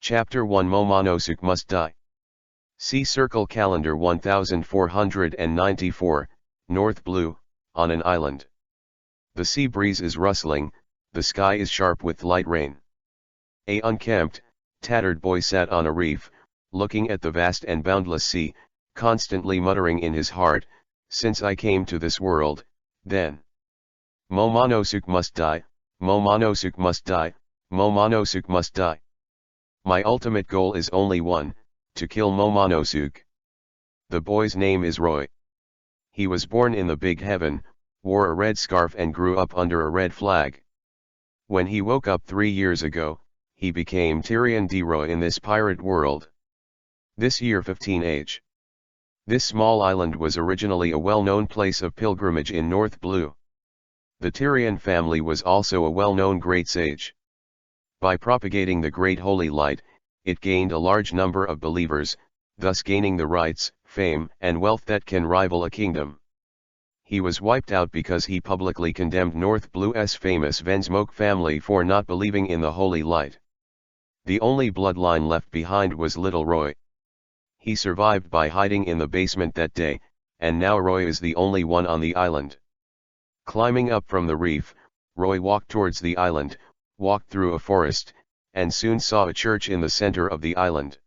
Chapter 1 Momonosuke Must Die. See Circle Calendar 1494, North Blue, on an island. The sea breeze is rustling, the sky is sharp with light rain. A unkempt, tattered boy sat on a reef, looking at the vast and boundless sea, constantly muttering in his heart, "Since I came to this world, then Momonosuke must die, Momonosuke must die, Momonosuke must die. My ultimate goal is only one, to kill Momonosuke." The boy's name is Roy. He was born in the big heaven, wore a red scarf and grew up under a red flag. When he woke up 3 years ago, he became Tyrion D. Roy in this pirate world. This year 15 age. This small island was originally a well-known place of pilgrimage in North Blue. The Tyrion family was also a well-known great sage. By propagating the great holy light, it gained a large number of believers, thus gaining the rights, fame, and wealth that can rival a kingdom. He was wiped out because he publicly condemned North Blue's famous Vensmoke family for not believing in the holy light. The only bloodline left behind was little Roy. He survived by hiding in the basement that day, and now Roy is the only one on the island. Climbing up from the reef, Roy walked towards the island, walked through a forest, and soon saw a church in the center of the island.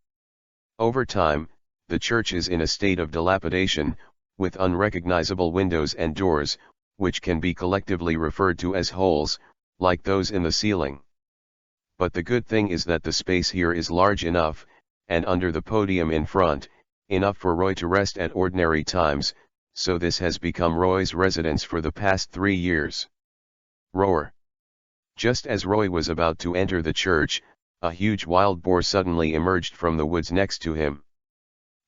Over time, the church is in a state of dilapidation, with unrecognizable windows and doors, which can be collectively referred to as holes, like those in the ceiling. But the good thing is that the space here is large enough, and under the podium in front, enough for Roy to rest at ordinary times, so this has become Roy's residence for the past 3 years. Roar. Just as Roy was about to enter the church, a huge wild boar suddenly emerged from the woods next to him.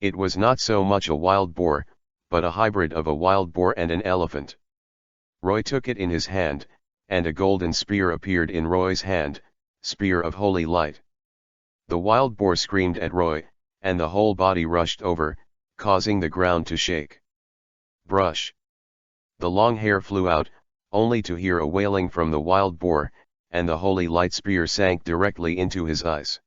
It was not so much a wild boar, but a hybrid of a wild boar and an elephant. Roy took it in his hand, and a golden spear appeared in Roy's hand, spear of holy light. The wild boar screamed at Roy, and the whole body rushed over, causing the ground to shake. Brush. The long hair flew out, only to hear a wailing from the wild boar, and the holy light spear sank directly into his eyes.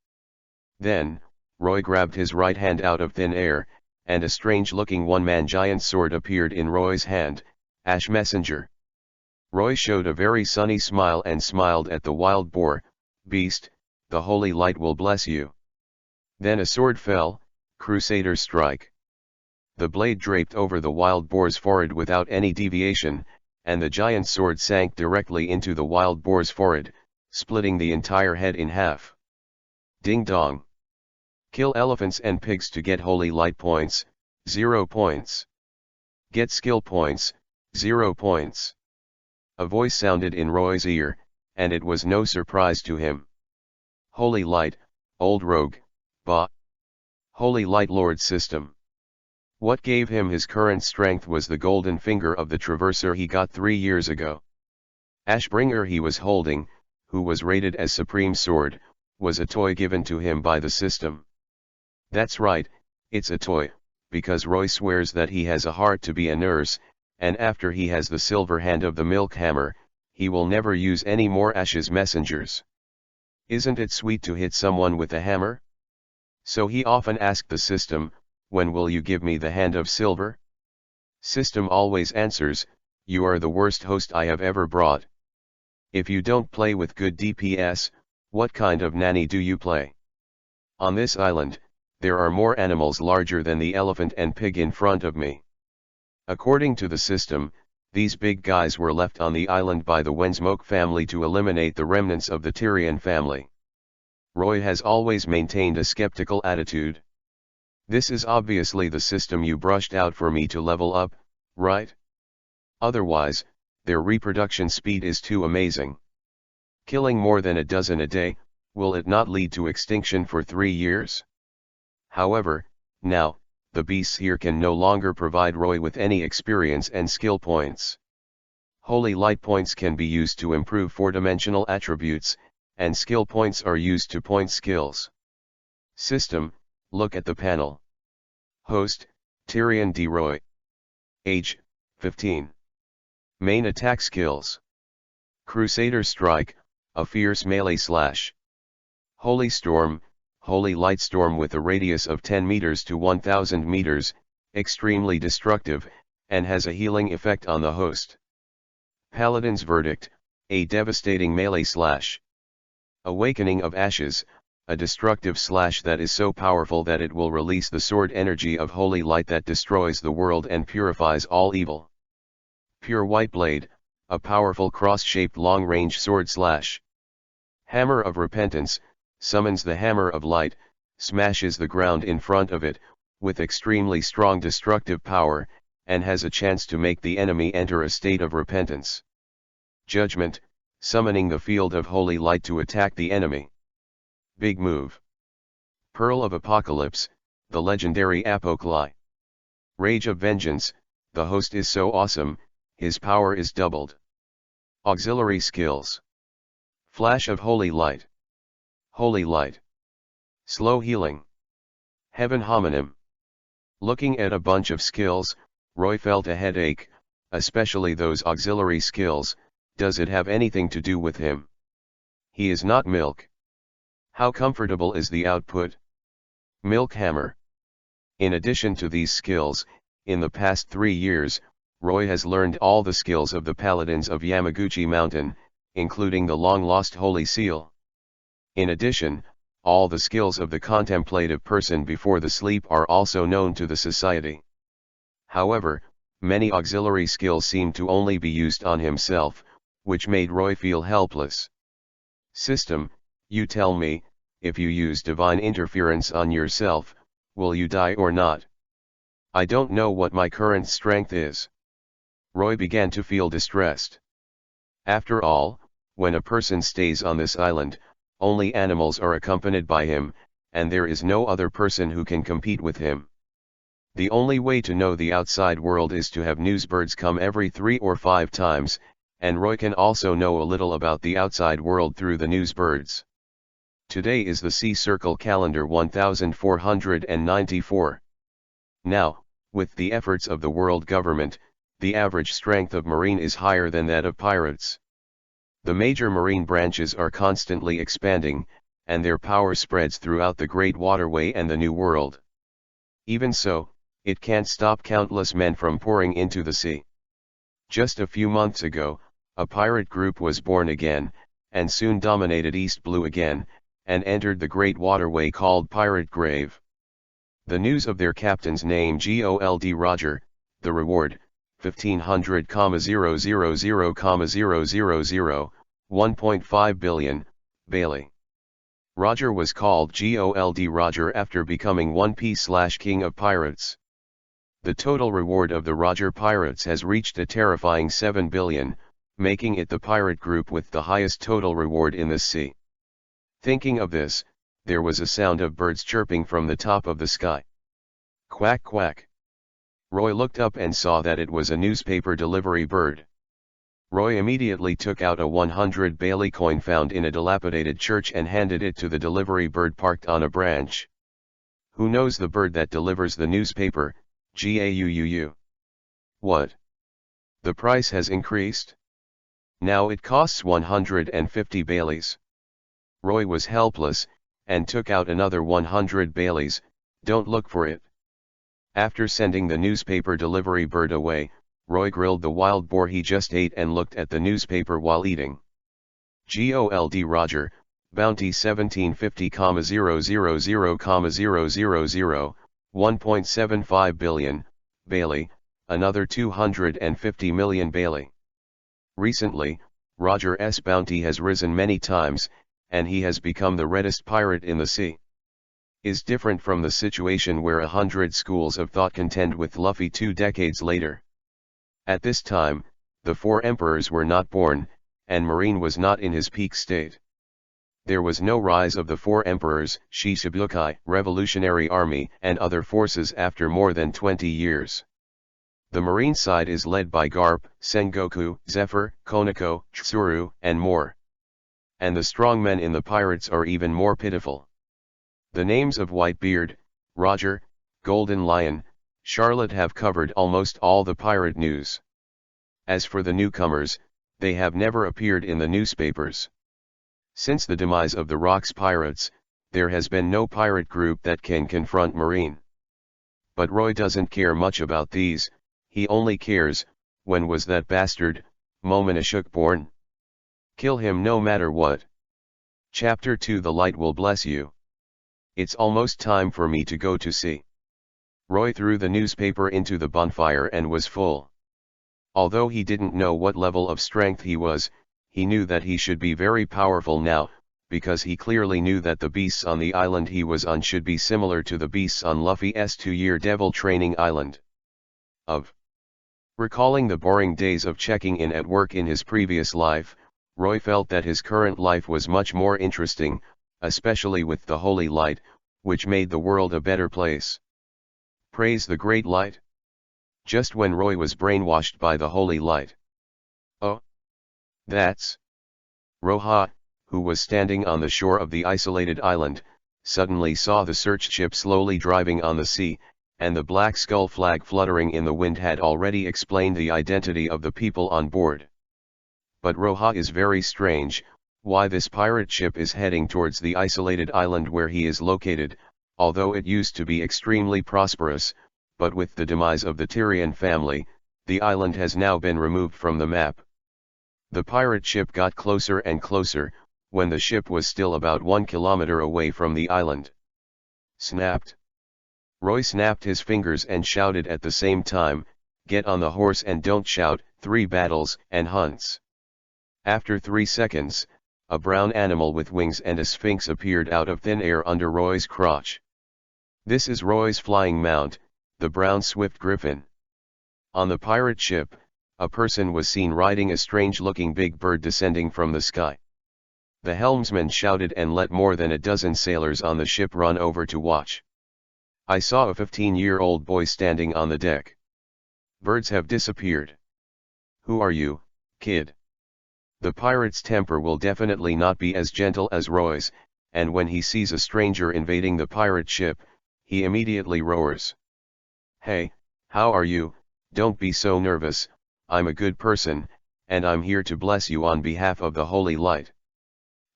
Then, Roy grabbed his right hand out of thin air, and a strange-looking one-man giant sword appeared in Roy's hand, Ash Messenger. Roy showed a very sunny smile and smiled at the wild boar, "Beast, the holy light will bless you." Then a sword fell, Crusader Strike. The blade draped over the wild boar's forehead without any deviation, and the giant sword sank directly into the wild boar's forehead, splitting the entire head in half. Ding dong. Kill elephants and pigs to get holy light points, 0 points. Get skill points, 0 points. A voice sounded in Roy's ear, and it was no surprise to him. Holy light, old rogue, bah. Holy light lord system. What gave him his current strength was the golden finger of the traverser he got 3 years ago. Ashbringer he was holding, who was rated as Supreme Sword, was a toy given to him by the system. That's right, it's a toy, because Roy swears that he has a heart to be a nurse, and after he has the silver hand of the milk hammer, he will never use any more Ash's messengers. Isn't it sweet to hit someone with a hammer? So he often asked the system, "When will you give me the hand of silver?" System always answers, "You are the worst host I have ever brought. If you don't play with good DPS, what kind of nanny do you play?" On this island, there are more animals larger than the elephant and pig in front of me. According to the system, these big guys were left on the island by the Vensmoke family to eliminate the remnants of the Tyrion family. Roy has always maintained a skeptical attitude. This is obviously the system you brushed out for me to level up, right? Otherwise, their reproduction speed is too amazing. Killing more than a dozen a day, will it not lead to extinction for 3 years? However, now, the beasts here can no longer provide Roy with any experience and skill points. Holy light points can be used to improve 4-dimensional attributes, and skill points are used to point skills. System, look at the panel. Host, Tyrion D. Roy. Age, 15. Main attack skills. Crusader Strike, a fierce melee slash. Holy Storm, holy light storm with a radius of 10 meters to 1000 meters, extremely destructive, and has a healing effect on the host. Paladins verdict, a devastating melee slash. Awakening of Ashes, a destructive slash that is so powerful that it will release the sword energy of holy light that destroys the world and purifies all evil. Pure White Blade, a powerful cross-shaped long-range sword slash. Hammer of Repentance, summons the hammer of light, smashes the ground in front of it, with extremely strong destructive power, and has a chance to make the enemy enter a state of repentance. Judgment, summoning the field of holy light to attack the enemy. Big Move. Pearl of Apocalypse, the legendary Apocalypse. Rage of Vengeance, the host is so awesome, his power is doubled. Auxiliary Skills. Flash of Holy Light. Holy Light. Slow Healing. Heaven Homonym. Looking at a bunch of skills, Roy felt a headache, especially those auxiliary skills. Does it have anything to do with him? He is not Milk. How comfortable is the output? Milk Hammer. In addition to these skills, in the past 3 years, Roy has learned all the skills of the Paladins of Yamaguchi Mountain, including the long-lost Holy Seal. In addition, all the skills of the contemplative person before the sleep are also known to the society. However, many auxiliary skills seem to only be used on himself, which made Roy feel helpless. System, you tell me, if you use divine interference on yourself, will you die or not? I don't know what my current strength is. Roy began to feel distressed. After all, when a person stays on this island, only animals are accompanied by him, and there is no other person who can compete with him. The only way to know the outside world is to have newsbirds come every 3 or 5 times, and Roy can also know a little about the outside world through the newsbirds. Today is the Sea Circle calendar 1494. Now, with the efforts of the world government, the average strength of Marine is higher than that of pirates. The major marine branches are constantly expanding, and their power spreads throughout the Great Waterway and the New World. Even so, it can't stop countless men from pouring into the sea. Just a few months ago, a pirate group was born again, and soon dominated East Blue again, and entered the Great Waterway called Pirate Grave. The news of their captain's name Gold Roger, the reward, 1500,000,000, 1.5 billion, Bailey. Roger was called Gold Roger after becoming 1P/King of Pirates. The total reward of the Roger Pirates has reached a terrifying 7 billion, making it the pirate group with the highest total reward in the sea. Thinking of this, there was a sound of birds chirping from the top of the sky. Quack quack. Roy looked up and saw that it was a newspaper delivery bird. Roy immediately took out a 100 Bailey coin found in a dilapidated church and handed it to the delivery bird parked on a branch. Who knows the bird that delivers the newspaper? Gauuu. What? The price has increased? Now it costs 150 Baileys. Roy was helpless, and took out another 100 Baileys. Don't look for it. After sending the newspaper delivery bird away, Roy grilled the wild boar he just ate and looked at the newspaper while eating. Gold Roger, bounty 1750,000,000, 1.75 billion, Bailey, another 250 million Bailey. Recently, Roger's bounty has risen many times, and he has become the reddest pirate in the sea. Is different from the situation where 100 schools of thought contend with Luffy 2 decades later. At this time, the 4 emperors were not born, and Marine was not in his peak state. There was no rise of the 4 emperors, Shichibukai, Revolutionary Army, and other forces after more than 20 years. The Marine side is led by Garp, Sengoku, Zephyr, Konako, Tsuru, and more. And the strong men in the pirates are even more pitiful. The names of Whitebeard, Roger, Golden Lion, Charlotte have covered almost all the pirate news. As for the newcomers, they have never appeared in the newspapers. Since the demise of the Rocks pirates, there has been no pirate group that can confront Marine. But Roy doesn't care much about these, he only cares, when was that bastard, Momanashuk born? Kill him no matter what. Chapter 2 The light will bless you. It's almost time for me to go to sea. Roy threw the newspaper into the bonfire and was full. Although he didn't know what level of strength he was, he knew that he should be very powerful now, because he clearly knew that the beasts on the island he was on should be similar to the beasts on Luffy's 2-year devil training island. Recalling the boring days of checking in at work in his previous life, Roy felt that his current life was much more interesting, especially with the holy light, which made the world a better place. Praise the great light. Just when Roy was brainwashed by the holy light. Oh, that's Roha, who was standing on the shore of the isolated island, suddenly saw the search ship slowly driving on the sea, and the black skull flag fluttering in the wind had already explained the identity of the people on board. But Roha is very strange, why this pirate ship is heading towards the isolated island where he is located, although it used to be extremely prosperous, but with the demise of the Tyrion family, the island has now been removed from the map. The pirate ship got closer and closer, when the ship was still about 1 kilometer away from the island. Snapped. Roy snapped his fingers and shouted at the same time, "Get on the horse and don't shout, 3 battles and hunts." After 3 seconds, a brown animal with wings and a sphinx appeared out of thin air under Roy's crotch. This is Roy's flying mount, the brown swift griffin. On the pirate ship, a person was seen riding a strange-looking big bird descending from the sky. The helmsman shouted and let more than a dozen sailors on the ship run over to watch. I saw a 15-year-old boy standing on the deck. Birds have disappeared. Who are you, kid? The pirate's temper will definitely not be as gentle as Roy's, and when he sees a stranger invading the pirate ship, he immediately roars. Hey, how are you? Don't be so nervous, I'm a good person, and I'm here to bless you on behalf of the holy light.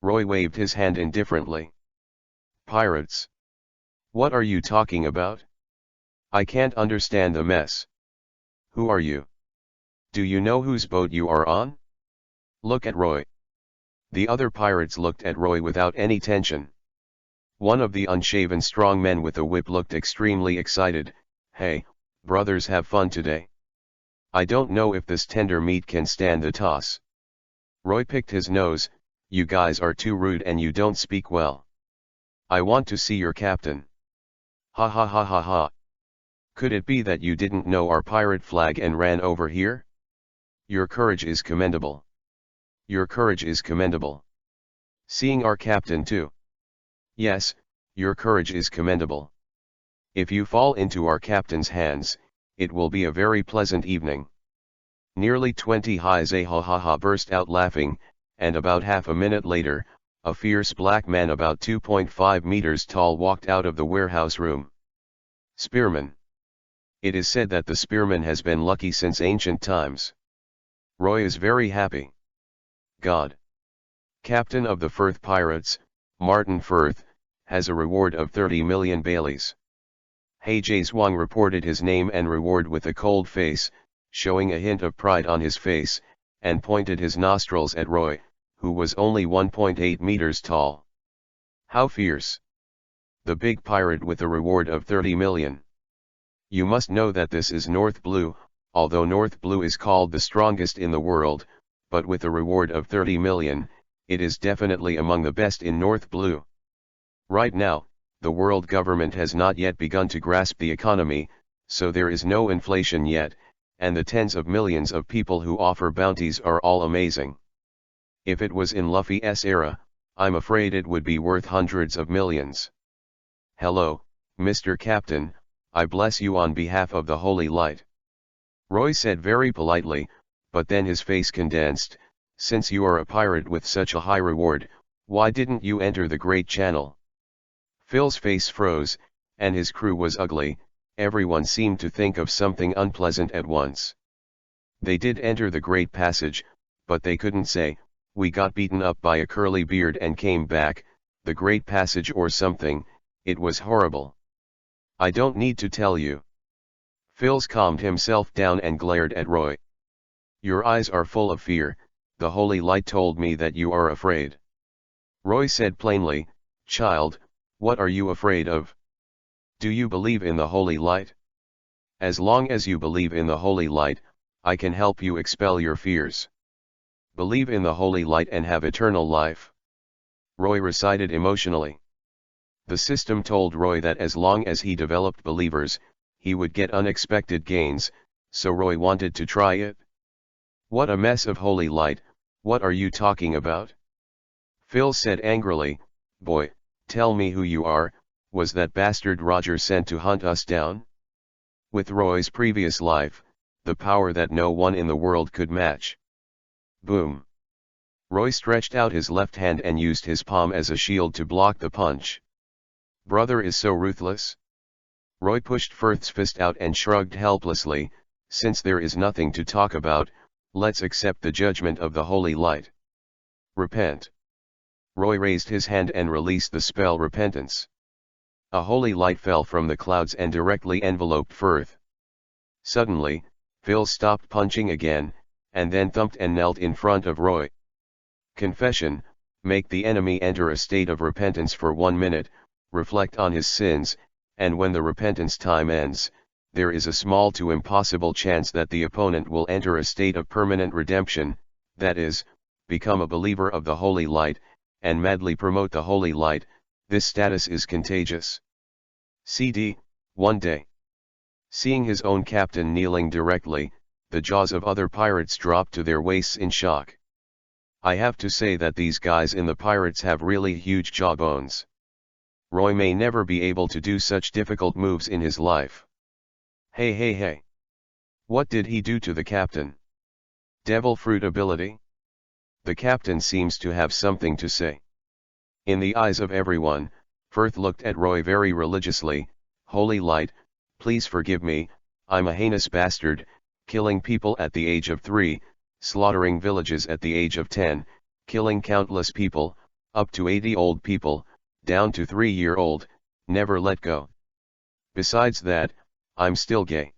Roy waved his hand indifferently. Pirates? What are you talking about? I can't understand the mess. Who are you? Do you know whose boat you are on? Look at Roy. The other pirates looked at Roy without any tension. One of the unshaven strong men with a whip looked extremely excited. Hey, brothers, have fun today. I don't know if this tender meat can stand the toss. Roy picked his nose. You guys are too rude and you don't speak well. I want to see your captain. Ha ha ha ha ha. Could it be that you didn't know our pirate flag and ran over here? Your courage is commendable. Your courage is commendable. Seeing our captain too. Yes, your courage is commendable. If you fall into our captain's hands, it will be a very pleasant evening. Nearly 20 ha burst out laughing, and about half a minute later, a fierce black man about 2.5 meters tall walked out of the warehouse room. Spearman. It is said that the spearman has been lucky since ancient times. Roy is very happy. God. Captain of the Firth Pirates, Martin Firth, has a reward of 30 million Baileys. He Jae-swang reported his name and reward with a cold face, showing a hint of pride on his face, and pointed his nostrils at Roy, who was only 1.8 meters tall. How fierce! The big pirate with a reward of 30 million. You must know that this is North Blue, although North Blue is called the strongest in the world, but with a reward of 30 million, it is definitely among the best in North Blue. Right now, the world government has not yet begun to grasp the economy, so there is no inflation yet, and the tens of millions of people who offer bounties are all amazing. If it was in Luffy's era, I'm afraid it would be worth hundreds of millions. Hello, Mr. Captain, I bless you on behalf of the holy light. Roy said very politely, but then his face condensed. Since you are a pirate with such a high reward, why didn't you enter the Great Channel? Phil's face froze, and his crew was ugly. Everyone seemed to think of something unpleasant at once. They did enter the Great Passage, but they couldn't say, we got beaten up by a curly beard and came back, the Great Passage or something. It was horrible. I don't need to tell you. Phils calmed himself down and glared at Roy. Your eyes are full of fear, the holy light told me that you are afraid. Roy said plainly, Child, what are you afraid of? Do you believe in the holy light? As long as you believe in the holy light, I can help you expel your fears. Believe in the holy light and have eternal life. Roy recited emotionally. The system told Roy that as long as he developed believers, he would get unexpected gains, so Roy wanted to try it. What a mess of holy light, what are you talking about? Phil said angrily, Boy, tell me who you are, was that bastard Roger sent to hunt us down? With Roy's previous life, the power that no one in the world could match. Boom. Roy stretched out his left hand and used his palm as a shield to block the punch. Brother is so ruthless. Roy pushed Firth's fist out and shrugged helplessly, since there is nothing to talk about, let's accept the judgment of the holy light. Repent. Roy raised his hand and released the spell repentance. A holy light fell from the clouds and directly enveloped Firth. Suddenly, Phil stopped punching again, and then thumped and knelt in front of Roy. Confession, make the enemy enter a state of repentance for 1 minute, reflect on his sins, and when the repentance time ends, there is a small to impossible chance that the opponent will enter a state of permanent redemption, that is, become a believer of the holy light, and madly promote the holy light. This status is contagious. CD, one day. Seeing his own captain kneeling directly, the jaws of other pirates dropped to their waists in shock. I have to say that these guys in the pirates have really huge jawbones. Roy may never be able to do such difficult moves in his life. Hey. What did he do to the captain? Devil fruit ability? The captain seems to have something to say. In the eyes of everyone, Firth looked at Roy very religiously. Holy light, please forgive me, I'm a heinous bastard, killing people at the age of 3, slaughtering villages at the age of 10, killing countless people, up to 80 old people, down to 3-year-old, never let go. Besides that, I'm still gay.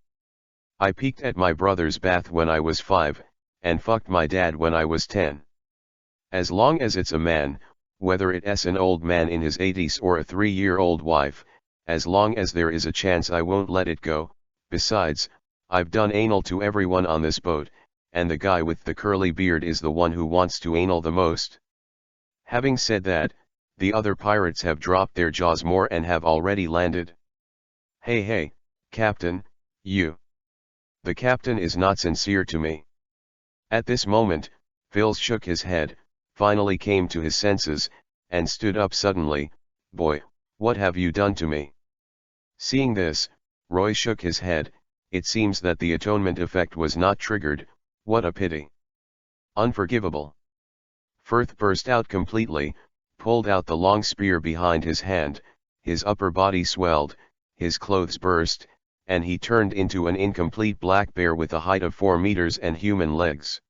I peeked at my brother's bath when I was 5, and fucked my dad when I was 10. As long as it's a man, whether it's an old man in his 80s or a 3-year-old wife, as long as there is a chance I won't let it go. Besides, I've done anal to everyone on this boat, and the guy with the curly beard is the one who wants to anal the most. Having said that, the other pirates have dropped their jaws more and have already landed. Hey, Captain, you. The captain is not sincere to me. At this moment, Phil shook his head, finally came to his senses, and stood up suddenly. Boy, what have you done to me? Seeing this, Roy shook his head. It seems that the atonement effect was not triggered. What a pity. Unforgivable. Firth burst out completely, pulled out the long spear behind his hand, his upper body swelled, his clothes burst, and he turned into an incomplete black bear with a height of 4 meters and human legs.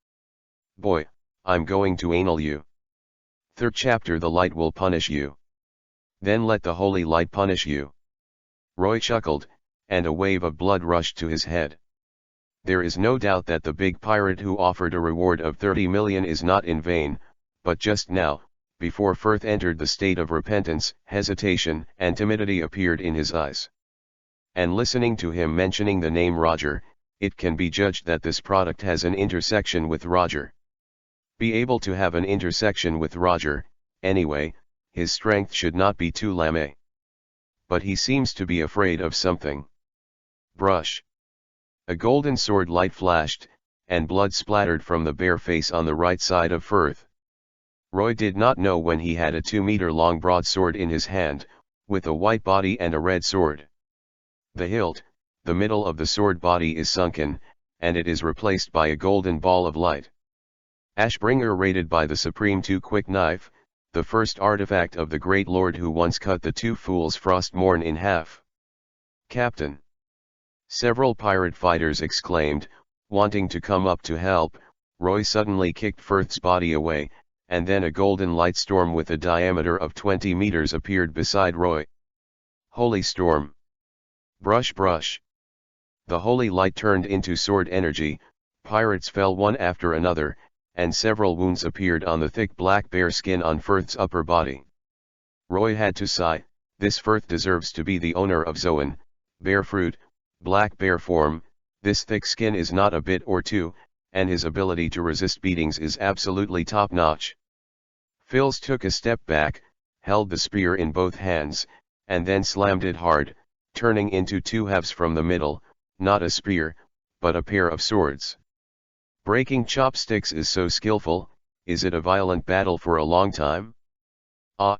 Boy, I'm going to anal you. Third chapter. The light will punish you. Then let the holy light punish you. Roy chuckled, and a wave of blood rushed to his head. There is no doubt that the big pirate who offered a reward of 30 million is not in vain, but just now, before Firth entered the state of repentance, hesitation and timidity appeared in his eyes. And listening to him mentioning the name Roger, it can be judged that this product has an intersection with Roger. Be able to have an intersection with Roger, anyway, his strength should not be too lame. But he seems to be afraid of something. Brush. A golden sword light flashed, and blood splattered from the bare face on the right side of Firth. Roy did not know when he had a 2-meter-long broadsword in his hand, with a white body and a red sword. The hilt, the middle of the sword body is sunken, and it is replaced by a golden ball of light. Ashbringer rated by the Supreme Two-Quick Knife, the first artifact of the Great Lord who once cut the two fools Frostmourne in half. Captain. Several pirate fighters exclaimed, wanting to come up to help. Roy suddenly kicked Firth's body away, and then a golden light storm with a diameter of 20 meters appeared beside Roy. Holy storm! Brush brush! The holy light turned into sword energy, pirates fell one after another, and several wounds appeared on the thick black bear skin on Firth's upper body. Roy had to sigh, this Firth deserves to be the owner of Zoan, bear fruit, black bear form, this thick skin is not a bit or two, and his ability to resist beatings is absolutely top-notch. Phils took a step back, held the spear in both hands, and then slammed it hard, turning into two halves from the middle, not a spear, but a pair of swords. Breaking chopsticks is so skillful, is it a violent battle for a long time? Ah!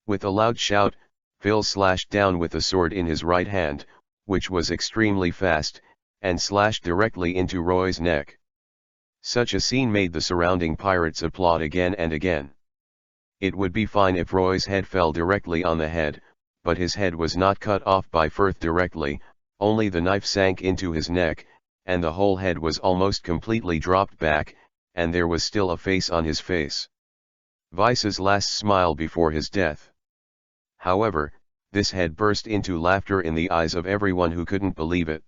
With a loud shout, Phil slashed down with a sword in his right hand, which was extremely fast, and slashed directly into Roy's neck. Such a scene made the surrounding pirates applaud again and again. It would be fine if Roy's head fell directly on the head, but his head was not cut off by Firth directly, only the knife sank into his neck, and the whole head was almost completely dropped back, and there was still a face on his face. Vice's last smile before his death. However, this head burst into laughter in the eyes of everyone who couldn't believe it.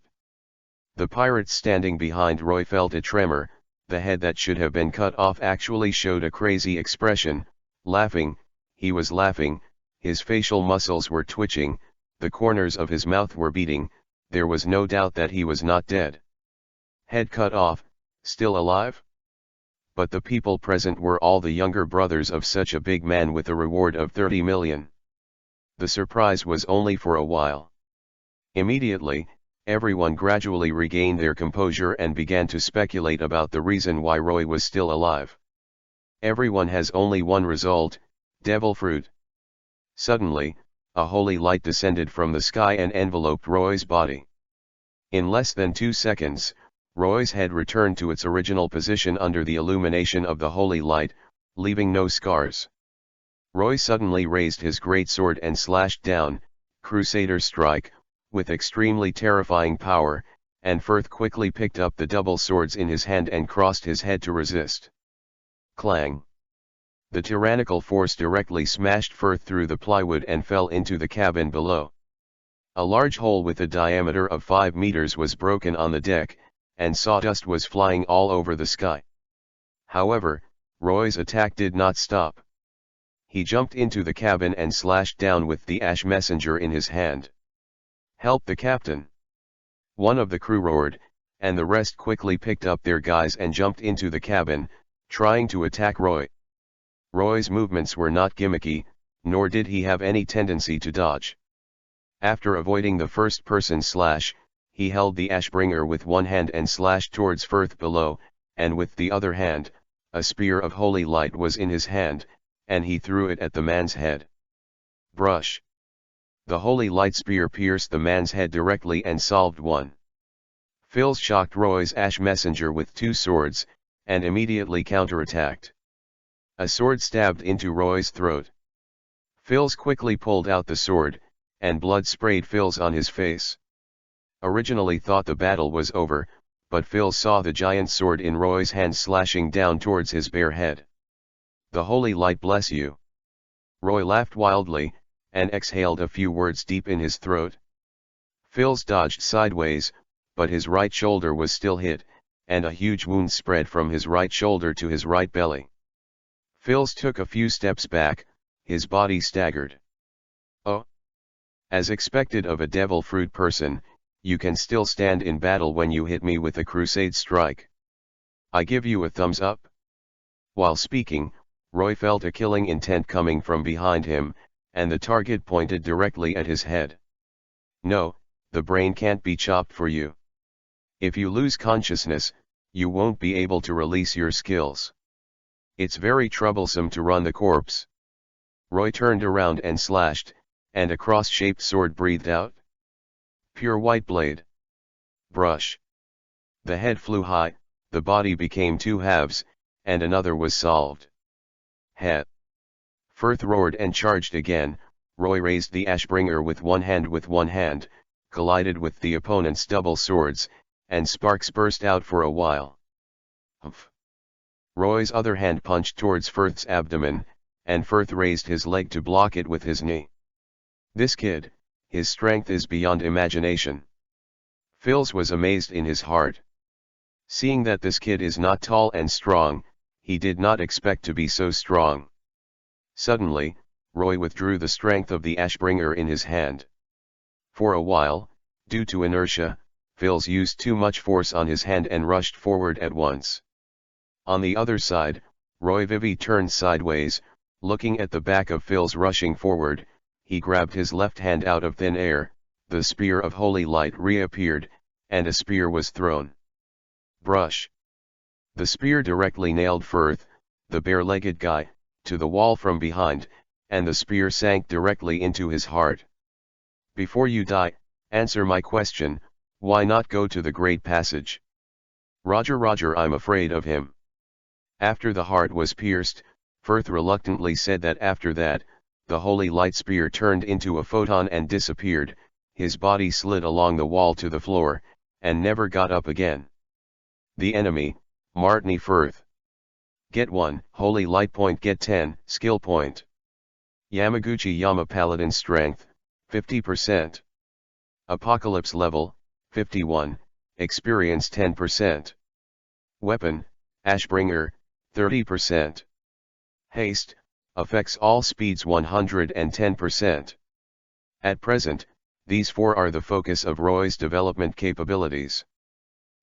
The pirates standing behind Roy felt a tremor, the head that should have been cut off actually showed a crazy expression, laughing, he was laughing, his facial muscles were twitching, the corners of his mouth were beating, there was no doubt that he was not dead. Head cut off, still alive? But the people present were all the younger brothers of such a big man with a reward of 30 million. The surprise was only for a while. Immediately, everyone gradually regained their composure and began to speculate about the reason why Roy was still alive. Everyone has only one result, devil fruit. Suddenly, a holy light descended from the sky and enveloped Roy's body. In less than 2 seconds, Roy's head returned to its original position under the illumination of the holy light, leaving no scars. Roy suddenly raised his great sword and slashed down, Crusader strike, with extremely terrifying power, and Firth quickly picked up the double swords in his hand and crossed his head to resist. Clang! The tyrannical force directly smashed Firth through the plywood and fell into the cabin below. A large hole with a diameter of 5 meters was broken on the deck, and sawdust was flying all over the sky. However, Roy's attack did not stop. He jumped into the cabin and slashed down with the ash messenger in his hand. "Help the captain!" One of the crew roared, and the rest quickly picked up their guys and jumped into the cabin, trying to attack Roy. Roy's movements were not gimmicky, nor did he have any tendency to dodge. After avoiding the first-person slash, he held the ashbringer with one hand and slashed towards Firth below, and with the other hand, a spear of holy light was in his hand, and he threw it at the man's head. Brush! The holy light spear pierced the man's head directly and solved one. Phils shocked Roy's ash messenger with 2 swords, and immediately counterattacked. A sword stabbed into Roy's throat. Phils quickly pulled out the sword, and blood sprayed Phils on his face. Originally thought the battle was over, but Phil saw the giant sword in Roy's hand slashing down towards his bare head. "The holy light bless you." Roy laughed wildly, and exhaled a few words deep in his throat. Phils dodged sideways, but his right shoulder was still hit, and a huge wound spread from his right shoulder to his right belly. Phils took a few steps back, his body staggered. "Oh." As expected of a devil fruit person, "You can still stand in battle when you hit me with a crusade strike. I give you a thumbs up." While speaking, Roy felt a killing intent coming from behind him, and the target pointed directly at his head. "No, the brain can't be chopped for you. If you lose consciousness, you won't be able to release your skills. It's very troublesome to run the corpse." Roy turned around and slashed, and a cross-shaped sword breathed out. Pure white blade. Brush. The head flew high, the body became 2 halves, and another was solved. Head. Firth roared and charged again. Roy raised the ashbringer with one hand, collided with the opponent's double swords, and sparks burst out for a while. Humph. Roy's other hand punched towards Firth's abdomen, and Firth raised his leg to block it with his knee. This kid, his strength is beyond imagination. Phils was amazed in his heart. Seeing that this kid is not tall and strong, he did not expect to be so strong. Suddenly, Roy withdrew the strength of the Ashbringer in his hand. For a while, due to inertia, Phils used too much force on his hand and rushed forward at once. On the other side, Roy Vivi turned sideways, looking at the back of Phils rushing forward. He grabbed his left hand out of thin air, the spear of holy light reappeared, and a spear was thrown. Brush. The spear directly nailed Firth, the bare-legged guy, to the wall from behind, and the spear sank directly into his heart. Before you die, answer my question, why not go to the Great Passage? Roger, I'm afraid of him. After the heart was pierced, Firth reluctantly said that after that, the holy light spear turned into a photon and disappeared, his body slid along the wall to the floor, and never got up again. The enemy, Martini Firth. Get 1, holy light point, get 10, skill point. Yamaguchi Yama Paladin strength, 50%. Apocalypse level, 51, experience 10%. Weapon, Ashbringer, 30%. Haste, affects all speeds 110%. At present, these 4 are the focus of Roy's development capabilities.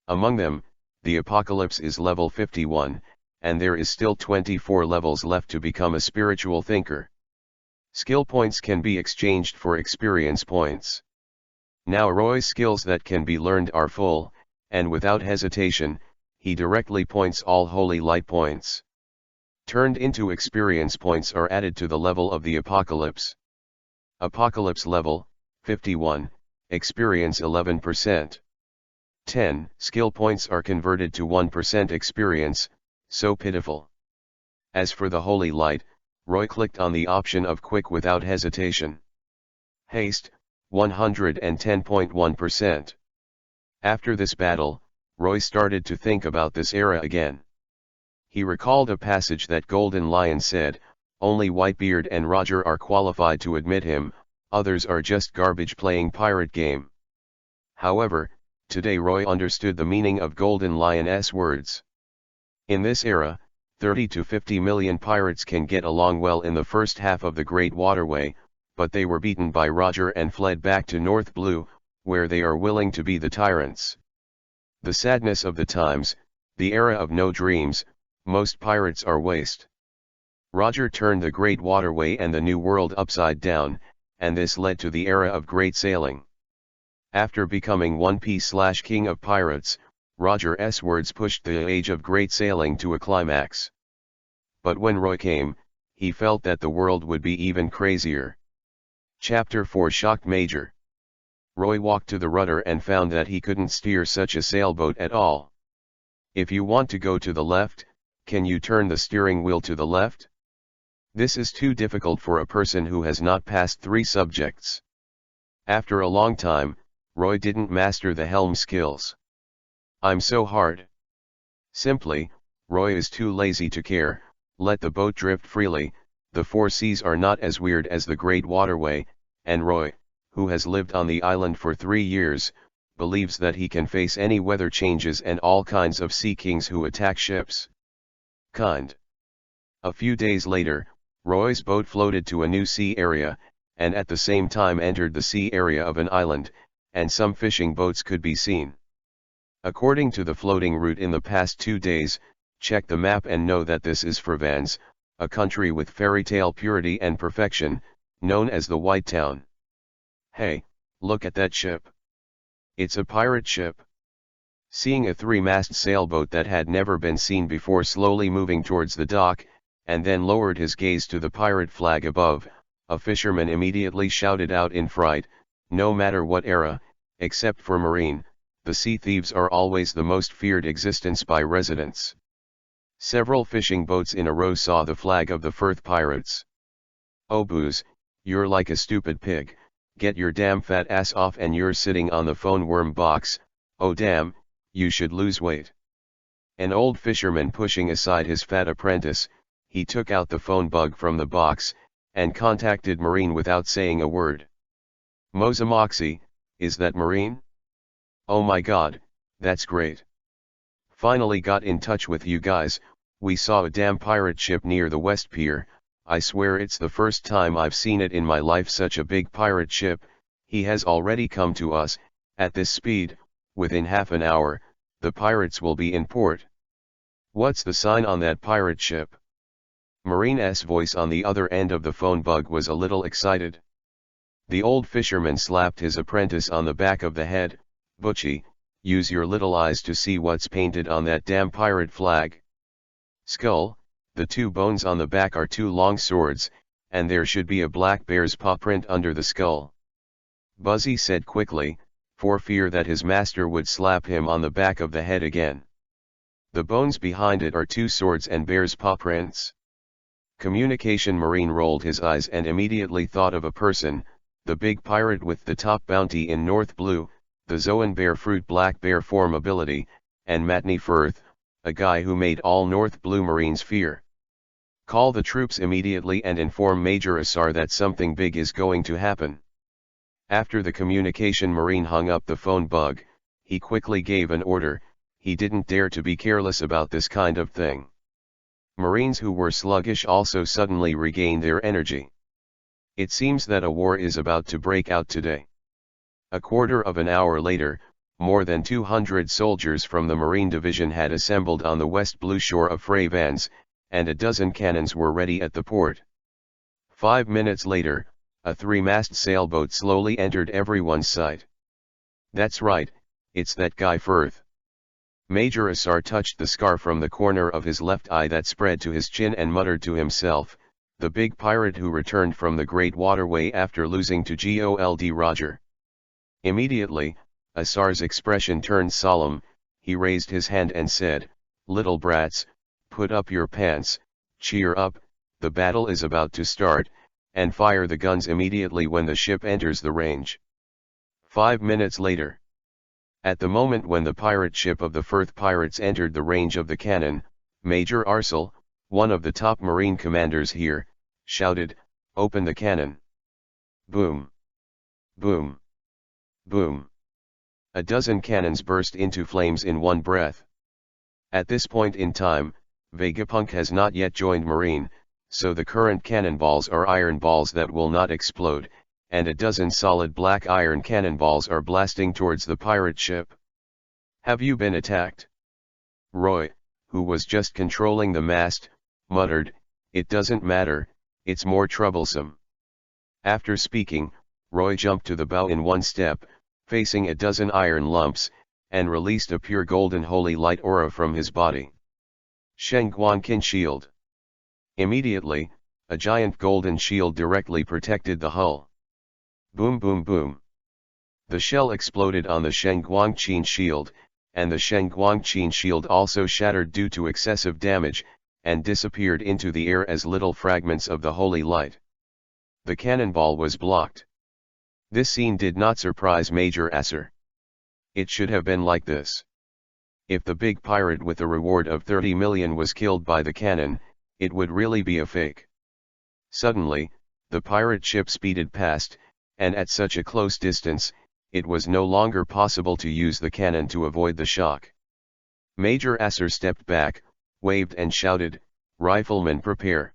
Among them, the Apocalypse is level 51, and there is still 24 levels left to become a spiritual thinker. Skill points can be exchanged for experience points. Now Roy's skills that can be learned are full, and without hesitation, he directly points all holy light points. Turned into experience points are added to the level of the Apocalypse. Apocalypse level, 51, experience 11%. 10 skill points are converted to 1% experience, so pitiful. As for the holy light, Roy clicked on the option of quick without hesitation. Haste, 110.1%. After this battle, Roy started to think about this era again. He recalled a passage that Golden Lion said, only Whitebeard and Roger are qualified to admit him, others are just garbage playing pirate game. However, today Roy understood the meaning of Golden Lion's words. In this era, 30 to 50 million pirates can get along well in the first half of the Great Waterway, but they were beaten by Roger and fled back to North Blue, where they are willing to be the tyrants. The sadness of the times, the era of no dreams, most pirates are waste. Roger turned the Great Waterway and the New World upside down, and this led to the era of great sailing. After becoming 1P/King of Pirates, Roger's words pushed the age of great sailing to a climax. But when Roy came, he felt that the world would be even crazier. Chapter 4 shocked Major. Roy walked to the rudder and found that he couldn't steer such a sailboat at all. If you want to go to the left, can you turn the steering wheel to the left? This is too difficult for a person who has not passed 3 subjects. After a long time, Roy didn't master the helm skills. I'm so hard. Simply, Roy is too lazy to care, let the boat drift freely, the 4 seas are not as weird as the Great Waterway, and Roy, who has lived on the island for 3 years, believes that he can face any weather changes and all kinds of sea kings who attack ships. A few days later, Roy's boat floated to a new sea area, and at the same time entered the sea area of an island, and some fishing boats could be seen. According to the floating route in the past 2 days, check the map and know that this is Fervans, a country with fairy tale purity and perfection, known as the White Town. Hey, look at that ship. It's a pirate ship. Seeing a 3-mast sailboat that had never been seen before slowly moving towards the dock, and then lowered his gaze to the pirate flag above, a fisherman immediately shouted out in fright, no matter what era, except for marine, the sea thieves are always the most feared existence by residents. Several fishing boats in a row saw the flag of the Firth pirates. Oh booze, you're like a stupid pig, get your damn fat ass off and you're sitting on the phone worm box, oh damn, you should lose weight. An old fisherman pushing aside his fat apprentice, he took out the phone bug from the box, and contacted Marine without saying a word. "Mozamoxie, is that Marine? Oh my god, that's great. Finally got in touch with you guys. We saw a damn pirate ship near the West Pier. I swear it's the first time I've seen it in my life, such a big pirate ship. He has already come to us. At this speed, within half an hour, the pirates will be in port. What's the sign on that pirate ship?" Marine's voice on the other end of the phone bug was a little excited. The old fisherman slapped his apprentice on the back of the head. "Butchie, use your little eyes to see what's painted on that damn pirate flag." "Skull, the two bones on the back are two long swords, and there should be a black bear's paw print under the skull," Buzzy said quickly, for fear that his master would slap him on the back of the head again. "The bones behind it are two swords and bear's paw prints." Communication Marine rolled his eyes and immediately thought of a person, the big pirate with the top bounty in North Blue, the Zoan Bear Fruit Black Bear form ability, and Matney Firth, a guy who made all North Blue Marines fear. "Call the troops immediately and inform Major Asar that something big is going to happen." After the communication Marine hung up the phone bug, he quickly gave an order. He didn't dare to be careless about this kind of thing. Marines who were sluggish also suddenly regained their energy. It seems that a war is about to break out today. A quarter of an hour later, more than 200 soldiers from the Marine Division had assembled on the west blue shore of Fravans, and a dozen cannons were ready at the port. 5 minutes later, a three-mast sailboat slowly entered everyone's sight. "That's right, it's that guy Firth." Major Asar touched the scar from the corner of his left eye that spread to his chin and muttered to himself, "The big pirate who returned from the Great Waterway after losing to Gold Roger." Immediately, Asar's expression turned solemn. He raised his hand and said, "Little brats, put up your pants, cheer up, the battle is about to start, and fire the guns immediately when the ship enters the range." 5 minutes later. At the moment when the pirate ship of the Firth pirates entered the range of the cannon, Major Arcel, one of the top Marine commanders here, shouted, "Open the cannon." Boom! Boom! Boom! A dozen cannons burst into flames in one breath. At this point in time, Vegapunk has not yet joined Marine, so the current cannonballs are iron balls that will not explode, and a dozen solid black iron cannonballs are blasting towards the pirate ship. "Have you been attacked?" Roy, who was just controlling the mast, muttered, "It doesn't matter, it's more troublesome." After speaking, Roy jumped to the bow in one step, facing a dozen iron lumps, and released a pure golden holy light aura from his body. Shengguangqin Shield. Immediately, a giant golden shield directly protected the hull. Boom boom boom. The shell exploded on the Shengguangqin shield, and the Shengguangqin shield also shattered due to excessive damage, and disappeared into the air as little fragments of the holy light. The cannonball was blocked. This scene did not surprise Major Asar. It should have been like this. If the big pirate with a reward of 30 million was killed by the cannon, it would really be a fake. Suddenly, the pirate ship speeded past, and at such a close distance, it was no longer possible to use the cannon to avoid the shock. Major Asar stepped back, waved and shouted, "Riflemen prepare."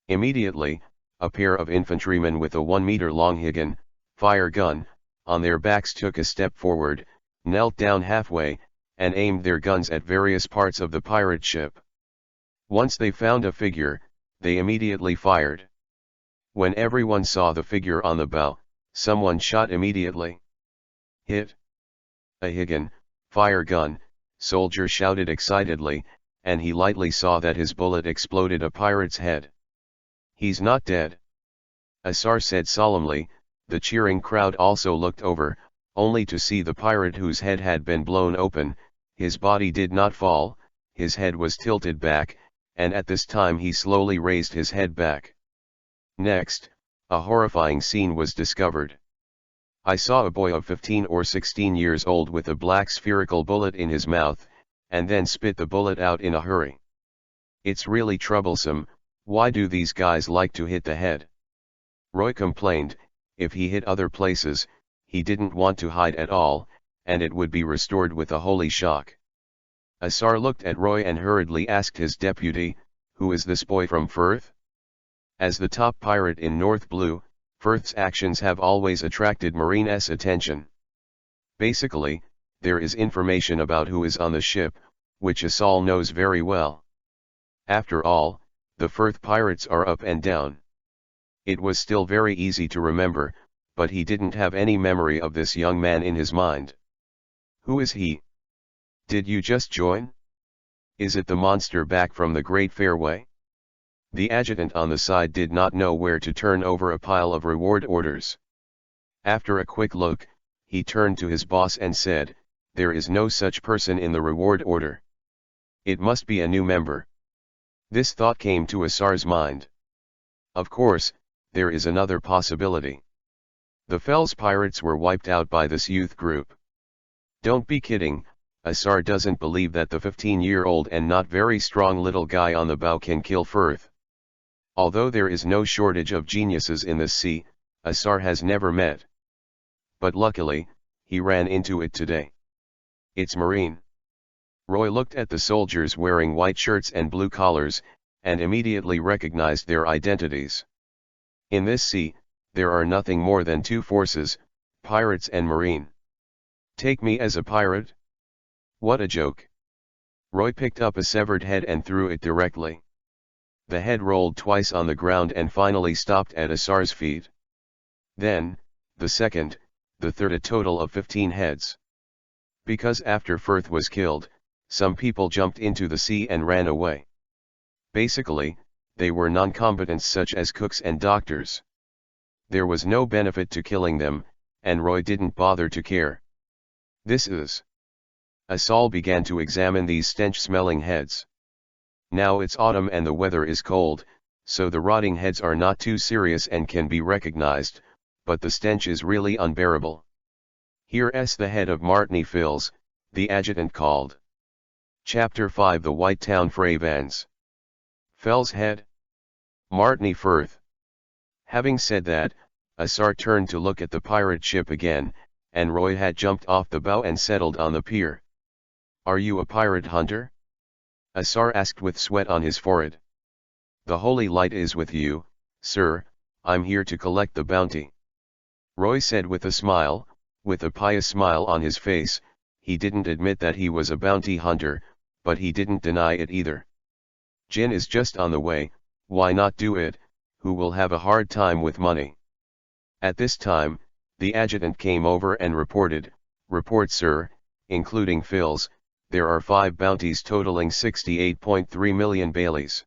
Immediately, a pair of infantrymen with a 1-meter-long Higgin fire gun on their backs took a step forward, knelt down halfway, and aimed their guns at various parts of the pirate ship. Once they found a figure, they immediately fired. When everyone saw the figure on the bow, someone shot immediately. "Hit!" A Higgin fire gun soldier shouted excitedly, and he lightly saw that his bullet exploded a pirate's head. "He's not dead," Asar said solemnly. The cheering crowd also looked over, only to see the pirate whose head had been blown open. His body did not fall, his head was tilted back, and at this time he slowly raised his head back. Next, a horrifying scene was discovered. I saw a boy of 15 or 16 years old with a black spherical bullet in his mouth, and then spit the bullet out in a hurry. It's really troublesome. Why do these guys like to hit the head? Roy complained. If he hit other places, he didn't want to hide at all, and it would be restored with a holy shock. Asar looked at Roy and hurriedly asked his deputy, "Who is this boy from Firth?" As the top pirate in North Blue, Firth's actions have always attracted Marine's attention. Basically, there is information about who is on the ship, which Asal knows very well. After all, the Firth pirates are up and down. It was still very easy to remember, but he didn't have any memory of this young man in his mind. Who is he? Did you just join? Is it the monster back from the Great Fairway? The adjutant on the side did not know where to turn over a pile of reward orders. After a quick look, he turned to his boss and said, "There is no such person in the reward order. It must be a new member." This thought came to Asar's mind. Of course, there is another possibility. The Fells pirates were wiped out by this youth group. Don't be kidding. Asar doesn't believe that the 15-year-old and not very strong little guy on the bow can kill Firth. Although there is no shortage of geniuses in this sea, Asar has never met. But luckily, he ran into it today. It's Marine. Roy looked at the soldiers wearing white shirts and blue collars, and immediately recognized their identities. In this sea, there are nothing more than two forces, pirates and marine. Take me as a pirate? What a joke. Roy picked up a severed head and threw it directly. The head rolled twice on the ground and finally stopped at Asar's feet. Then, the second, the third, a total of 15 heads. Because after Firth was killed, some people jumped into the sea and ran away. Basically, they were non-combatants such as cooks and doctors. There was no benefit to killing them, and Roy didn't bother to care. This is... Asal began to examine these stench-smelling heads. Now it's autumn and the weather is cold, so the rotting heads are not too serious and can be recognized, but the stench is really unbearable. "Here's the head of Martini Fills," the adjutant called. Chapter 5: The White Town Fravans. Fell's head? Martini Firth. Having said that, Asar turned to look at the pirate ship again, and Roy had jumped off the bow and settled on the pier. "Are you a pirate hunter?" Asar asked with sweat on his forehead. "The Holy Light is with you, sir. I'm here to collect the bounty," Roy said with a smile, with a pious smile on his face. He didn't admit that he was a bounty hunter, but he didn't deny it either. "Jinn is just on the way, why not do it? Who will have a hard time with money?" At this time, the adjutant came over and reported, "Report, sir, including fills, there are 5 bounties totaling 68.3 million baileys."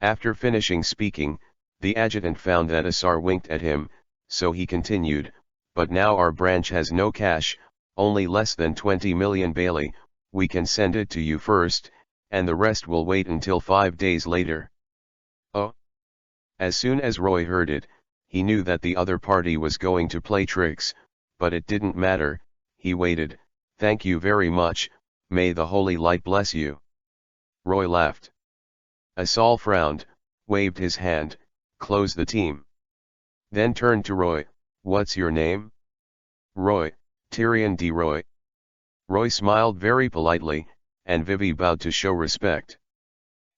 After finishing speaking, the adjutant found that Asar winked at him, so he continued, "But now our branch has no cash, only less than 20 million bailey. We can send it to you first, and the rest will wait until 5 days later." Oh! As soon as Roy heard it, he knew that the other party was going to play tricks, but it didn't matter. He waited. "Thank you very much, may the Holy Light bless you." Roy laughed. Asal frowned, waved his hand, closed the team. Then turned to Roy. "What's your name?" "Roy, Tyrion D. Roy." Roy smiled very politely, and Vivi bowed to show respect.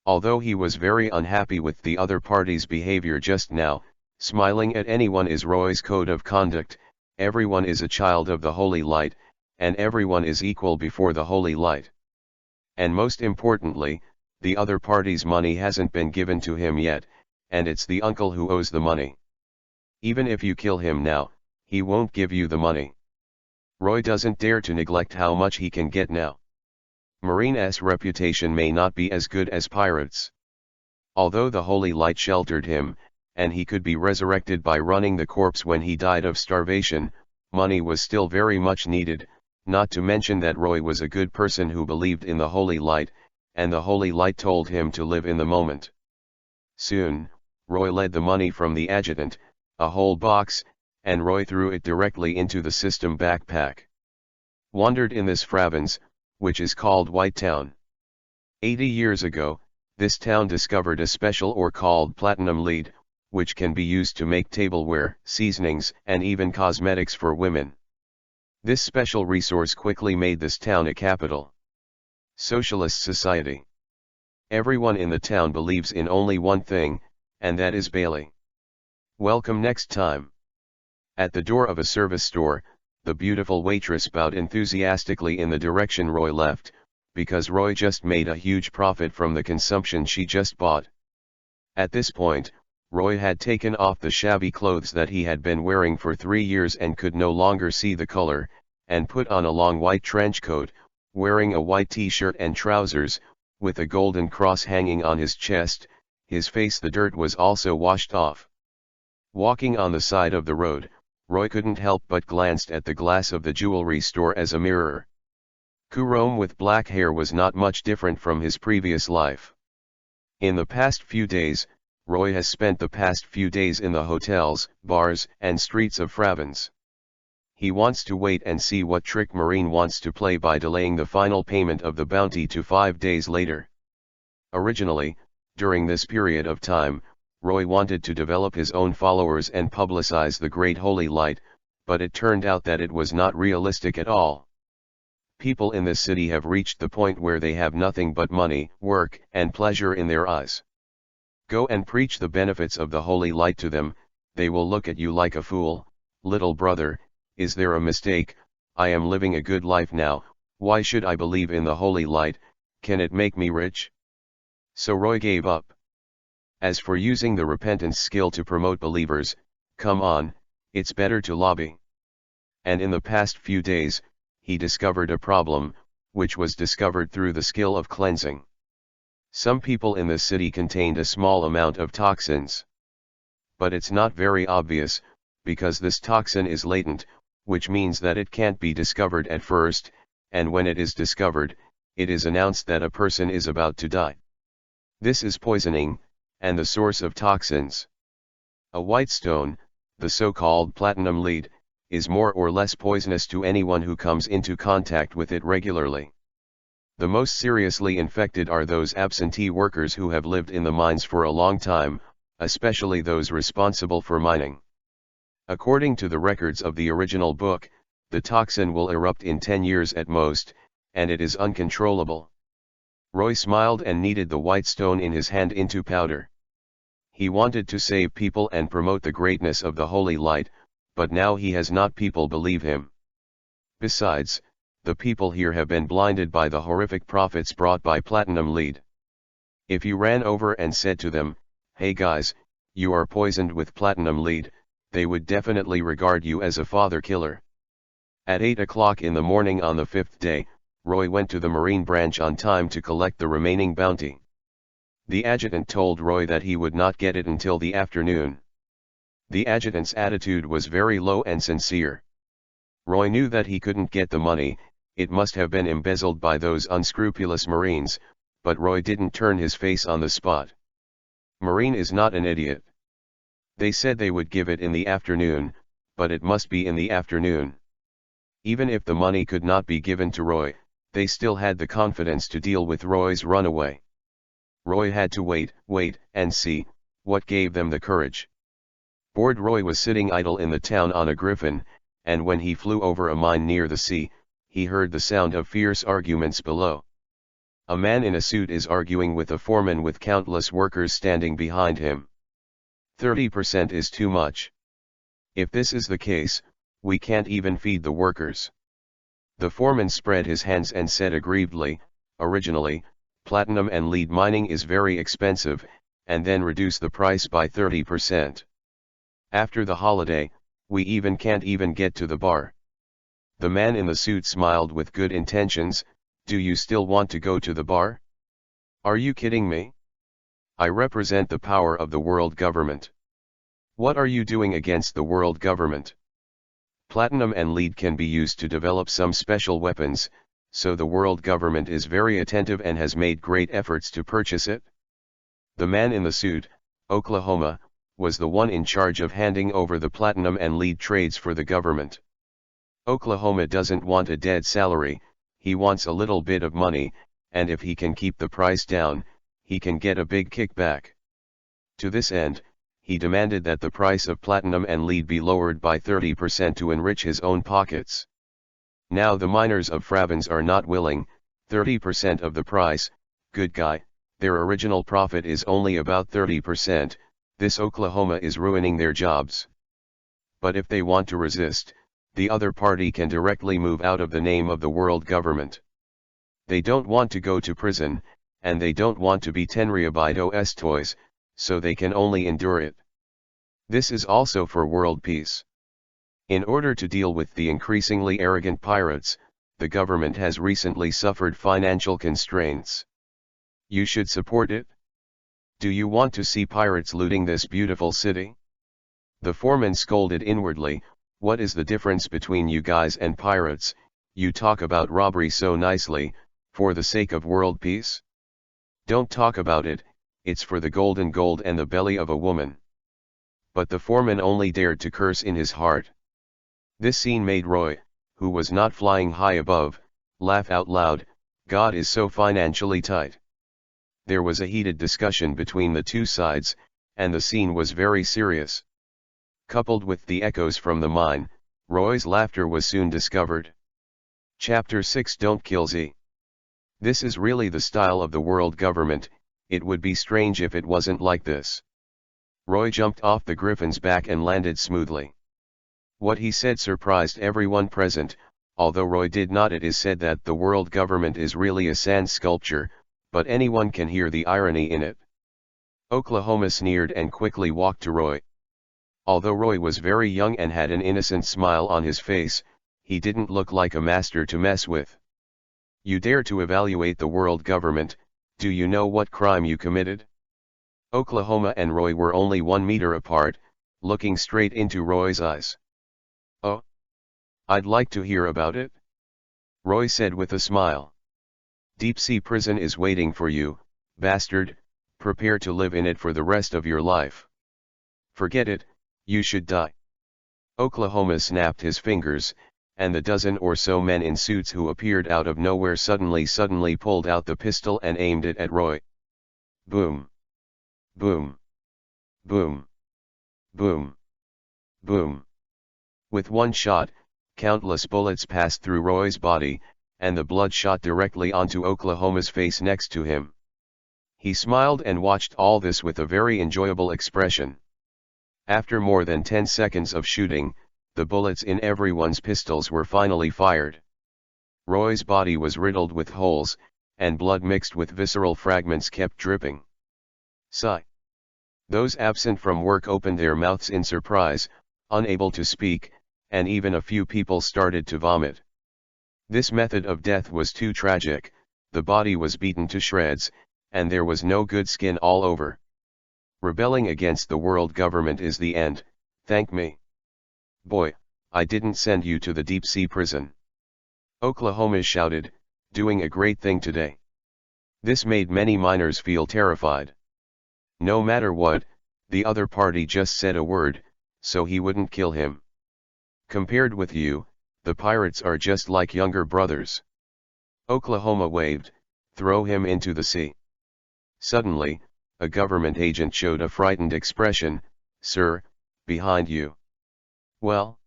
Although he was very unhappy with the other party's behavior just now, smiling at anyone is Roy's code of conduct. Everyone is a child of the Holy Light, and everyone is equal before the Holy Light. And most importantly, the other party's money hasn't been given to him yet, and it's the uncle who owes the money. Even if you kill him now, he won't give you the money. Roy doesn't dare to neglect how much he can get now. Marine's reputation may not be as good as pirates. Although the Holy Light sheltered him, and he could be resurrected by running the corpse when he died of starvation, money was still very much needed, not to mention that Roy was a good person who believed in the Holy Light, and the Holy Light told him to live in the moment. Soon, Roy led the money from the adjutant, a whole box, and Roy threw it directly into the system backpack. Wandered in this Fravans, which is called White Town. 80 years ago, this town discovered a special ore called platinum lead, which can be used to make tableware, seasonings, and even cosmetics for women. This special resource quickly made this town a capital. Socialist society. Everyone in the town believes in only one thing, and that is Bailey. Welcome next time. At the door of a service store, the beautiful waitress bowed enthusiastically in the direction Roy left, because Roy just made a huge profit from the consumption she just bought. At this point, Roy had taken off the shabby clothes that he had been wearing for 3 years and could no longer see the color, and put on a long white trench coat, wearing a white t-shirt and trousers, with a golden cross hanging on his chest. His face, the dirt was also washed off. Walking on the side of the road, Roy couldn't help but glanced at the glass of the jewelry store as a mirror. Kurom with black hair was not much different from his previous life. In the past few days, Roy has spent the past few days in the hotels, bars, and streets of Fravens. He wants to wait and see what trick Marine wants to play by delaying the final payment of the bounty to 5 days later. Originally, during this period of time, Roy wanted to develop his own followers and publicize the Great Holy Light, but it turned out that it was not realistic at all. People in this city have reached the point where they have nothing but money, work, and pleasure in their eyes. Go and preach the benefits of the Holy Light to them, they will look at you like a fool. Little brother, is there a mistake? I am living a good life now, why should I believe in the Holy Light? Can it make me rich? So Roy gave up. As for using the repentance skill to promote believers, come on, it's better to lobby. And in the past few days, he discovered a problem, which was discovered through the skill of cleansing. Some people in the city contained a small amount of toxins. But it's not very obvious, because this toxin is latent, which means that it can't be discovered at first, and when it is discovered, it is announced that a person is about to die. This is poisoning, and the source of toxins. A white stone, the so-called platinum lead, is more or less poisonous to anyone who comes into contact with it regularly. The most seriously infected are those absentee workers who have lived in the mines for a long time, especially those responsible for mining. According to the records of the original book, the toxin will erupt in 10 years at most, and it is uncontrollable. Roy smiled and kneaded the white stone in his hand into powder. He wanted to save people and promote the greatness of the Holy Light, but now he has not people believe him. Besides, the people here have been blinded by the horrific profits brought by platinum lead. If you ran over and said to them, "Hey guys, you are poisoned with platinum lead," they would definitely regard you as a father killer. At 8 o'clock in the morning on the 5th day, Roy went to the Marine branch on time to collect the remaining bounty. The adjutant told Roy that he would not get it until the afternoon. The adjutant's attitude was very low and sincere. Roy knew that he couldn't get the money, it must have been embezzled by those unscrupulous Marines, but Roy didn't turn his face on the spot. Marine is not an idiot. They said they would give it in the afternoon, but it must be in the afternoon. Even if the money could not be given to Roy, they still had the confidence to deal with Roy's runaway. Roy had to wait, and see, what gave them the courage. Bored Roy was sitting idle in the town on a griffin, and when he flew over a mine near the sea, he heard the sound of fierce arguments below. A man in a suit is arguing with a foreman with countless workers standing behind him. 30% is too much. If this is the case, we can't even feed the workers. The foreman spread his hands and said aggrievedly, "Originally, platinum and lead mining is very expensive, and then reduce the price by 30%. After the holiday, we can't even get to the bar." The man in the suit smiled with good intentions. "Do you still want to go to the bar? Are you kidding me? I represent the power of the world government. What are you doing against the world government? Platinum and lead can be used to develop some special weapons, so the world government is very attentive and has made great efforts to purchase it." The man in the suit, Oklahoma, was the one in charge of handing over the platinum and lead trades for the government. Oklahoma doesn't want a dead salary, he wants a little bit of money, and if he can keep the price down, he can get a big kickback. To this end, he demanded that the price of platinum and lead be lowered by 30% to enrich his own pockets. Now the miners of Fravens are not willing. 30% of the price, good guy, their original profit is only about 30%, this Oklahoma is ruining their jobs. But if they want to resist, the other party can directly move out of the name of the world government. They don't want to go to prison, and they don't want to be Tenryabito's toys, so they can only endure it. This is also for world peace. In order to deal with the increasingly arrogant pirates, the government has recently suffered financial constraints. You should support it. Do you want to see pirates looting this beautiful city? The foreman scolded inwardly, what is the difference between you guys and pirates? You talk about robbery so nicely, for the sake of world peace? Don't talk about it, it's for the golden gold and the belly of a woman. But the foreman only dared to curse in his heart. This scene made Roy, who was not flying high above, laugh out loud. God is so financially tight. There was a heated discussion between the two sides, and the scene was very serious. Coupled with the echoes from the mine, Roy's laughter was soon discovered. Chapter 6 Don't Kill Z. This is really the style of the world government, it would be strange if it wasn't like this. Roy jumped off the griffin's back and landed smoothly. What he said surprised everyone present, although Roy did not. It is said that the world government is really a sand sculpture, but anyone can hear the irony in it. Oklahoma sneered and quickly walked to Roy. Although Roy was very young and had an innocent smile on his face, he didn't look like a master to mess with. You dare to evaluate the world government, do you know what crime you committed? Oklahoma and Roy were only 1 meter apart, looking straight into Roy's eyes. Oh? I'd like to hear about it. Roy said with a smile. Deep sea prison is waiting for you, bastard, prepare to live in it for the rest of your life. Forget it, you should die. Oklahoma snapped his fingers, and the dozen or so men in suits who appeared out of nowhere suddenly pulled out the pistol and aimed it at Roy. Boom. Boom. Boom. Boom. Boom. With one shot, countless bullets passed through Roy's body, and the blood shot directly onto Oklahoma's face next to him. He smiled and watched all this with a very enjoyable expression. After more than 10 seconds of shooting, the bullets in everyone's pistols were finally fired. Roy's body was riddled with holes, and blood mixed with visceral fragments kept dripping. Sigh. Those absent from work opened their mouths in surprise, unable to speak, and even a few people started to vomit. This method of death was too tragic, the body was beaten to shreds, and there was no good skin all over. Rebelling against the world government is the end, thank me. Boy, I didn't send you to the deep sea prison. Oklahoma shouted, doing a great thing today. This made many miners feel terrified. No matter what, the other party just said a word, so he wouldn't kill him. Compared with you, the pirates are just like younger brothers. Oklahoma waved, throw him into the sea. Suddenly, a government agent showed a frightened expression, sir, behind you. Well?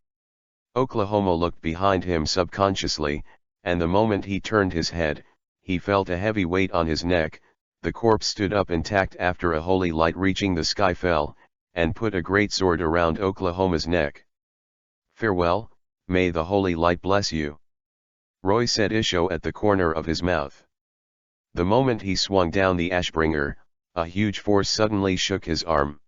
Oklahoma looked behind him subconsciously, and the moment he turned his head, he felt a heavy weight on his neck. The corpse stood up intact after a holy light reaching the sky fell, and put a great sword around Oklahoma's neck. Farewell, may the holy light bless you. Roy said Isho at the corner of his mouth. The moment he swung down the ashbringer, a huge force suddenly shook his arm.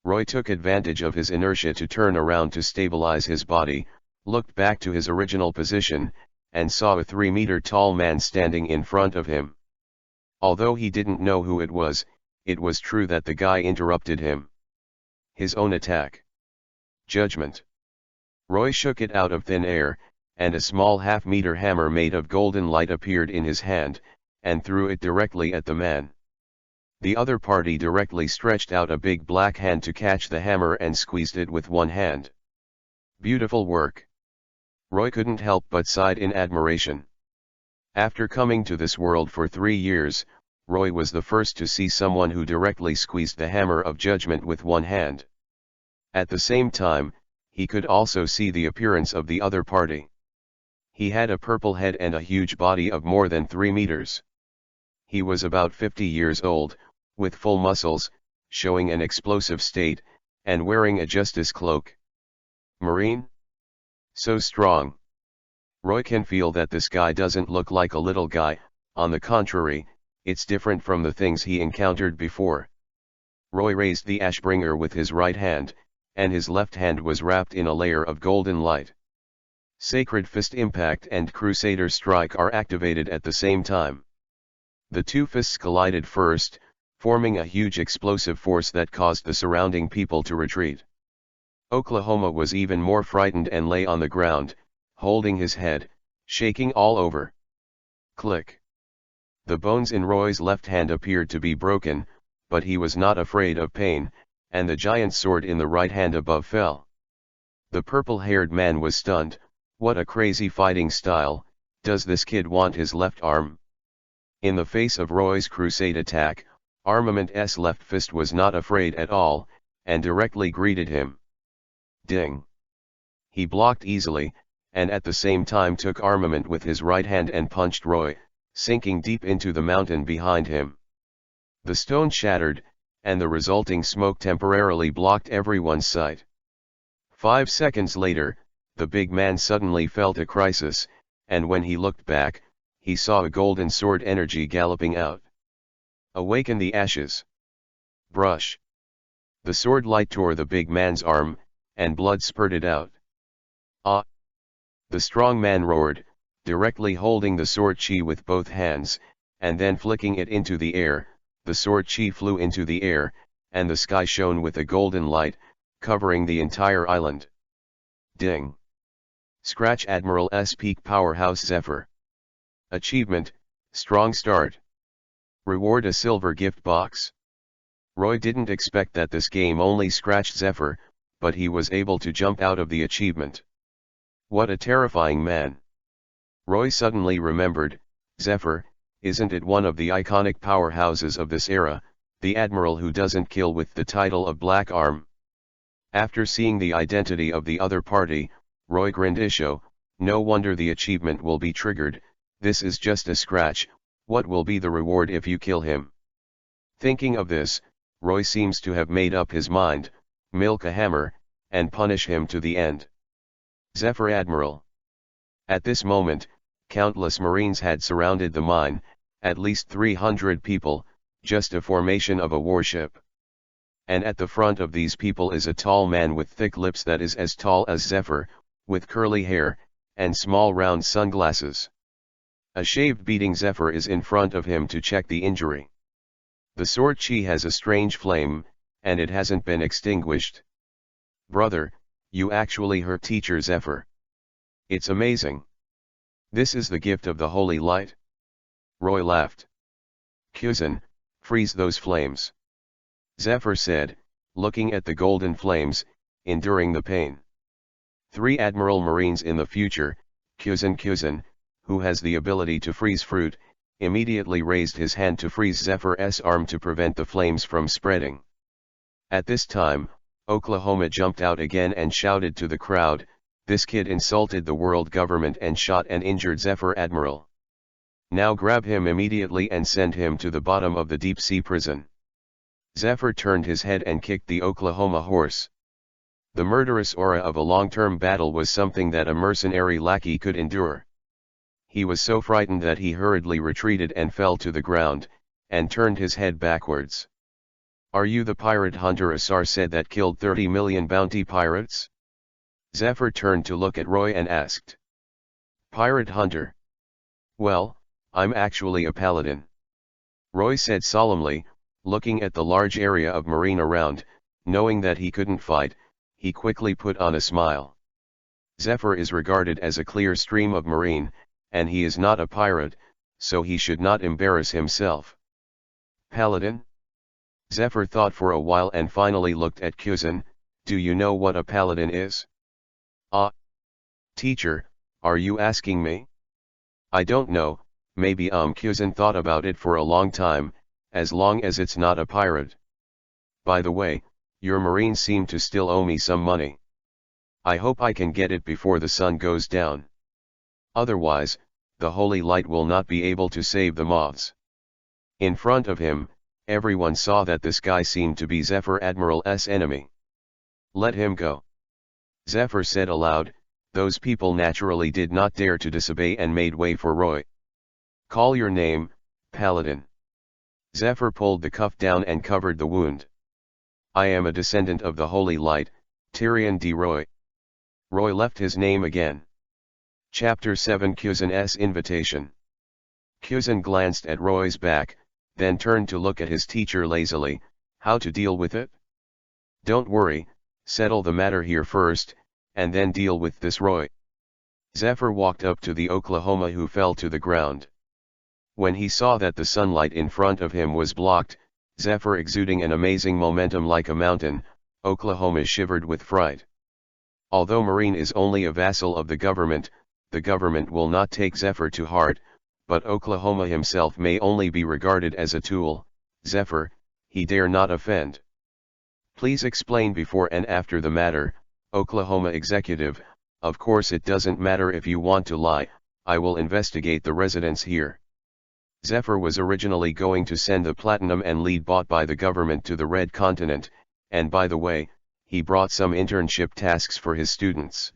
Roy took advantage of his inertia to turn around to stabilize his body, looked back to his original position, and saw a 3-meter-tall man standing in front of him. Although he didn't know who it was true that the guy interrupted him. His own attack. Judgment. Roy shook it out of thin air, and a small half-meter hammer made of golden light appeared in his hand, and threw it directly at the man. The other party directly stretched out a big black hand to catch the hammer and squeezed it with one hand. Beautiful work. Roy couldn't help but sigh in admiration. After coming to this world for 3 years, Roy was the first to see someone who directly squeezed the hammer of judgment with one hand. At the same time, he could also see the appearance of the other party. He had a purple head and a huge body of more than 3 meters. He was about 50 years old, with full muscles, showing an explosive state, and wearing a justice cloak. Marine? So strong. Roy can feel that this guy doesn't look like a little guy, on the contrary, it's different from the things he encountered before. Roy raised the Ashbringer with his right hand, and his left hand was wrapped in a layer of golden light. Sacred Fist Impact and Crusader Strike are activated at the same time. The two fists collided first, forming a huge explosive force that caused the surrounding people to retreat. Oklahoma was even more frightened and lay on the ground, holding his head, shaking all over. Click. The bones in Roy's left hand appeared to be broken, but he was not afraid of pain, and the giant sword in the right hand above fell. The purple-haired man was stunned. What a crazy fighting style, does this kid want his left arm? In the face of Roy's crusade attack, Armament's left fist was not afraid at all, and directly greeted him. Ding! He blocked easily, and at the same time took Armament with his right hand and punched Roy, sinking deep into the mountain behind him. The stone shattered, and the resulting smoke temporarily blocked everyone's sight. 5 seconds later, the big man suddenly felt a crisis, and when he looked back, he saw a golden sword energy galloping out. Awaken the ashes. Brush. The sword light tore the big man's arm, and blood spurted out. Ah! The strong man roared, directly holding the sword chi with both hands, and then flicking it into the air. The sword chi flew into the air, and the sky shone with a golden light, covering the entire island. Ding! Scratch Admiral's peak powerhouse Zephyr. Achievement, strong start. Reward a silver gift box. Roy didn't expect that this game only scratched Zephyr, but he was able to jump out of the achievement. What a terrifying man. Roy suddenly remembered, Zephyr, isn't it one of the iconic powerhouses of this era, the admiral who doesn't kill with the title of Black Arm? After seeing the identity of the other party, Roy grinned. Isho, no wonder the achievement will be triggered. This is just a scratch. What will be the reward if you kill him? Thinking of this, Roy seems to have made up his mind, milk a hammer, and punish him to the end. Zephyr Admiral. At this moment, countless Marines had surrounded the mine, at least 300 people, just a formation of a warship. And at the front of these people is a tall man with thick lips that is as tall as Zephyr, with curly hair, and small round sunglasses. A shaved beating Zephyr is in front of him to check the injury. The sword chi has a strange flame, and it hasn't been extinguished. Brother, you actually hurt teacher Zephyr. It's amazing. This is the gift of the holy light. Roy laughed. Kuzan, freeze those flames. Zephyr said, looking at the golden flames, enduring the pain. 3 Admiral Marines in the future, Kuzan, who has the ability to freeze fruit, immediately raised his hand to freeze Zephyr's arm to prevent the flames from spreading. At this time, Oklahoma jumped out again and shouted to the crowd, this kid insulted the world government and shot and injured Zephyr Admiral. Now grab him immediately and send him to the bottom of the deep sea prison. Zephyr turned his head and kicked the Oklahoma horse. The murderous aura of a long-term battle was something that a mercenary lackey could endure. He was so frightened that he hurriedly retreated and fell to the ground, and turned his head backwards. Are you the pirate hunter Asar said that killed 30 million bounty pirates? Zephyr turned to look at Roy and asked. Pirate hunter? Well, I'm actually a paladin. Roy said solemnly, looking at the large area of marine around, knowing that he couldn't fight, he quickly put on a smile. Zephyr is regarded as a clear stream of marine, and he is not a pirate, so he should not embarrass himself. Paladin? Zephyr thought for a while and finally looked at Kuzan. Do you know what a paladin is? Ah. Teacher, are you asking me? I don't know, Maybe Kuzin thought about it for a long time, as long as it's not a pirate. By the way, your marines seem to still owe me some money. I hope I can get it before the sun goes down. Otherwise, the holy light will not be able to save the moths. In front of him, everyone saw that this guy seemed to be Zephyr Admiral's enemy. Let him go. Zephyr said aloud. Those people naturally did not dare to disobey and made way for Roy. Call your name, Paladin. Zephyr pulled the cuff down and covered the wound. I am a descendant of the Holy Light, Tyrion de Roy. Roy left his name again. Chapter 7 Kuzin's Invitation. Kuzin glanced at Roy's back, then turned to look at his teacher lazily. How to deal with it? Don't worry, settle the matter here first, and then deal with this Roy. Zephyr walked up to the Oklahoma who fell to the ground. When he saw that the sunlight in front of him was blocked, Zephyr exuding an amazing momentum like a mountain, Oklahoma shivered with fright. Although Marine is only a vassal of the government will not take Zephyr to heart, but Oklahoma himself may only be regarded as a tool. Zephyr, he dare not offend. Please explain before and after the matter, Oklahoma executive. Of course it doesn't matter if you want to lie, I will investigate the residents here. Zephyr was originally going to send the platinum and lead bought by the government to the Red Continent, and by the way, he brought some internship tasks for his students.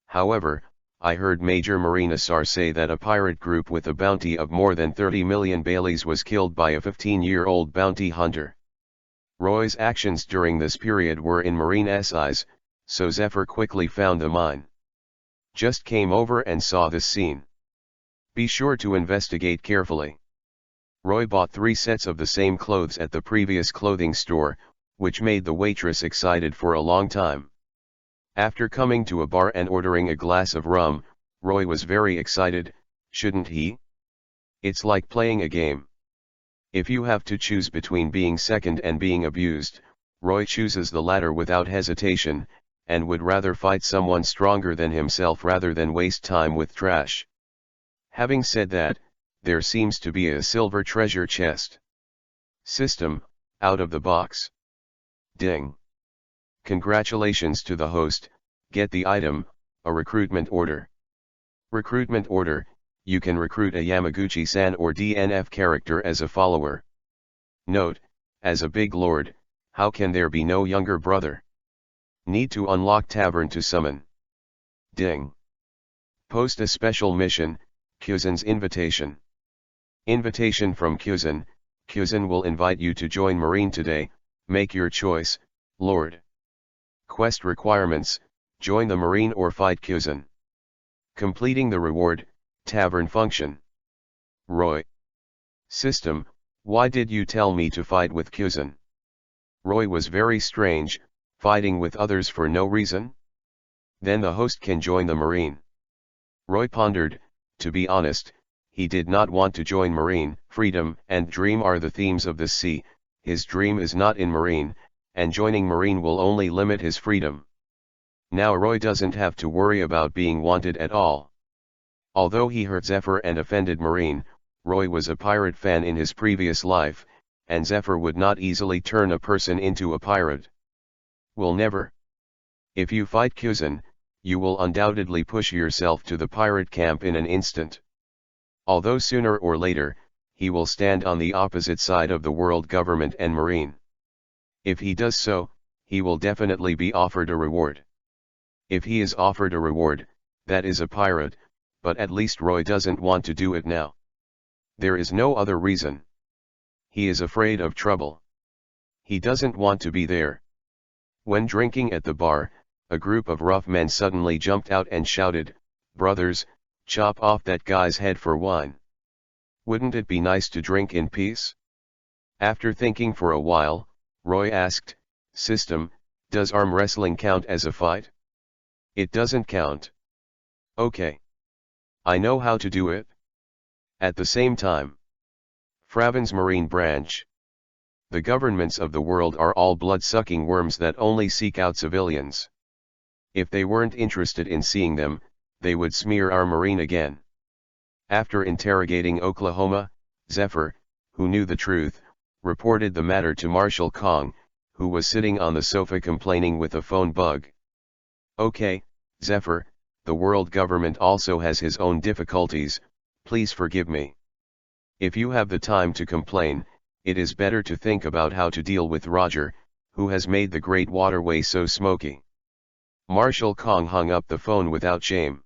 However, I heard Major Marinasar say that a pirate group with a bounty of more than 30 million Baileys was killed by a 15-year-old bounty hunter. Roy's actions during this period were in Marine's eyes, so Zephyr quickly found the mine. Just came over and saw this scene. Be sure to investigate carefully. Roy bought 3 sets of the same clothes at the previous clothing store, which made the waitress excited for a long time. After coming to a bar and ordering a glass of rum, Roy was very excited, shouldn't he? It's like playing a game. If you have to choose between being second and being abused, Roy chooses the latter without hesitation, and would rather fight someone stronger than himself rather than waste time with trash. Having said that, there seems to be a silver treasure chest. System, out of the box. Ding. Congratulations to the host, get the item, a recruitment order. Recruitment order, you can recruit a Yamaguchi-san or DNF character as a follower. Note, as a big lord, how can there be no younger brother? Need to unlock tavern to summon. Ding. Post a special mission, Kuzin's invitation. Invitation from Kuzin. Kuzin will invite you to join Marine today, make your choice, Lord. Quest requirements, join the Marine or fight Kuzin. Completing the reward, tavern function. Roy. System, why did you tell me to fight with Kuzin? Roy was very strange, fighting with others for no reason? Then the host can join the Marine. Roy pondered, to be honest, he did not want to join Marine. Freedom and dream are the themes of this sea, his dream is not in Marine, and joining Marine will only limit his freedom. Now Roy doesn't have to worry about being wanted at all. Although he hurt Zephyr and offended Marine, Roy was a pirate fan in his previous life, and Zephyr would not easily turn a person into a pirate. Will never. If you fight Kuzin, you will undoubtedly push yourself to the pirate camp in an instant. Although sooner or later, he will stand on the opposite side of the world government and Marine. If he does so, he will definitely be offered a reward. If he is offered a reward, that is a pirate, but at least Roy doesn't want to do it now. There is no other reason. He is afraid of trouble. He doesn't want to be there. When drinking at the bar, a group of rough men suddenly jumped out and shouted, "Brothers, chop off that guy's head for wine. Wouldn't it be nice to drink in peace?" After thinking for a while, Roy asked, System, does arm wrestling count as a fight? It doesn't count. Okay. I know how to do it. At the same time. Fraven's Marine Branch. The governments of the world are all blood-sucking worms that only seek out civilians. If they weren't interested in seeing them, they would smear our Marine again. After interrogating Oklahoma, Zephyr, who knew the truth, reported the matter to Marshal Kong, who was sitting on the sofa complaining with a phone bug. Okay, Zephyr, the world government also has his own difficulties, please forgive me. If you have the time to complain, it is better to think about how to deal with Roger, who has made the great waterway so smoky. Marshal Kong hung up the phone without shame.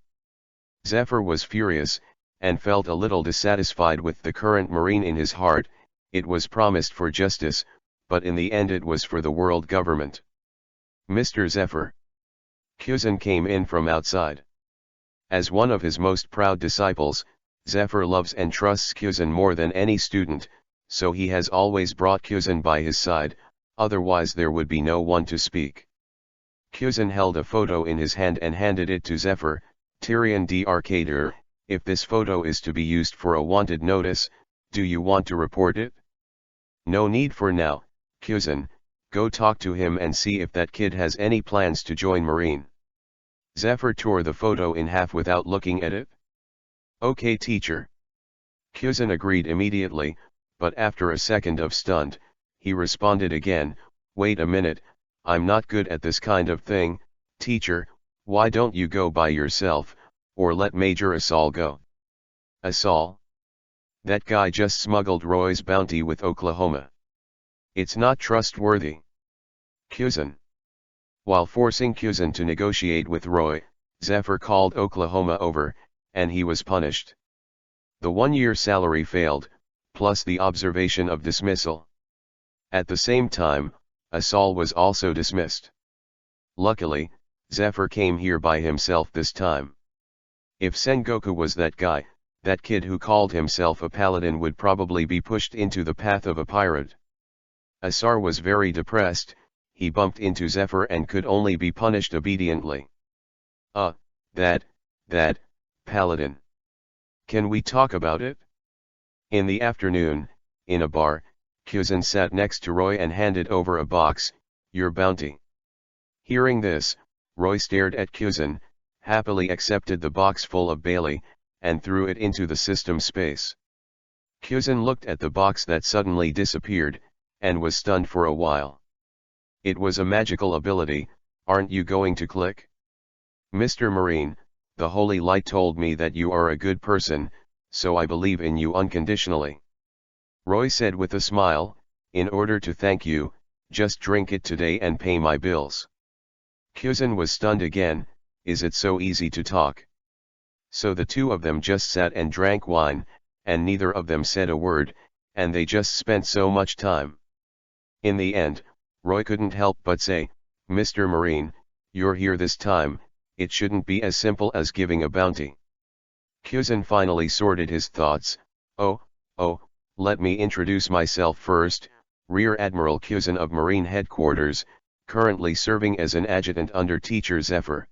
Zephyr was furious, and felt a little dissatisfied with the current Marine in his heart. It was promised for justice, but in the end it was for the world government. Mr. Zephyr. Kyuzin came in from outside. As one of his most proud disciples, Zephyr loves and trusts Kyuzin more than any student, so he has always brought Kyuzin by his side, otherwise there would be no one to speak. Kyuzin held a photo in his hand and handed it to Zephyr. Tyrion d'Arcader, if this photo is to be used for a wanted notice, do you want to report it? No need for now, Kyuzin, go talk to him and see if that kid has any plans to join Marine. Zephyr tore the photo in half without looking at it. Okay teacher. Kyuzin agreed immediately, but after a second of stunned, he responded again, wait a minute, I'm not good at this kind of thing, teacher, why don't you go by yourself, or let Major Asal go? Asal? That guy just smuggled Roy's bounty with Oklahoma. It's not trustworthy. Kyuzin. While forcing Kyuzin to negotiate with Roy, Zephyr called Oklahoma over, and he was punished. The 1-year salary failed, plus the observation of dismissal. At the same time, Asal was also dismissed. Luckily, Zephyr came here by himself this time. If Sengoku was that guy, that kid who called himself a paladin would probably be pushed into the path of a pirate. Asar was very depressed, he bumped into Zephyr and could only be punished obediently. That, paladin. Can we talk about it? In the afternoon, in a bar, Kyuzin sat next to Roy and handed over a box, your bounty. Hearing this, Roy stared at Kyuzin, happily accepted the box full of Bailey, and threw it into the system space. Kyuzin looked at the box that suddenly disappeared, and was stunned for a while. It was a magical ability, aren't you going to click? Mr. Marine, the Holy Light told me that you are a good person, so I believe in you unconditionally. Roy said with a smile, in order to thank you, just drink it today and pay my bills. Kyuzin was stunned again, is it so easy to talk? So the two of them just sat and drank wine, and neither of them said a word, and they just spent so much time. In the end, Roy couldn't help but say, Mr. Marine, you're here this time, it shouldn't be as simple as giving a bounty. Kyuzin finally sorted his thoughts, oh, let me introduce myself first, Rear Admiral Kyuzin of Marine Headquarters, currently serving as an adjutant under Teacher Zephyr.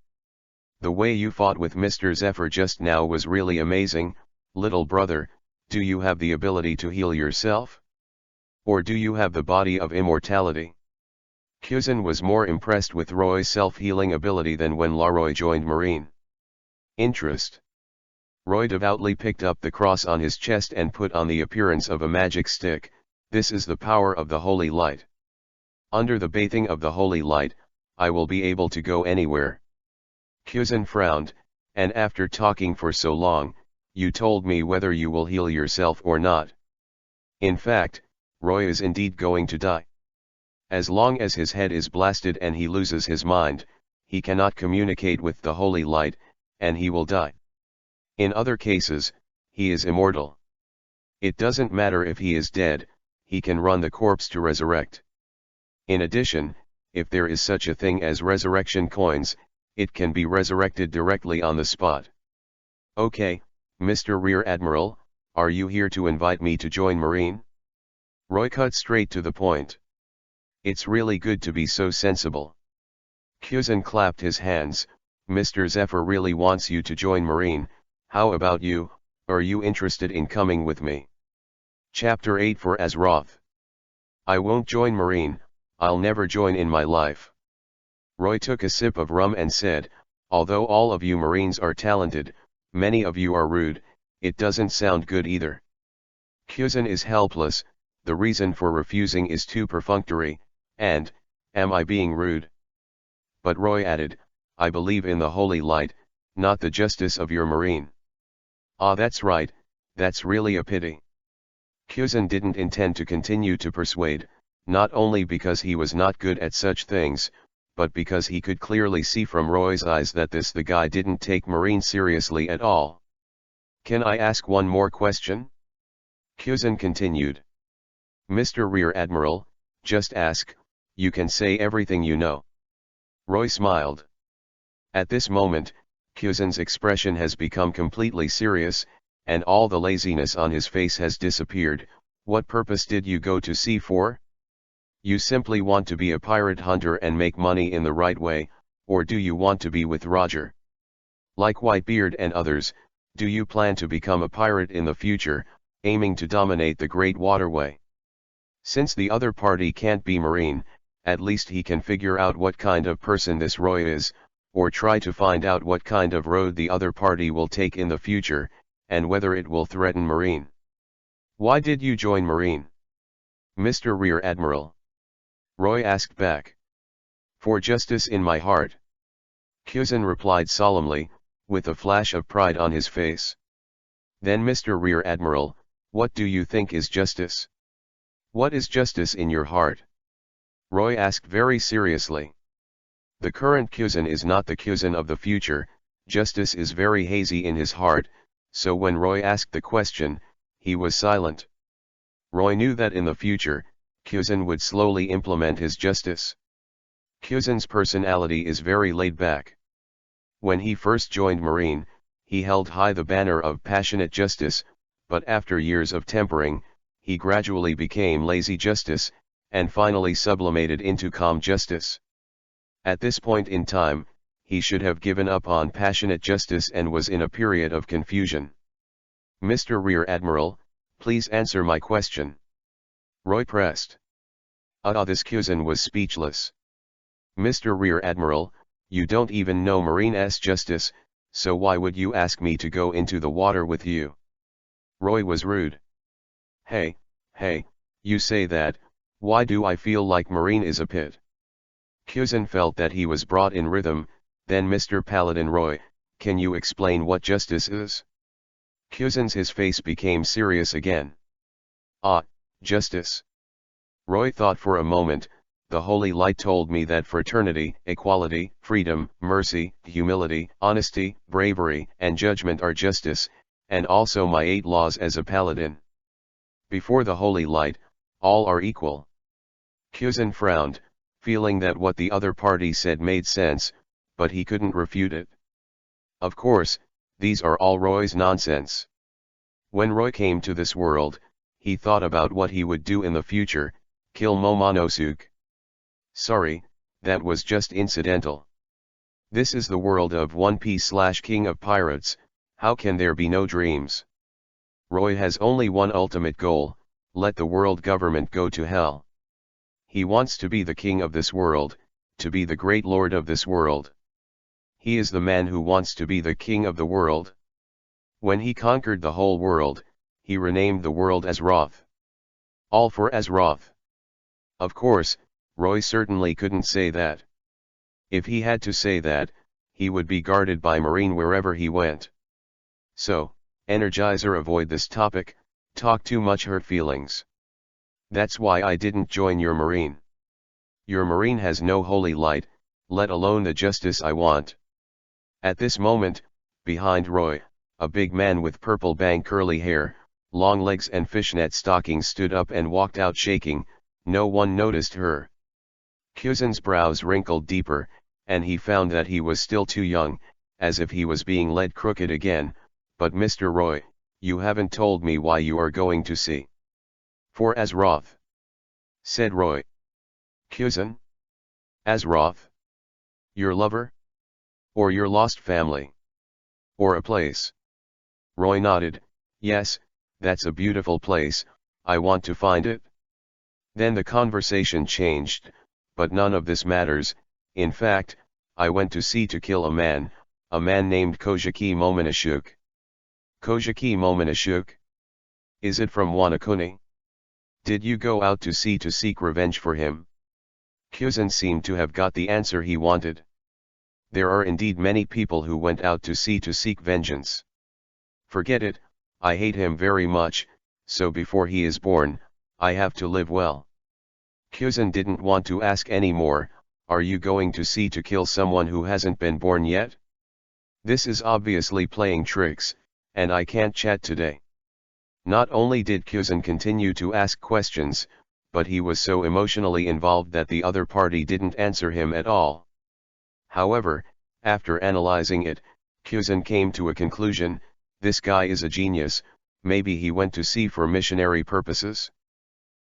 The way you fought with Mr. Zephyr just now was really amazing, little brother, do you have the ability to heal yourself? Or do you have the body of immortality? Kyuzin was more impressed with Roy's self-healing ability than when Laroy joined Marine. Interest. Roy devoutly picked up the cross on his chest and put on the appearance of a magic stick, this is the power of the Holy Light. Under the bathing of the Holy Light, I will be able to go anywhere. Kyuzin frowned, and after talking for so long, you told me whether you will heal yourself or not. In fact, Roy is indeed going to die. As long as his head is blasted and he loses his mind, he cannot communicate with the Holy Light, and he will die. In other cases, he is immortal. It doesn't matter if he is dead, he can run the corpse to resurrect. In addition, if there is such a thing as resurrection coins, it can be resurrected directly on the spot. Okay, Mr. Rear Admiral, are you here to invite me to join Marine? Roy cut straight to the point. It's really good to be so sensible. Kyuzin clapped his hands, Mr. Zephyr really wants you to join Marine, how about you, are you interested in coming with me? Chapter 8 for Azeroth. I won't join Marine, I'll never join in my life. Roy took a sip of rum and said, although all of you Marines are talented, many of you are rude, It doesn't sound good either. Kyuzan is helpless, the reason for refusing is too perfunctory, and, am I being rude? But Roy added, I believe in the holy light, not the justice of your marine. Ah, that's right, that's really a pity. Kyuzan didn't intend to continue to persuade, not only because he was not good at such things, but because he could clearly see from Roy's eyes that the guy didn't take marine seriously at all. Can I ask one more question? Kyuzan continued. Mr. Rear Admiral, just ask, you can say everything you know. Roy smiled. At this moment, Kyuzan's expression has become completely serious, and all the laziness on his face has disappeared. What purpose did you go to sea for? You simply want to be a pirate hunter and make money in the right way, or do you want to be with Roger? Like Whitebeard and others, do you plan to become a pirate in the future, aiming to dominate the Great Waterway? Since the other party can't be marine, at least he can figure out what kind of person this Roy is, or try to find out what kind of road the other party will take in the future, and whether it will threaten marine. Why did you join marine, Mr. Rear Admiral? Roy asked back. For justice in my heart. Kyuzan replied solemnly, with a flash of pride on his face. Then Mr. Rear Admiral, what do you think is justice? What is justice in your heart? Roy asked very seriously. The current Kyuzan is not the Kyuzan of the future, justice is very hazy in his heart, so when Roy asked the question, he was silent. Roy knew that in the future, Kyuzan would slowly implement his justice. Kyuzan's personality is very laid back. When he first joined Marine, he held high the banner of passionate justice, but after years of tempering, he gradually became lazy justice, and finally sublimated into calm justice. At this point in time, he should have given up on passionate justice and was in a period of confusion. Mr. Rear Admiral, please answer my question. Roy pressed. This Kyuzan was speechless. Mr. Rear Admiral, you don't even know Marine's justice, so why would you ask me to go into the water with you? Roy was rude. Hey, you say that, why do I feel like Marine is a pit? Kyuzan felt that he was brought in rhythm. Then Mr. Paladin Roy, can you explain what justice is? His face became serious again. Justice. Roy thought for a moment. The holy light told me that fraternity, equality, freedom, mercy, humility, honesty, bravery, and judgment are justice, and also my 8 laws as a paladin. Before the holy light, all are equal. Kyuzan frowned, feeling that what the other party said made sense, but he couldn't refute it. Of course, these are all Roy's nonsense. When Roy came to this world, he thought about what he would do in the future, kill Momonosuke. Sorry, that was just incidental. This is the world of One Piece/King of Pirates, how can there be no dreams? Roy has only one ultimate goal, let the world government go to hell. He wants to be the king of this world, to be the great lord of this world. He is the man who wants to be the king of the world. When he conquered the whole world, he renamed the world Azeroth. All for Azeroth. Of course, Roy certainly couldn't say that. If he had to say that, he would be guarded by Marine wherever he went. So, Energizer, avoid this topic, talk too much hurt feelings. That's why I didn't join your Marine. Your Marine has no holy light, let alone the justice I want. At this moment, behind Roy, a big man with purple bang curly hair, long legs and fishnet stockings stood up and walked out shaking. No one noticed her. Kyuzan's brows wrinkled deeper, and he found that he was still too young, as if he was being led crooked again. But Mr. Roy, you haven't told me why you are going to sea. For Azeroth, said Roy. Kyuzan? Azeroth? Your lover? Or your lost family? Or a place? Roy nodded. Yes, that's a beautiful place, I want to find it. Then the conversation changed, but none of this matters. In fact, I went to sea to kill a man named Kojiki Momonosuke. Kojiki Momonashuk? Is it from Wanakuni? Did you go out to sea to seek revenge for him? Kyuzan seemed to have got the answer he wanted. There are indeed many people who went out to sea to seek vengeance. Forget it, I hate him very much, so before he is born, I have to live well. Kyuzan didn't want to ask any more, are you going to sea to kill someone who hasn't been born yet? This is obviously playing tricks, and I can't chat today. Not only did Kyuzan continue to ask questions, but he was so emotionally involved that the other party didn't answer him at all. However, after analyzing it, Kyuzan came to a conclusion, this guy is a genius, maybe he went to sea for missionary purposes.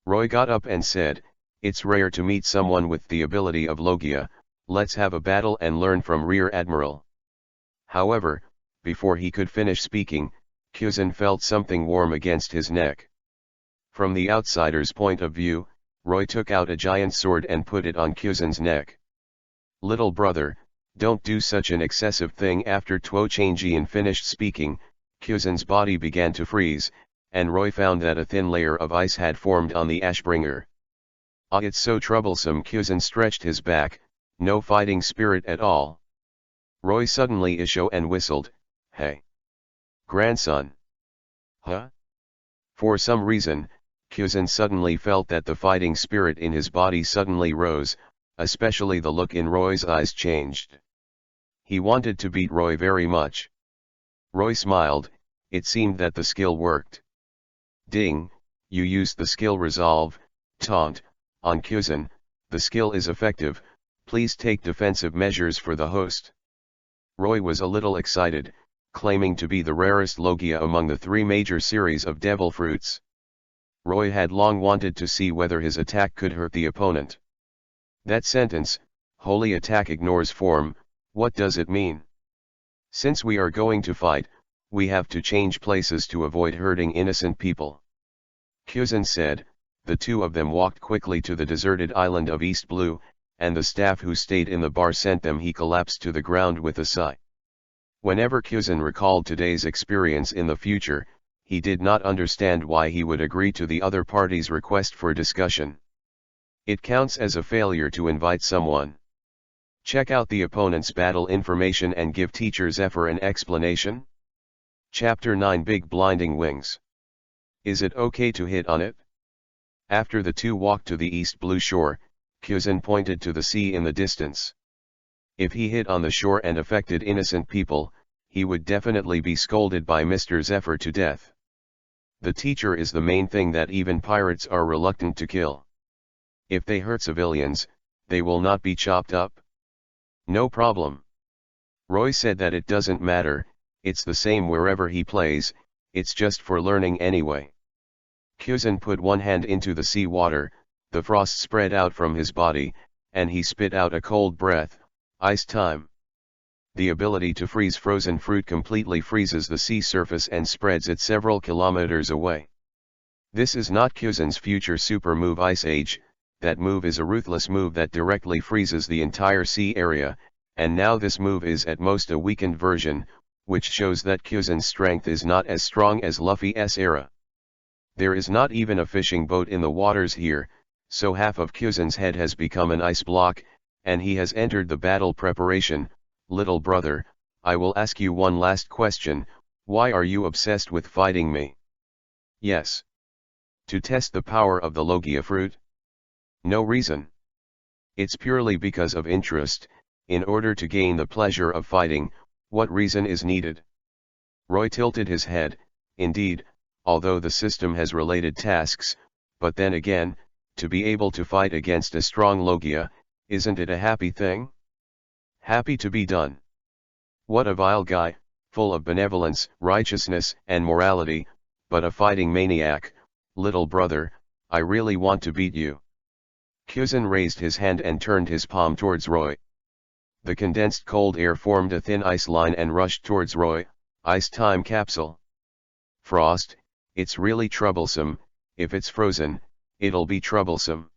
Roy got up and said, it's rare to meet someone with the ability of Logia, let's have a battle and learn from Rear Admiral. However, before he could finish speaking, Kyuzan felt something warm against his neck. From the outsider's point of view, Roy took out a giant sword and put it on Kyuzan's neck. Little brother, don't do such an excessive thing. After Tuo Changjian finished speaking, Kyuzan's body began to freeze, and Roy found that a thin layer of ice had formed on the Ashbringer. Ah, it's so troublesome. Kyuzan stretched his back, no fighting spirit at all. Roy suddenly isho and whistled, hey. Grandson. Huh? For some reason, Kyuzan suddenly felt that the fighting spirit in his body suddenly rose, especially the look in Roy's eyes changed. He wanted to beat Roy very much. Roy smiled, it seemed that the skill worked. Ding, you used the skill Resolve, Taunt, on Kyuzan, the skill is effective, please take defensive measures for the host. Roy was a little excited, claiming to be the rarest Logia among the 3 major series of devil fruits. Roy had long wanted to see whether his attack could hurt the opponent. That sentence, holy attack ignores form, what does it mean? Since we are going to fight, we have to change places to avoid hurting innocent people. Kyuzan said, the two of them walked quickly to the deserted island of East Blue, and the staff who stayed in the bar sent them. He collapsed to the ground with a sigh. Whenever Kyuzan recalled today's experience in the future, he did not understand why he would agree to the other party's request for discussion. It counts as a failure to invite someone. Check out the opponent's battle information and give teacher Zephyr an explanation. Chapter 9 Big Blinding Wings. Is it okay to hit on it? After the two walked to the East Blue shore, Kyuzan pointed to the sea in the distance. If he hit on the shore and affected innocent people, he would definitely be scolded by Mr. Zephyr to death. The teacher is the main thing that even pirates are reluctant to kill. If they hurt civilians, they will not be chopped up. No problem. Roy said that it doesn't matter, it's the same wherever he plays, it's just for learning anyway. Kyuzan put one hand into the sea water, the frost spread out from his body, and he spit out a cold breath, ice time. The ability to freeze frozen fruit completely freezes the sea surface and spreads it several kilometers away. This is not Kyuzan's future super move Ice Age, that move is a ruthless move that directly freezes the entire sea area, and now this move is at most a weakened version, which shows that Kyuzan's strength is not as strong as Luffy's era. There is not even a fishing boat in the waters here, so half of Kyuzan's head has become an ice block, and he has entered the battle preparation. Little brother, I will ask you one last question, why are you obsessed with fighting me? Yes. To test the power of the Logia fruit? No reason. It's purely because of interest. In order to gain the pleasure of fighting, what reason is needed? Roy tilted his head, indeed, although the system has related tasks, but then again, to be able to fight against a strong Logia, isn't it a happy thing? Happy to be done. What a vile guy, full of benevolence, righteousness, and morality, but a fighting maniac. Little brother, I really want to beat you. Kyuzan raised his hand and turned his palm towards Roy. The condensed cold air formed a thin ice line and rushed towards Roy. Ice time capsule. Frost, it's really troublesome, if it's frozen, it'll be troublesome.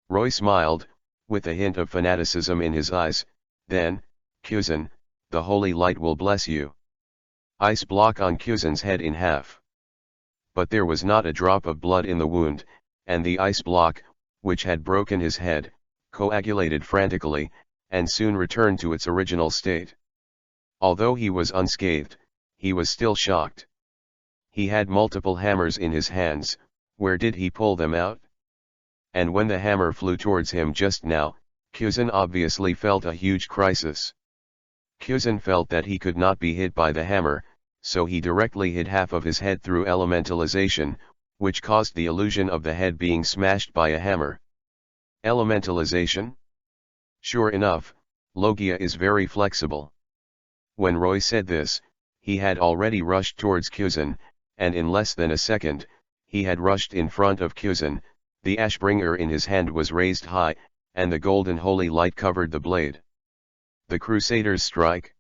Roy smiled, with a hint of fanaticism in his eyes, then, Kyuzan, the holy light will bless you. Ice block on Kyuzen's head in half. But there was not a drop of blood in the wound, and the ice block, which had broken his head, coagulated frantically, and soon returned to its original state. Although he was unscathed, he was still shocked. He had multiple hammers in his hands. Where did he pull them out? And when the hammer flew towards him just now, Kyuzen obviously felt a huge crisis. Kyuzen felt that he could not be hit by the hammer, so he directly hit half of his head through elementalization, which caused the illusion of the head being smashed by a hammer. Elementalization? Sure enough, Logia is very flexible. When Roy said this, he had already rushed towards Kyuzen, and in less than a second, he had rushed in front of Kyuzen. The Ashbringer in his hand was raised high, and the golden holy light covered the blade. The Crusaders' strike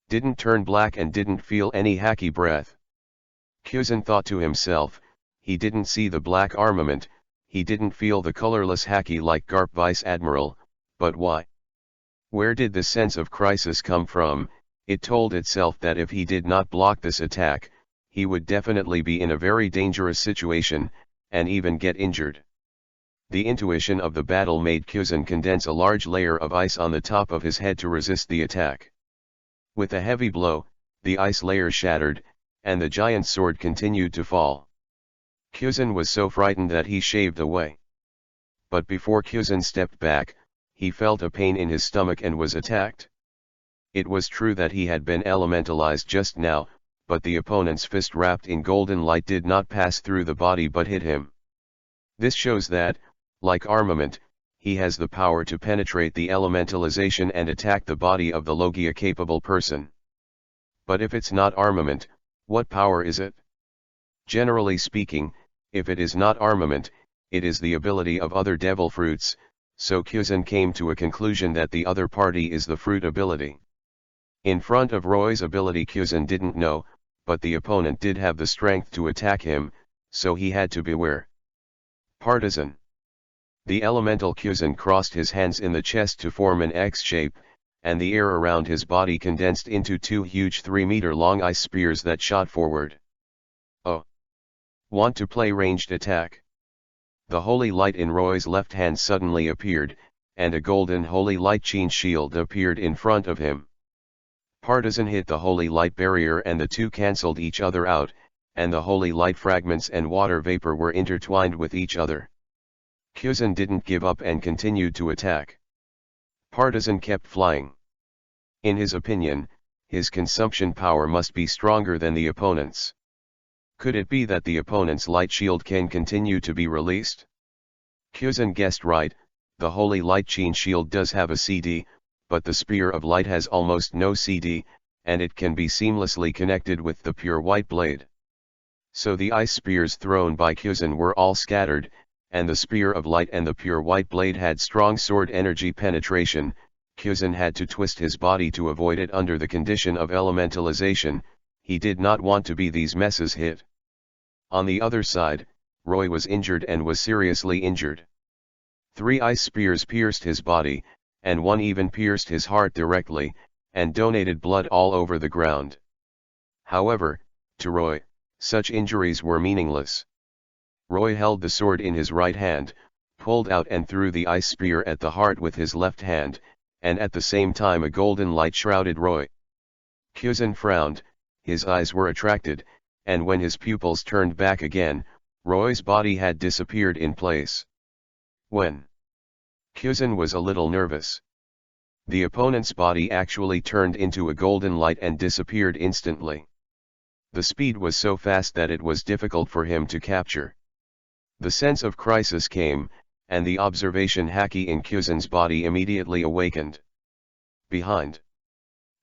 didn't turn black and didn't feel any hacky breath. Kyuzen thought to himself, he didn't see the black armament, he didn't feel the colorless hacky like Garp Vice Admiral, but why? Where did the sense of crisis come from? It told itself that if he did not block this attack, he would definitely be in a very dangerous situation, and even get injured. The intuition of the battle made Kyuzen condense a large layer of ice on the top of his head to resist the attack. With a heavy blow, the ice layer shattered, and the giant sword continued to fall. Kyuzen was so frightened that he shaved away. But before Kyuzen stepped back, he felt a pain in his stomach and was attacked. It was true that he had been elementalized just now, but the opponent's fist wrapped in golden light did not pass through the body but hit him. This shows that, like armament, he has the power to penetrate the elementalization and attack the body of the Logia-capable person. But if it's not armament, what power is it? Generally speaking, if it is not armament, it is the ability of other devil fruits, so Kyuzen came to a conclusion that the other party is the fruit ability. In front of Roy's ability Kyuzen didn't know, but the opponent did have the strength to attack him, so he had to beware. Partisan. The elemental Kyuzen crossed his hands in the chest to form an X shape, and the air around his body condensed into two huge 3-meter-long ice spears that shot forward. Oh! Want to play ranged attack? The holy light in Roy's left hand suddenly appeared, and a golden holy light chain shield appeared in front of him. Partisan hit the holy light barrier and the two cancelled each other out, and the holy light fragments and water vapor were intertwined with each other. Kyuzen didn't give up and continued to attack. Partisan kept flying. In his opinion, his consumption power must be stronger than the opponent's. Could it be that the opponent's light shield can continue to be released? Kyuzen guessed right, the holy light chain shield does have a CD, but the spear of light has almost no CD, and it can be seamlessly connected with the pure white blade. So the ice spears thrown by Kyuzen were all scattered, and the spear of light and the pure white blade had strong sword energy penetration. Kyuzen had to twist his body to avoid it under the condition of elementalization. He did not want to be these messes hit. On the other side, Roy was injured and was seriously injured. 3 ice spears pierced his body, and one even pierced his heart directly, and donated blood all over the ground. However, to Roy, such injuries were meaningless. Roy held the sword in his right hand, pulled out and threw the ice spear at the heart with his left hand, and at the same time a golden light shrouded Roy. Kyuzen frowned, his eyes were attracted, and when his pupils turned back again, Roy's body had disappeared in place. When Kyuzen was a little nervous. The opponent's body actually turned into a golden light and disappeared instantly. The speed was so fast that it was difficult for him to capture. The sense of crisis came, and the observation haki in Kyuzen's body immediately awakened. Behind.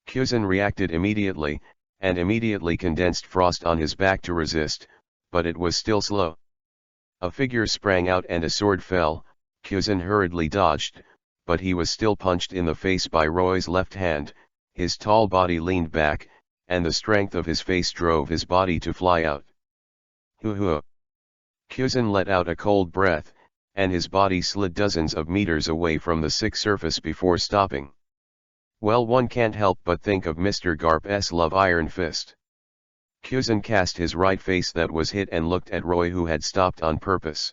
Kyuzen reacted immediately, and immediately condensed frost on his back to resist, but it was still slow. A figure sprang out and a sword fell. Kyuzen hurriedly dodged, but he was still punched in the face by Roy's left hand. His tall body leaned back, and the strength of his face drove his body to fly out. Hoo-hoo! Kyuzen let out a cold breath, and his body slid dozens of meters away from the sick surface before stopping. Well, one can't help but think of Mr. Garp's Love Iron Fist. Kyuzan cast his right face that was hit and looked at Roy, who had stopped on purpose.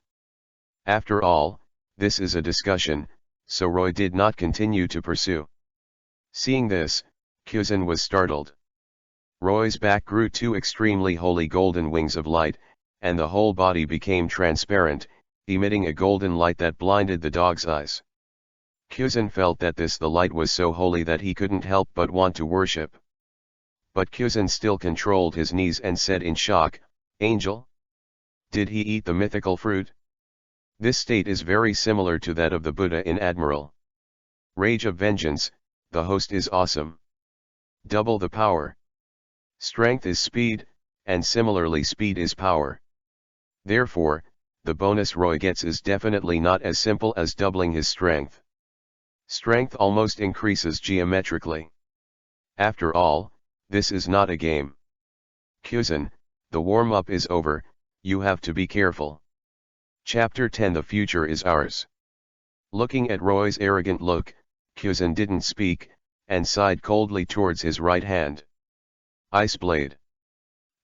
After all, this is a discussion, so Roy did not continue to pursue. Seeing this, Kyuzan was startled. Roy's back grew two extremely holy golden wings of light, and the whole body became transparent, emitting a golden light that blinded the dog's eyes. Kyuzan felt that the light was so holy that he couldn't help but want to worship. But Kyuzan still controlled his knees and said in shock, "Angel? Did he eat the mythical fruit?" This state is very similar to that of the Buddha in Admiral Rage of Vengeance. The host is awesome. Double the power. Strength is speed, and similarly speed is power. Therefore, the bonus Roy gets is definitely not as simple as doubling his strength. Strength almost increases geometrically. After all, this is not a game. Kyuzan, the warm-up is over, you have to be careful. Chapter 10. The future is ours. Looking at Roy's arrogant look, Kyuzan didn't speak, and sighed coldly towards his right hand. Ice blade.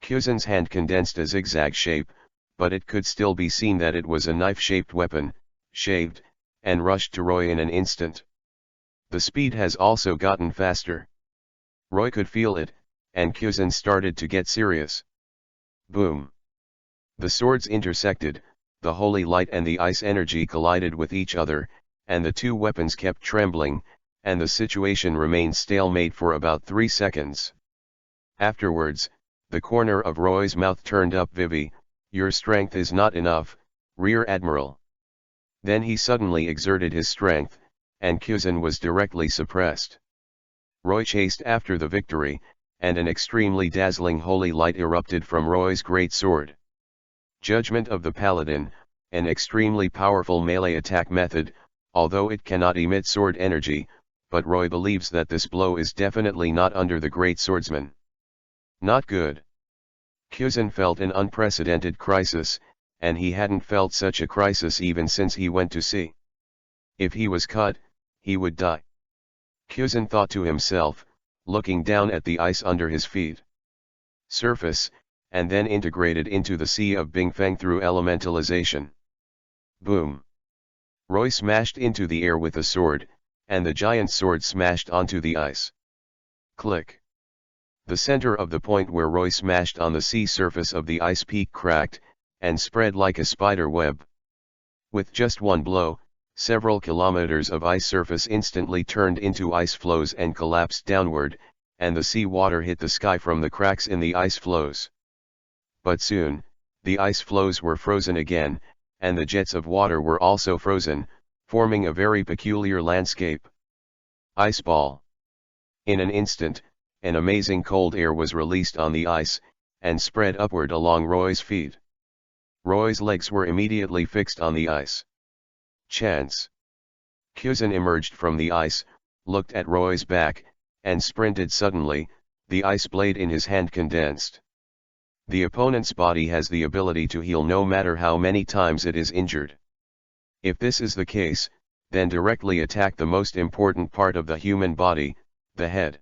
Kyuzan's hand condensed a zigzag shape, but it could still be seen that it was a knife-shaped weapon, shaved, and rushed to Roy in an instant. The speed has also gotten faster. Roy could feel it, and Kyuzan started to get serious. Boom. The swords intersected, the holy light and the ice energy collided with each other, and the two weapons kept trembling, and the situation remained stalemate for about 3 seconds. Afterwards, the corner of Roy's mouth turned up. "Vivi, your strength is not enough, Rear Admiral." Then he suddenly exerted his strength, and Kyuzan was directly suppressed. Roy chased after the victory, and an extremely dazzling holy light erupted from Roy's great sword. Judgment of the Paladin, an extremely powerful melee attack method, although it cannot emit sword energy, but Roy believes that this blow is definitely not under the great swordsman. Not good. Kyuzan felt an unprecedented crisis, and he hadn't felt such a crisis even since he went to sea. If he was cut, he would die. Kyuzan thought to himself, looking down at the ice under his feet. Surface, and then integrated into the Sea of Bingfeng through elementalization. Boom. Roy smashed into the air with a sword, and the giant sword smashed onto the ice. Click. The center of the point where Roy smashed on the sea surface of the ice peak cracked, and spread like a spider web. With just one blow, several kilometers of ice surface instantly turned into ice floes and collapsed downward, and the sea water hit the sky from the cracks in the ice floes. But soon, the ice floes were frozen again, and the jets of water were also frozen, forming a very peculiar landscape. Ice ball. In an instant, an amazing cold air was released on the ice, and spread upward along Roy's feet. Roy's legs were immediately fixed on the ice. Chance. Kyuzan emerged from the ice, looked at Roy's back, and sprinted suddenly, the ice blade in his hand condensed. The opponent's body has the ability to heal no matter how many times it is injured. If this is the case, then directly attack the most important part of the human body, the head.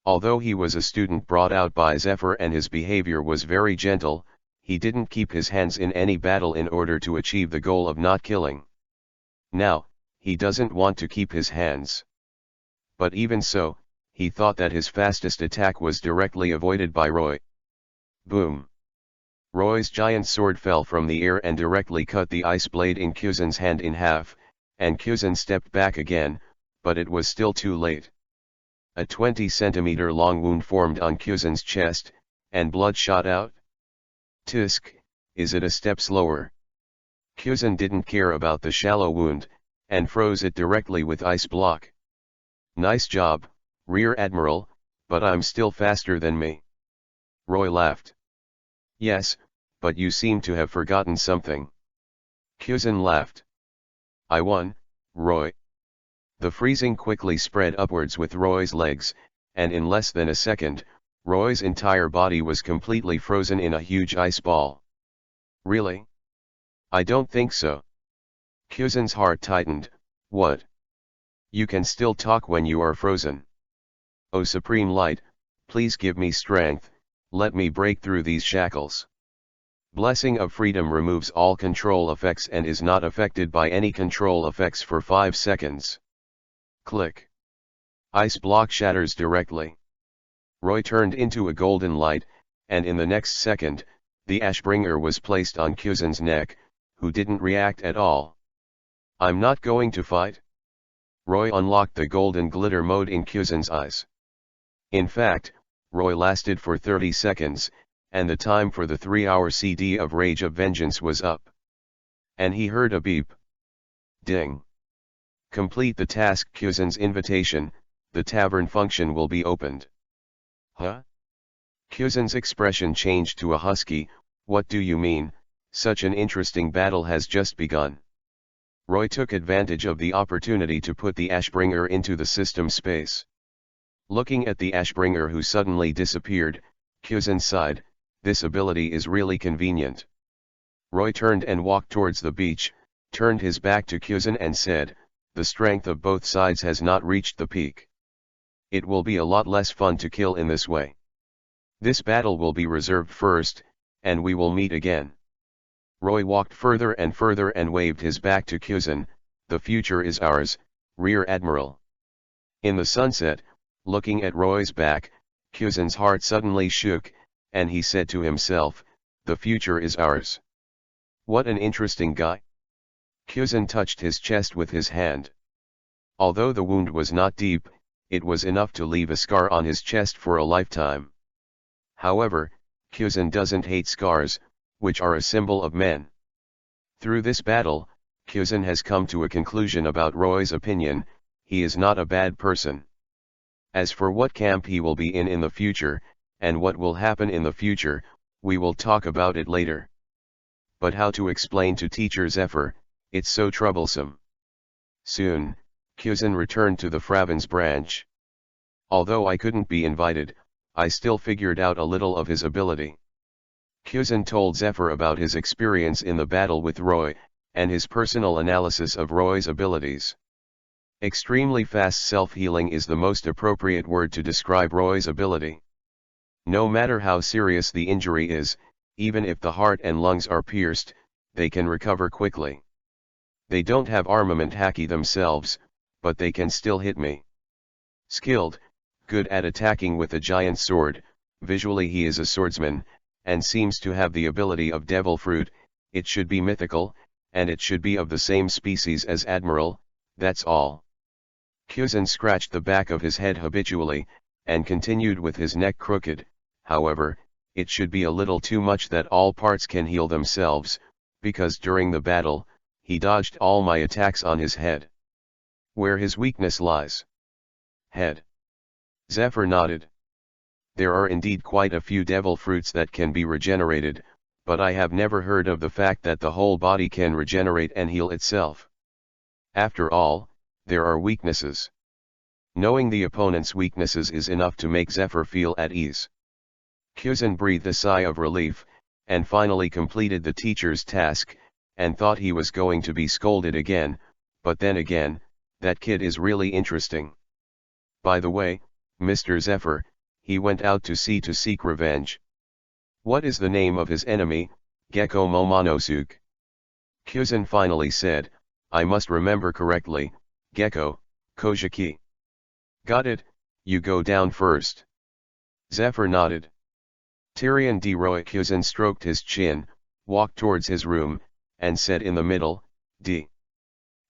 Although he was a student brought out by Zephyr and his behavior was very gentle, he didn't keep his hands in any battle in order to achieve the goal of not killing. Now, he doesn't want to keep his hands. But even so, he thought that his fastest attack was directly avoided by Roy. Boom. Roy's giant sword fell from the air and directly cut the ice blade in Kyuzan's hand in half, and Kyuzan stepped back again, but it was still too late. A 20-centimeter long wound formed on Kyuzan's chest, and blood shot out. Tisk, is it a step slower? Kyuzan didn't care about the shallow wound, and froze it directly with ice block. Nice job, Rear Admiral, but I'm still faster than me. Roy laughed. Yes, but you seem to have forgotten something. Kyuzan laughed. I won, Roy. The freezing quickly spread upwards with Roy's legs, and in less than a second, Roy's entire body was completely frozen in a huge ice ball. Really? I don't think so. Kyuzan's heart tightened. What? You can still talk when you are frozen. O Supreme Light, please give me strength, Let me break through these shackles. Blessing of Freedom removes all control effects and is not affected by any control effects for 5 seconds. Click. Ice block shatters directly. Roy turned into a golden light, and in the next second, the Ashbringer was placed on Kyuzen's neck, who didn't react at all. I'm not going to fight. Roy unlocked the golden glitter mode in Kyuzen's eyes. In fact, Roy lasted for 30 seconds, and the time for the 3-hour CD of Rage of Vengeance was up. And he heard a beep. Ding. Complete the task. Kyuzen's invitation, the tavern function will be opened. Huh? Kyuzen's expression changed to a husky, what do you mean, such an interesting battle has just begun. Roy took advantage of the opportunity to put the Ashbringer into the system space. Looking at the Ashbringer who suddenly disappeared, Kyuzen sighed, this ability is really convenient. Roy turned and walked towards the beach, turned his back to Kyuzen and said, the strength of both sides has not reached the peak. It will be a lot less fun to kill in this way. This battle will be reserved first, and we will meet again. Roy walked further and waved his back to Kyuzen, the future is ours, Rear Admiral. In the sunset, looking at Roy's back, Kyuzen's heart suddenly shook, and he said to himself, the future is ours. What an interesting guy. Kyuzen touched his chest with his hand. Although the wound was not deep, it was enough to leave a scar on his chest for a lifetime. However, Kyuzen doesn't hate scars, which are a symbol of men. Through this battle, Kyuzen has come to a conclusion about Roy's opinion, he is not a bad person. As for what camp he will be in the future, and what will happen in the future, we will talk about it later. But how to explain to teacher Zephyr, it's so troublesome. Soon, Kyuzen returned to the Fravens branch. Although I couldn't be invited, I still figured out a little of his ability. Kyuzen told Zephyr about his experience in the battle with Roy, and his personal analysis of Roy's abilities. Extremely fast self-healing is the most appropriate word to describe Roy's ability. No matter how serious the injury is, even if the heart and lungs are pierced, they can recover quickly. They don't have armament haki themselves, but they can still hit me. Skilled, good at attacking with a giant sword, visually he is a swordsman, and seems to have the ability of Devil Fruit, it should be mythical, and it should be of the same species as Admiral, that's all. Kyuzen scratched the back of his head habitually, and continued with his neck crooked, however, it should be a little too much that all parts can heal themselves, because during the battle, he dodged all my attacks on his head. Where his weakness lies. Head. Zephyr nodded. There are indeed quite a few devil fruits that can be regenerated, but I have never heard of the fact that the whole body can regenerate and heal itself. After all, there are weaknesses. Knowing the opponent's weaknesses is enough to make Zephyr feel at ease. Kyuzen breathed a sigh of relief, and finally completed the teacher's task, and thought he was going to be scolded again, but then again, that kid is really interesting. By the way, Mr. Zephyr, he went out to sea to seek revenge. What is the name of his enemy, Gecko Momonosuke? Kyuzen finally said, I must remember correctly, Gecko, Kojiki. Got it, you go down first. Zephyr nodded. Tyrion D. Roy. Kyuzen stroked his chin, walked towards his room, and said in the middle, D.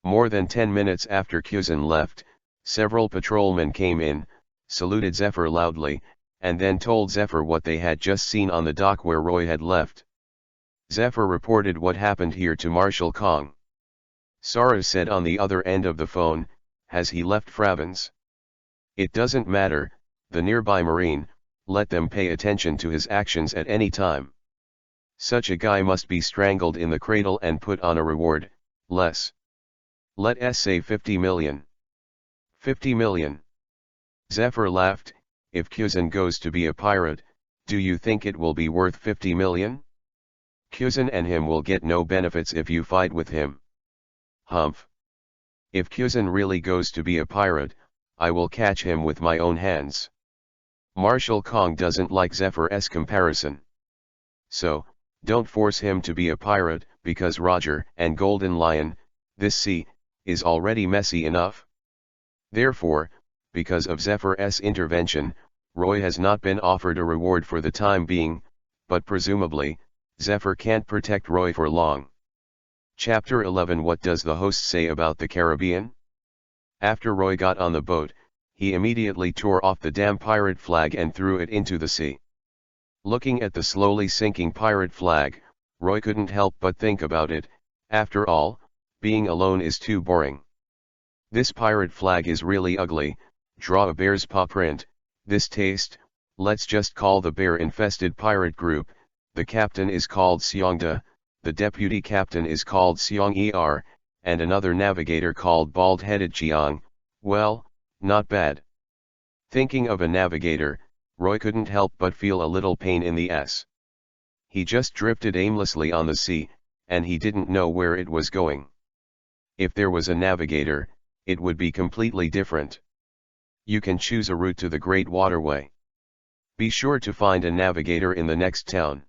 More than 10 minutes after Kyuzen left, several patrolmen came in, saluted Zephyr loudly, and then told Zephyr what they had just seen on the dock where Roy had left. Zephyr reported what happened here to Marshal Kong. Sarah said on the other end of the phone, has he left Fravens? It doesn't matter, the nearby Marine, let them pay attention to his actions at any time. Such a guy must be strangled in the cradle and put on a reward, less. Let us say 50 million. 50 million. Zephyr laughed, if Kyuzen goes to be a pirate, do you think it will be worth 50 million? Kyuzen and him will get no benefits if you fight with him. Humph. If Kyuzen really goes to be a pirate, I will catch him with my own hands. Marshall Kong doesn't like Zephyr's comparison. So, don't force him to be a pirate, because Roger and Golden Lion, this sea, is already messy enough. Therefore, because of Zephyr's intervention, Roy has not been offered a reward for the time being, but presumably, Zephyr can't protect Roy for long. Chapter 11. What does the host say about the Caribbean? After Roy got on the boat, he immediately tore off the damn pirate flag and threw it into the sea. Looking at the slowly sinking pirate flag, Roy couldn't help but think about it. After all, being alone is too boring. This pirate flag is really ugly. Draw a bear's paw print. This taste, let's just call the bear-infested pirate group. The captain is called Seongda, the deputy captain is called Seong-er, and another navigator called Bald-Headed Cheong. Well, not bad. Thinking of a navigator, Roy couldn't help but feel a little pain in the ass. He just drifted aimlessly on the sea, and he didn't know where it was going. If there was a navigator, it would be completely different. You can choose a route to the Great Waterway. Be sure to find a navigator in the next town.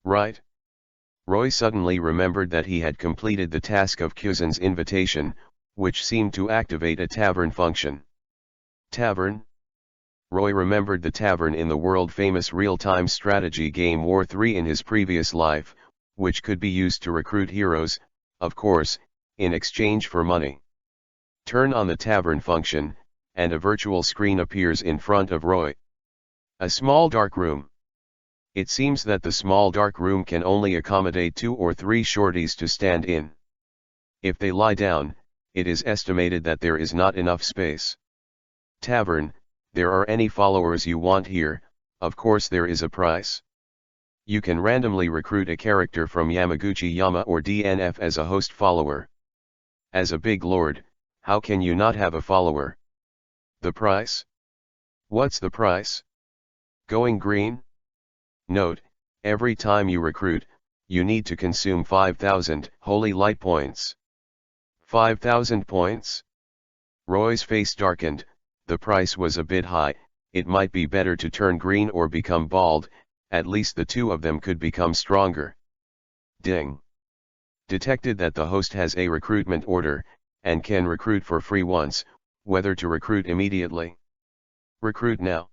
Right? Roy suddenly remembered that he had completed the task of Kuzan's invitation, which seemed to activate a tavern function. Tavern? Roy remembered the tavern in the world-famous real-time strategy game War 3 in his previous life, which could be used to recruit heroes, of course, in exchange for money. Turn on the tavern function, and a virtual screen appears in front of Roy. A small dark room. It seems that the small dark room can only accommodate 2 or 3 shorties to stand in. If they lie down, it is estimated that there is not enough space. Tavern, there are any followers you want here, of course there is a price. You can randomly recruit a character from Yamaguchi-Yama or DNF as a host follower. As a big lord, how can you not have a follower? The price? What's the price? Going green? Note, every time you recruit, you need to consume 5,000 holy light points. 5,000 points? Roy's face darkened. The price was a bit high. It might be better to turn green or become bald, at least the two of them could become stronger. Ding. Detected that the host has a recruitment order, and can recruit for free once. Whether to recruit immediately. Recruit now.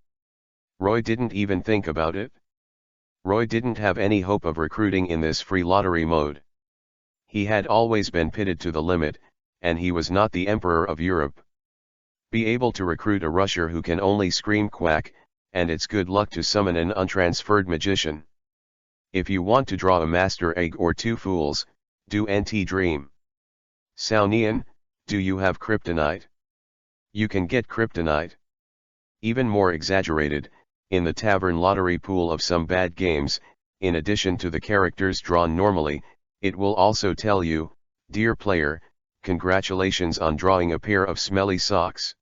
Roy didn't even think about it. Roy didn't have any hope of recruiting in this free lottery mode. He had always been pitted to the limit, and he was not the Emperor of Europe. Be able to recruit a rusher who can only scream quack, and it's good luck to summon an untransferred magician. If you want to draw a master egg or 2 fools, do NT Dream. Saunian, do you have kryptonite? You can get kryptonite. Even more exaggerated, in the tavern lottery pool of some bad games, in addition to the characters drawn normally, it will also tell you, dear player, congratulations on drawing a pair of smelly socks.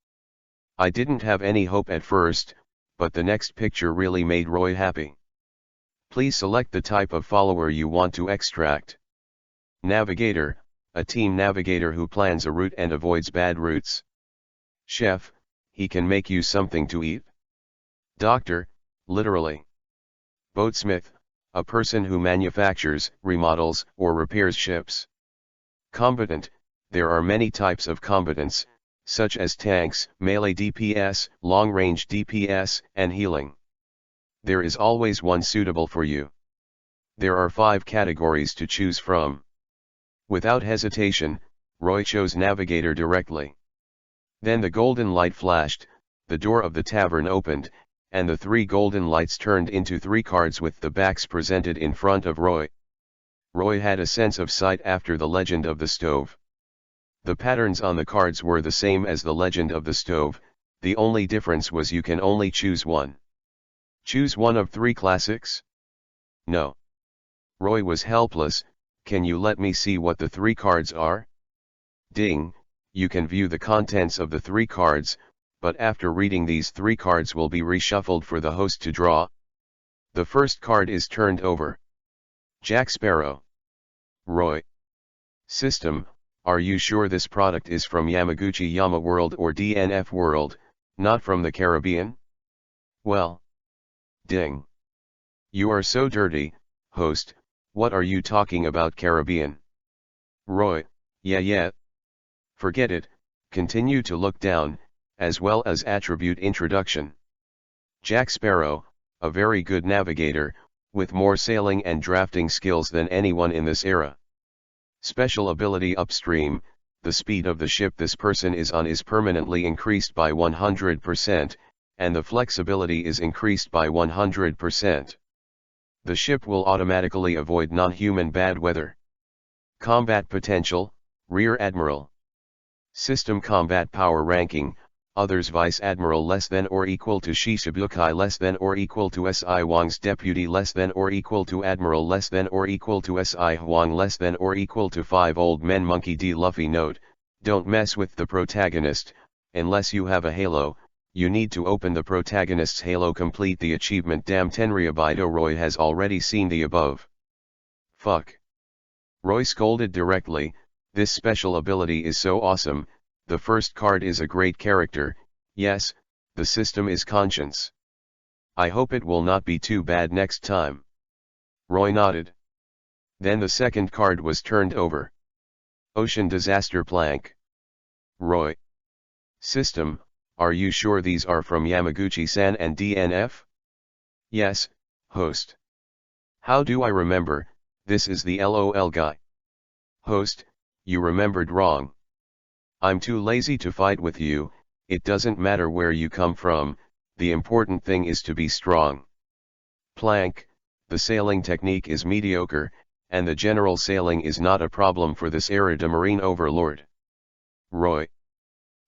I didn't have any hope at first, but the next picture really made Roy happy. Please select the type of follower you want to extract. Navigator, a team navigator who plans a route and avoids bad routes. Chef, he can make you something to eat. Doctor, literally. Boatsmith, a person who manufactures, remodels, or repairs ships. Combatant, there are many types of combatants, such as tanks, melee DPS, long-range DPS, and healing. There is always one suitable for you. There are 5 categories to choose from. Without hesitation, Roy chose Navigator directly. Then the golden light flashed, the door of the tavern opened, and the 3 golden lights turned into 3 cards with the backs presented in front of Roy. Roy had a sense of sight after the legend of the stove. The patterns on the cards were the same as the legend of the stove, the only difference was you can only choose one. Choose one of 3 classics? No. Roy was helpless. Can you let me see what the 3 cards are? Ding, you can view the contents of the 3 cards, but after reading these 3 cards will be reshuffled for the host to draw. The first card is turned over. Jack Sparrow. Roy. System, are you sure this product is from Yamaguchi-Yama World or DNF World, not from the Caribbean? Well. Ding. You are so dirty, host, what are you talking about Caribbean? Roy, yeah. Forget it, continue to look down, as well as attribute introduction. Jack Sparrow, a very good navigator, with more sailing and drafting skills than anyone in this era. Special ability upstream, the speed of the ship this person is on is permanently increased by 100%, and the flexibility is increased by 100%. The ship will automatically avoid non-human bad weather. Combat potential, Rear Admiral. System combat power ranking, others Vice Admiral less than or equal to Shishibukai less than or equal to S.I. Wang's Deputy less than or equal to Admiral less than or equal to S.I. Huang less than or equal to 5 Old Men Monkey D. Luffy note, don't mess with the protagonist, unless you have a halo, you need to open the protagonist's halo complete the achievement damn Tenryabito Roy has already seen the above. Fuck. Roy scolded directly, this special ability is so awesome, the first card is a great character, yes, the system is conscience. I hope it will not be too bad next time. Roy nodded. Then the second card was turned over. Ocean Disaster Plank. Roy. System, are you sure these are from Yamaguchi-san and DNF? Yes, host. How do I remember, this is the LOL guy. Host, you remembered wrong. I'm too lazy to fight with you, it doesn't matter where you come from, the important thing is to be strong. Plank, the sailing technique is mediocre, and the general sailing is not a problem for this era de Marine Overlord. Roy.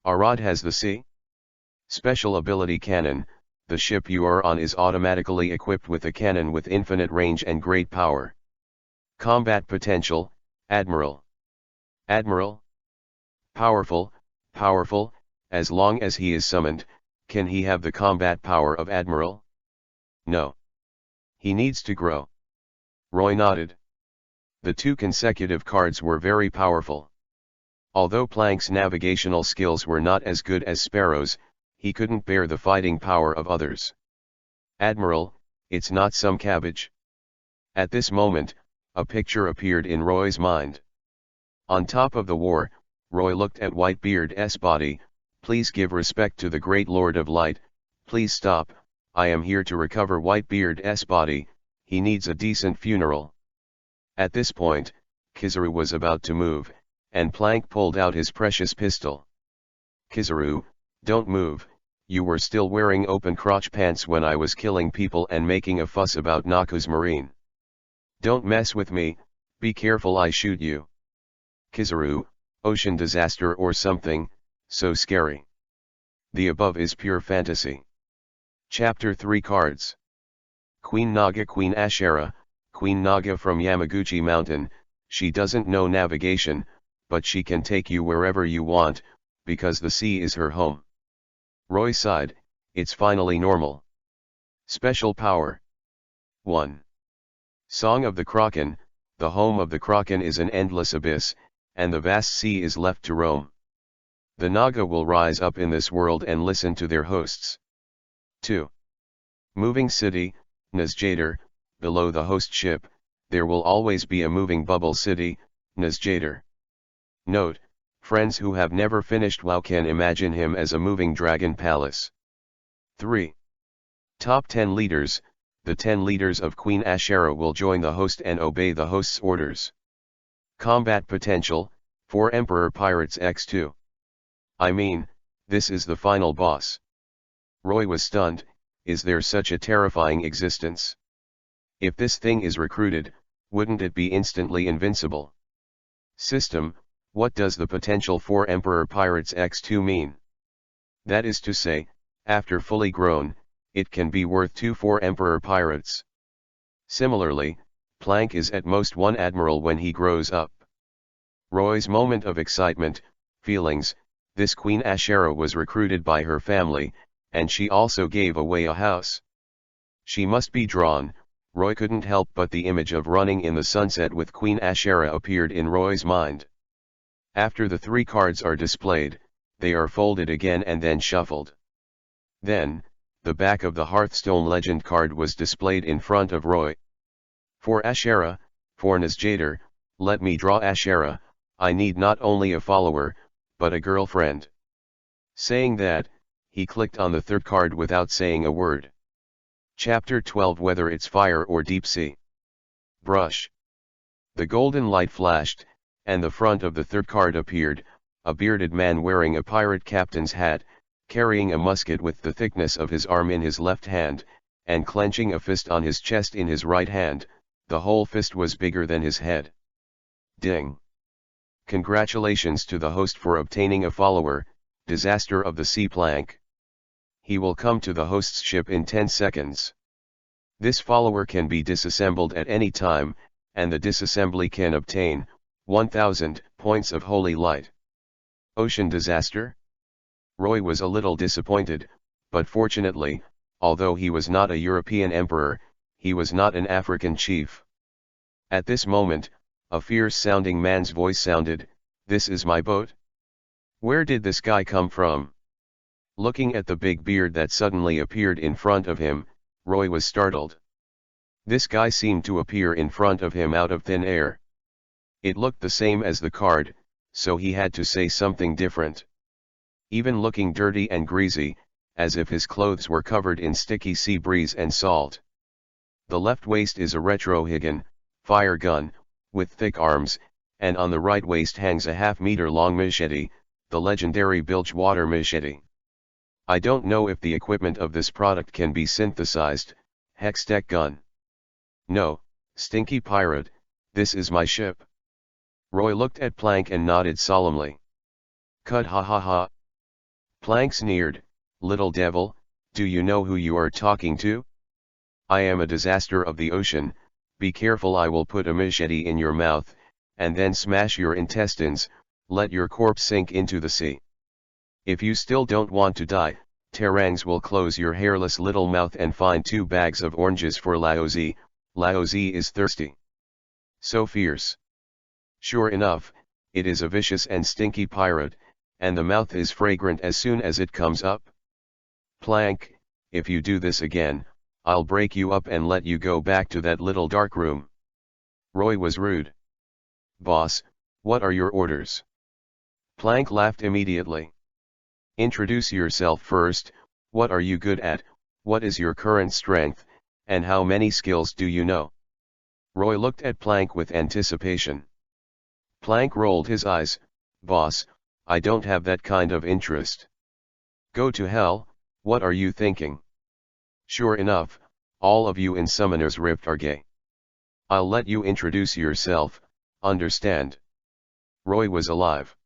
Arad has the sea? Special ability cannon, the ship you are on is automatically equipped with a cannon with infinite range and great power. Combat potential, Admiral. Admiral? Powerful, as long as he is summoned, can he have the combat power of Admiral? No. He needs to grow. Roy nodded. The 2 consecutive cards were very powerful. Although Plank's navigational skills were not as good as Sparrow's, he couldn't bear the fighting power of others. Admiral, it's not some cabbage. At this moment, a picture appeared in Roy's mind. On top of the war, Roy looked at Whitebeard's body, please give respect to the great Lord of Light, please stop, I am here to recover Whitebeard's body, he needs a decent funeral. At this point, Kizaru was about to move, and Plank pulled out his precious pistol. Kizaru, don't move, you were still wearing open crotch pants when I was killing people and making a fuss about Naku's marine. Don't mess with me, be careful I shoot you. Kizaru, ocean disaster or something, so scary. The above is pure fantasy. Chapter 3 Cards. Queen Naga Queen Ashera, Queen Naga from Yamaguchi Mountain, she doesn't know navigation, but she can take you wherever you want, because the sea is her home. Roy sighed, it's finally normal. Special power. 1. Song of the Kraken, the home of the Kraken is an endless abyss, and the vast sea is left to roam. The Naga will rise up in this world and listen to their hosts. 2. Moving city, Nazjader, below the host ship, there will always be a moving bubble city, Nazjader. Note, friends who have never finished WoW can imagine him as a moving dragon palace. 3. Top 10 leaders, the 10 leaders of Queen Ashera will join the host and obey the host's orders. Combat potential, 4 Emperor Pirates X2. I mean, this is the final boss. Roy was stunned, is there such a terrifying existence? If this thing is recruited, wouldn't it be instantly invincible? System, what does the potential 4 Emperor Pirates X2 mean? That is to say, after fully grown, it can be worth 2-4 Emperor Pirates. Similarly, Plank is at most 1 Admiral when he grows up. Roy's moment of excitement, feelings, this Queen Ashera was recruited by her family, and she also gave away a house. She must be drawn, Roy couldn't help but the image of running in the sunset with Queen Ashera appeared in Roy's mind. After the 3 cards are displayed, they are folded again and then shuffled. Then, the back of the Hearthstone legend card was displayed in front of Roy. For Ashera, for Nasjader, let me draw Ashera, I need not only a follower, but a girlfriend. Saying that, he clicked on the third card without saying a word. Chapter 12 Whether it's Fire or Deep Sea. Brush. The golden light flashed, and the front of the third card appeared, a bearded man wearing a pirate captain's hat, carrying a musket with the thickness of his arm in his left hand, and clenching a fist on his chest in his right hand. The whole fist was bigger than his head. Ding. Congratulations to the host for obtaining a follower, Disaster of the Sea Plank. He will come to the host's ship in 10 seconds. This follower can be disassembled at any time, and the disassembly can obtain 1000 points of holy light. Ocean disaster? Roy was a little disappointed, but fortunately, although he was not a European emperor, he was not an African chief. At this moment, a fierce-sounding man's voice sounded, "This is my boat? Where did this guy come from?" Looking at the big beard that suddenly appeared in front of him, Roy was startled. This guy seemed to appear in front of him out of thin air. It looked the same as the card, so he had to say something different. Even looking dirty and greasy, as if his clothes were covered in sticky sea breeze and salt. The left waist is a retrohigan, fire gun, with thick arms, and on the right waist hangs a half-meter-long machete, the legendary Bilgewater machete. I don't know if the equipment of this product can be synthesized. Hextech gun. No, stinky pirate, this is my ship. Roy looked at Plank and nodded solemnly. Cut, ha ha ha. Plank sneered, "Little devil, do you know who you are talking to? I am a disaster of the ocean, be careful, I will put a machete in your mouth, and then smash your intestines, let your corpse sink into the sea. If you still don't want to die, Tarangs will close your hairless little mouth and find 2 bags of oranges for Laozi. Laozi is thirsty. So fierce. Sure enough, it is a vicious and stinky pirate, and the mouth is fragrant as soon as it comes up. Plank, if you do this again, I'll break you up and let you go back to that little dark room." Roy was rude. "Boss, what are your orders?" Plank laughed immediately. "Introduce yourself first, what are you good at, what is your current strength, and how many skills do you know?" Roy looked at Plank with anticipation. Plank rolled his eyes. "Boss, I don't have that kind of interest." "Go to hell, what are you thinking? Sure enough, all of you in Summoner's Rift are gay. I'll let you introduce yourself, understand?" Roy was alive.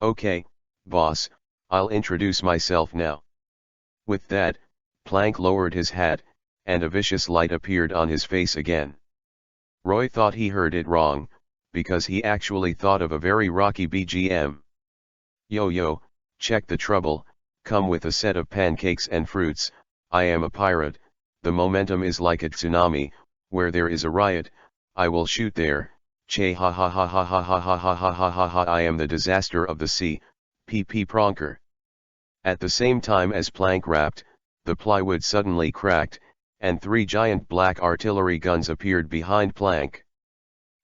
"Okay, boss, I'll introduce myself now." With that, Plank lowered his hat, and a vicious light appeared on his face again. Roy thought he heard it wrong, because he actually thought of a very rocky BGM. "Yo, check the trouble, come with a set of pancakes and fruits, I am a pirate, the momentum is like a tsunami, where there is a riot, I will shoot there, che ha ha ha ha ha ha ha ha ha ha ha ha, I am the disaster of the sea, PP Pronker." At the same time as Plank rapped, the plywood suddenly cracked, and 3 giant black artillery guns appeared behind Plank.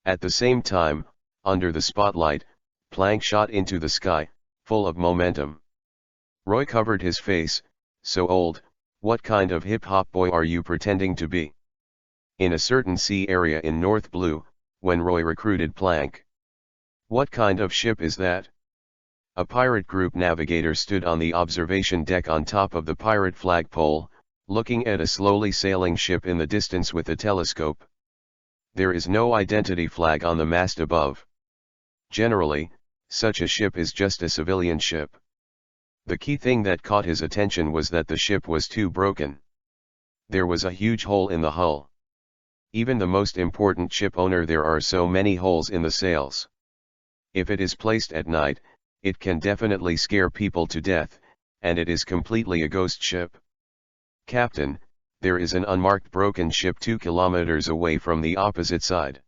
At the same time, under the spotlight, Plank shot into the sky, full of momentum. Roy covered his face. "So old, what kind of hip-hop boy are you pretending to be?" In a certain sea area in North Blue, when Roy recruited Plank. "What kind of ship is that?" A pirate group navigator stood on the observation deck on top of the pirate flagpole, looking at a slowly sailing ship in the distance with a telescope. There is no identity flag on the mast above. Generally, such a ship is just a civilian ship. The key thing that caught his attention was that the ship was too broken. There was a huge hole in the hull. Even the most important ship owner, there are so many holes in the sails. If it is placed at night, it can definitely scare people to death, and it is completely a ghost ship. "Captain, there is an unmarked broken ship 2 kilometers away from the opposite side.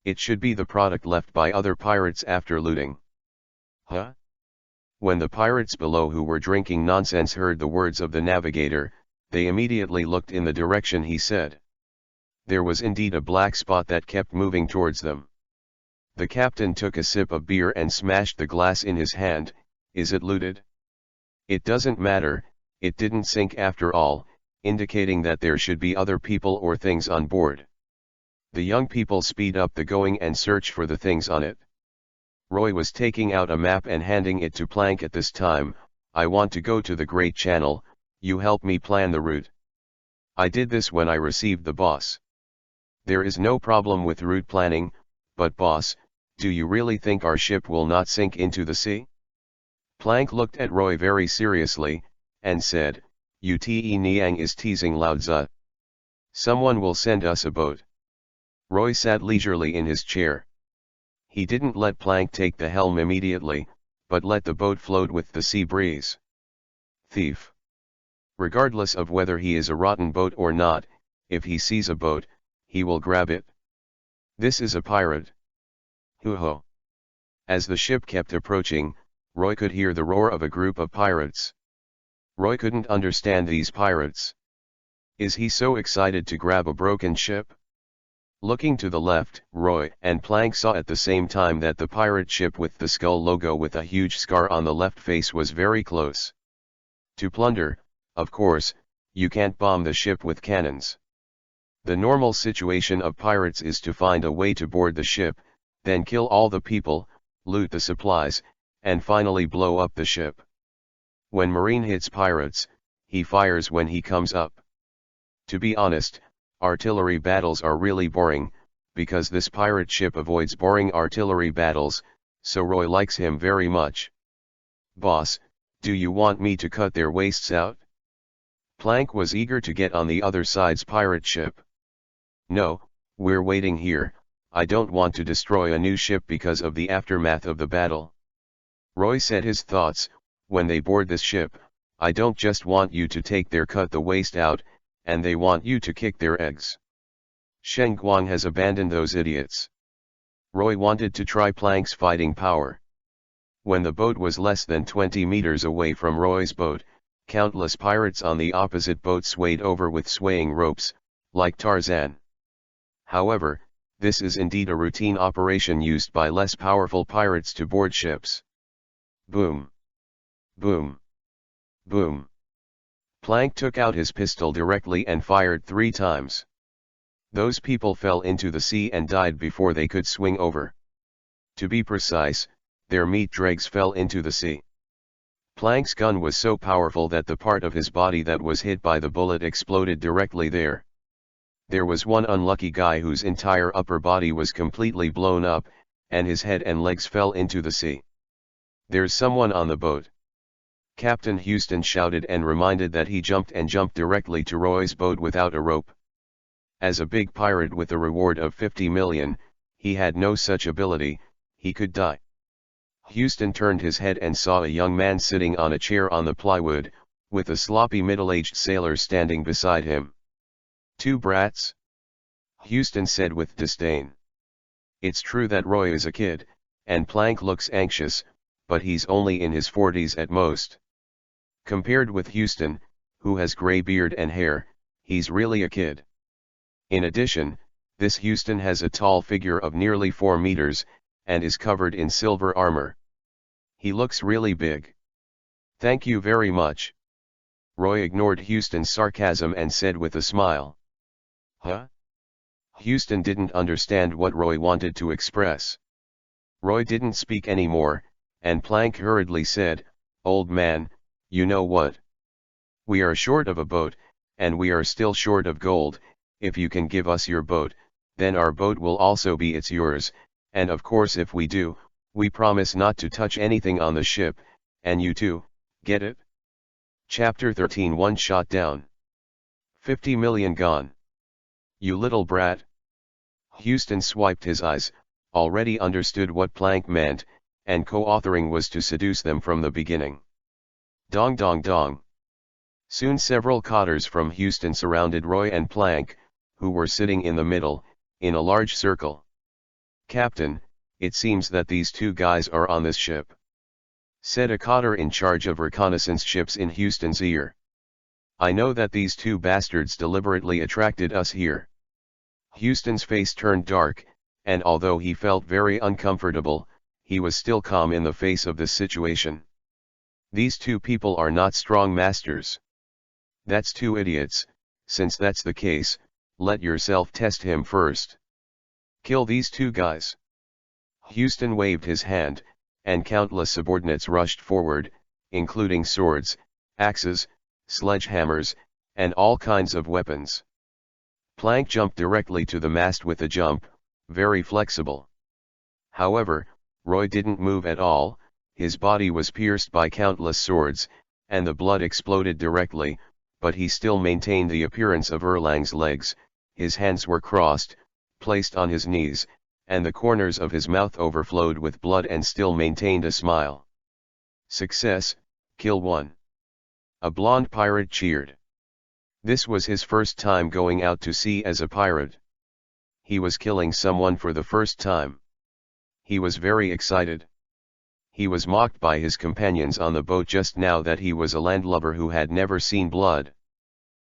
It should be the product left by other pirates after looting." "Huh?" When the pirates below who were drinking nonsense heard the words of the navigator, They immediately looked in the direction he said. There was indeed a black spot that kept moving towards them. The captain took a sip of beer and smashed the glass in his hand. Is it looted? It doesn't matter, it didn't sink after all, indicating that there should be other people or things on board. The young people speed up the going and search for the things on it. Roy was taking out a map and handing it to Plank at this time. I want to go to the Great Channel, you help me plan the route. I did this when I received the boss. There is no problem with route planning, but boss, do you really think our ship will not sink into the sea? Plank looked at Roy very seriously, and said, Ute Niang is teasing Lao Tzu. Someone will send us a boat. Roy sat leisurely in his chair. He didn't let Plank take the helm immediately, but let the boat float with the sea breeze. Thief. Regardless of whether he is a rotten boat or not, if he sees a boat, he will grab it. This is a pirate. Hoo-ho. As the ship kept approaching, Roy could hear the roar of a group of pirates. Roy couldn't understand these pirates. Is he so excited to grab a broken ship? Looking to the left, Roy and Plank saw at the same time that the pirate ship with the skull logo with a huge scar on the left face was very close. To plunder, of course, you can't bomb the ship with cannons. The normal situation of pirates is to find a way to board the ship, then kill all the people, loot the supplies, and finally blow up the ship. When Marine hits pirates, he fires when he comes up. To be honest, artillery battles are really boring, because this pirate ship avoids boring artillery battles, so Roy likes him very much. Boss, do you want me to cut their waists out? Plank was eager to get on the other side's pirate ship. No, we're waiting here, I don't want to destroy a new ship because of the aftermath of the battle. Roy said his thoughts, when they board this ship, I don't just want you to take their cut the waist out, and they want you to kick their eggs. Sheng Guang has abandoned those idiots. Roy wanted to try Plank's fighting power. When the boat was less than 20 meters away from Roy's boat, countless pirates on the opposite boat swayed over with swaying ropes, like Tarzan. However, this is indeed a routine operation used by less powerful pirates to board ships. Boom. Boom. Boom. Plank took out his pistol directly and fired 3 times. Those people fell into the sea and died before they could swing over. To be precise, their meat dregs fell into the sea. Plank's gun was so powerful that the part of his body that was hit by the bullet exploded directly there. There was one unlucky guy whose entire upper body was completely blown up, and his head and legs fell into the sea. There's someone on the boat. Captain Houston shouted and reminded that he jumped directly to Roy's boat without a rope. As a big pirate with a reward of 50 million, he had no such ability, he could die. Houston turned his head and saw a young man sitting on a chair on the plywood, with a sloppy middle-aged sailor standing beside him. 2 brats? Houston said with disdain. It's true that Roy is a kid, and Plank looks anxious, but he's only in his 40s at most. Compared with Houston, who has gray beard and hair, he's really a kid. In addition, this Houston has a tall figure of nearly 4 meters, and is covered in silver armor. He looks really big. Thank you very much. Roy ignored Houston's sarcasm and said with a smile. Huh? Houston didn't understand what Roy wanted to express. Roy didn't speak anymore, and Plank hurriedly said, Old man, you know what? We are short of a boat, and we are still short of gold. If you can give us your boat, then our boat will also be yours, and of course if we do, we promise not to touch anything on the ship, and you too, get it? Chapter 13 One shot down. 50 million gone. You little brat. Houston swiped his eyes, already understood what Plank meant, and co-authoring was to seduce them from the beginning. Dong dong dong. Soon several cotters from Houston surrounded Roy and Plank, who were sitting in the middle, in a large circle. Captain, it seems that these 2 guys are on this ship, said a cotter in charge of reconnaissance ships in Houston's ear. I know that these two bastards deliberately attracted us here. Houston's face turned dark, and although he felt very uncomfortable, he was still calm in the face of this situation. These two people are not strong masters. That's two idiots. Since that's the case, let yourself test him first. Kill these two guys. Houston waved his hand, and countless subordinates rushed forward, including swords, axes, sledgehammers, and all kinds of weapons. Plank jumped directly to the mast with a jump, very flexible. However, Roy didn't move at all. His body was pierced by countless swords, and the blood exploded directly, but he still maintained the appearance of Erlang's legs. His hands were crossed, placed on his knees, and the corners of his mouth overflowed with blood and still maintained a smile. Success, kill one. A blonde pirate cheered. This was his first time going out to sea as a pirate. He was killing someone for the first time. He was very excited. He was mocked by his companions on the boat just now that he was a landlubber who had never seen blood.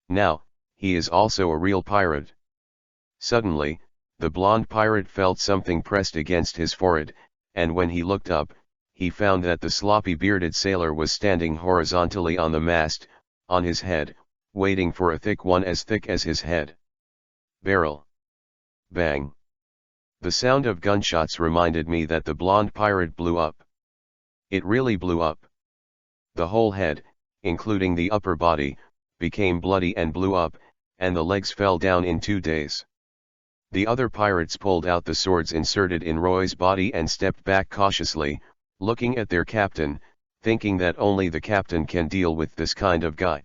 Now, he is also a real pirate. Suddenly, the blonde pirate felt something pressed against his forehead, and when he looked up, he found that the sloppy bearded sailor was standing horizontally on the mast, on his head, waiting for a thick one as thick as his head. Barrel. Bang. The sound of gunshots reminded me that the blonde pirate blew up. It really blew up. The whole head, including the upper body, became bloody and blew up, and the legs fell down in 2 days. The other pirates pulled out the swords inserted in Roy's body and stepped back cautiously, looking at their captain, thinking that only the captain can deal with this kind of guy.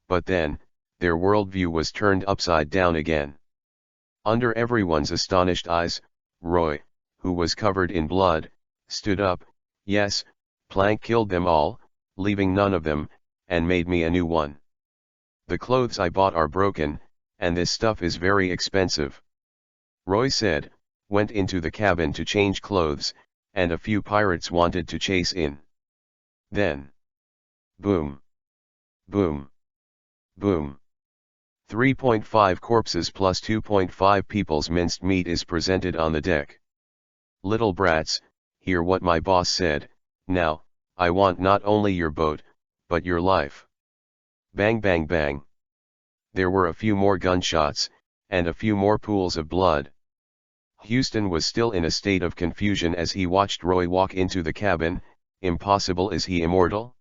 But then, their worldview was turned upside down again. Under everyone's astonished eyes, Roy, who was covered in blood, stood up. Yes, Plank killed them all, leaving none of them, and made me a new one. The clothes I bought are broken, and this stuff is very expensive. Roy said, went into the cabin to change clothes, and a few pirates wanted to chase in. Then. Boom. Boom. Boom. 3.5 corpses plus 2.5 people's minced meat is presented on the deck. Little brats, hear what my boss said. Now, I want not only your boat, but your life. Bang bang bang. There were a few more gunshots, and a few more pools of blood. Houston was still in a state of confusion as he watched Roy walk into the cabin. Impossible. Is he immortal?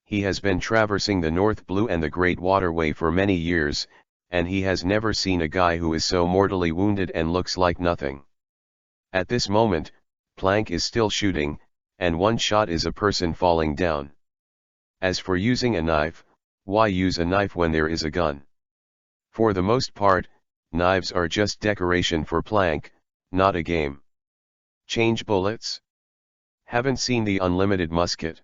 He has been traversing the North Blue and the Great Waterway for many years, and he has never seen a guy who is so mortally wounded and looks like nothing. At this moment, Plank is still shooting, and one shot is a person falling down. As for using a knife, why use a knife when there is a gun? For the most part, knives are just decoration for Plank, not a game. Change bullets? Haven't seen the unlimited musket.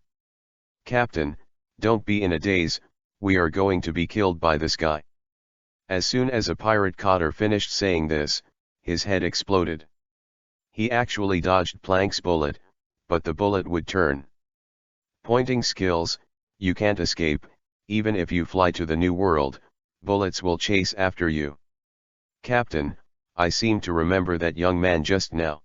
Captain, don't be in a daze, we are going to be killed by this guy. As soon as a pirate cotter finished saying this, his head exploded. He actually dodged Plank's bullet, but the bullet would turn. Pointing skills, you can't escape, even if you fly to the New World, bullets will chase after you. Captain, I seem to remember that young man just now.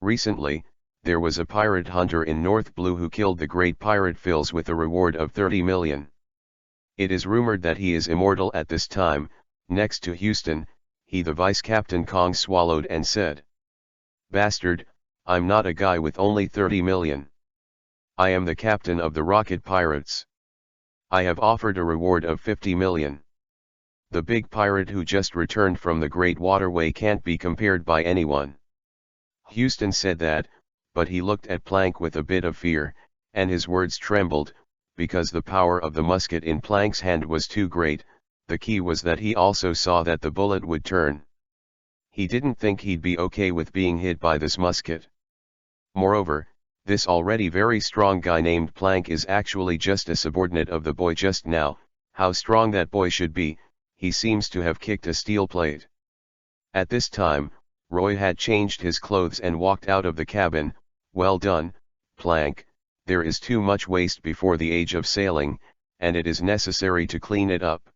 Recently, there was a pirate hunter in North Blue who killed the great pirate Phils with a reward of 30 million. It is rumored that he is immortal at this time. Next to Houston, he the vice captain Kong swallowed and said, "Bastard, I'm not a guy with only 30 million. I am the captain of the rocket pirates. I have offered a reward of 50 million. The big pirate who just returned from the Great Waterway can't be compared by anyone." Houston said that, but he looked at Plank with a bit of fear, and his words trembled, because the power of the musket in Plank's hand was too great. The key was that he also saw that the bullet would turn. He didn't think he'd be okay with being hit by this musket. Moreover, this already very strong guy named Plank is actually just a subordinate of the boy just now. How strong that boy should be, he seems to have kicked a steel plate. At this time, Roy had changed his clothes and walked out of the cabin. Well done, Plank, there is too much waste before the age of sailing, and it is necessary to clean it up.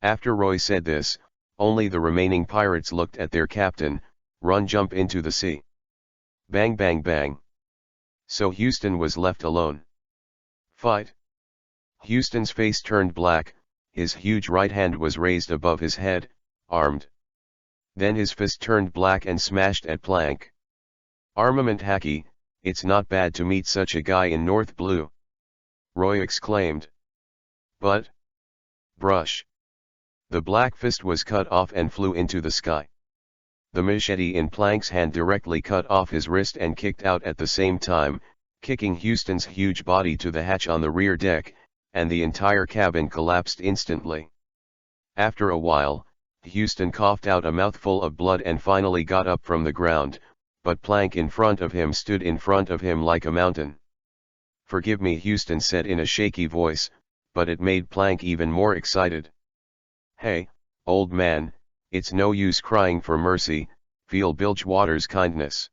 After Roy said this, only the remaining pirates looked at their captain, run jump into the sea. Bang bang bang. So Houston was left alone. Fight. Houston's face turned black, his huge right hand was raised above his head, armed. Then his fist turned black and smashed at Plank. Armament hacky, it's not bad to meet such a guy in North Blue. Roy exclaimed. But. Brush. The black fist was cut off and flew into the sky. The machete in Plank's hand directly cut off his wrist and kicked out at the same time, kicking Houston's huge body to the hatch on the rear deck, and the entire cabin collapsed instantly. After a while, Houston coughed out a mouthful of blood and finally got up from the ground, but Plank in front of him stood in front of him like a mountain. Forgive me, Houston said in a shaky voice, but it made Plank even more excited. Hey, old man, it's no use crying for mercy, feel Bilgewater's kindness.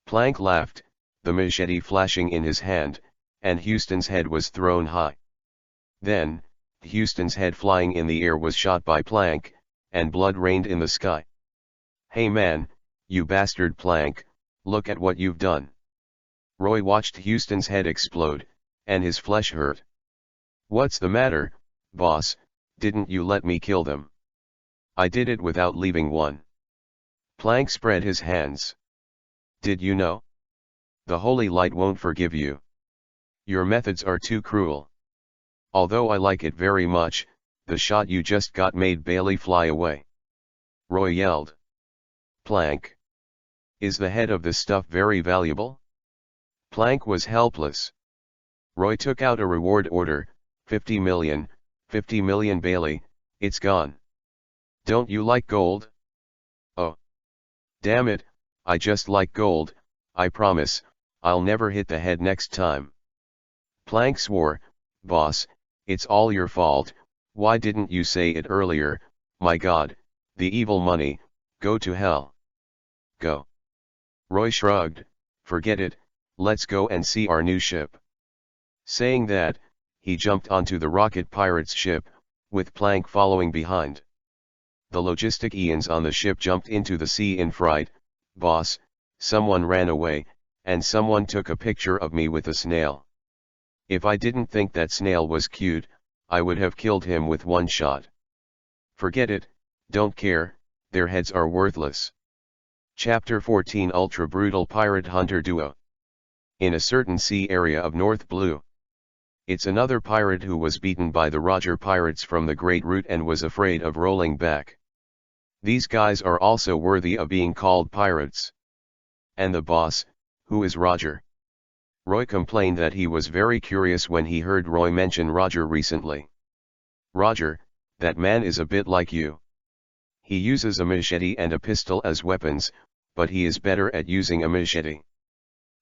Plank laughed, the machete flashing in his hand, and Houston's head was thrown high. Then, Houston's head flying in the air was shot by Plank, and blood rained in the sky. Hey man, you bastard Plank, look at what you've done. Roy watched Houston's head explode, and his flesh hurt. What's the matter, boss, didn't you let me kill them? I did it without leaving one. Plank spread his hands. Did you know? The holy light won't forgive you. Your methods are too cruel. Although I like it very much, the shot you just got made Bailey fly away. Roy yelled. Plank. Is the head of this stuff very valuable? Plank was helpless. Roy took out a reward order, 50 million Bailey, it's gone. Don't you like gold? Oh. Damn it, I just like gold, I promise, I'll never hit the head next time. Plank swore, boss, it's all your fault, why didn't you say it earlier, my god, the evil money, go to hell. Go. Roy shrugged, forget it, let's go and see our new ship. Saying that, he jumped onto the rocket pirate's ship, with Plank following behind. The logistic Ians on the ship jumped into the sea in fright, boss, someone ran away, and someone took a picture of me with a snail. If I didn't think that snail was cute, I would have killed him with one shot. Forget it, don't care, their heads are worthless. Chapter 14 Ultra Brutal Pirate Hunter Duo. In a certain sea area of North Blue. It's another pirate who was beaten by the Roger pirates from the Great Root and was afraid of rolling back. These guys are also worthy of being called pirates. And the boss, who is Roger? Roy complained that he was very curious when he heard Roy mention Roger recently. Roger, that man is a bit like you. He uses a machete and a pistol as weapons, but he is better at using a machete.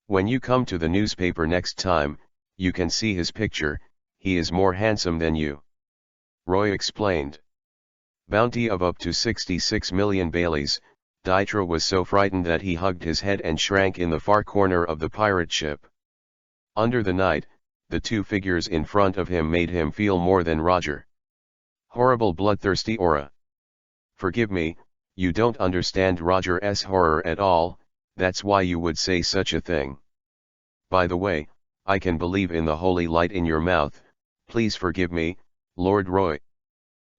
When you come to the newspaper next time, you can see his picture, he is more handsome than you. Roy explained. Bounty of up to 66 million Baileys, Dytra was so frightened that he hugged his head and shrank in the far corner of the pirate ship. Under the night, the two figures in front of him made him feel more than Roger. Horrible bloodthirsty aura. Forgive me, you don't understand Roger's horror at all, that's why you would say such a thing. By the way, I can believe in the holy light in your mouth, please forgive me, Lord Roy.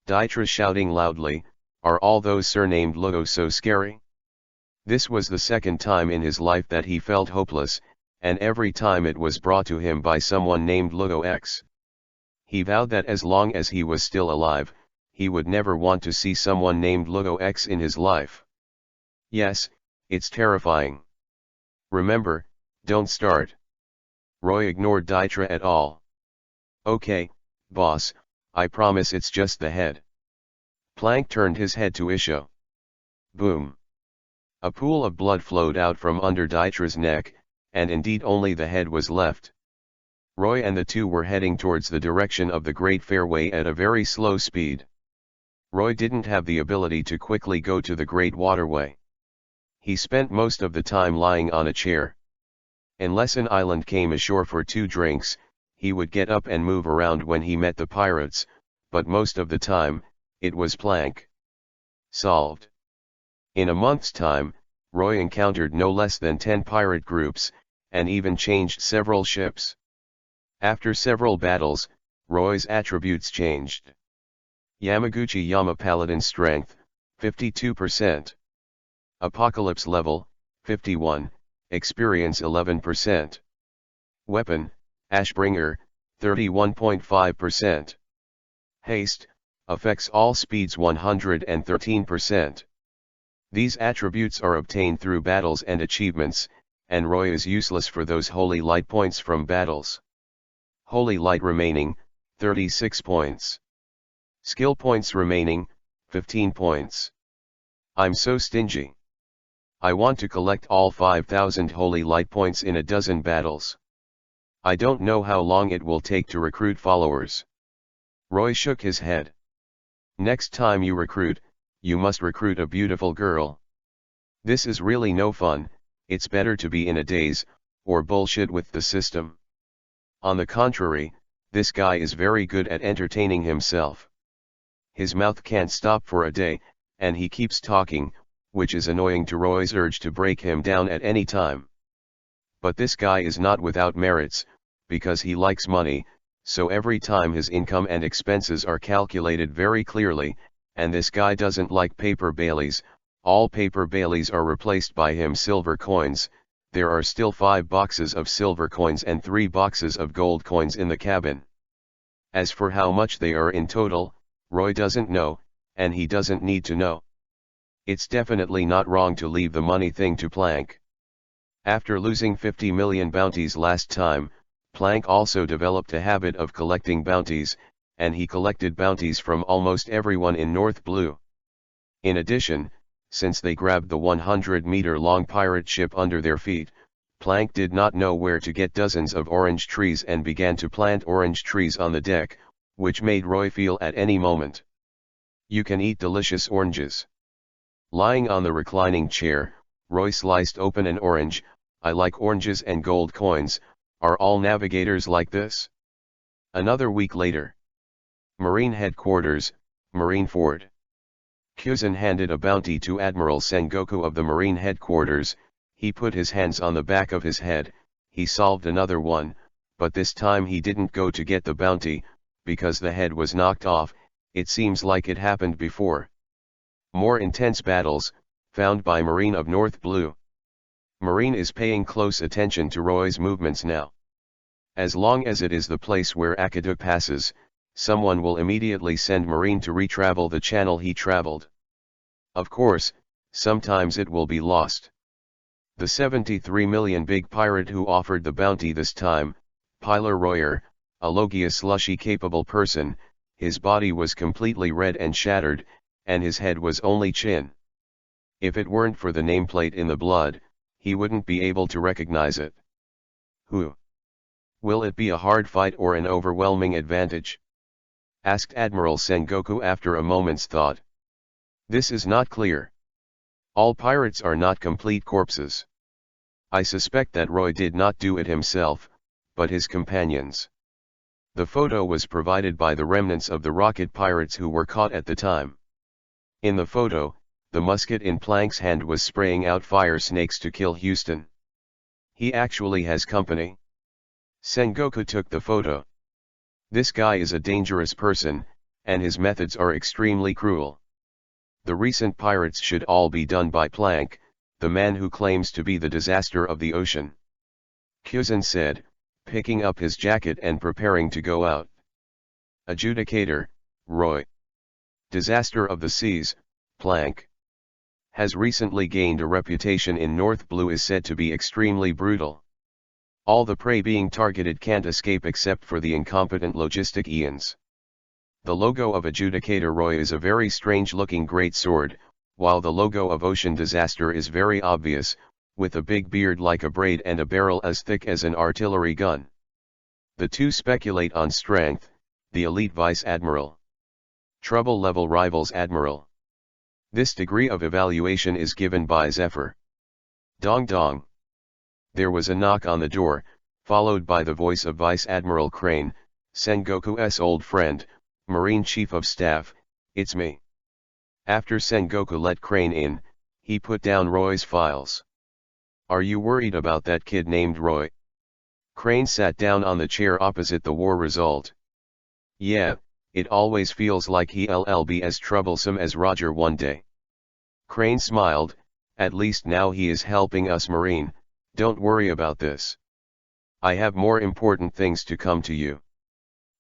Dytra shouting loudly, are all those surnamed Lugo so scary? This was the second time in his life that he felt hopeless, and every time it was brought to him by someone named Lugo X. He vowed that as long as he was still alive, he would never want to see someone named Lugo X in his life. Yes, it's terrifying. Remember, don't start. Roy ignored Dytra at all. Okay, boss, I promise it's just the head. Plank turned his head to Isho. Boom. A pool of blood flowed out from under Dytra's neck, and indeed only the head was left. Roy and the two were heading towards the direction of the Great Fairway at a very slow speed. Roy didn't have the ability to quickly go to the Great Waterway. He spent most of the time lying on a chair. Unless an island came ashore for 2 drinks, he would get up and move around when he met the pirates, but most of the time, it was plank. Solved. In a month's time, Roy encountered no less than 10 pirate groups, and even changed several ships. After several battles, Roy's attributes changed. Yamaguchi Yama Paladin Strength, 52%. Apocalypse Level, 51, Experience 11%. Weapon, Ashbringer, 31.5%. Haste, affects all speeds 113%. These attributes are obtained through battles and achievements, and Roy is useless for those Holy Light points from battles. Holy Light remaining, 36 points. Skill points remaining, 15 points. I'm so stingy. I want to collect all 5,000 Holy Light points in a dozen battles. I don't know how long it will take to recruit followers. Roy shook his head. Next time you recruit, you must recruit a beautiful girl. This is really no fun, it's better to be in a daze, or bullshit with the system. On the contrary, this guy is very good at entertaining himself. His mouth can't stop for a day, and he keeps talking, which is annoying to Roy's urge to break him down at any time. But this guy is not without merits, because he likes money, so every time his income and expenses are calculated very clearly, and this guy doesn't like paper Baileys. All paper Baileys are replaced by him silver coins. There are still 5 boxes of silver coins and 3 boxes of gold coins in the cabin. As for how much they are in total, Roy doesn't know, and he doesn't need to know. It's definitely not wrong to leave the money thing to Plank. After losing 50 million bounties last time, Plank also developed a habit of collecting bounties, and he collected bounties from almost everyone in North Blue. In addition, since they grabbed the 100-meter-long pirate ship under their feet, Plank did not know where to get dozens of orange trees and began to plant orange trees on the deck, which made Roy feel at any moment. You can eat delicious oranges. Lying on the reclining chair, Roy sliced open an orange. I like oranges and gold coins. Are all navigators like this? Another week later. Marine Headquarters, Marineford. Kuzan handed a bounty to Admiral Sengoku of the Marine Headquarters. He put his hands on the back of his head. He solved another one, but this time he didn't go to get the bounty, because the head was knocked off. It seems like it happened before. More intense battles, found by Marine of North Blue. Marine is paying close attention to Roy's movements now. As long as it is the place where Aqueduct passes, someone will immediately send Marine to retravel the channel he traveled. Of course, sometimes it will be lost. The 73 million big pirate who offered the bounty this time, Pilar Royer, a Logia slushy capable person, his body was completely red and shattered, and his head was only chin. If it weren't for the nameplate in the blood, he wouldn't be able to recognize it. Who? Will it be a hard fight or an overwhelming advantage? Asked Admiral Sengoku after a moment's thought. This is not clear. All pirates are not complete corpses. I suspect that Roy did not do it himself, but his companions. The photo was provided by the remnants of the rocket pirates who were caught at the time. In the photo, the musket in Plank's hand was spraying out fire snakes to kill Houston. He actually has company. Sengoku took the photo. This guy is a dangerous person, and his methods are extremely cruel. The recent pirates should all be done by Plank, the man who claims to be the disaster of the ocean. Kuzan said, picking up his jacket and preparing to go out. Adjudicator, Roy. Disaster of the seas, Plank. Has recently gained a reputation in North Blue, is said to be extremely brutal. All the prey being targeted can't escape except for the incompetent logistic Ians. The logo of Adjudicator Roy is a very strange-looking great sword, while the logo of Ocean Disaster is very obvious, with a big beard like a braid and a barrel as thick as an artillery gun. The two speculate on strength, the elite Vice Admiral. Trouble level rivals Admiral. This degree of evaluation is given by Zephyr. Dong dong. There was a knock on the door, followed by the voice of Vice Admiral Crane, Sengoku's old friend, Marine Chief of Staff, "It's me." After Sengoku let Crane in, he put down Roy's files. "Are you worried about that kid named Roy?" Crane sat down on the chair opposite the war result. "Yeah, it always feels like he'll be as troublesome as Roger one day." Crane smiled, "At least now he is helping us Marine, don't worry about this. I have more important things to come to you."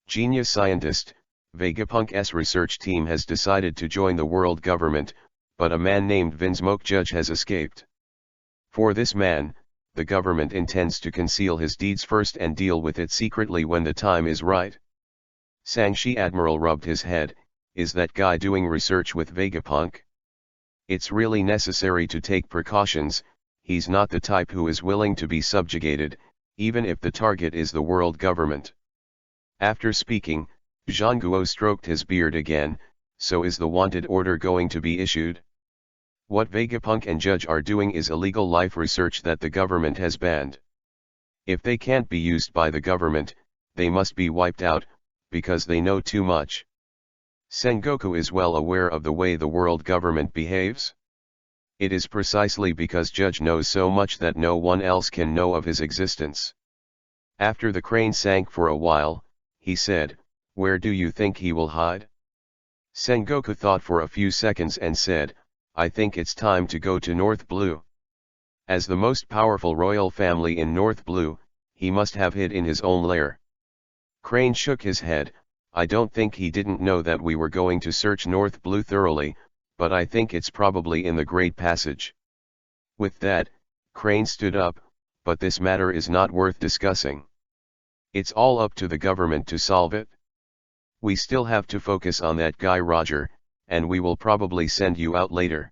Genius scientist, Vegapunk's research team has decided to join the world government, but a man named Vinsmoke Judge has escaped. For this man, the government intends to conceal his deeds first and deal with it secretly when the time is right. Sangshi Admiral rubbed his head, "Is that guy doing research with Vegapunk? It's really necessary to take precautions, he's not the type who is willing to be subjugated, even if the target is the world government." After speaking, Zhang Guo stroked his beard again. "So is the wanted order going to be issued? What Vegapunk and Judge are doing is illegal life research that the government has banned. If they can't be used by the government, they must be wiped out, because they know too much." Sengoku is well aware of the way the world government behaves. It is precisely because Judge knows so much that no one else can know of his existence. After the crane sank for a while, he said, "Where do you think he will hide?" Sengoku thought for a few seconds and said, "I think it's time to go to North Blue. As the most powerful royal family in North Blue, he must have hid in his own lair." Crane shook his head. "I don't think he didn't know that we were going to search North Blue thoroughly, but I think it's probably in the Great Passage." With that, Crane stood up, "But this matter is not worth discussing. It's all up to the government to solve it. We still have to focus on that guy Roger, and we will probably send you out later."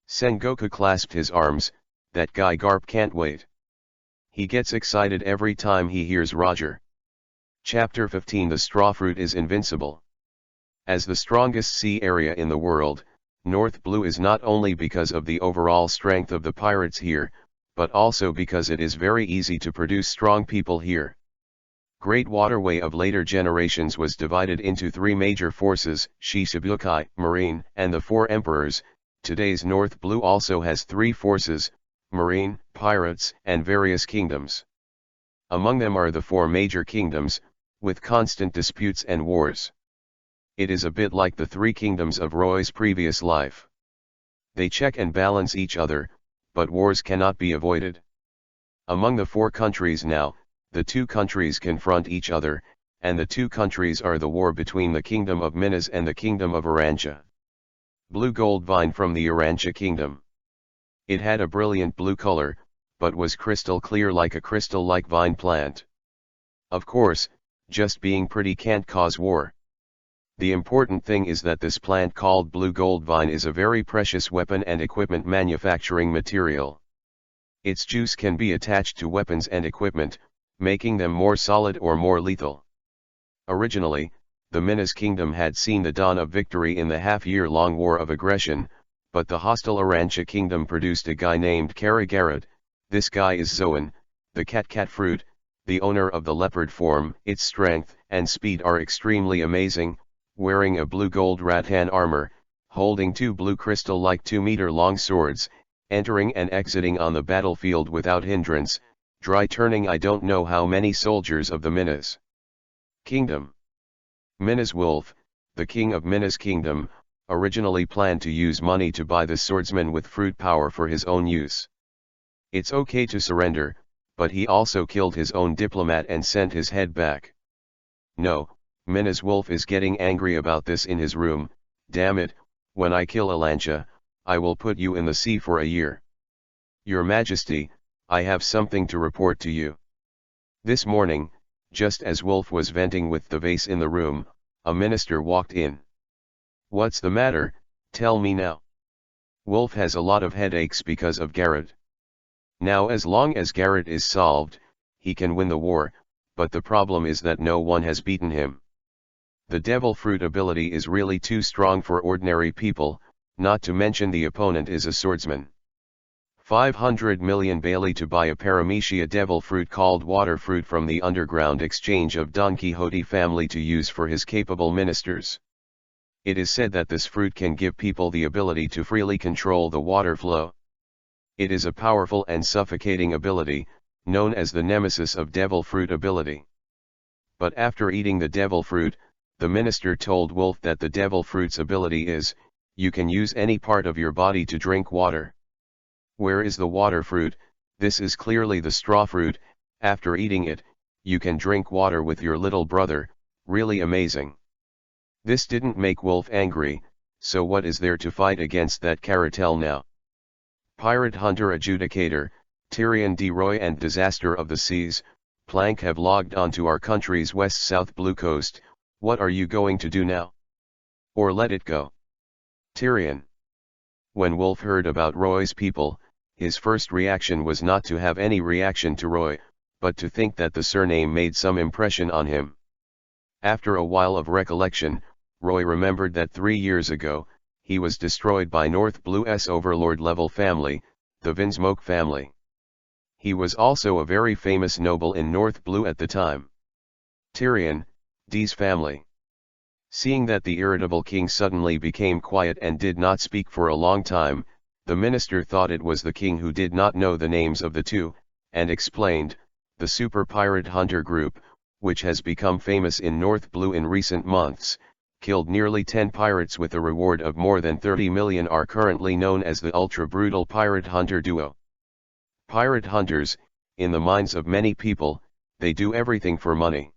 Sengoku clasped his arms. "That guy Garp can't wait. He gets excited every time he hears Roger." Chapter 15 The Straw Fruit is Invincible. As the strongest sea area in the world, North Blue is not only because of the overall strength of the pirates here, but also because it is very easy to produce strong people here. Great Waterway of later generations was divided into three major forces, Shishibukai, Marine, and the Four Emperors. Today's North Blue also has three forces, Marine, Pirates, and various kingdoms. Among them are the four major kingdoms, with constant disputes and wars. It is a bit like the three kingdoms of Roy's previous life. They check and balance each other, but wars cannot be avoided. Among the four countries now, the two countries confront each other, and the two countries are the war between the Kingdom of Minas and the Kingdom of Arancha. Blue gold vine from the Arancha Kingdom. It had a brilliant blue color, but was crystal clear like a crystal-like vine plant. Of course, just being pretty can't cause war. The important thing is that this plant called blue gold vine is a very precious weapon and equipment manufacturing material. Its juice can be attached to weapons and equipment, making them more solid or more lethal. Originally, the Minas Kingdom had seen the dawn of victory in the half-year-long War of Aggression, but the hostile Arancha Kingdom produced a guy named Karagarad. This guy is Zoan, the cat fruit, the owner of the leopard form. Its strength and speed are extremely amazing, wearing a blue gold rattan armor, holding two blue crystal-like 2-meter-long swords, entering and exiting on the battlefield without hindrance, dry turning I don't know how many soldiers of the Minas Kingdom. Minas Wolf, the king of Minas Kingdom, originally planned to use money to buy the swordsman with fruit power for his own use. It's okay to surrender, but he also killed his own diplomat and sent his head back. No, Minas Wolf is getting angry about this in his room. "Damn it, when I kill Alancha, I will put you in the sea for a year. Your Majesty, I have something to report to you." This morning, just as Wolf was venting with the vase in the room, a minister walked in. "What's the matter, tell me now." Wolf has a lot of headaches because of Garrett. Now as long as Garrett is solved, he can win the war, but the problem is that no one has beaten him. The devil fruit ability is really too strong for ordinary people, not to mention the opponent is a swordsman. 500 million Bailey to buy a paramecia devil fruit called water fruit from the underground exchange of Don Quixote family to use for his capable ministers. It is said that this fruit can give people the ability to freely control the water flow. It is a powerful and suffocating ability, known as the nemesis of devil fruit ability. But after eating the devil fruit, the minister told Wolf that the devil fruit's ability is, you can use any part of your body to drink water. Where is the water fruit? This is clearly the straw fruit. After eating it, you can drink water with your little brother, really amazing. This didn't make Wolf angry, so what is there to fight against that cartel now? Pirate Hunter Adjudicator, Tyrion D. Roy and Disaster of the Seas, Plank have logged onto our country's west-south blue coast. What are you going to do now? Or let it go? Tyrion. When Wolf heard about Roy's people, his first reaction was not to have any reaction to Roy, but to think that the surname made some impression on him. After a while of recollection, Roy remembered that 3 years ago, he was destroyed by North Blue's overlord-level family, the Vinsmoke family. He was also a very famous noble in North Blue at the time. Tyrion, D's family. Seeing that the irritable king suddenly became quiet and did not speak for a long time, the minister thought it was the king who did not know the names of the two, and explained, the Super Pirate Hunter Group, which has become famous in North Blue in recent months, killed nearly 10 pirates with a reward of more than 30 million, are currently known as the ultra-brutal pirate hunter duo. Pirate hunters, in the minds of many people, they do everything for money.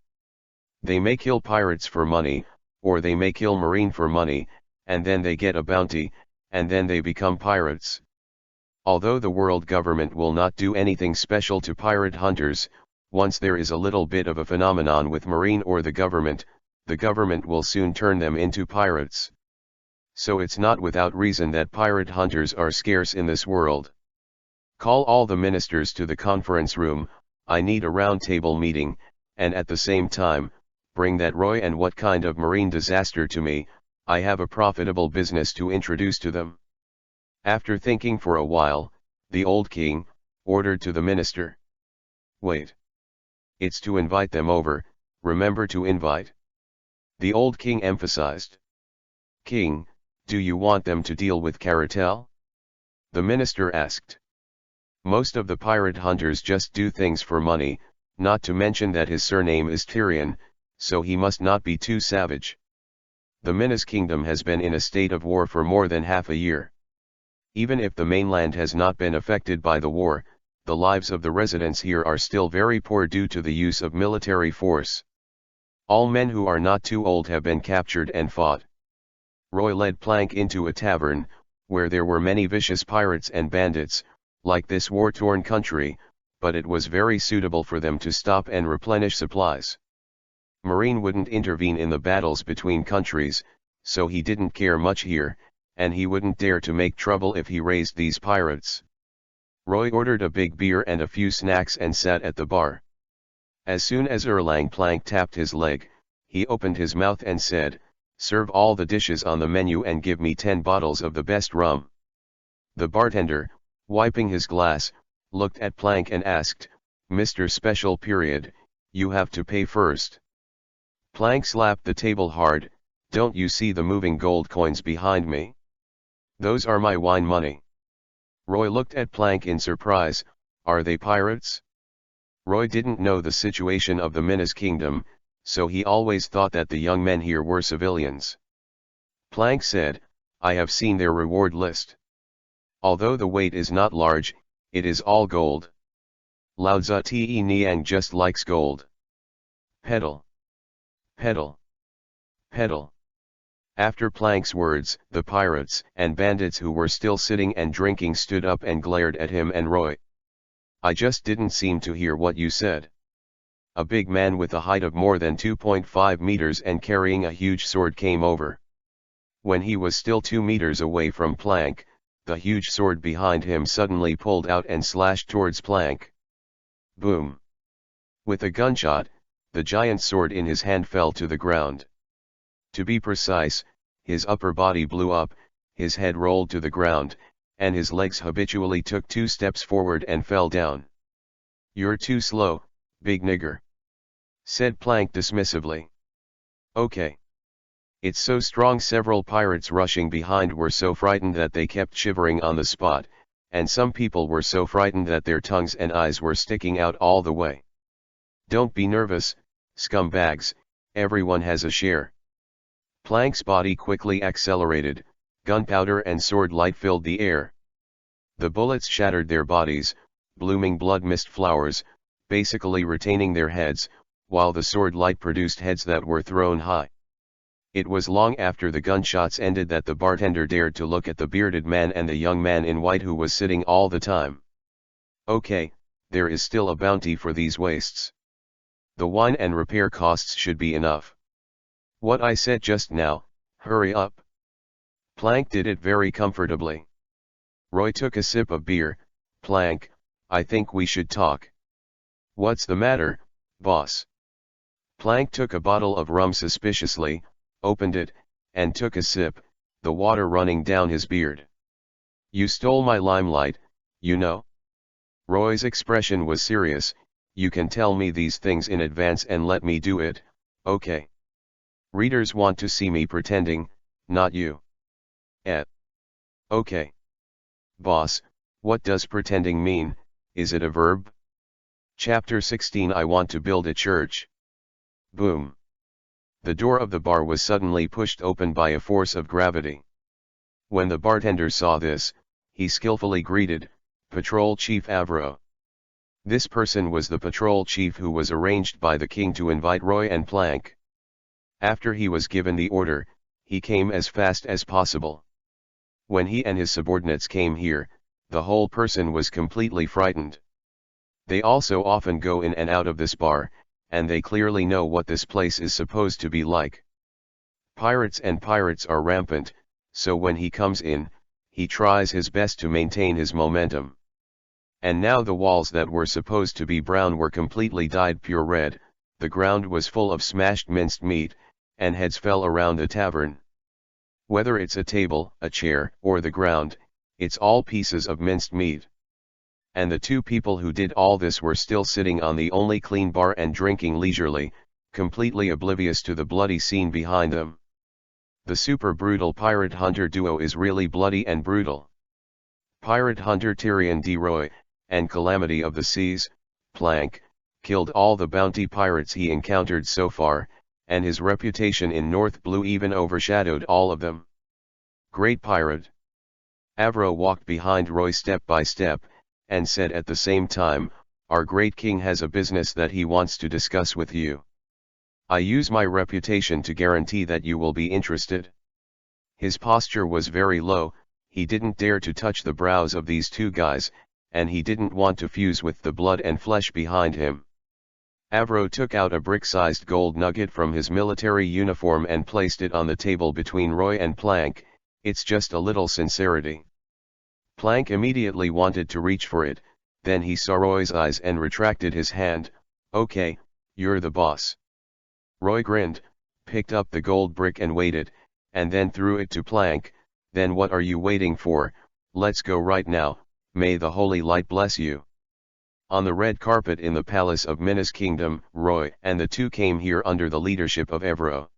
They may kill pirates for money, or they may kill marine for money, and then they get a bounty, and then they become pirates. Although the world government will not do anything special to pirate hunters, once there is a little bit of a phenomenon with marine or the government will soon turn them into pirates. So it's not without reason that pirate hunters are scarce in this world. Call all the ministers to the conference room, I need a roundtable meeting, and at the same time, bring that Roy and what kind of marine disaster to me, I have a profitable business to introduce to them. After thinking for a while, the old king ordered to the minister. Wait. It's to invite them over, remember to invite. The old king emphasized. King, do you want them to deal with cartel? The minister asked. Most of the pirate hunters just do things for money, not to mention that his surname is Tyrion, so he must not be too savage. The Minas Kingdom has been in a state of war for more than half a year. Even if the mainland has not been affected by the war, the lives of the residents here are still very poor due to the use of military force. All men who are not too old have been captured and fought. Roy led Plank into a tavern, where there were many vicious pirates and bandits, like this war-torn country, but it was very suitable for them to stop and replenish supplies. Marine wouldn't intervene in the battles between countries, so he didn't care much here, and he wouldn't dare to make trouble if he raised these pirates. Roy ordered a big beer and a few snacks and sat at the bar. As soon as Erlang Plank tapped his leg, he opened his mouth and said, serve all the dishes on the menu and give me 10 bottles of the best rum. The bartender, wiping his glass, looked at Plank and asked, Mr. Special Period, you have to pay first. Plank slapped the table hard, don't you see the moving gold coins behind me? Those are my wine money. Roy looked at Plank in surprise, are they pirates? Roy didn't know the situation of the Minas Kingdom, so he always thought that the young men here were civilians. Plank said, I have seen their reward list. Although the weight is not large, it is all gold. Lao Tzu Te Niang just likes gold. Pedal. Pedal. Pedal. After Plank's words, the pirates and bandits who were still sitting and drinking stood up and glared at him and Roy. I just didn't seem to hear what you said. A big man with a height of more than 2.5 meters and carrying a huge sword came over. When he was still 2 meters away from Plank, the huge sword behind him suddenly pulled out and slashed towards Plank. Boom! With a gunshot, the giant sword in his hand fell to the ground. To be precise, his upper body blew up, his head rolled to the ground, and his legs habitually took 2 steps forward and fell down. "You're too slow, big nigger," said Plank dismissively. "Okay. It's so strong." Several pirates rushing behind were so frightened that they kept shivering on the spot, and some people were so frightened that their tongues and eyes were sticking out all the way. "Don't be nervous, scumbags, everyone has a share." Plank's body quickly accelerated, gunpowder and sword light filled the air. The bullets shattered their bodies, blooming blood mist flowers, basically retaining their heads, while the sword light produced heads that were thrown high. It was long after the gunshots ended that the bartender dared to look at the bearded man and the young man in white who was sitting all the time. "Okay, there is still a bounty for these wastes. The wine and repair costs should be enough." "What I said just now, hurry up." Plank did it very comfortably. Roy took a sip of beer. "Plank, I think we should talk." "What's the matter, boss?" Plank took a bottle of rum suspiciously, opened it, and took a sip, the water running down his beard. "You stole my limelight, you know." Roy's expression was serious. "You can tell me these things in advance and let me do it, okay? Readers want to see me pretending, not you." "Okay. Boss, what does pretending mean? Is it a verb?" Chapter 16 I want to build a church. Boom. The door of the bar was suddenly pushed open by a force of gravity. When the bartender saw this, he skillfully greeted, "Patrol Chief Avro." This person was the patrol chief who was arranged by the king to invite Roy and Plank. After he was given the order, he came as fast as possible. When he and his subordinates came here, the whole person was completely frightened. They also often go in and out of this bar, and they clearly know what this place is supposed to be like. Pirates are rampant, so when he comes in, he tries his best to maintain his momentum. And now the walls that were supposed to be brown were completely dyed pure red, the ground was full of smashed minced meat, and heads fell around the tavern. Whether it's a table, a chair, or the ground, it's all pieces of minced meat. And the 2 people who did all this were still sitting on the only clean bar and drinking leisurely, completely oblivious to the bloody scene behind them. The super brutal pirate hunter duo is really bloody and brutal. Pirate hunter Tyrion D. Roy, and Calamity of the Seas, Plank, killed all the bounty pirates he encountered so far, and his reputation in North Blue even overshadowed all of them. Great pirate. Avro walked behind Roy step by step, and said at the same time, "Our great king has a business that he wants to discuss with you. I use my reputation to guarantee that you will be interested." His posture was very low, he didn't dare to touch the brows of these 2 guys, and he didn't want to fuse with the blood and flesh behind him. Avro took out a brick-sized gold nugget from his military uniform and placed it on the table between Roy and Plank. "It's just a little sincerity." Plank immediately wanted to reach for it, then he saw Roy's eyes and retracted his hand. "Okay, you're the boss." Roy grinned, picked up the gold brick and weighed it, and then threw it to Plank. "Then what are you waiting for? Let's go right now, may the holy light bless you." On the red carpet in the palace of Minas Kingdom, Roy and the 2 came here under the leadership of Avro.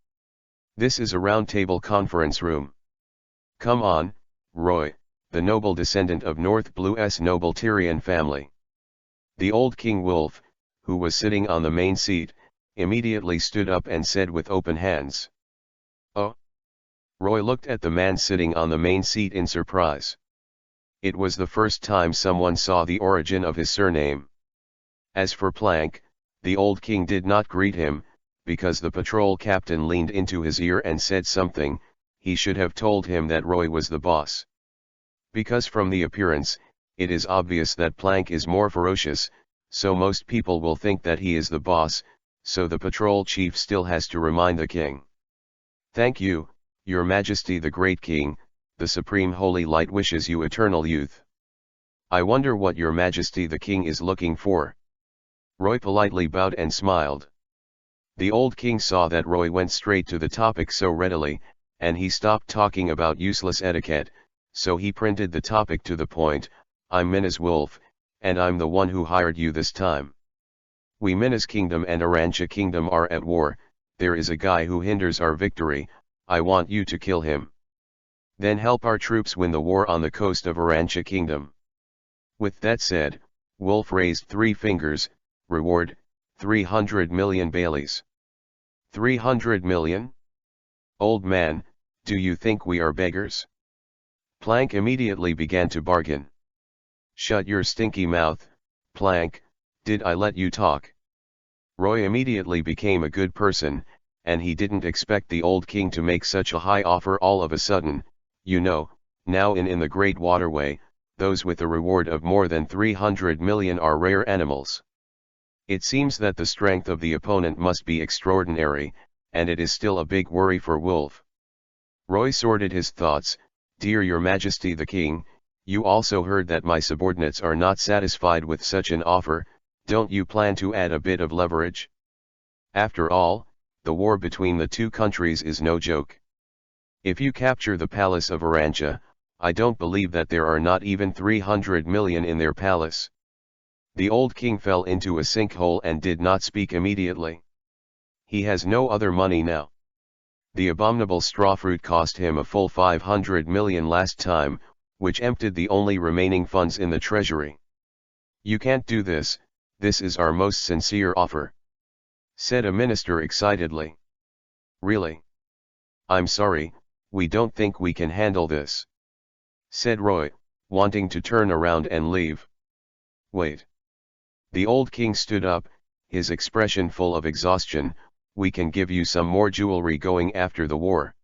This is a round table conference room. Come on, Roy, the noble descendant of North Blue's noble Tyrion family. The old King Wolf, who was sitting on the main seat, immediately stood up and said with open hands. "Oh." Roy looked at the man sitting on the main seat in surprise. It was the first time someone saw the origin of his surname. As for Plank, the old king did not greet him, because the patrol captain leaned into his ear and said something. He should have told him that Roy was the boss. Because from the appearance, it is obvious that Plank is more ferocious, so most people will think that he is the boss, so the patrol chief still has to remind the king. "Thank you, Your Majesty the Great King, the Supreme Holy Light wishes you eternal youth." "I wonder what Your Majesty the King is looking for." Roy politely bowed and smiled. The old king saw that Roy went straight to the topic so readily, and he stopped talking about useless etiquette, so he printed the topic to the point. I'm Minas Wolf, and I'm the one who hired you this time. We Minas Kingdom and Arancha Kingdom are at war, there is a guy who hinders our victory, I want you to kill him. Then help our troops win the war on the coast of Arancha Kingdom. With that said, Wolf raised 3 fingers, reward, 300 million Baileys. 300 million? Old man, do you think we are beggars? Plank immediately began to bargain. Shut your stinky mouth, Plank, did I let you talk? Roy immediately became a good person, and he didn't expect the old king to make such a high offer all of a sudden. You know, now in the Great Waterway, those with a reward of more than 300 million are rare animals. It seems that the strength of the opponent must be extraordinary, and it is still a big worry for Wolf. Roy sorted his thoughts. Dear Your Majesty the King, you also heard that my subordinates are not satisfied with such an offer. Don't you plan to add a bit of leverage? After all, the war between the 2 countries is no joke. If you capture the palace of Arancha, I don't believe that there are not even 300 million in their palace. The old king fell into a sinkhole and did not speak immediately. He has no other money now. The abominable strawfruit cost him a full 500 million last time, which emptied the only remaining funds in the treasury. You can't do this, this is our most sincere offer, said a minister excitedly. Really? I'm sorry, we don't think we can handle this, said Roy, wanting to turn around and leave. Wait. The old king stood up, his expression full of exhaustion. We can give you some more jewelry going after the war.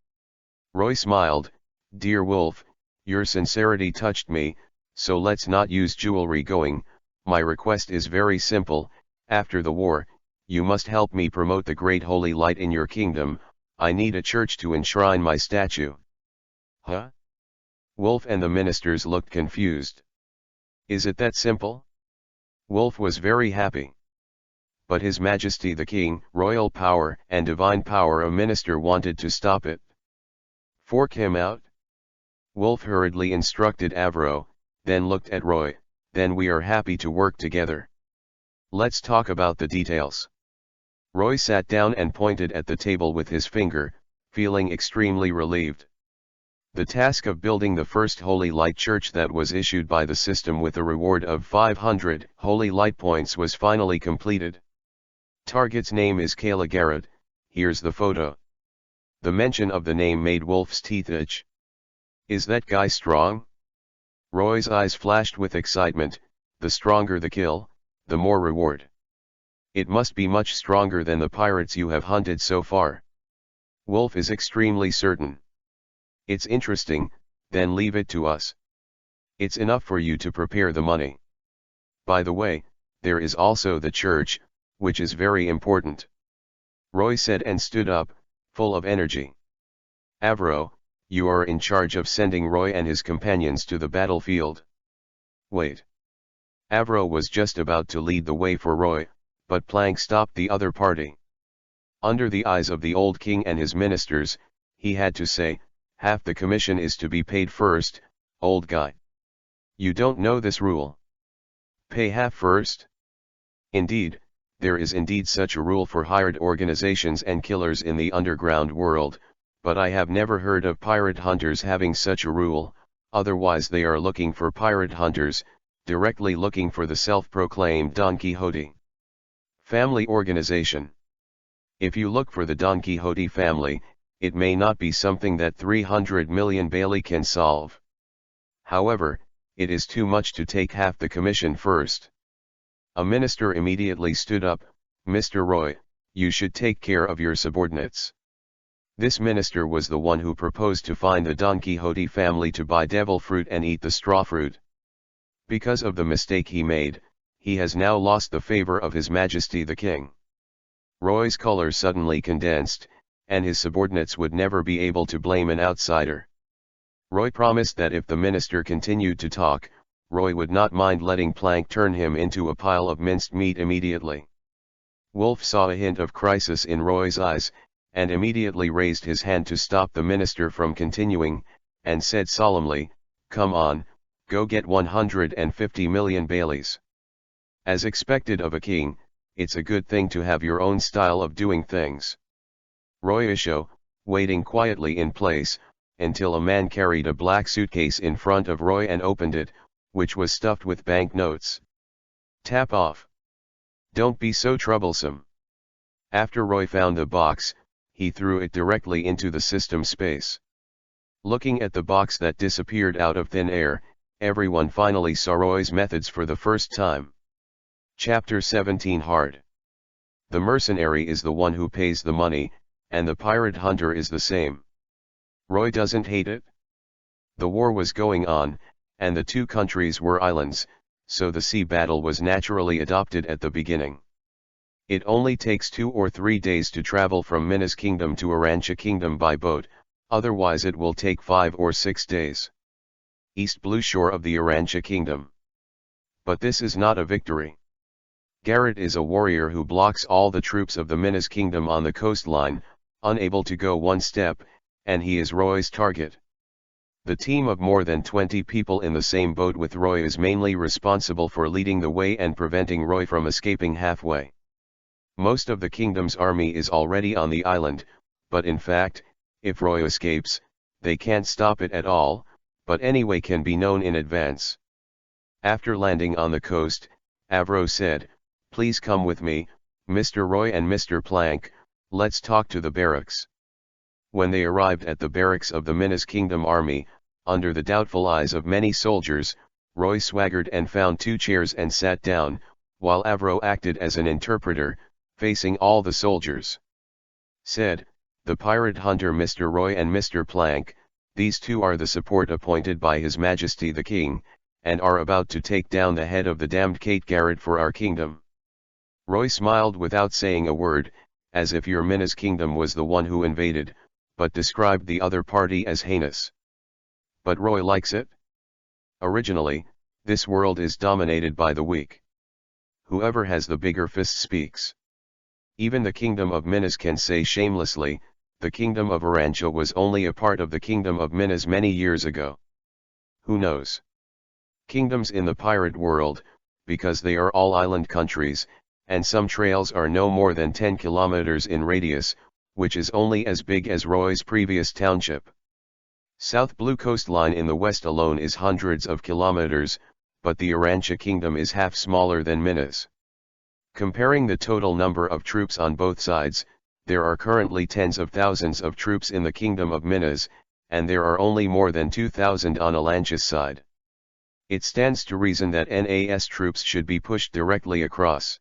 Roy smiled. Dear Wolf, your sincerity touched me, so let's not use jewelry going. My request is very simple. After the war, you must help me promote the great holy light in your kingdom. I need a church to enshrine my statue. Huh? Wolf and the ministers looked confused. Is it that simple? Wolf was very happy. But His Majesty the King, royal power and divine power, a minister wanted to stop it. Fork him out? Wolf hurriedly instructed Avro, then looked at Roy. Then we are happy to work together. Let's talk about the details. Roy sat down and pointed at the table with his finger, feeling extremely relieved. The task of building the first Holy Light Church that was issued by the system with a reward of 500 Holy Light points was finally completed. Target's name is Kayla Garrett, here's the photo. The mention of the name made Wolf's teeth itch. Is that guy strong? Roy's eyes flashed with excitement. The stronger the kill, the more reward. It must be much stronger than the pirates you have hunted so far. Wolf is extremely certain. It's interesting, then leave it to us. It's enough for you to prepare the money. By the way, there is also the church, which is very important. Roy said and stood up, full of energy. Avro, you are in charge of sending Roy and his companions to the battlefield. Wait. Avro was just about to lead the way for Roy, but Plank stopped the other party. Under the eyes of the old king and his ministers, he had to say, half the commission is to be paid first, old guy. You don't know this rule. Pay half first? Indeed, there is indeed such a rule for hired organizations and killers in the underground world, but I have never heard of pirate hunters having such a rule. Otherwise they are looking for pirate hunters, directly looking for the self-proclaimed Don Quixote. Family organization. If you look for the Don Quixote family, it may not be something that 300 million Bailey can solve. However, it is too much to take half the commission first. A minister immediately stood up. Mr. Roy, you should take care of your subordinates. This minister was the one who proposed to find the Don Quixote family to buy devil fruit and eat the straw fruit. Because of the mistake he made, he has now lost the favor of His Majesty the King. Roy's color suddenly condensed, and his subordinates would never be able to blame an outsider. Roy promised that if the minister continued to talk, Roy would not mind letting Plank turn him into a pile of minced meat immediately. Wolf saw a hint of crisis in Roy's eyes, and immediately raised his hand to stop the minister from continuing, and said solemnly, come on, go get 150 million Baileys. As expected of a king, it's a good thing to have your own style of doing things. Roy Isho, waiting quietly in place, until a man carried a black suitcase in front of Roy and opened it, which was stuffed with banknotes. Tap off. Don't be so troublesome. After Roy found the box, he threw it directly into the system space. Looking at the box that disappeared out of thin air, everyone finally saw Roy's methods for the first time. Chapter 17 Hard. The mercenary is the one who pays the money, and the pirate hunter is the same. Roy doesn't hate it. The war was going on, and the two countries were islands, so the sea battle was naturally adopted at the beginning. It only takes 2 or 3 days to travel from Minas Kingdom to Arancha Kingdom by boat, otherwise it will take 5 or 6 days. East Blue Shore of the Arancha Kingdom. But this is not a victory. Garrett is a warrior who blocks all the troops of the Minas Kingdom on the coastline, unable to go one step, and he is Roy's target. The team of more than 20 people in the same boat with Roy is mainly responsible for leading the way and preventing Roy from escaping halfway. Most of the kingdom's army is already on the island, but in fact, if Roy escapes, they can't stop it at all, but anyway can be known in advance. After landing on the coast, Avro said, "Please come with me, Mr. Roy and Mr. Plank, let's talk to the barracks." When they arrived at the barracks of the Minas Kingdom army, under the doubtful eyes of many soldiers, Roy swaggered and found 2 chairs and sat down, while Avro acted as an interpreter, facing all the soldiers. Said, "The pirate hunter Mr. Roy and Mr. Plank, these two are the support appointed by His Majesty the King, and are about to take down the head of the damned Kate Garrett for our kingdom." Roy smiled without saying a word, as if your Minas Kingdom was the one who invaded, but described the other party as heinous. But Roy likes it. Originally, this world is dominated by the weak. Whoever has the bigger fist speaks. Even the kingdom of Minas can say shamelessly, the kingdom of Arancha was only a part of the kingdom of Minas many years ago. Who knows? Kingdoms in the pirate world, because they are all island countries, and some trails are no more than 10 kilometers in radius, which is only as big as Roy's previous township. South Blue coastline in the west alone is hundreds of kilometers, but the Arancha Kingdom is half smaller than Minas. Comparing the total number of troops on both sides, there are currently tens of thousands of troops in the Kingdom of Minas, and there are only more than 2,000 on Alancha's side. It stands to reason that NAS troops should be pushed directly across.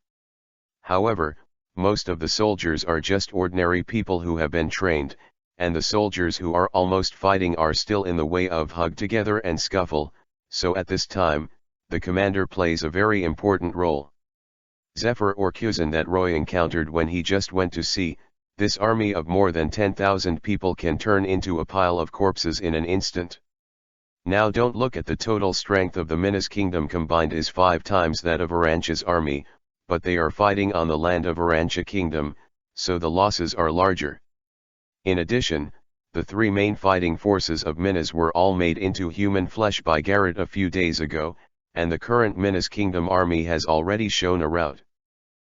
However, most of the soldiers are just ordinary people who have been trained, and the soldiers who are almost fighting are still in the way of hug together and scuffle, so at this time, the commander plays a very important role. Zephyr or Kuzan that Roy encountered when he just went to sea, this army of more than 10,000 people can turn into a pile of corpses in an instant. Now don't look at the total strength of the Minas Kingdom combined is 5 times that of Arancha's army, but they are fighting on the land of Arancha Kingdom, so the losses are larger. In addition, the 3 main fighting forces of Minas were all made into human flesh by Garrett a few days ago, and the current Minas Kingdom army has already shown a rout.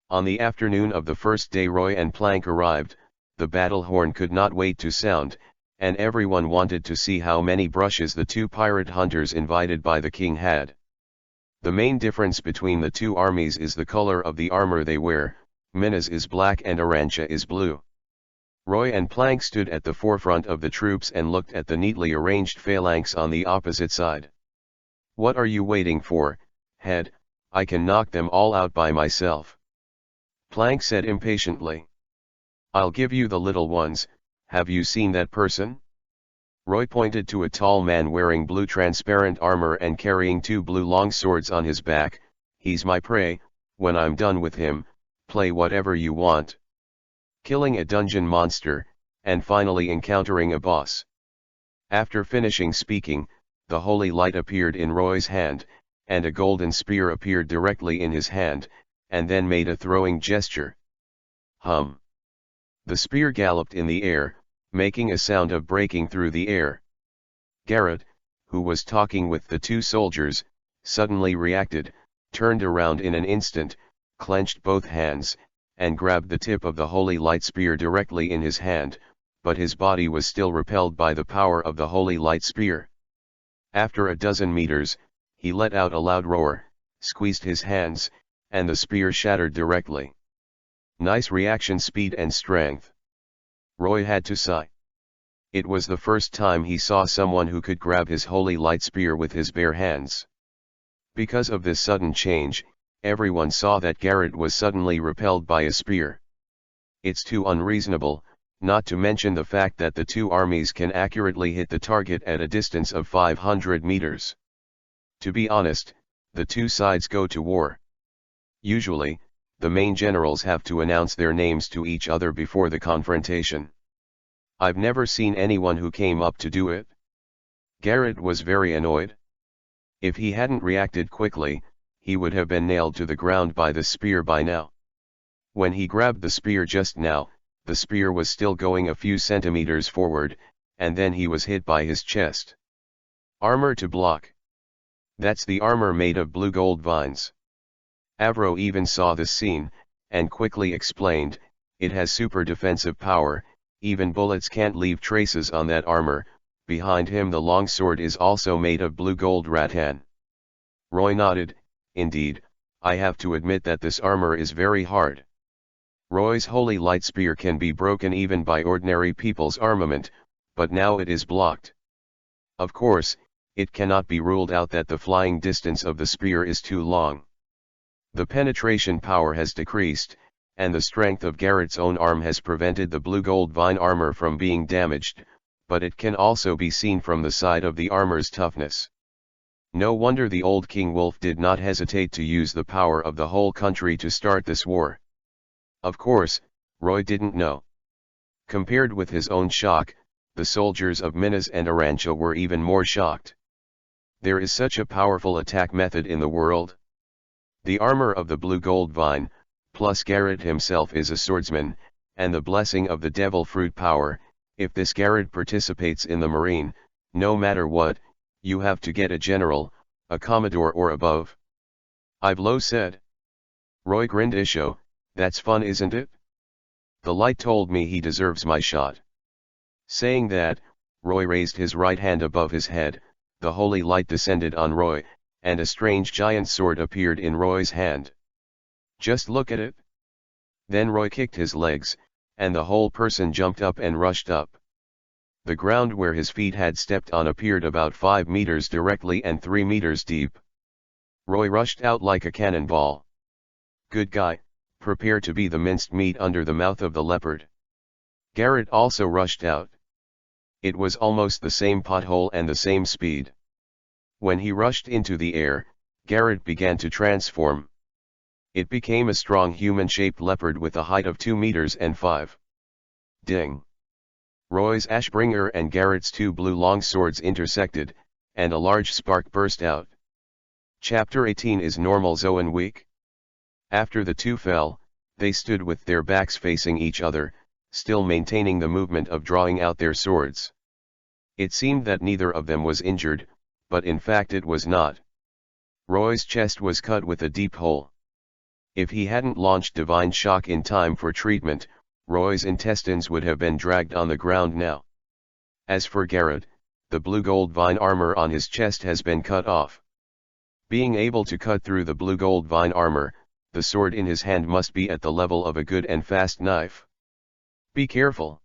On the afternoon of the first day Roy and Plank arrived, the battle horn could not wait to sound, and everyone wanted to see how many brushes the 2 pirate hunters invited by the king had. The main difference between the 2 armies is the color of the armor they wear. Minas is black and Arancha is blue. Roy and Plank stood at the forefront of the troops and looked at the neatly arranged phalanx on the opposite side. "What are you waiting for, head? I can knock them all out by myself," Plank said impatiently. "I'll give you the little ones. Have you seen that person?" Roy pointed to a tall man wearing blue transparent armor and carrying 2 blue long swords on his back. "He's my prey. When I'm done with him, play whatever you want. Killing a dungeon monster, and finally encountering a boss." After finishing speaking, the holy light appeared in Roy's hand, and a golden spear appeared directly in his hand, and then made a throwing gesture. Hum! The spear galloped in the air, making a sound of breaking through the air. Garrett, who was talking with the two soldiers, suddenly reacted, turned around in an instant, clenched both hands, and grabbed the tip of the holy light spear directly in his hand, but his body was still repelled by the power of the holy light spear. After a dozen meters, he let out a loud roar, squeezed his hands, and the spear shattered directly. Nice reaction speed and strength. Roy had to sigh. It was the first time he saw someone who could grab his holy light spear with his bare hands. Because of this sudden change, everyone saw that Garrett was suddenly repelled by a spear. It's too unreasonable, not to mention the fact that the two armies can accurately hit the target at a distance of 500 meters. To be honest, the two sides go to war. Usually, the main generals have to announce their names to each other before the confrontation. I've never seen anyone who came up to do it. Garrett was very annoyed. If he hadn't reacted quickly, he would have been nailed to the ground by the spear by now. When he grabbed the spear just now, the spear was still going a few centimeters forward, and then he was hit by his chest. Armor to block. That's the armor made of blue gold vines. Avro even saw this scene, and quickly explained, it has super defensive power, even bullets can't leave traces on that armor. Behind him the longsword is also made of blue gold rattan. Roy nodded, indeed, I have to admit that this armor is very hard. Roy's holy light spear can be broken even by ordinary people's armament, but now it is blocked. Of course, it cannot be ruled out that the flying distance of the spear is too long. The penetration power has decreased, and the strength of Garrett's own arm has prevented the blue gold vine armor from being damaged, but it can also be seen from the side of the armor's toughness. No wonder the old King Wolf did not hesitate to use the power of the whole country to start this war. Of course, Roy didn't know. Compared with his own shock, the soldiers of Minas and Arancha were even more shocked. There is such a powerful attack method in the world. The armor of the blue gold vine, plus Garrett himself is a swordsman, and the blessing of the devil fruit power. If this Garrett participates in the marine, no matter what, you have to get a general, a commodore or above. I've low said. Roy grinned. Isho, that's fun, isn't it? The light told me he deserves my shot. Saying that, Roy raised his right hand above his head, the holy light descended on Roy, and a strange giant sword appeared in Roy's hand. Just look at it. Then Roy kicked his legs, and the whole person jumped up and rushed up. The ground where his feet had stepped on appeared about 5 meters directly and 3 meters deep. Roy rushed out like a cannonball. Good guy, prepare to be the minced meat under the mouth of the leopard. Garrett also rushed out. It was almost the same pothole and the same speed. When he rushed into the air, Garrett began to transform. It became a strong human-shaped leopard with a height of 2 meters and 5. Ding! Roy's Ashbringer and Garrett's two blue longswords intersected, and a large spark burst out. Chapter 18 is Normal Zoan Week. After the two fell, they stood with their backs facing each other, still maintaining the movement of drawing out their swords. It seemed that neither of them was injured, but in fact it was not. Roy's chest was cut with a deep hole. If he hadn't launched Divine Shock in time for treatment, Roy's intestines would have been dragged on the ground now. As for Garrett, the blue gold vine armor on his chest has been cut off. Being able to cut through the blue gold vine armor, the sword in his hand must be at the level of a good and fast knife. Be careful.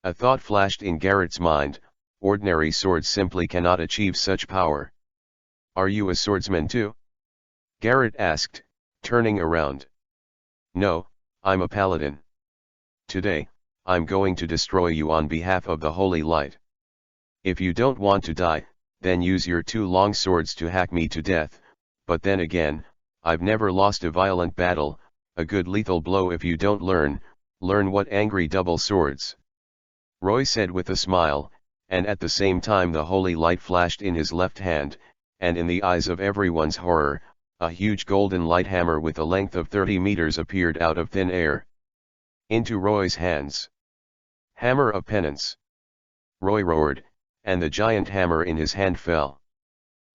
A thought flashed in Garrett's mind, ordinary swords simply cannot achieve such power. Are you a swordsman too? Garrett asked, turning around. No, I'm a paladin. Today, I'm going to destroy you on behalf of the Holy Light. If you don't want to die, then use your two long swords to hack me to death, but then again, I've never lost a violent battle, a good lethal blow if you don't learn what angry double swords. Roy said with a smile, and at the same time the holy light flashed in his left hand, and in the eyes of everyone's horror, a huge golden light hammer with a length of 30 meters appeared out of thin air. Into Roy's hands. Hammer of Penance. Roy roared, and the giant hammer in his hand fell.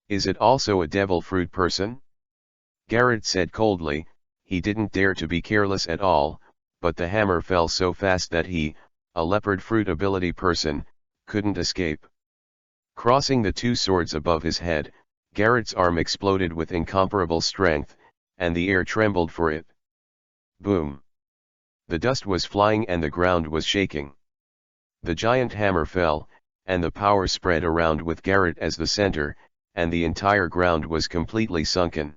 "Is it also a devil fruit person?" Garrett said coldly. He didn't dare to be careless at all, but the hammer fell so fast that he, a leopard fruit ability person, couldn't escape. Crossing the two swords above his head, Garrett's arm exploded with incomparable strength, and the air trembled for it. Boom! The dust was flying and the ground was shaking. The giant hammer fell, and the power spread around with Garrett as the center, and the entire ground was completely sunken.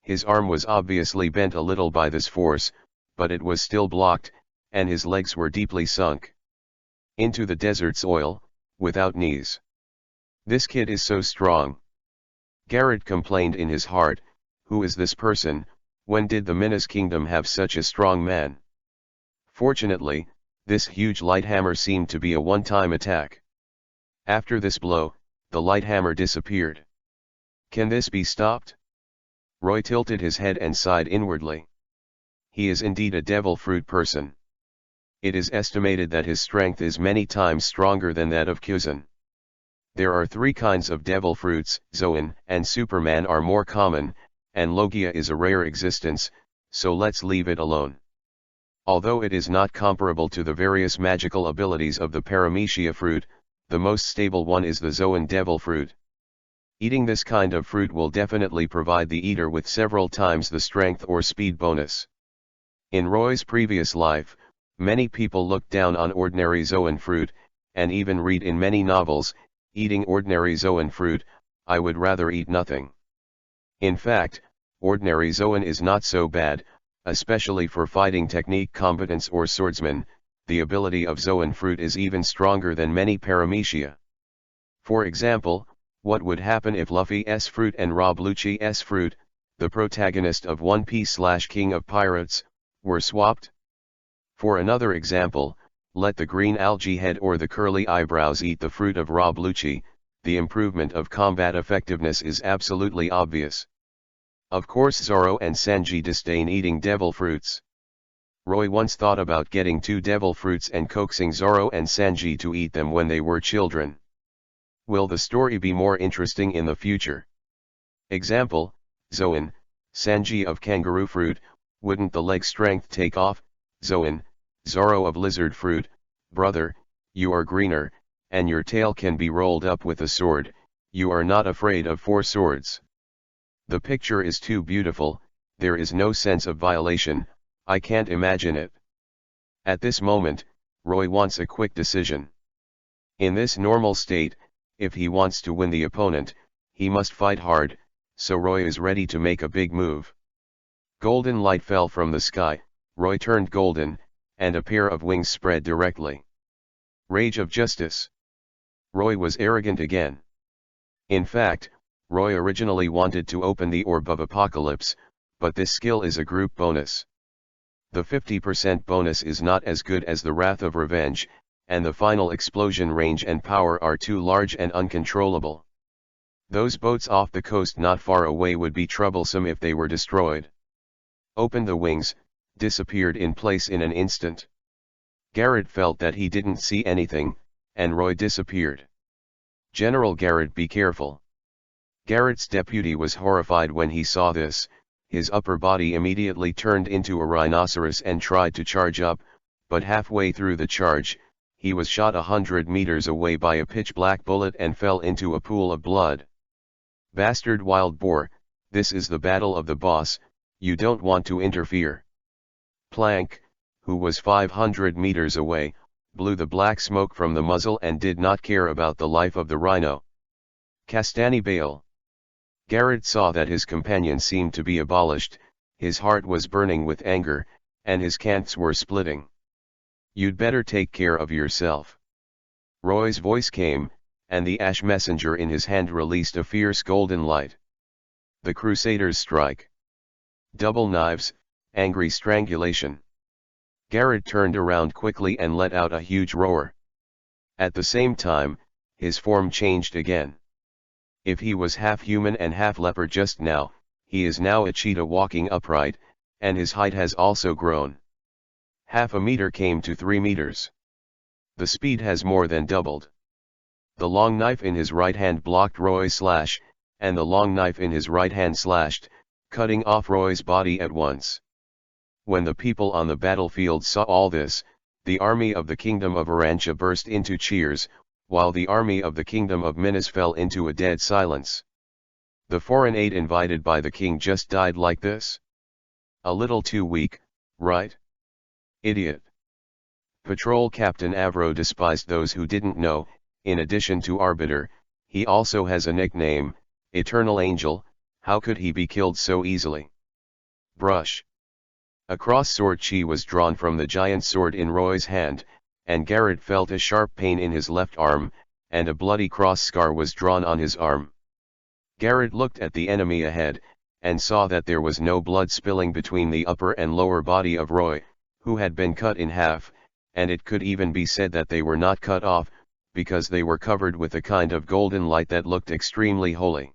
His arm was obviously bent a little by this force, but it was still blocked, and his legs were deeply sunk into the desert soil, without knees. "This kid is so strong." Garrett complained in his heart. Who is this person? When did the Minas Kingdom have such a strong man? Fortunately, this huge light hammer seemed to be a one-time attack. After this blow, the light hammer disappeared. Can this be stopped? Roy tilted his head and sighed inwardly. He is indeed a devil fruit person. It is estimated that his strength is many times stronger than that of Kuzan. There are three kinds of devil fruits. Zoan and Superman are more common, and Logia is a rare existence, so let's leave it alone. Although it is not comparable to the various magical abilities of the Paramecia fruit, the most stable one is the Zoan devil fruit. Eating this kind of fruit will definitely provide the eater with several times the strength or speed bonus. In Roy's previous life, many people looked down on ordinary Zoan fruit, and even read in many novels, "Eating ordinary Zoan fruit, I would rather eat nothing." In fact, ordinary Zoan is not so bad, especially for fighting technique combatants or swordsmen. The ability of Zoan fruit is even stronger than many Paramecia. For example, what would happen if Luffy's fruit and Rob Lucci's fruit, the protagonist of One Piece/King of Pirates, were swapped? For another example, let the green algae head or the curly eyebrows eat the fruit of Rob Lucci. The improvement of combat effectiveness is absolutely obvious. Of course Zoro and Sanji disdain eating devil fruits. Roy once thought about getting 2 devil fruits and coaxing Zoro and Sanji to eat them when they were children. Will the story be more interesting in the future? Example, Zoan, Sanji of kangaroo fruit, wouldn't the leg strength take off? Zoan, Zoro of lizard fruit, brother, you are greener, and your tail can be rolled up with a sword, you are not afraid of 4 swords. The picture is too beautiful, there is no sense of violation, I can't imagine it. At this moment, Roy wants a quick decision. In this normal state, if he wants to win the opponent, he must fight hard, so Roy is ready to make a big move. Golden light fell from the sky, Roy turned golden, and a pair of wings spread directly. Rage of Justice. Roy was arrogant again. In fact, Roy originally wanted to open the Orb of Apocalypse, but this skill is a group bonus. The 50% bonus is not as good as the Wrath of Revenge, and the final explosion range and power are too large and uncontrollable. Those boats off the coast not far away would be troublesome if they were destroyed. Opened the wings, disappeared in place in an instant. Garrett felt that he didn't see anything, and Roy disappeared. General Garrett, be careful. Garrett's deputy was horrified when he saw this. His upper body immediately turned into a rhinoceros and tried to charge up, but halfway through the charge, he was shot 100 meters away by a pitch-black bullet and fell into a pool of blood. Bastard wild boar, this is the battle of the boss, you don't want to interfere. Plank, who was 500 meters away, blew the black smoke from the muzzle and did not care about the life of the rhino. Castani Bale. Garrett saw that his companion seemed to be abolished, his heart was burning with anger, and his canths were splitting. You'd better take care of yourself. Roy's voice came, and the ash messenger in his hand released a fierce golden light. The Crusaders strike. Double knives, angry strangulation. Garrett turned around quickly and let out a huge roar. At the same time, his form changed again. If he was half human and half leopard just now, he is now a cheetah walking upright, and his height has also grown. Half a meter came to 3 meters. The speed has more than doubled. The long knife in his right hand blocked Roy's slash, and the long knife in his right hand slashed, cutting off Roy's body at once. When the people on the battlefield saw all this, the army of the kingdom of Arantia burst into cheers, while the army of the kingdom of Minas fell into a dead silence. The foreign aid invited by the king just died like this? A little too weak, right? Idiot. Patrol Captain Avro despised those who didn't know. In addition to Arbiter, he also has a nickname, Eternal Angel. How could he be killed so easily? Brush. A cross-sword chi was drawn from the giant sword in Roy's hand, and Garrett felt a sharp pain in his left arm, and a bloody cross scar was drawn on his arm. Garrett looked at the enemy ahead, and saw that there was no blood spilling between the upper and lower body of Roy, who had been cut in half, and it could even be said that they were not cut off, because they were covered with a kind of golden light that looked extremely holy.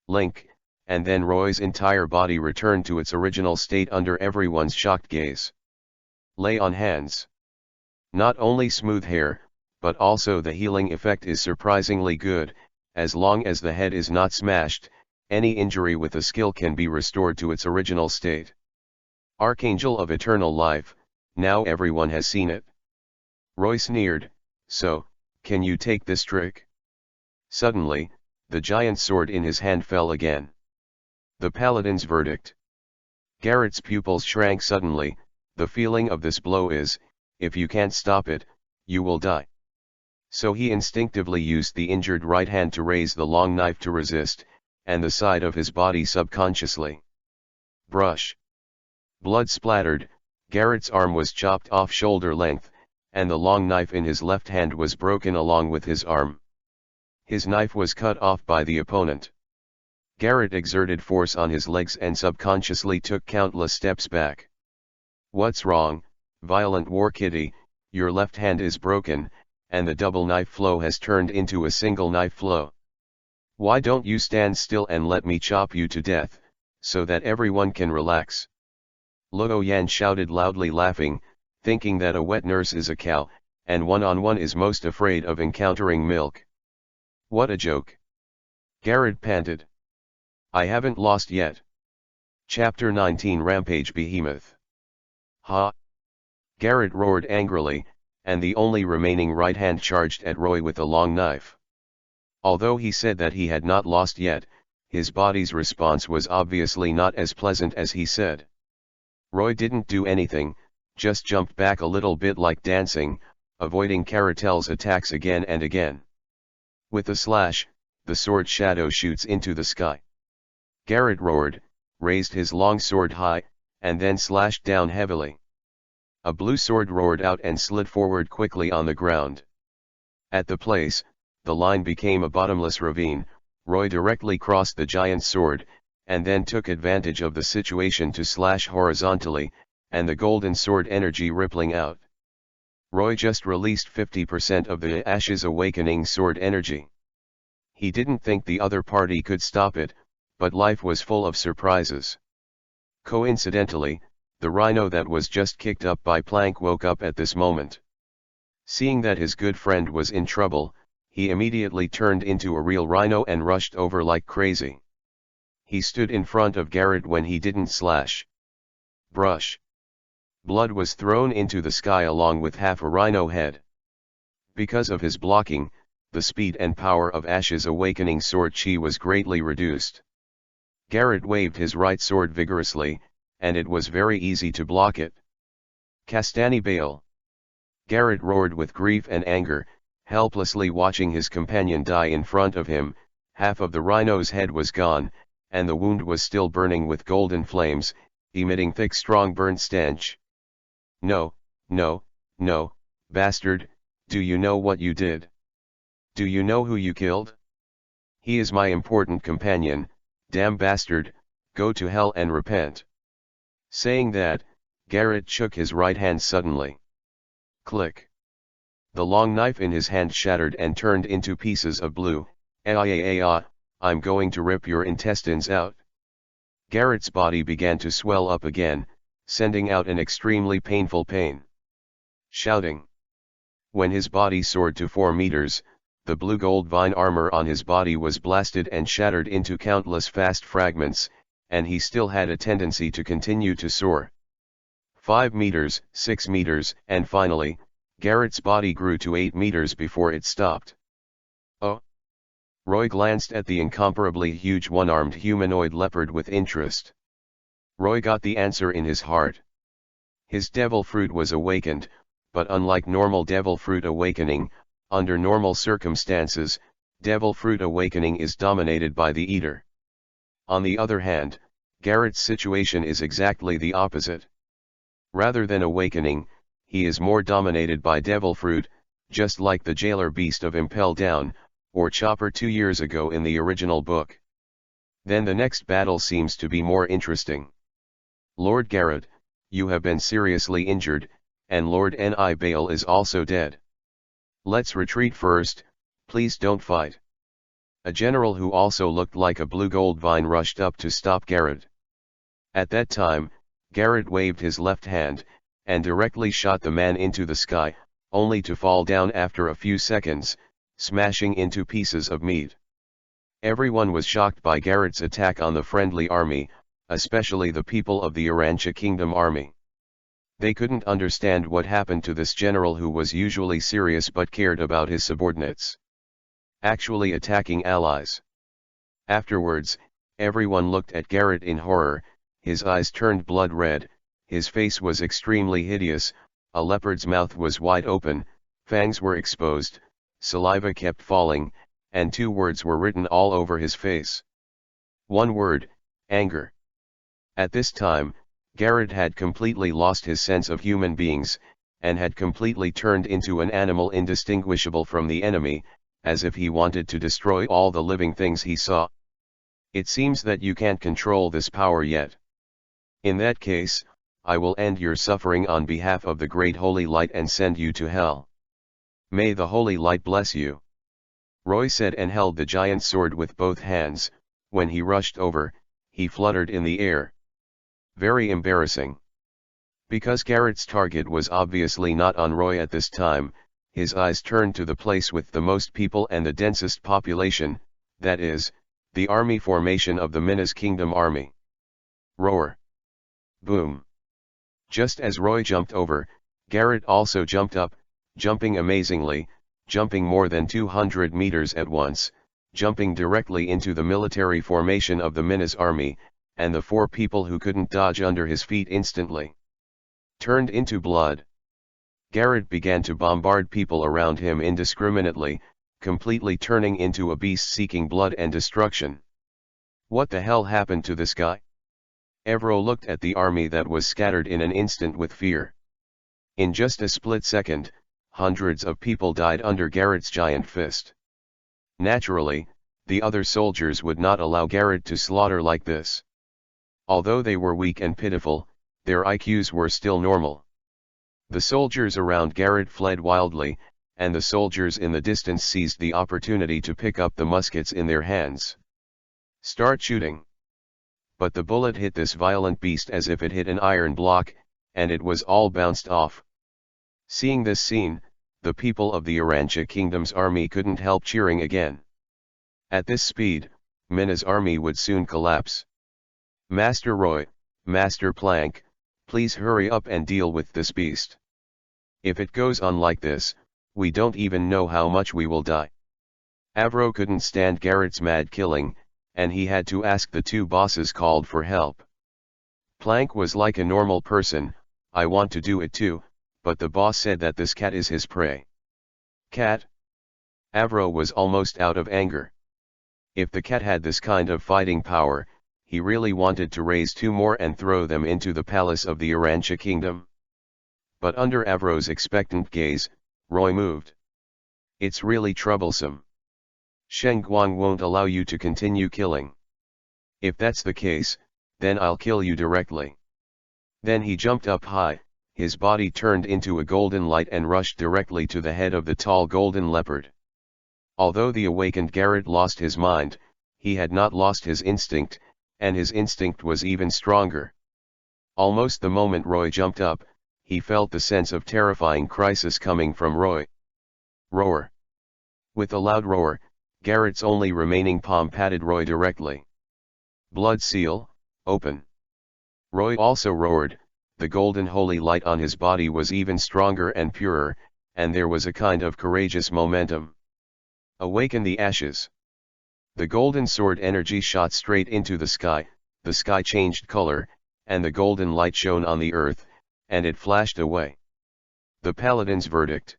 Link, and then Roy's entire body returned to its original state under everyone's shocked gaze. Lay on hands. Not only smooth hair, but also the healing effect is surprisingly good. As long as the head is not smashed, any injury with a skill can be restored to its original state. Archangel of Eternal Life, now everyone has seen it. Roy sneered, so, can you take this trick? Suddenly, the giant sword in his hand fell again. The Paladin's verdict. Garrett's pupils shrank suddenly. The feeling of this blow is, if you can't stop it, you will die. So he instinctively used the injured right hand to raise the long knife to resist, and the side of his body subconsciously. Brush. Blood splattered, Garrett's arm was chopped off shoulder length, and the long knife in his left hand was broken along with his arm. His knife was cut off by the opponent. Garrett exerted force on his legs and subconsciously took countless steps back. What's wrong, violent war kitty? Your left hand is broken, and the double knife flow has turned into a single knife flow. Why don't you stand still and let me chop you to death, so that everyone can relax? Luo Yan shouted loudly, laughing, thinking that a wet nurse is a cow, and one-on-one is most afraid of encountering milk. What a joke. Garrett panted. I haven't lost yet. Chapter 19 Rampage Behemoth. Ha! Garrett roared angrily, and the only remaining right hand charged at Roy with a long knife. Although he said that he had not lost yet, his body's response was obviously not as pleasant as he said. Roy didn't do anything, just jumped back a little bit like dancing, avoiding Caratel's attacks again and again. With a slash, the sword shadow shoots into the sky. Garrett roared, raised his long sword high, and then slashed down heavily. A blue sword roared out and slid forward quickly on the ground. At the place, the line became a bottomless ravine. Roy directly crossed the giant sword, and then took advantage of the situation to slash horizontally, and the golden sword energy rippling out. Roy just released 50% of the Ashes Awakening sword energy. He didn't think the other party could stop it, but life was full of surprises. Coincidentally, the rhino that was just kicked up by Plank woke up at this moment. Seeing that his good friend was in trouble, he immediately turned into a real rhino and rushed over like crazy. He stood in front of Garrett when he didn't slash. Brush. Blood was thrown into the sky along with half a rhino head. Because of his blocking, the speed and power of Ash's Awakening sword chi was greatly reduced. Garrett waved his right sword vigorously, and it was very easy to block it. Castani Bale. Garrett roared with grief and anger, helplessly watching his companion die in front of him. Half of the rhino's head was gone, and the wound was still burning with golden flames, emitting thick strong burnt stench. No, no, no, bastard, do you know what you did? Do you know who you killed? He is my important companion, damn bastard, go to hell and repent. Saying that, Garrett shook his right hand suddenly. Click. The long knife in his hand shattered and turned into pieces of blue. I'm going to rip your intestines out. Garrett's body began to swell up again, sending out an extremely painful pain. Shouting. When his body soared to 4 meters, the blue gold vine armor on his body was blasted and shattered into countless fast fragments, and he still had a tendency to continue to soar. 5 meters, 6 meters, and finally, Garrett's body grew to 8 meters before it stopped. Oh! Roy glanced at the incomparably huge one-armed humanoid leopard with interest. Roy got the answer in his heart. His devil fruit was awakened, but unlike normal devil fruit awakening, under normal circumstances, devil fruit awakening is dominated by the eater. On the other hand, Garrett's situation is exactly the opposite. Rather than awakening, he is more dominated by devil fruit, just like the jailer beast of Impel Down, or Chopper 2 years ago in the original book. Then the next battle seems to be more interesting. Lord Garrett, you have been seriously injured, and Lord Ni Bale is also dead. Let's retreat first, please don't fight. A general who also looked like a blue gold vine rushed up to stop Garrett. At that time, Garrett waved his left hand, and directly shot the man into the sky, only to fall down after a few seconds, smashing into pieces of meat. Everyone was shocked by Garrett's attack on the friendly army, especially the people of the Urantia Kingdom army. They couldn't understand what happened to this general who was usually serious but cared about his subordinates. Actually attacking allies. Afterwards, everyone looked at Garrett in horror, his eyes turned blood red, his face was extremely hideous, a leopard's mouth was wide open, fangs were exposed, saliva kept falling, and 2 words were written all over his face. One word, anger. At this time, Garrett had completely lost his sense of human beings, and had completely turned into an animal indistinguishable from the enemy, as if he wanted to destroy all the living things he saw. It seems that you can't control this power yet. In that case, I will end your suffering on behalf of the great holy light and send you to hell. May the holy light bless you. Roy said and held the giant sword with both hands. When he rushed over, he fluttered in the air. Very embarrassing. Because Garrett's target was obviously not on Roy at this time, his eyes turned to the place with the most people and the densest population, that is, the army formation of the Minas Kingdom army. Roar. Boom. Just as Roy jumped over, Garrett also jumped up, jumping amazingly, jumping more than 200 meters at once, jumping directly into the military formation of the Minas army, and the 4 people who couldn't dodge under his feet instantly turned into blood. Garrett began to bombard people around him indiscriminately, completely turning into a beast seeking blood and destruction. What the hell happened to this guy? Evro looked at the army that was scattered in an instant with fear. In just a split second, hundreds of people died under Garrett's giant fist. Naturally, the other soldiers would not allow Garrett to slaughter like this. Although they were weak and pitiful, their IQs were still normal. The soldiers around Garrett fled wildly, and the soldiers in the distance seized the opportunity to pick up the muskets in their hands. Start shooting. But the bullet hit this violent beast as if it hit an iron block, and it was all bounced off. Seeing this scene, the people of the Urantia Kingdom's army couldn't help cheering again. At this speed, Minas' army would soon collapse. Master Roy, Master Plank, please hurry up and deal with this beast. If it goes on like this, we don't even know how much we will die. Avro couldn't stand Garrett's mad killing, and he had to ask the 2 bosses called for help. Plank was like a normal person, I want to do it too, but the boss said that this cat is his prey. Cat? Avro was almost out of anger. If the cat had this kind of fighting power, he really wanted to raise 2 more and throw them into the palace of the Urantia Kingdom. But under Avro's expectant gaze, Roy moved. It's really troublesome. Sheng Guang won't allow you to continue killing. If that's the case, then I'll kill you directly. Then he jumped up high, his body turned into a golden light and rushed directly to the head of the tall golden leopard. Although the awakened Garrett lost his mind, he had not lost his instinct, and his instinct was even stronger. Almost the moment Roy jumped up, he felt the sense of terrifying crisis coming from Roy. Roar. With a loud roar, Garrett's only remaining palm patted Roy directly. Blood seal, open. Roy also roared. The golden holy light on his body was even stronger and purer, and there was a kind of courageous momentum. Awaken the ashes. The golden sword energy shot straight into the sky changed color, and the golden light shone on the earth, and it flashed away. The Paladin's verdict.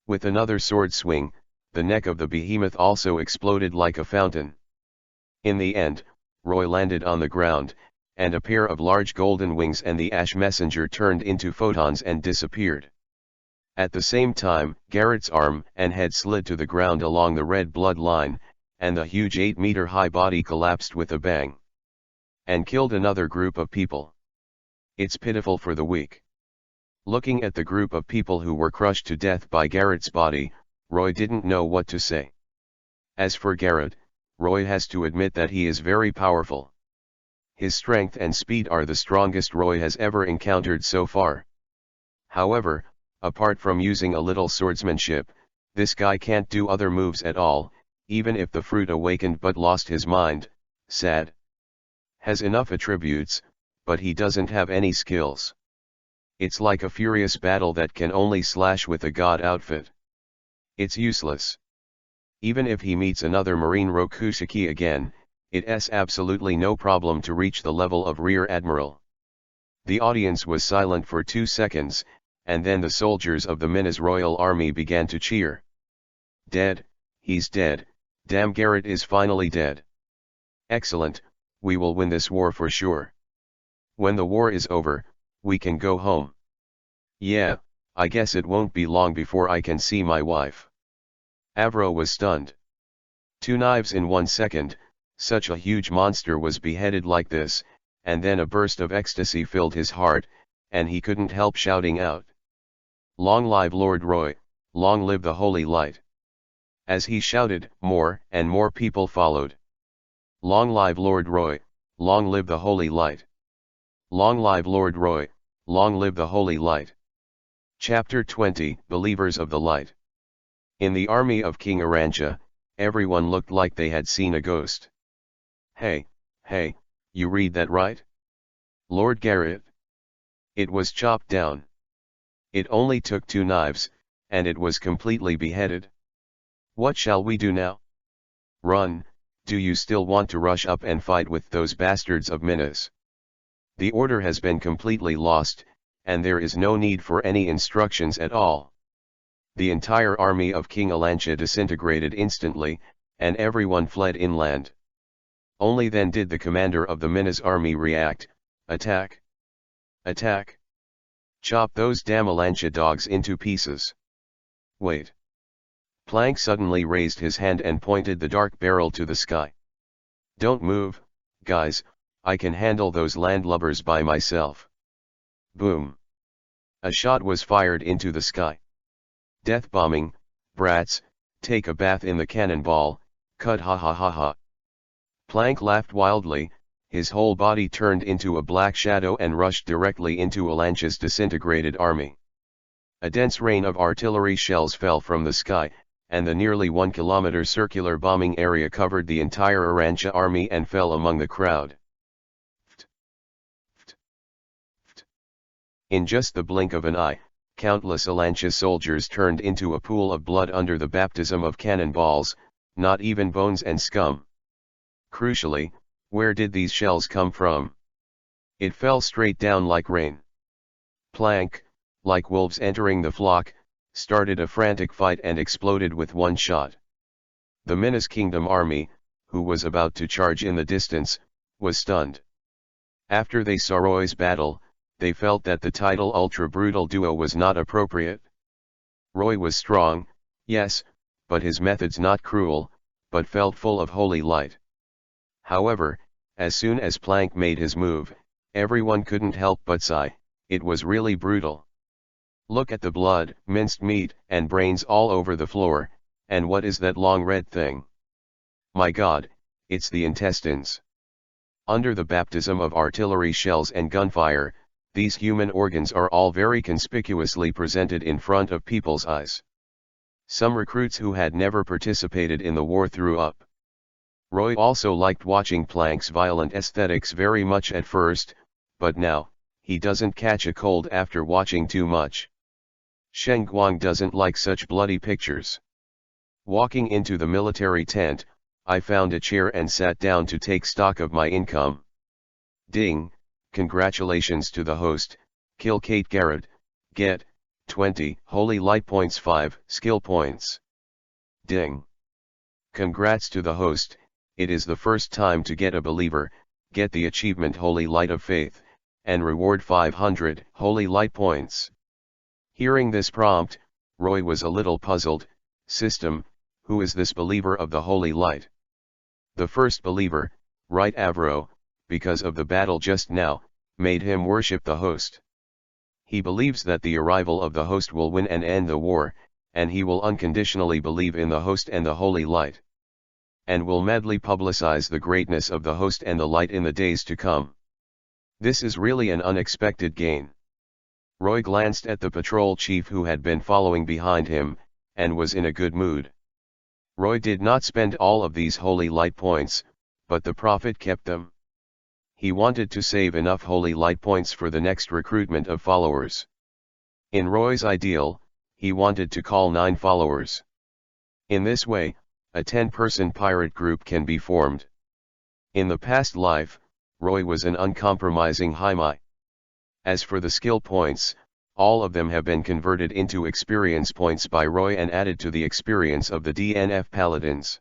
With another sword swing, the neck of the behemoth also exploded like a fountain. In the end, Roy landed on the ground, and a pair of large golden wings and the ash messenger turned into photons and disappeared. At the same time, Garrett's arm and head slid to the ground along the red blood line, and the huge 8-meter-high body collapsed with a bang. And killed another group of people. It's pitiful for the weak. Looking at the group of people who were crushed to death by Garrett's body, Roy didn't know what to say. As for Garrett, Roy has to admit that he is very powerful. His strength and speed are the strongest Roy has ever encountered so far. However, apart from using a little swordsmanship, this guy can't do other moves at all, even if the fruit awakened but lost his mind. Sad. Has enough attributes, but he doesn't have any skills. It's like a furious battle that can only slash with a god outfit. It's useless. Even if he meets another Marine Rokushiki again, it's absolutely no problem to reach the level of Rear Admiral. The audience was silent for 2 seconds, and then the soldiers of the Minas Royal Army began to cheer. Dead, he's dead, damn, Garrett is finally dead. Excellent, we will win this war for sure. When the war is over, we can go home. Yeah, I guess it won't be long before I can see my wife. Avro was stunned. 2 knives in 1 second, such a huge monster was beheaded like this, and then a burst of ecstasy filled his heart, and he couldn't help shouting out. Long live Lord Roy, long live the holy light. As he shouted, more and more people followed. Long live Lord Roy, long live the holy light. Long live Lord Roy, long live the holy light. Chapter 20, Believers of the Light. In the army of King Arantxa, everyone looked like they had seen a ghost. Hey, you read that right? Lord Garrett. It was chopped down. It only took 2 knives, and it was completely beheaded. What shall we do now? Run, do you still want to rush up and fight with those bastards of Minas? The order has been completely lost, and there is no need for any instructions at all. The entire army of King Arantxa disintegrated instantly, and everyone fled inland. Only then did the commander of the Minas army react. Attack! Attack! Chop those damn Arantxa dogs into pieces. Wait. Plank suddenly raised his hand and pointed the dark barrel to the sky. Don't move, guys, I can handle those landlubbers by myself. Boom. A shot was fired into the sky. Death bombing, brats, take a bath in the cannonball, cut, ha ha ha ha. Plank laughed wildly, his whole body turned into a black shadow and rushed directly into Arantxa's disintegrated army. A dense rain of artillery shells fell from the sky, and the nearly 1-kilometer circular bombing area covered the entire Arantxa army and fell among the crowd. In just the blink of an eye, countless Arantxa soldiers turned into a pool of blood under the baptism of cannonballs, not even bones and scum. Crucially, where did these shells come from? It fell straight down like rain. Plank, like wolves entering the flock, started a frantic fight and exploded with 1 shot. The Minas Kingdom army, who was about to charge in the distance, was stunned. After they saw Roy's battle, they felt that the title ultra-brutal duo was not appropriate. Roy was strong, yes, but his methods not cruel, but felt full of holy light. However, as soon as Plank made his move, everyone couldn't help but sigh, it was really brutal. Look at the blood, minced meat, and brains all over the floor, and what is that long red thing? My God, it's the intestines. Under the baptism of artillery shells and gunfire, these human organs are all very conspicuously presented in front of people's eyes. Some recruits who had never participated in the war threw up. Roy also liked watching Plank's violent aesthetics very much at first, but now, he doesn't catch a cold after watching too much. Sheng Guang doesn't like such bloody pictures. Walking into the military tent, I found a chair and sat down to take stock of my income. Ding, congratulations to the host, Kill Kate Garrett, get, 20 Holy Light points 5 skill points. Ding. Congrats to the host, it is the first time to get a believer, get the achievement Holy Light of Faith, and reward 500 Holy Light points. Hearing this prompt, Roy was a little puzzled. System, who is this believer of the Holy Light? The first believer, right Avro, because of the battle just now, made him worship the host. He believes that the arrival of the host will win and end the war, and he will unconditionally believe in the host and the Holy Light. And will madly publicize the greatness of the host and the light in the days to come. This is really an unexpected gain. Roy glanced at the patrol chief who had been following behind him, and was in a good mood. Roy did not spend all of these Holy Light points, but the prophet kept them. He wanted to save enough Holy Light points for the next recruitment of followers. In Roy's ideal, he wanted to call 9 followers. In this way, a 10-person pirate group can be formed. In the past life, Roy was an uncompromising Haimai. As for the skill points, all of them have been converted into experience points by Roy and added to the experience of the DNF Paladins.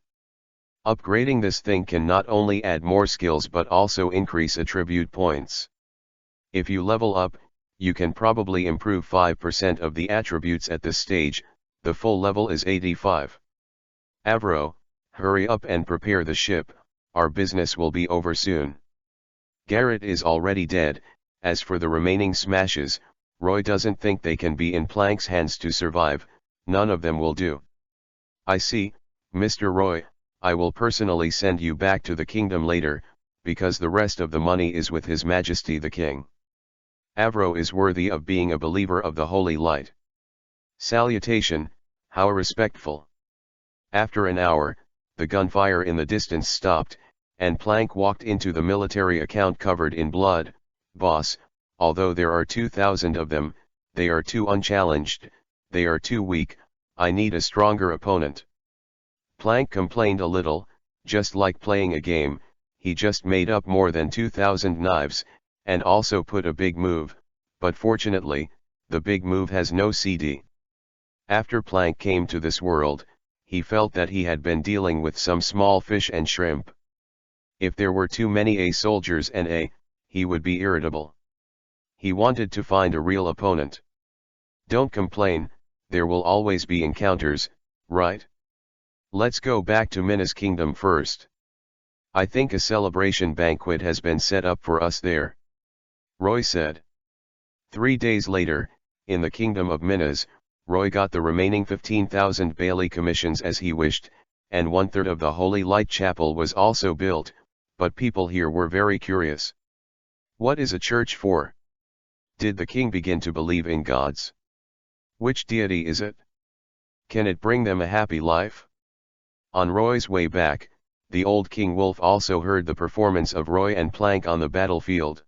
Upgrading this thing can not only add more skills but also increase attribute points. If you level up, you can probably improve 5% of the attributes at this stage. The full level is 85. Avro, hurry up and prepare the ship, our business will be over soon. Garrett is already dead. As for the remaining smashes, Roy doesn't think they can be in Plank's hands to survive, none of them will do. I see, Mr. Roy, I will personally send you back to the kingdom later, because the rest of the money is with His Majesty the King. Avro is worthy of being a believer of the Holy Light. Salutation, how respectful. After an hour, the gunfire in the distance stopped, and Plank walked into the military account covered in blood. Boss, although there are 2,000 of them, they are too unchallenged, they are too weak, I need a stronger opponent. Plank complained a little, just like playing a game, he just made up more than 2,000 knives, and also put a big move, but fortunately, the big move has no CD. After Plank came to this world, he felt that he had been dealing with some small fish and shrimp. If there were too many soldiers and he would be irritable. He wanted to find a real opponent. Don't complain, there will always be encounters, right? Let's go back to Mina's kingdom first. I think a celebration banquet has been set up for us there. Roy said. 3 days later, in the kingdom of Minas, Roy got the remaining 15,000 Bailey commissions as he wished, and 1/3 of the Holy Light Chapel was also built, but people here were very curious. What is a church for? Did the king begin to believe in gods? Which deity is it? Can it bring them a happy life? On Roy's way back, the old King Wolf also heard the performance of Roy and Plank on the battlefield.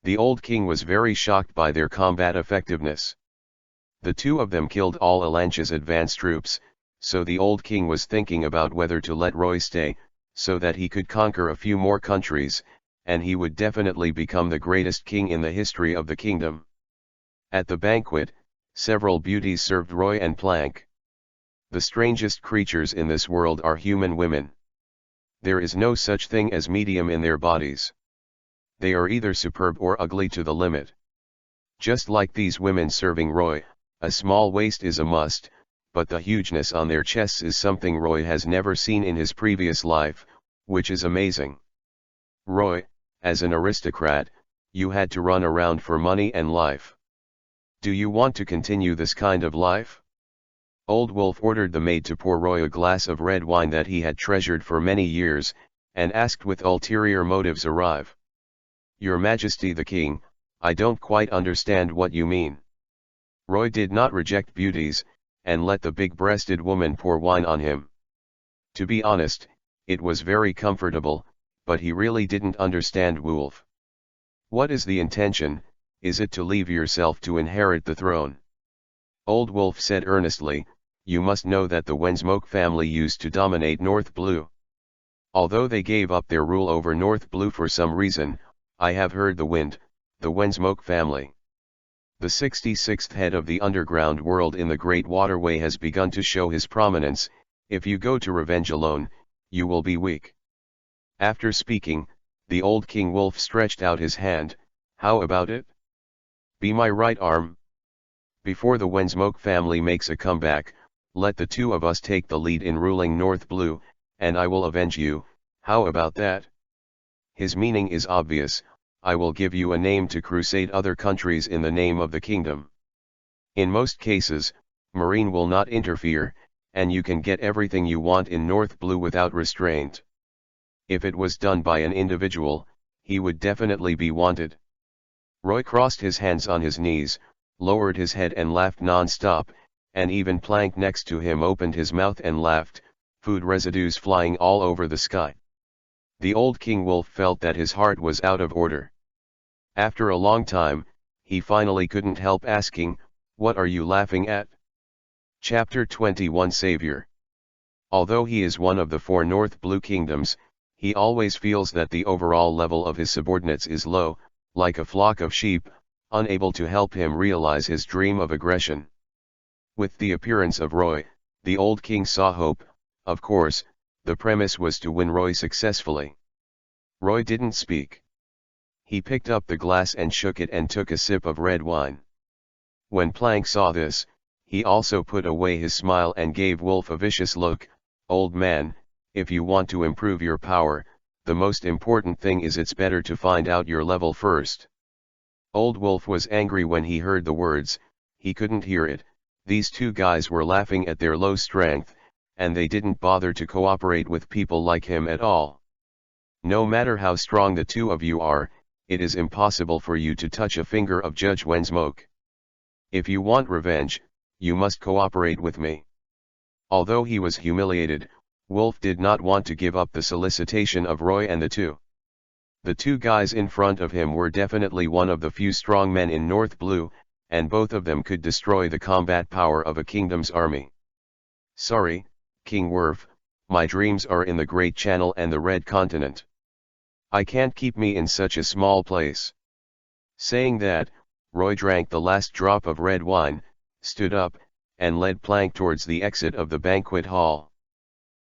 The old king was very shocked by their combat effectiveness. The two of them killed all Alancha's advance troops, so the old king was thinking about whether to let Roy stay, so that he could conquer a few more countries, and he would definitely become the greatest king in the history of the kingdom. At the banquet, several beauties served Roy and Plank. The strangest creatures in this world are human women. There is no such thing as medium in their bodies. They are either superb or ugly to the limit. Just like these women serving Roy, a small waist is a must, but the hugeness on their chests is something Roy has never seen in his previous life, which is amazing. Roy, as an aristocrat, you had to run around for money and life. Do you want to continue this kind of life? Old Wolf ordered the maid to pour Roy a glass of red wine that he had treasured for many years, and asked with ulterior motives arrive. Your Majesty the King, I don't quite understand what you mean. Roy did not reject beauties, and let the big-breasted woman pour wine on him. To be honest, it was very comfortable, but he really didn't understand Wolf. What is the intention? Is it to leave yourself to inherit the throne? Old Wolf said earnestly, you must know that the Wensmoke family used to dominate North Blue. Although they gave up their rule over North Blue for some reason, I have heard the Wensmoke family. The 66th head of the underground world in the Great Waterway has begun to show his prominence. If you go to revenge alone, you will be weak. After speaking, the old King Wolf stretched out his hand. How about it? Be my right arm. Before the Wensmoke family makes a comeback, let the two of us take the lead in ruling North Blue, and I will avenge you. How about that? His meaning is obvious. I will give you a name to crusade other countries in the name of the kingdom. In most cases, Marine will not interfere, and you can get everything you want in North Blue without restraint. If it was done by an individual, he would definitely be wanted. Roy crossed his hands on his knees, lowered his head and laughed non-stop, and even Plank next to him opened his mouth and laughed, food residues flying all over the sky. The old King Wolf felt that his heart was out of order. After a long time, he finally couldn't help asking, what are you laughing at? Chapter 21 Savior. Although he is one of the 4 North Blue kingdoms, he always feels that the overall level of his subordinates is low, like a flock of sheep, unable to help him realize his dream of aggression. With the appearance of Roy, the old king saw hope. Of course, the premise was to win Roy successfully. Roy didn't speak. He picked up the glass and shook it and took a sip of red wine. When Plank saw this, he also put away his smile and gave Wolf a vicious look. Old man, if you want to improve your power, the most important thing is it's better to find out your level first. Old Wolf was angry when he heard the words. He couldn't hear it. These two guys were laughing at their low strength, and they didn't bother to cooperate with people like him at all. No matter how strong the two of you are, it is impossible for you to touch a finger of Judge Wensmoke. If you want revenge, you must cooperate with me. Although he was humiliated, Wolf did not want to give up the solicitation of Roy and the two guys in front of him were definitely one of the few strong men in North Blue, and both of them could destroy the combat power of a kingdom's army. Sorry, King Wolf, my dreams are in the Great Channel and the Red Continent. I can't keep me in such a small place. Saying that, Roy drank the last drop of red wine, stood up, and led Plank towards the exit of the banquet hall.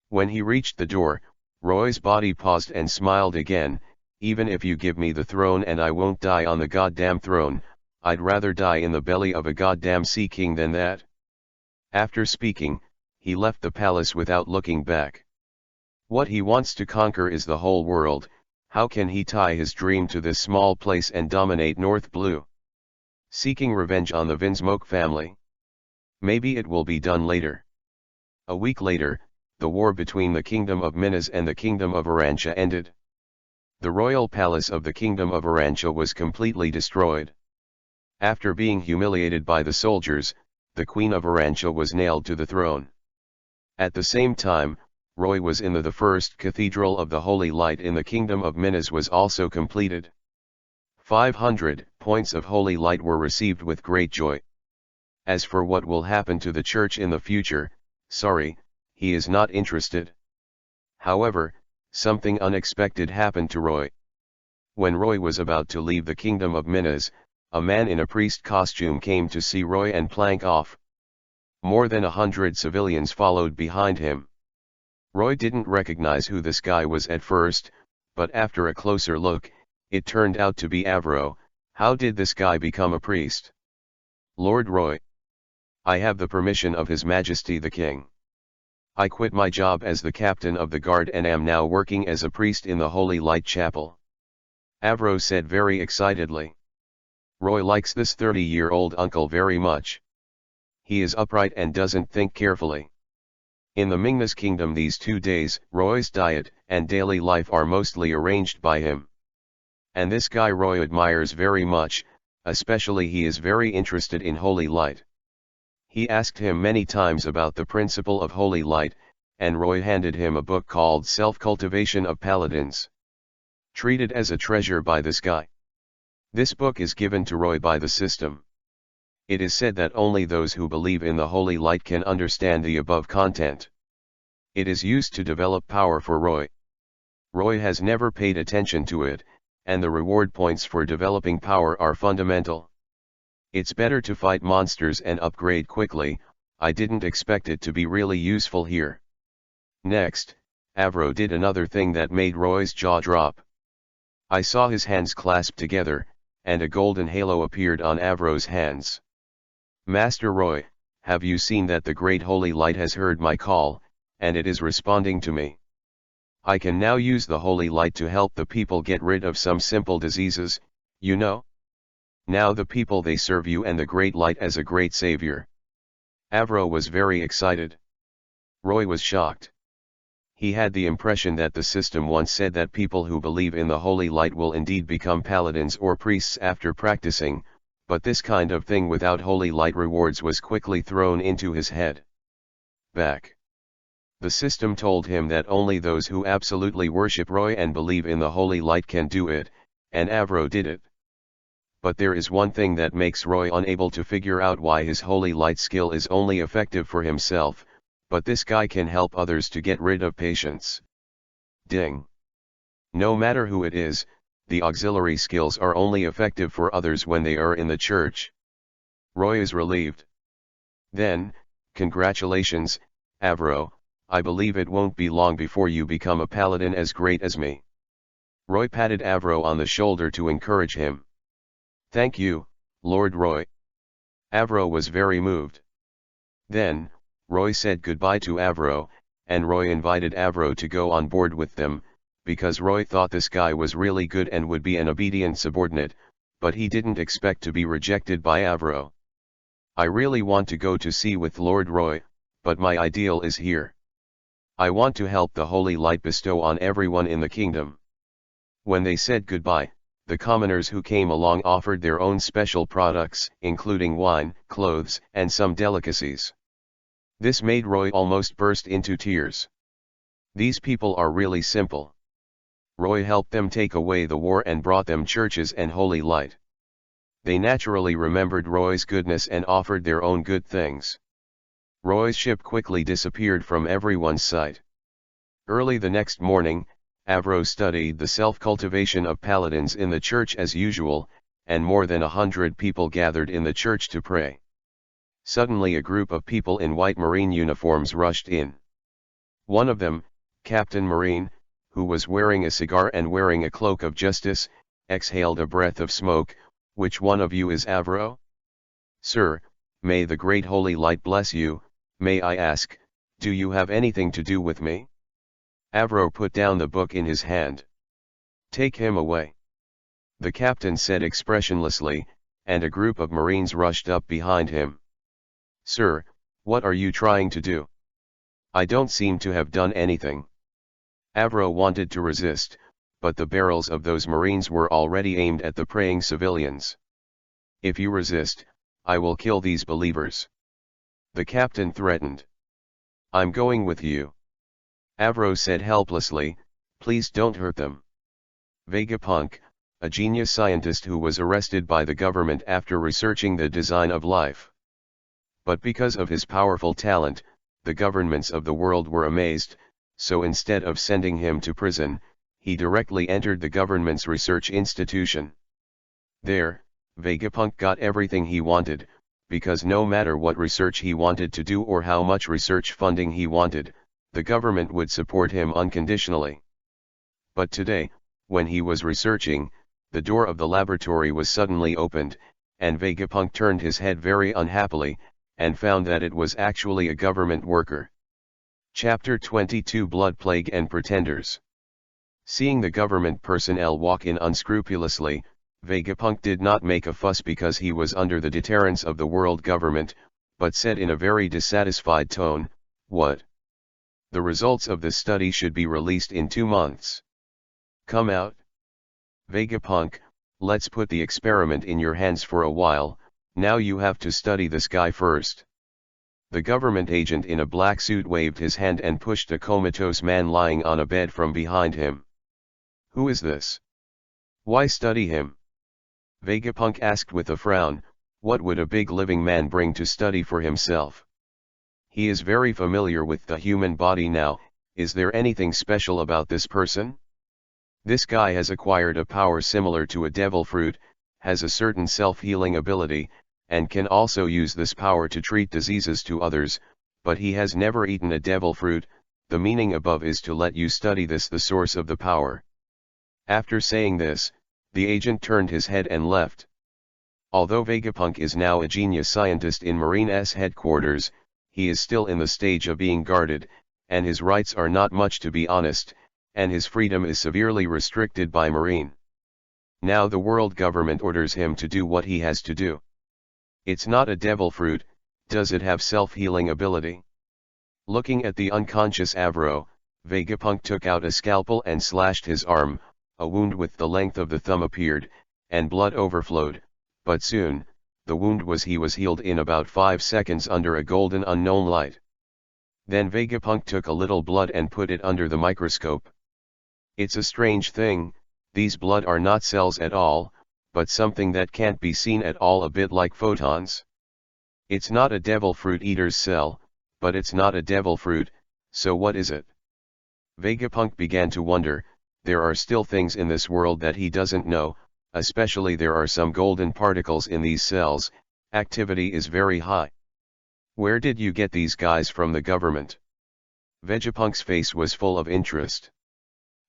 When he reached the door, Roy's body paused and smiled again. Even if you give me the throne and I won't die on the goddamn throne, I'd rather die in the belly of a goddamn sea king than that. After speaking, he left the palace without looking back. What he wants to conquer is the whole world. How can he tie his dream to this small place and dominate North Blue? Seeking revenge on the Wensmoke family? Maybe it will be done later. A week later, the war between the Kingdom of Minas and the Kingdom of Arantia ended. The royal palace of the Kingdom of Arantia was completely destroyed. After being humiliated by the soldiers, the Queen of Arantia was nailed to the throne. At the same time, Roy was in the first cathedral of the Holy Light in the Kingdom of Minas was also completed. 500 points of Holy Light were received with great joy. As for what will happen to the church in the future, sorry, he is not interested. However, something unexpected happened to Roy. When Roy was about to leave the Kingdom of Minas, a man in a priest costume came to see Roy and Plank off. More than 100 civilians followed behind him. Roy didn't recognize who this guy was at first, but after a closer look, it turned out to be Avro. How did this guy become a priest? Lord Roy. I have the permission of His Majesty the King. I quit my job as the captain of the guard and am now working as a priest in the Holy Light Chapel. Avro said very excitedly. Roy likes this 30-year-old uncle very much. He is upright and doesn't think carefully. In the Minas Kingdom these 2 days, Roy's diet and daily life are mostly arranged by him. And this guy Roy admires very much, especially he is very interested in Holy Light. He asked him many times about the principle of holy light, and Roy handed him a book called Self-Cultivation of Paladins. Treated as a treasure by this guy. This book is given to Roy by the system. It is said that only those who believe in the holy light can understand the above content. It is used to develop power for Roy. Roy has never paid attention to it, and the reward points for developing power are fundamental. It's better to fight monsters and upgrade quickly. I didn't expect it to be really useful here. Next, Avro did another thing that made Roy's jaw drop. I saw his hands clasped together, and a golden halo appeared on Avro's hands. Master Roy, have you seen that the great holy light has heard my call, and it is responding to me? I can now use the holy light to help the people get rid of some simple diseases, you know? Now the people they serve you and the great light as a great savior. Avro was very excited. Roy was shocked. He had the impression that the system once said that people who believe in the holy light will indeed become paladins or priests after practicing, but this kind of thing without holy light rewards was quickly thrown into his head. Back. The system told him that only those who absolutely worship Roy and believe in the holy light can do it, and Avro did it. But there is one thing that makes Roy unable to figure out why his holy light skill is only effective for himself, but this guy can help others to get rid of patients. Ding. No matter who it is, the auxiliary skills are only effective for others when they are in the church. Roy is relieved. Then, congratulations, Avro, I believe it won't be long before you become a paladin as great as me. Roy patted Avro on the shoulder to encourage him. Thank you, Lord Roy. Avro was very moved. Then, Roy said goodbye to Avro, and Roy invited Avro to go on board with them, because Roy thought this guy was really good and would be an obedient subordinate, but he didn't expect to be rejected by Avro. I really want to go to sea with Lord Roy, but my ideal is here. I want to help the holy light bestow on everyone in the kingdom. When they said goodbye, the commoners who came along offered their own special products, including wine, clothes, and some delicacies. This made Roy almost burst into tears. These people are really simple. Roy helped them take away the war and brought them churches and holy light. They naturally remembered Roy's goodness and offered their own good things. Roy's ship quickly disappeared from everyone's sight. Early the next morning, Avro studied the self-cultivation of paladins in the church as usual, and more than 100 people gathered in the church to pray. Suddenly a group of people in white Marine uniforms rushed in. One of them, Captain Marine, who was wearing a cigar and wearing a cloak of justice, exhaled a breath of smoke. Which one of you is Avro? Sir, may the great holy light bless you. May I ask, do you have anything to do with me? Avro put down the book in his hand. Take him away. The captain said expressionlessly, and a group of Marines rushed up behind him. Sir, what are you trying to do? I don't seem to have done anything. Avro wanted to resist, but the barrels of those Marines were already aimed at the praying civilians. If you resist, I will kill these believers. The captain threatened. I'm going with you. Avro said helplessly, please don't hurt them. Vegapunk, a genius scientist who was arrested by the government after researching the design of life. But because of his powerful talent, the governments of the world were amazed, so instead of sending him to prison, he directly entered the government's research institution. There, Vegapunk got everything he wanted, because no matter what research he wanted to do or how much research funding he wanted, the government would support him unconditionally. But today, when he was researching, the door of the laboratory was suddenly opened, and Vegapunk turned his head very unhappily, and found that it was actually a government worker. Chapter 22 Blood Plague and Pretenders. Seeing the government personnel walk in unscrupulously, Vegapunk did not make a fuss because he was under the deterrence of the world government, but said in a very dissatisfied tone, "What? The results of this study should be released in 2 months. Come out. Vegapunk, let's put the experiment in your hands for a while. Now you have to study this guy first." The government agent in a black suit waved his hand and pushed a comatose man lying on a bed from behind him. "Who is this? Why study him?" Vegapunk asked with a frown. What would a big living man bring to study for himself? He is very familiar with the human body now. Is there anything special about this person? This guy has acquired a power similar to a devil fruit, has a certain self-healing ability, and can also use this power to treat diseases to others, but he has never eaten a devil fruit. The meaning above is to let you study this, the source of the power. After saying this, the agent turned his head and left. Although Vegapunk is now a genius scientist in Marine's headquarters, he is still in the stage of being guarded, and his rights are not much, to be honest, and his freedom is severely restricted by Marine. Now the world government orders him to do what he has to do. It's not a devil fruit. Does it have self-healing ability? Looking at the unconscious Avro, Vegapunk took out a scalpel and slashed his arm. A wound with the length of the thumb appeared, and blood overflowed, but soon, the wound was healed in about 5 seconds under a golden unknown light. Then Vegapunk took a little blood and put it under the microscope. It's a strange thing, these blood are not cells at all, but something that can't be seen at all, a bit like photons. It's not a devil fruit eater's cell, but it's not a devil fruit, so what is it? Vegapunk began to wonder. There are still things in this world that he doesn't know, especially there are some golden particles in these cells. Activity is very high. Where did you get these guys from, the government? Vegapunk's face was full of interest.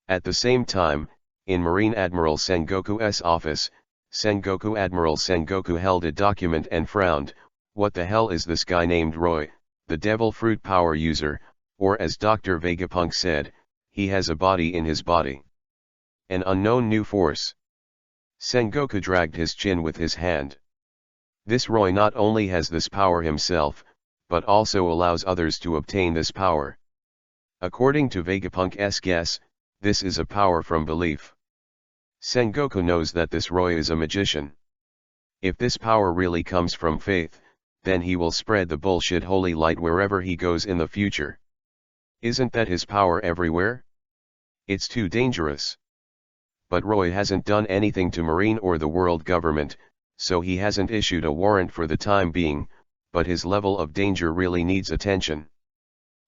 At the same time, in Marine Admiral Sengoku's office, Admiral Sengoku held a document and frowned. What the hell is this guy named Roy, the devil fruit power user, or as Dr. Vegapunk said, he has a body in his body. An unknown new force. Sengoku dragged his chin with his hand. This Roy not only has this power himself, but also allows others to obtain this power. According to Vegapunk's guess, this is a power from belief. Sengoku knows that this Roy is a magician. If this power really comes from faith, then he will spread the bullshit holy light wherever he goes in the future. Isn't that his power everywhere? It's too dangerous. But Roy hasn't done anything to Marine or the world government, so he hasn't issued a warrant for the time being, but his level of danger really needs attention.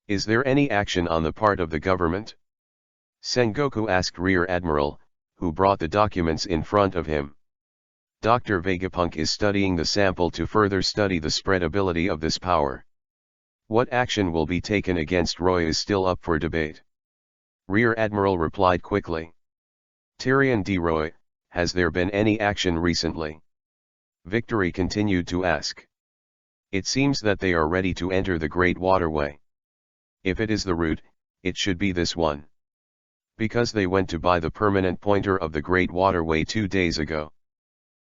Is there any action on the part of the government? Sengoku asked Rear Admiral, who brought the documents in front of him. Dr. Vegapunk is studying the sample to further study the spreadability of this power. What action will be taken against Roy is still up for debate. Rear Admiral replied quickly. Tyrion D. Roy, has there been any action recently? Victory continued to ask. It seems that they are ready to enter the Great Waterway. If it is the route, it should be this one. Because they went to buy the permanent pointer of the Great Waterway 2 days ago.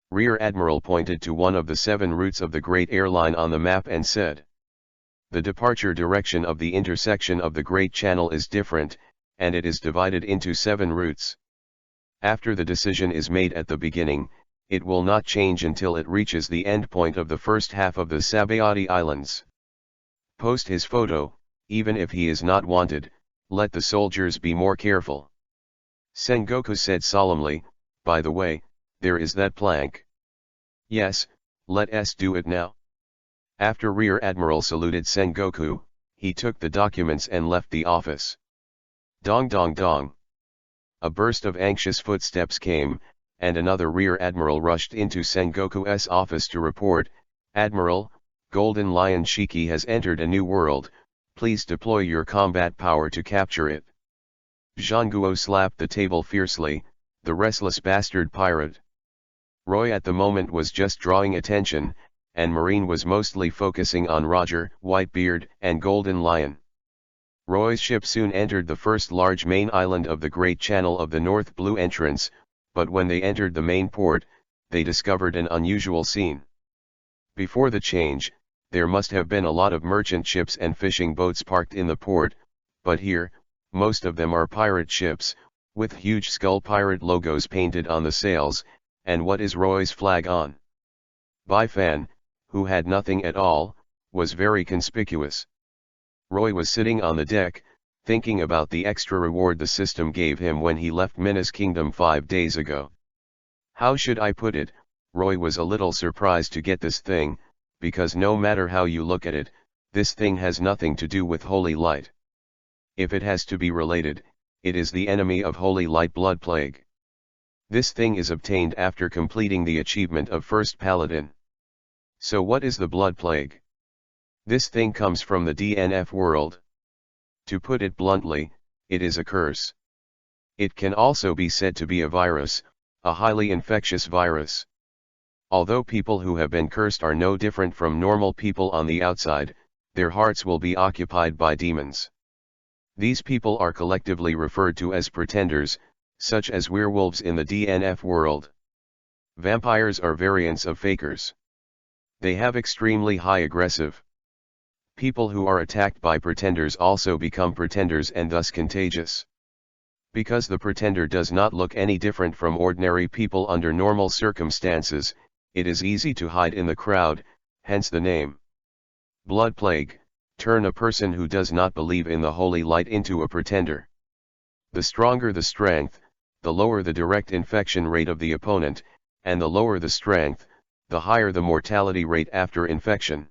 Rear Admiral pointed to one of the 7 routes of the Great Airline on the map and said. The departure direction of the intersection of the Great Channel is different, and it is divided into 7 routes. After the decision is made at the beginning, it will not change until it reaches the endpoint of the first half of the Sabayati Islands. Post his photo, even if he is not wanted, let the soldiers be more careful. Sengoku said solemnly, by the way, there is that plank. Yes, let us do it now. After Rear Admiral saluted Sengoku, he took the documents and left the office. Dong dong dong. A burst of anxious footsteps came, and another Rear Admiral rushed into Sengoku's office to report, Admiral, Golden Lion Shiki has entered a new world, please deploy your combat power to capture it. Zhangguo slapped the table fiercely, the restless bastard pirate. Roy at the moment was just drawing attention, and Marine was mostly focusing on Roger, Whitebeard, and Golden Lion. Roy's ship soon entered the first large main island of the Great Channel of the North Blue Entrance, but when they entered the main port, they discovered an unusual scene. Before the change, there must have been a lot of merchant ships and fishing boats parked in the port, but here, most of them are pirate ships, with huge skull pirate logos painted on the sails, and what is Roy's flag on? Baifan, who had nothing at all, was very conspicuous. Roy was sitting on the deck, thinking about the extra reward the system gave him when he left Minas Kingdom 5 days ago. How should I put it? Roy was a little surprised to get this thing, because no matter how you look at it, this thing has nothing to do with holy light. If it has to be related, it is the enemy of holy light, blood plague. This thing is obtained after completing the achievement of first Paladin. So what is the blood plague? This thing comes from the DNF world. To put it bluntly, it is a curse. It can also be said to be a virus, a highly infectious virus. Although people who have been cursed are no different from normal people on the outside, their hearts will be occupied by demons. These people are collectively referred to as pretenders, such as werewolves in the DNF world. Vampires are variants of fakers. They have extremely high aggressive. People who are attacked by pretenders also become pretenders and thus contagious. Because the pretender does not look any different from ordinary people under normal circumstances, it is easy to hide in the crowd, hence the name. Blood plague, turn a person who does not believe in the holy light into a pretender. The stronger the strength, the lower the direct infection rate of the opponent, and the lower the strength, the higher the mortality rate after infection.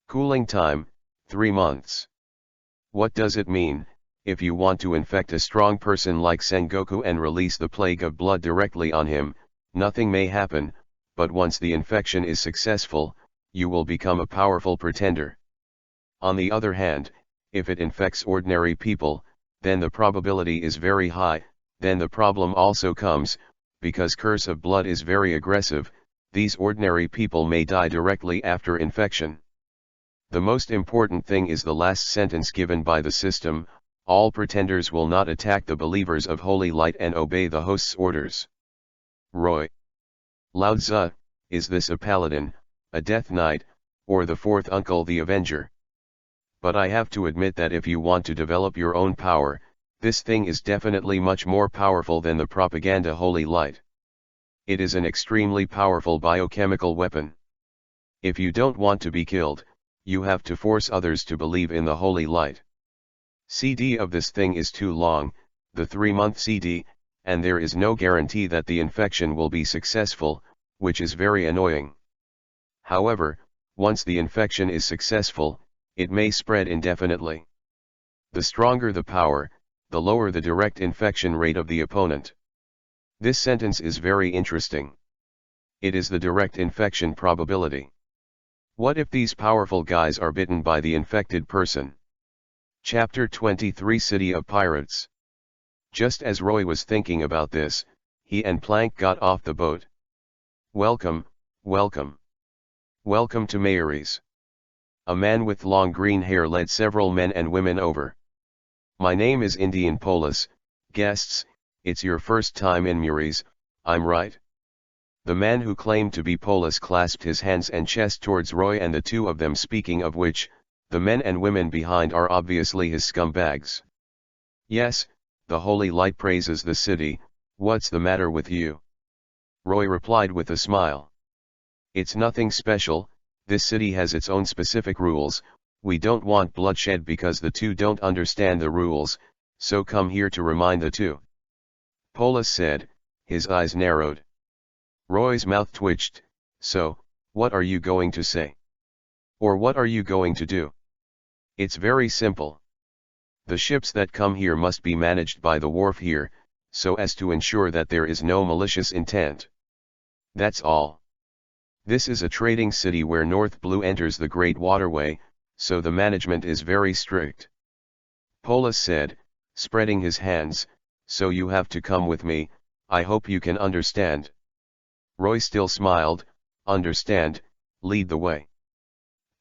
Cooling time, 3 months. What does it mean? If you want to infect a strong person like Sengoku and release the plague of blood directly on him, nothing may happen, but once the infection is successful, you will become a powerful pretender. On the other hand, if it infects ordinary people, then the probability is very high. Then the problem also comes, because curse of blood is very aggressive, these ordinary people may die directly after infection. The most important thing is the last sentence given by the system: all pretenders will not attack the believers of holy light and obey the host's orders. Roy. Lao Tzu, is this a paladin, a death knight, or the fourth uncle the Avenger? But I have to admit that if you want to develop your own power, this thing is definitely much more powerful than the propaganda holy light. It is an extremely powerful biochemical weapon. If you don't want to be killed, you have to force others to believe in the holy light. CD of this thing is too long, the 3-month CD, and there is no guarantee that the infection will be successful, which is very annoying. However, once the infection is successful, it may spread indefinitely. The stronger the power, the lower the direct infection rate of the opponent. This sentence is very interesting. It is the direct infection probability. What if these powerful guys are bitten by the infected person? Chapter 23, City of Pirates. Just as Roy was thinking about this, he and Plank got off the boat. Welcome, welcome. Welcome to Mayeries. A man with long green hair led several men and women over. My name is Indian Polis, guests, it's your first time in Mayeries, I'm right? The man who claimed to be Polis clasped his hands and chest towards Roy, and the two of them, speaking of which, the men and women behind are obviously his scumbags. Yes, the holy light praises the city, what's the matter with you? Roy replied with a smile. It's nothing special, this city has its own specific rules, we don't want bloodshed because the two don't understand the rules, so come here to remind the two. Polis said, his eyes narrowed. Roy's mouth twitched. So, what are you going to say? Or what are you going to do? It's very simple. The ships that come here must be managed by the wharf here, so as to ensure that there is no malicious intent. That's all. This is a trading city where North Blue enters the Great Waterway, so the management is very strict. Polis said, spreading his hands, so you have to come with me, I hope you can understand. Roy still smiled, understand, lead the way.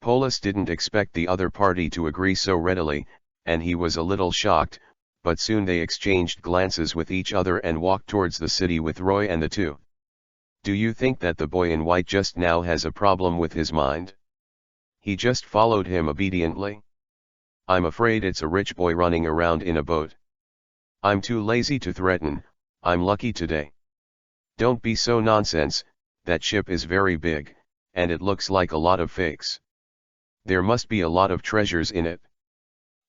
Polis didn't expect the other party to agree so readily, and he was a little shocked, but soon they exchanged glances with each other and walked towards the city with Roy and the two. Do you think that the boy in white just now has a problem with his mind? He just followed him obediently? I'm afraid it's a rich boy running around in a boat. I'm too lazy to threaten, I'm lucky today. Don't be so nonsense, that ship is very big, and it looks like a lot of fakes. There must be a lot of treasures in it.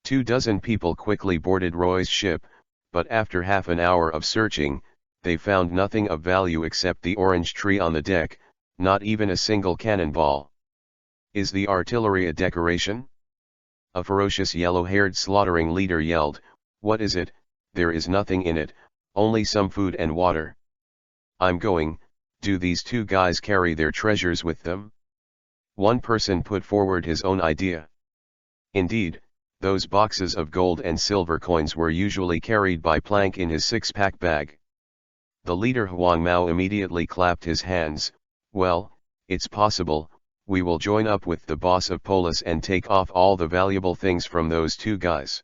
24 people quickly boarded Roy's ship, but after half an hour of searching, they found nothing of value except the orange tree on the deck, not even a single cannonball. Is the artillery a decoration? A ferocious yellow-haired slaughtering leader yelled, "What is it? There is nothing in it, only some food and water." "I'm going. Do these two guys carry their treasures with them?" One person put forward his own idea. Indeed, those boxes of gold and silver coins were usually carried by Plank in his six-pack bag. The leader Huang Mao immediately clapped his hands. "Well, it's possible. We will join up with the boss of Polis and take off all the valuable things from those two guys."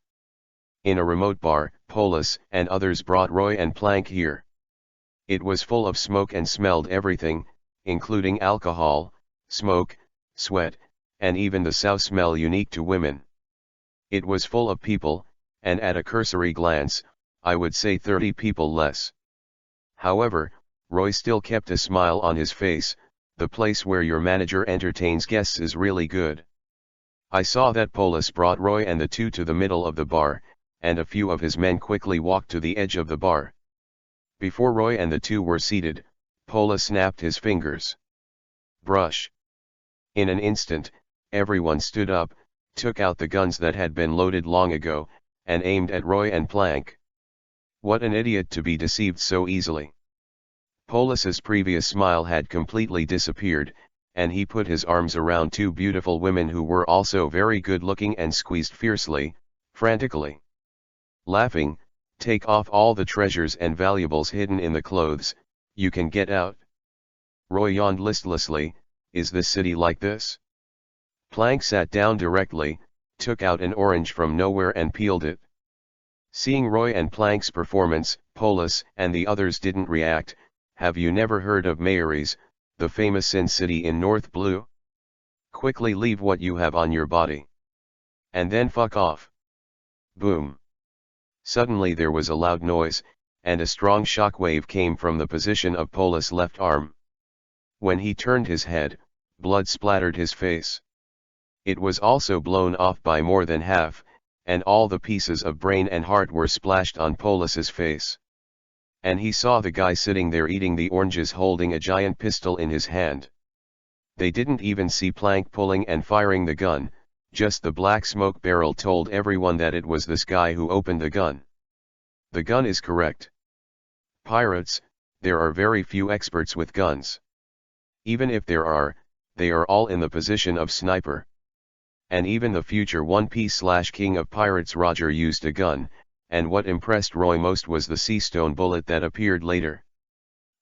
In a remote bar, Polis and others brought Roy and Plank here. It was full of smoke and smelled everything, including alcohol, smoke, sweat, and even the sow smell unique to women. It was full of people, and at a cursory glance, I would say 30 people less. However, Roy still kept a smile on his face. "The place where your manager entertains guests is really good." I saw that Polis brought Roy and the two to the middle of the bar, and a few of his men quickly walked to the edge of the bar. Before Roy and the two were seated, Polis snapped his fingers. Brush. In an instant, everyone stood up, took out the guns that had been loaded long ago, and aimed at Roy and Plank. What an idiot to be deceived so easily. Polis's previous smile had completely disappeared, and he put his arms around two beautiful women who were also very good-looking and squeezed fiercely, frantically. Laughing, "Take off all the treasures and valuables hidden in the clothes, you can get out." Roy yawned listlessly. "Is this city like this?" Plank sat down directly, took out an orange from nowhere and peeled it. Seeing Roy and Plank's performance, Polis and the others didn't react. "Have you never heard of Mayoris, the famous Sin city in North Blue? Quickly leave what you have on your body. And then fuck off." Boom. Suddenly there was a loud noise, and a strong shock wave came from the position of Polis' left arm. When he turned his head, blood splattered his face. It was also blown off by more than half, and all the pieces of brain and heart were splashed on Polis's face. And he saw the guy sitting there eating the oranges holding a giant pistol in his hand. They didn't even see Plank pulling and firing the gun, just the black smoke barrel told everyone that it was this guy who opened the gun. The gun is correct. Pirates, there are very few experts with guns. Even if there are, they are all in the position of sniper. And even the future 1P/King of Pirates Roger used a gun, and what impressed Roy most was the sea stone bullet that appeared later.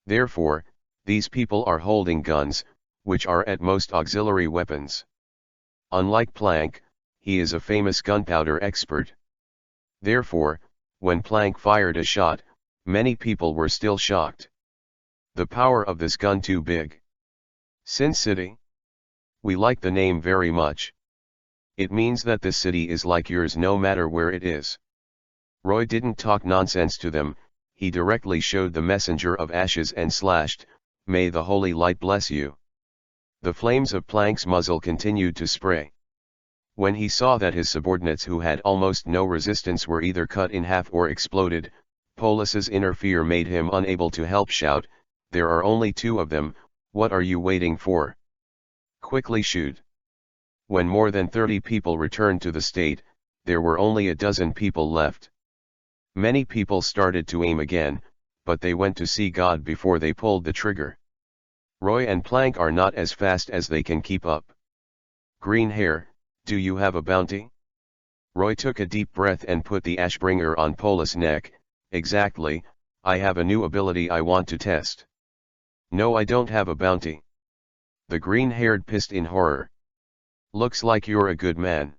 Therefore, these people are holding guns, which are at most auxiliary weapons. Unlike Plank, he is a famous gunpowder expert. Therefore, when Plank fired a shot, many people were still shocked. The power of this gun too big. Sin City? We like the name very much. It means that this city is like yours no matter where it is. Roy didn't talk nonsense to them, he directly showed the messenger of ashes and slashed, "May the holy light bless you." The flames of Plank's muzzle continued to spray. When he saw that his subordinates who had almost no resistance were either cut in half or exploded, Polis's inner fear made him unable to help shout, "There are only two of them, what are you waiting for? Quickly shoot." When more than 30 people returned to the state, there were only a dozen people left. Many people started to aim again, but they went to see God before they pulled the trigger. Roy and Plank are not as fast as they can keep up. "Green hair, do you have a bounty?" Roy took a deep breath and put the Ashbringer on Polis' neck. "Exactly, I have a new ability I want to test." "No, I don't have a bounty." The green-haired pissed in horror. "Looks like you're a good man."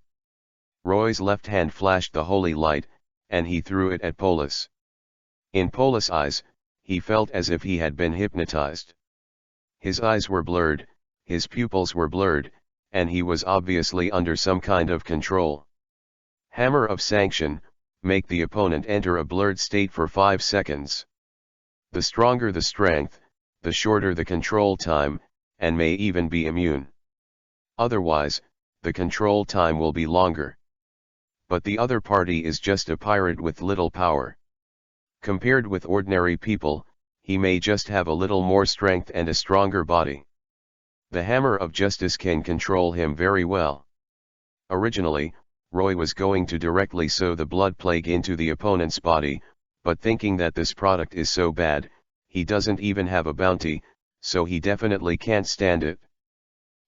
Roy's left hand flashed the holy light, and he threw it at Polis. In Polis' eyes, he felt as if he had been hypnotized. His eyes were blurred, his pupils were blurred, and he was obviously under some kind of control. Hammer of sanction, make the opponent enter a blurred state for 5 seconds. The stronger the strength, the shorter the control time, and may even be immune. Otherwise, the control time will be longer. But the other party is just a pirate with little power. Compared with ordinary people, he may just have a little more strength and a stronger body. The hammer of justice can control him very well. Originally, Roy was going to directly sow the blood plague into the opponent's body, but thinking that this product is so bad, he doesn't even have a bounty, so he definitely can't stand it.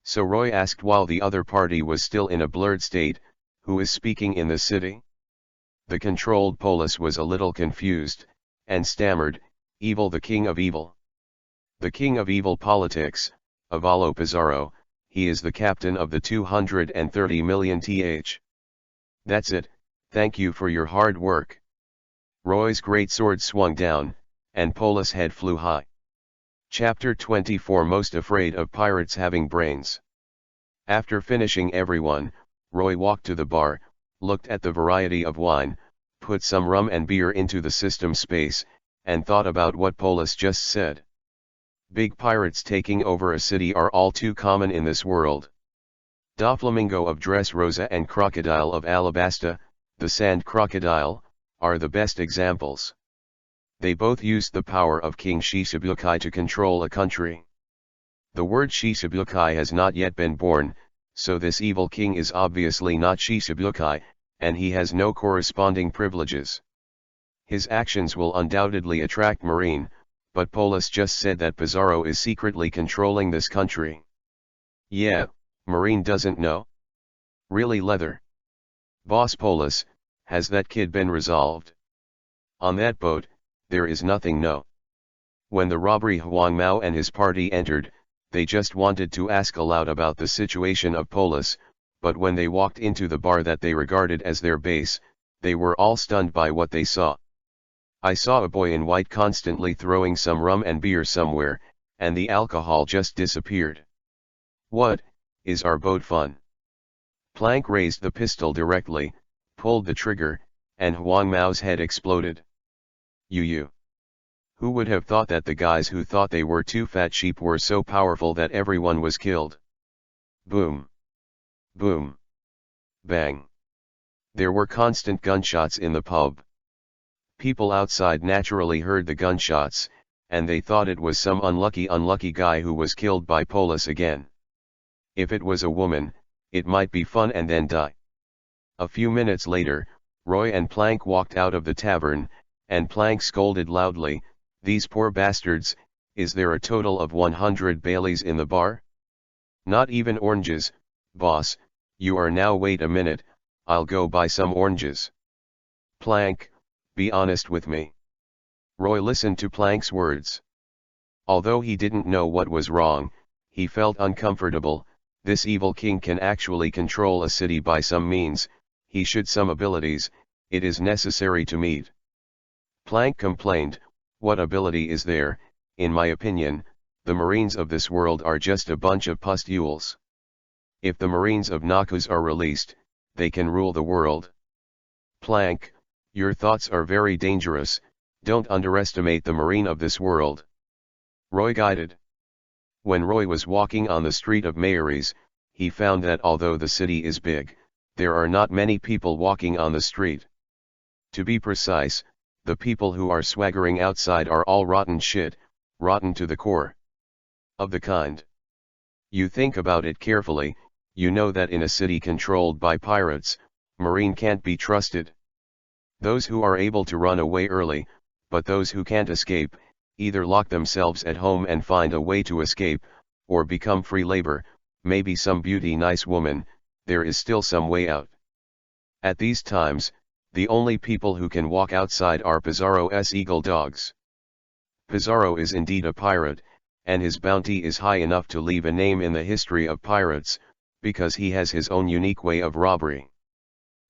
So Roy asked while the other party was still in a blurred state, "Who is speaking in the city?" The controlled Polis was a little confused, and stammered, "Evil, the king of evil. The king of evil politics, Avalo Pizarro, he is the captain of the 230 million th. That's it, thank you for your hard work." Roy's great sword swung down, and Polis' head flew high. Chapter 24 Most Afraid of Pirates Having Brains. After finishing everyone, Roy walked to the bar, looked at the variety of wine, put some rum and beer into the system space, and thought about what Polis just said. Big pirates taking over a city are all too common in this world. Doflamingo of Dressrosa and Crocodile of Alabasta, the sand crocodile, are the best examples. They both used the power of King Shishibukai to control a country. The word Shishibukai has not yet been born, so this evil king is obviously not Shishibukai, and he has no corresponding privileges. His actions will undoubtedly attract Marine, but Polis just said that Pizarro is secretly controlling this country. Yeah, Marine doesn't know? Really, Leather? Boss Polis, has that kid been resolved? On that boat, there is nothing, no. When the robbery Huang Mao and his party entered, they just wanted to ask aloud about the situation of Polis, but when they walked into the bar that they regarded as their base, they were all stunned by what they saw. I saw a boy in white constantly throwing some rum and beer somewhere, and the alcohol just disappeared. What, is our boat fun? Plank raised the pistol directly, pulled the trigger, and Huang Mao's head exploded. You. Who would have thought that the guys who thought they were two fat sheep were so powerful that everyone was killed? Boom. Boom. Bang. There were constant gunshots in the pub. People outside naturally heard the gunshots, and they thought it was some unlucky guy who was killed by Polis again. If it was a woman, it might be fun and then die. A few minutes later, Roy and Plank walked out of the tavern, and Plank scolded loudly, "These poor bastards, is there a total of 100 Baileys in the bar? Not even oranges, boss, you are now wait a minute, I'll go buy some oranges." Plank, be honest with me. Roy listened to Plank's words. Although he didn't know what was wrong, he felt uncomfortable. This evil king can actually control a city by some means, he should some abilities, it is necessary to meet. Plank complained, "What ability is there? In my opinion, the Marines of this world are just a bunch of pustules. If the Marines of Nakus are released, they can rule the world." Plank, your thoughts are very dangerous, don't underestimate the Marine of this world. Roy guided. When Roy was walking on the street of Mayeries, he found that although the city is big, there are not many people walking on the street. To be precise, the people who are swaggering outside are all rotten shit, rotten to the core. Of the kind. You think about it carefully, you know that in a city controlled by pirates, Marine can't be trusted. Those who are able to run away early, but those who can't escape, either lock themselves at home and find a way to escape, or become free labor, maybe some beauty nice woman, there is still some way out. At these times, the only people who can walk outside are Pizarro's eagle dogs. Pizarro is indeed a pirate, and his bounty is high enough to leave a name in the history of pirates, because he has his own unique way of robbery.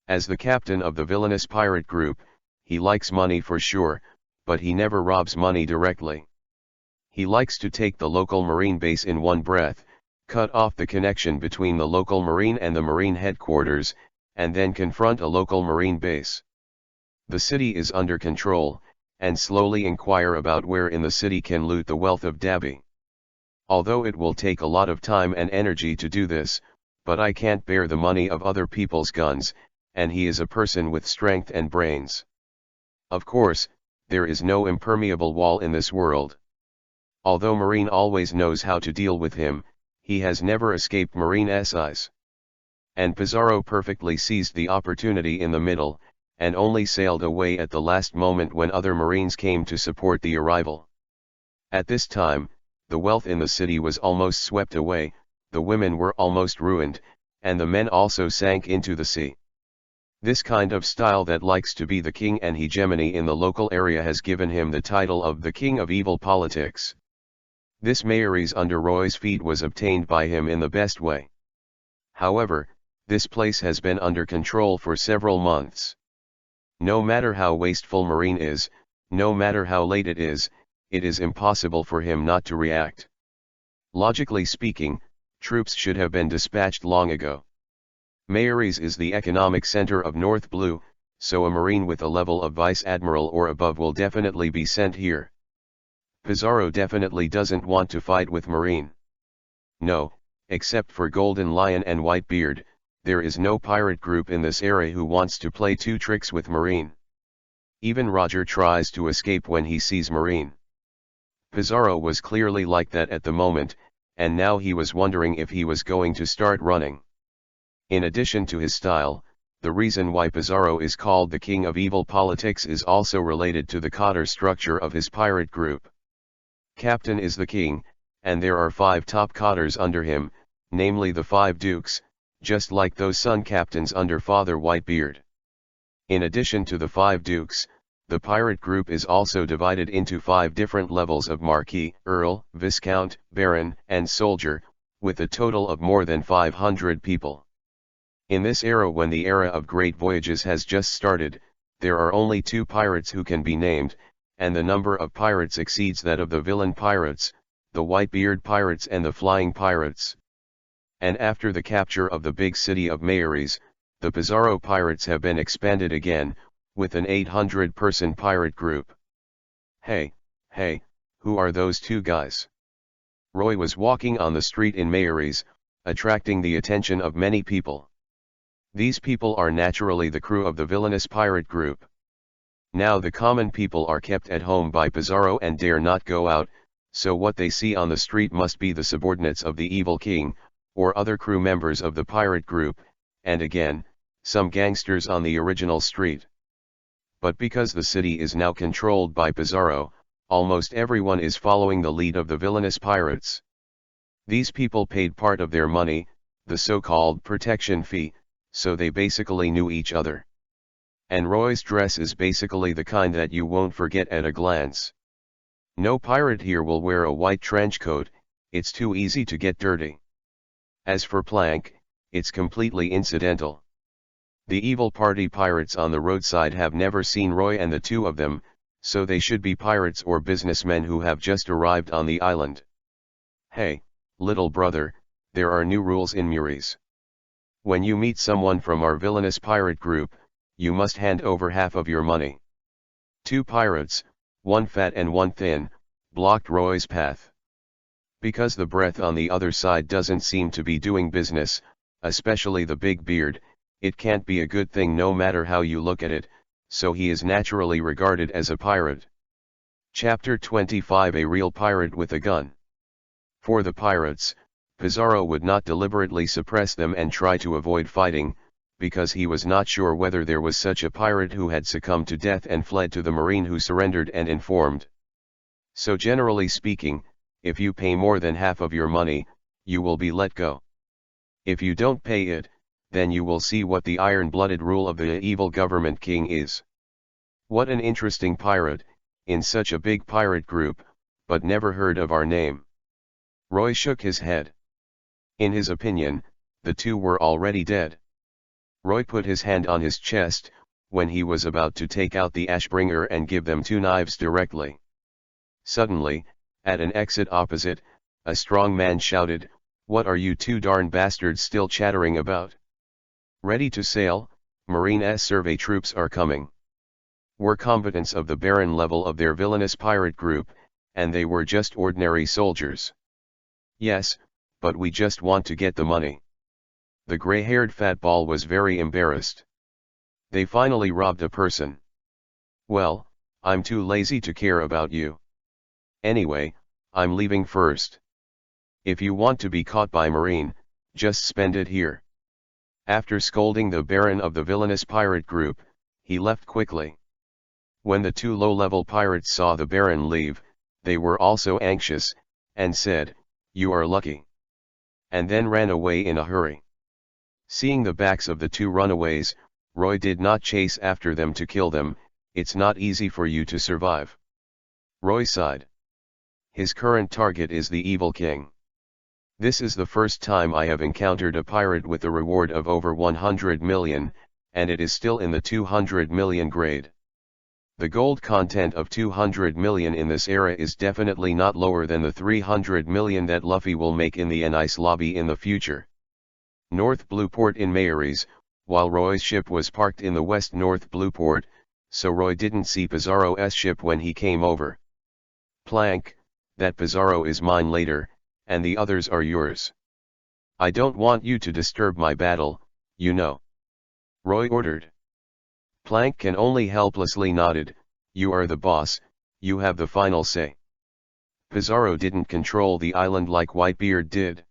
As the captain of the villainous pirate group, he likes money for sure, but he never robs money directly. He likes to take the local Marine base in one breath, cut off the connection between the local Marine and the Marine headquarters, and then confront a local Marine base. The city is under control, and slowly inquire about where in the city can loot the wealth of Dabby. Although it will take a lot of time and energy to do this, but I can't bear the money of other people's guns, and he is a person with strength and brains. Of course, there is no impermeable wall in this world. Although Marine always knows how to deal with him, he has never escaped Marine's eyes. And Pizarro perfectly seized the opportunity in the middle, and only sailed away at the last moment when other Marines came to support the arrival. At this time, the wealth in the city was almost swept away, the women were almost ruined, and the men also sank into the sea. This kind of style that likes to be the king and hegemony in the local area has given him the title of the King of Evil Politics. This Mayor's under Roy's feet was obtained by him in the best way. However, this place has been under control for several months. No matter how wasteful Marine is, no matter how late it is impossible for him not to react. Logically speaking, troops should have been dispatched long ago. Mayor's is the economic center of North Blue, so a Marine with a level of Vice Admiral or above will definitely be sent here. Pizarro definitely doesn't want to fight with Marine. No, except for Golden Lion and Whitebeard, there is no pirate group in this area who wants to play two tricks with Marine. Even Roger tries to escape when he sees Marine. Pizarro was clearly like that at the moment, and now he was wondering if he was going to start running. In addition to his style, the reason why Pizarro is called the King of Evil Politics is also related to the cadre structure of his pirate group. Captain is the king, and there are 5 top cadres under him, namely the 5 dukes, just like those son captains under Father Whitebeard. In addition to the 5 dukes, the pirate group is also divided into 5 different levels of Marquis, Earl, Viscount, Baron, and Soldier, with a total of more than 500 people. In this era, when the era of great voyages has just started, there are only 2 pirates who can be named, and the number of pirates exceeds that of the villain pirates, the Whitebeard pirates and the Flying Pirates. And after the capture of the big city of Mayor's, the Pizarro pirates have been expanded again, with an 800-person pirate group. Hey, who are those 2 guys? Roy was walking on the street in Mayor's, attracting the attention of many people. These people are naturally the crew of the villainous pirate group. Now the common people are kept at home by Pizarro and dare not go out, so what they see on the street must be the subordinates of the evil king, or other crew members of the pirate group, and again, some gangsters on the original street. But because the city is now controlled by Pizarro, almost everyone is following the lead of the villainous pirates. These people paid part of their money, the so-called protection fee, so they basically knew each other. And Roy's dress is basically the kind that you won't forget at a glance. No pirate here will wear a white trench coat, it's too easy to get dirty. As for plank, it's completely incidental. The evil party pirates on the roadside have never seen Roy and the 2 of them, so they should be pirates or businessmen who have just arrived on the island. Hey, little brother, there are new rules in Mayor's. When you meet someone from our villainous pirate group, you must hand over half of your money. 2 pirates, 1 fat and 1 thin, blocked Roy's path. Because the breath on the other side doesn't seem to be doing business, especially the big beard, it can't be a good thing no matter how you look at it, so he is naturally regarded as a pirate. Chapter 25: A Real Pirate with a Gun. For the pirates, Pizarro would not deliberately suppress them and try to avoid fighting, because he was not sure whether there was such a pirate who had succumbed to death and fled to the Marine who surrendered and informed. So generally speaking, if you pay more than half of your money, you will be let go. If you don't pay it, then you will see what the iron-blooded rule of the evil government king is. What an interesting pirate, in such a big pirate group, but never heard of our name. Roy shook his head. In his opinion, the 2 were already dead. Roy put his hand on his chest, when he was about to take out the ashbringer and give them 2 knives directly. Suddenly, at an exit opposite, a strong man shouted, "What are you 2 darn bastards still chattering about? Ready to sail? Marine's survey troops are coming." Were combatants of the Baron level of their villainous pirate group, and they were just ordinary soldiers. Yes, but we just want to get the money. The gray-haired fat ball was very embarrassed. They finally robbed a person. Well, I'm too lazy to care about you. Anyway, I'm leaving first. If you want to be caught by Marine, just spend it here. After scolding the Baron of the villainous pirate group, he left quickly. When the two low-level pirates saw the Baron leave, they were also anxious, and said, "You are lucky," and then ran away in a hurry. Seeing the backs of the two runaways, Roy did not chase after them to kill them. It's not easy for you to survive. Roy sighed. His current target is the Evil King. This is the first time I have encountered a pirate with a reward of over 100 million, and it is still in the 200 million grade. The gold content of 200 million in this era is definitely not lower than the 300 million that Luffy will make in the Nice lobby in the future. North Blueport in Mayeries, while Roy's ship was parked in the West North Blueport, so Roy didn't see Pizarro's ship when he came over. Plank, that Pizarro is mine later, and the others are yours. I don't want you to disturb my battle, you know. Roy ordered. Plank can only helplessly nodded. You are the boss, you have the final say. Pizarro didn't control the island like Whitebeard did.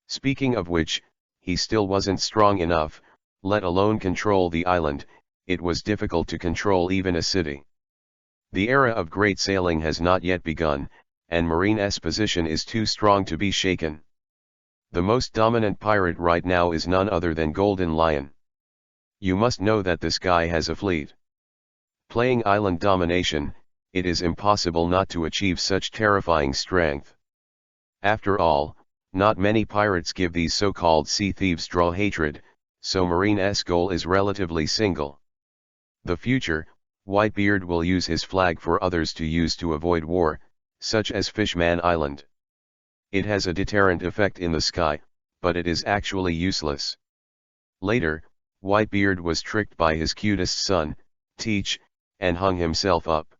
Speaking of which, he still wasn't strong enough, let alone control the island. It was difficult to control even a city. The era of great sailing has not yet begun, and Marine's position is too strong to be shaken. The most dominant pirate right now is none other than Golden Lion. You must know that this guy has a fleet. Playing island domination, it is impossible not to achieve such terrifying strength. After all, not many pirates give these so-called sea thieves draw hatred, so Marine's goal is relatively single. The future, Whitebeard will use his flag for others to use to avoid war, such as Fishman Island. It has a deterrent effect in the sky, but it is actually useless. Later, Whitebeard was tricked by his cutest son, Teach, and hung himself up.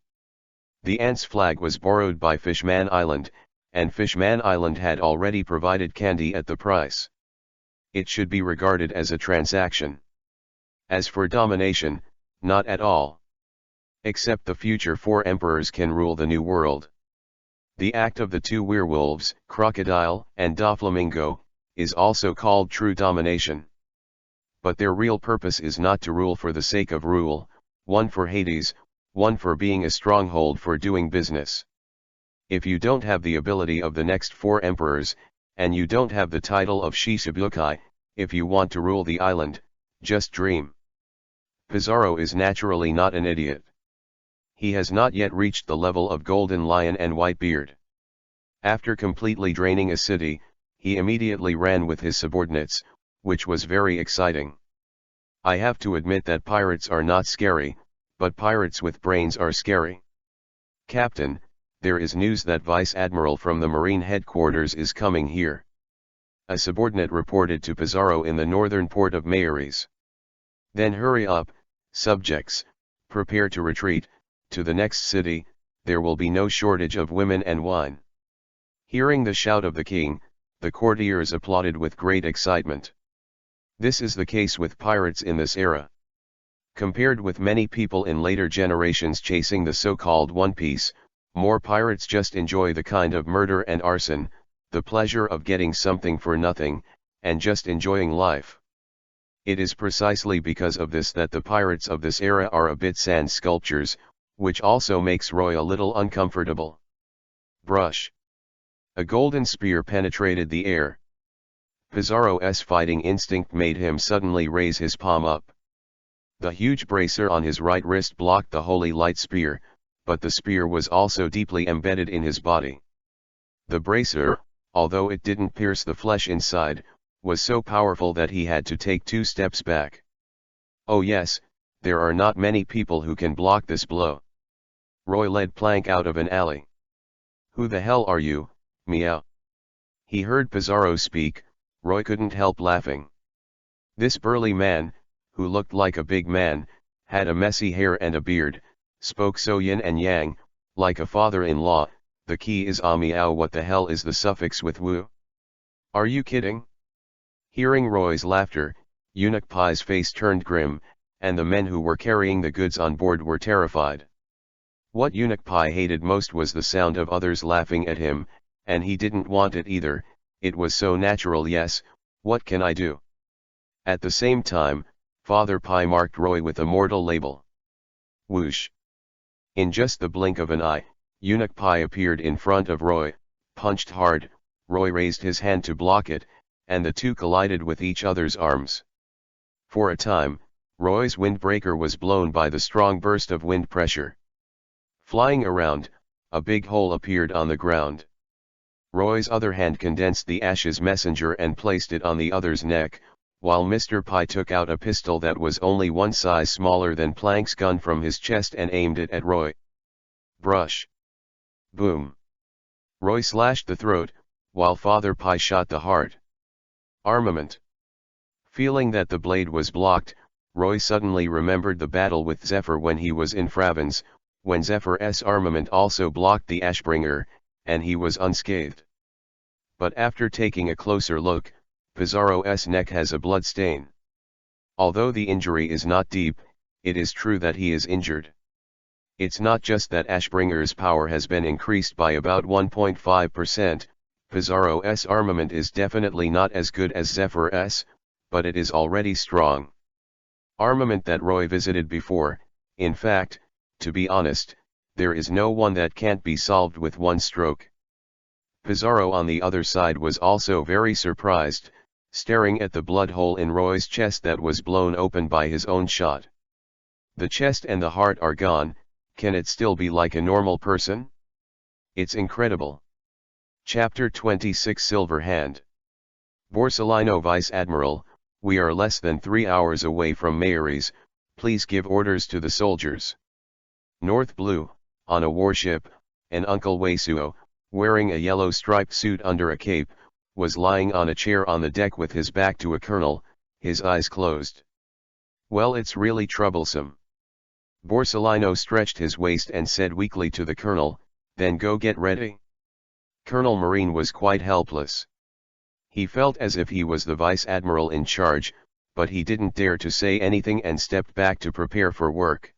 The Ant's flag was borrowed by Fishman Island, and Fishman Island had already provided candy at the price. It should be regarded as a transaction. As for domination, not at all. Except the future 4 emperors can rule the new world. The act of the 2 werewolves, Crocodile and Doflamingo, is also called true domination. But their real purpose is not to rule for the sake of rule, one for Hades, one for being a stronghold for doing business. If you don't have the ability of the next 4 emperors, and you don't have the title of Shishibukai, if you want to rule the island, just dream. Pizarro is naturally not an idiot. He has not yet reached the level of Golden Lion and Whitebeard. After completely draining a city, he immediately ran with his subordinates, which was very exciting. I have to admit that pirates are not scary, but pirates with brains are scary. Captain, there is news that Vice Admiral from the Marine headquarters is coming here. A subordinate reported to Pizarro in the northern port of Mayeries. Then hurry up, subjects, prepare to retreat. To the next city, there will be no shortage of women and wine. Hearing the shout of the king, the courtiers applauded with great excitement. This is the case with pirates in this era. Compared with many people in later generations chasing the so-called One Piece, more pirates just enjoy the kind of murder and arson, the pleasure of getting something for nothing, and just enjoying life. It is precisely because of this that the pirates of this era are a bit sand sculptures, which also makes Roy a little uncomfortable. Brush. A golden spear penetrated the air. Pizarro's fighting instinct made him suddenly raise his palm up. The huge bracer on his right wrist blocked the holy light spear, but the spear was also deeply embedded in his body. The bracer, although it didn't pierce the flesh inside, was so powerful that he had to take 2 steps back. Oh yes, there are not many people who can block this blow. Roy led Plank out of an alley. Who the hell are you, meow? He heard Pizarro speak. Roy couldn't help laughing. This burly man, who looked like a big man, had a messy hair and a beard, spoke so yin and yang, like a father-in-law. The key is meow. What the hell is the suffix with wu? Are you kidding? Hearing Roy's laughter, Eunuch Pai's face turned grim, and the men who were carrying the goods on board were terrified. What Eunuch Pai hated most was the sound of others laughing at him, and he didn't want it either. It was so natural. Yes, what can I do? At the same time, Father Pai marked Roy with a mortal label. Whoosh! In just the blink of an eye, Eunuch Pai appeared in front of Roy, punched hard. Roy raised his hand to block it, and the two collided with each other's arms. For a time, Roy's windbreaker was blown by the strong burst of wind pressure. Flying around, a big hole appeared on the ground. Roy's other hand condensed the ashes messenger and placed it on the other's neck, while Mr. Pai took out a pistol that was only one size smaller than Plank's gun from his chest and aimed it at Roy. Brush! Boom! Roy slashed the throat, while Father Pai shot the heart. Armament! Feeling that the blade was blocked, Roy suddenly remembered the battle with Zephyr when he was in Fravens, when Zephyr's armament also blocked the Ashbringer, and he was unscathed. But after taking a closer look, Pizarro's neck has a blood stain. Although the injury is not deep, it is true that he is injured. It's not just that Ashbringer's power has been increased by about 1.5%, Pizarro's armament is definitely not as good as Zephyr's, but it is already strong. Armament that Roy visited before. In fact, to be honest, there is no one that can't be solved with one stroke. Pizarro on the other side was also very surprised, staring at the blood hole in Roy's chest that was blown open by his own shot. The chest and the heart are gone. Can it still be like a normal person? It's incredible. Chapter 26 Silver Hand. Borsellino Vice Admiral, we are less than 3 hours away from Mayeries, please give orders to the soldiers. North Blue, on a warship, and Uncle Weisuo, wearing a yellow striped suit under a cape, was lying on a chair on the deck with his back to a colonel, his eyes closed. Well, it's really troublesome. Borsellino stretched his waist and said weakly to the colonel, then go get ready. Colonel Marine was quite helpless. He felt as if he was the vice admiral in charge, but he didn't dare to say anything and stepped back to prepare for work.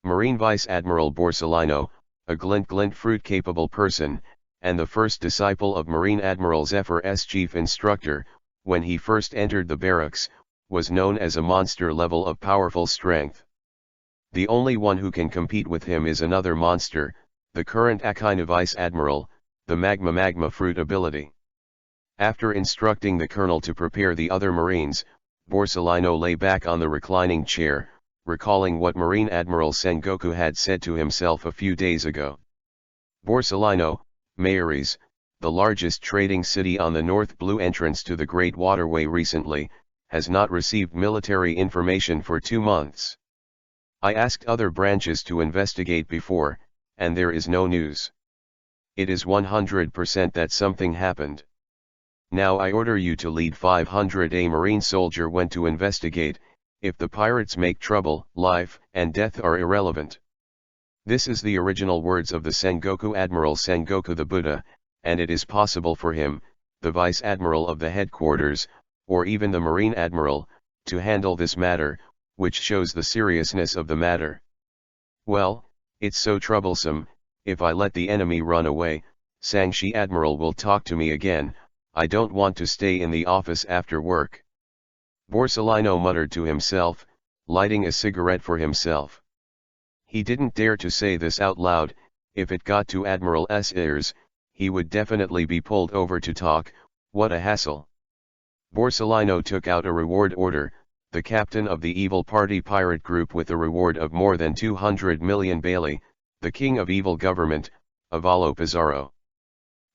Marine Vice Admiral Borsellino, a glint fruit-capable person, and the first disciple of Marine Admiral Zephyr's chief instructor, when he first entered the barracks, was known as a monster level of powerful strength. The only one who can compete with him is another monster, the current Akina Vice Admiral, the Magma Fruit ability. After instructing the colonel to prepare the other Marines, Borsellino lay back on the reclining chair, recalling what Marine Admiral Sengoku had said to himself a few days ago. Borsellino, Mayeries, the largest trading city on the North Blue entrance to the Great Waterway recently, has not received military information for 2 months. I asked other branches to investigate before, and there is no news. It is 100% that something happened. Now I order you to lead 500 a Marine soldier when to investigate. If the pirates make trouble, life and death are irrelevant. This is the original words of the Sengoku Admiral Sengoku the Buddha, and it is possible for him, the Vice Admiral of the headquarters, or even the Marine Admiral, to handle this matter, which shows the seriousness of the matter. Well, it's so troublesome. If I let the enemy run away, Sangshi Admiral will talk to me again. I don't want to stay in the office after work. Borsellino muttered to himself, lighting a cigarette for himself. He didn't dare to say this out loud. If it got to Admiral's ears, he would definitely be pulled over to talk. What a hassle. Borsellino took out a reward order, the captain of the evil party pirate group with a reward of more than 200 million Bailey, the king of evil government, Avalo Pizarro.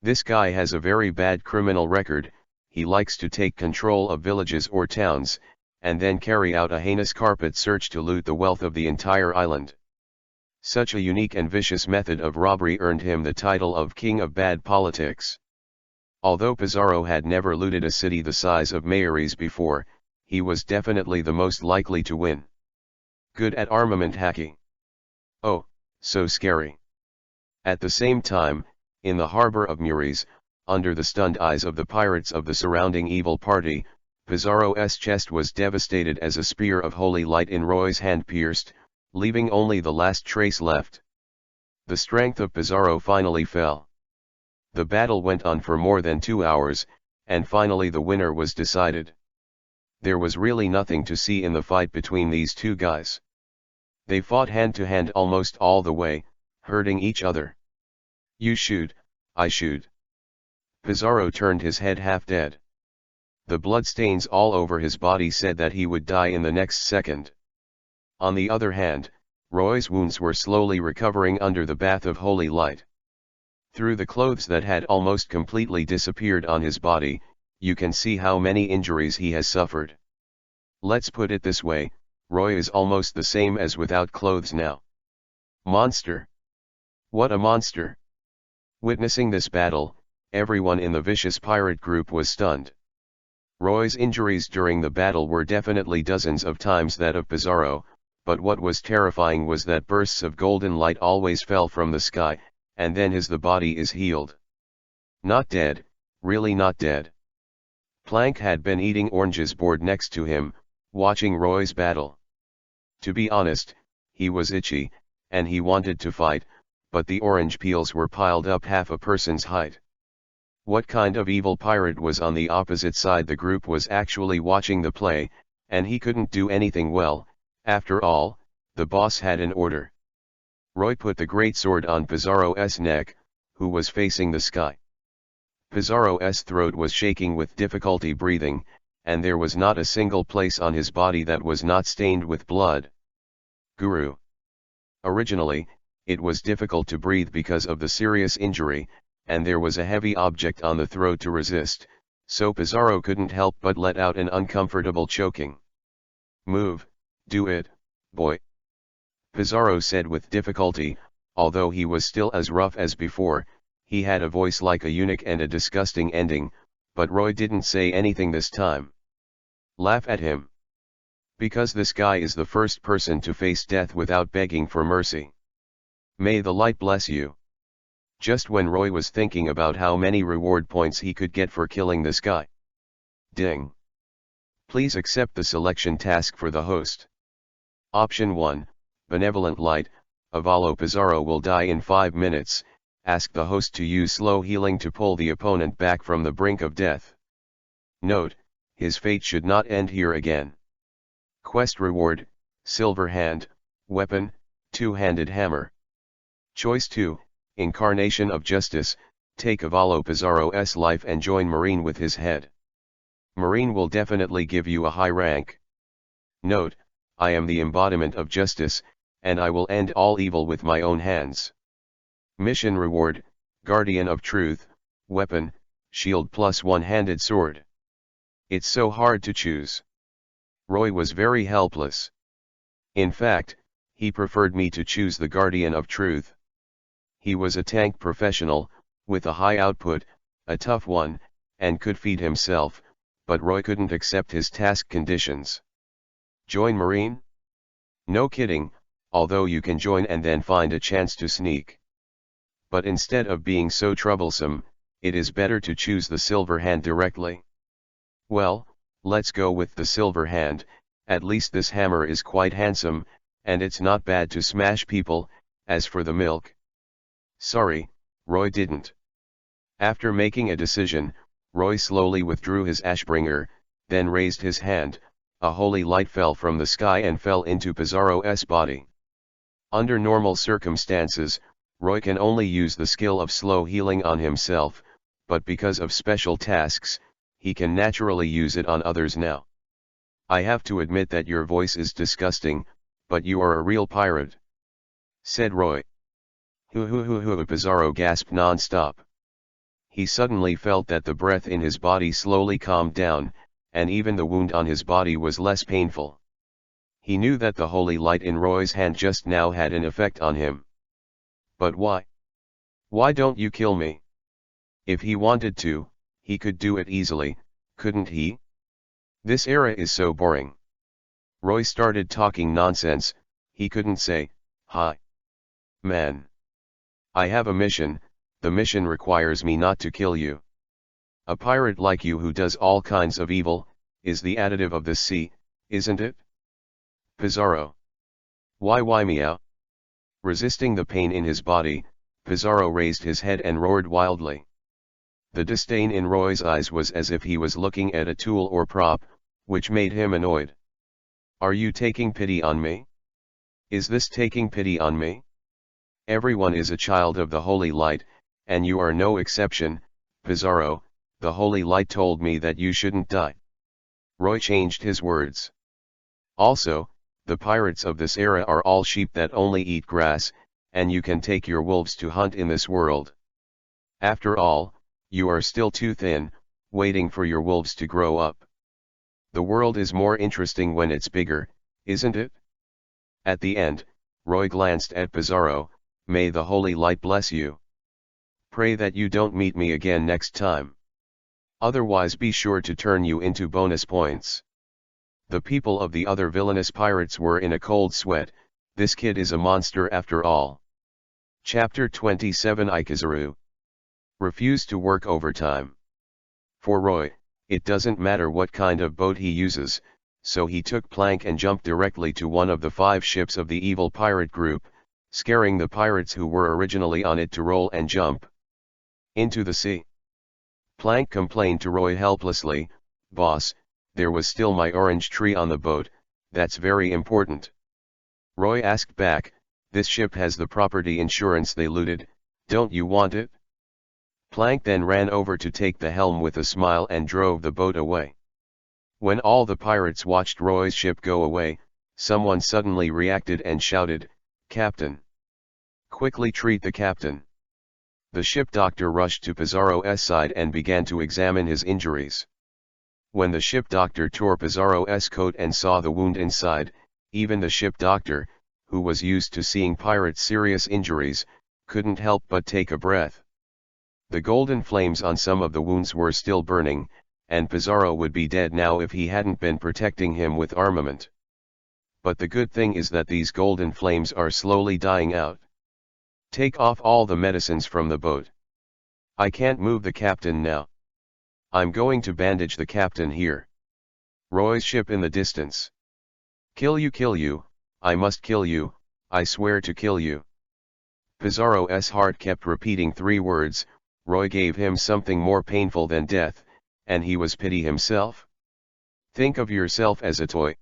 This guy has a very bad criminal record. He likes to take control of villages or towns, and then carry out a heinous carpet search to loot the wealth of the entire island. Such a unique and vicious method of robbery earned him the title of King of Bad Politics. Although Pizarro had never looted a city the size of Mayeries before, he was definitely the most likely to win. Good at armament hacking. Oh, so scary. At the same time, in the harbor of Mayeries, under the stunned eyes of the pirates of the surrounding evil party, Pizarro's chest was devastated as a spear of holy light in Roy's hand pierced, leaving only the last trace left. The strength of Pizarro finally fell. The battle went on for more than 2 hours, and finally the winner was decided. There was really nothing to see in the fight between these two guys. They fought hand to hand almost all the way, hurting each other. You shoot, I shoot. Pizarro turned his head half dead. The bloodstains all over his body said that he would die in the next second. On the other hand, Roy's wounds were slowly recovering under the bath of holy light. Through the clothes that had almost completely disappeared on his body, you can see how many injuries he has suffered. Let's put it this way, Roy is almost the same as without clothes now. Monster! What a monster! Witnessing this battle, everyone in the vicious pirate group was stunned. Roy's injuries during the battle were definitely dozens of times that of Pizarro, but what was terrifying was that bursts of golden light always fell from the sky, and then the body is healed. Not dead, really not dead. Plank had been eating oranges board next to him, watching Roy's battle. To be honest, he was itchy, and he wanted to fight, but the orange peels were piled up half a person's height. What kind of evil pirate was on the opposite side? The group was actually watching the play, and he couldn't do anything well. After all, the boss had an order. Roy put the great sword on Pizarro's neck, who was facing the sky. Pizarro's throat was shaking with difficulty breathing, and there was not a single place on his body that was not stained with blood. Guru. Originally, it was difficult to breathe because of the serious injury, and there was a heavy object on the throat to resist, so Pizarro couldn't help but let out an uncomfortable choking. Move, do it, boy. Pizarro said with difficulty, although he was still as rough as before. He had a voice like a eunuch and a disgusting ending, but Roy didn't say anything this time. Laugh at him. Because this guy is the first person to face death without begging for mercy. May the light bless you. Just when Roy was thinking about how many reward points he could get for killing this guy. Ding. Please accept the selection task for the host. Option 1, Benevolent Light. Avalo Pizarro will die in 5 minutes. Ask the host to use slow healing to pull the opponent back from the brink of death. Note, his fate should not end here again. Quest reward, Silver Hand, Weapon, Two-Handed Hammer. Choice 2, Incarnation of Justice. Take Avalo Pizarro's life and join Marine with his head. Marine will definitely give you a high rank. Note, I am the embodiment of justice, and I will end all evil with my own hands. Mission reward, Guardian of Truth, Weapon, Shield plus One-Handed Sword. It's so hard to choose. Roy was very helpless. In fact, he preferred me to choose the Guardian of Truth. He was a tank professional, with a high output, a tough one, and could feed himself, but Roy couldn't accept his task conditions. Join Marine? No kidding, although you can join and then find a chance to sneak. But instead of being so troublesome, it is better to choose the Silver Hand directly. Well, let's go with the Silver Hand. At least this hammer is quite handsome, and it's not bad to smash people. As for the milk. Sorry, Roy didn't. After making a decision, Roy slowly withdrew his ashbringer, then raised his hand. A holy light fell from the sky and fell into Pizarro's body. Under normal circumstances, Roy can only use the skill of slow healing on himself, but because of special tasks, he can naturally use it on others now. I have to admit that your voice is disgusting, but you are a real pirate, said Roy. Hoo, Pizarro gasped non-stop. He suddenly felt that the breath in his body slowly calmed down, and even the wound on his body was less painful. He knew that the holy light in Roy's hand just now had an effect on him. But why? Why don't you kill me? If he wanted to, he could do it easily, couldn't he? This era is so boring. Roy started talking nonsense. He couldn't say, "Hi, man. I have a mission. The mission requires me not to kill you. A pirate like you who does all kinds of evil, is the additive of the sea, isn't it? Pizarro. Why meow? Resisting the pain in his body, Pizarro raised his head and roared wildly. The disdain in Roy's eyes was as if he was looking at a tool or prop, which made him annoyed. Are you taking pity on me? Is this taking pity on me? Everyone is a child of the holy light, and you are no exception, Pizarro. The holy light told me that you shouldn't die. Roy changed his words. Also, the pirates of this era are all sheep that only eat grass, and you can take your wolves to hunt in this world. After all, you are still too thin, waiting for your wolves to grow up. The world is more interesting when it's bigger, isn't it? At the end, Roy glanced at Pizarro. May the holy light bless you. Pray that you don't meet me again next time. Otherwise be sure to turn you into bonus points. The people of the other villainous pirates were in a cold sweat. This kid is a monster after all. Chapter 27 Ikazaru refused to work overtime. For Roy, it doesn't matter what kind of boat he uses, so he took plank and jumped directly to one of the 5 ships of the evil pirate group, scaring the pirates who were originally on it to roll and jump into the sea. Plank complained to Roy helplessly, "Boss, there was still my orange tree on the boat, that's very important." Roy asked back, "This ship has the property insurance they looted, don't you want it?" Plank then ran over to take the helm with a smile and drove the boat away. When all the pirates watched Roy's ship go away, someone suddenly reacted and shouted, "Captain! Quickly treat the captain!" The ship doctor rushed to Pizarro's side and began to examine his injuries. When the ship doctor tore Pizarro's coat and saw the wound inside, even the ship doctor, who was used to seeing pirates' serious injuries, couldn't help but take a breath. The golden flames on some of the wounds were still burning, and Pizarro would be dead now if he hadn't been protecting him with armament. But the good thing is that these golden flames are slowly dying out. Take off all the medicines from the boat. I can't move the captain now. I'm going to bandage the captain here. Roy's ship in the distance. Kill you, I must kill you, I swear to kill you. Pizarro's heart kept repeating 3 words. Roy gave him something more painful than death, and he was pity himself. Think of yourself as a toy.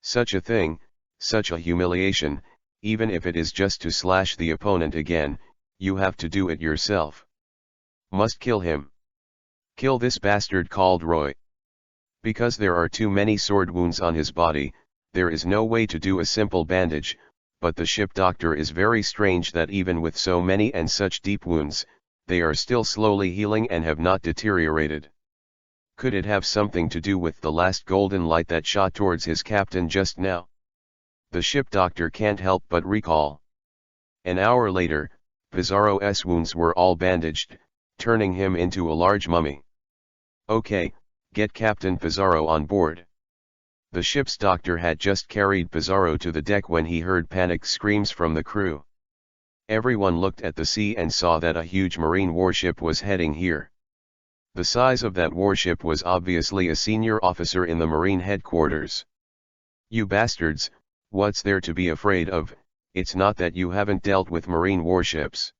Such a thing, such a humiliation, even if it is just to slash the opponent again, you have to do it yourself. Must kill him. Kill this bastard, called Roy. Because there are too many sword wounds on his body, there is no way to do a simple bandage, but the ship doctor is very strange that even with so many and such deep wounds, they are still slowly healing and have not deteriorated. Could it have something to do with the last golden light that shot towards his captain just now? The ship doctor can't help but recall. An hour later, Pizarro's wounds were all bandaged, turning him into a large mummy. Okay, get Captain Pizarro on board. The ship's doctor had just carried Pizarro to the deck when he heard panicked screams from the crew. Everyone looked at the sea and saw that a huge marine warship was heading here. The size of that warship was obviously a senior officer in the marine headquarters. You bastards, what's there to be afraid of? It's not that you haven't dealt with marine warships.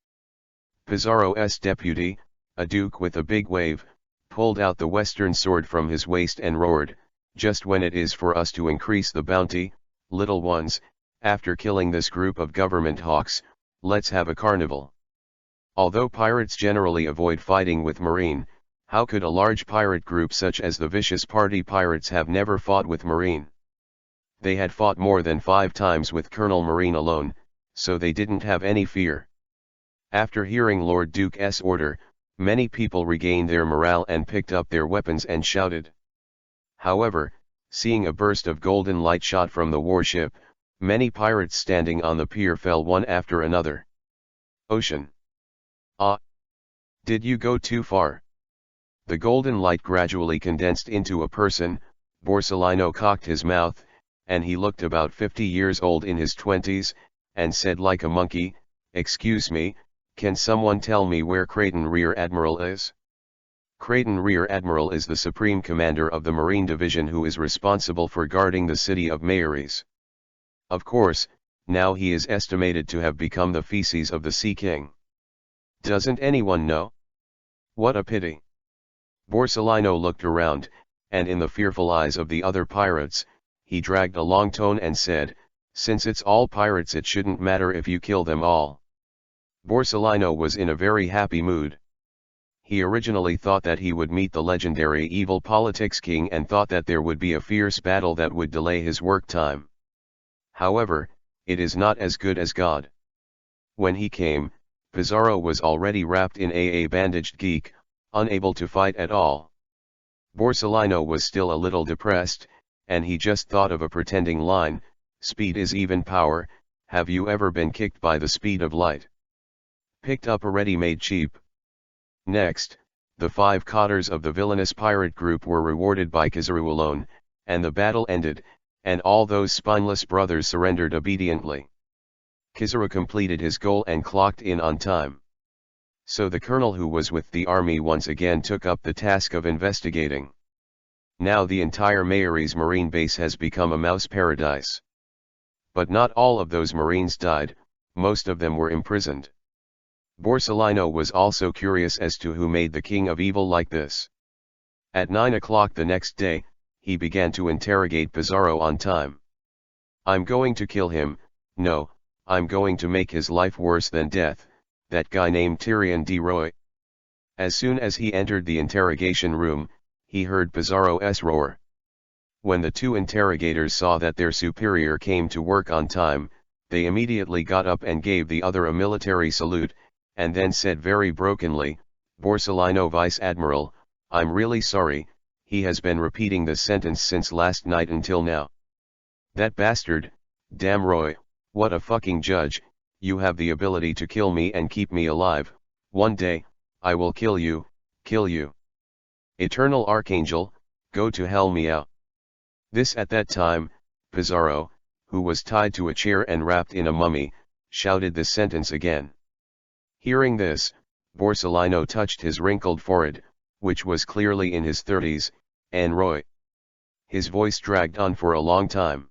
Pizarro's deputy, a duke with a big wave, pulled out the western sword from his waist and roared, "Just when it is for us to increase the bounty, little ones, after killing this group of government hawks, let's have a carnival." Although pirates generally avoid fighting with marine, how could a large pirate group such as the Vicious Party Pirates have never fought with marine? They had fought more than 5 times with Colonel Marine alone, so they didn't have any fear. After hearing Lord Duke's order, many people regained their morale and picked up their weapons and shouted. However, seeing a burst of golden light shot from the warship, many pirates standing on the pier fell one after another. Ocean. Ah! Did you go too far? The golden light gradually condensed into a person. Borsellino cocked his mouth, and he looked about 50 years old in his 20s, and said like a monkey, "Excuse me, can someone tell me where Creighton Rear Admiral is?" Creighton Rear Admiral is the supreme commander of the Marine Division who is responsible for guarding the city of Mayaries. Of course, now he is estimated to have become the feces of the Sea King. Doesn't anyone know? What a pity. Borsellino looked around, and in the fearful eyes of the other pirates, he dragged a long tone and said, "Since it's all pirates it shouldn't matter if you kill them all." Borsellino was in a very happy mood. He originally thought that he would meet the legendary evil politics king and thought that there would be a fierce battle that would delay his work time. However, it is not as good as God. When he came, Pizarro was already wrapped in a bandaged geek, unable to fight at all. Borsellino was still a little depressed, and he just thought of a pretending line, "Speed is even power, have you ever been kicked by the speed of light?" Picked up a ready-made cheap. Next, the 5 cotters of the villainous pirate group were rewarded by Kizaru alone, and the battle ended, and all those spineless brothers surrendered obediently. Kizaru completed his goal and clocked in on time. So the colonel who was with the army once again took up the task of investigating. Now the entire Mayaries marine base has become a mouse paradise. But not all of those marines died, most of them were imprisoned. Borsellino was also curious as to who made the king of evil like this. At 9 o'clock the next day, he began to interrogate Pizarro on time. "I'm going to kill him, no, I'm going to make his life worse than death, that guy named Tyrion de Roy." As soon as he entered the interrogation room, he heard Pizarro's roar. When the 2 interrogators saw that their superior came to work on time, they immediately got up and gave the other a military salute, and then said very brokenly, "Borsellino Vice Admiral, I'm really sorry, he has been repeating this sentence since last night until now. That bastard, damn Roy, what a fucking judge, you have the ability to kill me and keep me alive, one day, I will kill you, kill you. Eternal Archangel, go to hell meow." This at that time, Pizarro, who was tied to a chair and wrapped in a mummy, shouted this sentence again. Hearing this, Borsellino touched his wrinkled forehead, which was clearly in his 30s, and Roy. His voice dragged on for a long time.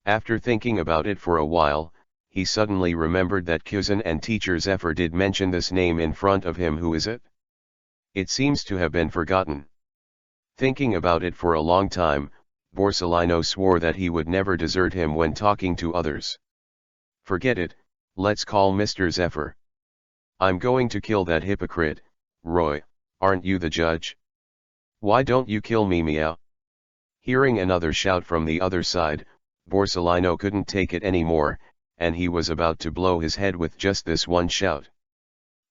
After thinking about it for a while, he suddenly remembered that cousin and teacher Zephyr did mention this name in front of him. Who is it? It seems to have been forgotten. Thinking about it for a long time, Borsellino swore that he would never desert him when talking to others. "Forget it, let's call Mr. Zephyr. I'm going to kill that hypocrite, Roy, aren't you the judge? Why don't you kill me meow?" Hearing another shout from the other side, Borsellino couldn't take it anymore, and he was about to blow his head with just this one shout.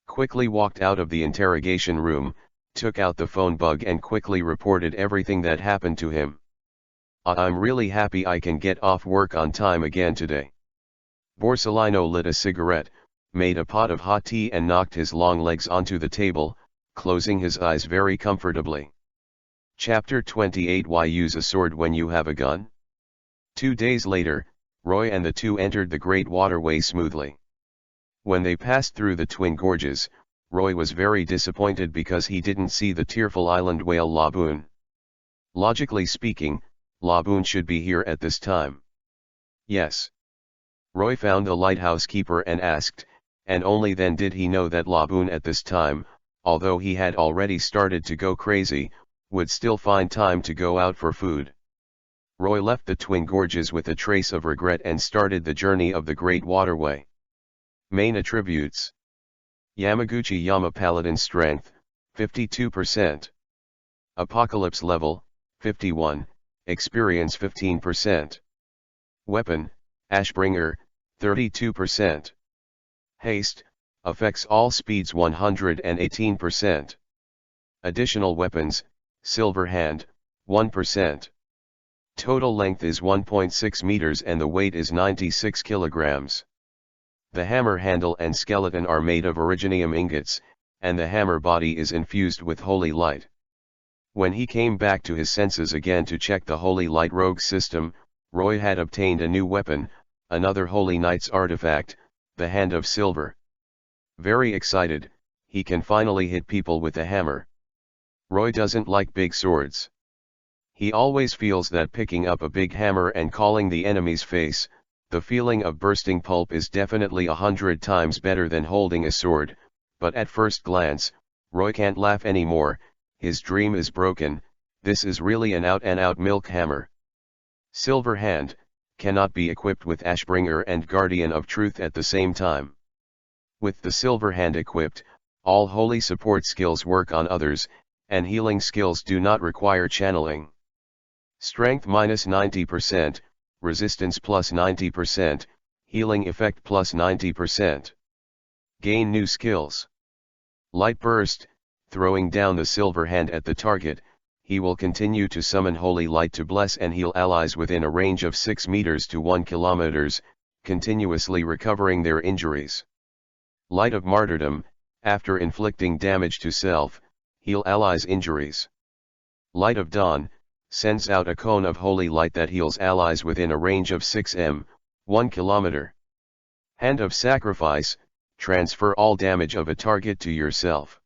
Quickly walked out of the interrogation room, took out the phone bug and quickly reported everything that happened to him. "I'm really happy I can get off work on time again today." Borsellino lit a cigarette, made a pot of hot tea and knocked his long legs onto the table, closing his eyes very comfortably. Chapter 28: Why use a sword when you have a gun? 2 days later, Roy and the 2 entered the great waterway smoothly. When they passed through the Twin Gorges, Roy was very disappointed because he didn't see the tearful island whale Laboon. Logically speaking, Laboon should be here at this time. Yes. Roy found the lighthouse keeper and asked, and only then did he know that Laboon at this time, although he had already started to go crazy, would still find time to go out for food. Roy left the Twin Gorges with a trace of regret and started the journey of the Great Waterway. Main attributes: Yamaguchi Yama Paladin Strength, 52%. Apocalypse Level, 51, Experience 15%. Weapon, Ashbringer, 32%. Haste, affects all speeds 118%. Additional weapons, Silver Hand, 1%. Total length is 1.6 meters and the weight is 96 kilograms. The hammer handle and skeleton are made of originium ingots, and the hammer body is infused with holy light. When he came back to his senses again to check the holy light rogue system, Roy had obtained a new weapon, another Holy Knight's artifact, the Hand of Silver. Very excited, he can finally hit people with a hammer. Roy doesn't like big swords. He always feels that picking up a big hammer and calling the enemy's face, the feeling of bursting pulp is definitely 100 times better than holding a sword, but at first glance, Roy can't laugh anymore. His dream is broken. This is really an out-and-out milk hammer. Silver Hand cannot be equipped with Ashbringer and Guardian of Truth at the same time. With the Silver Hand equipped, all holy support skills work on others, and healing skills do not require channeling. Strength minus 90%, resistance plus 90%, healing effect plus 90%. Gain new skills. Light Burst, throwing down the Silver Hand at the target, he will continue to summon holy light to bless and heal allies within a range of 6 meters to 1 kilometers, continuously recovering their injuries. Light of Martyrdom, after inflicting damage to self, heal allies' injuries. Light of Dawn, sends out a cone of holy light that heals allies within a range of 6 m, 1 kilometer. Hand of Sacrifice, transfer all damage of a target to yourself.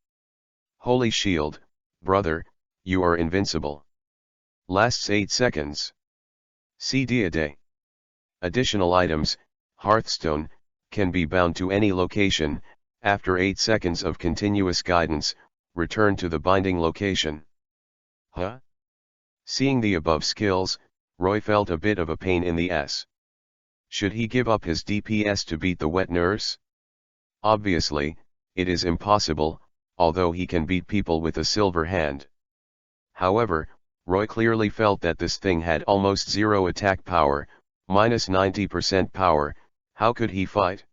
Holy Shield, brother, you are invincible. Lasts 8 seconds. CD a day. Additional items, Hearthstone, can be bound to any location. After 8 seconds of continuous guidance, return to the binding location. Huh? Seeing the above skills, Roy felt a bit of a pain in the ass. Should he give up his DPS to beat the wet nurse? Obviously, it is impossible, although he can beat people with a silver hand. However, Roy clearly felt that this thing had almost zero attack power, minus 90% power. How could he fight?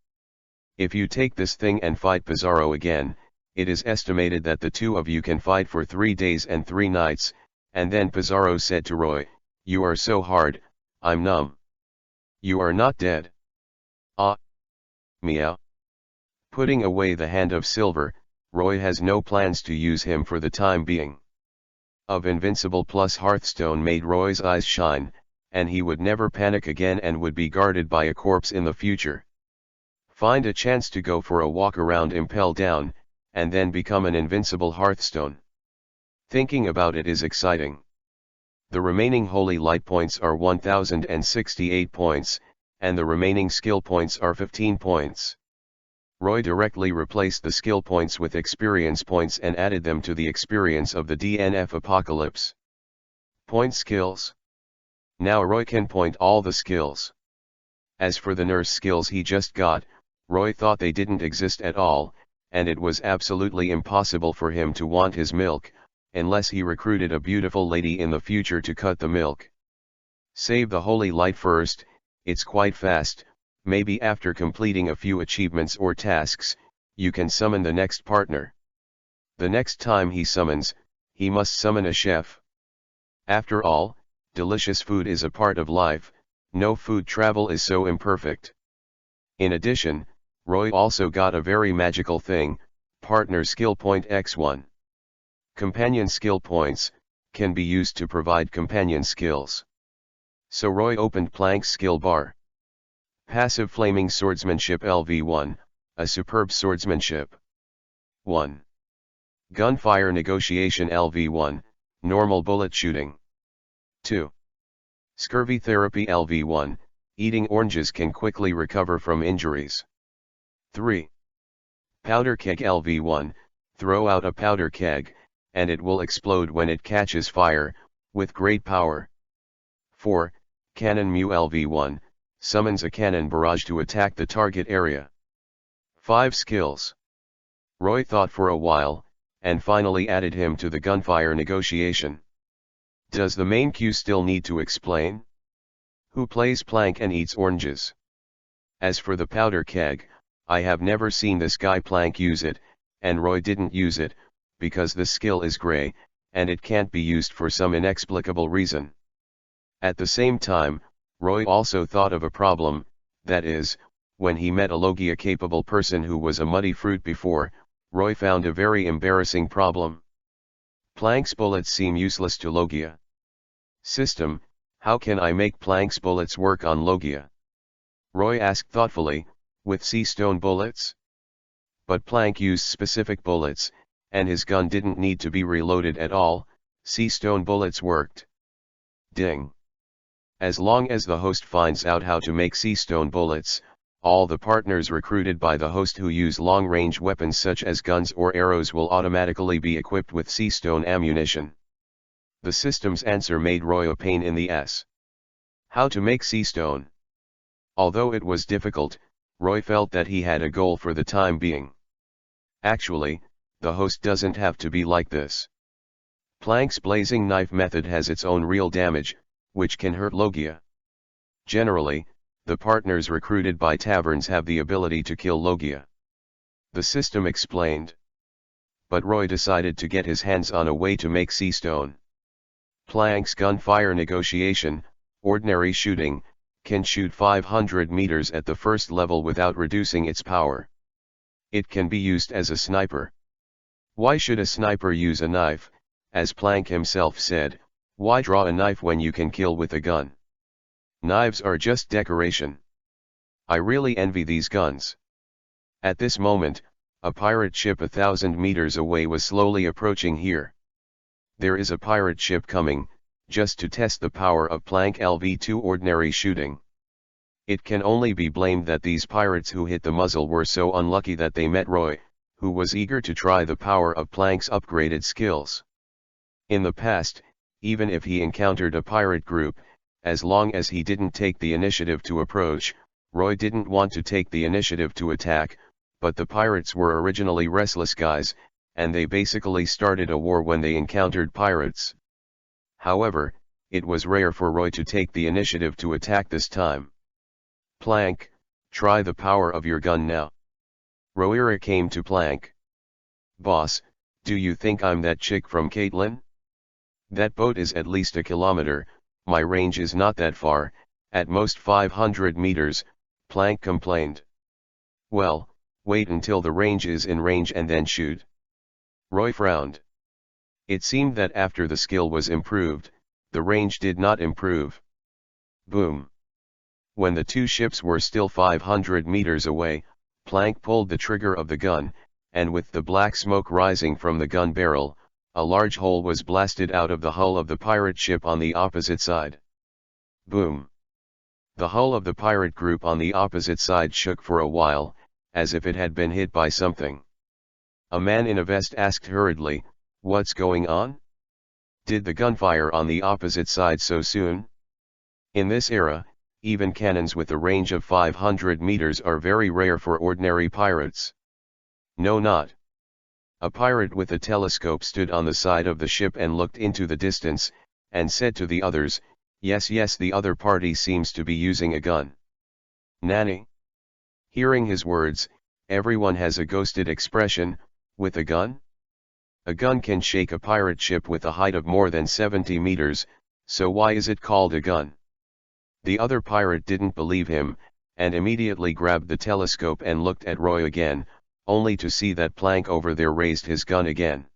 If you take this thing and fight Pizarro again, it is estimated that the two of you can fight for 3 days and 3 nights, and then Pizarro said to Roy, "You are so hard, I'm numb. You are not dead." Ah. Meow. Putting away the Hand of Silver, Roy has no plans to use him for the time being. Of Invincible plus Hearthstone made Roy's eyes shine, and he would never panic again and would be guarded by a corpse in the future. Find a chance to go for a walk around Impel Down, and then become an invincible Hearthstone. Thinking about it is exciting. The remaining Holy Light points are 1068 points, and the remaining skill points are 15 points. Roy directly replaced the skill points with experience points and added them to the experience of the DNF Apocalypse. Point skills. Now Roy can point all the skills. As for the nurse skills he just got, Roy thought they didn't exist at all, and it was absolutely impossible for him to want his milk, unless he recruited a beautiful lady in the future to cut the milk. Save the Holy Light first, it's quite fast. Maybe after completing a few achievements or tasks, you can summon the next partner. The next time he summons, he must summon a chef. After all, delicious food is a part of life, no food travel is so imperfect. In addition, Roy also got a very magical thing, Partner Skill Point X1. Companion skill points can be used to provide companion skills. So Roy opened Plank's skill bar. Passive Flaming Swordsmanship LV1, a superb swordsmanship. 1. Gunfire Negotiation LV1, normal bullet shooting. 2. Scurvy Therapy LV1, eating oranges can quickly recover from injuries. 3. Powder Keg LV1, throw out a powder keg, and it will explode when it catches fire, with great power. 4. Cannon Mew LV1, summons a cannon barrage to attack the target area. 5 skills. Roy thought for a while, and finally added him to the gunfire negotiation. Does the main queue still need to explain? Who plays Plank and eats oranges? As for the powder keg, I have never seen this guy Plank use it, and Roy didn't use it, because the skill is grey, and it can't be used for some inexplicable reason. At the same time, Roy also thought of a problem, that is, when he met a Logia-capable person who was a muddy fruit before, Roy found a very embarrassing problem. Plank's bullets seem useless to Logia. System, how can I make Plank's bullets work on Logia? Roy asked thoughtfully, with sea stone bullets? But Plank used specific bullets, and his gun didn't need to be reloaded at all. Sea-stone bullets worked. Ding. As long as the host finds out how to make sea-stone bullets, all the partners recruited by the host who use long-range weapons such as guns or arrows will automatically be equipped with sea-stone ammunition. The system's answer made Roy a pain in the ass. How to make sea-stone? Although it was difficult, Roy felt that he had a goal for the time being. Actually, the host doesn't have to be like this. Plank's blazing knife method has its own real damage, which can hurt Logia. Generally, the partners recruited by taverns have the ability to kill Logia. The system explained. But Roy decided to get his hands on a way to make sea-stone. Plank's gunfire negotiation, ordinary shooting, can shoot 500 meters at the first level without reducing its power. It can be used as a sniper. Why should a sniper use a knife? As Plank himself said, why draw a knife when you can kill with a gun? Knives are just decoration. I really envy these guns. At this moment, a pirate ship 1,000 meters away was slowly approaching here. There is a pirate ship coming, just to test the power of Plank LV2 ordinary shooting. It can only be blamed that these pirates who hit the muzzle were so unlucky that they met Roy, who was eager to try the power of Plank's upgraded skills. In the past, even if he encountered a pirate group, as long as he didn't take the initiative to approach, Roy didn't want to take the initiative to attack, but the pirates were originally restless guys, and they basically started a war when they encountered pirates. However, it was rare for Roy to take the initiative to attack this time. Plank, try the power of your gun now. Roira came to Plank. Boss, do you think I'm that chick from Caitlin? That boat is at least a kilometer, my range is not that far, at most 500 meters, Plank complained. Well, wait until the range is in range and then shoot. Roy frowned. It seemed that after the skill was improved, the range did not improve. Boom. When the two ships were still 500 meters away, Plank pulled the trigger of the gun, and with the black smoke rising from the gun barrel, a large hole was blasted out of the hull of the pirate ship on the opposite side. Boom. The hull of the pirate group on the opposite side shook for a while, as if it had been hit by something. A man in a vest asked hurriedly, "What's going on? Did the gunfire on the opposite side so soon?" In this era, even cannons with a range of 500 meters are very rare for ordinary pirates. No, not. A pirate with a telescope stood on the side of the ship and looked into the distance, and said to the others, yes, the other party seems to be using a gun." Nanny? Hearing his words, everyone has a ghosted expression, with a gun? A gun can shake a pirate ship with a height of more than 70 meters, so why is it called a gun? The other pirate didn't believe him, and immediately grabbed the telescope and looked at Roy again, only to see that Plank over there raised his gun again.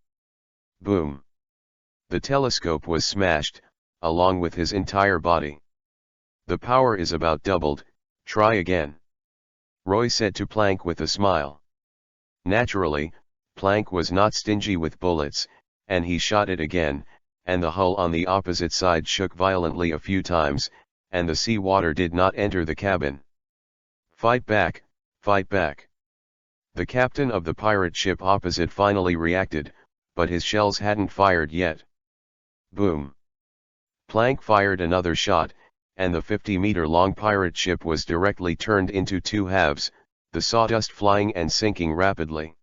Boom. The telescope was smashed, along with his entire body. The power is about doubled, try again. Roy said to Plank with a smile. Naturally, Plank was not stingy with bullets, and he shot it again, and the hull on the opposite side shook violently a few times, and the sea water did not enter the cabin. Fight back, fight back. The captain of the pirate ship opposite finally reacted, but his shells hadn't fired yet. Boom. Plank fired another shot, and the 50-meter-long pirate ship was directly turned into two halves, the sawdust flying and sinking rapidly.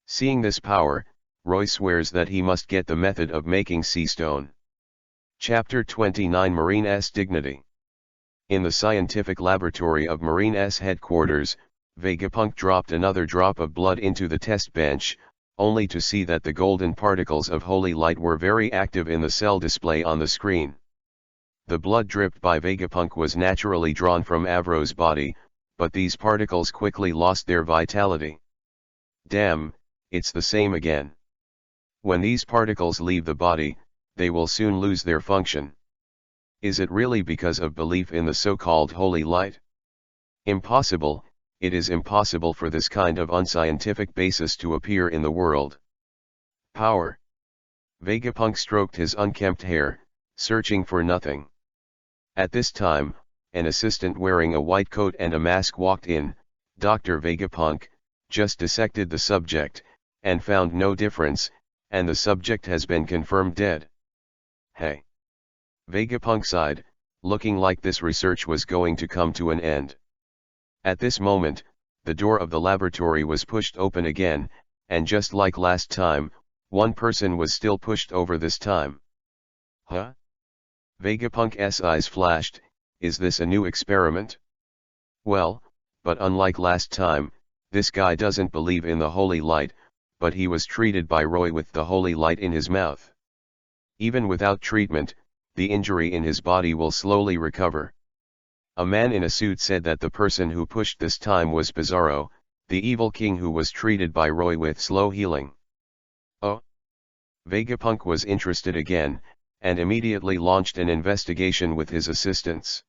Seeing this power, Roy swears that he must get the method of making sea stone. Chapter 29 Marine S Dignity. In the scientific laboratory of Marine S headquarters, Vegapunk dropped another drop of blood into the test bench, only to see that the golden particles of holy light were very active in the cell display on the screen. The blood dripped by Vegapunk was naturally drawn from Avro's body, but these particles quickly lost their vitality. Damn, it's the same again. When these particles leave the body, they will soon lose their function. Is it really because of belief in the so-called holy light? Impossible. It is impossible for this kind of unscientific basis to appear in the world. Power. Vegapunk stroked his unkempt hair, searching for nothing. At this time, an assistant wearing a white coat and a mask walked in. Dr. Vegapunk just dissected the subject, and found no difference, and the subject has been confirmed dead. Hey! Vegapunk sighed, looking like this research was going to come to an end. At this moment, the door of the laboratory was pushed open again, and just like last time, one person was still pushed over this time. Huh? Vegapunk's eyes flashed. Is this a new experiment? Well, but unlike last time, this guy doesn't believe in the holy light, but he was treated by Roy with the holy light in his mouth. Even without treatment, the injury in his body will slowly recover. A man in a suit said that the person who pushed this time was Pizarro, the evil king who was treated by Roy with slow healing. Oh? Vegapunk was interested again, and immediately launched an investigation with his assistants.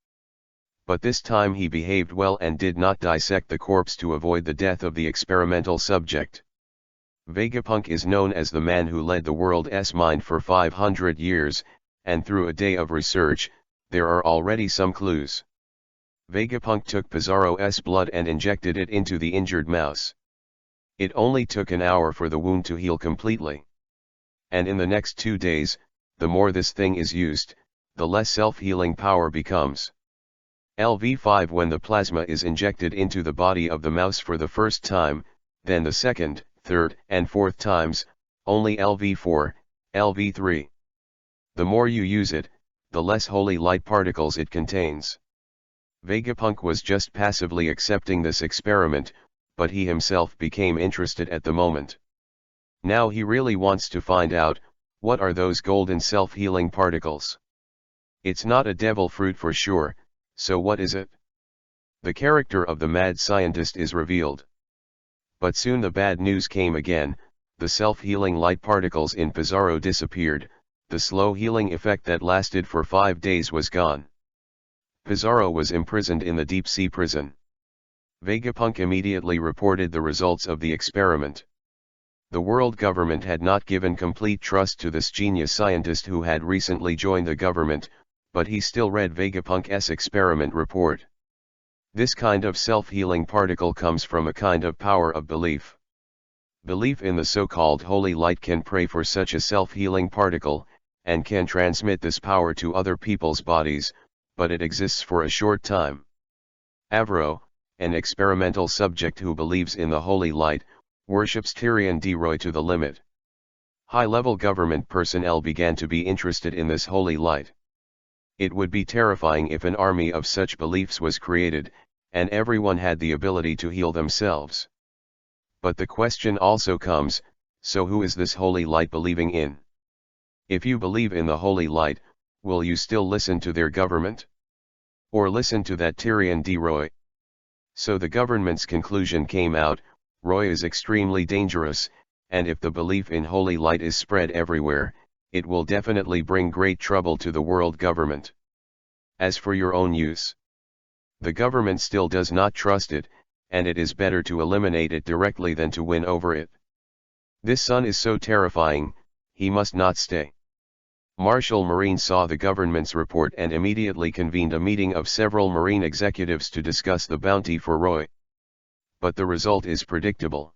But this time he behaved well and did not dissect the corpse to avoid the death of the experimental subject. Vegapunk is known as the man who led the world's mind for 500 years, and through a day of research, there are already some clues. Vegapunk took Pizarro's blood and injected it into the injured mouse. It only took an hour for the wound to heal completely. And in the next 2 days, the more this thing is used, the less self-healing power becomes. LV5 when the plasma is injected into the body of the mouse for the first time, then the second, third, and fourth times, only LV4, LV3. The more you use it, the less holy light particles it contains. Vegapunk was just passively accepting this experiment, but he himself became interested at the moment. Now he really wants to find out, what are those golden self-healing particles? It's not a devil fruit for sure, so what is it? The character of the mad scientist is revealed. But soon the bad news came again. The self-healing light particles in Pizarro disappeared, the slow healing effect that lasted for 5 days was gone. Pizarro was imprisoned in the deep-sea prison. Vegapunk immediately reported the results of the experiment. The world government had not given complete trust to this genius scientist who had recently joined the government, but he still read Vegapunk's experiment report. This kind of self-healing particle comes from a kind of power of belief. Belief in the so-called holy light can pray for such a self-healing particle, and can transmit this power to other people's bodies, but it exists for a short time. Avro, an experimental subject who believes in the holy light, worships Tyrion D. Roy to the limit. High-level government personnel began to be interested in this holy light. It would be terrifying if an army of such beliefs was created, and everyone had the ability to heal themselves. But the question also comes, so who is this holy light believing in? If you believe in the holy light, will you still listen to their government? Or listen to that Tyrion D. Roy? So the government's conclusion came out, Roy is extremely dangerous, and if the belief in holy light is spread everywhere, it will definitely bring great trouble to the world government. As for your own use, the government still does not trust it, and it is better to eliminate it directly than to win over it. This sun is so terrifying, he must not stay. Marshal Marine saw the government's report and immediately convened a meeting of several Marine executives to discuss the bounty for Roy. But the result is predictable.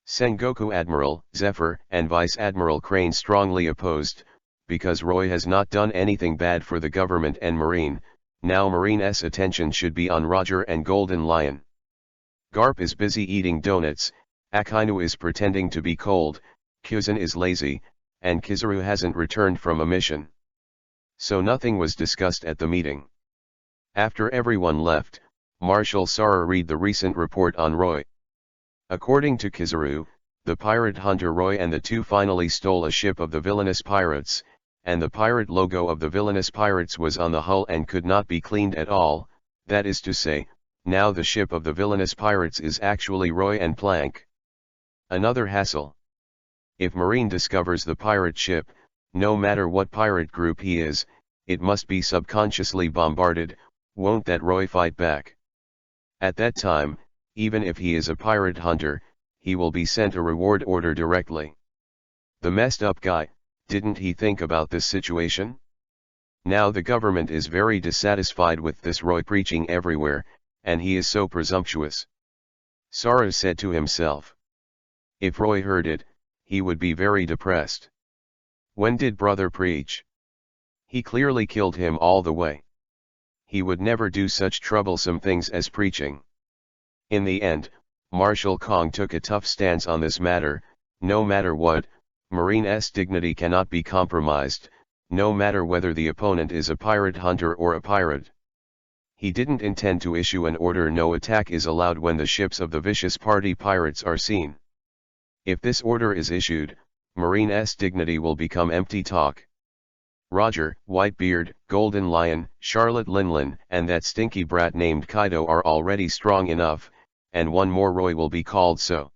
Sengoku Admiral Zephyr and Vice Admiral Crane strongly opposed, because Roy has not done anything bad for the government and Marine. Now Marine's attention should be on Roger and Golden Lion. Garp is busy eating donuts, Akainu is pretending to be cold, Kuzan is lazy, and Kizaru hasn't returned from a mission. So nothing was discussed at the meeting. After everyone left, Marshal Sara read the recent report on Roy. According to Kizaru, the pirate hunter Roy and the two finally stole a ship of the villainous pirates, and the pirate logo of the villainous pirates was on the hull and could not be cleaned at all. That is to say, now the ship of the villainous pirates is actually Roy and Plank. Another hassle. If Marine discovers the pirate ship, no matter what pirate group he is, it must be subconsciously bombarded. Won't that Roy fight back? At that time, even if he is a pirate hunter, he will be sent a reward order directly. The messed up guy, didn't he think about this situation? Now the government is very dissatisfied with this Roy preaching everywhere, and he is so presumptuous. Sarah said to himself. If Roy heard it, he would be very depressed. When did brother preach? He clearly killed him all the way. He would never do such troublesome things as preaching. In the end, Marshal Kong took a tough stance on this matter. No matter what, Marine's dignity cannot be compromised, no matter whether the opponent is a pirate hunter or a pirate. He didn't intend to issue an order no attack is allowed when the ships of the vicious party pirates are seen. If this order is issued, Marine's dignity will become empty talk. Roger, Whitebeard, Golden Lion, Charlotte Linlin, and that stinky brat named Kaido are already strong enough, and one more Roy will be called so.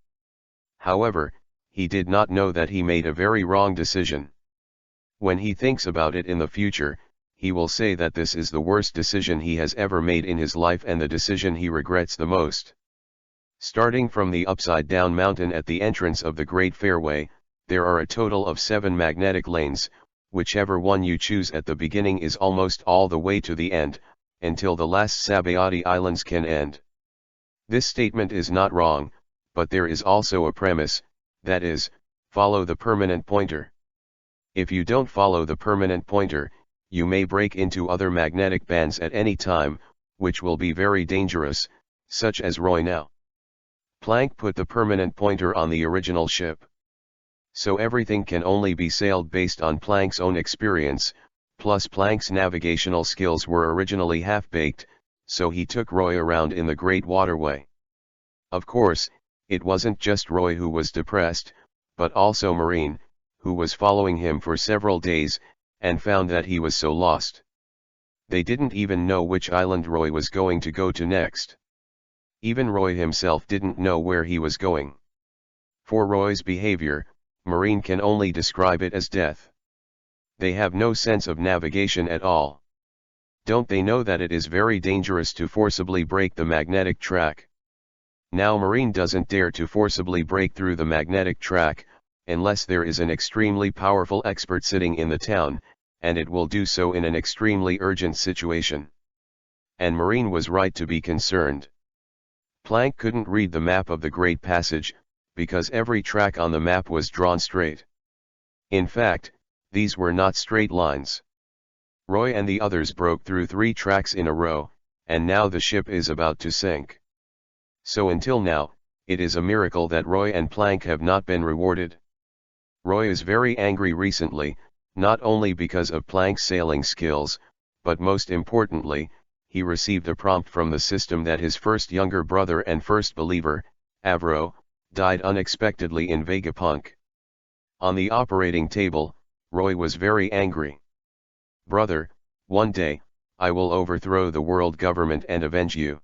However, he did not know that he made a very wrong decision. When he thinks about it in the future, he will say that this is the worst decision he has ever made in his life and the decision he regrets the most. Starting from the upside-down mountain at the entrance of the Great Fairway, there are a total of 7 magnetic lanes. Whichever one you choose at the beginning is almost all the way to the end, until the last Sabayati Islands can end. This statement is not wrong, but there is also a premise, that is, follow the permanent pointer. If you don't follow the permanent pointer, you may break into other magnetic bands at any time, which will be very dangerous, such as Roy now. Plank put the permanent pointer on the original ship. So everything can only be sailed based on Plank's own experience, plus Plank's navigational skills were originally half-baked, so he took Roy around in the Great Waterway. Of course, it wasn't just Roy who was depressed, but also Marine, who was following him for several days, and found that he was so lost. They didn't even know which island Roy was going to go to next. Even Roy himself didn't know where he was going. For Roy's behavior, Marine can only describe it as death. They have no sense of navigation at all. Don't they know that it is very dangerous to forcibly break the magnetic track? Now Marine doesn't dare to forcibly break through the magnetic track, unless there is an extremely powerful expert sitting in the town, and it will do so in an extremely urgent situation. And Marine was right to be concerned. Plank couldn't read the map of the Great Passage, because every track on the map was drawn straight. In fact, these were not straight lines. Roy and the others broke through 3 tracks in a row, and now the ship is about to sink. So until now, it is a miracle that Roy and Plank have not been rewarded. Roy is very angry recently, not only because of Plank's sailing skills, but most importantly, he received a prompt from the system that his first younger brother and first believer, Avro, died unexpectedly in Vegapunk. On the operating table, Roy was very angry. Brother, one day, I will overthrow the world government and avenge you.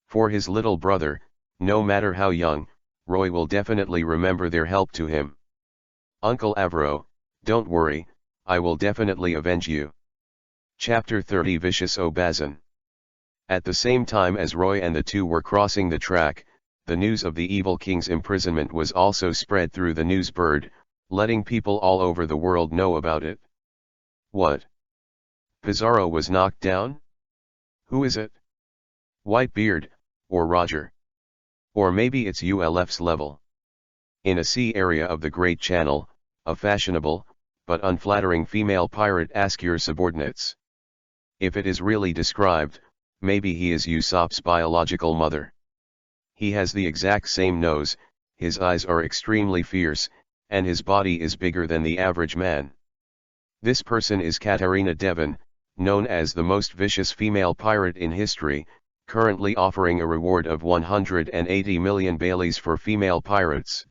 For his little brother, no matter how young, Roy will definitely remember their help to him. Uncle Avro, don't worry, I will definitely avenge you. Chapter 30 Vicious Obazan. At the same time as Roy and the two were crossing the track, the news of the evil king's imprisonment was also spread through the news bird, letting people all over the world know about it. What? Pizarro was knocked down? Who is it? Whitebeard, or Roger? Or maybe it's ULF's level. In a sea area of the Great Channel, a fashionable, but unflattering female pirate asks your subordinates. If it is really described, maybe he is Usopp's biological mother. He has the exact same nose, his eyes are extremely fierce, and his body is bigger than the average man. This person is Katarina Devon, known as the most vicious female pirate in history, currently offering a reward of 180 million Baileys for female pirates.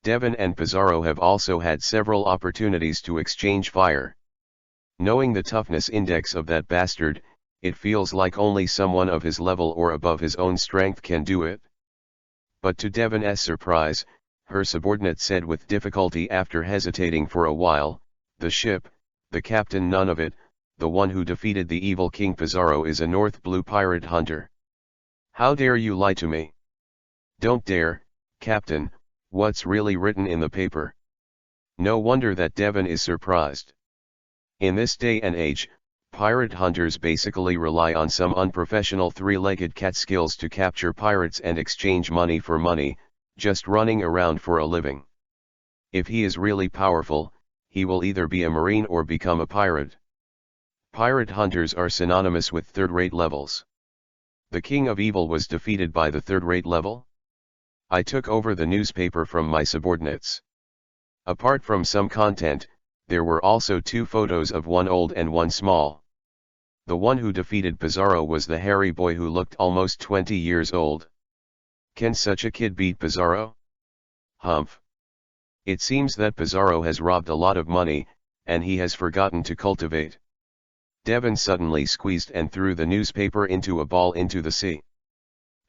Devon and Pizarro have also had several opportunities to exchange fire. Knowing the toughness index of that bastard, it feels like only someone of his level or above his own strength can do it. But to Devon's surprise, her subordinate said with difficulty after hesitating for a while, the ship, the captain none of it, the one who defeated the evil King Pizarro is a North Blue pirate hunter. How dare you lie to me? Don't dare, Captain, what's really written in the paper? No wonder that Devon is surprised. In this day and age, pirate hunters basically rely on some unprofessional three-legged cat skills to capture pirates and exchange money for money, just running around for a living. If he is really powerful, he will either be a marine or become a pirate. Pirate hunters are synonymous with third-rate levels. The king of evil was defeated by the third-rate level? I took over the newspaper from my subordinates. Apart from some content, there were also 2 photos of one old and one small. The one who defeated Pizarro was the hairy boy who looked almost 20 years old. Can such a kid beat Pizarro? Humph. It seems that Pizarro has robbed a lot of money, and he has forgotten to cultivate. Devon suddenly squeezed and threw the newspaper into a ball into the sea.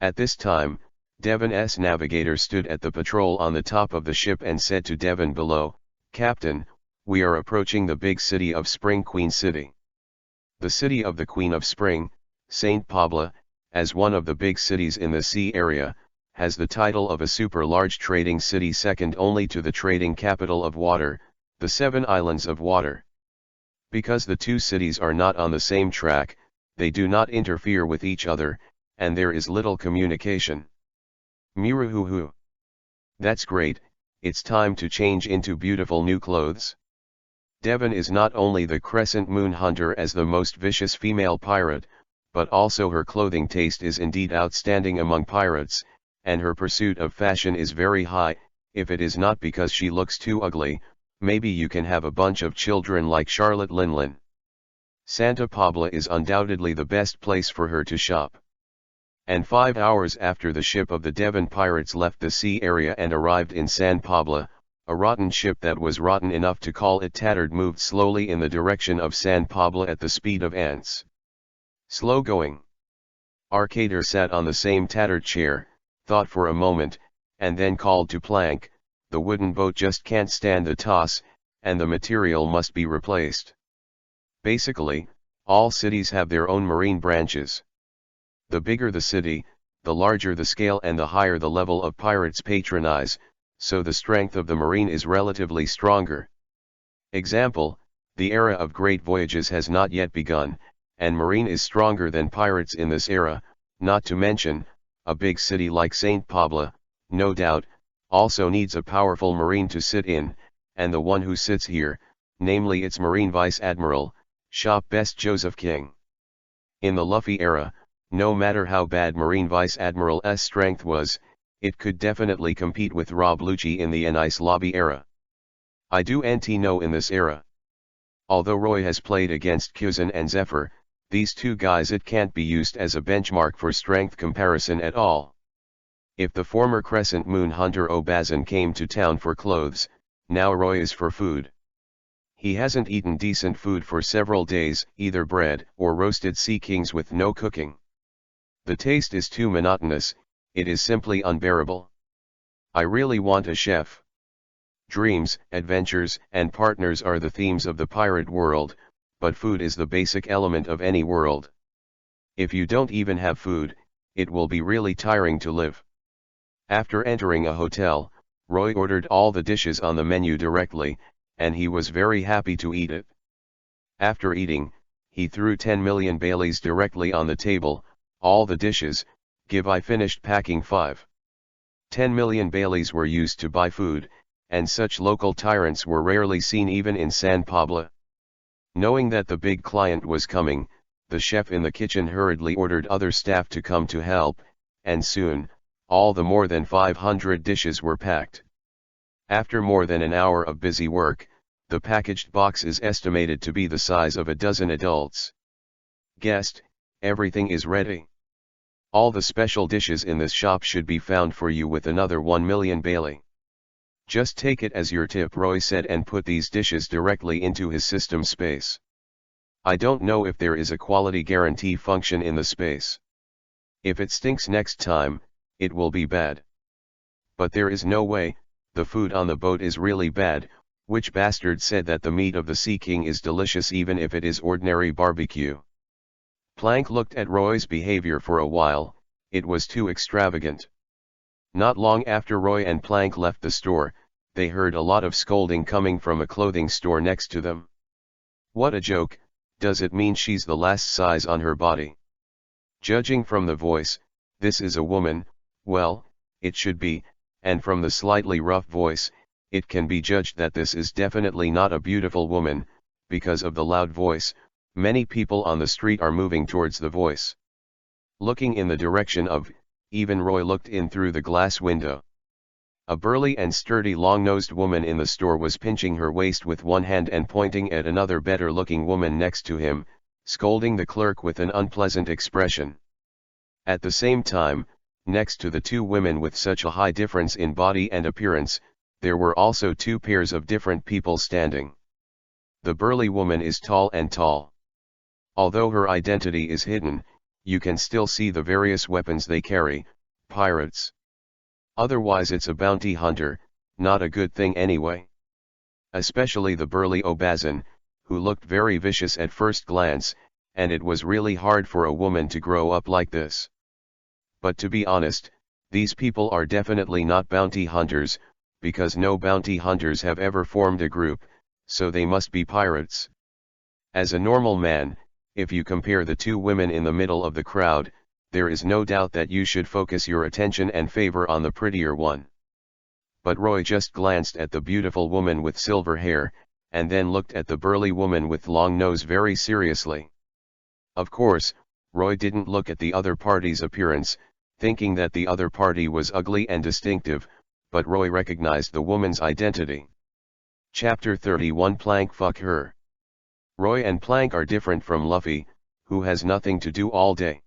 At this time, Devon's navigator stood at the patrol on the top of the ship and said to Devon below, "Captain, we are approaching the big city of Spring, Queen City." The city of the Queen of Spring, St. Pablo, as one of the big cities in the sea area, has the title of a super-large trading city second only to the trading capital of water, the 7 Islands of Water. Because the 2 cities are not on the same track, they do not interfere with each other, and there is little communication. Muruhuhu. That's great, it's time to change into beautiful new clothes. Devon is not only the crescent moon hunter as the most vicious female pirate, but also her clothing taste is indeed outstanding among pirates, and her pursuit of fashion is very high. If it is not because she looks too ugly, maybe you can have a bunch of children like Charlotte Linlin. Santa Pablo is undoubtedly the best place for her to shop. And 5 hours after the ship of the Devon pirates left the sea area and arrived in San Pablo, a rotten ship that was rotten enough to call it tattered moved slowly in the direction of San Pablo at the speed of ants. Slow going. Arcader sat on the same tattered chair, thought for a moment, and then called to Plank, "The wooden boat just can't stand the toss, and the material must be replaced." Basically, all cities have their own marine branches. The bigger the city, the larger the scale and the higher the level of pirates patronize, so the strength of the marine is relatively stronger. Example, the era of great voyages has not yet begun, and marine is stronger than pirates in this era, not to mention, a big city like St. Pablo, no doubt, also needs a powerful marine to sit in, and the one who sits here, namely its Marine Vice Admiral, Shop Best Joseph King. In the Luffy era, no matter how bad Marine Vice Admiral's strength was, it could definitely compete with Rob Lucci in the Nice Lobby era. I do know in this era. Although Roy has played against Kuzan and Zephyr, these 2 guys it can't be used as a benchmark for strength comparison at all. If the former Crescent Moon hunter Obazan came to town for clothes, now Roy is for food. He hasn't eaten decent food for several days, either bread or roasted sea kings with no cooking. The taste is too monotonous, it is simply unbearable. I really want a chef. Dreams, adventures, and partners are the themes of the pirate world, but food is the basic element of any world. If you don't even have food, it will be really tiring to live. After entering a hotel, Roy ordered all the dishes on the menu directly, and he was very happy to eat it. After eating, he threw 10 million Baileys directly on the table, all the dishes. I finished packing 5. 10 million Baileys were used to buy food, and such local tyrants were rarely seen even in San Pablo. Knowing that the big client was coming, the chef in the kitchen hurriedly ordered other staff to come to help, and soon, all the more than 500 dishes were packed. After more than an hour of busy work, the packaged box is estimated to be the size of a dozen adults. Guest, everything is ready. All the special dishes in this shop should be found for you with another 1 million Bailey. Just take it as your tip, Roy said, and put these dishes directly into his system space. I don't know if there is a quality guarantee function in the space. If it stinks next time, it will be bad. But there is no way, the food on the boat is really bad. Which bastard said that the meat of the Sea King is delicious even if it is ordinary barbecue? Plank looked at Roy's behavior for a while, it was too extravagant. Not long after Roy and Plank left the store, they heard a lot of scolding coming from a clothing store next to them. What a joke, does it mean she's the last size on her body? Judging from the voice, this is a woman, well, it should be, and from the slightly rough voice, it can be judged that this is definitely not a beautiful woman. Because of the loud voice, many people on the street are moving towards the voice. Looking in the direction of, even Roy looked in through the glass window. A burly and sturdy long-nosed woman in the store was pinching her waist with one hand and pointing at another better-looking woman next to him, scolding the clerk with an unpleasant expression. At the same time, next to the two women with such a high difference in body and appearance, there were also two pairs of different people standing. The burly woman is tall and tall. Although her identity is hidden, you can still see the various weapons they carry, pirates. Otherwise it's a bounty hunter, not a good thing anyway. Especially the burly Obazin, who looked very vicious at first glance, and it was really hard for a woman to grow up like this. But to be honest, these people are definitely not bounty hunters, because no bounty hunters have ever formed a group, so they must be pirates. As a normal man, if you compare the two women in the middle of the crowd, there is no doubt that you should focus your attention and favor on the prettier one. But Roy just glanced at the beautiful woman with silver hair, and then looked at the burly woman with long nose very seriously. Of course, Roy didn't look at the other party's appearance, thinking that the other party was ugly and distinctive, but Roy recognized the woman's identity. Chapter 31 Plank Fuck Her. Roy and Plank are different from Luffy, who has nothing to do all day.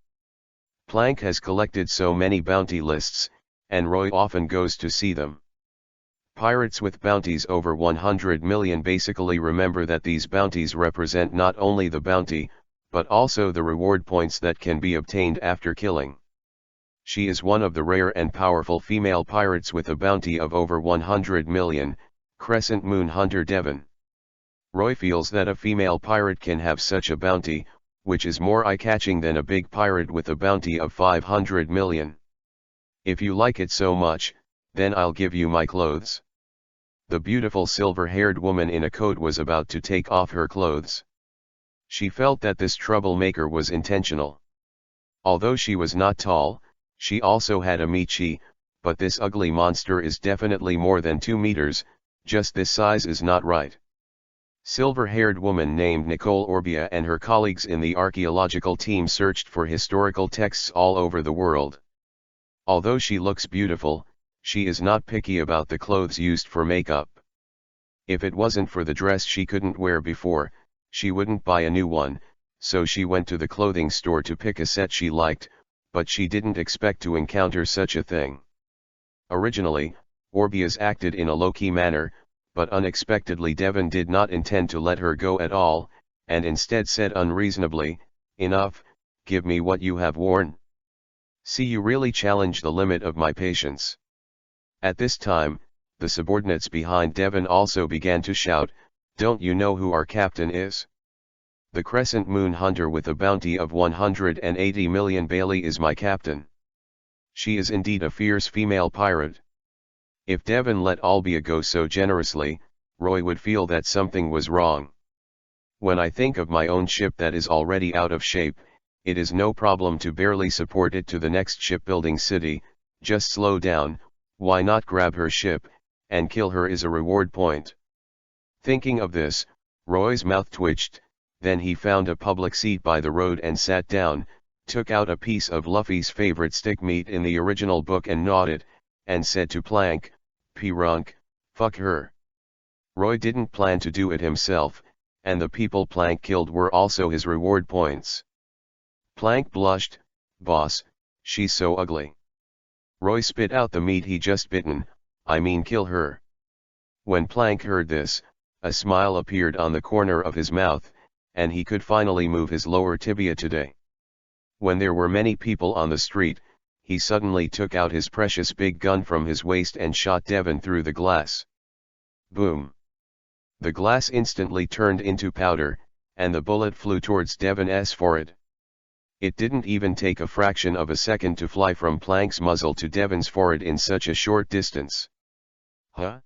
Plank has collected so many bounty lists, and Roy often goes to see them. Pirates with bounties over 100 million basically remember that these bounties represent not only the bounty, but also the reward points that can be obtained after killing. She is one of the rare and powerful female pirates with a bounty of over 100 million, Crescent Moon Hunter Devon. Roy feels that a female pirate can have such a bounty, which is more eye-catching than a big pirate with a bounty of 500 million. If you like it so much, then I'll give you my clothes. The beautiful silver-haired woman in a coat was about to take off her clothes. She felt that this troublemaker was intentional. Although she was not tall, she also had a michi, but this ugly monster is definitely more than 2 meters, just this size is not right. Silver-haired woman named Nicole Orbia and her colleagues in the archaeological team searched for historical texts all over the world. Although she looks beautiful, she is not picky about the clothes used for makeup. If it wasn't for the dress she couldn't wear before, she wouldn't buy a new one, so she went to the clothing store to pick a set she liked, but she didn't expect to encounter such a thing. Originally, Orbias acted in a low-key manner, but unexpectedly Devon did not intend to let her go at all, and instead said unreasonably, "Enough, give me what you have worn. See, you really challenge the limit of my patience." At this time, the subordinates behind Devon also began to shout, "Don't you know who our captain is? The Crescent Moon Hunter with a bounty of 180 million Bailey is my captain. She is indeed a fierce female pirate." If Devon let Albia go so generously, Roy would feel that something was wrong. When I think of my own ship that is already out of shape, it is no problem to barely support it to the next shipbuilding city. Just slow down, why not grab her ship, and kill her is a reward point. Thinking of this, Roy's mouth twitched, then he found a public seat by the road and sat down, took out a piece of Luffy's favorite stick meat in the original book and gnawed it, and said to Plank, "P-Runk, fuck her." Roy didn't plan to do it himself, and the people Plank killed were also his reward points. Plank blushed, "Boss, she's so ugly." Roy spit out the meat he just bitten, "I mean kill her." When Plank heard this, a smile appeared on the corner of his mouth, and he could finally move his lower tibia today. When there were many people on the street, he suddenly took out his precious big gun from his waist and shot Devon through the glass. Boom! The glass instantly turned into powder, and the bullet flew towards Devon's forehead. It didn't even take a fraction of a second to fly from Plank's muzzle to Devon's forehead in such a short distance. Huh?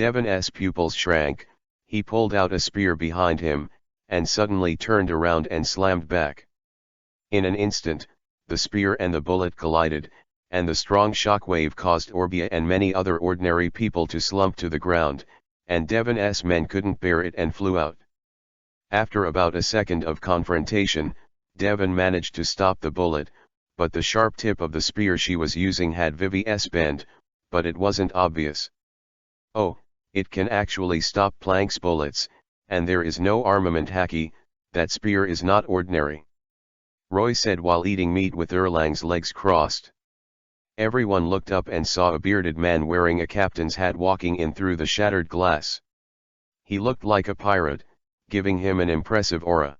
Devon's pupils shrank, he pulled out a spear behind him, and suddenly turned around and slammed back. In an instant, the spear and the bullet collided, and the strong shockwave caused Orbia and many other ordinary people to slump to the ground, and Devon's men couldn't bear it and flew out. After about a second of confrontation, Devon managed to stop the bullet, but the sharp tip of the spear she was using had Vivi's bend, but it wasn't obvious. Oh, it can actually stop Plank's bullets, and there is no armament hacky, that spear is not ordinary. Roy said while eating meat with Erlang's legs crossed. Everyone looked up and saw a bearded man wearing a captain's hat walking in through the shattered glass. He looked like a pirate, giving him an impressive aura.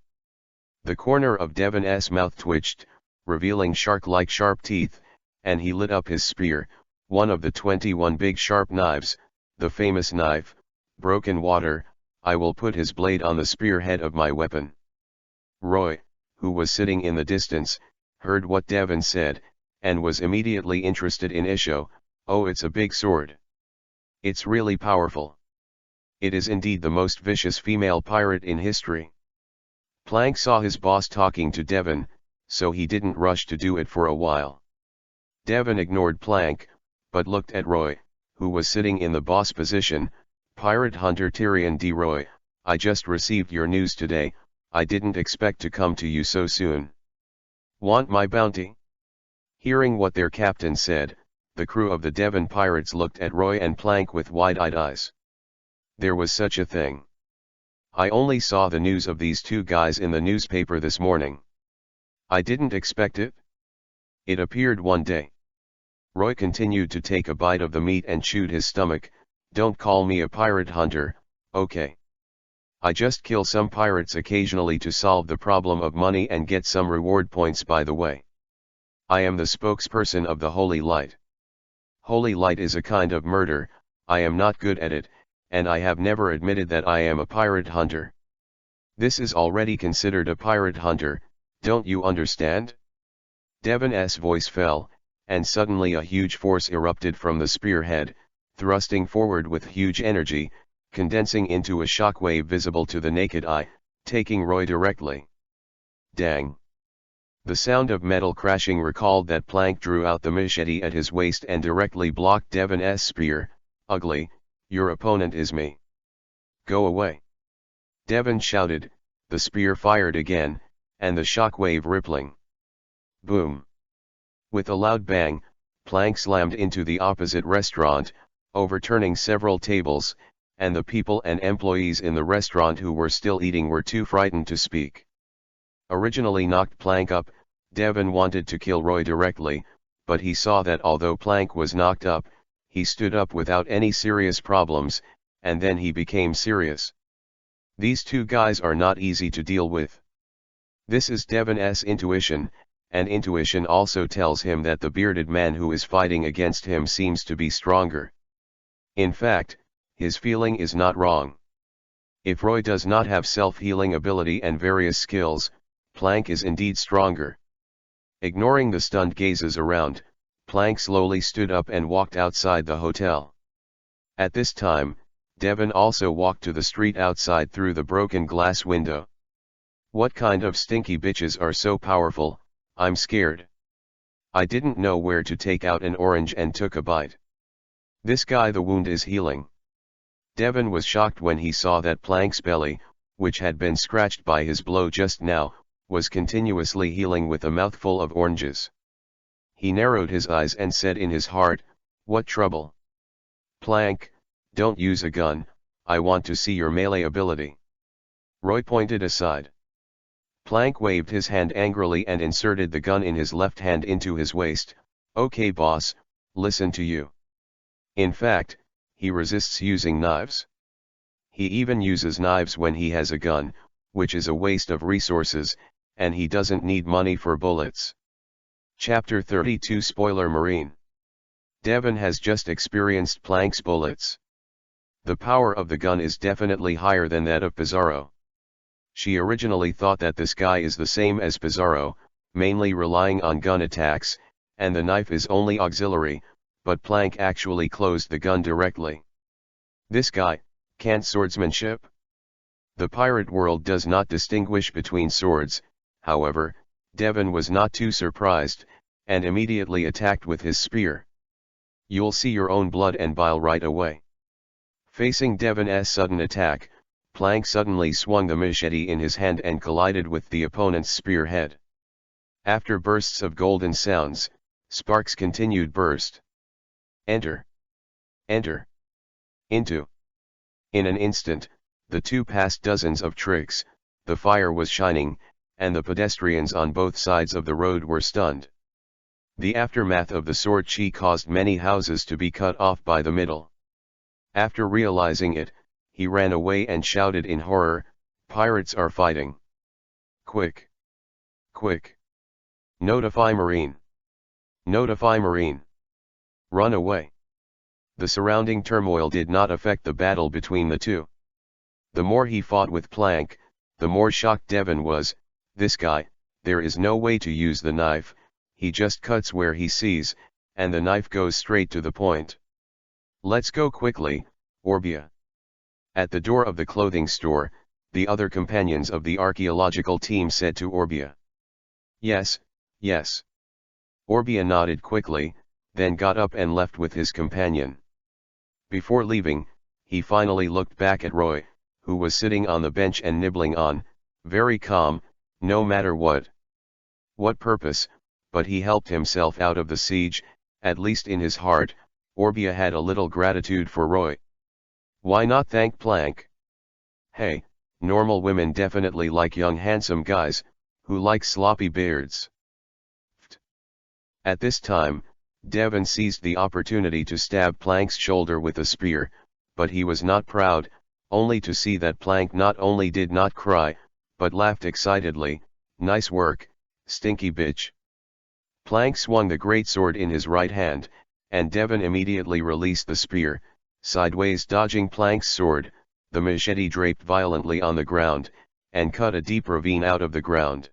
The corner of Devon's mouth twitched, revealing shark-like sharp teeth, and he lit up his spear, one of the 21 big sharp knives, the famous knife, Broken Water. I will put his blade on the spearhead of my weapon. Roy, who was sitting in the distance, heard what Devon said, and was immediately interested in Isho. Oh, it's a big sword. It's really powerful. It is indeed the most vicious female pirate in history. Plank saw his boss talking to Devon, so he didn't rush to do it for a while. Devon ignored Plank, but looked at Roy, who was sitting in the boss position. Pirate Hunter Tyrion D. Roy, I just received your news today. I didn't expect to come to you so soon. Want my bounty? Hearing what their captain said, the crew of the Devon pirates looked at Roy and Plank with wide-eyed eyes. There was such a thing. I only saw the news of these two guys in the newspaper this morning. I didn't expect it. It appeared one day. Roy continued to take a bite of the meat and chewed his stomach. Don't call me a pirate hunter, okay? I just kill some pirates occasionally to solve the problem of money and get some reward points by the way. I am the spokesperson of the Holy Light. Holy Light is a kind of murder. I am not good at it, and I have never admitted that I am a pirate hunter. This is already considered a pirate hunter, don't you understand? Devon's voice fell, and suddenly a huge force erupted from the spearhead, thrusting forward with huge energy, condensing into a shockwave visible to the naked eye, taking Roy directly. Dang! The sound of metal crashing recalled that Plank drew out the machete at his waist and directly blocked Devon's spear. Ugly, your opponent is me. Go away! Devon shouted, the spear fired again, and the shockwave rippling. Boom! With a loud bang, Plank slammed into the opposite restaurant, overturning several tables, and the people and employees in the restaurant who were still eating were too frightened to speak. Originally knocked Plank up, Devon wanted to kill Roy directly, but he saw that although Plank was knocked up, he stood up without any serious problems, and then he became serious. These two guys are not easy to deal with. This is Devon's intuition, and intuition also tells him that the bearded man who is fighting against him seems to be stronger. In fact, his feeling is not wrong. If Roy does not have self-healing ability and various skills, Plank is indeed stronger. Ignoring the stunned gazes around, Plank slowly stood up and walked outside the hotel. At this time, Devon also walked to the street outside through the broken glass window. What kind of stinky bitches are so powerful? I'm scared. I didn't know where to take out an orange and took a bite. This guy, the wound is healing. Devon was shocked when he saw that Plank's belly, which had been scratched by his blow just now, was continuously healing with a mouthful of oranges. He narrowed his eyes and said in his heart, what trouble? Plank, don't use a gun, I want to see your melee ability. Roy pointed aside. Plank waved his hand angrily and inserted the gun in his left hand into his waist. Okay boss, listen to you. In fact, he resists using knives. He even uses knives when he has a gun, which is a waste of resources, and he doesn't need money for bullets. Chapter 32 Spoiler Marine. Devon has just experienced Plank's bullets. The power of the gun is definitely higher than that of Pizarro. She originally thought that this guy is the same as Pizarro, mainly relying on gun attacks, and the knife is only auxiliary, but Plank actually closed the gun directly. This guy can't swordsmanship? The pirate world does not distinguish between swords, however. Devon was not too surprised, and immediately attacked with his spear. You'll see your own blood and bile right away. Facing Devon's sudden attack, Plank suddenly swung the machete in his hand and collided with the opponent's spearhead. After bursts of golden sounds, sparks continued burst. Enter. Enter. Into. In an instant, the two passed dozens of tricks, the fire was shining, and the pedestrians on both sides of the road were stunned. The aftermath of the sword chi caused many houses to be cut off by the middle. After realizing it, he ran away and shouted in horror, "Pirates are fighting! Quick! Quick! Notify Marine! Notify Marine! Run away!" The surrounding turmoil did not affect the battle between the two. The more he fought with Plank, the more shocked Devon was. This guy, there is no way to use the knife, he just cuts where he sees, and the knife goes straight to the point. Let's go quickly, Orbia. At the door of the clothing store, the other companions of the archaeological team said to Orbia. Yes, yes. Orbia nodded quickly, then got up and left with his companion. Before leaving, he finally looked back at Roy, who was sitting on the bench and nibbling on, very calm, no matter what purpose, but he helped himself out of the siege. At least in his heart, Orbia had a little gratitude for Roy. Why not thank Plank? Hey, normal women definitely like young handsome guys, who like sloppy beards. At this time, Devon seized the opportunity to stab Plank's shoulder with a spear, but he was not proud, only to see that Plank not only did not cry, but laughed excitedly. Nice work, stinky bitch. Plank swung the great sword in his right hand, and Devon immediately released the spear, sideways dodging Plank's sword. The machete draped violently on the ground, and cut a deep ravine out of the ground.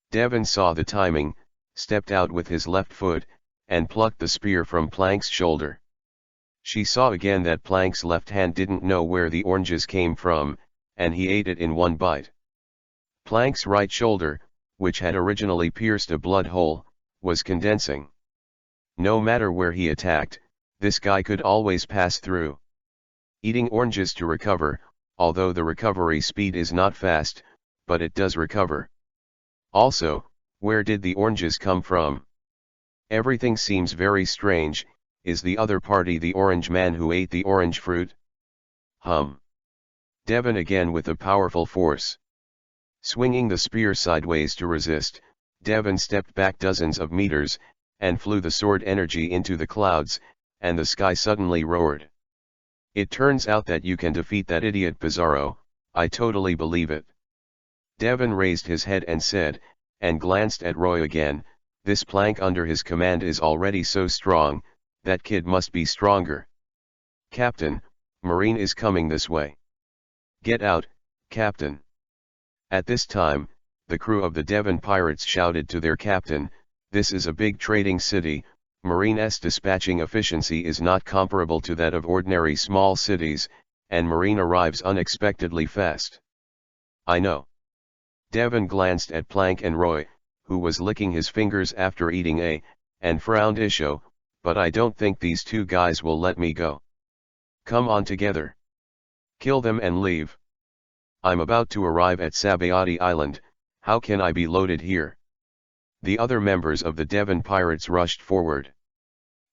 Devon saw the timing, stepped out with his left foot, and plucked the spear from Plank's shoulder. She saw again that Plank's left hand didn't know where the oranges came from, and he ate it in one bite. Plank's right shoulder, which had originally pierced a blood hole, was condensing. No matter where he attacked, this guy could always pass through. Eating oranges to recover, although the recovery speed is not fast, but it does recover. Also, where did the oranges come from? Everything seems very strange. Is the other party the orange man who ate the orange fruit? Devon again with a powerful force. Swinging the spear sideways to resist, Devon stepped back dozens of meters, and flew the sword energy into the clouds, and the sky suddenly roared. It turns out that you can defeat that idiot Pizarro, I totally believe it. Devon raised his head and said, and glanced at Roy again, this Plank under his command is already so strong, that kid must be stronger. Captain, Marine is coming this way. Get out, Captain. At this time, the crew of the Devon pirates shouted to their captain, this is a big trading city, Marine's dispatching efficiency is not comparable to that of ordinary small cities, and Marine arrives unexpectedly fast. I know. Devon glanced at Plank and Roy, who was licking his fingers after eating and frowned Isho, but I don't think these two guys will let me go. Come on together. Kill them and leave. I'm about to arrive at Sabayati Island, how can I be loaded here? The other members of the Devon pirates rushed forward.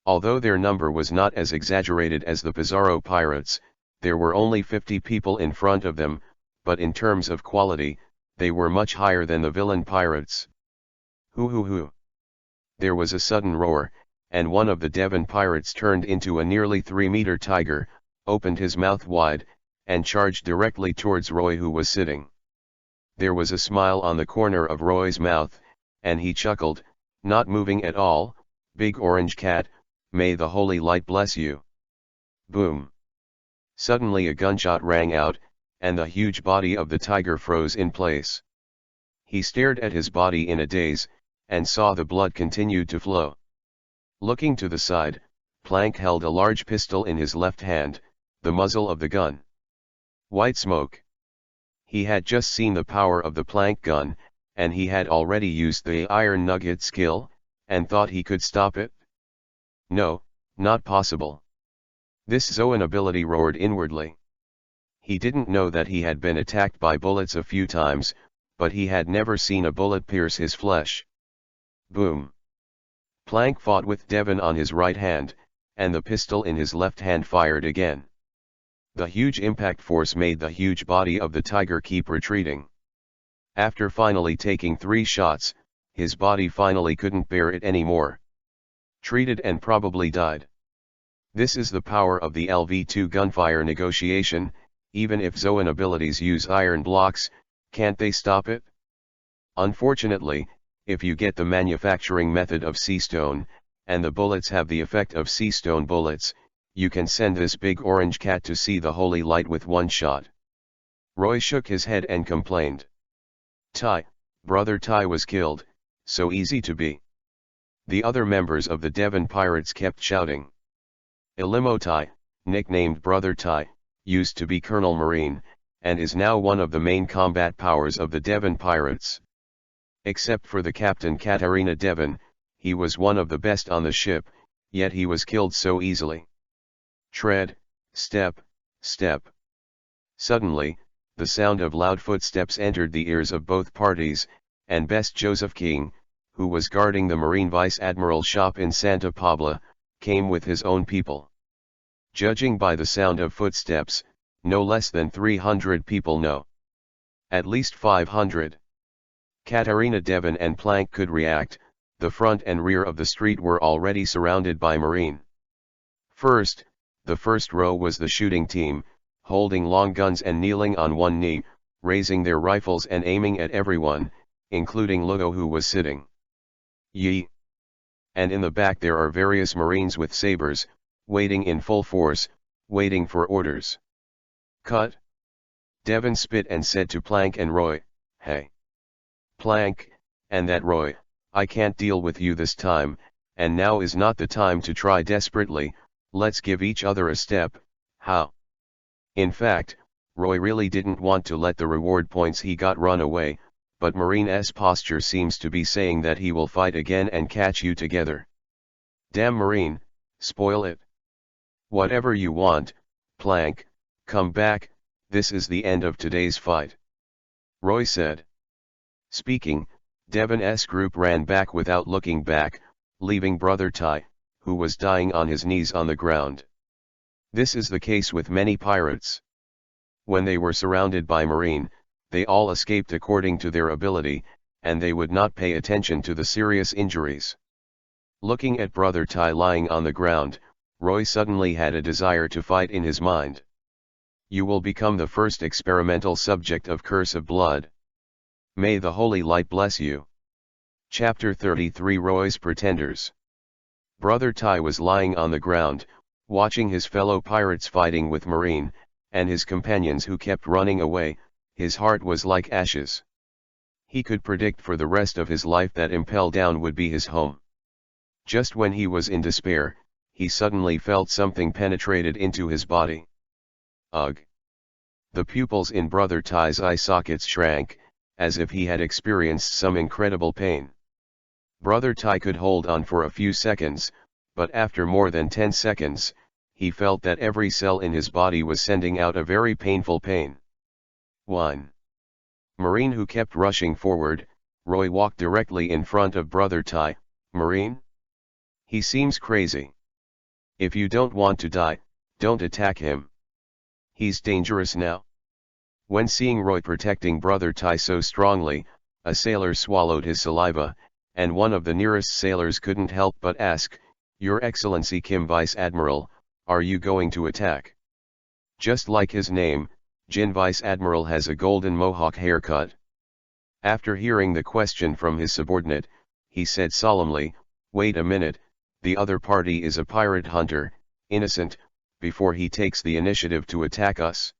Although their number was not as exaggerated as the Pizarro pirates, there were only 50 people in front of them, but in terms of quality, they were much higher than the villain pirates. Hoo. There was a sudden roar, and one of the Devon pirates turned into a nearly 3-meter tiger, opened his mouth wide, and charged directly towards Roy, who was sitting. There was a smile on the corner of Roy's mouth, and he chuckled, not moving at all, big orange cat, may the holy light bless you. Boom. Suddenly a gunshot rang out, and the huge body of the tiger froze in place. He stared at his body in a daze, and saw the blood continued to flow. Looking to the side, Plank held a large pistol in his left hand, the muzzle of the gun. White smoke. He had just seen the power of the plank gun, and he had already used the iron nugget skill, and thought he could stop it? No, not possible. This Zoan ability roared inwardly. He didn't know that he had been attacked by bullets a few times, but he had never seen a bullet pierce his flesh. Boom. Plank fought with Devon on his right hand, and the pistol in his left hand fired again. The huge impact force made the huge body of the tiger keep retreating. After finally taking 3 shots, his body finally couldn't bear it anymore. Treated and probably died. This is the power of the LV2 gunfire negotiation. Even if Zoan abilities use iron blocks, can't they stop it? Unfortunately, if you get the manufacturing method of sea stone, and the bullets have the effect of sea stone bullets, you can send this big orange cat to see the holy light with 1 shot. Roy shook his head and complained. Tai, brother Tai was killed, so easy to be. The other members of the Devon pirates kept shouting. Ilimo Tai, nicknamed Brother Tai, used to be Colonel Marine, and is now one of the main combat powers of the Devon pirates. Except for the captain Katarina Devon, he was one of the best on the ship, yet he was killed so easily. Tread, step, step. Suddenly, the sound of loud footsteps entered the ears of both parties, and Best Joseph King, who was guarding the Marine Vice Admiral shop in Santa Pobla, came with his own people. Judging by the sound of footsteps, no less than 300 people no. At least 500. Katarina Devon and Plank could react. The front and rear of the street were already surrounded by Marine. First, the first row was the shooting team, holding long guns and kneeling on one knee, raising their rifles and aiming at everyone, including Lugo who was sitting. Yee. And in the back there are various Marines with sabers, waiting in full force, waiting for orders. Cut. Devon spit and said to Plank and Roy, "Hey. Plank, and that Roy, I can't deal with you this time, and now is not the time to try desperately, let's give each other a step, how?" In fact, Roy really didn't want to let the reward points he got run away, but Marine's posture seems to be saying that he will fight again and catch you together. Damn Marine, spoil it. Whatever you want, Plank, come back, this is the end of today's fight. Roy said. Speaking, Devon's group ran back without looking back, leaving Brother Tai, who was dying on his knees on the ground. This is the case with many pirates. When they were surrounded by Marine, they all escaped according to their ability, and they would not pay attention to the serious injuries. Looking at Brother Tai lying on the ground, Roy suddenly had a desire to fight in his mind. You will become the first experimental subject of Curse of Blood. May the Holy Light bless you. Chapter 33 Roy's Pretenders. Brother Tai was lying on the ground, watching his fellow pirates fighting with Marine, and his companions who kept running away. His heart was like ashes. He could predict for the rest of his life that Impel Down would be his home. Just when he was in despair, he suddenly felt something penetrated into his body. Ugh! The pupils in Brother Tai's eye sockets shrank, as if he had experienced some incredible pain. Brother Tai could hold on for a few seconds, but after more than 10 seconds, he felt that every cell in his body was sending out a very painful pain. Whine. Marine who kept rushing forward, Roy walked directly in front of Brother Tai. Marine? He seems crazy. If you don't want to die, don't attack him. He's dangerous now. When seeing Roy protecting Brother Tai so strongly, a sailor swallowed his saliva, and one of the nearest sailors couldn't help but ask, "Your Excellency Kim Vice Admiral, are you going to attack?" Just like his name, Jin Vice Admiral has a golden mohawk haircut. After hearing the question from his subordinate, he said solemnly, "Wait a minute, the other party is a pirate hunter, innocent, before he takes the initiative to attack us.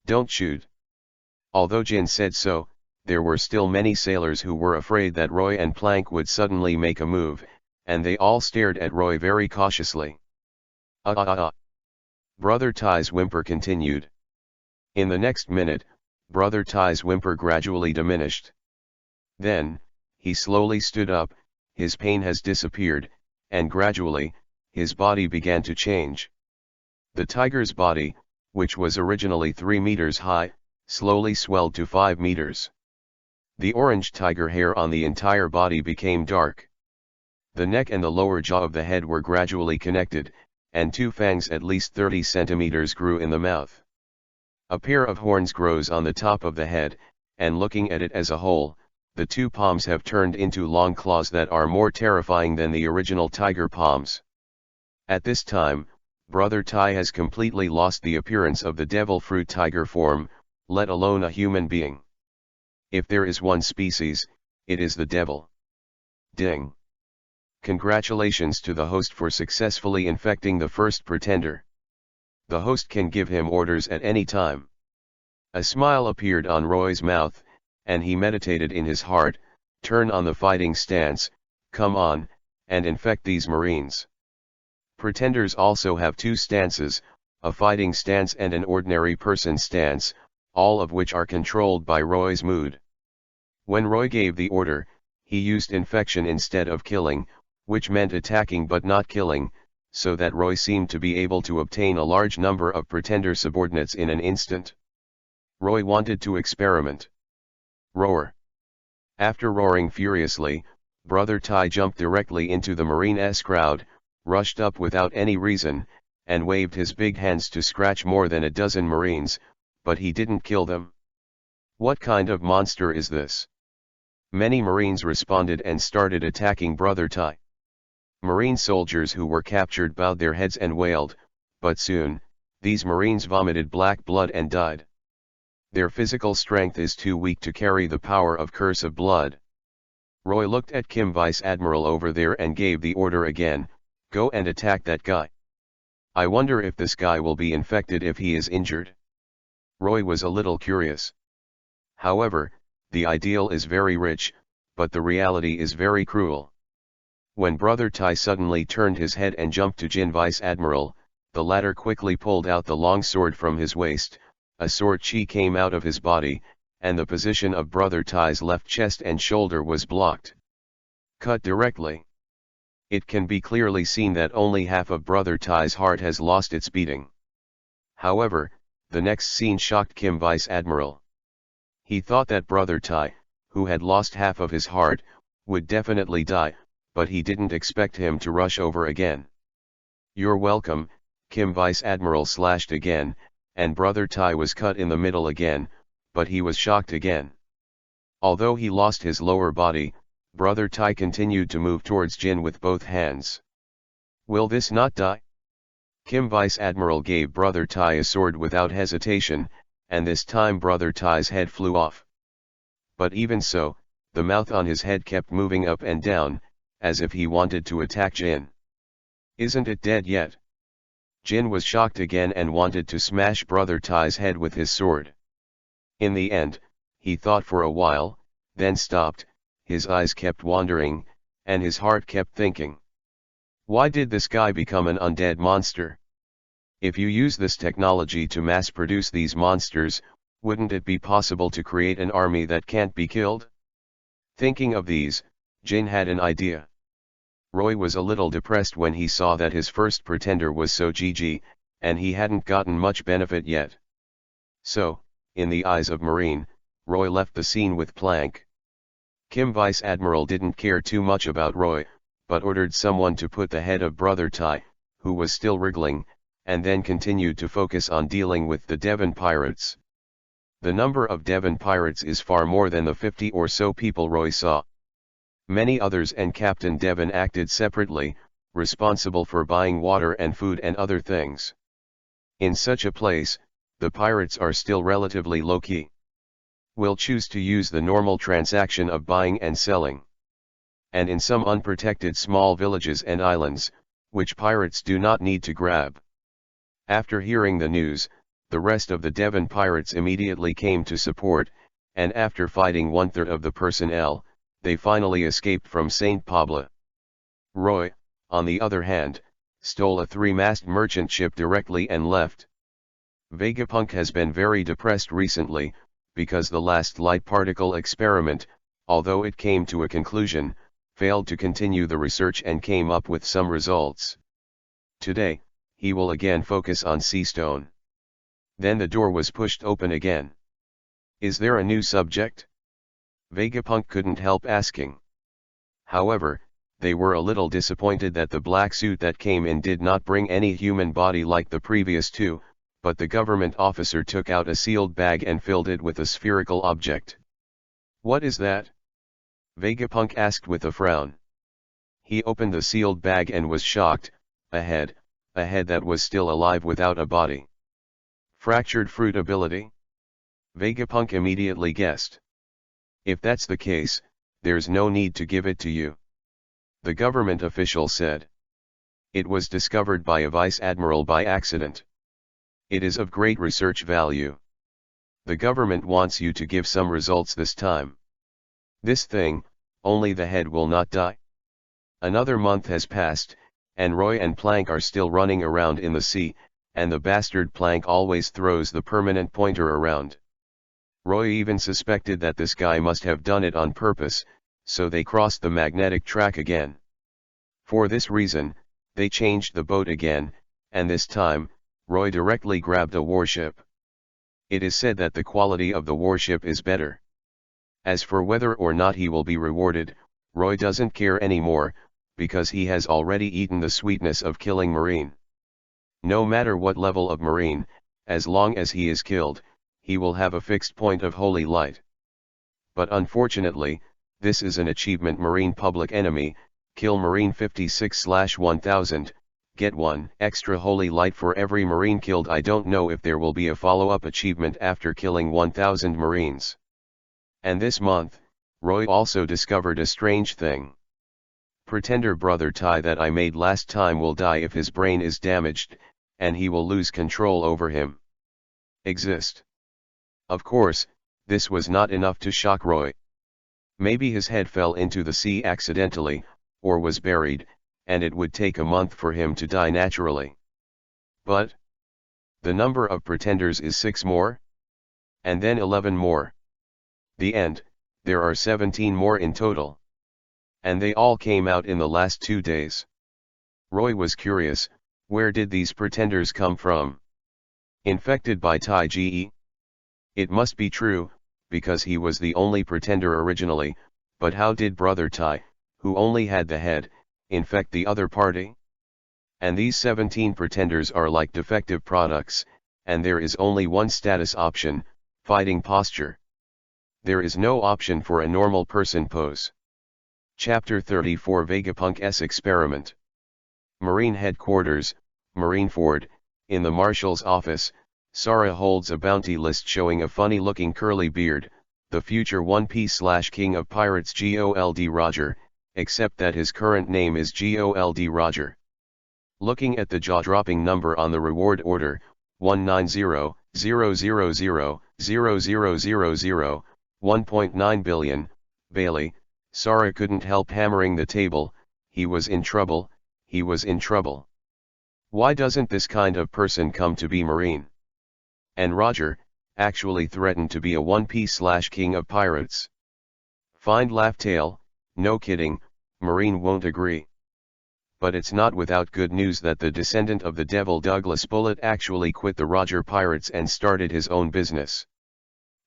Don't shoot." Although Jin said so, there were still many sailors who were afraid that Roy and Plank would suddenly make a move, and they all stared at Roy very cautiously. Brother Ty's whimper continued. In the next minute, Brother Ty's whimper gradually diminished. Then, he slowly stood up, his pain has disappeared, and gradually, his body began to change. The tiger's body, which was originally 3 meters high, slowly swelled to 5 meters. The orange tiger hair on the entire body became dark. The neck and the lower jaw of the head were gradually connected, and 2 fangs at least 30 centimeters grew in the mouth. A pair of horns grows on the top of the head, and looking at it as a whole, the 2 palms have turned into long claws that are more terrifying than the original tiger palms. At this time, Brother Ty has completely lost the appearance of the devil fruit tiger form, let alone a human being. If there is one species, it is the devil. Ding! Congratulations to the host for successfully infecting the first pretender. The host can give him orders at any time. A smile appeared on Roy's mouth, and he meditated in his heart, turn on the fighting stance, come on, and infect these Marines. Pretenders also have 2 stances, a fighting stance and an ordinary person stance, all of which are controlled by Roy's mood. When Roy gave the order, he used infection instead of killing, which meant attacking but not killing, so that Roy seemed to be able to obtain a large number of pretender subordinates in an instant. Roy wanted to experiment. Roar! After roaring furiously, Brother Ty jumped directly into the Marine's crowd, rushed up without any reason, and waved his big hands to scratch more than a dozen Marines, but he didn't kill them. What kind of monster is this? Many Marines responded and started attacking Brother Ty. Marine soldiers who were captured bowed their heads and wailed, but soon, these Marines vomited black blood and died. Their physical strength is too weak to carry the power of curse of blood. Roy looked at Kim Vice Admiral over there and gave the order again, go and attack that guy. I wonder if this guy will be infected if he is injured. Roy was a little curious. However, the ideal is very rich, but the reality is very cruel. When Brother Ty suddenly turned his head and jumped to Jin Vice Admiral, the latter quickly pulled out the long sword from his waist, a sword chi came out of his body, and the position of Brother Ty's left chest and shoulder was blocked. Cut directly. It can be clearly seen that only half of Brother Ty's heart has lost its beating. However, the next scene shocked Kim Vice Admiral. He thought that Brother Ty, who had lost half of his heart, would definitely die, but he didn't expect him to rush over again. You're welcome, Kim Vice Admiral slashed again, and Brother Ty was cut in the middle again, but he was shocked again. Although he lost his lower body, Brother Ty continued to move towards Jin with both hands. Will this not die? Kim Vice Admiral gave Brother Ty a sword without hesitation, and this time Brother Ty's head flew off. But even so, the mouth on his head kept moving up and down, as if he wanted to attack Jin. Isn't it dead yet? Jin was shocked again and wanted to smash Brother Ty's head with his sword. In the end, he thought for a while, then stopped, his eyes kept wandering, and his heart kept thinking. Why did this guy become an undead monster? If you use this technology to mass produce these monsters, wouldn't it be possible to create an army that can't be killed? Thinking of these, Jin had an idea. Roy was a little depressed when he saw that his first pretender was so GG, and he hadn't gotten much benefit yet. So, in the eyes of Marine, Roy left the scene with Plank. Kim Vice Admiral didn't care too much about Roy, but ordered someone to put the head of Brother Ty, who was still wriggling, and then continued to focus on dealing with the Devon pirates. The number of Devon pirates is far more than the 50 or so people Roy saw. Many others and Captain Devon acted separately, responsible for buying water and food and other things. In such a place, the pirates are still relatively low-key. Will choose to use the normal transaction of buying and selling. And in some unprotected small villages and islands, which pirates do not need to grab. After hearing the news, the rest of the Devon pirates immediately came to support, and after fighting 1/3 of the personnel, they finally escaped from St. Pablo. Roy, on the other hand, stole a 3-mast merchant ship directly and left. Vegapunk has been very depressed recently, because the last light particle experiment, although it came to a conclusion, failed to continue the research and came up with some results. Today, he will again focus on sea stone. Then the door was pushed open again. Is there a new subject? Vegapunk couldn't help asking. However, they were a little disappointed that the black suit that came in did not bring any human body like the previous two, but the government officer took out a sealed bag and filled it with a spherical object. What is that? Vegapunk asked with a frown. He opened the sealed bag and was shocked. A head that was still alive without a body. Fractured fruit ability? Vegapunk immediately guessed. If that's the case, there's no need to give it to you. The government official said. It was discovered by a vice admiral by accident. It is of great research value. The government wants you to give some results this time. This thing, only the head will not die. Another month has passed, and Roy and Plank are still running around in the sea, and the bastard Plank always throws the permanent pointer around. Roy even suspected that this guy must have done it on purpose, so they crossed the magnetic track again. For this reason, they changed the boat again, and this time, Roy directly grabbed a warship. It is said that the quality of the warship is better. As for whether or not he will be rewarded, Roy doesn't care anymore, because he has already eaten the sweetness of killing Marine. No matter what level of Marine, as long as he is killed, he will have a fixed point of holy light. But unfortunately, this is an achievement Marine public enemy, kill Marine 56/1000, get 1 extra holy light for every Marine killed. I don't know if there will be a follow-up achievement after killing 1000 Marines. And this month, Roy also discovered a strange thing. Pretender brother Tai that I made last time will die if his brain is damaged, and he will lose control over him. Exist. Of course, this was not enough to shock Roy. Maybe his head fell into the sea accidentally, or was buried, and it would take a month for him to die naturally. But the number of pretenders is 6 more? And then 11 more. The end, there are 17 more in total. And they all came out in the last 2 days. Roy was curious, where did these pretenders come from? Infected by Tai Ge? It must be true, because he was the only pretender originally, but how did Brother Tai, who only had the head, infect the other party? And these 17 pretenders are like defective products, and there is only one status option, fighting posture. There is no option for a normal person pose. Chapter 34 Vegapunk's Experiment. Marine Headquarters, Marineford, in the Marshal's office, Sarah holds a bounty list showing a funny-looking curly beard, the future One Piece/King of Pirates Gold Roger, except that his current name is Gold Roger. Looking at the jaw-dropping number on the reward order, 190,000,000,000, 1.9 billion, Bailey, Sarah couldn't help hammering the table. He was in trouble, he was in trouble. Why doesn't this kind of person come to be Marine? And Roger, actually threatened to be a One Piece/King of Pirates. Find laugh tail, no kidding, Marine won't agree. But it's not without good news that the descendant of the devil Douglas Bullet actually quit the Roger Pirates and started his own business.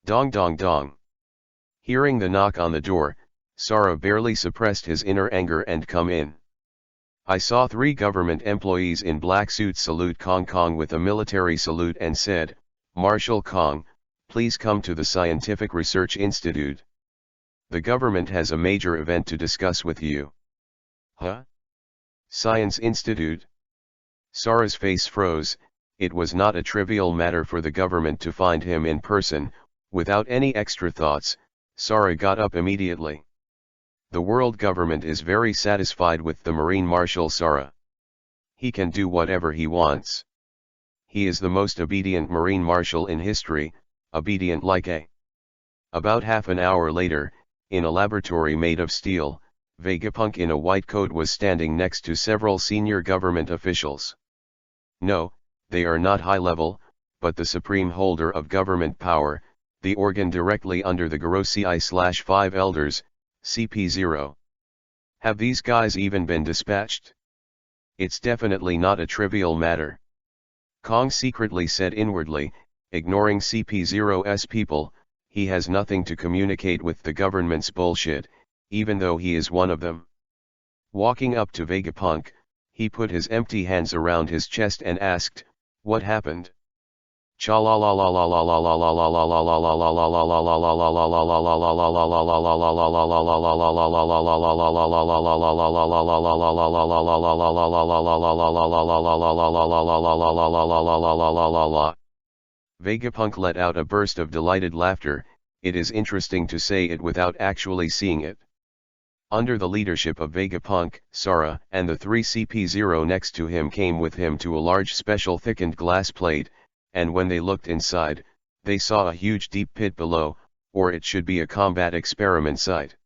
Dong dong dong. Hearing the knock on the door, Sarah barely suppressed his inner anger and come in. I saw 3 government employees in black suits salute Kong Kong with a military salute and said, Marshal Kong, please come to the Scientific Research Institute. The government has a major event to discuss with you. Huh? Science Institute? Sarah's face froze. It was not a trivial matter for the government to find him in person. Without any extra thoughts, Sarah got up immediately. The world government is very satisfied with the Marine Marshal Sarah. He can do whatever he wants. He is the most obedient Marine Marshal in history, obedient like a. About half an hour later, in a laboratory made of steel, Vegapunk in a white coat was standing next to several senior government officials. No, they are not high level, but the supreme holder of government power, the organ directly under the Gorosei/5 elders, CP0. Have these guys even been dispatched? It's definitely not a trivial matter. Kong secretly said inwardly, ignoring CP0's people, he has nothing to communicate with the government's bullshit, even though he is one of them. Walking up to Vegapunk, he put his empty hands around his chest and asked, "What happened?" Vegapunk let out a burst of delighted laughter. It is interesting to say it without actually seeing it. Under the leadership of Vegapunk, Sara and the 3 CP0 next to him came with him to a large special thickened glass plate, and when they looked inside, they saw a huge deep pit below, or it should be a combat experiment site.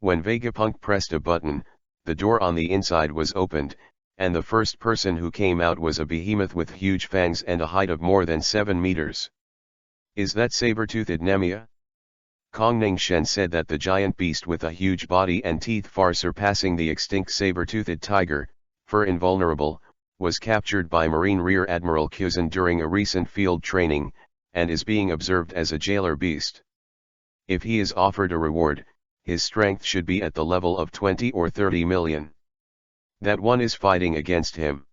When Vegapunk pressed a button, the door on the inside was opened, and the first person who came out was a behemoth with huge fangs and a height of more than 7 meters. Is that saber-toothed Nemia? Kong Ningshen said that the giant beast with a huge body and teeth far surpassing the extinct saber-toothed tiger, fur invulnerable, was captured by Marine Rear Admiral Kuzan during a recent field training, and is being observed as a jailer beast. If he is offered a reward, his strength should be at the level of 20 or 30 million. That one is fighting against him.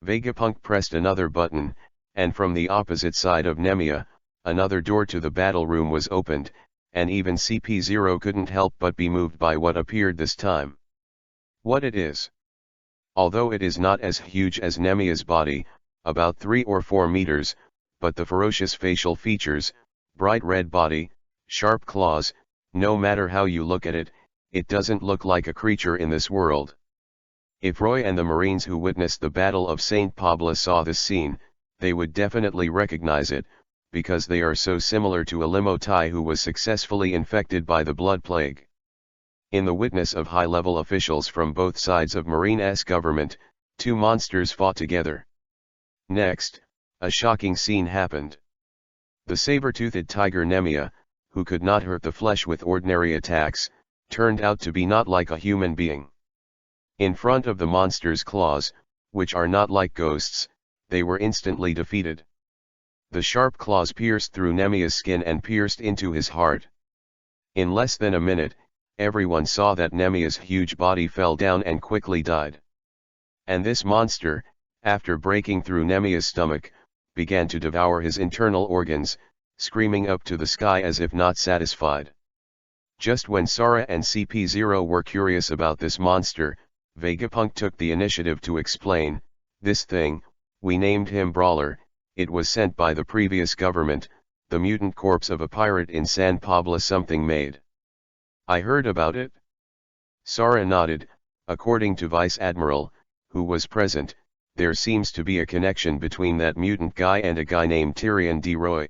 Vegapunk pressed another button, and from the opposite side of Nemia, another door to the battle room was opened, and even CP0 couldn't help but be moved by what appeared this time. What it is? Although it is not as huge as Nemia's body, about 3 or 4 meters, but the ferocious facial features, bright red body, sharp claws, no matter how you look at it, it doesn't look like a creature in this world. If Roy and the Marines who witnessed the Battle of St. Pablo saw this scene, they would definitely recognize it, because they are so similar to a limo Tai who was successfully infected by the blood plague. In the witness of high-level officials from both sides of Marine's government, 2 monsters fought together. Next, a shocking scene happened. The saber-toothed tiger Nemia, who could not hurt the flesh with ordinary attacks, turned out to be not like a human being. In front of the monster's claws, which are not like ghosts, they were instantly defeated. The sharp claws pierced through Nemia's skin and pierced into his heart. In less than a minute, everyone saw that Nemia's huge body fell down and quickly died. And this monster, after breaking through Nemia's stomach, began to devour his internal organs, screaming up to the sky as if not satisfied. Just when Sara and CP0 were curious about this monster, Vegapunk took the initiative to explain, "This thing, we named him Brawler, it was sent by the previous government, the mutant corpse of a pirate in San Pablo something made." I heard about it. Sara nodded. According to Vice Admiral, who was present, there seems to be a connection between that mutant guy and a guy named Tyrion D. Roy.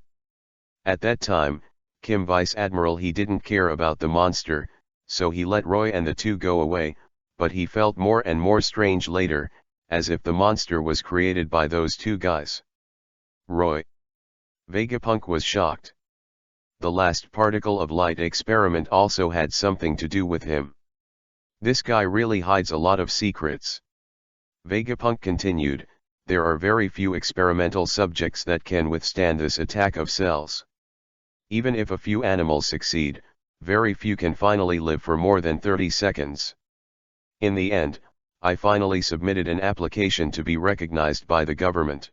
At that time, Kim Vice Admiral he didn't care about the monster, so he let Roy and the 2 go away, but he felt more and more strange later, as if the monster was created by those 2 guys. Roy. Vegapunk was shocked. The last particle of light experiment also had something to do with him. This guy really hides a lot of secrets. Vegapunk continued, there are very few experimental subjects that can withstand this attack of cells. Even if a few animals succeed, very few can finally live for more than 30 seconds. In the end, I finally submitted an application to be recognized by the government.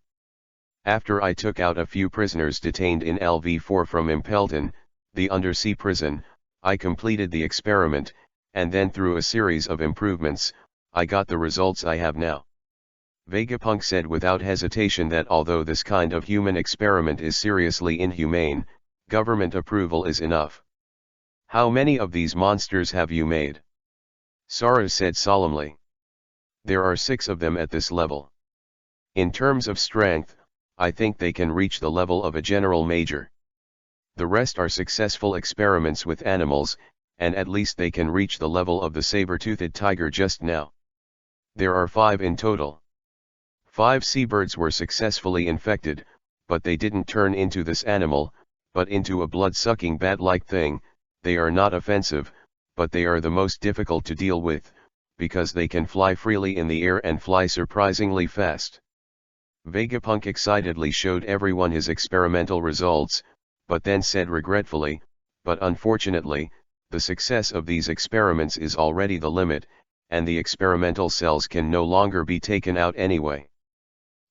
After I took out a few prisoners detained in LV4 from Impelton, the undersea prison, I completed the experiment, and then through a series of improvements, I got the results I have now. Vegapunk said without hesitation that although this kind of human experiment is seriously inhumane, government approval is enough. How many of these monsters have you made? Sara said solemnly. There are 6 of them at this level. In terms of strength, I think they can reach the level of a general major. The rest are successful experiments with animals, and at least they can reach the level of the saber-toothed tiger just now. There are 5 in total. 5 seabirds were successfully infected, but they didn't turn into this animal, but into a blood-sucking bat-like thing. They are not offensive, but they are the most difficult to deal with, because they can fly freely in the air and fly surprisingly fast. Vegapunk excitedly showed everyone his experimental results, but then said regretfully, "But unfortunately, the success of these experiments is already the limit, and the experimental cells can no longer be taken out anyway."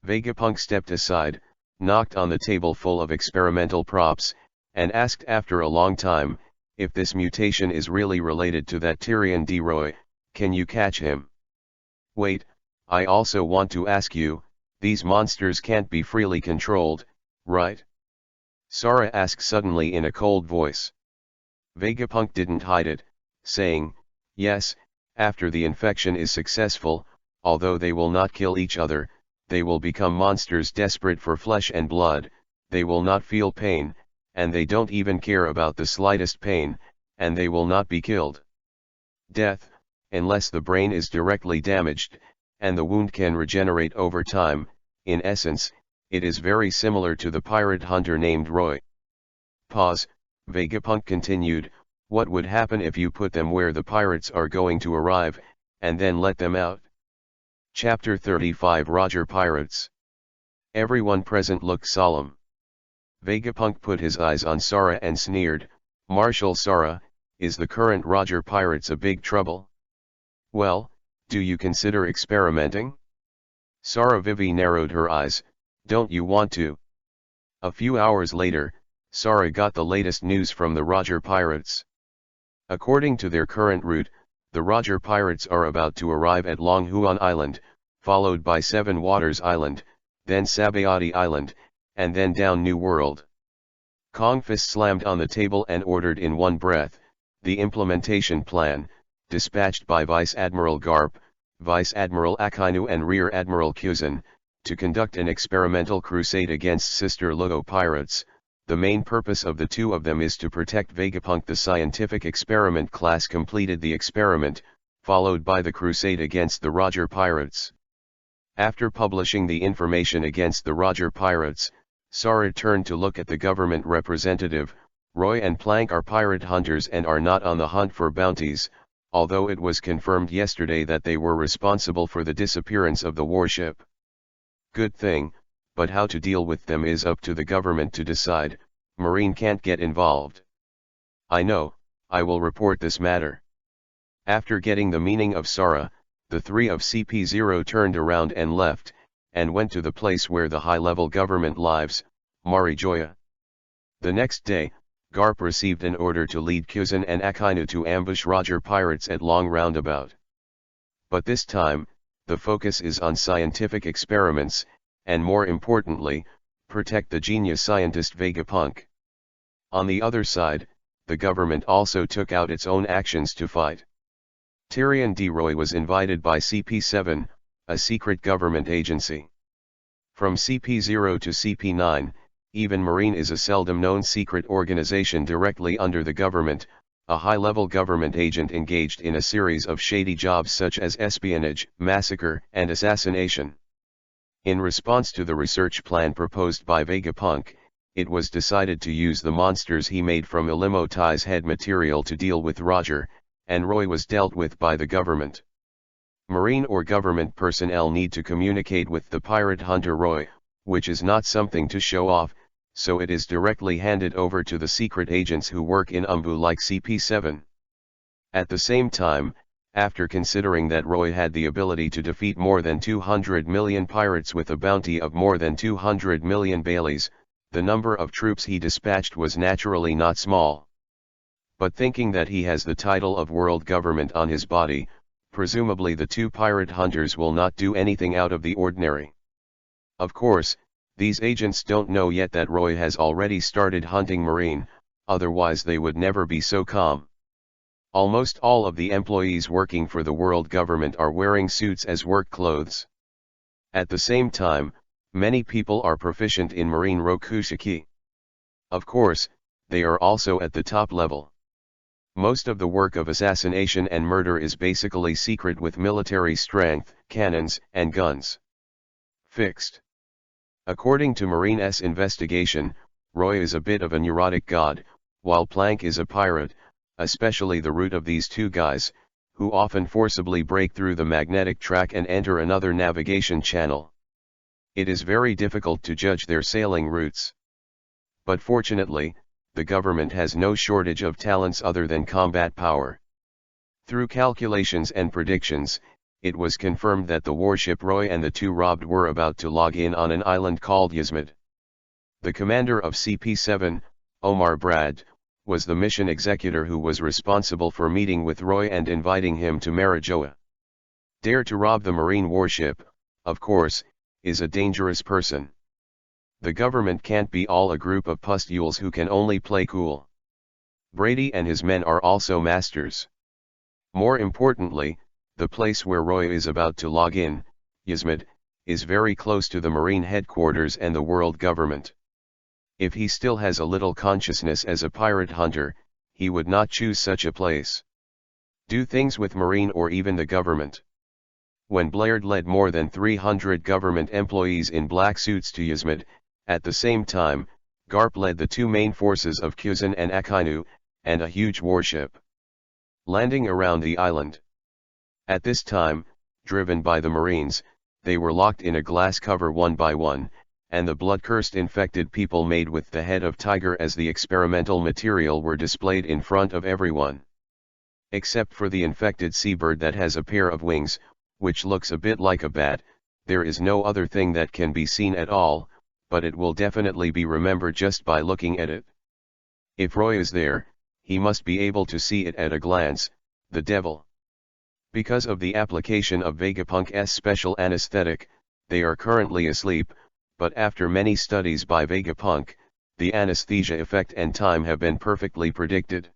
Vegapunk stepped aside, knocked on the table full of experimental props, and asked after a long time, "If this mutation is really related to that Tyrion D. Roy, can you catch him?" "Wait, I also want to ask you, these monsters can't be freely controlled, right?" Sara asked suddenly in a cold voice. Vegapunk didn't hide it, saying, "Yes, after the infection is successful, although they will not kill each other, they will become monsters desperate for flesh and blood. They will not feel pain, and they don't even care about the slightest pain, and they will not be killed. Death, unless the brain is directly damaged, and the wound can regenerate over time. In essence, it is very similar to the pirate hunter named Roy." Pause, Vegapunk continued, "What would happen if you put them where the pirates are going to arrive, and then let them out?" Chapter 35 Roger Pirates. Everyone present looked solemn. Vegapunk put his eyes on Sara and sneered, "Marshal Sara, is the current Roger Pirates a big trouble?" "Well, do you consider experimenting?" Sara Vivi narrowed her eyes, "Don't you want to?" A few hours later, Sara got the latest news from the Roger Pirates. According to their current route, the Roger Pirates are about to arrive at Long Huan Island, followed by Seven Waters Island, then Sabayati Island, and then down New World. Kong fist slammed on the table and ordered in one breath, the implementation plan, dispatched by Vice Admiral Garp, Vice Admiral Akainu and Rear Admiral Kuzan, to conduct an experimental crusade against Sister Luo pirates. The main purpose of the two of them is to protect Vegapunk. The scientific experiment class completed the experiment, followed by the crusade against the Roger Pirates. After publishing the information against the Roger Pirates, Sara turned to look at the government representative. "Roy and Plank are pirate hunters and are not on the hunt for bounties, although it was confirmed yesterday that they were responsible for the disappearance of the warship." "Good thing, but how to deal with them is up to the government to decide. Marine can't get involved." "I know, I will report this matter." After getting the meaning of Sara, the 3 of CP0 turned around and left, and went to the place where the high-level government lives, Marijoya. The next day, Garp received an order to lead Kuzan and Akainu to ambush Roger Pirates at Long Roundabout. But this time, the focus is on scientific experiments, and more importantly, protect the genius scientist Vegapunk. On the other side, the government also took out its own actions to fight. Tyrion D. Roy was invited by CP7, a secret government agency. From CP0 to CP9, even Marine is a seldom-known secret organization directly under the government, a high-level government agent engaged in a series of shady jobs such as espionage, massacre, and assassination. In response to the research plan proposed by Vegapunk, it was decided to use the monsters he made from Ilimotai's head material to deal with Roger, and Roy was dealt with by the government. Marine or government personnel need to communicate with the pirate hunter Roy, which is not something to show off, so it is directly handed over to the secret agents who work in Umbu like CP7. At the same time, after considering that Roy had the ability to defeat more than 200 million pirates with a bounty of more than 200 million Baileys, the number of troops he dispatched was naturally not small. But thinking that he has the title of world government on his body, presumably the 2 pirate hunters will not do anything out of the ordinary. Of course, these agents don't know yet that Roy has already started hunting Marine, otherwise they would never be so calm. Almost all of the employees working for the world government are wearing suits as work clothes. At the same time, many people are proficient in Marine Rokushiki. Of course, they are also at the top level. Most of the work of assassination and murder is basically secret with military strength, cannons, and guns. Fixed. According to Marine's investigation, Roy is a bit of a neurotic god, while Plank is a pirate, especially the root of these two guys, who often forcibly break through the magnetic track and enter another navigation channel. It is very difficult to judge their sailing routes. But fortunately, the government has no shortage of talents other than combat power. Through calculations and predictions, it was confirmed that the warship Roy and the two robbed were about to log in on an island called Yasmid. The commander of CP-7, Omar Brad, was the mission executor who was responsible for meeting with Roy and inviting him to Marijoa. Dare to rob the marine warship, of course, is a dangerous person. The government can't be all a group of pustules who can only play cool. Brady and his men are also masters. More importantly, the place where Roy is about to log in, Yasmid, is very close to the marine headquarters and the world government. If he still has a little consciousness as a pirate hunter, he would not choose such a place. Do things with marine or even the government. When Blaird led more than 300 government employees in black suits to Yasmid, at the same time, Garp led the two main forces of Kuzan and Akainu, and a huge warship. Landing around the island. At this time, driven by the Marines, they were locked in a glass cover one by one, and the blood-cursed infected people made with the head of tiger as the experimental material were displayed in front of everyone. Except for the infected seabird that has a pair of wings, which looks a bit like a bat, there is no other thing that can be seen at all, but it will definitely be remembered just by looking at it. If Roy is there, he must be able to see it at a glance, the devil. Because of the application of Vegapunk's special anesthetic, they are currently asleep, but after many studies by Vegapunk, the anesthesia effect and time have been perfectly predicted.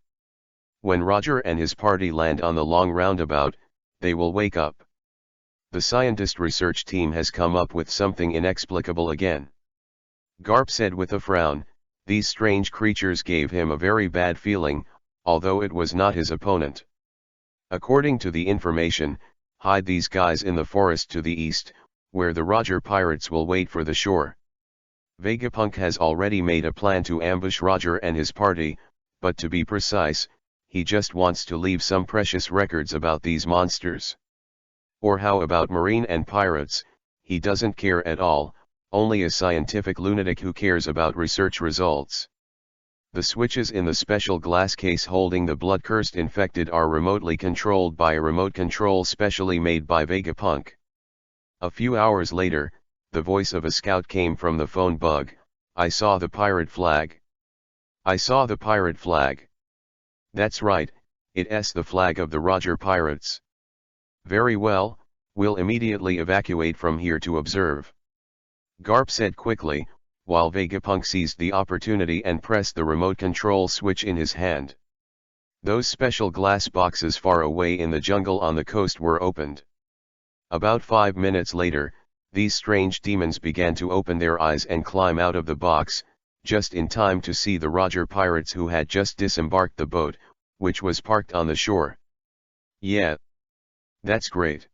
When Roger and his party land on the long roundabout, they will wake up. The scientist research team has come up with something inexplicable again. Garp said with a frown, these strange creatures gave him a very bad feeling, although it was not his opponent. According to the information, hide these guys in the forest to the east, where the Roger pirates will wait for the shore. Vegapunk has already made a plan to ambush Roger and his party, but to be precise, he just wants to leave some precious records about these monsters. Or how about marine and pirates, he doesn't care at all, only a scientific lunatic who cares about research results. The switches in the special glass case holding the blood-cursed infected are remotely controlled by a remote control specially made by Vegapunk. A few hours later, the voice of a scout came from the phone bug, I saw the pirate flag. I saw the pirate flag. That's right, it's the flag of the Roger pirates. Very well, we'll immediately evacuate from here to observe. Garp said quickly, while Vegapunk seized the opportunity and pressed the remote control switch in his hand. Those special glass boxes far away in the jungle on the coast were opened. About 5 minutes later, these strange demons began to open their eyes and climb out of the box, just in time to see the Roger pirates who had just disembarked the boat, which was parked on the shore. Yeah. That's great.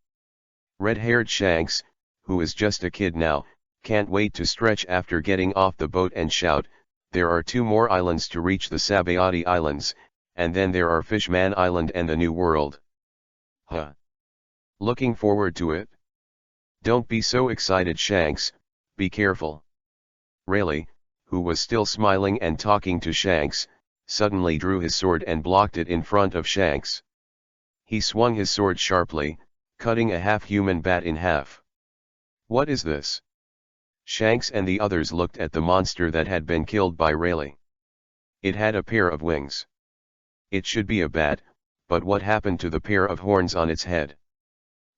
Red-haired Shanks, who is just a kid now, can't wait to stretch after getting off the boat and shout, there are 2 more islands to reach the Sabayati Islands, and then there are Fishman Island and the New World. Huh. Looking forward to it. Don't be so excited, Shanks, be careful. Rayleigh, who was still smiling and talking to Shanks, suddenly drew his sword and blocked it in front of Shanks. He swung his sword sharply, cutting a half-human bat in half. What is this? Shanks and the others looked at the monster that had been killed by Rayleigh. It had a pair of wings. It should be a bat, but what happened to the pair of horns on its head?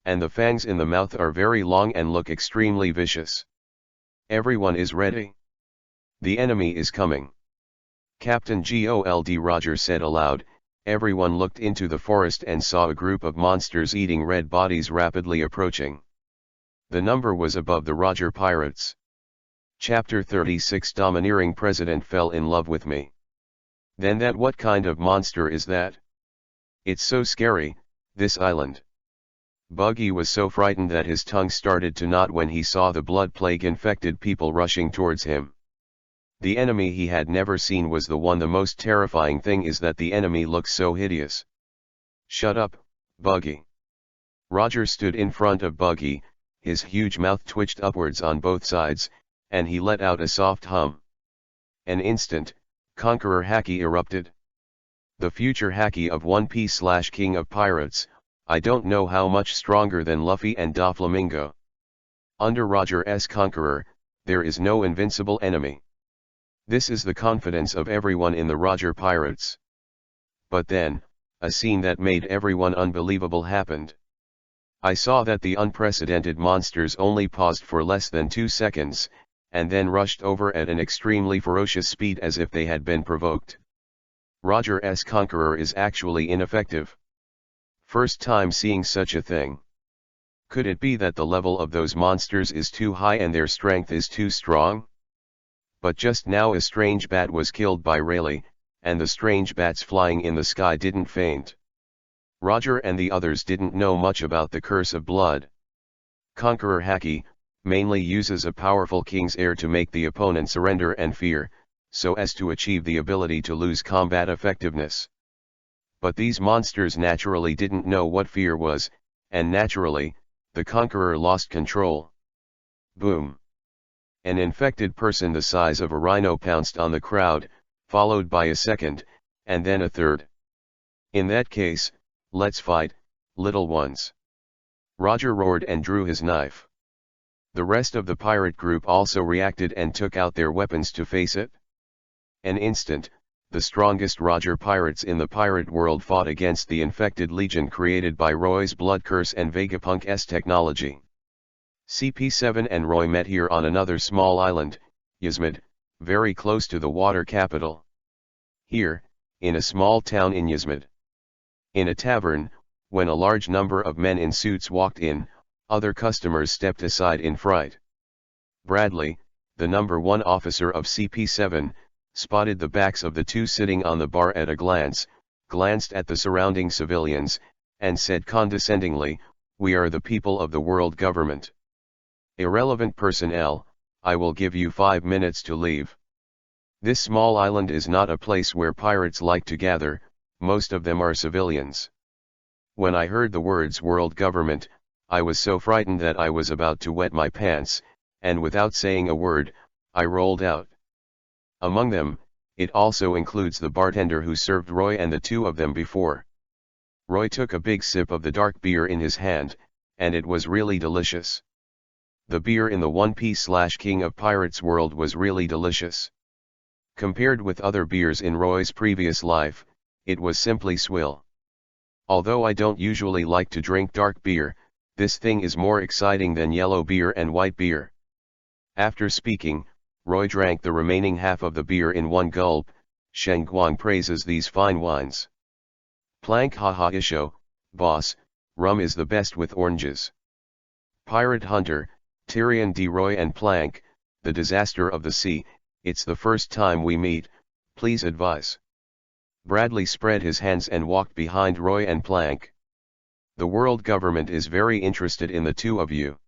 And the fangs in the mouth are very long and look extremely vicious. Everyone is ready. The enemy is coming. Captain Gold Roger said aloud. Everyone looked into the forest and saw a group of monsters eating red bodies rapidly approaching. The number was above the Roger pirates. Chapter 36 Domineering President fell in love with me. Then that what kind of monster is that? It's so scary, this island. Buggy was so frightened that his tongue started to knot when he saw the blood plague infected people rushing towards him. The enemy he had never seen was the one. The most terrifying thing is that the enemy looks so hideous. Shut up, Buggy. Roger stood in front of Buggy, his huge mouth twitched upwards on both sides, and he let out a soft hum. An instant, Conqueror Hacky erupted. The future Hacky of One Piece/King of Pirates, I don't know how much stronger than Luffy and Doflamingo. Under Roger's Conqueror, there is no invincible enemy. This is the confidence of everyone in the Roger Pirates. But then, a scene that made everyone unbelievable happened. I saw that the unprecedented monsters only paused for less than 2 seconds, and then rushed over at an extremely ferocious speed as if they had been provoked. Roger's Conqueror is actually ineffective. First time seeing such a thing. Could it be that the level of those monsters is too high and their strength is too strong? But just now a strange bat was killed by Rayleigh, and the strange bats flying in the sky didn't faint. Roger and the others didn't know much about the curse of blood. Conqueror Hacky mainly uses a powerful king's heir to make the opponent surrender and fear, so as to achieve the ability to lose combat effectiveness. But these monsters naturally didn't know what fear was, and naturally, the Conqueror lost control. Boom! An infected person the size of a rhino pounced on the crowd, followed by a second, and then a third. In that case, let's fight, little ones. Roger roared and drew his knife. The rest of the pirate group also reacted and took out their weapons to face it. An instant, the strongest Roger pirates in the pirate world fought against the infected legion created by Roy's blood curse and Vegapunk's technology. CP7 and Roy met here on another small island, Yzmid, very close to the water capital. Here, in a small town in Yzmid. In a tavern, when a large number of men in suits walked in, other customers stepped aside in fright. Bradley, the #1 officer of CP7, spotted the backs of the two sitting on the bar at a glance, glanced at the surrounding civilians, and said condescendingly, "We are the people of the world government. Irrelevant personnel, I will give you 5 minutes to leave. This small island is not a place where pirates like to gather, most of them are civilians." When I heard the words world government, I was so frightened that I was about to wet my pants, and without saying a word, I rolled out. Among them, it also includes the bartender who served Roy and the two of them before. Roy took a big sip of the dark beer in his hand, and it was really delicious. The beer in the One Piece/King of Pirates world was really delicious. Compared with other beers in Roy's previous life, it was simply swill. Although I don't usually like to drink dark beer, this thing is more exciting than yellow beer and white beer. After speaking, Roy drank the remaining half of the beer in one gulp. Shengguang praises these fine wines. Plank haha isho, boss, rum is the best with oranges. Pirate Hunter, Tyrion D. Roy and Plank, the disaster of the sea, it's the first time we meet, please advise. Bradley spread his hands and walked behind Roy and Plank. The world government is very interested in the two of you.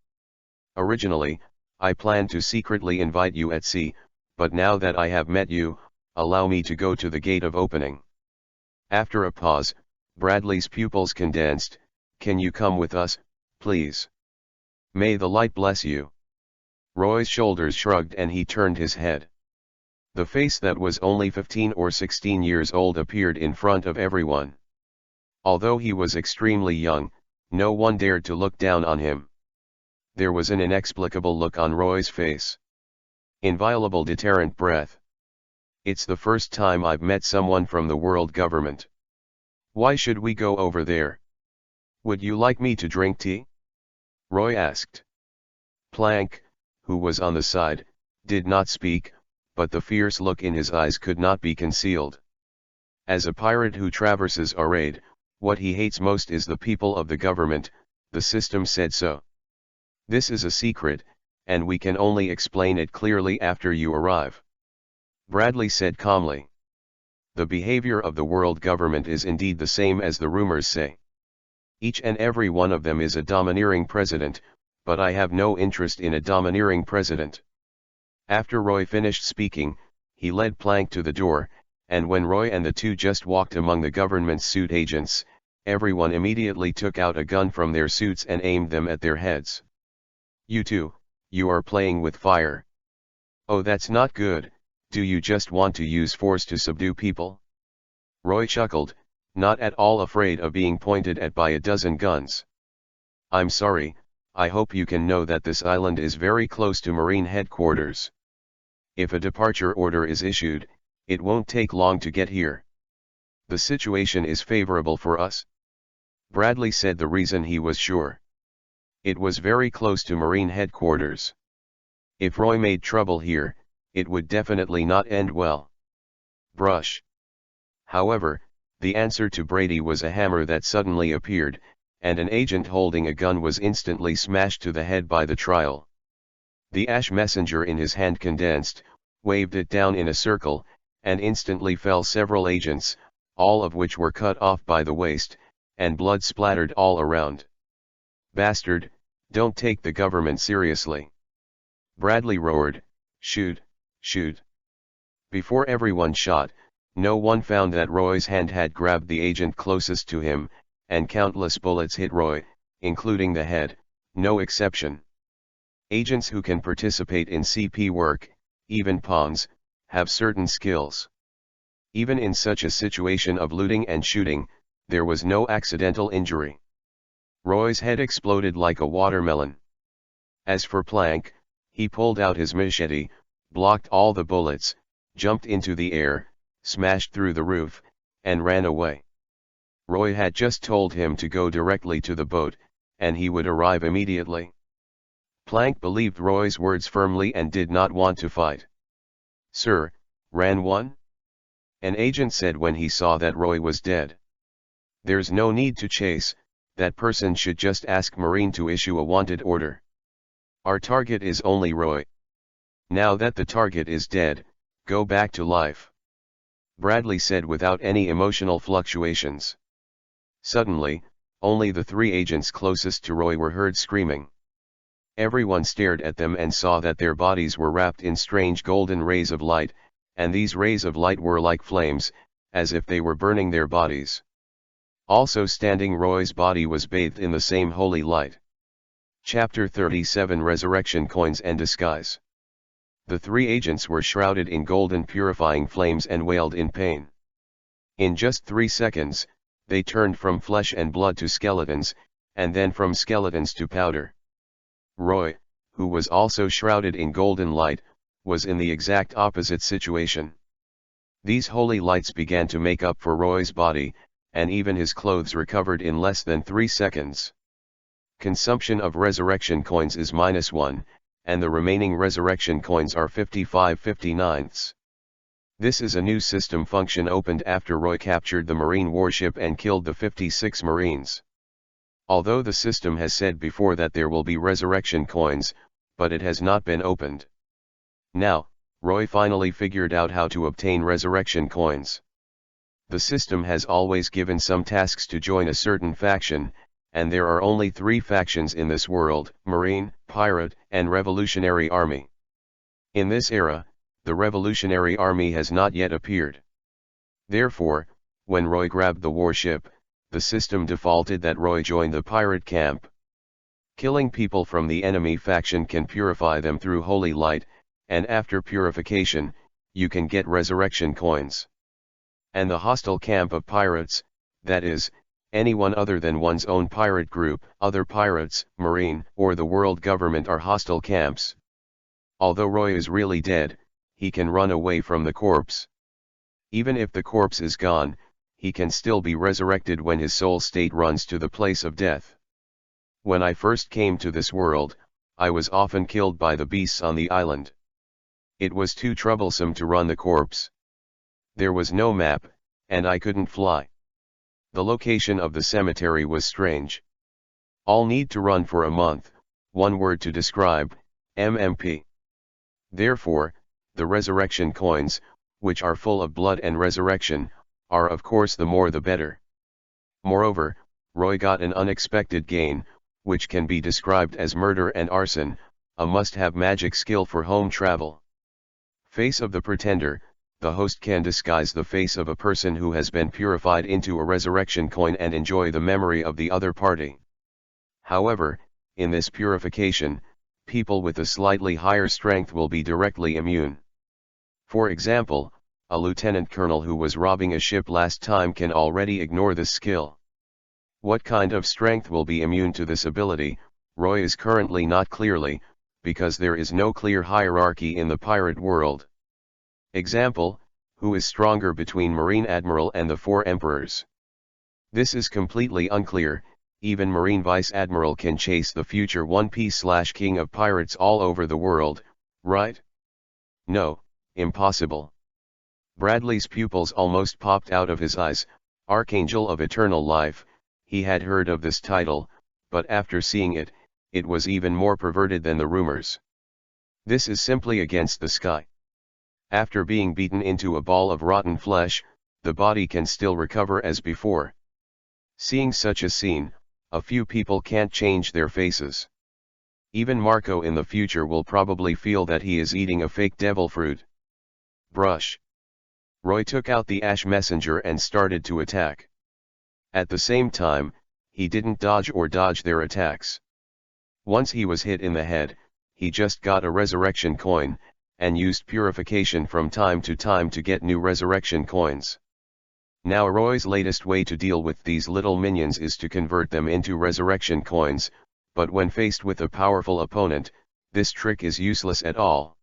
Originally, I planned to secretly invite you at sea, but now that I have met you, allow me to go to the gate of opening. After a pause, Bradley's pupils condensed, can you come with us, please? May the light bless you. Roy's shoulders shrugged and he turned his head. The face that was only 15 or 16 years old appeared in front of everyone. Although he was extremely young, no one dared to look down on him. There was an inexplicable look on Roy's face. Inviolable deterrent breath. It's the first time I've met someone from the world government. Why should we go over there? Would you like me to drink tea? Roy asked. Plank, who was on the side, did not speak, but the fierce look in his eyes could not be concealed. As a pirate who traverses a raid, what he hates most is the people of the government, the system said so. This is a secret, and we can only explain it clearly after you arrive. Bradley said calmly. The behavior of the world government is indeed the same as the rumors say. Each and every one of them is a domineering president, but I have no interest in a domineering president. After Roy finished speaking, he led Plank to the door, and when Roy and the two just walked among the government's suit agents, everyone immediately took out a gun from their suits and aimed them at their heads. "You two, you are playing with fire. Oh, that's not good. Do you just want to use force to subdue people?" Roy chuckled, not at all afraid of being pointed at by a dozen guns. "I'm sorry, I hope you can know that this island is very close to Marine headquarters. If a departure order is issued, it won't take long to get here. The situation is favorable for us." Bradley said the reason he was sure. It was very close to Marine headquarters. If Roy made trouble here, it would definitely not end well. Brush. However, the answer to Brady was a hammer that suddenly appeared, and an agent holding a gun was instantly smashed to the head by the trial. The ash messenger in his hand condensed, waved it down in a circle, and instantly fell several agents, all of which were cut off by the waist, and blood splattered all around. "Bastard, don't take the government seriously." Bradley roared, "Shoot, shoot." Before everyone shot, no one found that Roy's hand had grabbed the agent closest to him, and countless bullets hit Roy, including the head, no exception. Agents who can participate in CP work, even pawns, have certain skills. Even in such a situation of looting and shooting, there was no accidental injury. Roy's head exploded like a watermelon. As for Plank, he pulled out his machete, blocked all the bullets, jumped into the air, smashed through the roof, and ran away. Roy had just told him to go directly to the boat, and he would arrive immediately. Plank believed Roy's words firmly and did not want to fight. "Sir, ran one?" an agent said when he saw that Roy was dead. "There's no need to chase, that person should just ask Marine to issue a wanted order. Our target is only Roy. Now that the target is dead, go back to life," Bradley said without any emotional fluctuations. Suddenly, only the three agents closest to Roy were heard screaming. Everyone stared at them and saw that their bodies were wrapped in strange golden rays of light, and these rays of light were like flames, as if they were burning their bodies. Also standing Roy's body was bathed in the same holy light. Chapter 37 Resurrection Coins and Disguise. The three agents were shrouded in golden purifying flames and wailed in pain. In just 3 seconds, they turned from flesh and blood to skeletons, and then from skeletons to powder. Roy, who was also shrouded in golden light, was in the exact opposite situation. These holy lights began to make up for Roy's body, and even his clothes recovered in less than 3 seconds. Consumption of resurrection coins is -1, and the remaining resurrection coins are 55/59. This is a new system function opened after Roy captured the Marine warship and killed the 56 Marines. Although the system has said before that there will be resurrection coins, but it has not been opened. Now, Roy finally figured out how to obtain resurrection coins. The system has always given some tasks to join a certain faction, and there are only 3 factions in this world: Marine, Pirate, and Revolutionary Army. In this era, the Revolutionary Army has not yet appeared. Therefore, when Roy grabbed the warship, the system defaulted that Roy join the pirate camp. Killing people from the enemy faction can purify them through holy light, and after purification, you can get resurrection coins. And the hostile camp of pirates, that is, anyone other than one's own pirate group, other pirates, Marine, or the world government are hostile camps. Although Roy is really dead, he can run away from the corpse. Even if the corpse is gone, he can still be resurrected when his soul state runs to the place of death. When I first came to this world, I was often killed by the beasts on the island. It was too troublesome to run the corpse. There was no map, and I couldn't fly. The location of the cemetery was strange. All need to run for a month, one word to describe, MMP. Therefore, the resurrection coins, which are full of blood and resurrection, are of course the more the better. Moreover, Roy got an unexpected gain, which can be described as murder and arson, a must-have magic skill for home travel. Face of the Pretender: the host can disguise the face of a person who has been purified into a resurrection coin and enjoy the memory of the other party. However, in this purification, people with a slightly higher strength will be directly immune. For example, a lieutenant colonel who was robbing a ship last time can already ignore this skill. What kind of strength will be immune to this ability, Roy is currently not clearly, because there is no clear hierarchy in the pirate world. Example: who is stronger between Marine Admiral and the Four Emperors? This is completely unclear. Even Marine Vice Admiral can chase the future One Piece/King of Pirates all over the world, right? No, impossible. Bradley's pupils almost popped out of his eyes. Archangel of Eternal Life. He had heard of this title, but after seeing it, it was even more perverted than the rumors. This is simply against the sky. After being beaten into a ball of rotten flesh, the body can still recover as before. Seeing such a scene, a few people can't change their faces. Even Marco in the future will probably feel that he is eating a fake devil fruit. Brush. Roy took out the Ash Messenger and started to attack. At the same time, he didn't dodge their attacks. Once he was hit in the head, he just got a resurrection coin, and used purification from time to time to get new resurrection coins. Now Roy's latest way to deal with these little minions is to convert them into resurrection coins, but when faced with a powerful opponent, this trick is useless at all.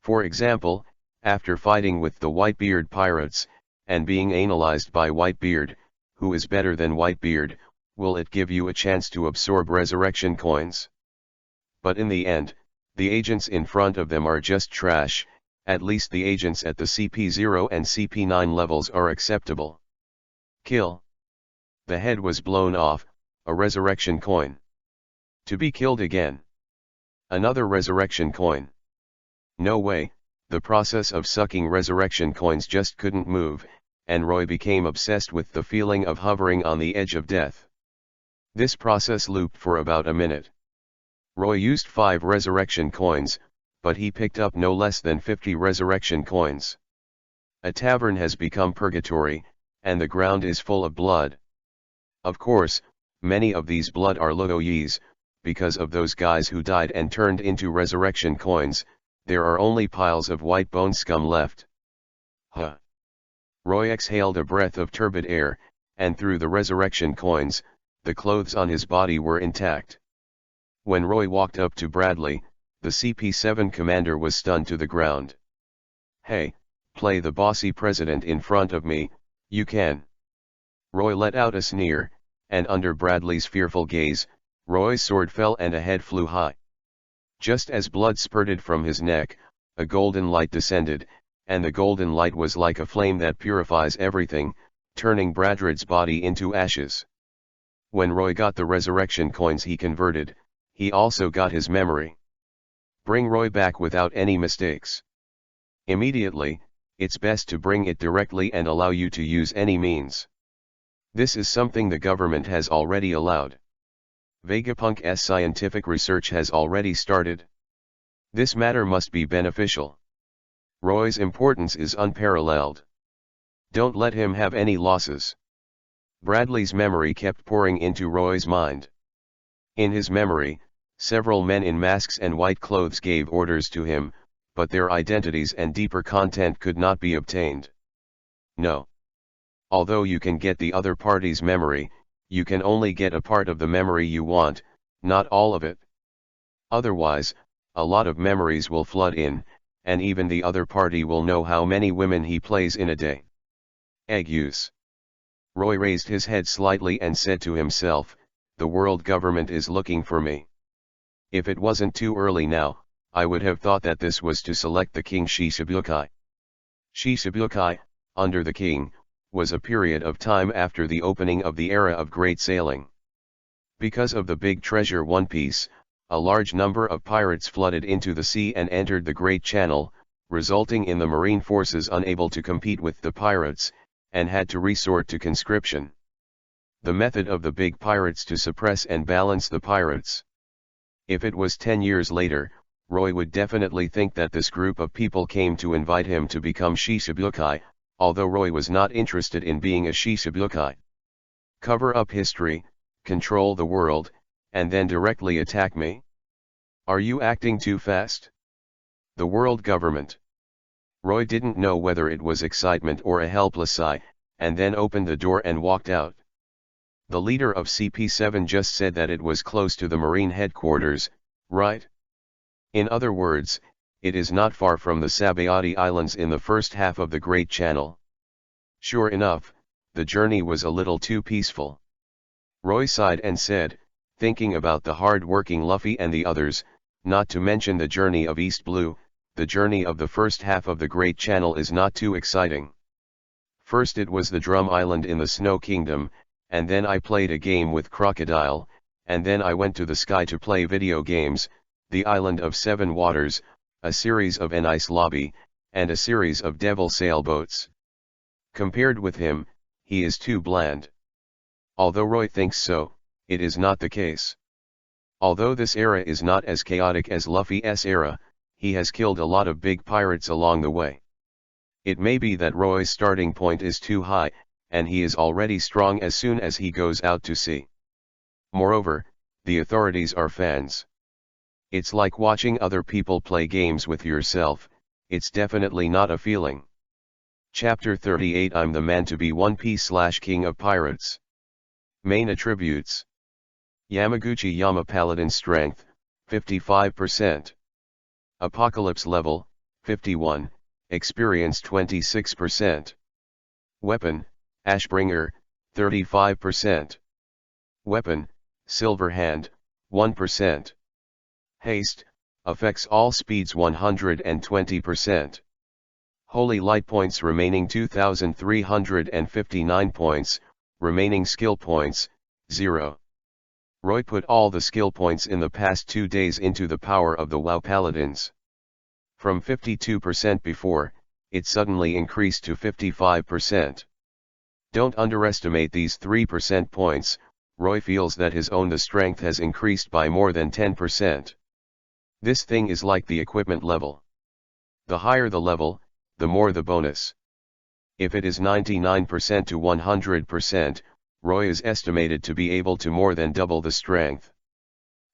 For example, after fighting with the Whitebeard pirates, and being analyzed by Whitebeard, who is better than Whitebeard, will it give you a chance to absorb resurrection coins? But in the end, the agents in front of them are just trash. At least the agents at the CP0 and CP9 levels are acceptable. Kill. The head was blown off, a resurrection coin. To be killed again. Another resurrection coin. No way, the process of sucking resurrection coins just couldn't move, and Roy became obsessed with the feeling of hovering on the edge of death. This process looped for about a minute. Roy used 5 resurrection coins, but he picked up no less than 50 resurrection coins. A tavern has become purgatory, and the ground is full of blood. Of course, many of these blood are Luoyis, because of those guys who died and turned into resurrection coins. There are only piles of white bone scum left. Huh. Roy exhaled a breath of turbid air, and through the resurrection coins, the clothes on his body were intact. When Roy walked up to Bradley, the CP7 commander was stunned to the ground. Hey, play the bossy president in front of me, you can. Roy let out a sneer, and under Bradley's fearful gaze, Roy's sword fell and a head flew high. Just as blood spurted from his neck, a golden light descended, and the golden light was like a flame that purifies everything, turning Bradrid's body into ashes. When Roy got the resurrection coins he converted, he also got his memory. Bring Roy back without any mistakes. Immediately, it's best to bring it directly and allow you to use any means. This is something the government has already allowed. Vegapunk's scientific research has already started. This matter must be beneficial. Roy's importance is unparalleled. Don't let him have any losses. Bradley's memory kept pouring into Roy's mind. In his memory, several men in masks and white clothes gave orders to him, but their identities and deeper content could not be obtained. No. Although you can get the other party's memory, you can only get a part of the memory you want, not all of it. Otherwise, a lot of memories will flood in, and even the other party will know how many women he plays in a day. Egg use. Roy raised his head slightly and said to himself, the world government is looking for me. If it wasn't too early now, I would have thought that this was to select the king Shishibukai. Shishibukai, under the king, was a period of time after the opening of the era of great sailing. Because of the big treasure One Piece, a large number of pirates flooded into the sea and entered the Great Channel, resulting in the marine forces unable to compete with the pirates, and had to resort to conscription. The method of the big pirates to suppress and balance the pirates. If it was 10 years later, Roy would definitely think that this group of people came to invite him to become Shishibukai, although Roy was not interested in being a Shishibukai. Cover up history, control the world, and then directly attack me? Are you acting too fast? The world government. Roy didn't know whether it was excitement or a helpless sigh, and then opened the door and walked out. The leader of CP7 just said that it was close to the Marine headquarters, right? In other words, it is not far from the Sabayati Islands in the first half of the Great Channel. Sure enough, the journey was a little too peaceful. Roy sighed and said, thinking about the hard-working Luffy and the others, not to mention the journey of East Blue, the journey of the first half of the Great Channel is not too exciting. First it was the Drum Island in the Snow Kingdom, and then I played a game with Crocodile, and then I went to the sky to play video games, the Island of Seven Waters, a series of an ice lobby, and a series of devil sailboats. Compared with him, he is too bland. Although Roy thinks so, it is not the case. Although this era is not as chaotic as Luffy's era, he has killed a lot of big pirates along the way. It may be that Roy's starting point is too high, and he is already strong as soon as he goes out to sea. Moreover, the authorities are fans. It's like watching other people play games with yourself, it's definitely not a feeling. Chapter 38 I'm the man to be One Piece/King of Pirates. Main attributes. Yamaguchi Yama Paladin Strength, 55%. Apocalypse Level, 51, Experience 26%. Weapon, Ashbringer, 35%. Weapon, Silver Hand, 1%. Haste, affects all speeds 120%. Holy Light points remaining 2,359 points, remaining skill points, 0. Roy put all the skill points in the past 2 days into the power of the WoW Paladins. From 52% before, it suddenly increased to 55%. Don't underestimate these 3% points. Roy feels that his own the strength has increased by more than 10%. This thing is like the equipment level. The higher the level, the more the bonus. If it is 99% to 100%, Roy is estimated to be able to more than double the strength.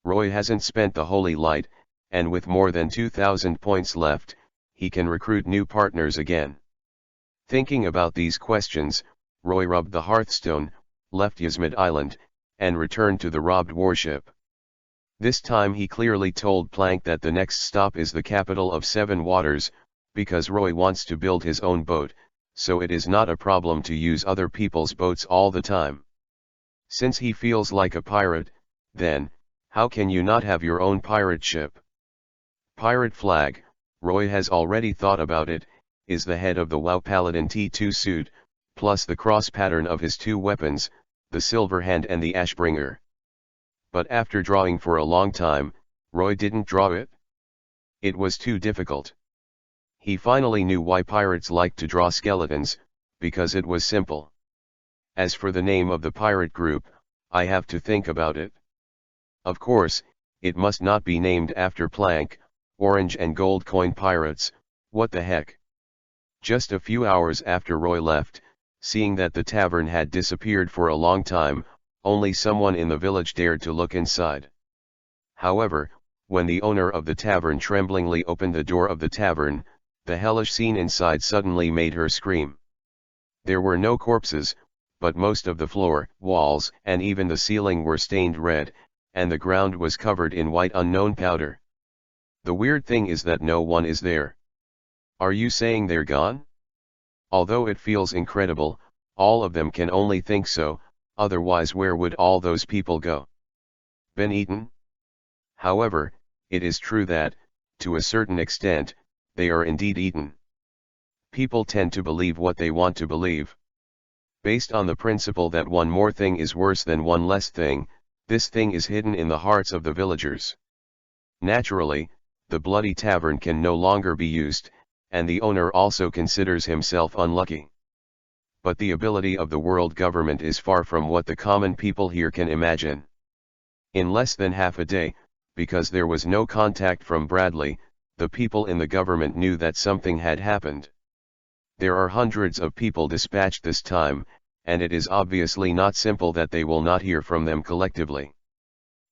Roy hasn't spent the Holy Light, and with more than 2,000 points left, he can recruit new partners again. Thinking about these questions, Roy rubbed the Hearthstone, left Yasmid Island, and returned to the robbed warship. This time he clearly told Plank that the next stop is the capital of Seven Waters, because Roy wants to build his own boat, so it is not a problem to use other people's boats all the time. Since he feels like a pirate, then, how can you not have your own pirate ship? Pirate flag, Roy has already thought about it, is the head of the WoW Paladin T2 suit, plus the cross pattern of his two weapons, the Silver Hand and the Ashbringer. But after drawing for a long time, Roy didn't draw it. It was too difficult. He finally knew why pirates like to draw skeletons, because it was simple. As for the name of the pirate group, I have to think about it. Of course, it must not be named after Plank, Orange and Gold Coin Pirates, what the heck. Just a few hours after Roy left, seeing that the tavern had disappeared for a long time, only someone in the village dared to look inside. However, when the owner of the tavern tremblingly opened the door of the tavern, the hellish scene inside suddenly made her scream. There were no corpses, but most of the floor, walls, and even the ceiling were stained red, and the ground was covered in white unknown powder. The weird thing is that no one is there. Are you saying they're gone? Although it feels incredible, all of them can only think so, otherwise where would all those people go? Been eaten? However, it is true that, to a certain extent, they are indeed eaten. People tend to believe what they want to believe. Based on the principle that one more thing is worse than one less thing, this thing is hidden in the hearts of the villagers. Naturally, the bloody tavern can no longer be used, and the owner also considers himself unlucky. But the ability of the world government is far from what the common people here can imagine. In less than half a day, because there was no contact from Bradley, the people in the government knew that something had happened. There are hundreds of people dispatched this time, and it is obviously not simple that they will not hear from them collectively.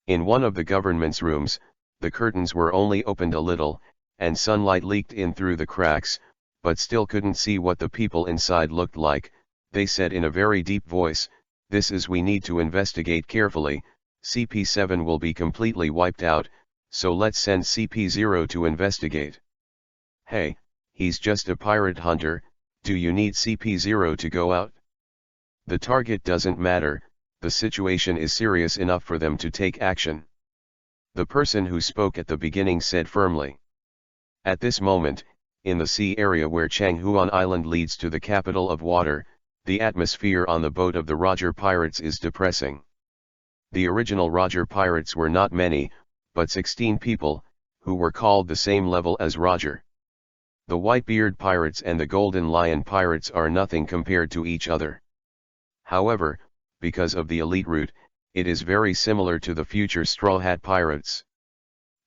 In one of the government's rooms, the curtains were only opened a little, and sunlight leaked in through the cracks, but still couldn't see what the people inside looked like. They said in a very deep voice, "This is we need to investigate carefully. CP7 will be completely wiped out, so let's send CP0 to investigate." "Hey, he's just a pirate hunter, do you need CP0 to go out?" "The target doesn't matter, the situation is serious enough for them to take action," the person who spoke at the beginning said firmly. At this moment, in the sea area where Changhuan Island leads to the capital of water, the atmosphere on the boat of the Roger pirates is depressing. The original Roger pirates were not many, but 16 people, who were called the same level as Roger. The Whitebeard pirates and the Golden Lion pirates are nothing compared to each other. However, because of the elite route, it is very similar to the future Straw Hat pirates.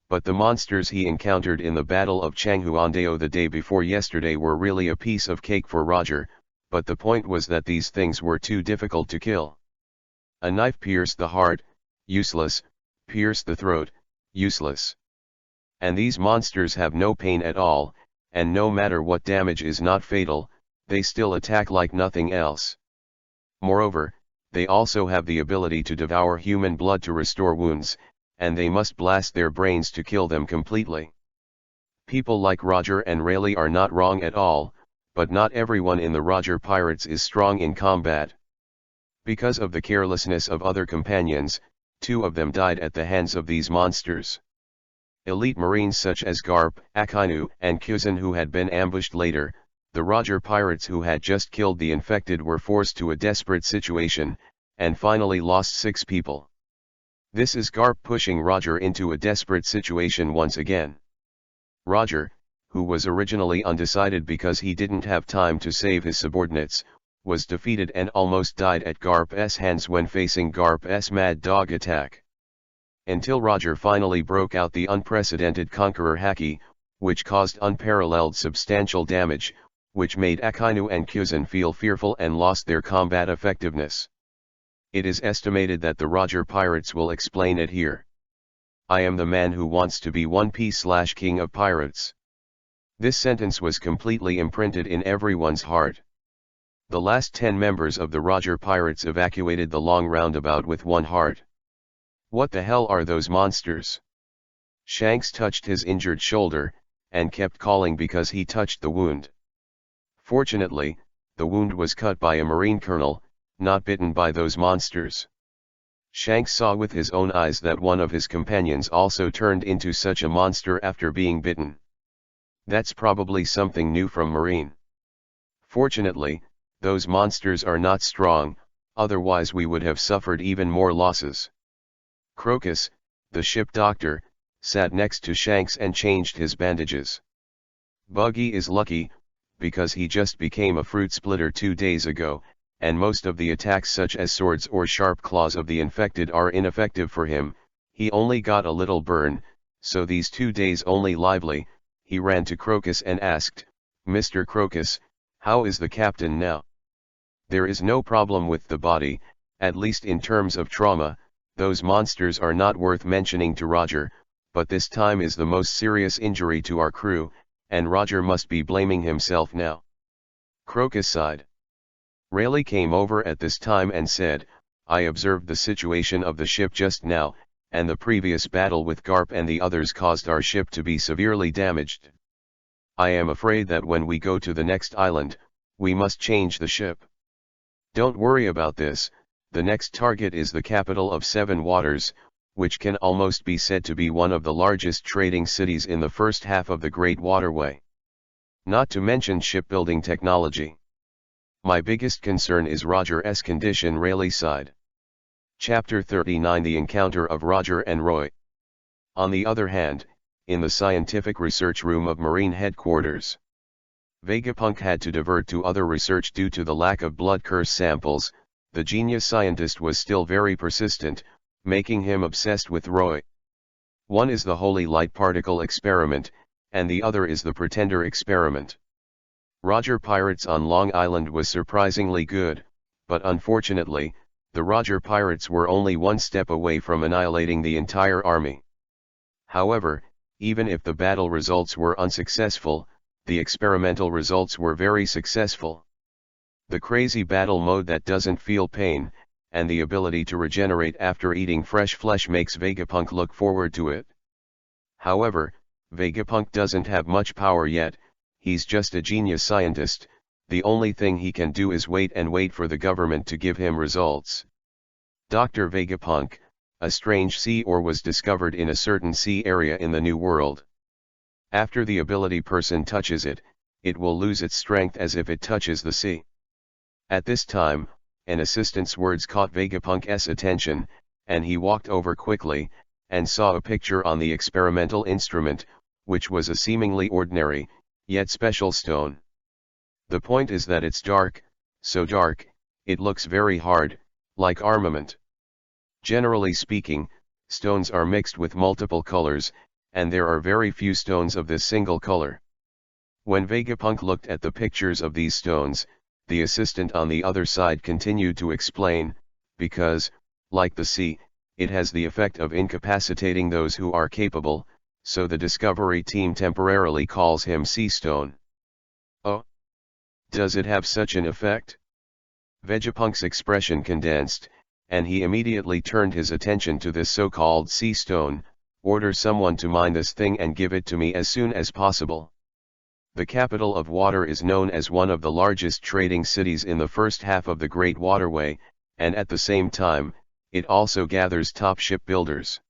But the monsters he encountered in the Battle of Changhuandao the day before yesterday were really a piece of cake for Roger, but the point was that these things were too difficult to kill. A knife pierced the heart, useless; pierced the throat, useless. And these monsters have no pain at all, and no matter what damage is not fatal, they still attack like nothing else. Moreover, they also have the ability to devour human blood to restore wounds, and they must blast their brains to kill them completely. People like Roger and Rayleigh are not wrong at all, but not everyone in the Roger pirates is strong in combat. Because of the carelessness of other companions, 2 of them died at the hands of these monsters. Elite marines such as Garp, Akainu, and Kuzan who had been ambushed later, the Roger pirates who had just killed the infected were forced to a desperate situation, and finally lost 6 people. This is Garp pushing Roger into a desperate situation once again. Roger, who was originally undecided because he didn't have time to save his subordinates, was defeated and almost died at Garp's hands when facing Garp's Mad Dog attack. Until Roger finally broke out the unprecedented Conqueror Haki, which caused unparalleled substantial damage, which made Akainu and Kuzan feel fearful and lost their combat effectiveness. It is estimated that the Roger pirates will explain it here. "I am the man who wants to be One Piece/King of Pirates." This sentence was completely imprinted in everyone's heart. The last 10 members of the Roger pirates evacuated the long roundabout with one heart. What the hell are those monsters? Shanks touched his injured shoulder, and kept calling because he touched the wound. Fortunately, the wound was cut by a marine colonel, not bitten by those monsters. Shanks saw with his own eyes that one of his companions also turned into such a monster after being bitten. That's probably something new from Marine. Fortunately, those monsters are not strong, otherwise we would have suffered even more losses. Crocus, the ship doctor, sat next to Shanks and changed his bandages. Buggy is lucky, because he just became a fruit splitter 2 days ago, and most of the attacks such as swords or sharp claws of the infected are ineffective for him. He only got a little burn, so these 2 days only lively. He ran to Crocus and asked, "Mr. Crocus, how is the captain now?" "There is no problem with the body, at least in terms of trauma. Those monsters are not worth mentioning to Roger, but this time is the most serious injury to our crew, and Roger must be blaming himself now." Crocus sighed. Rayleigh came over at this time and said, "I observed the situation of the ship just now, and the previous battle with Garp and the others caused our ship to be severely damaged. I am afraid that when we go to the next island, we must change the ship." "Don't worry about this, the next target is the capital of 7 Waters, which can almost be said to be one of the largest trading cities in the first half of the Great Waterway. Not to mention shipbuilding technology. My biggest concern is Roger's condition," Rayleigh sighed. Chapter 39: The Encounter of Roger and Roy. On the other hand, in the scientific research room of Marine Headquarters, Vegapunk had to divert to other research due to the lack of blood curse samples. The genius scientist was still very persistent, making him obsessed with Roy. One is the Holy Light Particle experiment, and the other is the Pretender experiment. Roger Pirates on Long Island was surprisingly good, but unfortunately, the Roger Pirates were only one step away from annihilating the entire army. However, even if the battle results were unsuccessful, the experimental results were very successful. The crazy battle mode that doesn't feel pain, and the ability to regenerate after eating fresh flesh makes Vegapunk look forward to it. However, Vegapunk doesn't have much power yet, he's just a genius scientist. The only thing he can do is wait and wait for the government to give him results. Dr. Vegapunk, a strange sea ore was discovered in a certain sea area in the New World. After the ability person touches it, it will lose its strength as if it touches the sea. At this time, an assistant's words caught Vegapunk's attention, and he walked over quickly, and saw a picture on the experimental instrument, which was a seemingly ordinary, yet special stone. The point is that it's dark, so dark, it looks very hard, like armament. Generally speaking, stones are mixed with multiple colors, and there are very few stones of this single color. When Vegapunk looked at the pictures of these stones, the assistant on the other side continued to explain, because, like the sea, it has the effect of incapacitating those who are capable, so the Discovery team temporarily calls him Sea Stone. Oh? Does it have such an effect? Vegapunk's expression condensed, and he immediately turned his attention to this so-called Sea Stone. Order someone to mine this thing and give it to me as soon as possible. The capital of water is known as one of the largest trading cities in the first half of the Great Waterway, and at the same time, it also gathers top shipbuilders.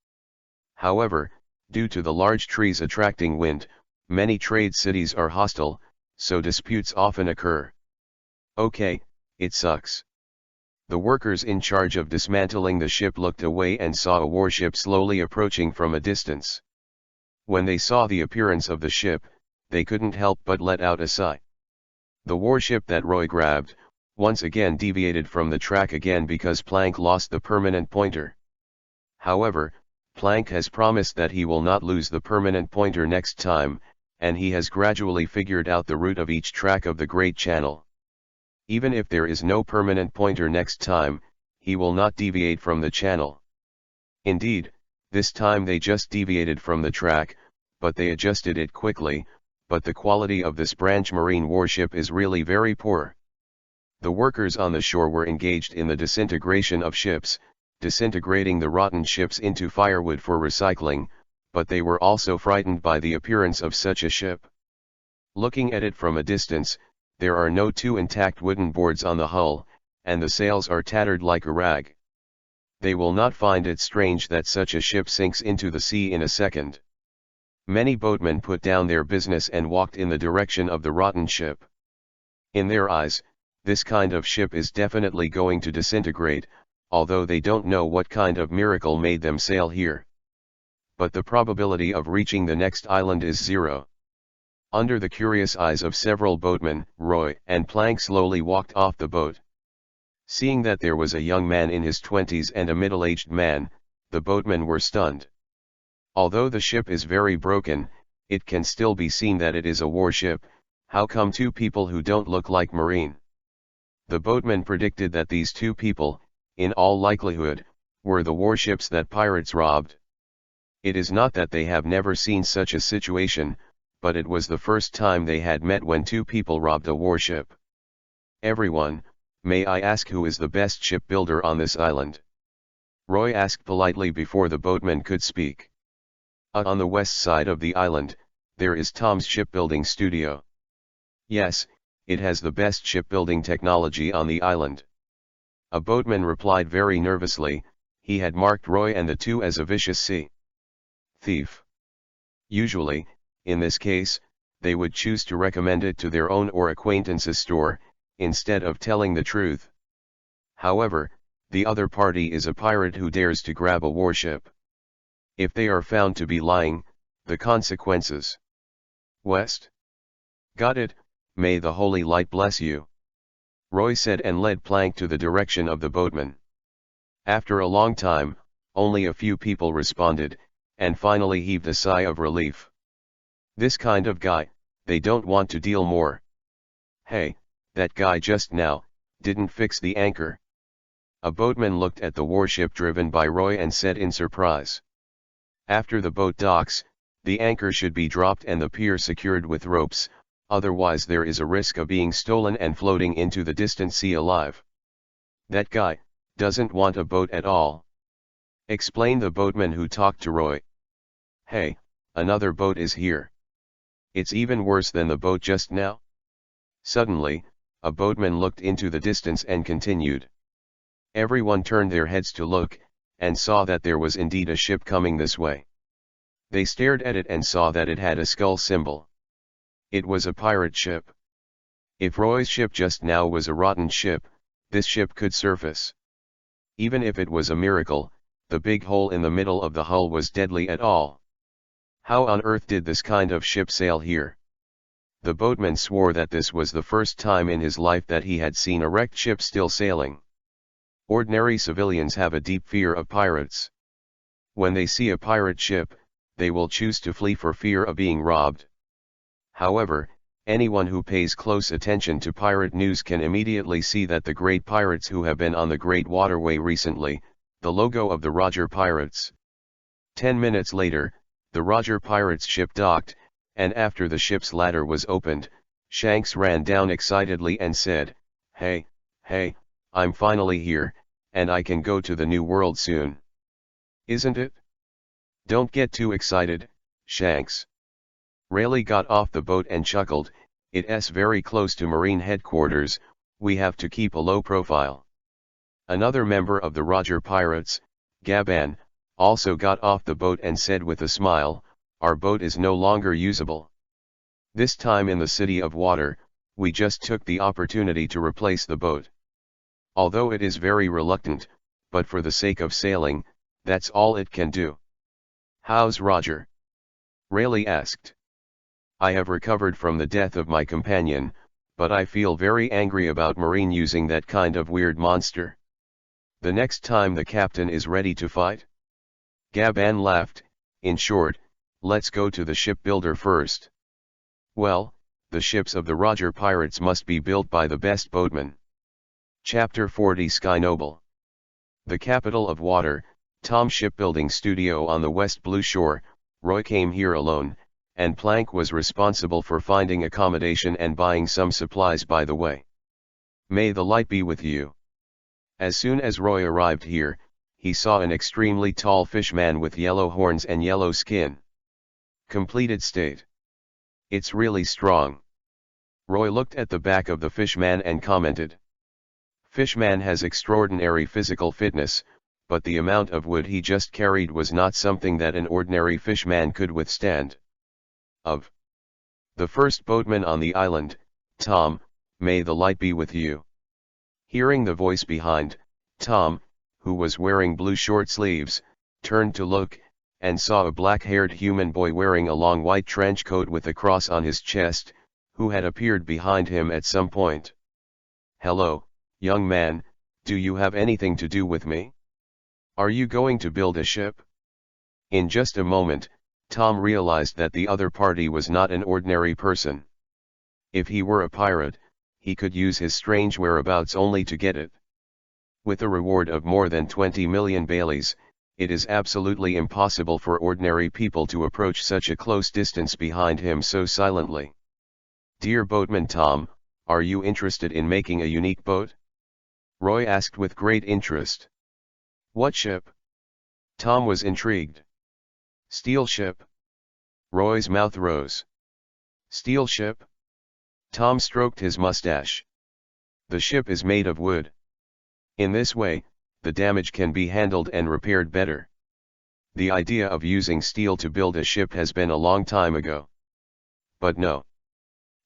However, due to the large trees attracting wind, many trade cities are hostile, so disputes often occur. Okay, it sucks. The workers in charge of dismantling the ship looked away and saw a warship slowly approaching from a distance. When they saw the appearance of the ship, they couldn't help but let out a sigh. The warship that Roy grabbed, once again deviated from the track again because Plank lost the permanent pointer. However, Plank has promised that he will not lose the permanent pointer next time, and he has gradually figured out the route of each track of the Great Channel. Even if there is no permanent pointer next time, he will not deviate from the channel. Indeed, this time they just deviated from the track, but they adjusted it quickly, but the quality of this branch marine warship is really very poor. The workers on the shore were engaged in the disintegration of ships, disintegrating the rotten ships into firewood for recycling, but they were also frightened by the appearance of such a ship. Looking at it from a distance, there are no two intact wooden boards on the hull, and the sails are tattered like a rag. They will not find it strange that such a ship sinks into the sea in a second. Many boatmen put down their business and walked in the direction of the rotten ship. In their eyes, this kind of ship is definitely going to disintegrate, although they don't know what kind of miracle made them sail here. But the probability of reaching the next island is 0. Under the curious eyes of several boatmen, Roy and Plank slowly walked off the boat. Seeing that there was a young man in his 20s and a middle-aged man, the boatmen were stunned. Although the ship is very broken, it can still be seen that it is a warship. How come two people who don't look like marine? The boatmen predicted that these two people, in all likelihood, were the warships that pirates robbed. It is not that they have never seen such a situation, but it was the first time they had met when two people robbed a warship. Everyone, may I ask who is the best shipbuilder on this island? Roy asked politely before the boatman could speak. On the west side of the island, there is Tom's shipbuilding studio. Yes, it has the best shipbuilding technology on the island. A boatman replied very nervously. He had marked Roy and the two as a vicious sea thief. Usually, in this case, they would choose to recommend it to their own or acquaintance's store, instead of telling the truth. However, the other party is a pirate who dares to grab a warship. If they are found to be lying, the consequences. West. Got it, may the holy light bless you," Roy said, and led Plank to the direction of the boatman. After a long time, only a few people responded, and finally heaved a sigh of relief. "This kind of guy, they don't want to deal more. Hey, that guy just now didn't fix the anchor." A boatman looked at the warship driven by Roy and said in surprise, "After the boat docks, the anchor should be dropped and the pier secured with ropes, otherwise there is a risk of being stolen and floating into the distant sea alive." "That guy doesn't want a boat at all," explained the boatman who talked to Roy. "Hey, another boat is here. It's even worse than the boat just now." Suddenly, a boatman looked into the distance and continued. Everyone turned their heads to look, and saw that there was indeed a ship coming this way. They stared at it and saw that it had a skull symbol. It was a pirate ship. If Roy's ship just now was a rotten ship, this ship could surface. Even if it was a miracle, the big hole in the middle of the hull was deadly at all. How on earth did this kind of ship sail here? The boatman swore that this was the first time in his life that he had seen a wrecked ship still sailing. Ordinary civilians have a deep fear of pirates. When they see a pirate ship, they will choose to flee for fear of being robbed. However, anyone who pays close attention to pirate news can immediately see that the great pirates who have been on the Great Waterway recently, the logo of the Roger Pirates. 10 minutes later, the Roger Pirates ship docked, and after the ship's ladder was opened, Shanks ran down excitedly and said, Hey, I'm finally here, and I can go to the New World soon. Isn't it?" "Don't get too excited, Shanks." Rayleigh got off the boat and chuckled, "It's very close to Marine headquarters, we have to keep a low profile." Another member of the Roger Pirates, Gaban, also got off the boat and said with a smile, "Our boat is no longer usable. This time in the City of Water, we just took the opportunity to replace the boat. Although it is very reluctant, but for the sake of sailing, that's all it can do." "How's Roger?" Rayleigh asked. "I have recovered from the death of my companion, but I feel very angry about Marine using that kind of weird monster. The next time the captain is ready to fight?" Gaban laughed. "In short, let's go to the shipbuilder first." "Well, the ships of the Roger Pirates must be built by the best boatmen." Chapter 40 Sky Noble. The capital of water, Tom Shipbuilding Studio on the West Blue Shore. Roy came here alone, and Plank was responsible for finding accommodation and buying some supplies by the way. May the light be with you. As soon as Roy arrived here, he saw an extremely tall fishman with yellow horns and yellow skin. Completed state. "It's really strong." Roy looked at the back of the fishman and commented. Fishman has extraordinary physical fitness, but the amount of wood he just carried was not something that an ordinary fishman could withstand. Of the first boatman on the island, Tom, may the light be with you. Hearing the voice behind, Tom, who was wearing blue short sleeves, turned to look, and saw a black-haired human boy wearing a long white trench coat with a cross on his chest, who had appeared behind him at some point. "Hello, young man, do you have anything to do with me? Are you going to build a ship?" In just a moment, Tom realized that the other party was not an ordinary person. If he were a pirate, he could use his strange whereabouts only to get it. With a reward of more than 20 million Baileys, it is absolutely impossible for ordinary people to approach such a close distance behind him so silently. "Dear boatman Tom, are you interested in making a unique boat?" Roy asked with great interest. "What ship?" Tom was intrigued. "Steel ship." Roy's mouth rose. "Steel ship?" Tom stroked his mustache. "The ship is made of wood. In this way, the damage can be handled and repaired better. The idea of using steel to build a ship has been a long time ago. But no.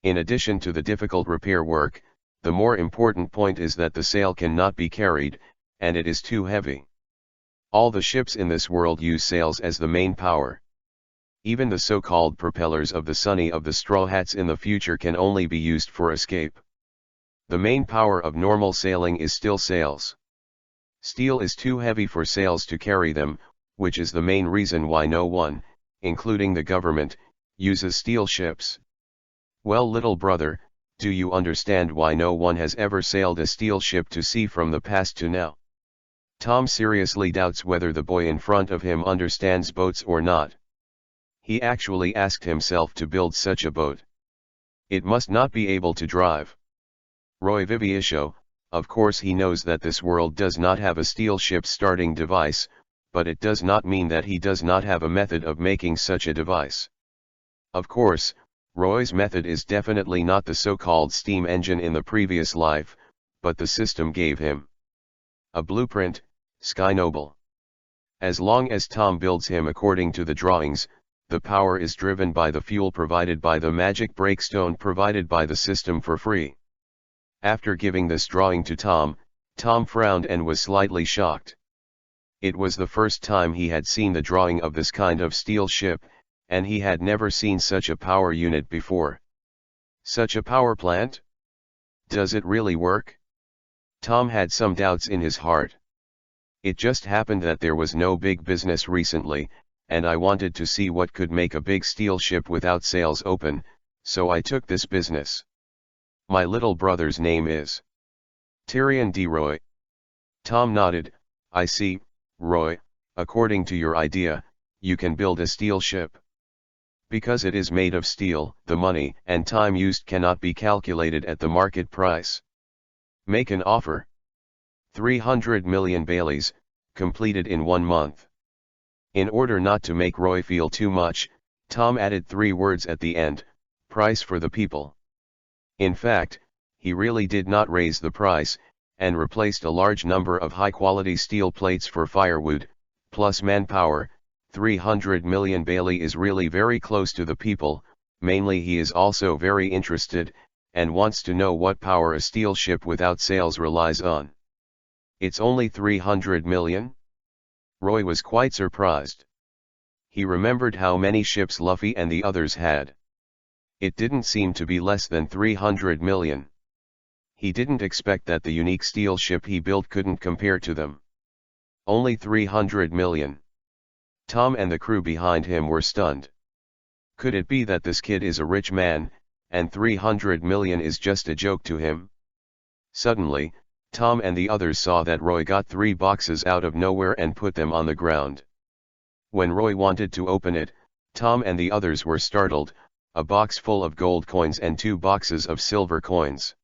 In addition to the difficult repair work, the more important point is that the sail cannot be carried, and it is too heavy. All the ships in this world use sails as the main power. Even the so-called propellers of the Sunny of the Straw Hats in the future can only be used for escape. The main power of normal sailing is still sails. Steel is too heavy for sails to carry them, which is the main reason why no one, including the government, uses steel ships. Well, little brother, do you understand why no one has ever sailed a steel ship to sea from the past to now? Tom seriously doubts whether the boy in front of him understands boats or not. He actually asked himself to build such a boat. It must not be able to drive. Roy Viviisho, of course he knows that this world does not have a steel ship starting device, but it does not mean that he does not have a method of making such a device. Of course, Roy's method is definitely not the so-called steam engine in the previous life, but the system gave him a blueprint, Sky Noble. As long as Tom builds him according to the drawings, the power is driven by the fuel provided by the magic breakstone provided by the system for free. After giving this drawing to Tom, Tom frowned and was slightly shocked. It was the first time he had seen the drawing of this kind of steel ship, and he had never seen such a power unit before. Such a power plant? Does it really work? Tom had some doubts in his heart. It just happened that there was no big business recently, and I wanted to see what could make a big steel ship without sails open, so I took this business. My little brother's name is Tyrion D. Roy. Tom nodded. I see, Roy, according to your idea, you can build a steel ship. Because it is made of steel, the money and time used cannot be calculated at the market price. Make an offer. 300 million Baileys, completed in 1 month. In order not to make Roy feel too much, Tom added 3 words at the end, price for the people. In fact, he really did not raise the price, and replaced a large number of high-quality steel plates for firewood, plus manpower. 300 million Bailey is really very close to the people. Mainly he is also very interested, and wants to know what power a steel ship without sails relies on. It's only 300 million? Roy was quite surprised. He remembered how many ships Luffy and the others had. It didn't seem to be less than 300 million. He didn't expect that the unique steel ship he built couldn't compare to them. Only 300 million. Tom and the crew behind him were stunned. Could it be that this kid is a rich man, and 300 million is just a joke to him? Suddenly, Tom and the others saw that Roy got 3 boxes out of nowhere and put them on the ground. When Roy wanted to open it, Tom and the others were startled. A box full of gold coins and 2 boxes of silver coins.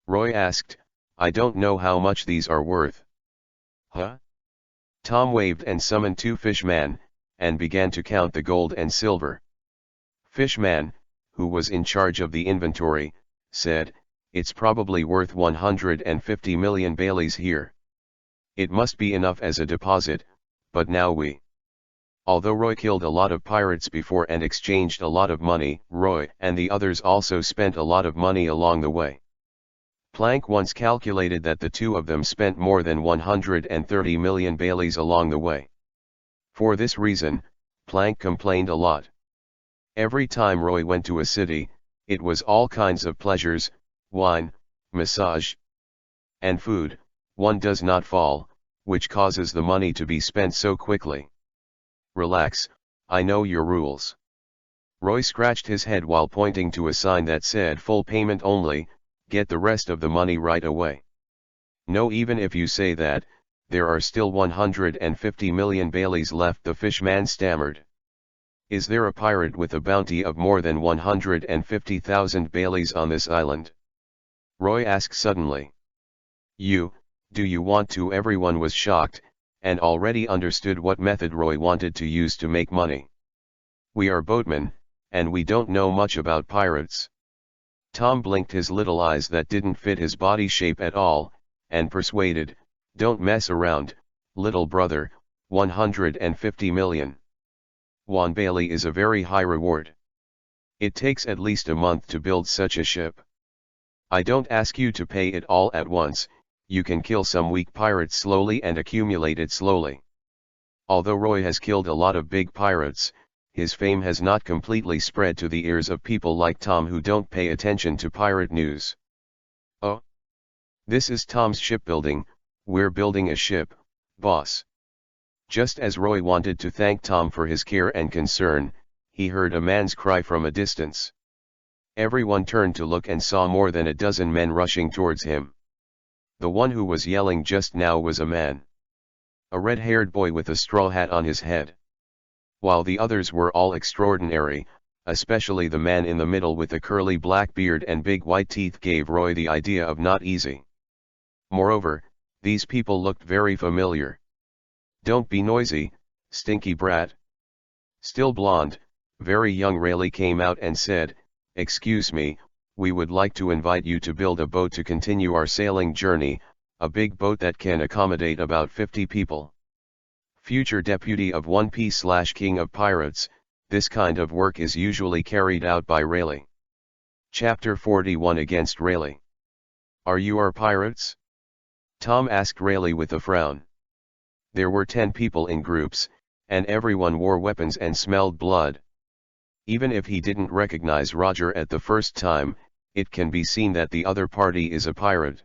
Roy asked, I don't know how much these are worth. Huh? Tom waved and summoned 2 fishmen, and began to count the gold and silver. Fishman, who was in charge of the inventory, said, it's probably worth 150 million Baileys here. It must be enough as a deposit, but now Although Roy killed a lot of pirates before and exchanged a lot of money, Roy and the others also spent a lot of money along the way. Plank once calculated that the 2 of them spent more than 130 million Baileys along the way. For this reason, Plank complained a lot. Every time Roy went to a city, it was all kinds of pleasures, wine, massage, and food. One does not fall, which causes the money to be spent so quickly. Relax, I know your rules. Roy scratched his head while pointing to a sign that said full payment only, get the rest of the money right away. No, even if you say that, there are still 150 million Baileys left, the fishman stammered. Is there a pirate with a bounty of more than 150,000 Baileys on this island? Roy asked suddenly. Do you want to? Everyone was shocked, and already understood what method Roy wanted to use to make money. We are boatmen, and we don't know much about pirates. Tom blinked his little eyes that didn't fit his body shape at all, and persuaded, don't mess around, little brother, 150 million. 1 Bailey is a very high reward. It takes at least a month to build such a ship. I don't ask you to pay it all at once. You can kill some weak pirates slowly and accumulate it slowly. Although Roy has killed a lot of big pirates, his fame has not completely spread to the ears of people like Tom who don't pay attention to pirate news. Oh, this is Tom's shipbuilding, we're building a ship, boss. Just as Roy wanted to thank Tom for his care and concern, he heard a man's cry from a distance. Everyone turned to look and saw more than a dozen men rushing towards him. The one who was yelling just now was a man. A red-haired boy with a straw hat on his head. While the others were all extraordinary, especially the man in the middle with the curly black beard and big white teeth gave Roy the idea of not easy. Moreover, these people looked very familiar. Don't be noisy, stinky brat. Still blonde, very young Rayleigh came out and said, "Excuse me, we would like to invite you to build a boat to continue our sailing journey, a big boat that can accommodate about 50 people. Future Deputy of 1P/King of Pirates, this kind of work is usually carried out by Rayleigh." Chapter 41 Against Rayleigh. "Are you our pirates?" Tom asked Rayleigh with a frown. There were 10 people in groups, and everyone wore weapons and smelled blood. Even if he didn't recognize Roger at the first time, it can be seen that the other party is a pirate.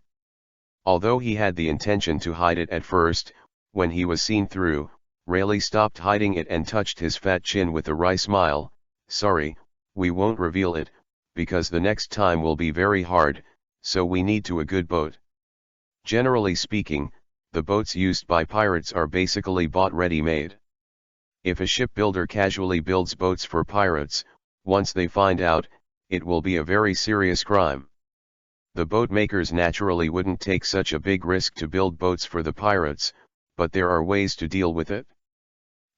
Although he had the intention to hide it at first, when he was seen through, Rayleigh stopped hiding it and touched his fat chin with a wry smile. "Sorry, we won't reveal it, because the next time will be very hard, so we need a good boat. Generally speaking, the boats used by pirates are basically bought ready-made. If a shipbuilder casually builds boats for pirates, once they find out, it will be a very serious crime. The boat makers naturally wouldn't take such a big risk to build boats for the pirates, but there are ways to deal with it.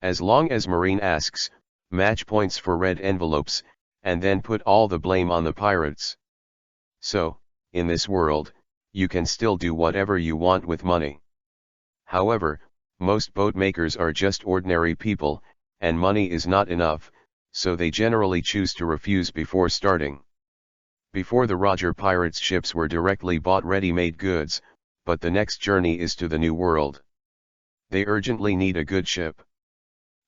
As long as Marine asks, match points for red envelopes, and then put all the blame on the pirates. So, in this world, you can still do whatever you want with money. However, most boat makers are just ordinary people, and money is not enough, so they generally choose to refuse before starting. Before the Roger Pirates ships were directly bought ready-made goods, but the next journey is to the New World. They urgently need a good ship.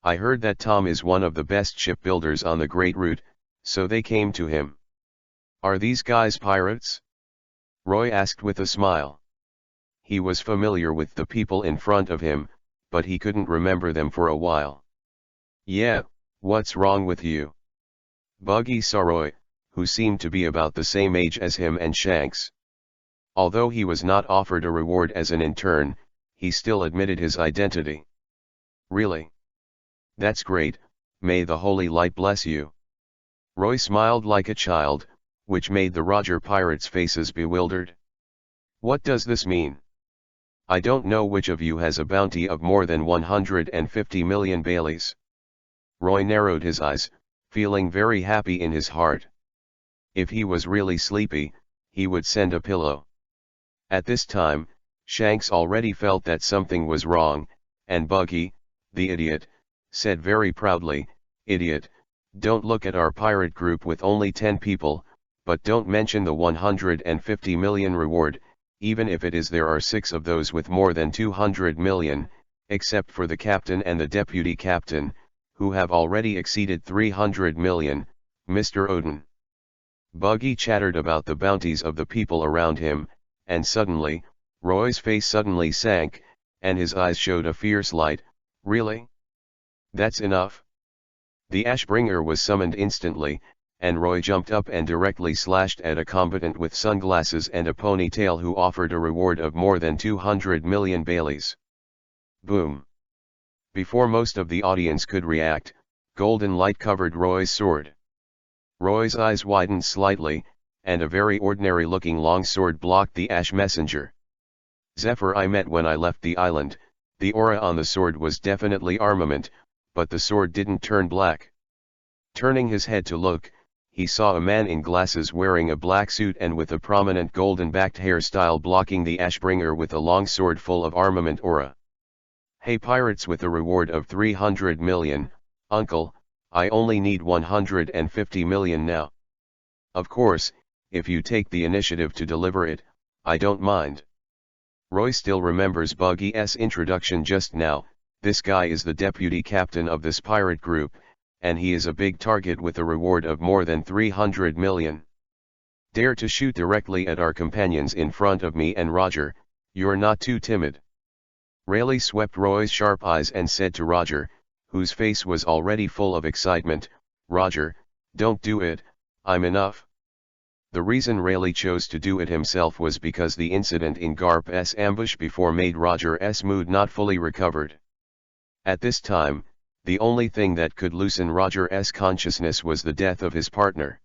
I heard that Tom is one of the best shipbuilders on the Great Route, so they came to him. "Are these guys pirates?" Roy asked with a smile. He was familiar with the people in front of him, but he couldn't remember them for a while. "Yeah, what's wrong with you?" Buggy saw Roy, who seemed to be about the same age as him and Shanks. Although he was not offered a reward as an intern, he still admitted his identity. "Really? That's great, may the holy light bless you." Roy smiled like a child, which made the Roger Pirates' faces bewildered. "What does this mean? I don't know which of you has a bounty of more than 150 million Baileys." Roy narrowed his eyes, feeling very happy in his heart. If he was really sleepy, he would send a pillow. At this time, Shanks already felt that something was wrong, and Buggy, the idiot, said very proudly, "Idiot, don't look at our pirate group with only 10 people, but don't mention the 150 million reward, even if it is there are 6 of those with more than 200 million, except for the captain and the deputy captain, who have already exceeded 300 million, Mr. Odin." Buggy chattered about the bounties of the people around him, and suddenly, Roy's face suddenly sank, and his eyes showed a fierce light. "Really? That's enough?" The Ashbringer was summoned instantly, and Roy jumped up and directly slashed at a combatant with sunglasses and a ponytail who offered a reward of more than 200 million Baileys. Boom! Before most of the audience could react, golden light covered Roy's sword. Roy's eyes widened slightly, and a very ordinary-looking long sword blocked the Ash Messenger. Zephyr I met when I left the island, the aura on the sword was definitely armament, but the sword didn't turn black. Turning his head to look, he saw a man in glasses wearing a black suit and with a prominent golden-backed hairstyle blocking the Ashbringer with a long sword full of armament aura. "Hey pirates, with a reward of 300 million, uncle, I only need 150 million now. Of course, if you take the initiative to deliver it, I don't mind." Roy still remembers Buggy's introduction just now. "This guy is the deputy captain of this pirate group, and he is a big target with a reward of more than 300 million. Dare to shoot directly at our companions in front of me and Roger, you're not too timid. Rayleigh swept Roy's sharp eyes and said to Roger, whose face was already full of excitement, Roger, don't do it, I'm enough. The reason Rayleigh chose to do it himself was because the incident in Garp's ambush before made Roger's mood not fully recovered. At this time, the only thing that could loosen Roger's consciousness was the death of his partner.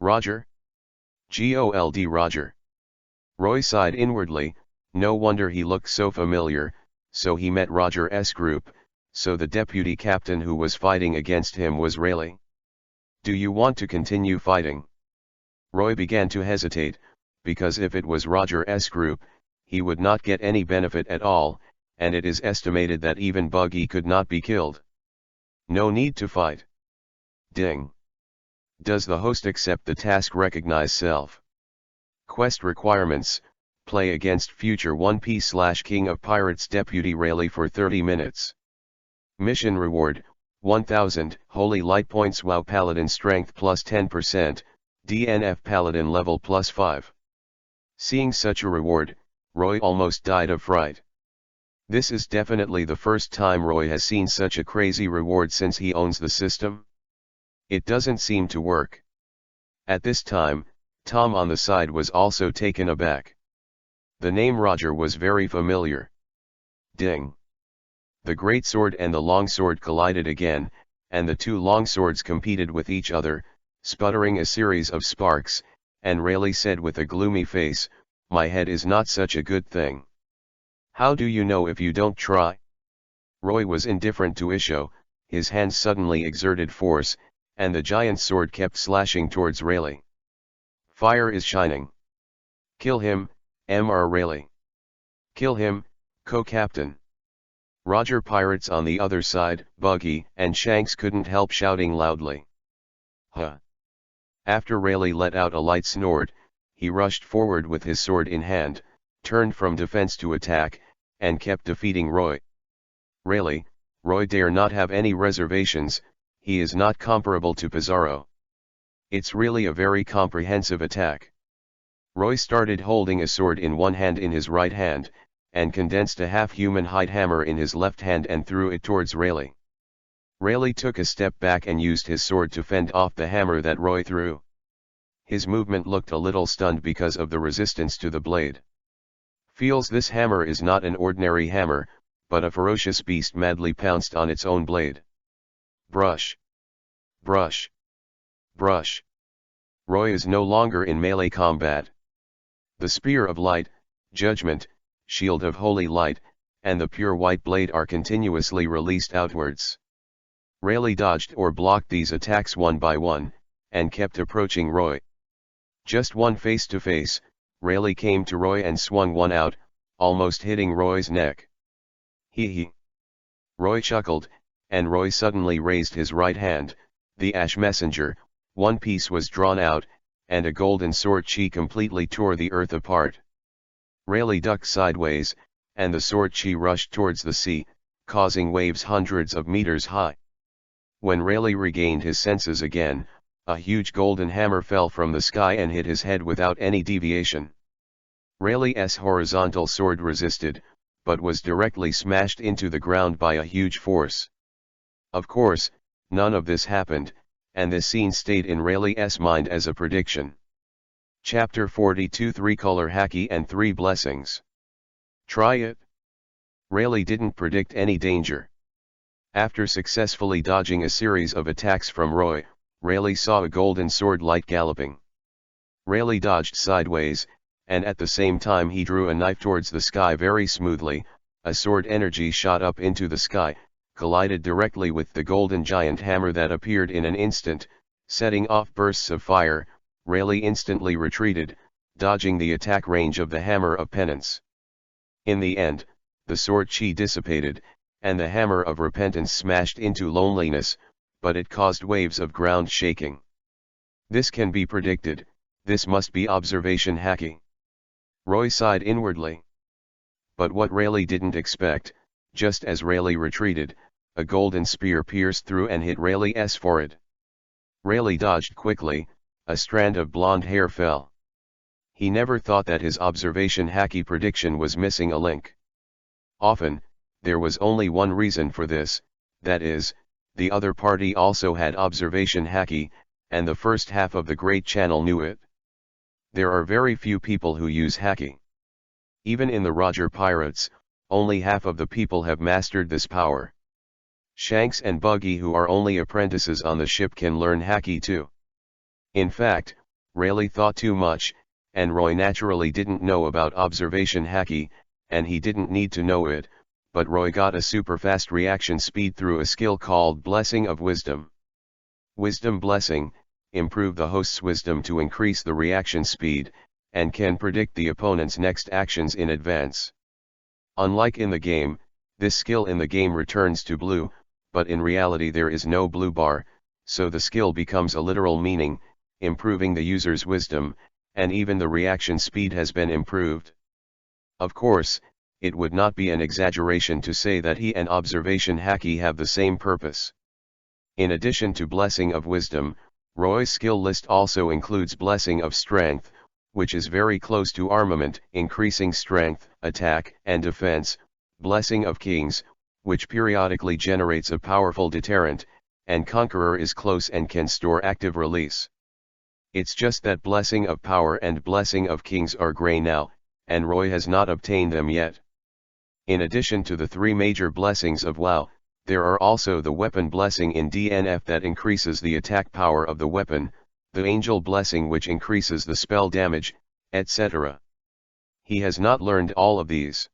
Roger? Gold Roger. Roy sighed inwardly, no wonder he looked so familiar, so he met Roger's group, so the deputy captain who was fighting against him was Rayleigh. Do you want to continue fighting? Roy began to hesitate, because if it was Roger's group, he would not get any benefit at all, and it is estimated that even Buggy could not be killed. No need to fight. Ding. Does the host accept the task? Recognize self. Quest requirements, play against future One Piece/King of Pirates Deputy Rayleigh for 30 minutes. Mission reward, 1000 Holy Light Points. WoW Paladin Strength plus 10%, DNF Paladin level plus 5. Seeing such a reward, Roy almost died of fright. This is definitely the first time Roy has seen such a crazy reward since he owns the system. It doesn't seem to work. At this time, Tom on the side was also taken aback. The name Roger was very familiar. Ding. The great sword and the longsword collided again, and the two longswords competed with each other, sputtering a series of sparks, and Rayleigh said with a gloomy face, my head is not such a good thing. How do you know if you don't try? Roy was indifferent to issue, his hands suddenly exerted force, and the giant sword kept slashing towards Rayleigh. Fire is shining. Kill him, Mr. Rayleigh. Kill him, co-captain. Roger. Pirates on the other side, Buggy and Shanks couldn't help shouting loudly. Huh. After Rayleigh let out a light snort, he rushed forward with his sword in hand, turned from defense to attack, and kept defeating Roy. Rayleigh, Roy dare not have any reservations, he is not comparable to Pizarro. It's really a very comprehensive attack. Roy started holding a sword in one hand in his right hand, and condensed a half-human hide hammer in his left hand and threw it towards Rayleigh. Rayleigh took a step back and used his sword to fend off the hammer that Roy threw. His movement looked a little stunned because of the resistance to the blade. Feels this hammer is not an ordinary hammer, but a ferocious beast madly pounced on its own blade. Brush. Brush. Brush. Roy is no longer in melee combat. The Spear of Light, Judgment, Shield of Holy Light, and the pure white blade are continuously released outwards. Rayleigh dodged or blocked these attacks one by one, and kept approaching Roy. Just one face-to-face, Rayleigh came to Roy and swung one out, almost hitting Roy's neck. Hee. Roy chuckled, and Roy suddenly raised his right hand, the Ash Messenger, one piece was drawn out, and a golden sword chi completely tore the earth apart. Rayleigh ducked sideways, and the sword chi rushed towards the sea, causing waves hundreds of meters high. When Rayleigh regained his senses again, a huge golden hammer fell from the sky and hit his head without any deviation. Rayleigh's horizontal sword resisted, but was directly smashed into the ground by a huge force. Of course, none of this happened, and this scene stayed in Rayleigh's mind as a prediction. Chapter 42 3-Color Haki and 3 Blessings. Try it. Rayleigh didn't predict any danger. After successfully dodging a series of attacks from Roy, Rayleigh saw a golden sword light galloping. Rayleigh dodged sideways, and at the same time he drew a knife towards the sky very smoothly. A sword energy shot up into the sky, collided directly with the golden giant hammer that appeared in an instant, setting off bursts of fire. Rayleigh instantly retreated, dodging the attack range of the Hammer of Penance. In the end, the sword chi dissipated, and the Hammer of Repentance smashed into loneliness, but it caused waves of ground shaking. This can be predicted, this must be observation hacking. Roy sighed inwardly. But what Rayleigh didn't expect, just as Rayleigh retreated, a golden spear pierced through and hit Rayleigh's forehead. Rayleigh dodged quickly, a strand of blonde hair fell. He never thought that his observation hacky prediction was missing a link. Often, there was only one reason for this, that is, the other party also had observation hacky, and the first half of the great channel knew it. There are very few people who use hacky. Even in the Roger Pirates, only half of the people have mastered this power. Shanks and Buggy, who are only apprentices on the ship, can learn hacky too. In fact, Rayleigh thought too much, and Roy naturally didn't know about observation hacky, and he didn't need to know it, but Roy got a super fast reaction speed through a skill called Blessing of Wisdom. Wisdom Blessing, improve the host's wisdom to increase the reaction speed, and can predict the opponent's next actions in advance. Unlike in the game, this skill in the game returns to blue, but in reality there is no blue bar, so the skill becomes a literal meaning, improving the user's wisdom, and even the reaction speed has been improved. Of course, it would not be an exaggeration to say that he and observation hacky have the same purpose. In addition to Blessing of Wisdom, Roy's skill list also includes Blessing of Strength, which is very close to armament, increasing strength, attack, and defense, Blessing of Kings, which periodically generates a powerful deterrent, and Conqueror is close and can store active release. It's just that Blessing of Power and Blessing of Kings are gray now, and Roy has not obtained them yet. In addition to the three major blessings of WoW, there are also the Weapon Blessing in DNF that increases the attack power of the weapon, the Angel Blessing which increases the spell damage, etc. He has not learned all of these.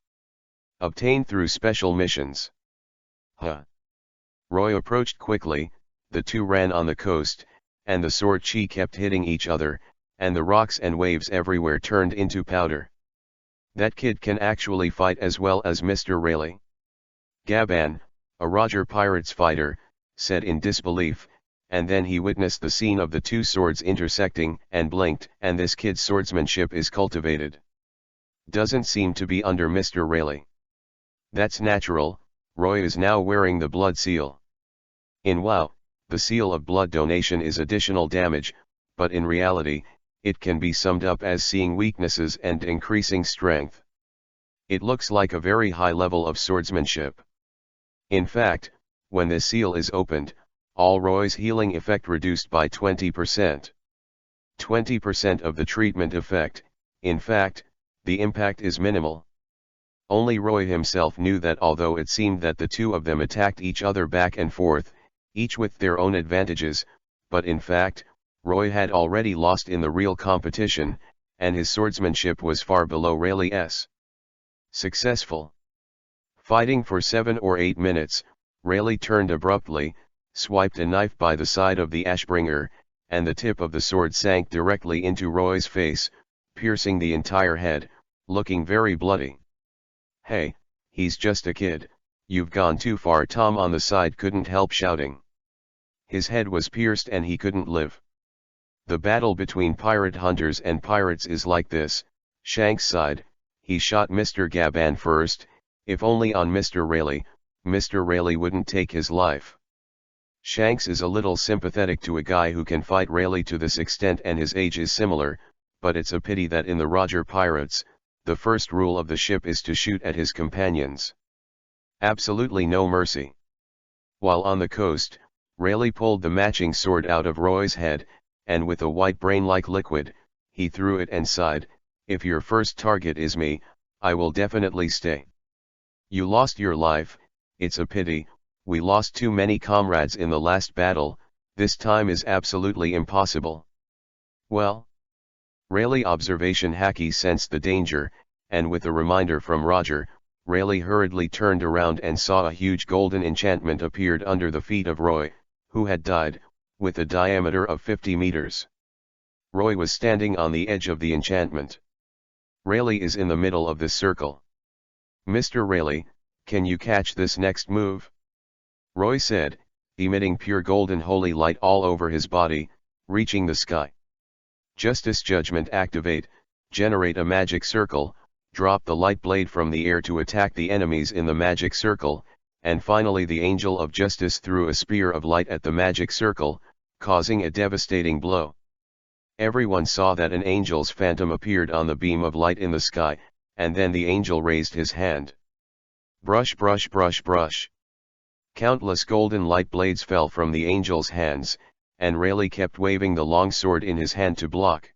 Obtained through special missions. Roy approached quickly, the two ran on the coast, and the sword chi kept hitting each other, and the rocks and waves everywhere turned into powder. That kid can actually fight as well as Mr. Rayleigh. Gaban, a Roger Pirates fighter, said in disbelief, and then he witnessed the scene of the two swords intersecting and blinked, and this kid's swordsmanship is cultivated. Doesn't seem to be under Mr. Rayleigh. That's natural, Roy is now wearing the blood seal. In WoW, the seal of blood donation is additional damage, but in reality, it can be summed up as seeing weaknesses and increasing strength. It looks like a very high level of swordsmanship. In fact, when this seal is opened, all Roy's healing effect reduced by 20%. 20% of the treatment effect, in fact, the impact is minimal. Only Roy himself knew that although it seemed that the two of them attacked each other back and forth, each with their own advantages, but in fact, Roy had already lost in the real competition, and his swordsmanship was far below Rayleigh's. Successful. Fighting for 7 or 8 minutes, Rayleigh turned abruptly, swiped a knife by the side of the Ashbringer, and the tip of the sword sank directly into Roy's face, piercing the entire head, looking very bloody. "Hey, he's just a kid, you've gone too far," Tom on the side couldn't help shouting. His head was pierced and he couldn't live. The battle between pirate hunters and pirates is like this, Shanks sighed, he shot Mr. Gaban first, if only on Mr. Rayleigh wouldn't take his life. Shanks is a little sympathetic to a guy who can fight Rayleigh to this extent and his age is similar, but it's a pity that in the Roger Pirates, the first rule of the ship is to shoot at his companions. Absolutely no mercy. While on the coast, Rayleigh pulled the matching sword out of Roy's head, and with a white brain-like liquid, he threw it and sighed, "If your first target is me, I will definitely stay. You lost your life, it's a pity, we lost too many comrades in the last battle, this time is absolutely impossible." Well? Rayleigh observation hacky sensed the danger, and with a reminder from Roger, Rayleigh hurriedly turned around and saw a huge golden enchantment appeared under the feet of Roy, who had died, with a diameter of 50 meters. Roy was standing on the edge of the enchantment. Rayleigh is in the middle of this circle. "Mr. Rayleigh, can you catch this next move?" Roy said, emitting pure golden holy light all over his body, reaching the sky. Justice Judgment activate, generate a magic circle, drop the light blade from the air to attack the enemies in the magic circle, and finally the Angel of Justice threw a spear of light at the magic circle, causing a devastating blow. Everyone saw that an angel's phantom appeared on the beam of light in the sky, and then the angel raised his hand. Brush, brush, brush, brush. Countless golden light blades fell from the angel's hands, and Rayleigh kept waving the long sword in his hand to block.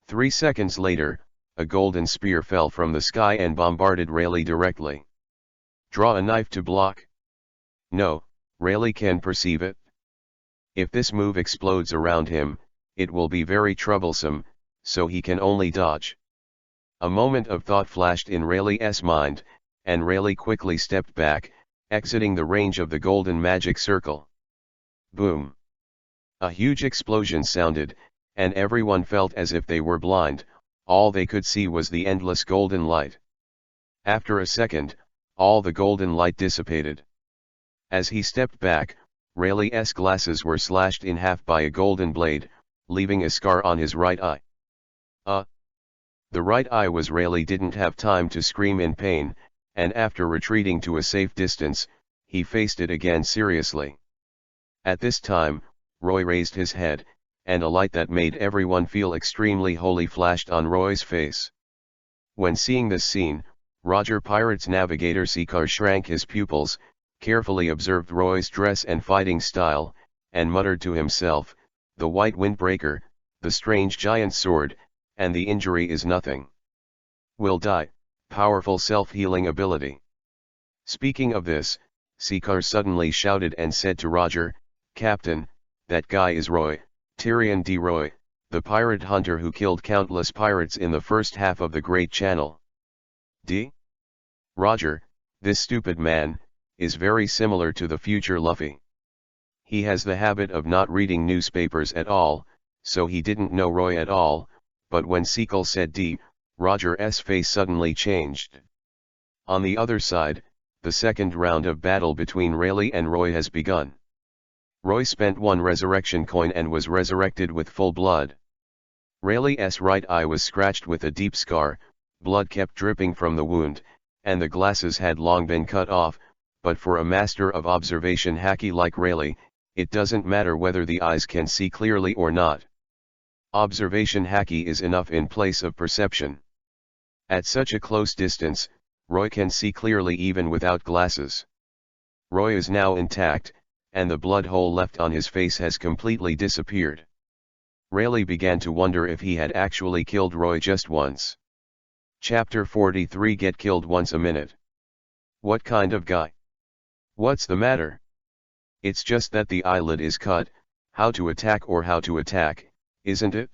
3 seconds later, a golden spear fell from the sky and bombarded Rayleigh directly. Draw a knife to block. No, Rayleigh can perceive it. If this move explodes around him, it will be very troublesome, so he can only dodge. A moment of thought flashed in Rayleigh's mind, and Rayleigh quickly stepped back, exiting the range of the golden magic circle. Boom! A huge explosion sounded, and everyone felt as if they were blind. All they could see was the endless golden light. After a second, all the golden light dissipated. As he stepped back, Rayleigh's glasses were slashed in half by a golden blade, leaving a scar on his right eye. The right eye was Rayleigh didn't have time to scream in pain, and after retreating to a safe distance, he faced it again seriously. At this time, Roy raised his head, and a light that made everyone feel extremely holy flashed on Roy's face. When seeing this scene, Roger Pirate's navigator Seekar shrank his pupils, carefully observed Roy's dress and fighting style, and muttered to himself, "The white windbreaker, the strange giant sword, and the injury is nothing. Will die, powerful self-healing ability." Speaking of this, Seekar suddenly shouted and said to Roger, "Captain, that guy is Roy, Tyrion D. Roy, the pirate hunter who killed countless pirates in the first half of the Great Channel." D. Roger, this stupid man, is very similar to the future Luffy. He has the habit of not reading newspapers at all, so he didn't know Roy at all, but when Seekal said D, Roger's face suddenly changed. On the other side, the second round of battle between Rayleigh and Roy has begun. Roy spent 1 resurrection coin and was resurrected with full blood. Rayleigh's right eye was scratched with a deep scar, blood kept dripping from the wound, and the glasses had long been cut off, but for a master of observation haki like Rayleigh, it doesn't matter whether the eyes can see clearly or not. Observation haki is enough in place of perception. At such a close distance, Roy can see clearly even without glasses. Roy is now intact, and the blood hole left on his face has completely disappeared. Rayleigh began to wonder if he had actually killed Roy just once. Chapter 43 Get killed once a minute. What kind of guy? What's the matter? It's just that the eyelid is cut. How to attack or how to attack, isn't it?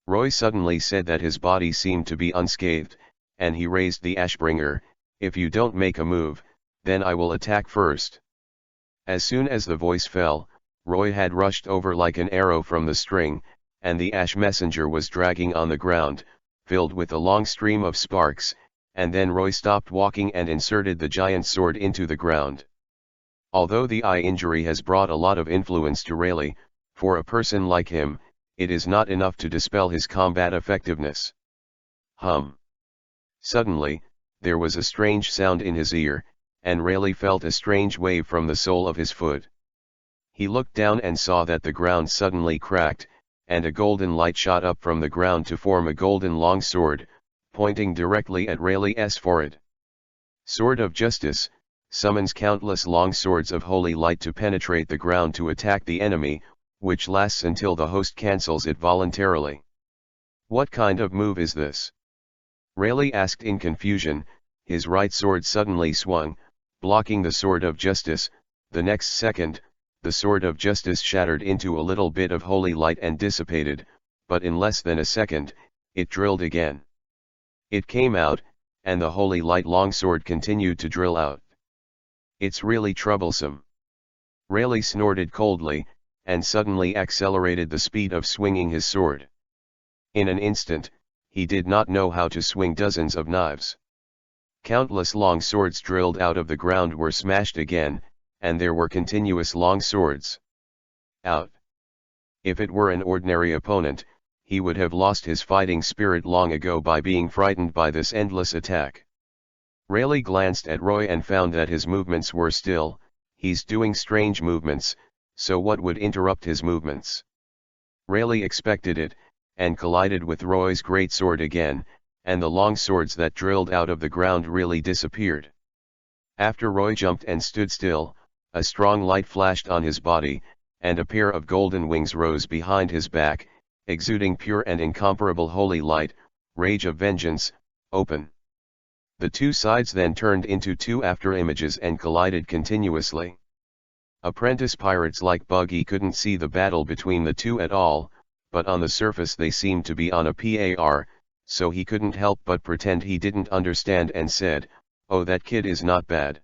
Roy suddenly said that his body seemed to be unscathed, and he raised the Ashbringer. "If you don't make a move, then I will attack first." As soon as the voice fell, Roy had rushed over like an arrow from the string, and the ash messenger was dragging on the ground, filled with a long stream of sparks, and then Roy stopped walking and inserted the giant sword into the ground. Although the eye injury has brought a lot of influence to Rayleigh, for a person like him, it is not enough to dispel his combat effectiveness. Suddenly, there was a strange sound in his ear, and Rayleigh felt a strange wave from the sole of his foot. He looked down and saw that the ground suddenly cracked, and a golden light shot up from the ground to form a golden long sword, pointing directly at Rayleigh's forehead. Sword of Justice summons countless long swords of holy light to penetrate the ground to attack the enemy, which lasts until the host cancels it voluntarily. What kind of move is this? Rayleigh asked in confusion. His right sword suddenly swung, blocking the Sword of Justice. The next second, the Sword of Justice shattered into a little bit of holy light and dissipated, but in less than a second, it drilled again. It came out, and the holy light longsword continued to drill out. It's really troublesome. Rayleigh snorted coldly, and suddenly accelerated the speed of swinging his sword. In an instant, he did not know how to swing dozens of knives. Countless long swords drilled out of the ground were smashed again, and there were continuous long swords. Out. If it were an ordinary opponent, he would have lost his fighting spirit long ago by being frightened by this endless attack. Rayleigh glanced at Roy and found that his movements were still. He's doing strange movements, so what would interrupt his movements? Rayleigh expected it, and collided with Roy's greatsword again, and the long swords that drilled out of the ground really disappeared. After Roy jumped and stood still, a strong light flashed on his body, and a pair of golden wings rose behind his back, exuding pure and incomparable holy light, rage of vengeance, open. The two sides then turned into two after-images and collided continuously. Apprentice pirates like Buggy couldn't see the battle between the two at all, but on the surface they seemed to be on a par, so he couldn't help but pretend he didn't understand and said, "Oh, that kid is not bad."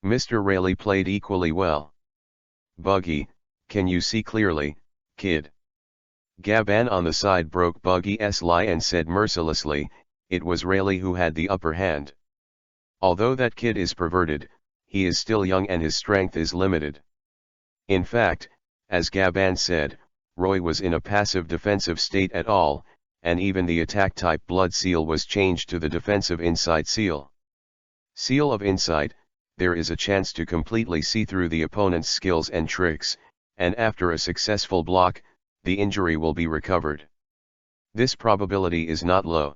Mr. Rayleigh played equally well. "Buggy, can you see clearly, kid?" Gaban on the side broke Buggy's lie and said mercilessly, it was Rayleigh who had the upper hand. "Although that kid is perverted, he is still young and his strength is limited." In fact, as Gaban said, Roy was in a passive defensive state at all, and even the attack type Blood Seal was changed to the defensive Insight Seal. Seal of Insight, there is a chance to completely see through the opponent's skills and tricks, and after a successful block, the injury will be recovered. This probability is not low.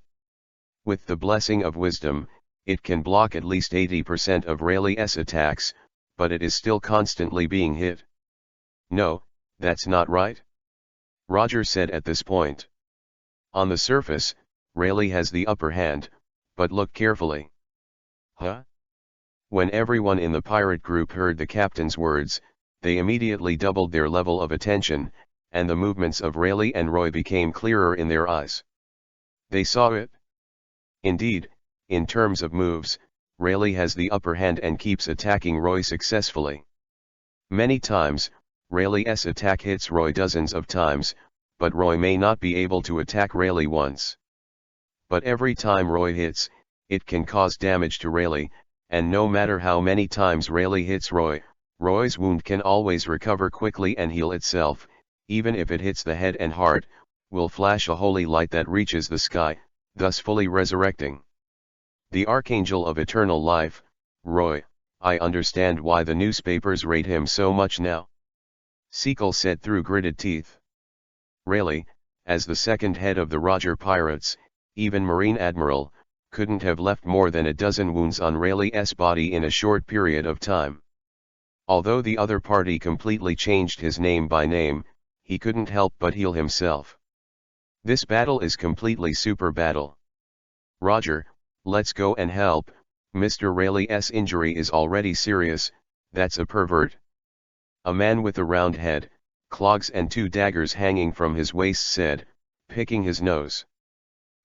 With the blessing of wisdom, it can block at least 80% of Rayleigh's attacks, but it is still constantly being hit. "No, that's not right," Roger said at this point. "On the surface, Rayleigh has the upper hand, but look carefully." "Huh?" When everyone in the pirate group heard the captain's words, they immediately doubled their level of attention, and the movements of Rayleigh and Roy became clearer in their eyes. They saw it. Indeed, in terms of moves, Rayleigh has the upper hand and keeps attacking Roy successfully. Many times, Rayleigh's attack hits Roy dozens of times, but Roy may not be able to attack Rayleigh once. But every time Roy hits, it can cause damage to Rayleigh, and no matter how many times Rayleigh hits Roy, Roy's wound can always recover quickly and heal itself, even if it hits the head and heart, will flash a holy light that reaches the sky, thus fully resurrecting. The Archangel of Eternal Life, Roy, I understand why the newspapers rate him so much now," Seagull said through gritted teeth. Rayleigh, as the second head of the Roger Pirates, even Marine Admiral, couldn't have left more than a dozen wounds on Rayleigh's body in a short period of time. Although the other party completely changed his name by name, he couldn't help but heal himself. "This battle is completely super battle. Roger, let's go and help. Mr. Rayleigh's injury is already serious, that's a pervert." A man with a round head, clogs and two daggers hanging from his waist said, picking his nose.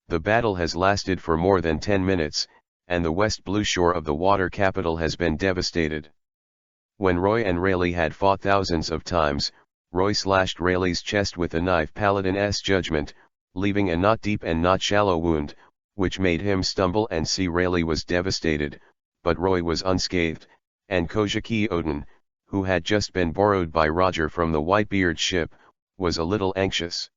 "The battle has lasted for more than 10 minutes, and the west blue shore of the water capital has been devastated." When Roy and Rayleigh had fought thousands of times, Roy slashed Rayleigh's chest with a knife Paladin's judgment, leaving a not deep and not shallow wound, which made him stumble and see Rayleigh was devastated, but Roy was unscathed, and Kojaki Odin, who had just been borrowed by Roger from the Whitebeard ship, was a little anxious.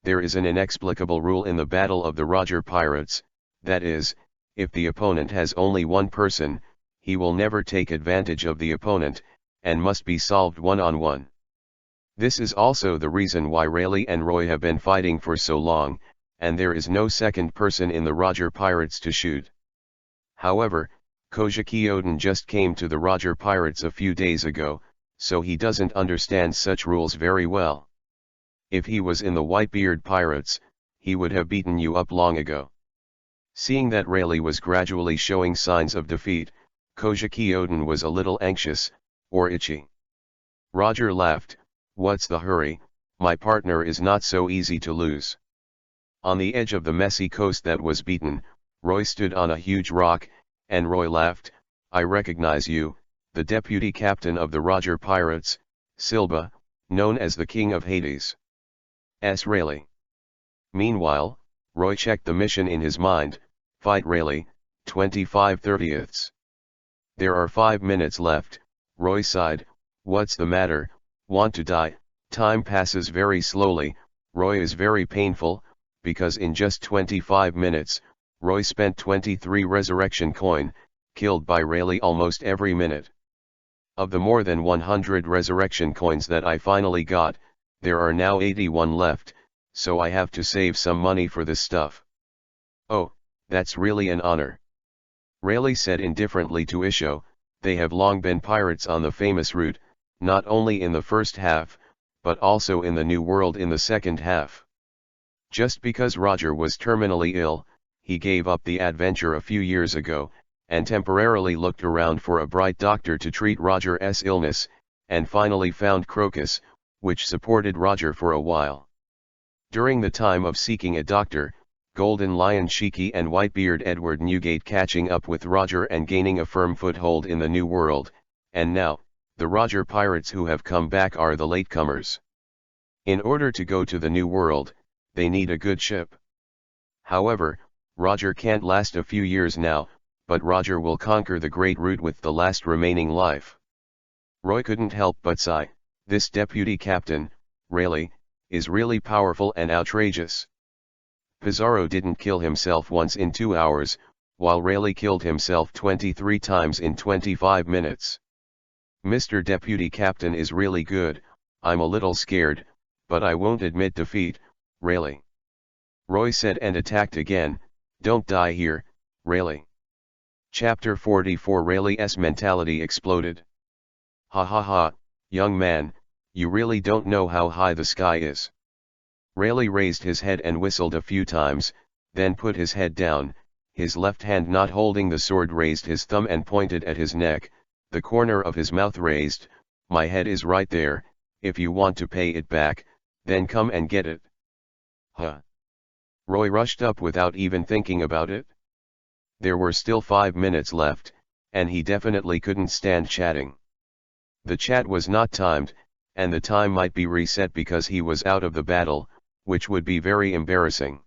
There is an inexplicable rule in the Battle of the Roger Pirates, that is, if the opponent has only one person, he will never take advantage of the opponent, and must be solved one-on-one. This is also the reason why Rayleigh and Roy have been fighting for so long, and there is no second person in the Roger Pirates to shoot. However, Kojaki Odin just came to the Roger Pirates a few days ago, so he doesn't understand such rules very well. If he was in the Whitebeard Pirates, he would have beaten you up long ago. Seeing that Rayleigh was gradually showing signs of defeat, Kojaki Odin was a little anxious, or itchy. Roger laughed, "What's the hurry, my partner is not so easy to lose." On the edge of the messy coast that was beaten, Roy stood on a huge rock, and Roy laughed, "I recognize you, the deputy captain of the Roger Pirates, Silba, known as the King of Hades." S. Rayleigh. Meanwhile, Roy checked the mission in his mind, fight Rayleigh, 25/30. There are 5 minutes left, Roy sighed, what's the matter, want to die? Time passes very slowly, Roy is very painful, because in just 25 minutes, Roy spent 23 resurrection coin, killed by Rayleigh almost every minute. Of the more than 100 resurrection coins that I finally got, there are now 81 left, so I have to save some money for this stuff. Oh, that's really an honor. Rayleigh said indifferently to Isho, they have long been pirates on the famous route, not only in the first half, but also in the New World in the second half. Just because Roger was terminally ill, he gave up the adventure a few years ago, and temporarily looked around for a bright doctor to treat Roger's illness, and finally found Crocus, which supported Roger for a while. During the time of seeking a doctor, Golden Lion Shiki and Whitebeard Edward Newgate catching up with Roger and gaining a firm foothold in the New World, and now, the Roger pirates who have come back are the latecomers. In order to go to the New World, they need a good ship. However, Roger can't last a few years now, but Roger will conquer the Great Route with the last remaining life. Roy couldn't help but sigh, this deputy captain, Rayleigh, is really powerful and outrageous. Pizarro didn't kill himself once in 2 hours, while Rayleigh killed himself 23 times in 25 minutes. Mr. Deputy Captain is really good, I'm a little scared, but I won't admit defeat, Rayleigh. Roy said and attacked again, don't die here, Rayleigh. Chapter 44 Rayleigh's mentality exploded. Ha ha ha, young man, you really don't know how high the sky is. Rayleigh raised his head and whistled a few times, then put his head down, his left hand not holding the sword raised his thumb and pointed at his neck, the corner of his mouth raised, my head is right there, if you want to pay it back, then come and get it. Huh. Roy rushed up without even thinking about it. There were still 5 minutes left, and he definitely couldn't stand chatting. The chat was not timed, and the time might be reset because he was out of the battle, which would be very embarrassing.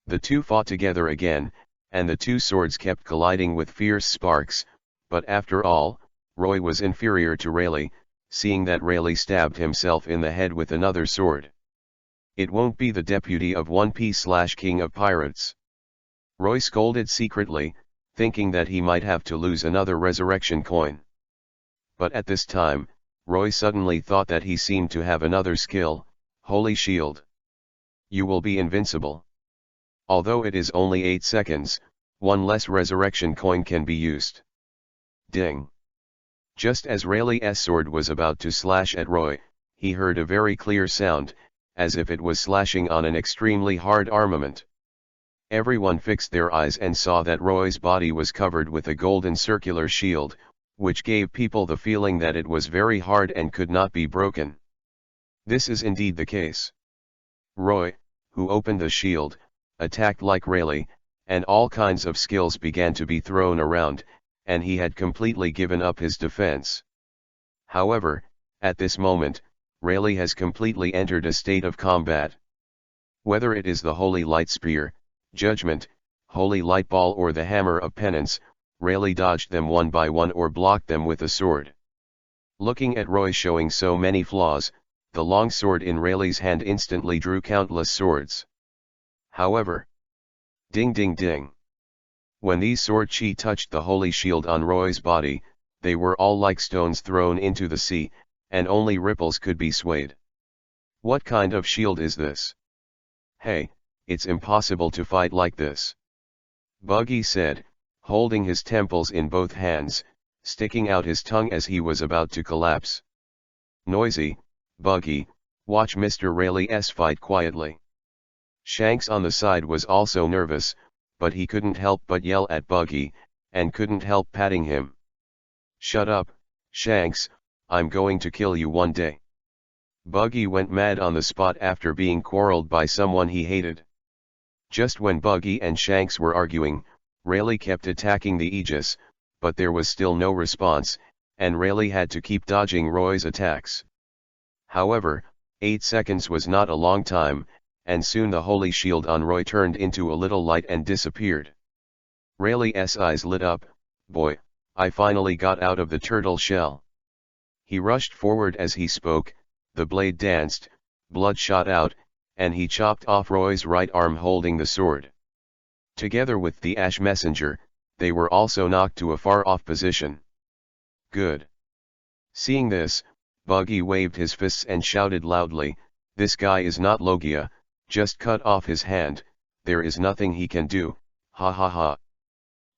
The two fought together again, and the two swords kept colliding with fierce sparks, but after all, Roy was inferior to Rayleigh, seeing that Rayleigh stabbed himself in the head with another sword. It won't be the deputy of One Piece/King of Pirates. Roy scolded secretly, thinking that he might have to lose another resurrection coin. But at this time, Roy suddenly thought that he seemed to have another skill, Holy Shield. You will be invincible. Although it is only 8 seconds, 1 less resurrection coin can be used. Ding. Just as Rayleigh's sword was about to slash at Roy, he heard a very clear sound, as if it was slashing on an extremely hard armament. Everyone fixed their eyes and saw that Roy's body was covered with a golden circular shield, which gave people the feeling that it was very hard and could not be broken. This is indeed the case. Roy, who opened the shield, attacked like Rayleigh, and all kinds of skills began to be thrown around, and he had completely given up his defense. However, at this moment, Rayleigh has completely entered a state of combat. Whether it is the Holy Light Spear, Judgment, Holy Light Ball or the Hammer of Penance, Rayleigh dodged them one by one or blocked them with a sword. Looking at Roy showing so many flaws, the long sword in Rayleigh's hand instantly drew countless swords. However, ding ding ding. When these sword chi touched the holy shield on Roy's body, they were all like stones thrown into the sea, and only ripples could be swayed. What kind of shield is this? Hey, it's impossible to fight like this. Buggy said, holding his temples in both hands, sticking out his tongue as he was about to collapse. Noisy, Buggy, watch Mr. Rayleigh's fight quietly. Shanks on the side was also nervous, but he couldn't help but yell at Buggy, and couldn't help patting him. Shut up, Shanks, I'm going to kill you one day. Buggy went mad on the spot after being quarreled by someone he hated. Just when Buggy and Shanks were arguing, Rayleigh kept attacking the Aegis, but there was still no response, and Rayleigh had to keep dodging Roy's attacks. However, 8 seconds was not a long time, and soon the holy shield on Roy turned into a little light and disappeared. Rayleigh's eyes lit up, boy, I finally got out of the turtle shell. He rushed forward as he spoke, the blade danced, blood shot out, and he chopped off Roy's right arm holding the sword. Together with the Ash Messenger, they were also knocked to a far-off position. Good. Seeing this, Buggy waved his fists and shouted loudly, "This guy is not Logia, just cut off his hand, there is nothing he can do, ha ha ha."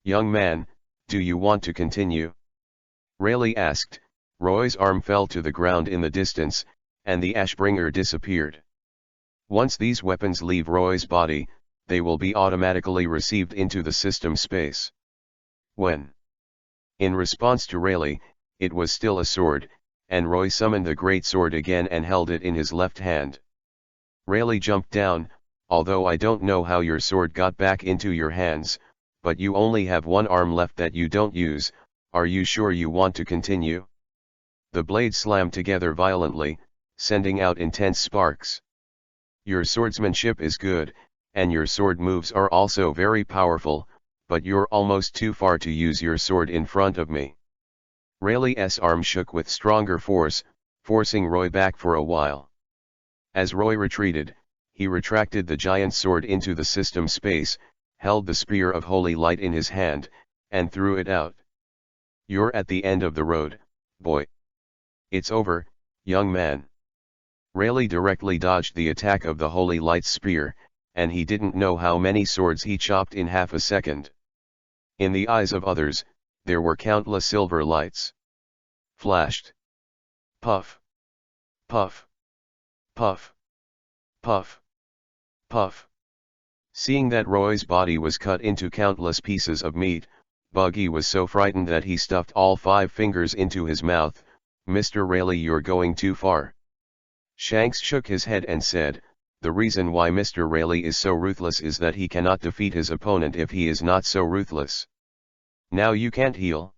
"Young man, do you want to continue?" Rayleigh asked. Roy's arm fell to the ground in the distance, and the Ashbringer disappeared. Once these weapons leave Roy's body, they will be automatically received into the system space. When? In response to Rayleigh, it was still a sword, and Roy summoned the great sword again and held it in his left hand. Rayleigh jumped down. "Although I don't know how your sword got back into your hands, but you only have one arm left that you don't use, are you sure you want to continue?" The blades slammed together violently, sending out intense sparks. "Your swordsmanship is good, and your sword moves are also very powerful, but you're almost too far to use your sword in front of me." Rayleigh's arm shook with stronger force, forcing Roy back for a while. As Roy retreated, he retracted the giant sword into the system space, held the spear of holy light in his hand, and threw it out. "You're at the end of the road, boy. It's over, young man." Rayleigh directly dodged the attack of the holy light spear, and he didn't know how many swords he chopped in half a second. In the eyes of others, there were countless silver lights. Flashed. Puff. Puff. Puff. Puff. Puff. Seeing that Roy's body was cut into countless pieces of meat, Buggy was so frightened that he stuffed all 5 fingers into his mouth. "Mr. Rayleigh, you're going too far." Shanks shook his head and said, "The reason why Mr. Rayleigh is so ruthless is that he cannot defeat his opponent if he is not so ruthless. Now you can't heal."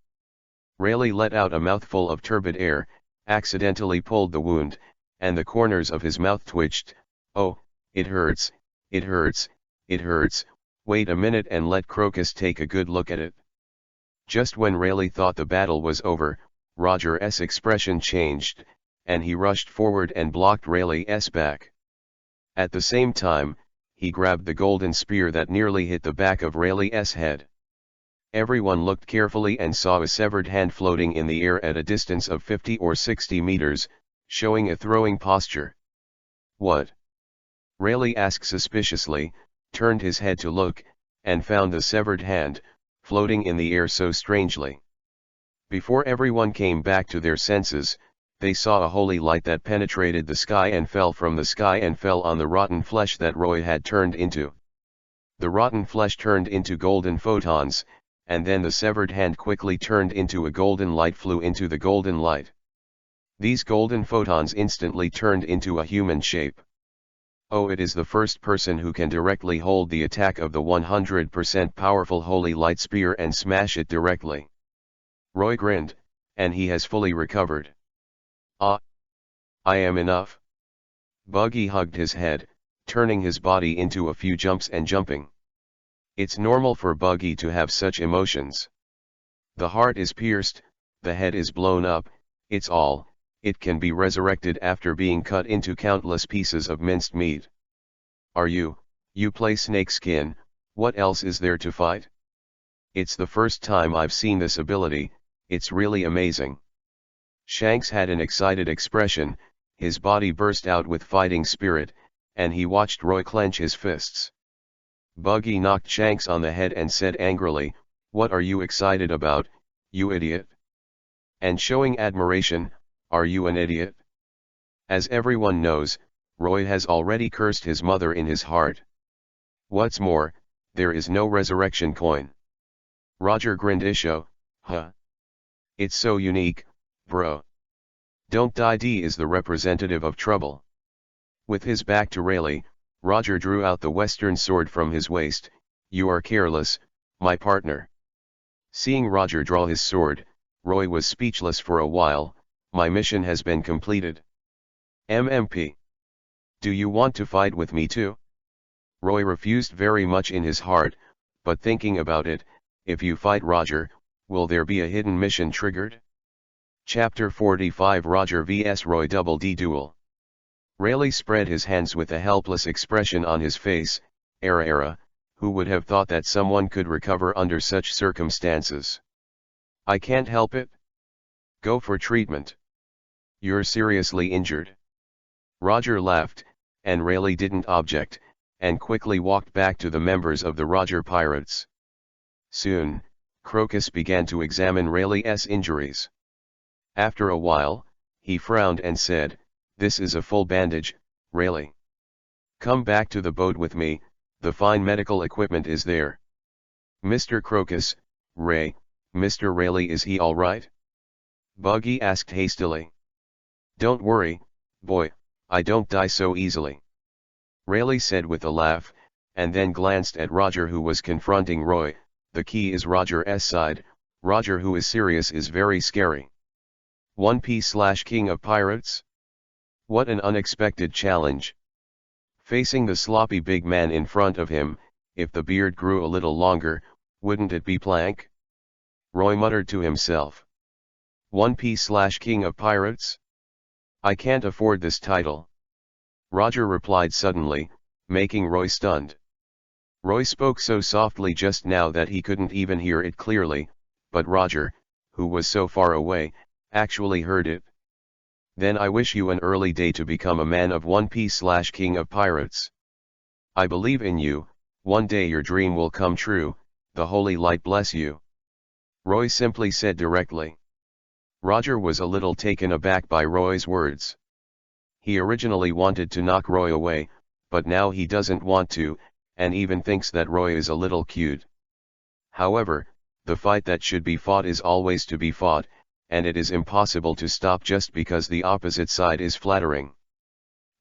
Rayleigh let out a mouthful of turbid air, accidentally pulled the wound, and the corners of his mouth twitched. "Oh, it hurts, it hurts, it hurts, wait a minute and let Crocus take a good look at it." Just when Rayleigh thought the battle was over, Roger's expression changed, and he rushed forward and blocked Rayleigh's back. At the same time, he grabbed the golden spear that nearly hit the back of Rayleigh's head. Everyone looked carefully and saw a severed hand floating in the air at a distance of 50 or 60 meters, showing a throwing posture. "What?" Rayleigh asked suspiciously, turned his head to look, and found the severed hand, floating in the air so strangely. Before everyone came back to their senses, they saw a holy light that penetrated the sky and fell from the sky and fell on the rotten flesh that Roy had turned into. The rotten flesh turned into golden photons, and then the severed hand quickly turned into a golden light flew into the golden light. These golden photons instantly turned into a human shape. "Oh, it is the first person who can directly hold the attack of the 100% powerful holy light spear and smash it directly." Roy grinned, "And he has fully recovered." "Ah! I am enough." Buggy hugged his head, turning his body into a few jumps and jumping. It's normal for Buggy to have such emotions. The heart is pierced, the head is blown up, it's all, it can be resurrected after being cut into countless pieces of minced meat. You play snakeskin, what else is there to fight? It's the first time I've seen this ability, it's really amazing. Shanks had an excited expression, his body burst out with fighting spirit, and he watched Roy clench his fists. Buggy knocked Shanks on the head and said angrily, "What are you excited about, you idiot?" And showing admiration, "Are you an idiot?" As everyone knows, Roy has already cursed his mother in his heart. What's more, there is no resurrection coin. Roger grinned isho, "Huh? It's so unique, bro. Don't die D is the representative of trouble." With his back to Rayleigh, Roger drew out the western sword from his waist. "You are careless, my partner." Seeing Roger draw his sword, Roy was speechless for a while. "My mission has been completed. MMP. Do you want to fight with me too?" Roy refused very much in his heart, but thinking about it, if you fight Roger, will there be a hidden mission triggered? Chapter 45 Roger vs Roy Double D Duel. Rayleigh spread his hands with a helpless expression on his face. Era, Who would have thought that someone could recover under such circumstances? I can't help it. Go for treatment. You're seriously injured. Roger laughed, and Rayleigh didn't object, and quickly walked back to the members of the Roger Pirates. Soon, Crocus began to examine Rayleigh's injuries. After a while, he frowned and said, "This is a full bandage, Rayleigh. Come back to the boat with me, the fine medical equipment is there." "Mr. Crocus, Ray, Mr. Rayleigh, is he all right?" Buggy asked hastily. "Don't worry, boy, I don't die so easily," Rayleigh said with a laugh, and then glanced at Roger, who was confronting Roy. "The key is Roger's side. Roger, who is serious, is very scary." 1p/King of Pirates? What an unexpected challenge. Facing the sloppy big man in front of him, if the beard grew a little longer, wouldn't it be Plank? Roy muttered to himself. 1p/King of Pirates? I can't afford this title. Roger replied suddenly, making Roy stunned. Roy spoke so softly just now that he couldn't even hear it clearly, but Roger, who was so far away, actually heard it. "Then I wish you an early day to become a man of 1p/King of Pirates. I believe in you, one day your dream will come true, the holy light bless you," Roy simply said directly. Roger was a little taken aback by Roy's words. He originally wanted to knock Roy away, but now he doesn't want to, and even thinks that Roy is a little cute. However, the fight that should be fought is always to be fought, and it is impossible to stop just because the opposite side is flattering.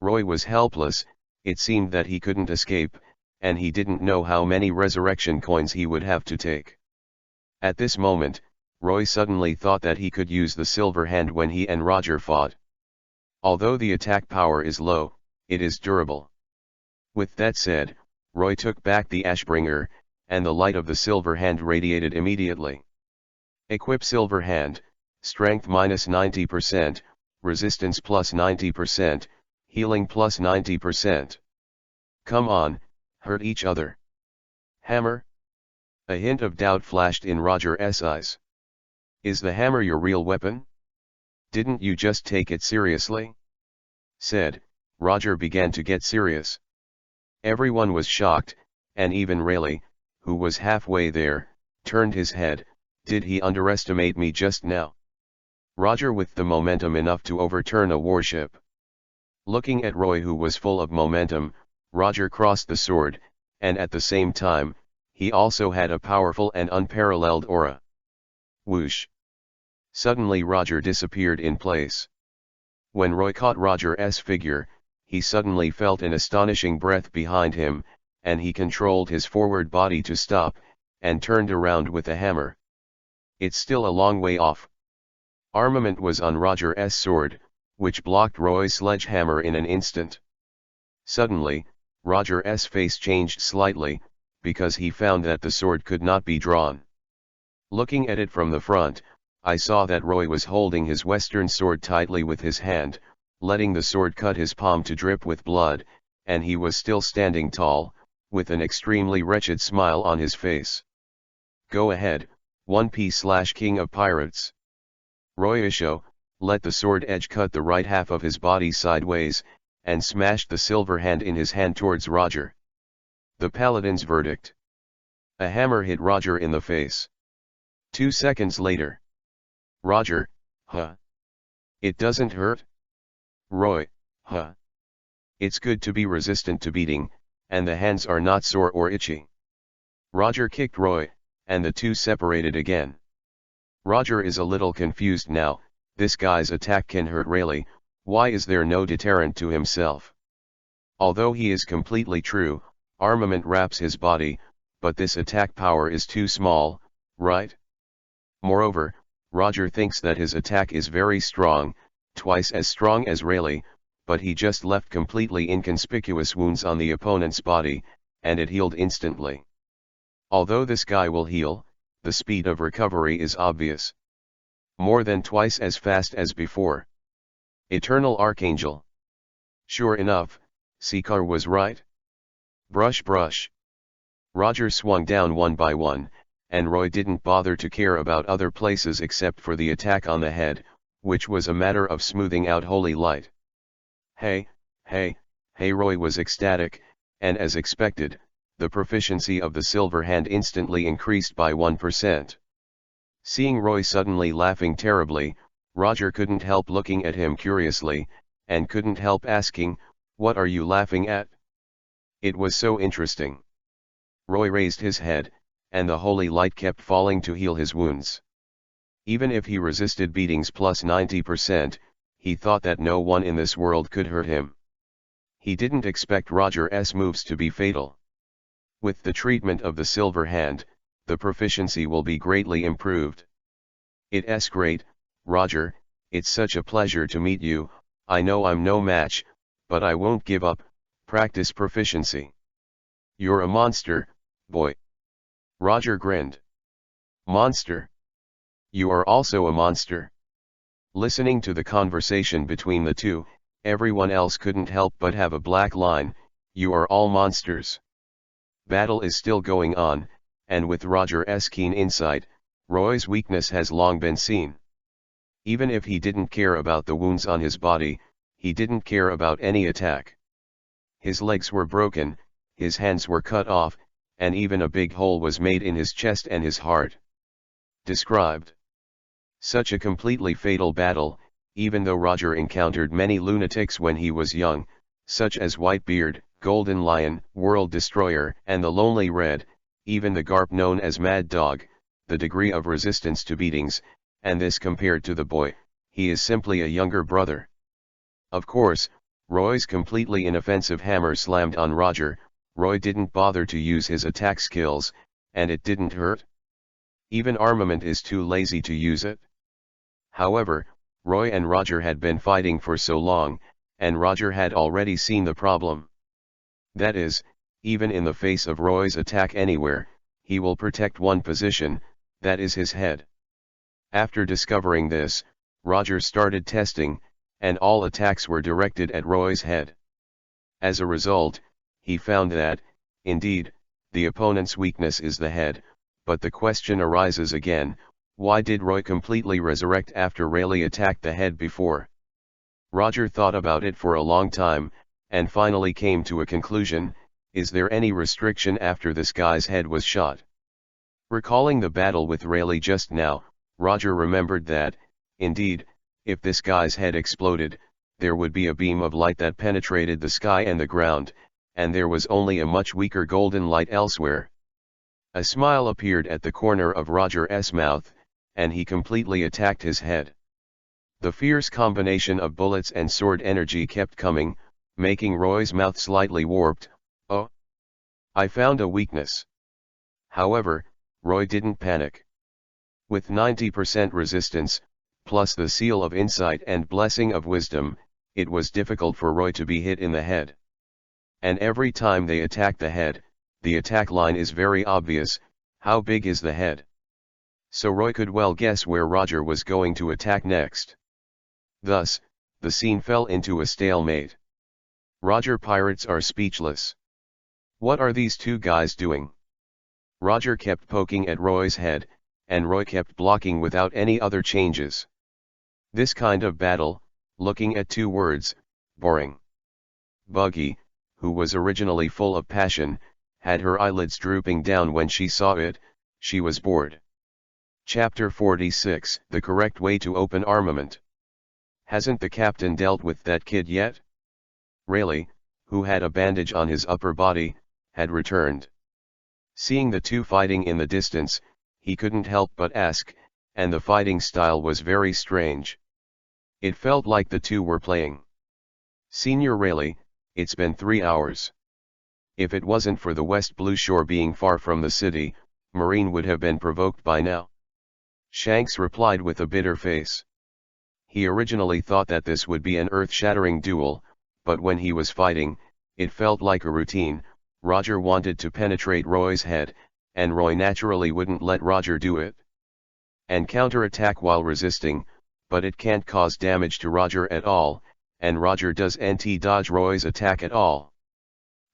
Roy was helpless. It seemed that he couldn't escape, and he didn't know how many resurrection coins he would have to take. At this moment, Roy suddenly thought that he could use the silver hand when he and Roger fought. Although the attack power is low, it is durable. With that said, Roy took back the Ashbringer, and the light of the silver hand radiated immediately. Equip silver hand. Strength minus 90%, resistance plus 90%, healing plus 90%. Come on, hurt each other. Hammer? A hint of doubt flashed in Roger's eyes. Is the hammer your real weapon? Didn't you just take it seriously? Said, Roger began to get serious. Everyone was shocked, and even Rayleigh, who was halfway there, turned his head. Did he underestimate me just now? Roger with the momentum enough to overturn a warship. Looking at Roy, who was full of momentum, Roger crossed the sword, and at the same time, he also had a powerful and unparalleled aura. Whoosh! Suddenly Roger disappeared in place. When Roy caught Roger's figure, he suddenly felt an astonishing breath behind him, and he controlled his forward body to stop, and turned around with a hammer. It's still a long way off. Armament was on Roger's sword, which blocked Roy's sledgehammer in an instant. Suddenly, Roger's face changed slightly, because he found that the sword could not be drawn. Looking at it from the front, I saw that Roy was holding his western sword tightly with his hand, letting the sword cut his palm to drip with blood, and he was still standing tall, with an extremely wretched smile on his face. Go ahead, 1p/King of Pirates. Roy Isho, let the sword edge cut the right half of his body sideways, and smashed the silver hand in his hand towards Roger. The Paladin's verdict. A hammer hit Roger in the face. 2 seconds later. Roger, huh? It doesn't hurt? Roy, huh? It's good to be resistant to beating, and the hands are not sore or itchy. Roger kicked Roy, and the two separated again. Roger is a little confused now. This guy's attack can hurt Rayleigh. Why is there no deterrent to himself? Although he is completely true, armament wraps his body, but this attack power is too small, right? Moreover, Roger thinks that his attack is very strong, twice as strong as Rayleigh, but he just left completely inconspicuous wounds on the opponent's body, and it healed instantly. Although this guy will heal, the speed of recovery is obvious. More than twice as fast as before. Eternal Archangel. Sure enough, Sikar was right. Brush brush. Roger swung down one by one, and Roy didn't bother to care about other places except for the attack on the head, which was a matter of smoothing out holy light. Hey, hey, hey! Roy was ecstatic, and as expected, the proficiency of the silver hand instantly increased by 1%. Seeing Roy suddenly laughing terribly, Roger couldn't help looking at him curiously, and couldn't help asking, "What are you laughing at?" It was so interesting. Roy raised his head, and the holy light kept falling to heal his wounds. Even if he resisted beatings plus 90%, he thought that no one in this world could hurt him. He didn't expect Roger's moves to be fatal. With the treatment of the silver hand, the proficiency will be greatly improved. It's great, Roger, it's such a pleasure to meet you. I know I'm no match, but I won't give up. Practice proficiency. You're a monster, boy. Roger grinned. Monster? You are also a monster. Listening to the conversation between the two, everyone else couldn't help but have a black line. You are all monsters. Battle is still going on, and with Roger's keen insight, Roy's weakness has long been seen. Even if he didn't care about the wounds on his body, he didn't care about any attack. His legs were broken, his hands were cut off, and even a big hole was made in his chest and his heart. Described. Such a completely fatal battle, even though Roger encountered many lunatics when he was young, such as Whitebeard, Golden Lion, World Destroyer, and the Lonely Red, even the Garp known as Mad Dog, the degree of resistance to beatings, and this compared to the boy, he is simply a younger brother. Of course, Roy's completely inoffensive hammer slammed on Roger. Roy didn't bother to use his attack skills, and it didn't hurt. Even armament is too lazy to use it. However, Roy and Roger had been fighting for so long, and Roger had already seen the problem. That is, even in the face of Roy's attack anywhere, he will protect one position, that is his head. After discovering this, Roger started testing, and all attacks were directed at Roy's head. As a result, he found that, indeed, the opponent's weakness is the head, but the question arises again, why did Roy completely resurrect after Rayleigh attacked the head before? Roger thought about it for a long time, and finally came to a conclusion: is there any restriction after this guy's head was shot? Recalling the battle with Rayleigh just now, Roger remembered that, indeed, if this guy's head exploded, there would be a beam of light that penetrated the sky and the ground, and there was only a much weaker golden light elsewhere. A smile appeared at the corner of Roger's mouth, and he completely attacked his head. The fierce combination of bullets and sword energy kept coming, making Roy's mouth slightly warped. Oh! I found a weakness. However, Roy didn't panic. With 90% resistance, plus the seal of insight and blessing of wisdom, it was difficult for Roy to be hit in the head. And every time they attack the head, the attack line is very obvious. How big is the head? So Roy could well guess where Roger was going to attack next. Thus, the scene fell into a stalemate. Roger pirates are speechless. What are these two guys doing? Roger kept poking at Roy's head, and Roy kept blocking without any other changes. This kind of battle, looking at two words, boring. Buggy, who was originally full of passion, had her eyelids drooping down when she saw it. She was bored. Chapter 46: The Correct Way to Open Armament. Hasn't the captain dealt with that kid yet? Rayleigh, who had a bandage on his upper body, had returned. Seeing the two fighting in the distance, he couldn't help but ask, and the fighting style was very strange. It felt like the two were playing. Senior Rayleigh, it's been 3 hours. If it wasn't for the West Blue Shore being far from the city, Marine would have been provoked by now. Shanks replied with a bitter face. He originally thought that this would be an earth-shattering duel, but when he was fighting, it felt like a routine. Roger wanted to penetrate Roy's head, and Roy naturally wouldn't let Roger do it. And counter-attack while resisting, but it can't cause damage to Roger at all, and Roger doesn't dodge Roy's attack at all.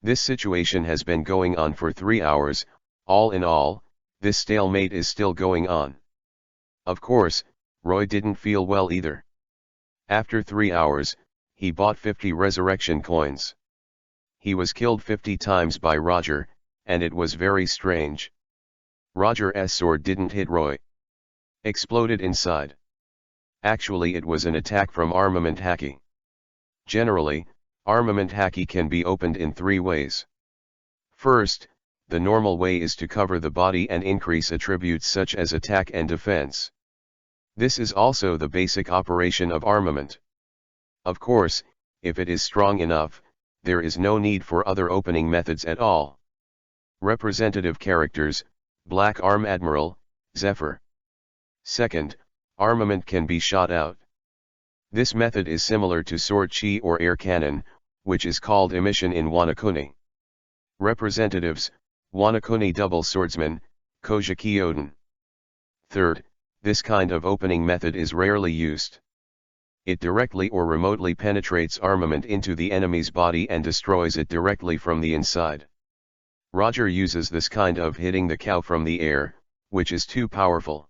This situation has been going on for 3 hours. All in all, this stalemate is still going on. Of course, Roy didn't feel well either. After 3 hours, he bought 50 resurrection coins. He was killed 50 times by Roger, and it was very strange. Roger's sword didn't hit Roy. Exploded inside. Actually, it was an attack from armament hacking. Generally, armament hacking can be opened in 3 ways. First, the normal way is to cover the body and increase attributes such as attack and defense. This is also the basic operation of armament. Of course, if it is strong enough, there is no need for other opening methods at all. Representative characters: Black Arm Admiral, Zephyr. Second, armament can be shot out. This method is similar to sword chi or air cannon, which is called emission in Wanakuni. Representatives: Wanakuni Double Swordsman, Kojiki Odin. Third, this kind of opening method is rarely used. It directly or remotely penetrates armament into the enemy's body and destroys it directly from the inside. Roger uses this kind of hitting the cow from the air, which is too powerful.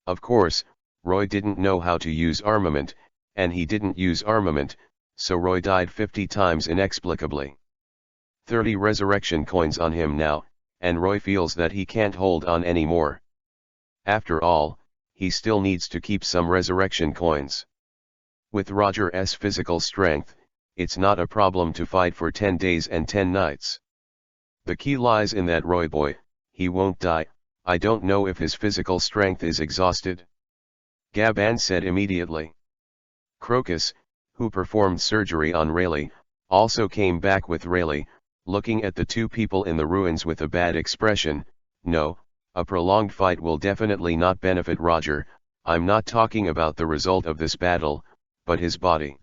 Of course, Roy didn't know how to use armament, and he didn't use armament, so Roy died 50 times inexplicably. 30 resurrection coins on him now, and Roy feels that he can't hold on anymore. After all, he still needs to keep some resurrection coins. With Roger's physical strength, it's not a problem to fight for 10 days and 10 nights. The key lies in that Roy boy, he won't die. I don't know if his physical strength is exhausted. Gaban said immediately. Crocus, who performed surgery on Rayleigh, also came back with Rayleigh, looking at the 2 people in the ruins with a bad expression. No, a prolonged fight will definitely not benefit Roger. I'm not talking about the result of this battle, but his body.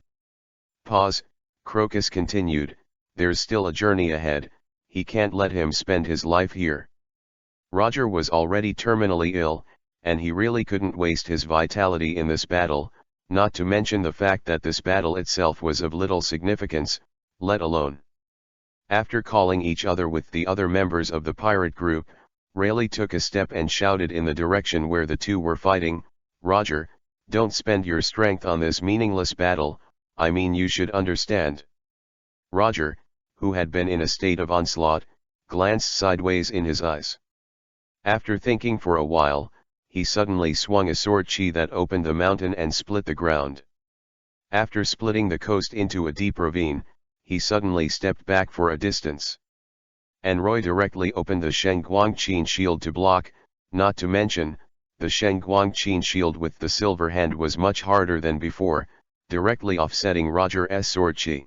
Pause. Crocus continued, there's still a journey ahead, he can't let him spend his life here. Roger was already terminally ill, and he really couldn't waste his vitality in this battle, not to mention the fact that this battle itself was of little significance, let alone. After calling each other with the other members of the pirate group, Rayleigh took a step and shouted in the direction where the 2 were fighting, Roger, don't spend your strength on this meaningless battle, I mean you should understand. Roger, who had been in a state of onslaught, glanced sideways in his eyes. After thinking for a while, he suddenly swung a sword chi that opened the mountain and split the ground. After splitting the coast into a deep ravine, he suddenly stepped back for a distance. And Roy directly opened the Shengguangqin shield to block, not to mention, the Shengguangqin shield with the silver hand was much harder than before, directly offsetting Roger's sword chi.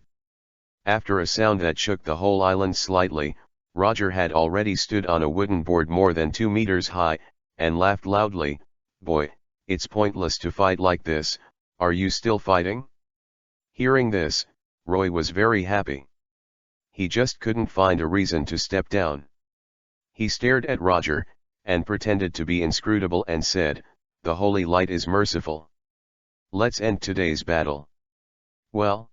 After a sound that shook the whole island slightly, Roger had already stood on a wooden board more than 2 meters high, and laughed loudly. Boy, it's pointless to fight like this, are you still fighting? Hearing this, Roy was very happy. He just couldn't find a reason to step down. He stared at Roger, and pretended to be inscrutable and said, the holy light is merciful. Let's end today's battle. Well?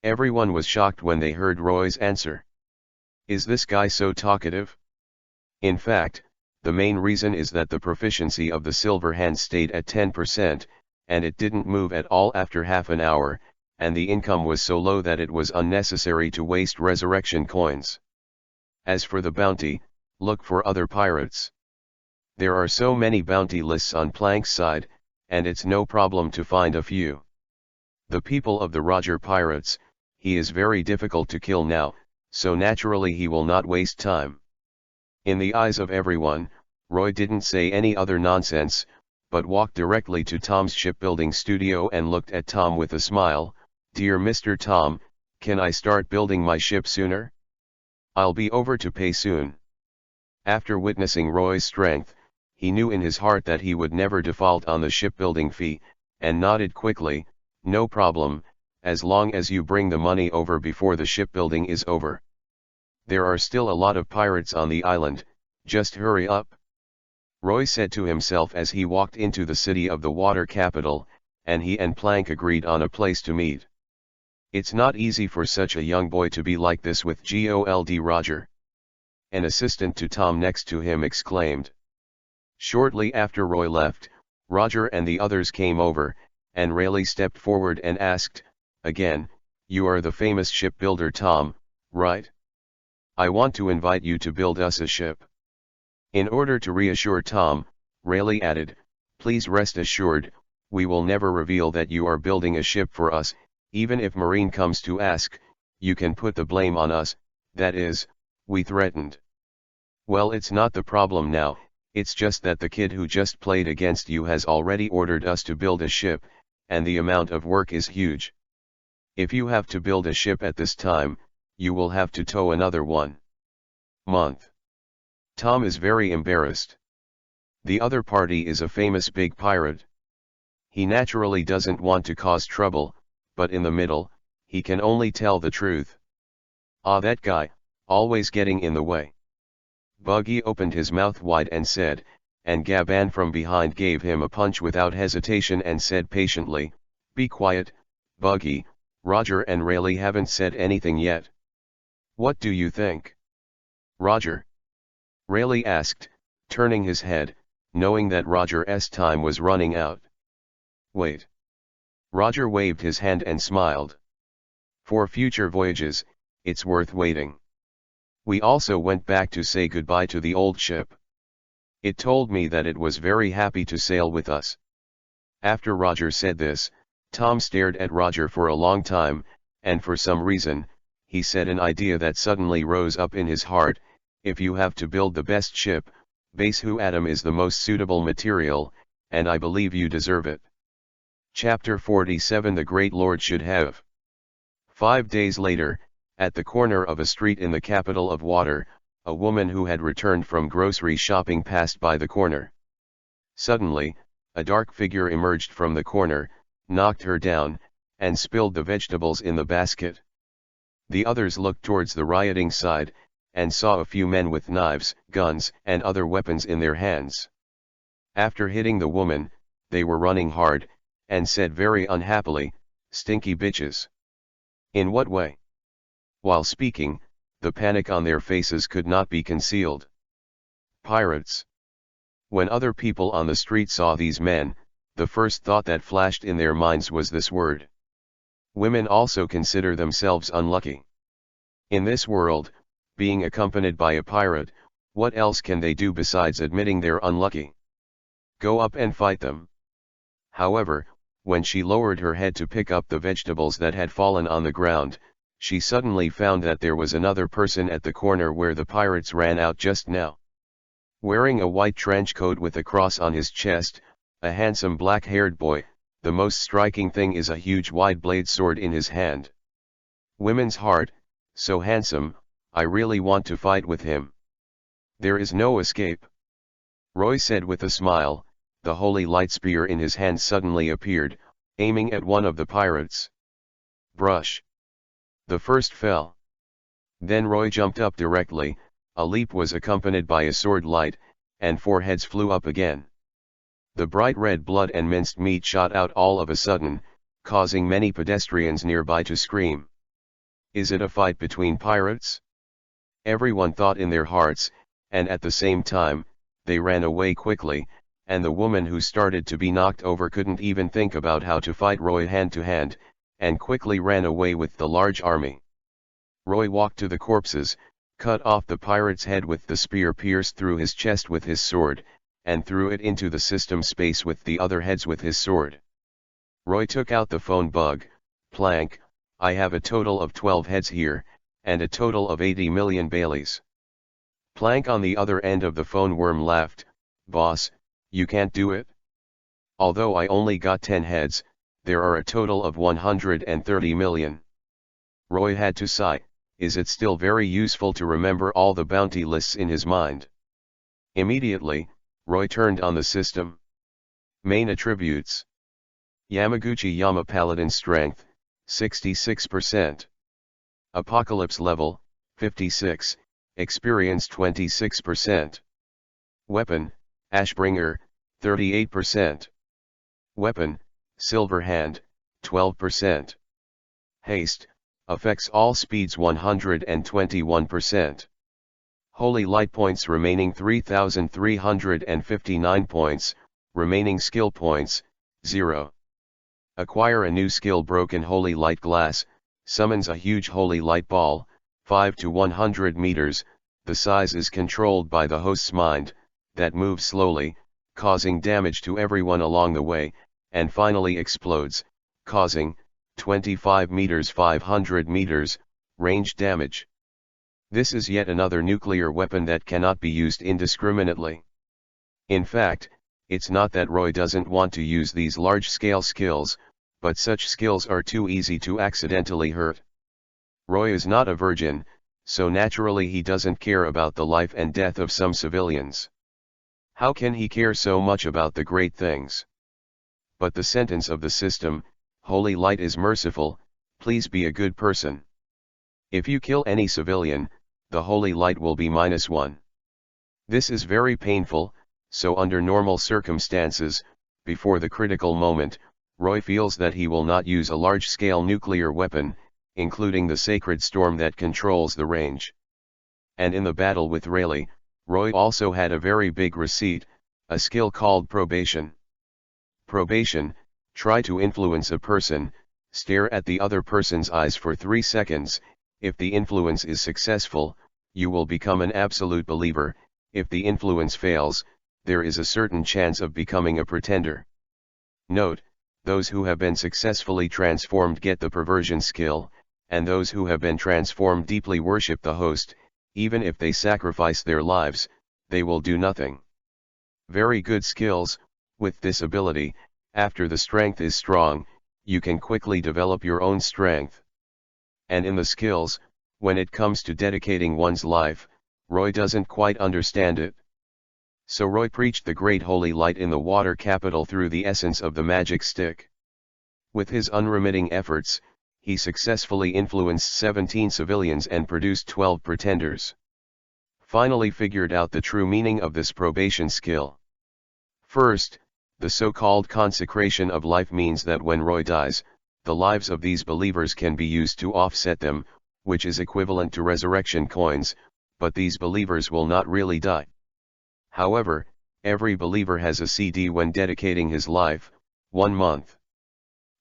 Everyone was shocked when they heard Roy's answer. Is this guy so talkative? In fact, the main reason is that the proficiency of the silver hand stayed at 10%, and it didn't move at all after half an hour, and the income was so low that it was unnecessary to waste resurrection coins. As for the bounty, look for other pirates. There are so many bounty lists on Plank's side, and it's no problem to find a few. The people of the Roger pirates, he is very difficult to kill now, so naturally he will not waste time. In the eyes of everyone, Roy didn't say any other nonsense, but walked directly to Tom's shipbuilding studio and looked at Tom with a smile. Dear Mr. Tom, can I start building my ship sooner? I'll be over to pay soon. After witnessing Roy's strength, he knew in his heart that he would never default on the shipbuilding fee, and nodded quickly, no problem, as long as you bring the money over before the shipbuilding is over. There are still a lot of pirates on the island, just hurry up. Roy said to himself as he walked into the city of the water capital, and he and Plank agreed on a place to meet. It's not easy for such a young boy to be like this with Gold Roger. An assistant to Tom next to him exclaimed. Shortly after Roy left, Roger and the others came over, and Rayleigh stepped forward and asked, again, "You are the famous shipbuilder Tom, right? I want to invite you to build us a ship." In order to reassure Tom, Rayleigh added, "Please rest assured, we will never reveal that you are building a ship for us. Even if Marine comes to ask, you can put the blame on us, that is, we threatened." "Well, it's not the problem now, it's just that the kid who just played against you has already ordered us to build a ship, and the amount of work is huge. If you have to build a ship at this time, you will have to tow another 1 month. Tom is very embarrassed. The other party is a famous big pirate. He naturally doesn't want to cause trouble, but in the middle, he can only tell the truth. Ah, that guy, always getting in the way." Buggy opened his mouth wide and said, and Gaban from behind gave him a punch without hesitation and said patiently, "Be quiet, Buggy, Roger and Rayleigh haven't said anything yet." "What do you think, Roger?" Rayleigh asked, turning his head, knowing that Roger's time was running out. "Wait." Roger waved his hand and smiled. "For future voyages, it's worth waiting. We also went back to say goodbye to the old ship. It told me that it was very happy to sail with us." After Roger said this, Tom stared at Roger for a long time, and for some reason, he said an idea that suddenly rose up in his heart: if you have to build the best ship, base Atom is the most suitable material, and I believe you deserve it. Chapter 47 The Great Lord Should Have. 5 days later, at the corner of a street in the capital of water, a woman who had returned from grocery shopping passed by the corner. Suddenly, a dark figure emerged from the corner, knocked her down, and spilled the vegetables in the basket. The others looked towards the rioting side, and saw a few men with knives, guns, and other weapons in their hands. After hitting the woman, they were running hard, and said very unhappily, "Stinky bitches." "In what way?" While speaking, the panic on their faces could not be concealed. "Pirates." When other people on the street saw these men, the first thought that flashed in their minds was this word. Women also consider themselves unlucky. In this world, being accompanied by a pirate, what else can they do besides admitting they're unlucky? Go up and fight them. However, when she lowered her head to pick up the vegetables that had fallen on the ground, she suddenly found that there was another person at the corner where the pirates ran out just now. Wearing a white trench coat with a cross on his chest, a handsome black-haired boy, the most striking thing is a huge wide-blade sword in his hand. Women's heart, so handsome, I really want to fight with him. There is no escape. Roy said with a smile. The holy light spear in his hand suddenly appeared, aiming at one of the pirates. Brush. The first fell. Then Roy jumped up directly, a leap was accompanied by a sword light, and 4 heads flew up again. The bright red blood and minced meat shot out all of a sudden, causing many pedestrians nearby to scream. Is it a fight between pirates? Everyone thought in their hearts, and at the same time, they ran away quickly, and the woman who started to be knocked over couldn't even think about how to fight Roy hand to hand, and quickly ran away with the large army. Roy walked to the corpses, cut off the pirate's head with the spear pierced through his chest with his sword, and threw it into the system space with the other heads with his sword. Roy took out the phone bug, plank, I have a total of 12 heads here, and a total of 80 million Baileys. Plank on the other end of the phone worm laughed, boss, you can't do it? Although I only got 10 heads, there are a total of 130 million. Roy had to sigh, is it still very useful to remember all the bounty lists in his mind? Immediately, Roy turned on the system. Main attributes. Yamaguchi Yama Paladin Strength, 66%. Apocalypse Level, 56, Experience 26%. Weapon, Ashbringer, 38%. Weapon, Silver Hand, 12%. Haste, affects all speeds 121%. Holy Light points remaining 3,359 points, remaining skill points, 0. Acquire a new skill Broken Holy Light Glass, summons a huge Holy Light Ball, 5 to 100 meters, the size is controlled by the host's mind, that moves slowly, causing damage to everyone along the way, and finally explodes, causing, 25 meters 500 meters, range damage. This is yet another nuclear weapon that cannot be used indiscriminately. In fact, it's not that Roy doesn't want to use these large-scale skills, but such skills are too easy to accidentally hurt. Roy is not a virgin, so naturally he doesn't care about the life and death of some civilians. How can he care so much about the great things? But the sentence of the system, Holy Light is merciful, please be a good person. If you kill any civilian, the Holy Light will be -1. This is very painful, so under normal circumstances, before the critical moment, Roy feels that he will not use a large-scale nuclear weapon, including the Sacred Storm that controls the range. And in the battle with Rayleigh, Roy also had a very big receipt, a skill called Probation. Probation, try to influence a person, stare at the other person's eyes for 3 seconds, if the influence is successful, you will become an absolute believer, if the influence fails, there is a certain chance of becoming a pretender. Note, those who have been successfully transformed get the perversion skill, and those who have been transformed deeply worship the host, even if they sacrifice their lives, they will do nothing. Very good skills. With this ability, after the strength is strong, you can quickly develop your own strength. And in the skills, when it comes to dedicating one's life, Roy doesn't quite understand it. So Roy preached the great holy light in the water capital through the essence of the magic stick. With his unremitting efforts, he successfully influenced 17 civilians and produced 12 pretenders. Finally figured out the true meaning of this probation skill. First, the so-called consecration of life means that when Roy dies, the lives of these believers can be used to offset them, which is equivalent to resurrection coins, but these believers will not really die. However, every believer has a CD when dedicating his life, 1 month.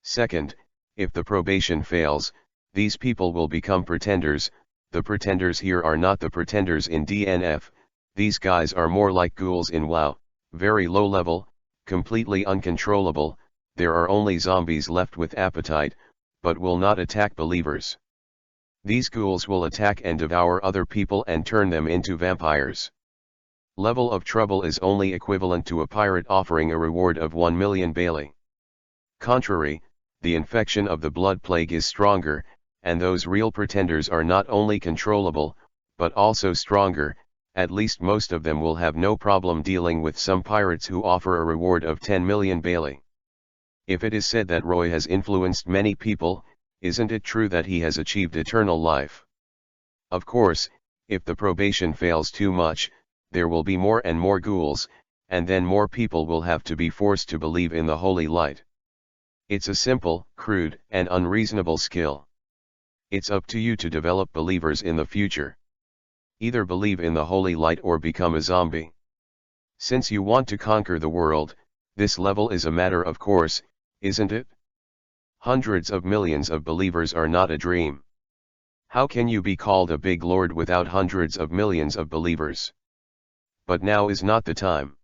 Second, if the probation fails, these people will become pretenders. The pretenders here are not the pretenders in DNF, these guys are more like ghouls in WoW, very low level, completely uncontrollable. There are only zombies left with appetite, but will not attack believers. These ghouls will attack and devour other people and turn them into vampires. Level of trouble is only equivalent to a pirate offering a reward of 1 million Bailey. Contrary, the infection of the blood plague is stronger, and those real pretenders are not only controllable, but also stronger. At least most of them will have no problem dealing with some pirates who offer a reward of 10 million Bailey. If it is said that Roy has influenced many people, isn't it true that he has achieved eternal life? Of course, if the probation fails too much, there will be more and more ghouls, and then more people will have to be forced to believe in the holy light. It's a simple, crude, and unreasonable skill. It's up to you to develop believers in the future. Either believe in the holy light or become a zombie. Since you want to conquer the world, this level is a matter of course, isn't it? Hundreds of millions of believers are not a dream. How can you be called a big lord without hundreds of millions of believers? But now is not the time.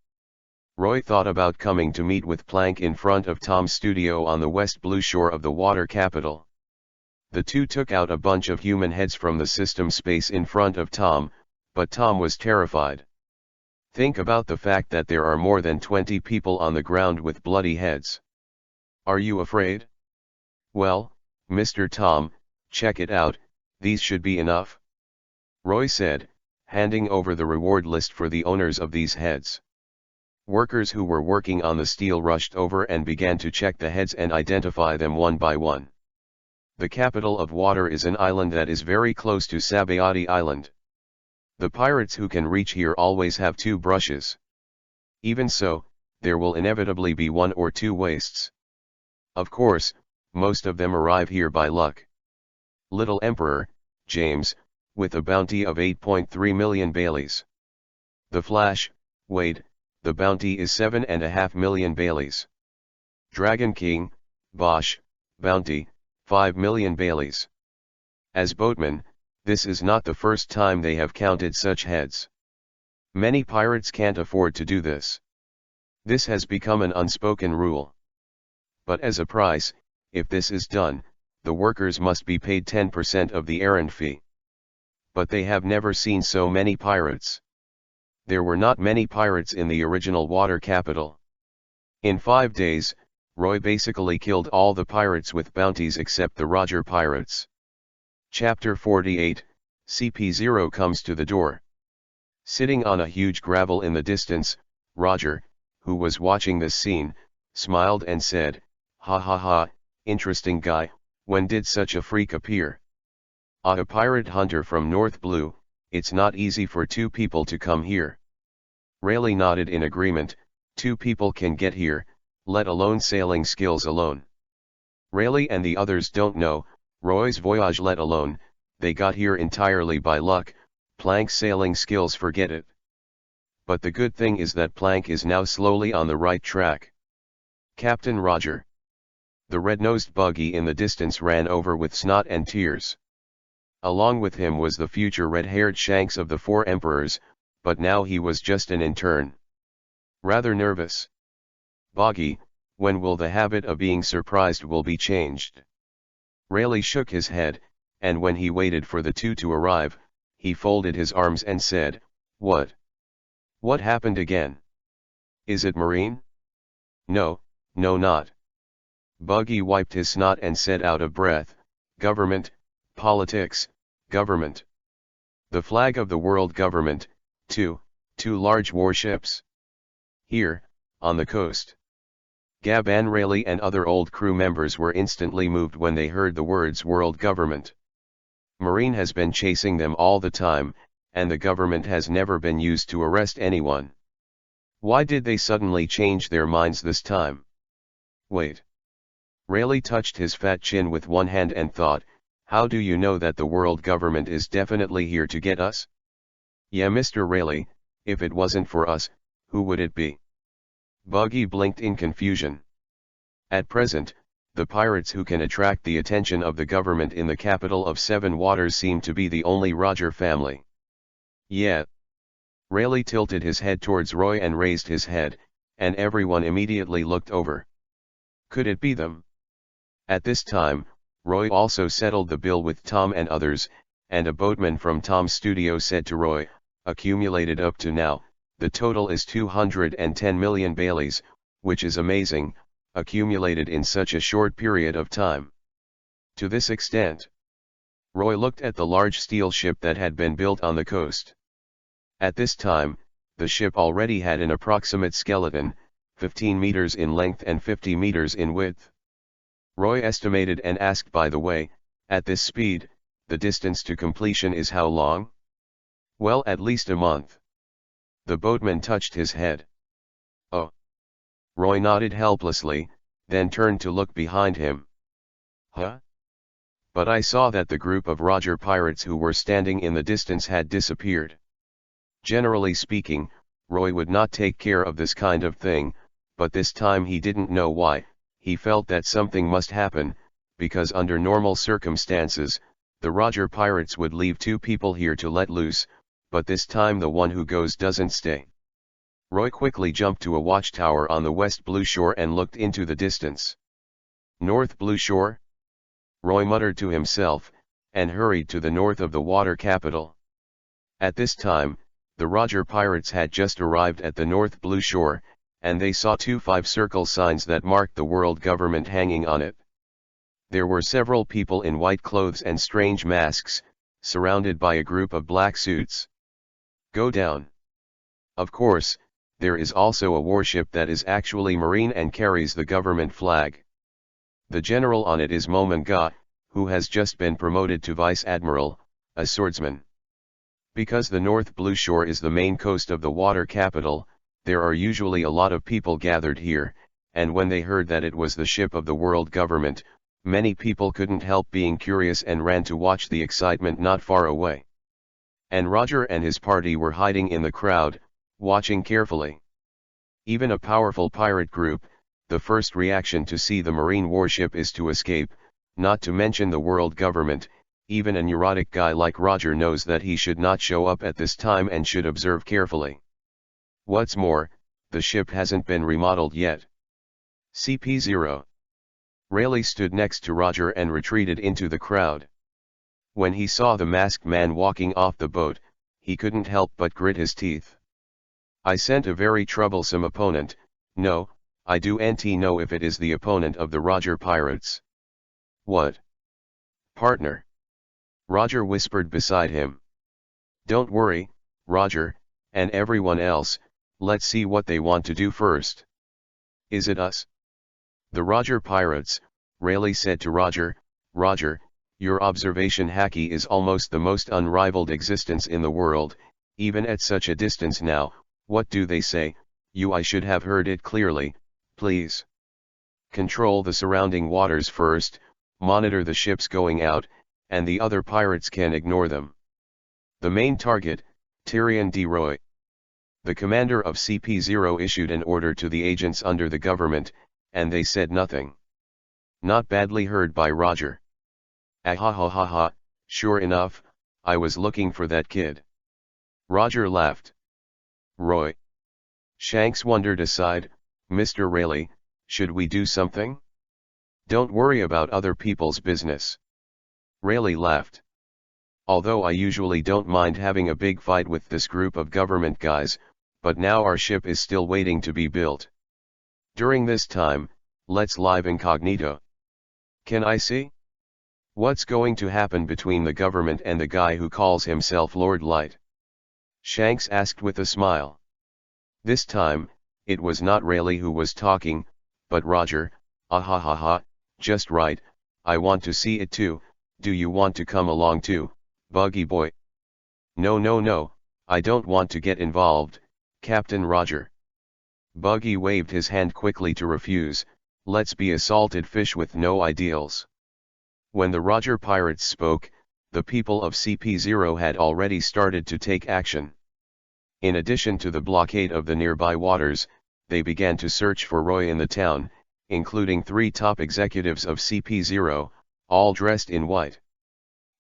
Roy thought about coming to meet with Plank in front of Tom's studio on the west blue shore of the water capital. The two took out a bunch of human heads from the system space in front of Tom, but Tom was terrified. Think about the fact that there are more than 20 people on the ground with bloody heads. Are you afraid? Well, Mr. Tom, check it out, these should be enough. Roy said, handing over the reward list for the owners of these heads. Workers who were working on the steel rushed over and began to check the heads and identify them one by one. The capital of water is an island that is very close to Sabayati Island. The pirates who can reach here always have 2 brushes. Even so, there will inevitably be 1 or 2 wastes. Of course, most of them arrive here by luck. Little Emperor, James, with a bounty of 8.3 million Baileys. The Flash, Wade, the bounty is 7.5 million Baileys. Dragon King, Bosch, bounty, 5 million Baileys. As boatmen, this is not the first time they have counted such heads. Many pirates can't afford to do this. This has become an unspoken rule. But as a price, if this is done, the workers must be paid 10% of the errand fee. But they have never seen so many pirates. There were not many pirates in the original water capital. In 5 days, Roy basically killed all the pirates with bounties except the Roger pirates. Chapter 48, CP0 comes to the door. Sitting on a huge gravel in the distance, Roger, who was watching this scene, smiled and said, "Ha ha ha, interesting guy, when did such a freak appear?" "A pirate hunter from North Blue, it's not easy for 2 people to come here." Rayleigh nodded in agreement. 2 people can get here, let alone sailing skills alone. Rayleigh and the others don't know Roy's voyage, let alone, they got here entirely by luck. Plank's sailing skills, forget it. But the good thing is that Plank is now slowly on the right track. Captain Roger. The red-nosed buggy in the distance ran over with snot and tears. Along with him was the future red-haired Shanks of the 4 Emperors, but now he was just an intern. Rather nervous. "Boggy, when will the habit of being surprised will be changed?" Rayleigh shook his head, and when he waited for the 2 to arrive, he folded his arms and said, "What? What happened again? Is it Marine?" No, not." Buggy wiped his snot and said out of breath, "Government, politics, government. The flag of the world government, 2 large warships. Here, on the coast." Gaban, Rayleigh and other old crew members were instantly moved when they heard the words world government. Marine has been chasing them all the time, and the government has never been used to arrest anyone. Why did they suddenly change their minds this time? Wait. Rayleigh touched his fat chin with one hand and thought, "How do you know that the world government is definitely here to get us?" "Yeah, Mr. Rayleigh, if it wasn't for us, who would it be?" Buggy blinked in confusion. At present, the pirates who can attract the attention of the government in the capital of 7 waters seem to be the only Roger family. "Yeah." Rayleigh tilted his head towards Roy and raised his head, and everyone immediately looked over. Could it be them? At this time, Roy also settled the bill with Tom and others, and a boatman from Tom's studio said to Roy, "Accumulated up to now, the total is 210 million Baileys, which is amazing, accumulated in such a short period of time." To this extent. Roy looked at the large steel ship that had been built on the coast. At this time, the ship already had an approximate skeleton, 15 meters in length and 50 meters in width. Roy estimated and asked, "By the way, at this speed, the distance to completion is how long?" "Well, at least a month." The boatman touched his head. "Oh." Roy nodded helplessly, then turned to look behind him. "Huh? But I saw that the group of Roger pirates who were standing in the distance had disappeared." Generally speaking, Roy would not take care of this kind of thing, but this time he didn't know why. He felt that something must happen, because under normal circumstances, the Roger pirates would leave 2 people here to let loose, but this time the one who goes doesn't stay. Roy quickly jumped to a watchtower on the west blue shore and looked into the distance. North Blue Shore? Roy muttered to himself, and hurried to the north of the water capital. At this time, the Roger pirates had just arrived at the North Blue Shore, and they saw 2 5-circle signs that marked the world government hanging on it. There were several people in white clothes and strange masks, surrounded by a group of black suits. "Go down." Of course, there is also a warship that is actually marine and carries the government flag. The general on it is Momanga, who has just been promoted to vice admiral, a swordsman. Because the North Blue Shore is the main coast of the water capital, there are usually a lot of people gathered here, and when they heard that it was the ship of the world government, Many people couldn't help being curious and ran to watch the excitement not far away. And Roger and his party were hiding in the crowd, watching carefully. Even a powerful pirate group, the first reaction to see the marine warship is to escape, not to mention the world government. Even a neurotic guy like Roger knows that he should not show up at this time and should observe carefully. What's more, the ship hasn't been remodeled yet. CP0. Rayleigh stood next to Roger and retreated into the crowd. When he saw the masked man walking off the boat, he couldn't help but grit his teeth. I sent a very troublesome opponent. No, I don't know if it is the opponent of the Roger pirates. What? Partner? Roger whispered beside him. Don't worry, Roger, and everyone else, let's see what they want to do first. Is it us? The Roger pirates, Rayleigh said to Roger. Roger, your observation haki is almost the most unrivaled existence in the world, even at such a distance now. What do they say? I should have heard it clearly, please. Control the surrounding waters first, monitor the ships going out, and the other pirates can ignore them. The main target, Tyrion D. Roy. The commander of CP0 issued an order to the agents under the government, and they said nothing. Not badly heard by Roger. Ahahaha, sure enough, I was looking for that kid. Roger laughed. Roy. Shanks wondered aside, Mr. Rayleigh, should we do something? Don't worry about other people's business. Rayleigh laughed. Although I usually don't mind having a big fight with this group of government guys, but now our ship is still waiting to be built. During this time, let's live incognito. Can I see? What's going to happen between the government and the guy who calls himself Lord Light? Shanks asked with a smile. This time, it was not Rayleigh who was talking, but Roger. Ahahaha, just right, I want to see it too. Do you want to come along too, Buggy Boy? No, I don't want to get involved, Captain Roger. Buggy waved his hand quickly to refuse. Let's be a salted fish with no ideals. When the Roger pirates spoke, the people of CP0 had already started to take action. In addition to the blockade of the nearby waters, they began to search for Roy in the town, including 3 top executives of CP0, all dressed in white.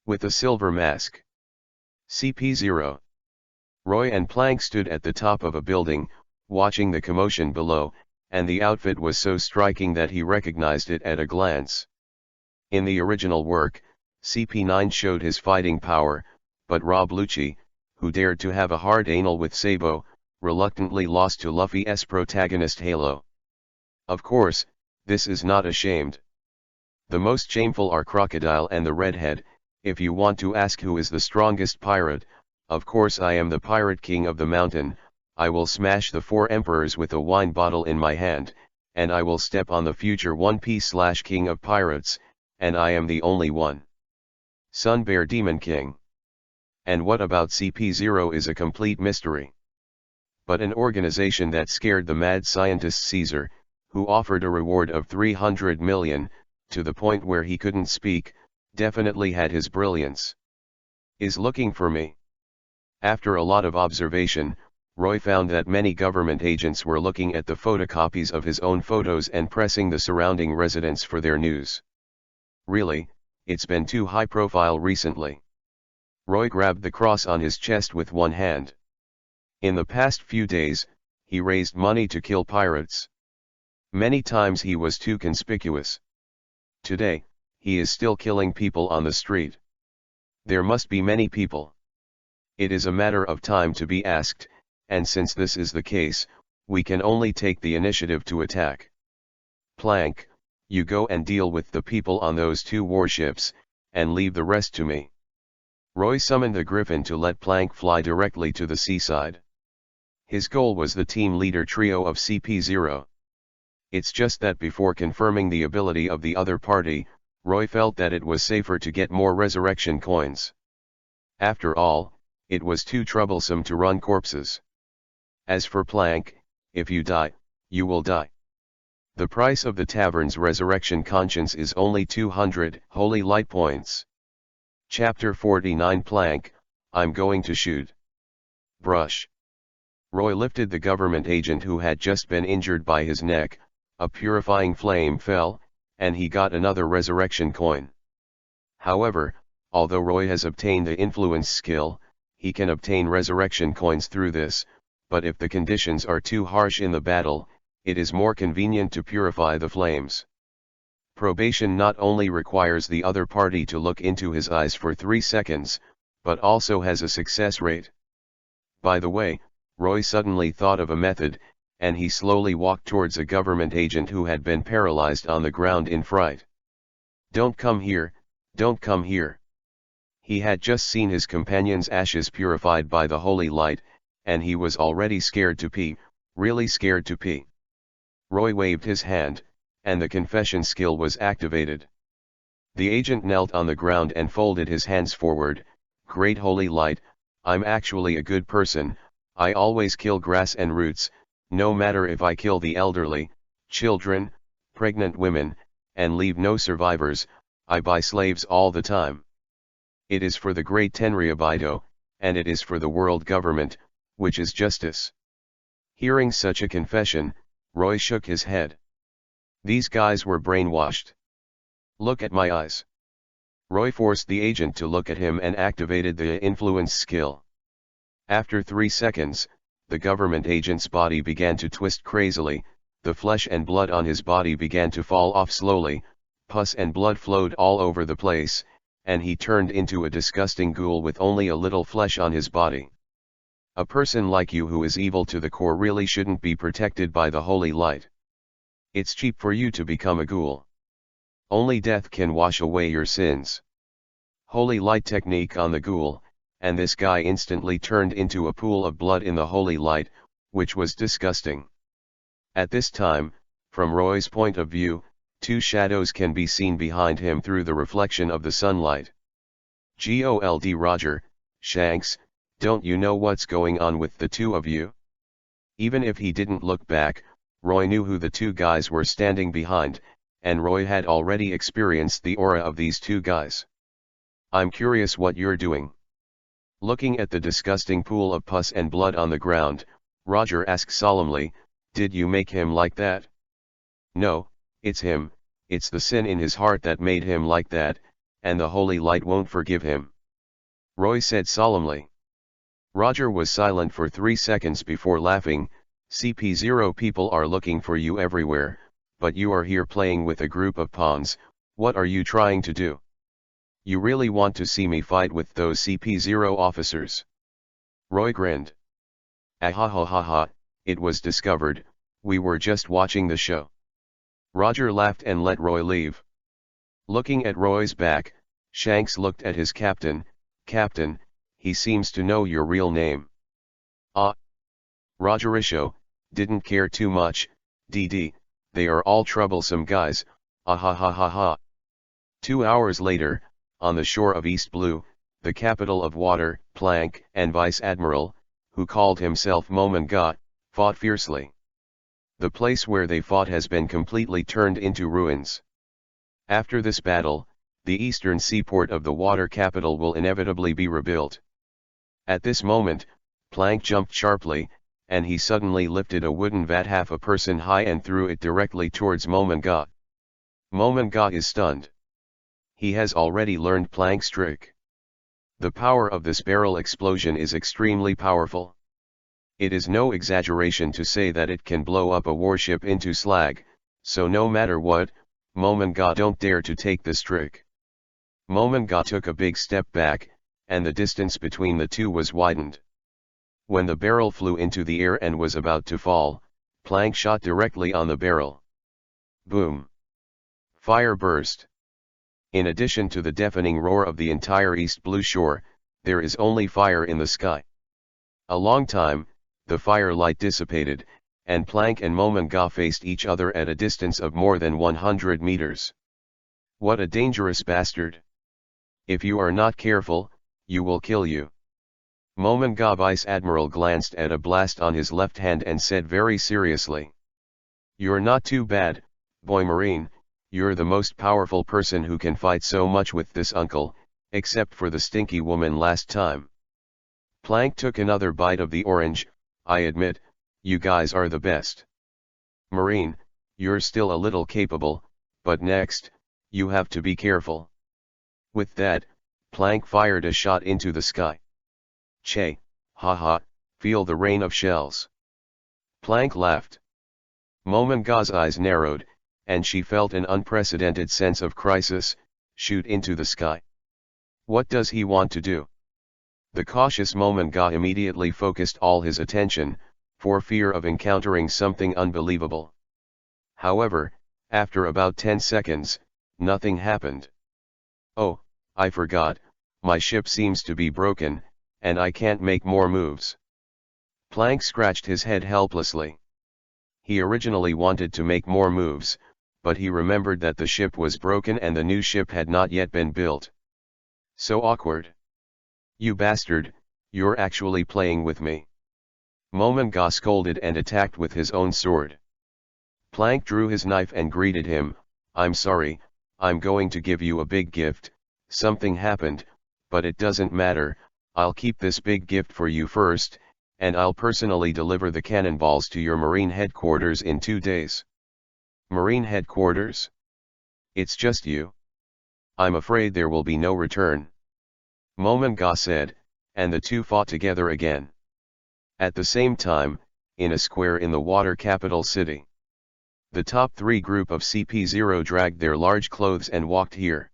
With a silver mask. CP0. Roy and Plank stood at the top of a building, watching the commotion below, and the outfit was so striking that he recognized it at a glance. In the original work, CP9 showed his fighting power, but Rob Lucci, who dared to have a hard anal with Sabo, reluctantly lost to Luffy's protagonist Halo. Of course, this is not ashamed. The most shameful are Crocodile and the Redhead. If you want to ask who is the strongest pirate, of course I am the Pirate King of the Mountain. I will smash the 4 emperors with a wine bottle in my hand, and I will step on the future One Piece/King of Pirates, and I am the only one. Sun Bear Demon King. And what about CP0 is a complete mystery. But an organization that scared the mad scientist Caesar, who offered a reward of 300 million, to the point where he couldn't speak, definitely had his brilliance. Is looking for me. After a lot of observation, Roy found that many government agents were looking at the photocopies of his own photos and pressing the surrounding residents for their news. Really, it's been too high profile recently. Roy grabbed the cross on his chest with one hand. In the past few days, he raised money to kill pirates. Many times he was too conspicuous. Today, he is still killing people on the street. There must be many people. It is a matter of time to be asked, and since this is the case, we can only take the initiative to attack. Plank, you go and deal with the people on those 2 warships, and leave the rest to me. Roy summoned the Griffin to let Plank fly directly to the seaside. His goal was the team leader trio of CP0. It's just that before confirming the ability of the other party, Roy felt that it was safer to get more resurrection coins. After all, it was too troublesome to run corpses. As for Plank, if you die, you will die. The price of the tavern's resurrection conscience is only 200 holy light points. Chapter 49 Plank, I'm going to shoot. Brush. Roy lifted the government agent who had just been injured by his neck, a purifying flame fell, and he got another resurrection coin. However, although Roy has obtained the influence skill, he can obtain resurrection coins through this, but if the conditions are too harsh in the battle, it is more convenient to purify the flames. Probation not only requires the other party to look into his eyes for 3 seconds, but also has a success rate. By the way, Roy suddenly thought of a method, and he slowly walked towards a government agent who had been paralyzed on the ground in fright. Don't come here, don't come here. He had just seen his companion's ashes purified by the holy light, and he was already scared to pee, really scared to pee. Roy waved his hand, and the confession skill was activated. The agent knelt on the ground and folded his hands forward. Great holy light, I'm actually a good person, I always kill grass and roots, no matter if I kill the elderly, children, pregnant women, and leave no survivors, I buy slaves all the time. It is for the great Tenryabito, and it is for the world government, which is justice. Hearing such a confession, Roy shook his head. These guys were brainwashed. Look at my eyes. Roy forced the agent to look at him and activated the influence skill. After 3 seconds, the government agent's body began to twist crazily, the flesh and blood on his body began to fall off slowly, pus and blood flowed all over the place, and he turned into a disgusting ghoul with only a little flesh on his body. A person like you who is evil to the core really shouldn't be protected by the holy light. It's cheap for you to become a ghoul. Only death can wash away your sins. Holy light technique on the ghoul, and this guy instantly turned into a pool of blood in the holy light, which was disgusting. At this time, from Roy's point of view, 2 shadows can be seen behind him through the reflection of the sunlight. Gold Roger, Shanks, don't you know what's going on with the 2 of you? Even if he didn't look back, Roy knew who the 2 guys were standing behind, and Roy had already experienced the aura of these 2 guys. I'm curious what you're doing. Looking at the disgusting pool of pus and blood on the ground, Roger asked solemnly, did you make him like that? No, it's him, it's the sin in his heart that made him like that, and the holy light won't forgive him. Roy said solemnly. Roger was silent for 3 seconds before laughing. CP0 people are looking for you everywhere, but you are here playing with a group of pawns. What are you trying to do? You really want to see me fight with those CP0 officers? Roy grinned. Ahahaha, it was discovered, we were just watching the show. Roger laughed and let Roy leave. Looking at Roy's back, Shanks looked at his captain. Captain, he seems to know your real name. Ah. Rogerisho, didn't care too much, DD, they are all troublesome guys, ahahaha. 2 hours later, on the shore of East Blue, the capital of water, Plank and Vice Admiral, who called himself Momanga, fought fiercely. The place where they fought has been completely turned into ruins. After this battle, the eastern seaport of the water capital will inevitably be rebuilt. At this moment, Plank jumped sharply, and he suddenly lifted a wooden vat half a person high and threw it directly towards Momanga. Momanga is stunned. He has already learned Plank's trick. The power of this barrel explosion is extremely powerful. It is no exaggeration to say that it can blow up a warship into slag, so no matter what, Momanga don't dare to take this trick. Momanga took a big step back, and the distance between the two was widened. When the barrel flew into the air and was about to fall, Plank shot directly on the barrel. Boom! Fire burst. In addition to the deafening roar of the entire East Blue Shore, there is only fire in the sky. A long time, the firelight dissipated, and Plank and Momanga faced each other at a distance of more than 100 meters. What a dangerous bastard! If you are not careful, you will kill you. Momanga Vice Admiral glanced at a blast on his left hand and said very seriously. You're not too bad, Boy Marine, you're the most powerful person who can fight so much with this uncle, except for the stinky woman last time. Plank took another bite of the orange. I admit, you guys are the best. Marine, you're still a little capable, but next, you have to be careful. With that, Plank fired a shot into the sky. Che, haha, feel the rain of shells. Plank laughed. Momonga's eyes narrowed, and she felt an unprecedented sense of crisis shoot into the sky. What does he want to do? The cautious Momonga immediately focused all his attention, for fear of encountering something unbelievable. However, after about 10 seconds, nothing happened. Oh, I forgot, my ship seems to be broken, and I can't make more moves. Plank scratched his head helplessly. He originally wanted to make more moves, but he remembered that the ship was broken and the new ship had not yet been built. So awkward. You bastard, you're actually playing with me. Momonga scolded and attacked with his own sword. Plank drew his knife and greeted him. I'm sorry, I'm going to give you a big gift. Something happened, but it doesn't matter. I'll keep this big gift for you first, and I'll personally deliver the cannonballs to your Marine headquarters in 2 days. Marine headquarters? It's just you. I'm afraid there will be no return. Momonga said, and the two fought together again. At the same time, in a square in the water capital city. The top 3 group of CP0 dragged their large clothes and walked here.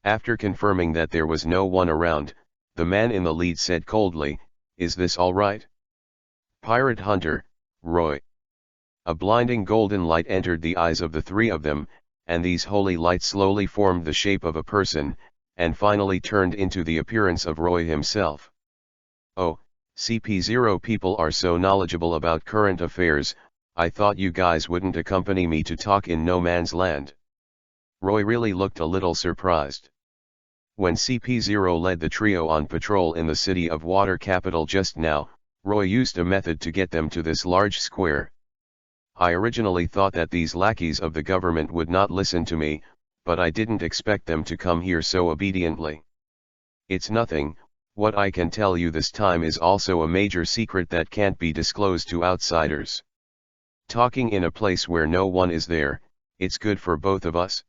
After confirming that there was no one around, the man in the lead said coldly, "Is this all right?" Pirate Hunter, Roy. A blinding golden light entered the eyes of the 3 of them, and these holy lights slowly formed the shape of a person, and finally turned into the appearance of Roy himself. Oh, CP0 people are so knowledgeable about current affairs, I thought you guys wouldn't accompany me to talk in no man's land. Roy really looked a little surprised. When CP0 led the trio on patrol in the city of water capital just now, Roy used a method to get them to this large square. I originally thought that these lackeys of the government would not listen to me, but I didn't expect them to come here so obediently. It's nothing, what I can tell you this time is also a major secret that can't be disclosed to outsiders. Talking in a place where no one is there, it's good for both of us,"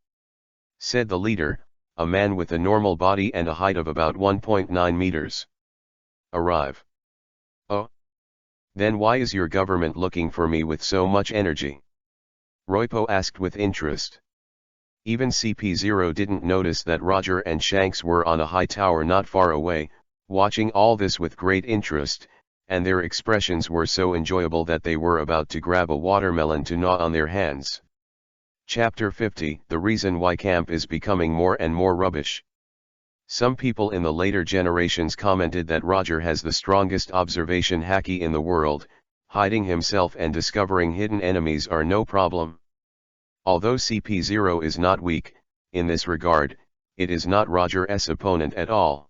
said the leader, a man with a normal body and a height of about 1.9 meters. "Arrive." "Oh? Then why is your government looking for me with so much energy?" Roypo asked with interest. Even CP0 didn't notice that Roger and Shanks were on a high tower not far away, watching all this with great interest, and their expressions were so enjoyable that they were about to grab a watermelon to gnaw on their hands. Chapter 50: The Reason Why Camp is Becoming More and More Rubbish. Some people in the later generations commented that Roger has the strongest observation haki in the world. Hiding himself and discovering hidden enemies are no problem. Although CP0 is not weak, in this regard, it is not Roger's opponent at all.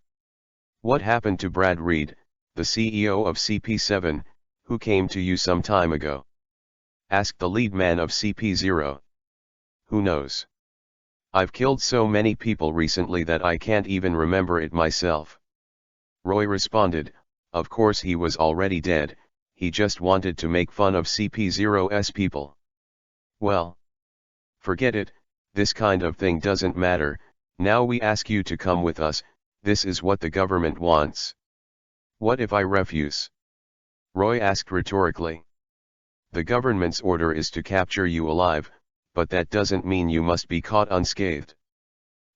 "What happened to Brad Reed, the CEO of CP7, who came to you some time ago?" asked the lead man of CP0. "Who knows? I've killed so many people recently that I can't even remember it myself." Roy responded, "Of course he was already dead, he just wanted to make fun of CP0's people." "Well, forget it, this kind of thing doesn't matter. Now we ask you to come with us, this is what the government wants." "What if I refuse?" Roy asked rhetorically. "The government's order is to capture you alive, but that doesn't mean you must be caught unscathed.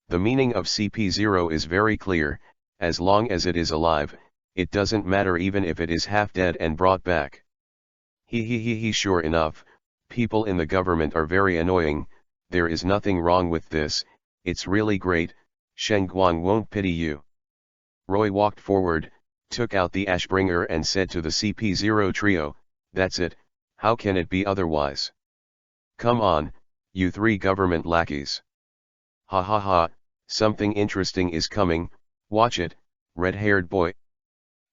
The meaning of CP0 is very clear, as long as it is alive, it doesn't matter even if it is half dead and brought back." Sure enough, people in the government are very annoying. There is nothing wrong with this, it's really great, Shengguang won't pity you. Roy walked forward, took out the Ashbringer and said to the CP0 trio, "That's it, how can it be otherwise? Come on, you 3 government lackeys. Ha ha ha, something interesting is coming, watch it, red-haired boy."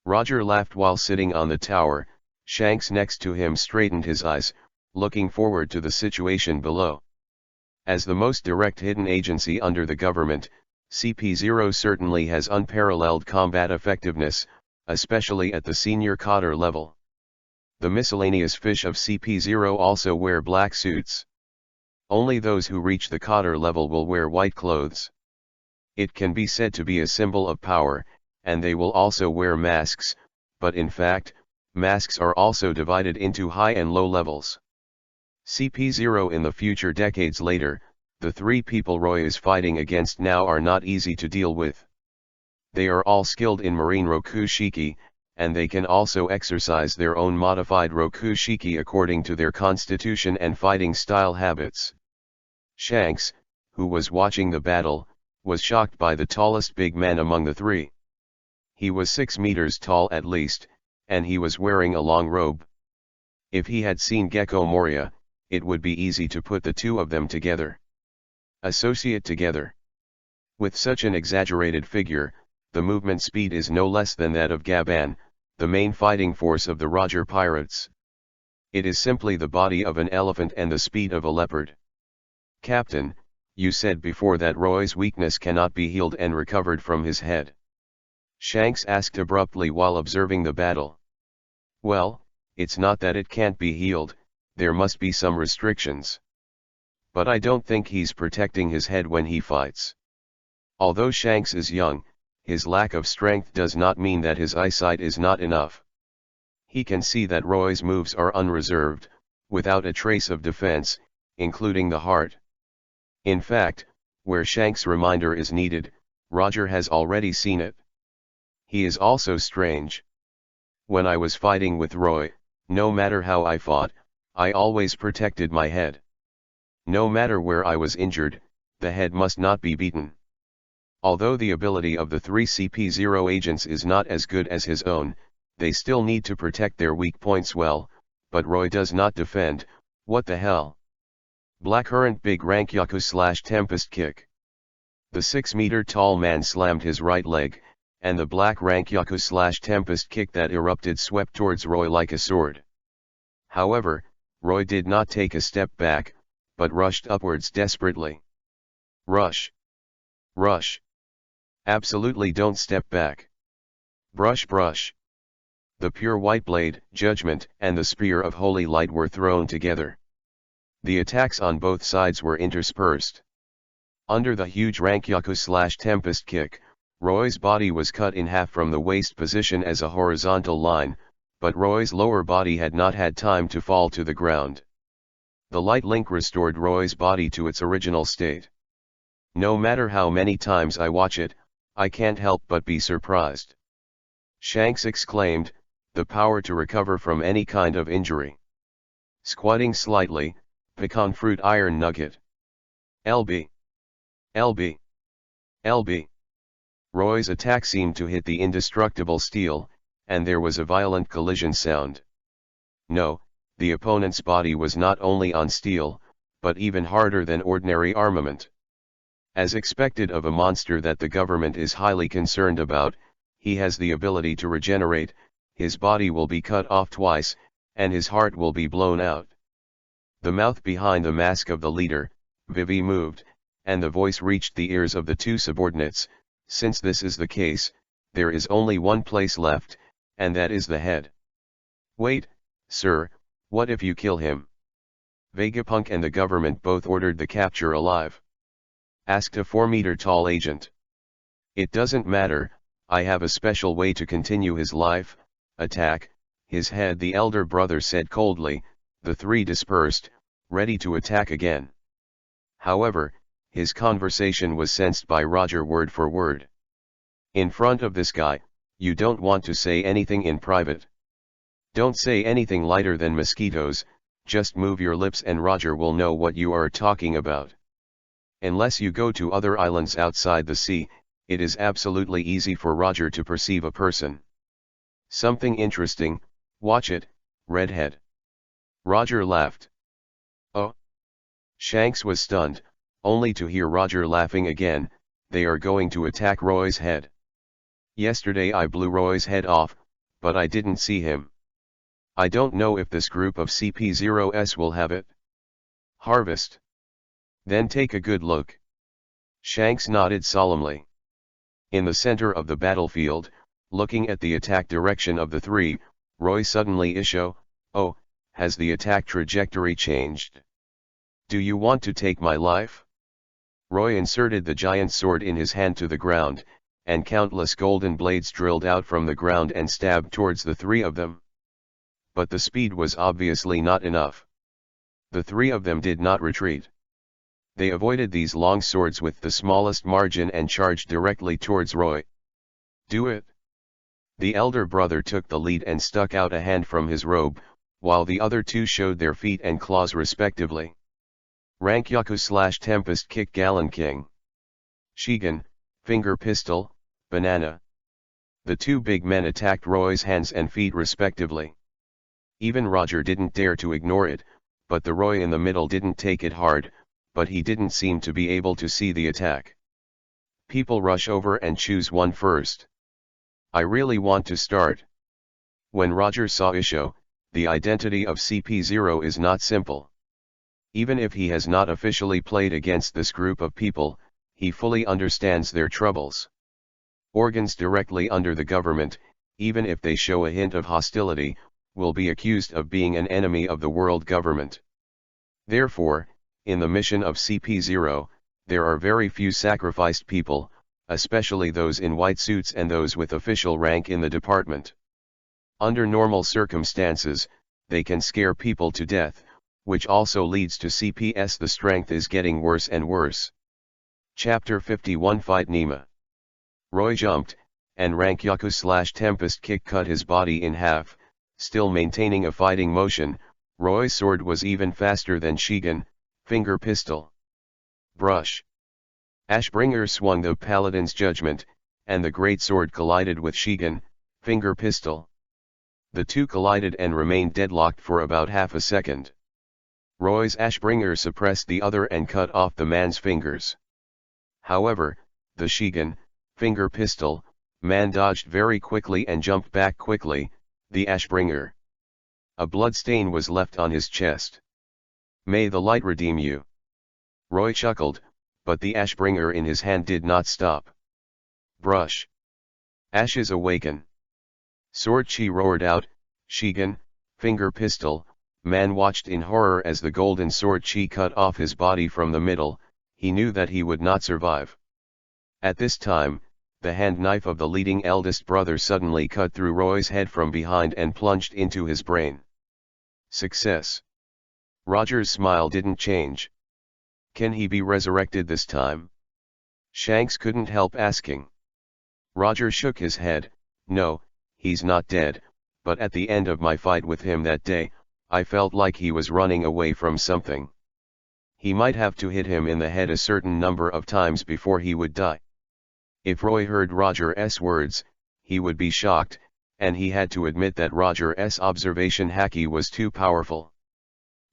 Roger laughed while sitting on the tower. Shanks next to him straightened his eyes, looking forward to the situation below. As the most direct hidden agency under the government, CP0 certainly has unparalleled combat effectiveness, especially at the senior cadre level. The miscellaneous fish of CP0 also wear black suits. Only those who reach the cadre level will wear white clothes. It can be said to be a symbol of power, and they will also wear masks, but in fact, masks are also divided into high and low levels. CP0 in the future decades later, the three people Roy is fighting against now are not easy to deal with. They are all skilled in marine rokushiki, and they can also exercise their own modified rokushiki according to their constitution and fighting style habits. Shanks, who was watching the battle, was shocked by the tallest big man among the three. He was 6 meters tall at least, and he was wearing a long robe. If he had seen Gecko Moria, it would be easy to put the two of them together. Associate together. With such an exaggerated figure, the movement speed is no less than that of Gaban, the main fighting force of the Roger pirates. It is simply the body of an elephant and the speed of a leopard. Captain, you said before that Roy's weakness cannot be healed and recovered from his head. Shanks asked abruptly while observing the battle. Well, it's not that it can't be healed, there must be some restrictions. But I don't think he's protecting his head when he fights. Although Shanks is young, his lack of strength does not mean that his eyesight is not enough. He can see that Roy's moves are unreserved, without a trace of defense, including the heart. In fact, where Shanks' reminder is needed, Roger has already seen it. He is also strange. When I was fighting with Roy, no matter how I fought, I always protected my head. No matter where I was injured, the head must not be beaten. Although the ability of the three CP0 agents is not as good as his own, they still need to protect their weak points well, but Roy does not defend. What the hell? Blackcurrant big Rankyaku/Tempest kick. The 6-meter tall man slammed his right leg, and the black Rankyaku/Tempest kick that erupted swept towards Roy like a sword. However, Roy did not take a step back, but rushed upwards desperately. Rush. Rush. Absolutely don't step back. Brush brush. The pure white blade, judgment, and the spear of holy light were thrown together. The attacks on both sides were interspersed. Under the huge Rankyaku/Tempest kick, Roy's body was cut in half from the waist position as a horizontal line, but Roy's lower body had not had time to fall to the ground. The light link restored Roy's body to its original state. No matter how many times I watch it, I can't help but be surprised. Shanks exclaimed, the power to recover from any kind of injury. Squatting slightly, pecan fruit iron nugget. LB. LB. LB. Roy's attack seemed to hit the indestructible steel, and there was a violent collision sound. No, the opponent's body was not only on steel, but even harder than ordinary armament. As expected of a monster that the government is highly concerned about, he has the ability to regenerate, his body will be cut off twice, and his heart will be blown out. The mouth behind the mask of the leader, Vivi, moved, and the voice reached the ears of the two subordinates. Since this is the case, there is only one place left, and that is the head. Wait, sir, what if you kill him? Vegapunk and the government both ordered the capture alive. Asked a 4-meter-tall agent. It doesn't matter, I have a special way to continue his life. Attack his head, the elder brother said coldly. The three dispersed, ready to attack again. However, his conversation was sensed by Roger word for word. In front of this guy, you don't want to say anything in private. Don't say anything lighter than mosquitoes, just move your lips and Roger will know what you are talking about. Unless you go to other islands outside the sea, it is absolutely easy for Roger to perceive a person. Something interesting, watch it, redhead. Roger laughed. Oh. Shanks was stunned, only to hear Roger laughing again. They are going to attack Roy's head. Yesterday I blew Roy's head off, but I didn't see him. I don't know if this group of CP0s will have it. Harvest. Then take a good look. Shanks nodded solemnly. In the center of the battlefield, looking at the attack direction of the three, Roy suddenly issued, "Oh, has the attack trajectory changed? Do you want to take my life?" Roy inserted the giant sword in his hand to the ground, and countless golden blades drilled out from the ground and stabbed towards the three of them. But the speed was obviously not enough. The three of them did not retreat. They avoided these long swords with the smallest margin and charged directly towards Roy. "Do it!" The elder brother took the lead and stuck out a hand from his robe, while the other two showed their feet and claws respectively. Rankyaku/Tempest Kick Gallon King. Shigen, Finger Pistol, Banana. The two big men attacked Roy's hands and feet respectively. Even Roger didn't dare to ignore it, but the Roy in the middle didn't take it hard, but he didn't seem to be able to see the attack. People rush over and choose one first. "I really want to start." When Roger saw Isho, the identity of CP0 is not simple. Even if he has not officially played against this group of people, he fully understands their troubles. Organs directly under the government, even if they show a hint of hostility, will be accused of being an enemy of the world government. Therefore, in the mission of CP0, there are very few sacrificed people, especially those in white suits and those with official rank in the department. Under normal circumstances, they can scare people to death, which also leads to CPS the strength is getting worse and worse. Chapter 51 Fight Nima. Roy jumped, and Rankyaku/Tempest Kick cut his body in half, still maintaining a fighting motion. Roy's sword was even faster than Shigen, Finger Pistol. Brush. Ashbringer swung the Paladin's judgment, and the great sword collided with Shigen, Finger Pistol. The two collided and remained deadlocked for about half a second. Roy's Ashbringer suppressed the other and cut off the man's fingers. However, the Shigen, Finger Pistol, man dodged very quickly and jumped back quickly. The Ashbringer. A bloodstain was left on his chest. "May the light redeem you." Roy chuckled, but the Ashbringer in his hand did not stop. Brush. Ashes awaken. Sword Chi roared out. Shigen, Finger Pistol, man watched in horror as the golden sword Chi cut off his body from the middle. He knew that he would not survive. At this time, the hand knife of the leading eldest brother suddenly cut through Roy's head from behind and plunged into his brain. Success. Roger's smile didn't change. Can he be resurrected this time? Shanks couldn't help asking. Roger shook his head. "No, he's not dead, but at the end of my fight with him that day, I felt like he was running away from something. He might have to hit him in the head a certain number of times before he would die." If Roy heard Roger's words, he would be shocked, and he had to admit that Roger's observation haki was too powerful.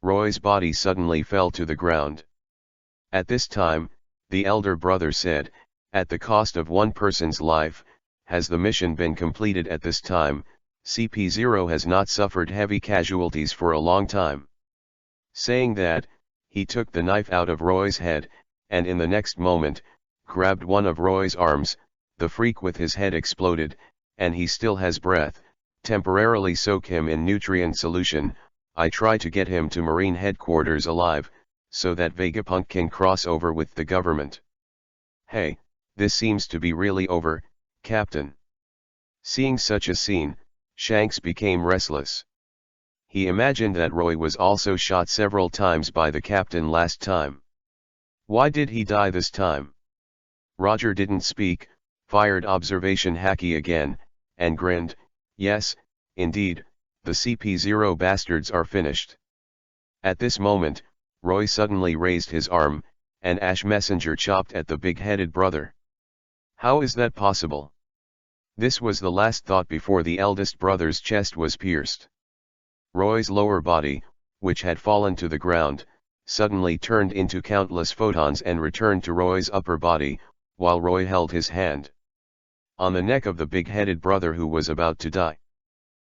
Roy's body suddenly fell to the ground. At this time, the elder brother said, "At the cost of one person's life, has the mission been completed at this time? CP0 has not suffered heavy casualties for a long time." Saying that, he took the knife out of Roy's head, and in the next moment, grabbed one of Roy's arms. The freak with his head exploded, and he still has breath. Temporarily soak him in nutrient solution. I try to get him to Marine headquarters alive, so that Vegapunk can cross over with the government. "Hey, this seems to be really over, Captain." Seeing such a scene, Shanks became restless. He imagined that Roy was also shot several times by the captain last time. Why did he die this time? Roger didn't speak, fired observation haki again, and grinned. "Yes, indeed, the CP0 bastards are finished." At this moment, Roy suddenly raised his arm, and Ash Messenger chopped at the big-headed brother. How is that possible? This was the last thought before the eldest brother's chest was pierced. Roy's lower body, which had fallen to the ground, suddenly turned into countless photons and returned to Roy's upper body, while Roy held his hand on the neck of the big-headed brother who was about to die.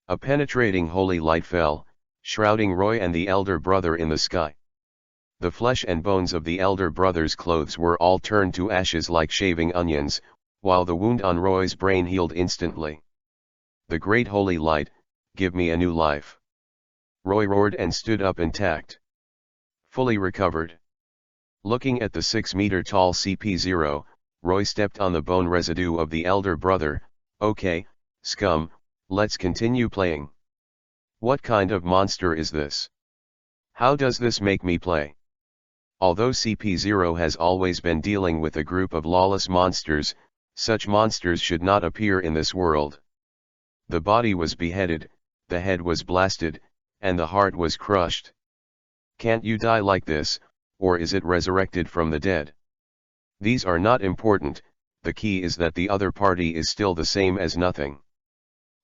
A penetrating holy light fell, shrouding Roy and the elder brother in the sky. The flesh and bones of the elder brother's clothes were all turned to ashes like shaving onions, while the wound on Roy's brain healed instantly. "The great holy light, give me a new life!" Roy roared and stood up intact. Fully recovered. Looking at the 6-meter-tall CP0, Roy stepped on the bone residue of the elder brother. "Okay, scum, let's continue playing. What kind of monster is this? How does this make me play?" Although CP0 has always been dealing with a group of lawless monsters, such monsters should not appear in this world. The body was beheaded, the head was blasted, and the heart was crushed. Can't you die like this, or is it resurrected from the dead? These are not important, the key is that the other party is still the same as nothing.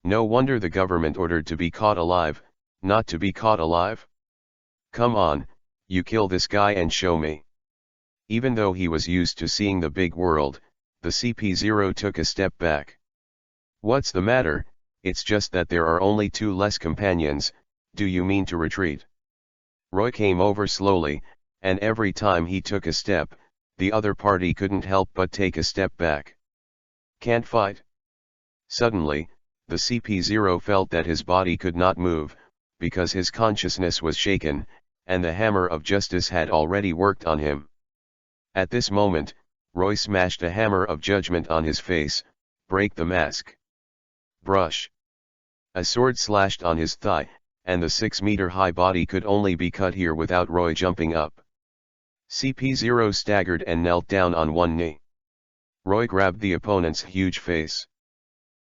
No wonder the government ordered to be caught alive, not to be caught alive. Come on, you kill this guy and show me. Even though he was used to seeing the big world, the CP0 took a step back. What's the matter? It's just that there are only 2 less companions. Do you mean to retreat? Roy came over slowly, and every time he took a step, the other party couldn't help but take a step back. Can't fight? Suddenly, the CP0 felt that his body could not move, because his consciousness was shaken, and the hammer of justice had already worked on him. At this moment, Roy smashed a hammer of judgment on his face. "Break the mask." Brush. A sword slashed on his thigh, and the 6-meter-high body could only be cut here without Roy jumping up. CP0 staggered and knelt down on one knee. Roy grabbed the opponent's huge face.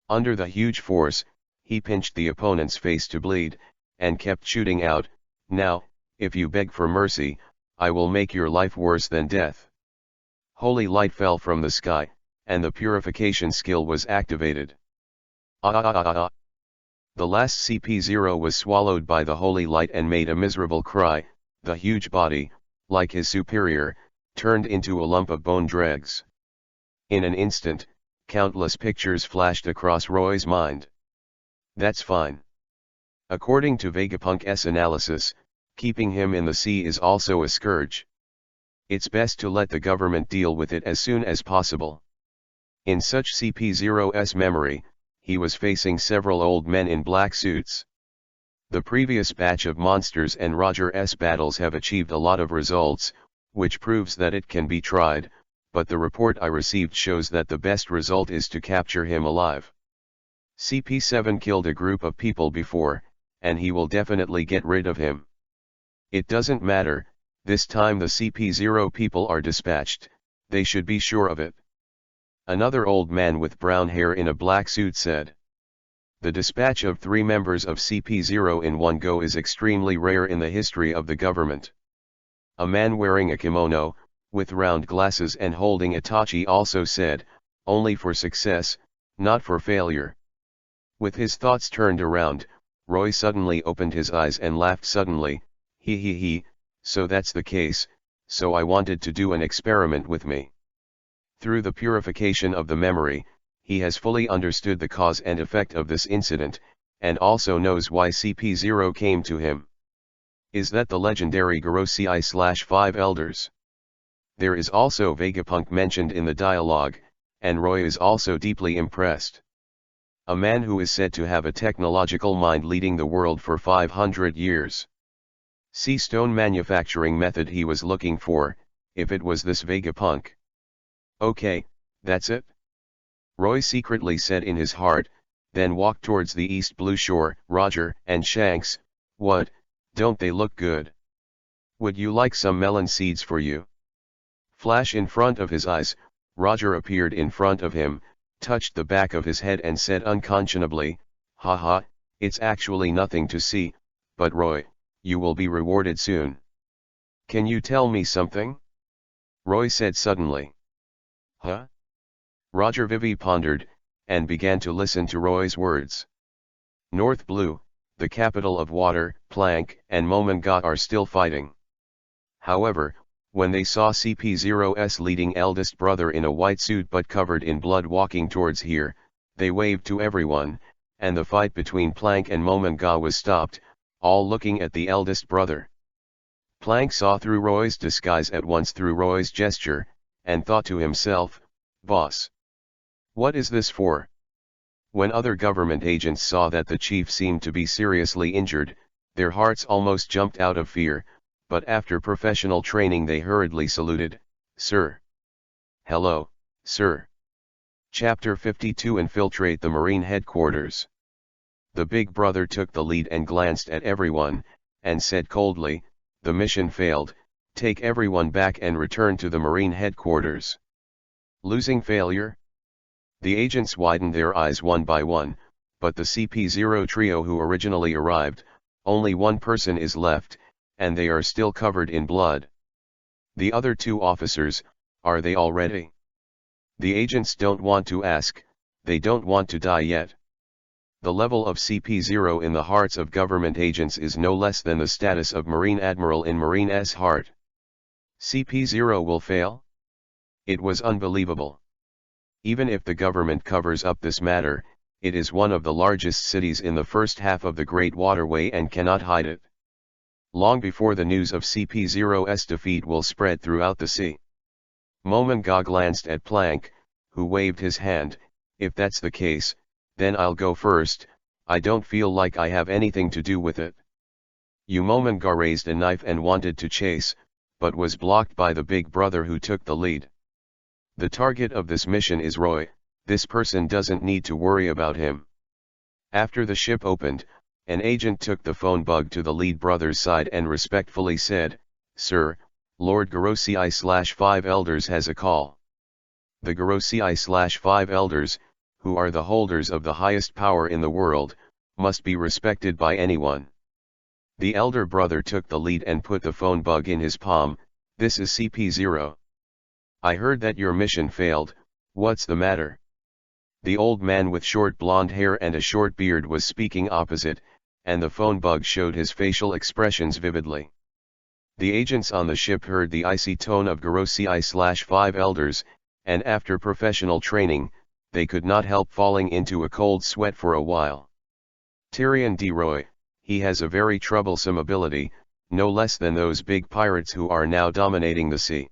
Under the huge force, he pinched the opponent's face to bleed, and kept shooting out, "Now, if you beg for mercy, I will make your life worse than death." Holy light fell from the sky, and the purification skill was activated. The last CP0 was swallowed by the holy light and made a miserable cry. The huge body, like his superior, turned into a lump of bone dregs. In an instant, countless pictures flashed across Roy's mind. That's fine. According to Vegapunk's analysis, keeping him in the sea is also a scourge. It's best to let the government deal with it as soon as possible. In such CP0's memory, he was facing several old men in black suits. The previous batch of monsters and Roger's battles have achieved a lot of results, which proves that it can be tried, but the report I received shows that the best result is to capture him alive. CP7 killed a group of people before, and he will definitely get rid of him. It doesn't matter, this time the CP0 people are dispatched, they should be sure of it. Another old man with brown hair in a black suit said. The dispatch of 3 members of CP0 in one go is extremely rare in the history of the government. A man wearing a kimono, with round glasses and holding a tachi also said, "Only for success, not for failure." With his thoughts turned around, Roy suddenly opened his eyes and laughed suddenly. He, so that's the case, so I wanted to do an experiment with me. Through the purification of the memory, he has fully understood the cause and effect of this incident, and also knows why CP0 came to him. Is that the legendary Garo CI/5 elders? There is also Vegapunk mentioned in the dialogue, and Roy is also deeply impressed. A man who is said to have a technological mind leading the world for 500 years. See stone manufacturing method he was looking for, if it was this Vegapunk. Okay, that's it. Roy secretly said in his heart, then walked towards the East Blue Shore. Roger and Shanks, what, don't they look good? Would you like some melon seeds for you? Flash in front of his eyes, Roger appeared in front of him, touched the back of his head and said unconscionably, "Haha, it's actually nothing to see, but Roy, you will be rewarded soon." "Can you tell me something?" Roy said suddenly. "Huh?" Roger Vivi pondered, and began to listen to Roy's words. North Blue, the capital of water, Plank and Momonga are still fighting. However, when they saw CP0's leading eldest brother in a white suit but covered in blood walking towards here, they waved to everyone, and the fight between Plank and Momonga was stopped, all looking at the eldest brother. Plank saw through Roy's disguise at once through Roy's gesture, and thought to himself, "Boss, what is this for?" When other government agents saw that the chief seemed to be seriously injured, their hearts almost jumped out of fear, but after professional training they hurriedly saluted, "Sir." "Hello, sir." Chapter 52 Infiltrate the Marine Headquarters. The big brother took the lead and glanced at everyone, and said coldly, "The mission failed, take everyone back and return to the Marine Headquarters." Losing failure? The agents widened their eyes one by one, but the CP0 trio who originally arrived, only one person is left, and they are still covered in blood. The other two officers, are they all ready? The agents don't want to ask, they don't want to die yet. The level of CP0 in the hearts of government agents is no less than the status of Marine Admiral in Marine's heart. CP0 will fail? It was unbelievable. Even if the government covers up this matter, it is one of the largest cities in the first half of the Great Waterway and cannot hide it. Long before the news of CP0's defeat will spread throughout the sea. Momonga glanced at Plank, who waved his hand. "If that's the case, then I'll go first, I don't feel like I have anything to do with it." Momonga raised a knife and wanted to chase, but was blocked by the big brother who took the lead. "The target of this mission is Roy, this person doesn't need to worry about him." After the ship opened, an agent took the phone bug to the lead brother's side and respectfully said, "Sir, Lord Garosei/5 Elders has a call." The Garosei/5 Elders, who are the holders of the highest power in the world, must be respected by anyone. The elder brother took the lead and put the phone bug in his palm. "This is CP0. I heard that your mission failed, what's the matter?" The old man with short blonde hair and a short beard was speaking opposite, and the phone bug showed his facial expressions vividly. The agents on the ship heard the icy tone of Garosei/5 Elders, and after professional training, they could not help falling into a cold sweat for a while. "Tyrion D. Roy, he has a very troublesome ability, no less than those big pirates who are now dominating the sea.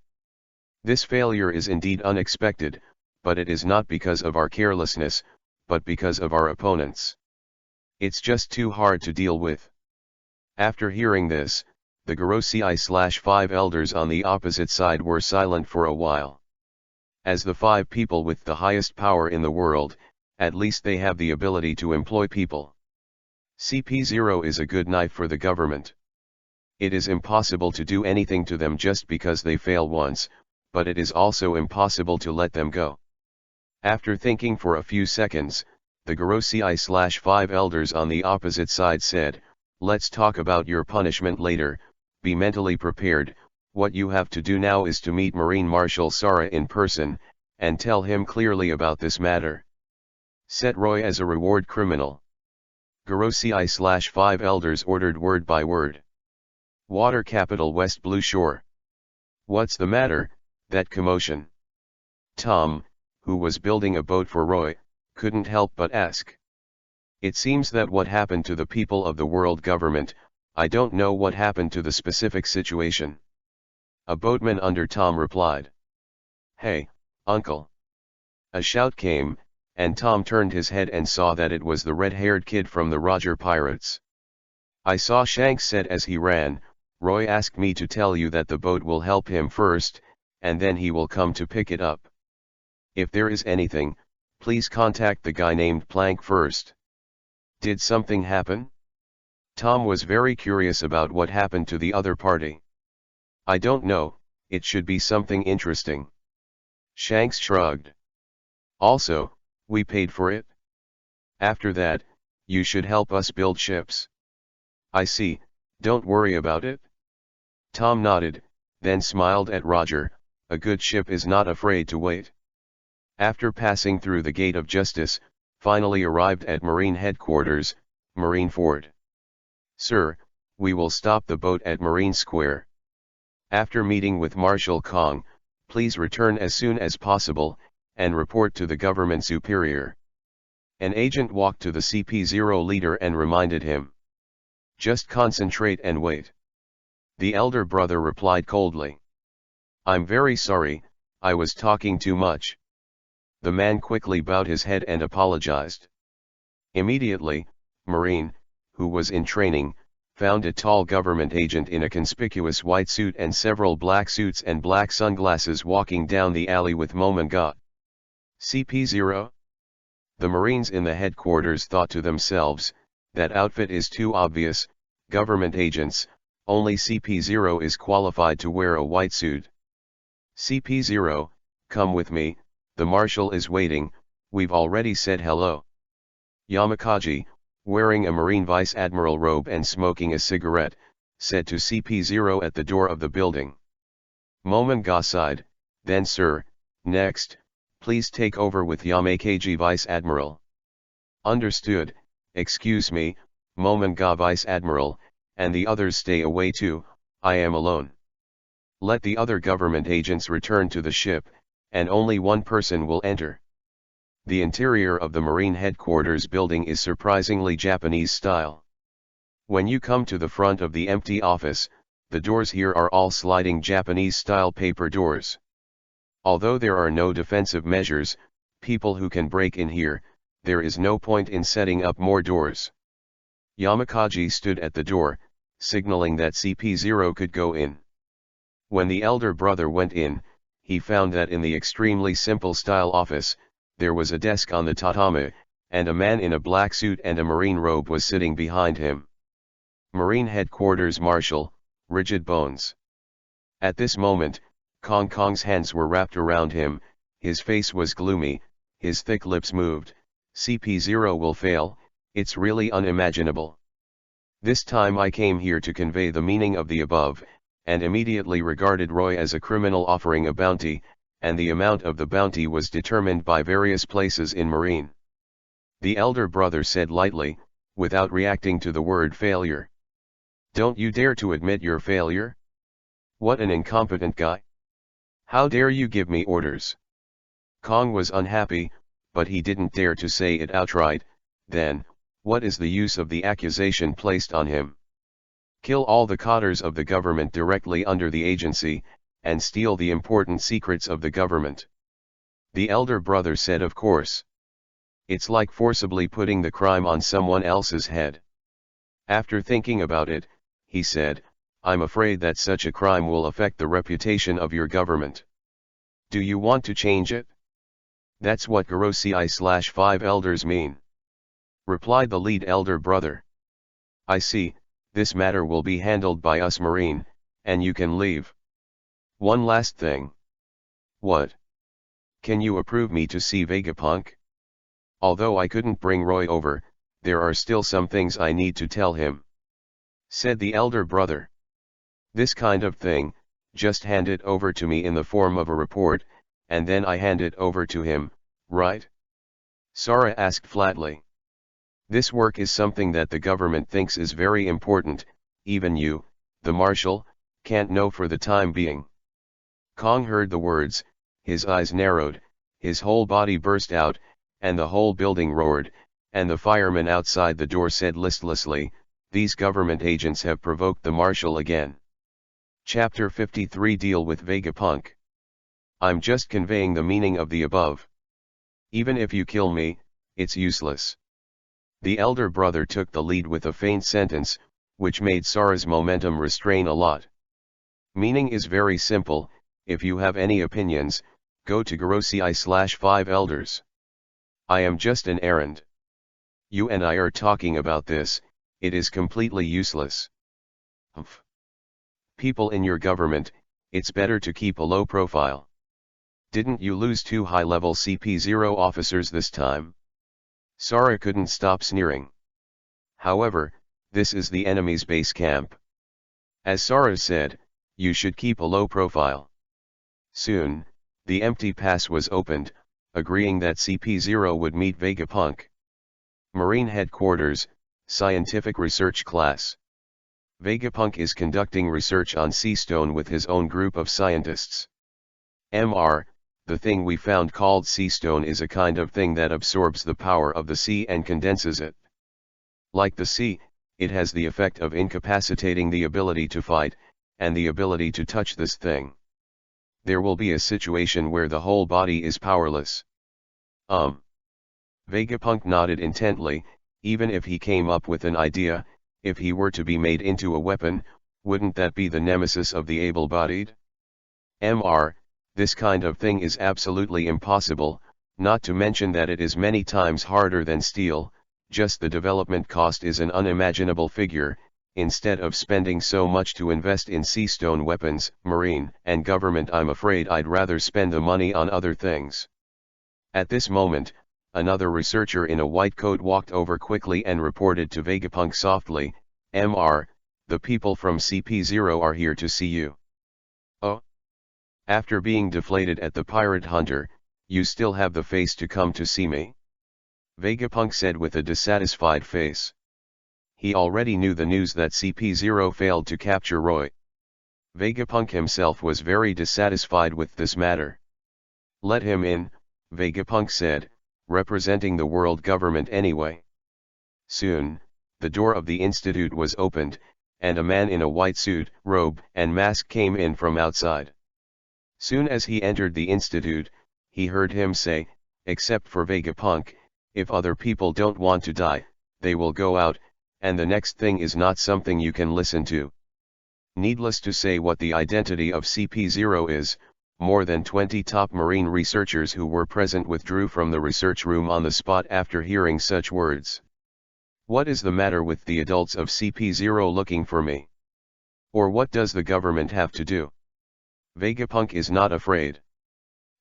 This failure is indeed unexpected, but it is not because of our carelessness, but because of our opponents. It's just too hard to deal with." After hearing this, the Garosei/5 Elders on the opposite side were silent for a while. As the 5 people with the highest power in the world, at least they have the ability to employ people. CP0 is a good knife for the government. It is impossible to do anything to them just because they fail once, but it is also impossible to let them go. After thinking for a few seconds, the Garosei/5 Elders on the opposite side said, "Let's talk about your punishment later, be mentally prepared. What you have to do now is to meet Marine Marshal Sara in person, and tell him clearly about this matter. Set Roy as a reward criminal." Garosei/5 Elders ordered word by word. Water capital West Blue Shore. "What's the matter, that commotion?" Tom, who was building a boat for Roy, couldn't help but ask. "It seems that what happened to the people of the world government, I don't know what happened to the specific situation." A boatman under Tom replied. "Hey, uncle." A shout came, and Tom turned his head and saw that it was the red-haired kid from the Roger Pirates. "I saw," Shanks said as he ran. "Roy asked me to tell you that the boat will help him first, and then he will come to pick it up. If there is anything, please contact the guy named Plank first." "Did something happen?" Tom was very curious about what happened to the other party. "I don't know, it should be something interesting." Shanks shrugged. "Also, we paid for it. After that, you should help us build ships." "I see, don't worry about it." Tom nodded, then smiled at Roger. A good ship is not afraid to wait. After passing through the gate of justice, finally arrived at Marine headquarters, Marineford. "Sir, we will stop the boat at Marine Square. After meeting with Marshal Kong, please return as soon as possible, and report to the government superior." An agent walked to the CP0 leader and reminded him. "Just concentrate and wait." The elder brother replied coldly. I'm very sorry, I was talking too much. The man quickly bowed his head and apologized. Immediately, Marine, who was in training, found a tall government agent in a conspicuous white suit and several black suits and black sunglasses walking down the alley with Momonga. CP0? The Marines in the headquarters thought to themselves, that outfit is too obvious, government agents, only CP0 is qualified to wear a white suit. CP0, come with me, the marshal is waiting, we've already said hello. Yamakaji, wearing a Marine Vice Admiral robe and smoking a cigarette, said to CP0 at the door of the building. Momonga sighed, then sir, next, please take over with Yamakaji Vice Admiral. Understood, excuse me, Momonga Vice Admiral, and the others stay away too, I am alone. Let the other government agents return to the ship, and only one person will enter. The interior of the Marine headquarters building is surprisingly Japanese style. When you come to the front of the empty office, the doors here are all sliding Japanese-style paper doors. Although there are no defensive measures, people who can break in here, there is no point in setting up more doors. Yamakaji stood at the door, signaling that CP0 could go in. When the elder brother went in, he found that in the extremely simple style office, there was a desk on the tatami, and a man in a black suit and a Marine robe was sitting behind him. Marine Headquarters Marshal, Rigid Bones. At this moment, Kong Kong's hands were wrapped around him, his face was gloomy, his thick lips moved. CP0 will fail, it's really unimaginable. This time I came here to convey the meaning of the above, and immediately regarded Roy as a criminal offering a bounty, and the amount of the bounty was determined by various places in Marine. The elder brother said lightly, without reacting to the word failure. Don't you dare to admit your failure? What an incompetent guy. How dare you give me orders? Kong was unhappy, but he didn't dare to say it outright. Then, what is the use of the accusation placed on him? Kill all the cadres of the government directly under the agency, and steal the important secrets of the government. The elder brother said, of course. It's like forcibly putting the crime on someone else's head. After thinking about it, he said, I'm afraid that such a crime will affect the reputation of your government. Do you want to change it? That's what Gorosei/5 elders mean. Replied the lead elder brother. I see, this matter will be handled by us Marine, and you can leave. One last thing. What? Can you approve me to see Vegapunk? Although I couldn't bring Roy over, there are still some things I need to tell him. Said the elder brother. This kind of thing, just hand it over to me in the form of a report, and then I hand it over to him, right? Sara asked flatly. This work is something that the government thinks is very important, even you, the marshal, can't know for the time being. Kong heard the words, his eyes narrowed, his whole body burst out, and the whole building roared, and the fireman outside the door said listlessly, these government agents have provoked the marshal again. Chapter 53 Deal with Vegapunk. I'm just conveying the meaning of the above. Even if you kill me, it's useless. The elder brother took the lead with a faint sentence, which made Sara's momentum restrain a lot. Meaning is very simple, if you have any opinions, go to Gorosei/5 elders. I am just an errand. You and I are talking about this, it is completely useless. Humph. People in your government, it's better to keep a low profile. Didn't you lose 2 high-level CP0 officers this time? Sara couldn't stop sneering. However, this is the enemy's base camp. As Sara said, you should keep a low profile. Soon, the empty pass was opened, agreeing that CP0 would meet Vegapunk. Marine Headquarters, Scientific Research Class. Vegapunk is conducting research on sea stone with his own group of scientists. Mr. The thing we found called sea stone is a kind of thing that absorbs the power of the sea and condenses it. Like the sea, it has the effect of incapacitating the ability to fight, and the ability to touch this thing. There will be a situation where the whole body is powerless. Vegapunk nodded intently. Even if he came up with an idea, if he were to be made into a weapon, wouldn't that be the nemesis of the able-bodied? This kind of thing is absolutely impossible, not to mention that it is many times harder than steel. Just the development cost is an unimaginable figure. Instead of spending so much to invest in seastone weapons, marine, and government, I'm afraid I'd rather spend the money on other things. At this moment, another researcher in a white coat walked over quickly and reported to Vegapunk softly, the people from CP0 are here to see you. Oh? After being deflated at the pirate hunter, you still have the face to come to see me? Vegapunk said with a dissatisfied face. He already knew the news that CP0 failed to capture Roy. Vegapunk himself was very dissatisfied with this matter. Let him in, Vegapunk said, representing the world government anyway. Soon, the door of the institute was opened, and a man in a white suit, robe, and mask came in from outside. Soon as he entered the institute, he heard him say, except for Vegapunk, if other people don't want to die, they will go out, and the next thing is not something you can listen to. Needless to say what the identity of CP0 is, more than 20 top marine researchers who were present withdrew from the research room on the spot after hearing such words. What is the matter with the adults of CP0 looking for me? Or what does the government have to do? Vegapunk is not afraid.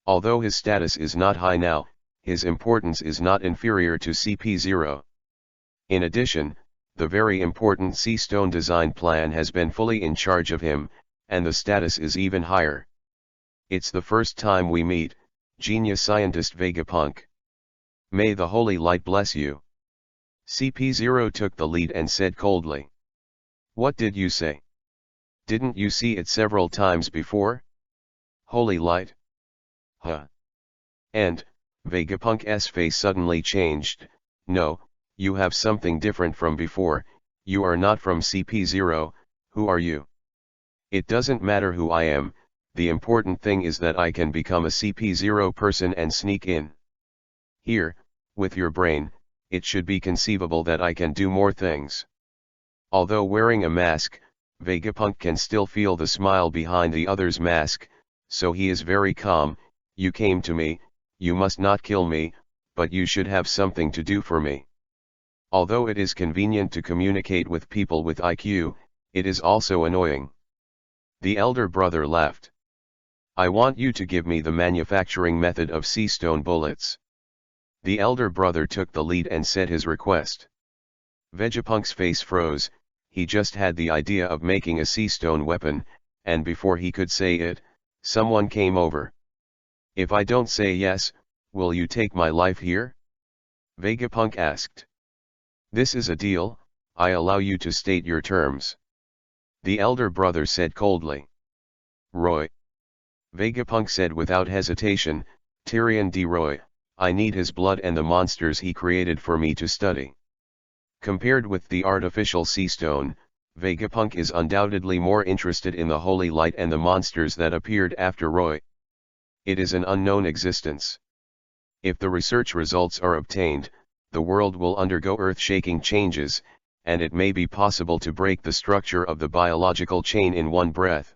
Although his status is not high now, his importance is not inferior to CP0. In addition, the very important Seastone design plan has been fully in charge of him, and the status is even higher. It's the first time we meet, genius scientist Vegapunk. May the holy light bless you. CP0 took the lead and said coldly. What did you say? Didn't you see it several times before? Holy light? Huh. And, Vegapunk's face suddenly changed. No, you have something different from before. You are not from CP0, who are you? It doesn't matter who I am, the important thing is that I can become a CP0 person and sneak in. Here, with your brain, it should be conceivable that I can do more things. Although wearing a mask, Vegapunk can still feel the smile behind the other's mask, so he is very calm. You came to me, you must not kill me, but you should have something to do for me. Although it is convenient to communicate with people with IQ, it is also annoying. The elder brother laughed. I want you to give me the manufacturing method of seastone bullets. The elder brother took the lead and said his request. Vegapunk's face froze. He just had the idea of making a seastone weapon, and before he could say it, someone came over. If I don't say yes, will you take my life here? Vegapunk asked. This is a deal, I allow you to state your terms. The elder brother said coldly. Roy. Vegapunk said without hesitation, Tyrion D. Roy, I need his blood and the monsters he created for me to study. Compared with the artificial seastone, Vegapunk is undoubtedly more interested in the holy light and the monsters that appeared after Roy. It is an unknown existence. If the research results are obtained, the world will undergo earth-shaking changes, and it may be possible to break the structure of the biological chain in one breath.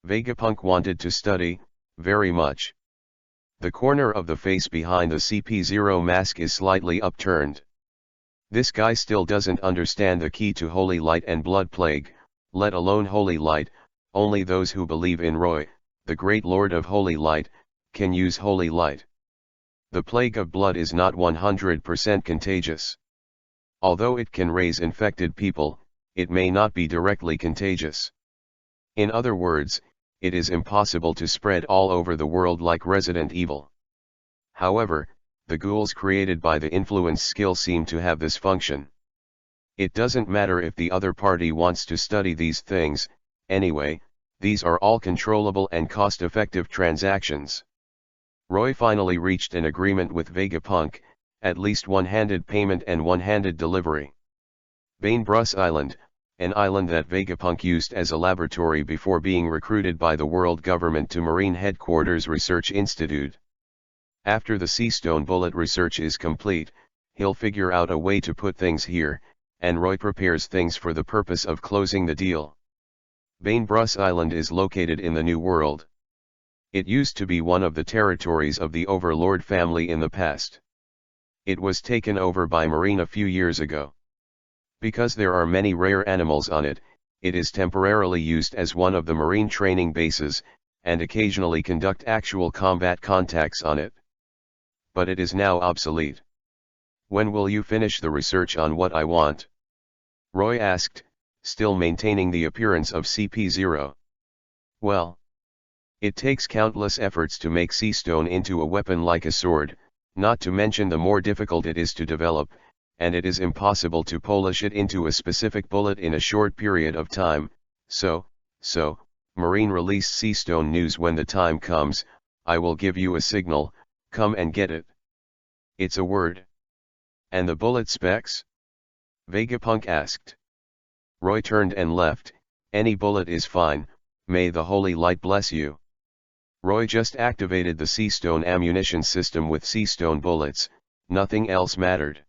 Vegapunk wanted to study, very much. The corner of the face behind the CP0 mask is slightly upturned. This guy still doesn't understand the key to holy light and blood plague, let alone holy light. Only those who believe in Roy, the great lord of holy light, can use holy light. The plague of blood is not 100% contagious. Although it can raise infected people, it may not be directly contagious. In other words, it is impossible to spread all over the world like Resident Evil. However, the ghouls created by the influence skill seem to have this function. It doesn't matter if the other party wants to study these things, anyway, these are all controllable and cost-effective transactions. Roy finally reached an agreement with Vegapunk, at least one-handed payment and one-handed delivery. Bainbrush Island, an island that Vegapunk used as a laboratory before being recruited by the world government to Marine Headquarters Research Institute. After the Seastone bullet research is complete, he'll figure out a way to put things here, and Roy prepares things for the purpose of closing the deal. Bainbrush Island is located in the New World. It used to be one of the territories of the Overlord family in the past. It was taken over by Marine a few years ago. Because there are many rare animals on it, it is temporarily used as one of the Marine training bases, and occasionally conduct actual combat contacts on it. But it is now obsolete. When will you finish the research on what I want? Roy asked, still maintaining the appearance of CP0. Well, it takes countless efforts to make Seastone into a weapon like a sword, not to mention the more difficult it is to develop, and it is impossible to polish it into a specific bullet in a short period of time, so, Marine released Seastone news when the time comes, I will give you a signal, come and get it. It's a word. And the bullet specs? Vegapunk asked. Roy turned and left, any bullet is fine, may the holy light bless you. Roy just activated the Seastone ammunition system with Seastone bullets, nothing else mattered.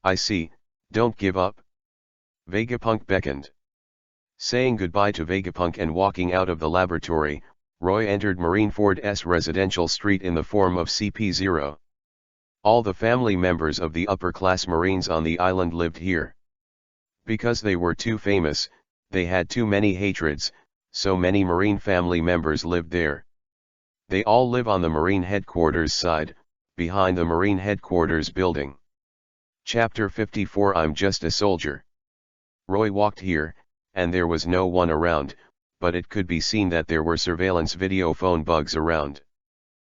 I see, don't give up. Vegapunk beckoned. Saying goodbye to Vegapunk and walking out of the laboratory, Roy entered Marineford's residential street in the form of CP0. All the family members of the upper-class Marines on the island lived here. Because they were too famous, they had too many hatreds, so many Marine family members lived there. They all live on the Marine Headquarters side, behind the Marine Headquarters building. Chapter 54 I'm just a soldier. Roy walked here, and there was no one around, but it could be seen that there were surveillance video phone bugs around.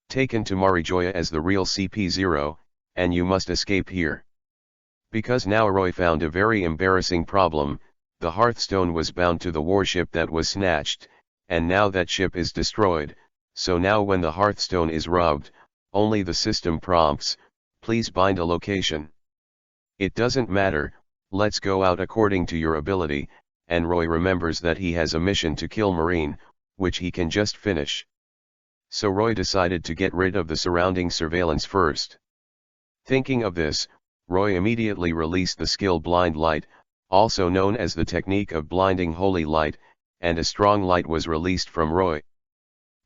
Taken to Marijoya as the real CP0, and you must escape here. Because now Roy found a very embarrassing problem, the Hearthstone was bound to the warship that was snatched, and now that ship is destroyed, so now when the Hearthstone is robbed, only the system prompts, please bind a location. It doesn't matter, let's go out according to your ability, and Roy remembers that he has a mission to kill Marine, which he can just finish. So Roy decided to get rid of the surrounding surveillance first. Thinking of this, Roy immediately released the skill Blind Light, also known as the technique of blinding holy light, and a strong light was released from Roy.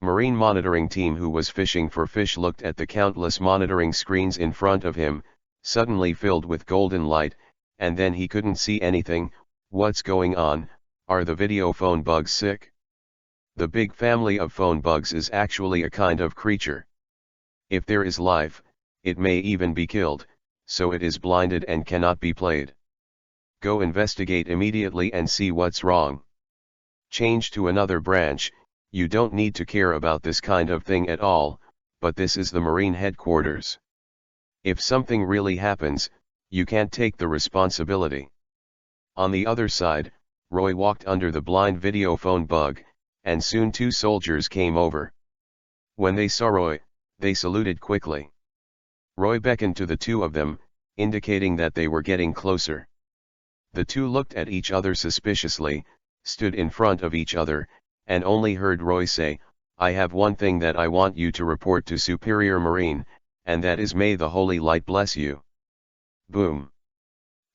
Marine monitoring team who was fishing for fish looked at the countless monitoring screens in front of him, suddenly filled with golden light, and then he couldn't see anything. What's going on? Are the video phone bugs sick? The big family of phone bugs is actually a kind of creature. If there is life, it may even be killed, so it is blinded and cannot be played. Go investigate immediately and see what's wrong. Change to another branch, you don't need to care about this kind of thing at all, but this is the Marine Headquarters. If something really happens, you can't take the responsibility. On the other side, Roy walked under the blind video phone bug, and soon two soldiers came over. When they saw Roy, they saluted quickly. Roy beckoned to the two of them, indicating that they were getting closer. The two looked at each other suspiciously, stood in front of each other, and only heard Roy say, I have one thing that I want you to report to Superior Marine, and that is may the holy light bless you. Boom.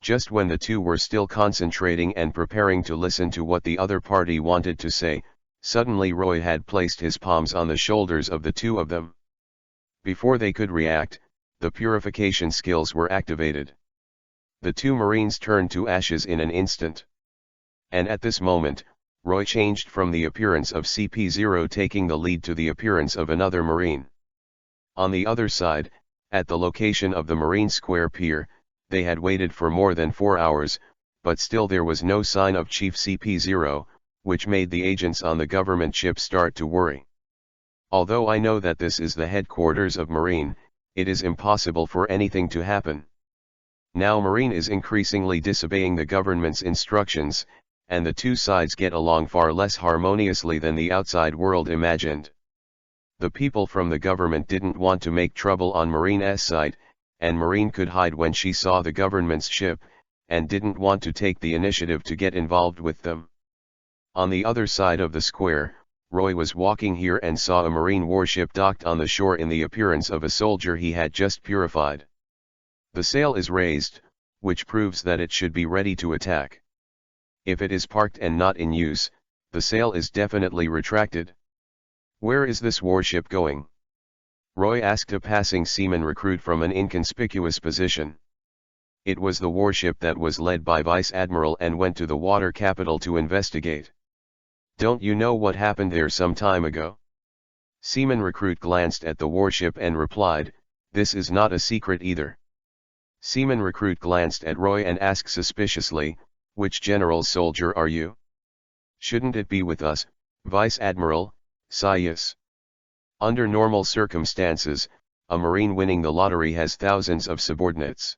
Just when the two were still concentrating and preparing to listen to what the other party wanted to say, suddenly Roy had placed his palms on the shoulders of the two of them. Before they could react, the purification skills were activated. The two Marines turned to ashes in an instant. And at this moment, Roy changed from the appearance of CP0 taking the lead to the appearance of another Marine. On the other side, at the location of the Marine Square Pier, they had waited for more than 4 hours, but still there was no sign of Chief CP0, which made the agents on the government ship start to worry. Although I know that this is the headquarters of Marine, it is impossible for anything to happen. Now Marine is increasingly disobeying the government's instructions, and the two sides get along far less harmoniously than the outside world imagined. The people from the government didn't want to make trouble on Marine's side, and Marine could hide when she saw the government's ship, and didn't want to take the initiative to get involved with them. On the other side of the square, Roy was walking here and saw a marine warship docked on the shore in the appearance of a soldier he had just purified. The sail is raised, which proves that it should be ready to attack. If it is parked and not in use, the sail is definitely retracted. Where is this warship going? Roy asked a passing seaman recruit from an inconspicuous position. It was the warship that was led by Vice Admiral and went to the water capital to investigate. Don't you know what happened there some time ago? Seaman recruit glanced at the warship and replied, "This is not a secret either." Seaman recruit glanced at Roy and asked suspiciously, "Which general's soldier are you? Shouldn't it be with us, Vice Admiral, Sias?" Under normal circumstances, a Marine winning the lottery has thousands of subordinates.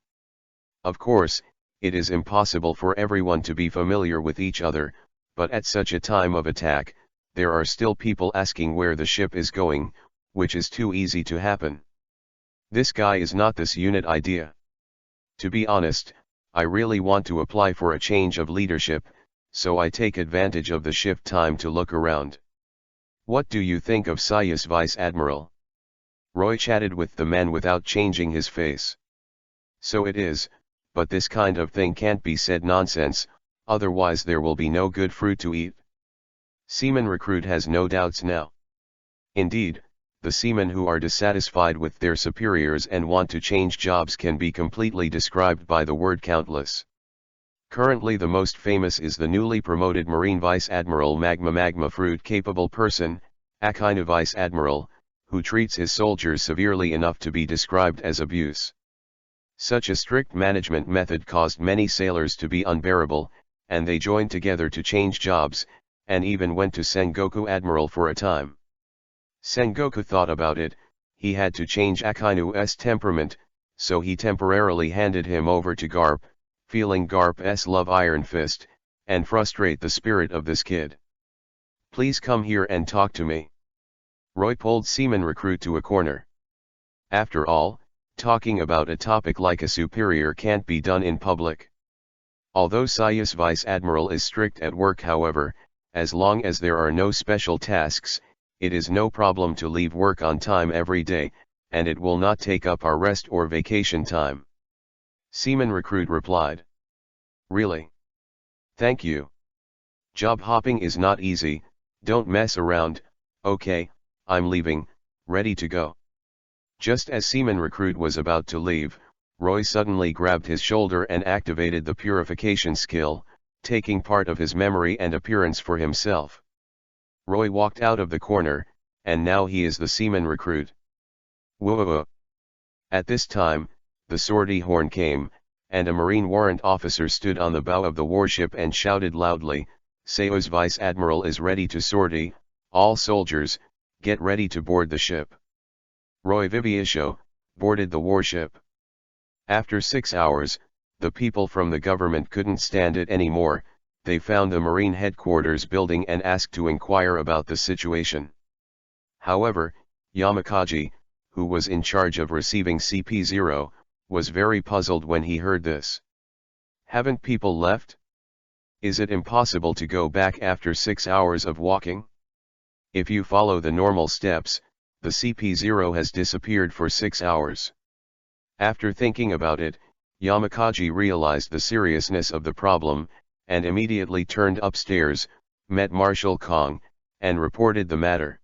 Of course, it is impossible for everyone to be familiar with each other, but at such a time of attack, there are still people asking where the ship is going, which is too easy to happen. This guy is not this unit idea. To be honest, I really want to apply for a change of leadership, so I take advantage of the shift time to look around. What do you think of Sias, Vice Admiral? Roy chatted with the man without changing his face. So it is, but this kind of thing can't be said nonsense, otherwise there will be no good fruit to eat. Seaman recruit has no doubts now. Indeed, the seamen who are dissatisfied with their superiors and want to change jobs can be completely described by the word countless. Currently the most famous is the newly promoted Marine Vice Admiral Magma Fruit capable person, Akina Vice Admiral, who treats his soldiers severely enough to be described as abuse. Such a strict management method caused many sailors to be unbearable, and they joined together to change jobs, and even went to Sengoku Admiral for a time. Sengoku thought about it, he had to change Akinu's temperament, so he temporarily handed him over to Garp, feeling Garp's love Iron Fist, and frustrate the spirit of this kid. "Please come here and talk to me." Roy pulled seaman recruit to a corner. After all, talking about a topic like a superior can't be done in public. Although Sias Vice Admiral is strict at work, however, as long as there are no special tasks, it is no problem to leave work on time every day, and it will not take up our rest or vacation time. Seaman recruit replied. "Really? Thank you. Job hopping is not easy, don't mess around. Okay, I'm leaving, ready to go." Just as seaman recruit was about to leave, Roy suddenly grabbed his shoulder and activated the purification skill, taking part of his memory and appearance for himself. Roy walked out of the corner, and now he is the seaman recruit. Whoa! At this time, the sortie horn came, and a Marine warrant officer stood on the bow of the warship and shouted loudly, "Sayos Vice Admiral is ready to sortie, all soldiers, get ready to board the ship." Roy Viviesho boarded the warship. After 6 hours, the people from the government couldn't stand it anymore. They found the Marine headquarters building and asked to inquire about the situation. However, Yamakaji, who was in charge of receiving CP0, was very puzzled when he heard this. "Haven't people left? Is it impossible to go back after 6 hours of walking? If you follow the normal steps, the CP0 has disappeared for 6 hours. After thinking about it, Yamakaji realized the seriousness of the problem, and immediately turned upstairs, met Marshal Kong, and reported the matter.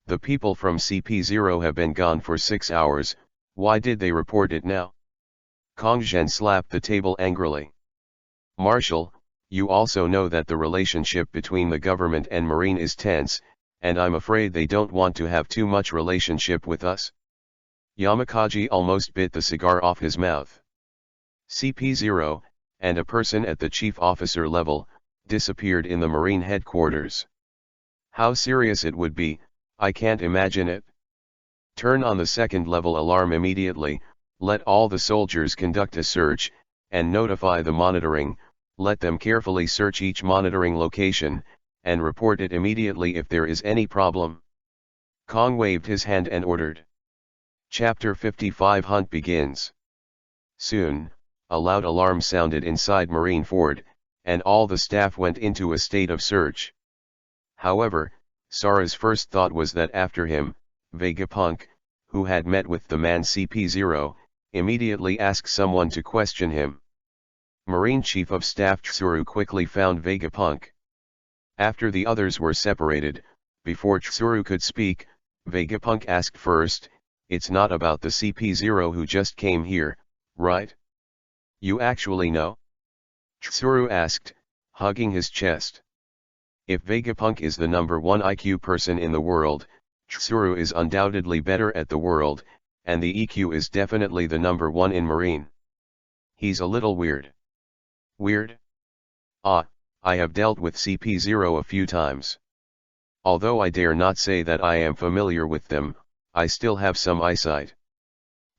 "The people from CP0 have been gone for 6 hours, why did they report it now?" Kong Zhen slapped the table angrily. "Marshal, you also know that the relationship between the government and Marine is tense, and I'm afraid they don't want to have too much relationship with us." Yamakaji almost bit the cigar off his mouth. CP0, and a person at the chief officer level, disappeared in the Marine headquarters. How serious it would be, I can't imagine it. Turn on the second level alarm immediately, let all the soldiers conduct a search, and notify the monitoring, let them carefully search each monitoring location, and report it immediately if there is any problem. Kong waved his hand and ordered. Chapter 55 Hunt begins. Soon, a loud alarm sounded inside Marineford, and all the staff went into a state of search. However, Sarah's first thought was that after him, Vegapunk, who had met with the man CP0, immediately asked someone to question him. Marine Chief of Staff Tsuru quickly found Vegapunk. After the others were separated, before Tsuru could speak, Vegapunk asked first, "It's not about the CP0 who just came here, right? You actually know?" Tsuru asked, hugging his chest. If Vegapunk is the number 1 IQ person in the world, Tsuru is undoubtedly better at the world, and the EQ is definitely the number 1 in Marine. He's a little weird. Weird? Ah, I have dealt with CP0 a few times. Although I dare not say that I am familiar with them, I still have some eyesight.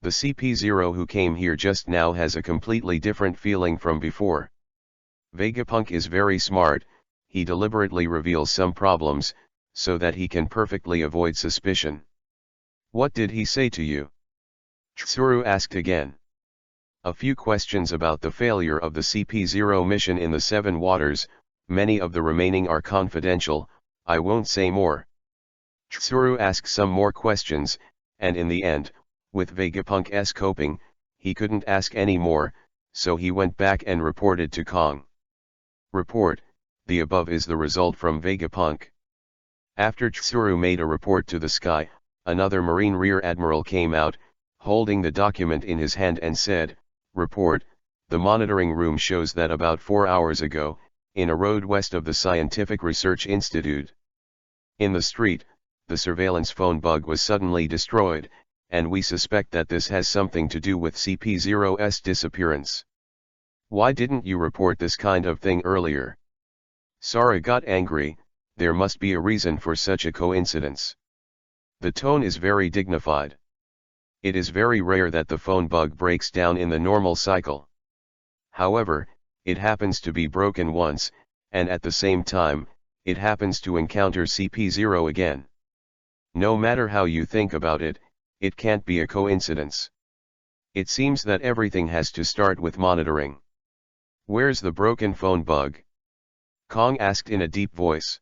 The CP0 who came here just now has a completely different feeling from before. Vegapunk is very smart, he deliberately reveals some problems, so that he can perfectly avoid suspicion. What did he say to you? Tsuru asked again. A few questions about the failure of the CP0 mission in the Seven Waters, many of the remaining are confidential, I won't say more. Tsuru asked some more questions, and in the end, with Vegapunk's coping, he couldn't ask any more, so he went back and reported to Kong. Report, the above is the result from Vegapunk. After Tsuru made a report to the sky, another Marine Rear Admiral came out, holding the document in his hand and said, "Report, the monitoring room shows that about 4 hours ago, in a road west of the Scientific Research Institute. In the street, the surveillance phone bug was suddenly destroyed, and we suspect that this has something to do with CP0's disappearance. Why didn't you report this kind of thing earlier?" Sarah got angry, there must be a reason for such a coincidence. The tone is very dignified. It is very rare that the phone bug breaks down in the normal cycle. However, it happens to be broken once, and at the same time, it happens to encounter CP0 again. No matter how you think about it, it can't be a coincidence. It seems that everything has to start with monitoring. Where's the broken phone bug? Kong asked in a deep voice.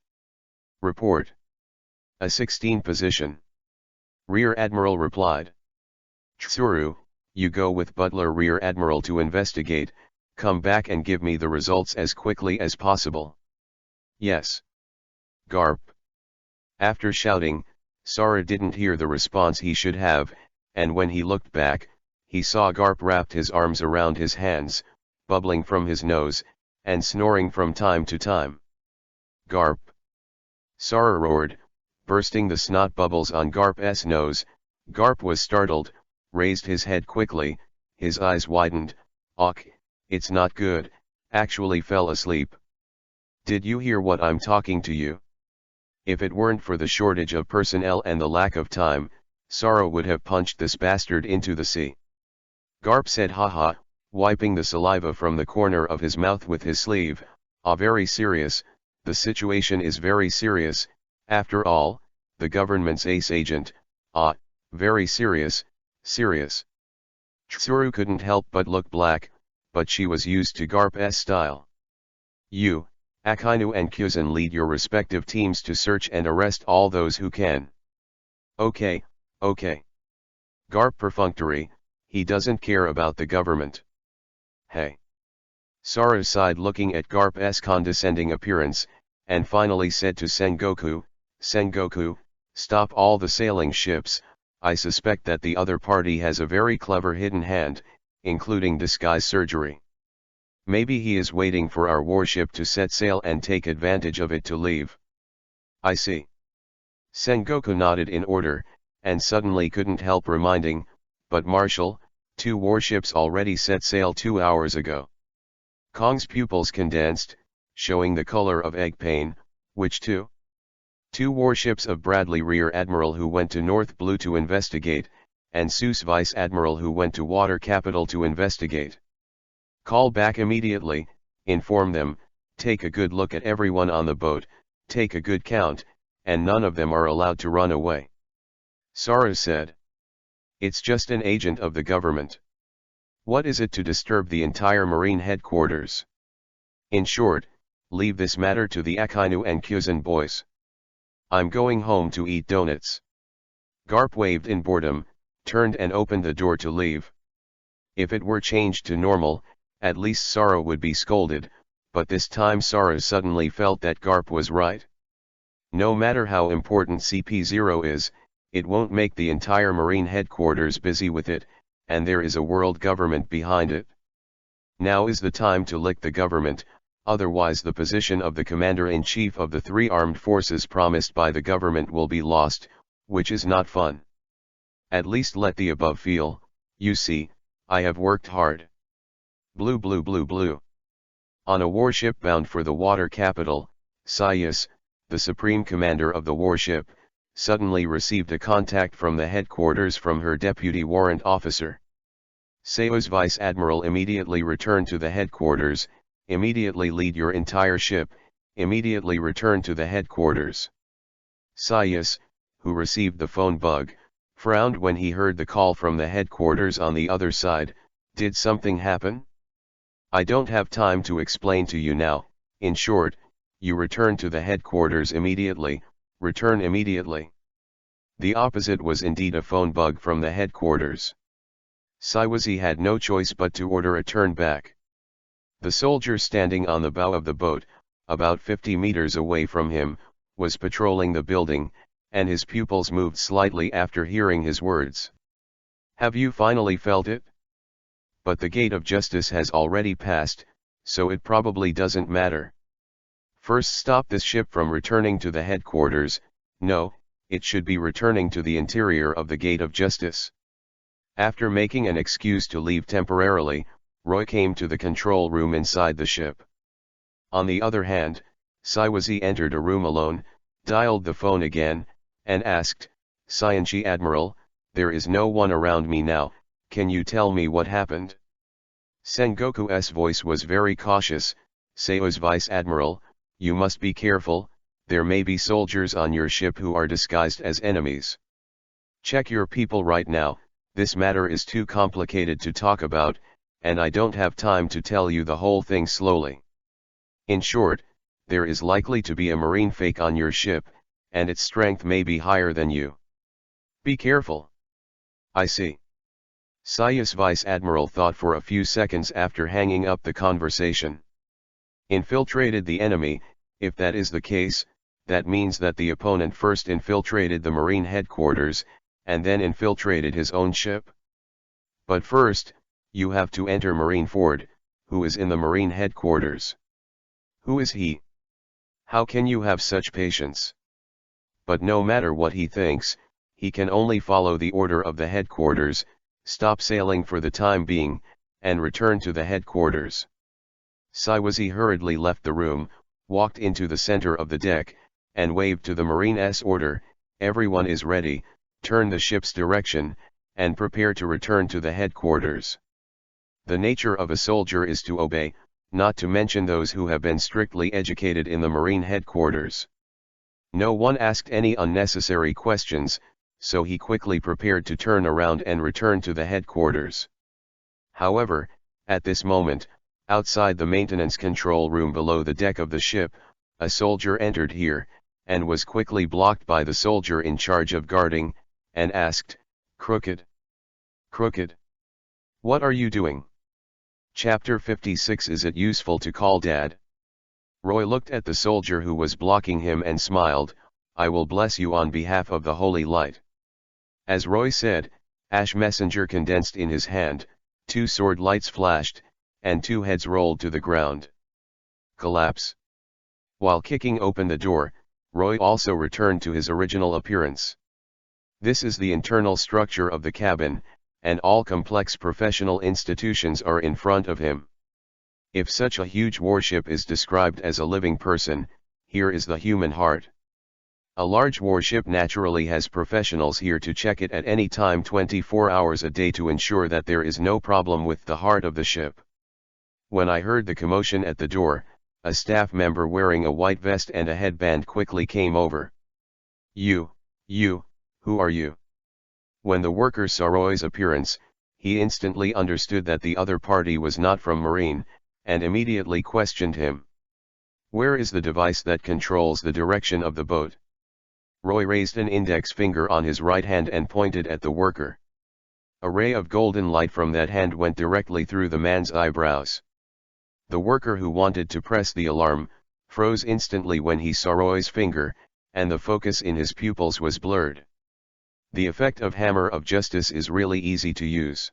Report. A 16 position. Rear Admiral replied. Tsuru, you go with Butler Rear Admiral to investigate, come back and give me the results as quickly as possible. Yes. Garp. After shouting, Sara didn't hear the response he should have, and when he looked back, he saw Garp wrapped his arms around his hands, bubbling from his nose, and snoring from time to time. Garp. Sara roared, bursting the snot bubbles on Garp's nose. Garp was startled, raised his head quickly, his eyes widened. "Och, it's not good," actually fell asleep. "Did you hear what I'm talking to you?" If it weren't for the shortage of personnel and the lack of time, Sara would have punched this bastard into the sea. Garp said haha, wiping the saliva from the corner of his mouth with his sleeve. Very serious, the situation is very serious, after all, the government's ace agent, very serious, serious. Tsuru couldn't help but look black, but she was used to Garp's style. "You, Akainu and Kyuzan, lead your respective teams to search and arrest all those who can." "Okay, okay." Garp perfunctory, he doesn't care about the government. "Hey." Sara sighed looking at Garp's condescending appearance, and finally said to Sengoku, "Sengoku, stop all the sailing ships, I suspect that the other party has a very clever hidden hand, including disguise surgery. Maybe he is waiting for our warship to set sail and take advantage of it to leave." "I see." Sengoku nodded in order, and suddenly couldn't help reminding, "But Marshal, 2 warships already set sail 2 hours ago." Kong's pupils condensed, showing the color of egg pain. "Which 2? 2 warships of Bradley Rear Admiral who went to North Blue to investigate, and Seuss Vice Admiral who went to Water Capital to investigate. Call back immediately, inform them, take a good look at everyone on the boat, take a good count, and none of them are allowed to run away." Sara said. "It's just an agent of the government." What is it to disturb the entire Marine headquarters? In short, leave this matter to the Akainu and Kyuzan boys. I'm going home to eat donuts. Garp waved in boredom, turned and opened the door to leave. If it were changed to normal, at least Sara would be scolded, but this time Sara suddenly felt that Garp was right. No matter how important CP0 is, it won't make the entire Marine headquarters busy with it, and there is a world government behind it. Now is the time to lick the government, otherwise the position of the commander-in-chief of the 3 armed forces promised by the government will be lost, which is not fun. At least let the above feel, you see, I have worked hard. Blue blue blue blue. On a warship bound for the water capital, Sayus, the supreme commander of the warship, suddenly received a contact from the headquarters from her deputy warrant officer. Sayus vice admiral immediately return to the headquarters, immediately lead your entire ship, immediately return to the headquarters. Sayus, who received the phone bug, frowned when he heard the call from the headquarters on the other side. Did something happen? I don't have time to explain to you now. In short, you return to the headquarters immediately, return immediately. The opposite was indeed a phone bug from the headquarters. Sayusi had no choice but to order a turn back. The soldier standing on the bow of the boat, about 50 meters away from him, was patrolling the building, and his pupils moved slightly after hearing his words. Have you finally felt it? But the gate of justice has already passed, so it probably doesn't matter. First stop this ship from returning to the headquarters. No, it should be returning to the interior of the gate of justice. After making an excuse to leave temporarily, Roy came to the control room inside the ship. On the other hand, Sayusi entered a room alone, dialed the phone again, and asked, Scienci Admiral, there is no one around me now, can you tell me what happened? Sengoku's voice was very cautious. Sayus Vice Admiral, you must be careful, there may be soldiers on your ship who are disguised as enemies. Check your people right now, this matter is too complicated to talk about, and I don't have time to tell you the whole thing slowly. In short, there is likely to be a marine fake on your ship, and its strength may be higher than you. Be careful. I see. Sayus Vice Admiral thought for a few seconds after hanging up the conversation. Infiltrated the enemy, if that is the case, that means that the opponent first infiltrated the marine headquarters, and then infiltrated his own ship. But first, you have to enter Marineford, who is in the marine headquarters. Who is he? How can you have such patience? But no matter what he thinks, he can only follow the order of the headquarters, stop sailing for the time being, and return to the headquarters. Sayusi hurriedly left the room, walked into the center of the deck, and waved to the Marine's order, everyone is ready, turn the ship's direction, and prepare to return to the headquarters. The nature of a soldier is to obey, not to mention those who have been strictly educated in the marine headquarters. No one asked any unnecessary questions, so he quickly prepared to turn around and return to the headquarters. However, at this moment, outside the maintenance control room below the deck of the ship, a soldier entered here, and was quickly blocked by the soldier in charge of guarding, and asked, Crooked? Crooked? What are you doing? Chapter 56. Is it useful to call Dad? Roy looked at the soldier who was blocking him and smiled, I will bless you on behalf of the holy light. As Roy said, ash messenger condensed in his hand, 2 sword lights flashed, and 2 heads rolled to the ground. Collapse. While kicking open the door, Roy also returned to his original appearance. This is the internal structure of the cabin, and all complex professional institutions are in front of him. If such a huge warship is described as a living person, here is the human heart. A large warship naturally has professionals here to check it at any time 24 hours a day to ensure that there is no problem with the heart of the ship. When I heard the commotion at the door, a staff member wearing a white vest and a headband quickly came over. You, who are you? When the worker saw Roy's appearance, he instantly understood that the other party was not from Marine, and immediately questioned him. Where is the device that controls the direction of the boat? Roy raised an index finger on his right hand and pointed at the worker. A ray of golden light from that hand went directly through the man's eyebrows. The worker, who wanted to press the alarm, froze instantly when he saw Roy's finger, and the focus in his pupils was blurred. The effect of Hammer of Justice is really easy to use.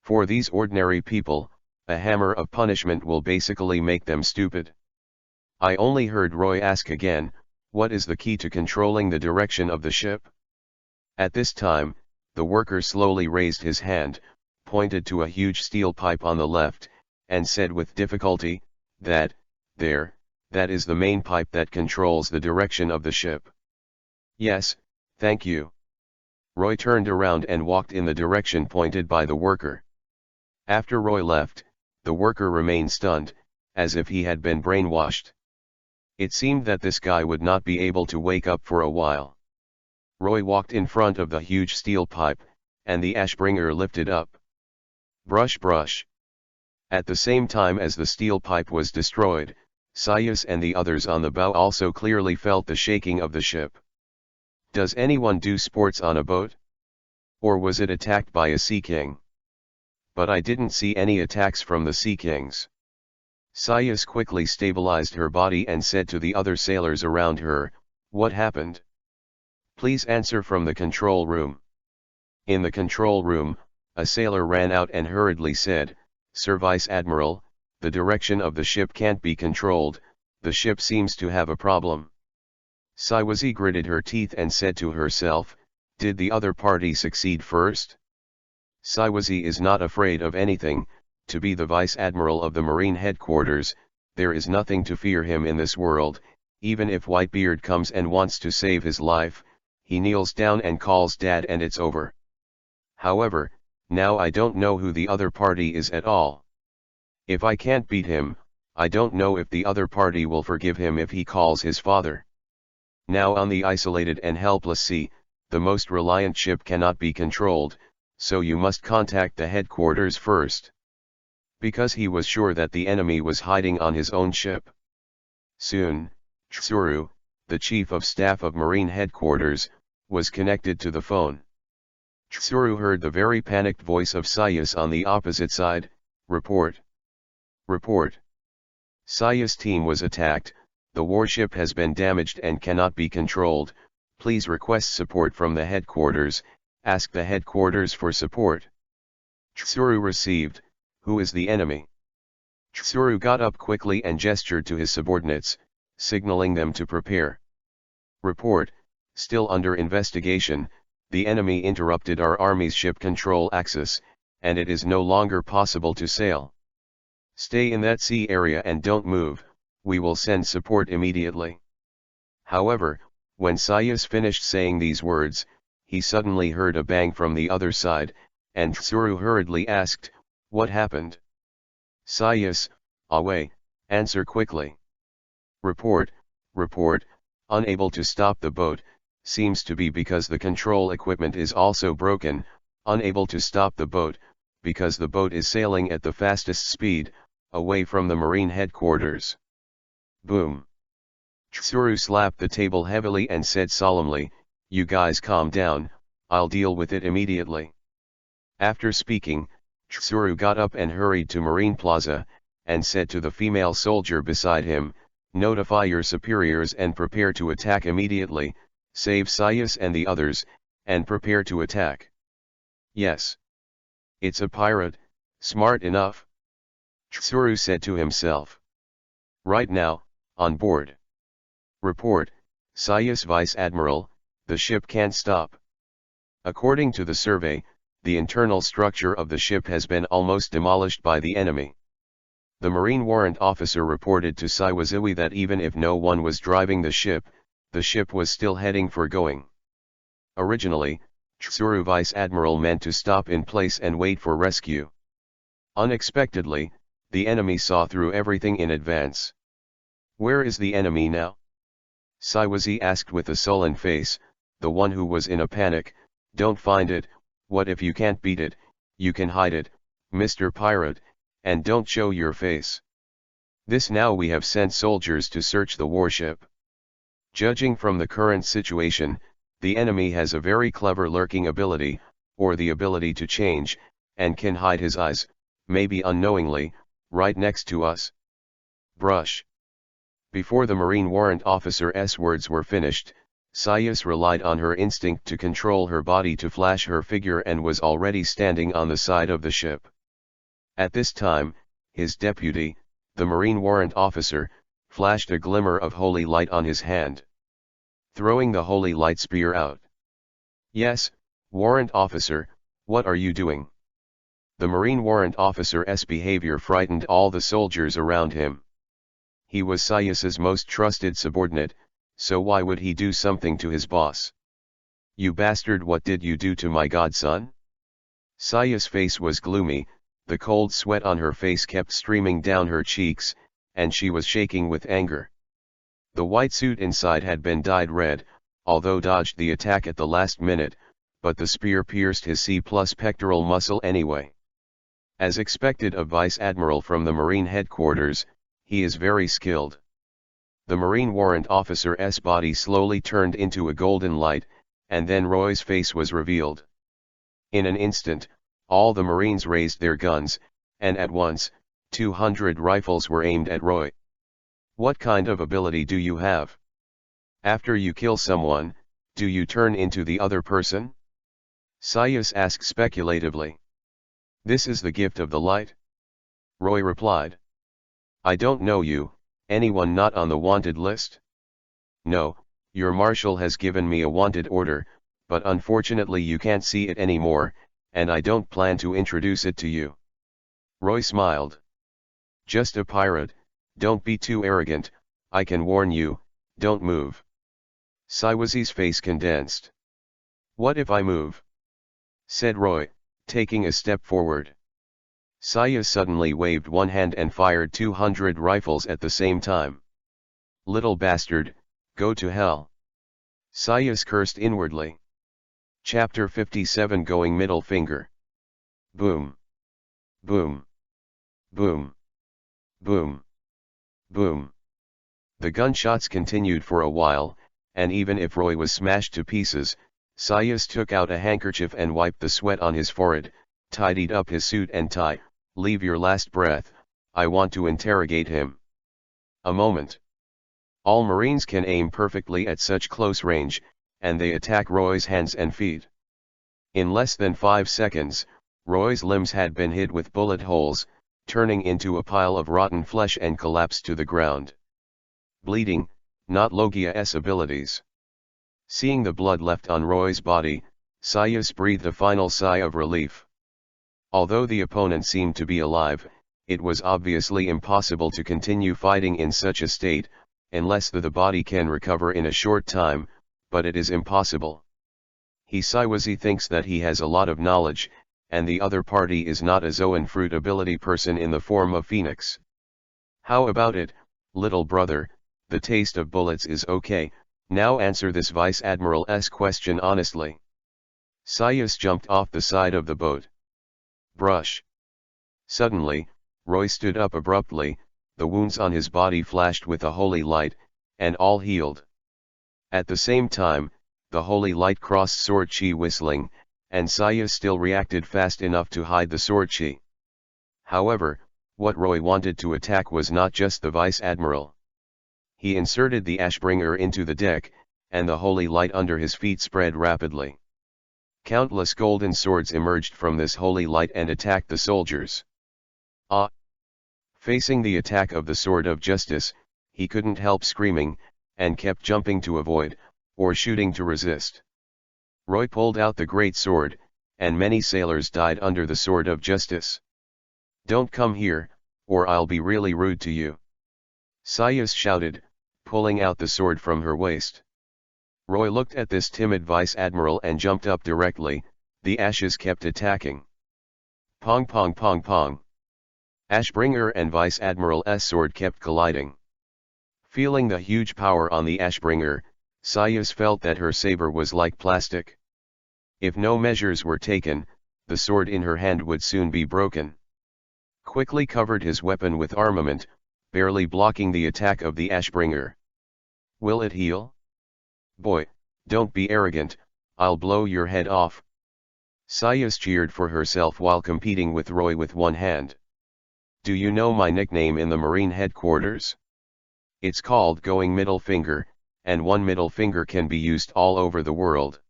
For these ordinary people, a hammer of punishment will basically make them stupid. I only heard Roy ask again, what is the key to controlling the direction of the ship? At this time, the worker slowly raised his hand, pointed to a huge steel pipe on the left, and said with difficulty, that is the main pipe that controls the direction of the ship. Yes, thank you. Roy turned around and walked in the direction pointed by the worker. After Roy left, the worker remained stunned, as if he had been brainwashed. It seemed that this guy would not be able to wake up for a while. Roy walked in front of the huge steel pipe, and the ashbringer lifted up. Brush brush. At the same time as the steel pipe was destroyed, Sias and the others on the bow also clearly felt the shaking of the ship. Does anyone do sports on a boat? Or was it attacked by a sea king? But I didn't see any attacks from the sea kings. Sias quickly stabilized her body and said to the other sailors around her, what happened? Please answer from the control room. In the control room, a sailor ran out and hurriedly said, Sir Vice Admiral, the direction of the ship can't be controlled, the ship seems to have a problem. Siwazi gritted her teeth and said to herself, did the other party succeed first? Siwazi is not afraid of anything. To be the Vice Admiral of the Marine Headquarters, there is nothing to fear him in this world. Even if Whitebeard comes and wants to save his life, he kneels down and calls Dad and it's over. However, now I don't know who the other party is at all. If I can't beat him, I don't know if the other party will forgive him if he calls his father. Now on the isolated and helpless sea, the most reliant ship cannot be controlled, so you must contact the headquarters first. Because he was sure that the enemy was hiding on his own ship. Soon, Tsuru, the chief of staff of Marine Headquarters, was connected to the phone. Tsuru heard the very panicked voice of Sias on the opposite side. Report. Report. Sias' team was attacked, the warship has been damaged and cannot be controlled, please request support from the headquarters, ask the headquarters for support. Tsuru received. Who is the enemy? Tsuru got up quickly and gestured to his subordinates, signaling them to prepare. Report, still under investigation, the enemy interrupted our army's ship control axis, and it is no longer possible to sail. Stay in that sea area and don't move, we will send support immediately. However, when Sias finished saying these words, he suddenly heard a bang from the other side, and Tsuru hurriedly asked, what happened? Sias, away, answer quickly. Report, report, unable to stop the boat, seems to be because the control equipment is also broken, unable to stop the boat, because the boat is sailing at the fastest speed, away from the Marine Headquarters. Boom. Tsuru slapped the table heavily and said solemnly, you guys calm down, I'll deal with it immediately. After speaking, Tsuru got up and hurried to Marine Plaza, and said to the female soldier beside him, notify your superiors and prepare to attack immediately, save Sias and the others, and prepare to attack. Yes. It's a pirate, smart enough. Tsuru said to himself. Right now, on board. Report, Sias Vice Admiral, the ship can't stop. According to the survey, the internal structure of the ship has been almost demolished by the enemy. The Marine Warrant Officer reported to Siwaziwi that even if no one was driving the ship was still heading for going. Originally, Tsuru Vice Admiral meant to stop in place and wait for rescue. Unexpectedly, the enemy saw through everything in advance. Where is the enemy now? Siwazi asked with a sullen face, the one who was in a panic. Don't find it, what if you can't beat it, You can hide it, Mr. Pirate, and don't show your face. This now we have sent soldiers to search the warship. Judging from the current situation, the enemy has a very clever lurking ability, or the ability to change, and can hide his eyes, maybe unknowingly, right next to us. Brush. Before the Marine Warrant Officer's words were finished, Sayus relied on her instinct to control her body to flash her figure and was already standing on the side of the ship. At this time, his deputy, the Marine Warrant Officer, flashed a glimmer of holy light on his hand. Throwing the holy light spear out. Yes, Warrant Officer, what are you doing? The Marine Warrant Officer's behavior frightened all the soldiers around him. He was Sayus's most trusted subordinate, so why would he do something to his boss? You bastard, what did you do to my godson? Sayus' face was gloomy, the cold sweat on her face kept streaming down her cheeks, and she was shaking with anger. The white suit inside had been dyed red, although dodged the attack at the last minute, but the spear pierced his C+ pectoral muscle anyway. As expected of Vice Admiral from the Marine headquarters, he is very skilled. The Marine Warrant Officer's body slowly turned into a golden light, and then Roy's face was revealed. In an instant, all the Marines raised their guns, and at once, 200 rifles were aimed at Roy. What kind of ability do you have? After you kill someone, do you turn into the other person? Sayus asked speculatively. This is the gift of the light. Roy replied. I don't know you, anyone not on the wanted list? No, your marshal has given me a wanted order, but unfortunately you can't see it anymore, and I don't plan to introduce it to you. Roy smiled. Just a pirate, don't be too arrogant, I can warn you, don't move. Sayu's face condensed. What if I move? Said Roy, taking a step forward. Sayus suddenly waved one hand and fired 200 rifles at the same time. Little bastard, go to hell. Sayus cursed inwardly. Chapter 57 Going Middle Finger. Boom. Boom. Boom. Boom. Boom. The gunshots continued for a while, and even if Roy was smashed to pieces, Sayus took out a handkerchief and wiped the sweat on his forehead, tidied up his suit and tie. Leave your last breath, I want to interrogate him. A moment. All Marines can aim perfectly at such close range, and they attack Roy's hands and feet. In less than 5 seconds, Roy's limbs had been hit with bullet holes, turning into a pile of rotten flesh and collapsed to the ground. Bleeding, not Logia's abilities. Seeing the blood left on Roy's body, Sayus breathed a final sigh of relief. Although the opponent seemed to be alive, it was obviously impossible to continue fighting in such a state, unless the body can recover in a short time, but it is impossible. Sayus thinks that he has a lot of knowledge, and the other party is not a Zoan fruit ability person in the form of Phoenix. How about it, little brother, the taste of bullets is okay, now answer this Vice Admiral's question honestly. Sayus jumped off the side of the boat. Brush. Suddenly, Roy stood up abruptly, the wounds on his body flashed with a holy light, and all healed. At the same time, the holy light crossed sword chi whistling, and Sayus still reacted fast enough to hide the sword chi. However, what Roy wanted to attack was not just the Vice Admiral. He inserted the Ashbringer into the deck, and the holy light under his feet spread rapidly. Countless golden swords emerged from this holy light and attacked the soldiers. Ah! Facing the attack of the Sword of Justice, he couldn't help screaming, and kept jumping to avoid, or shooting to resist. Roy pulled out the great sword, and many sailors died under the Sword of Justice. Don't come here, or I'll be really rude to you. Sayus shouted, pulling out the sword from her waist. Roy looked at this timid Vice Admiral and jumped up directly, the ashes kept attacking. Pong pong pong pong. Ashbringer and Vice Admiral's sword kept colliding. Feeling the huge power on the Ashbringer, Sayus felt that her saber was like plastic. If no measures were taken, the sword in her hand would soon be broken. Quickly covered his weapon with armament, barely blocking the attack of the Ashbringer. Will it heal? Boy, don't be arrogant, I'll blow your head off. Sayus cheered for herself while competing with Roy with one hand. Do you know my nickname in the Marine headquarters? It's called going middle finger, and one middle finger can be used all over the world.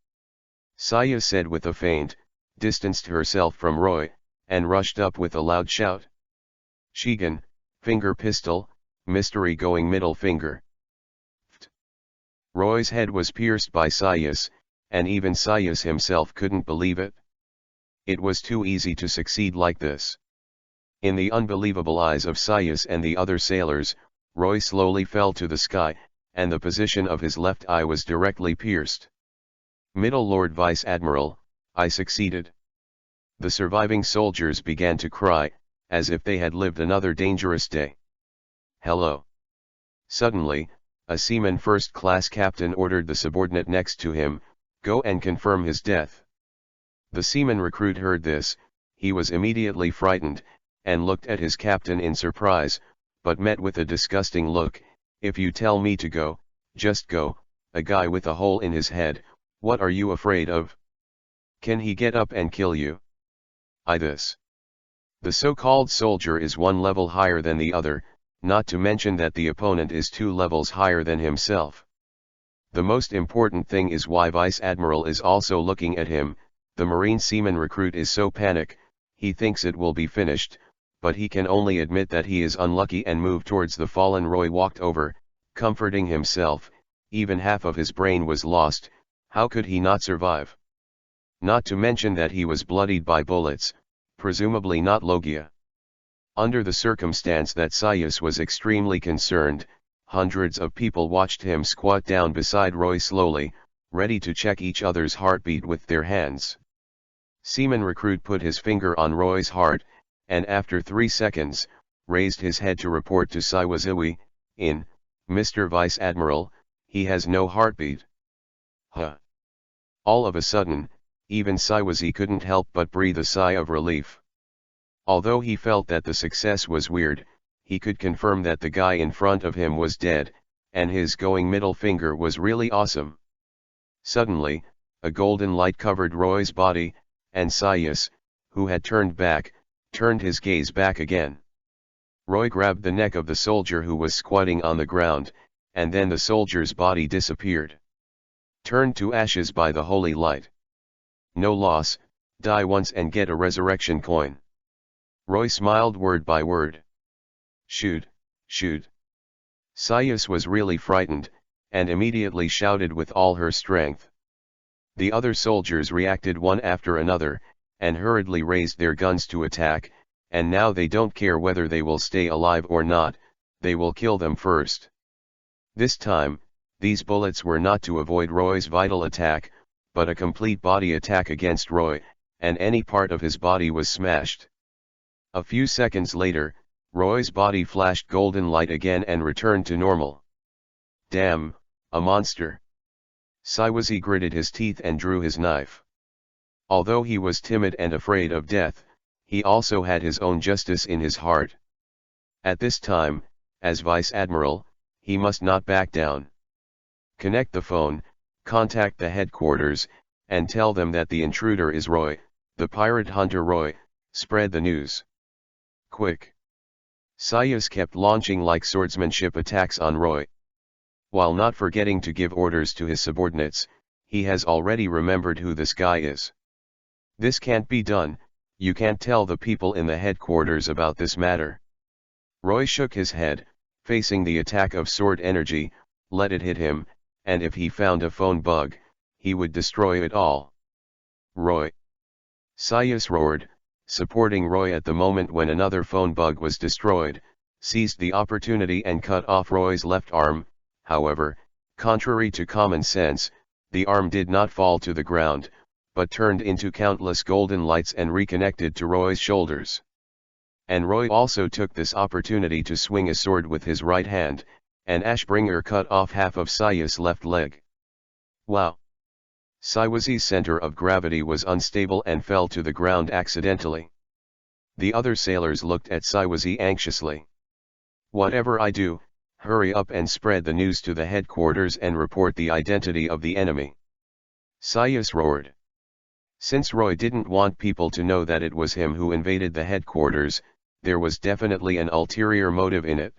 Saya said with a feint, distanced herself from Roy, and rushed up with a loud shout. Shigan, finger pistol, mystery going middle finger. Pht. Roy's head was pierced by Sayus, and even Sayus himself couldn't believe it. It was too easy to succeed like this. In the unbelievable eyes of Sayus and the other sailors, Roy slowly fell to the sky, and the position of his left eye was directly pierced. Middle Lord Vice Admiral, I succeeded. The surviving soldiers began to cry, as if they had lived another dangerous day. Hello. Suddenly, a seaman first-class captain ordered the subordinate next to him, go and confirm his death. The seaman recruit heard this, he was immediately frightened, and looked at his captain in surprise, but met with a disgusting look. If you tell me to go, just go, a guy with a hole in his head, what are you afraid of? Can he get up and kill you? This. The so-called soldier is one level higher than the other, not to mention that the opponent is 2 levels higher than himself. The most important thing is why Vice Admiral is also looking at him. The Marine seaman recruit is so panic, he thinks it will be finished, but he can only admit that he is unlucky and move towards the fallen. Roy walked over, comforting himself, even half of his brain was lost, how could he not survive? Not to mention that he was bloodied by bullets, presumably not Logia. Under the circumstance that Sayus was extremely concerned, hundreds of people watched him squat down beside Roy slowly, ready to check each other's heartbeat with their hands. Seaman recruit put his finger on Roy's heart, and after 3 seconds, raised his head to report to Saiwaziwi, Mr. Vice Admiral, he has no heartbeat. Huh. All of a sudden, even Saiwazi couldn't help but breathe a sigh of relief. Although he felt that the success was weird, he could confirm that the guy in front of him was dead, and his going middle finger was really awesome. Suddenly, a golden light covered Roy's body, and Sayus, who had turned back, turned his gaze back again. Roy grabbed the neck of the soldier who was squatting on the ground, and then the soldier's body disappeared. Turned to ashes by the holy light. No loss, die once and get a resurrection coin. Roy smiled word by word. Shoot, shoot. Sayus was really frightened, and immediately shouted with all her strength. The other soldiers reacted one after another, and hurriedly raised their guns to attack, and now they don't care whether they will stay alive or not, they will kill them first. This time, these bullets were not to avoid Roy's vital attack, but a complete body attack against Roy, and any part of his body was smashed. A few seconds later, Roy's body flashed golden light again and returned to normal. Damn, a monster. Saiwazi gritted his teeth and drew his knife. Although he was timid and afraid of death, he also had his own justice in his heart. At this time, as Vice Admiral, he must not back down. Connect the phone, contact the headquarters, and tell them that the intruder is Roy, the pirate hunter Roy, spread the news. Quick. Sayus kept launching like swordsmanship attacks on Roy. While not forgetting to give orders to his subordinates, he has already remembered who this guy is. This can't be done, you can't tell the people in the headquarters about this matter. Roy shook his head, facing the attack of sword energy, let it hit him, and if he found a phone bug, he would destroy it all. Roy. Sayus roared, supporting Roy at the moment when another phone bug was destroyed, seized the opportunity and cut off Roy's left arm. However, contrary to common sense, the arm did not fall to the ground, but turned into countless golden lights and reconnected to Roy's shoulders. And Roy also took this opportunity to swing a sword with his right hand, and Ashbringer cut off half of Sayus' left leg. Wow! Saiwazi's center of gravity was unstable and fell to the ground accidentally. The other sailors looked at Saiwazi anxiously. "Whatever I do, hurry up and spread the news to the headquarters and report the identity of the enemy." Saius roared. Since Roy didn't want people to know that it was him who invaded the headquarters, there was definitely an ulterior motive in it.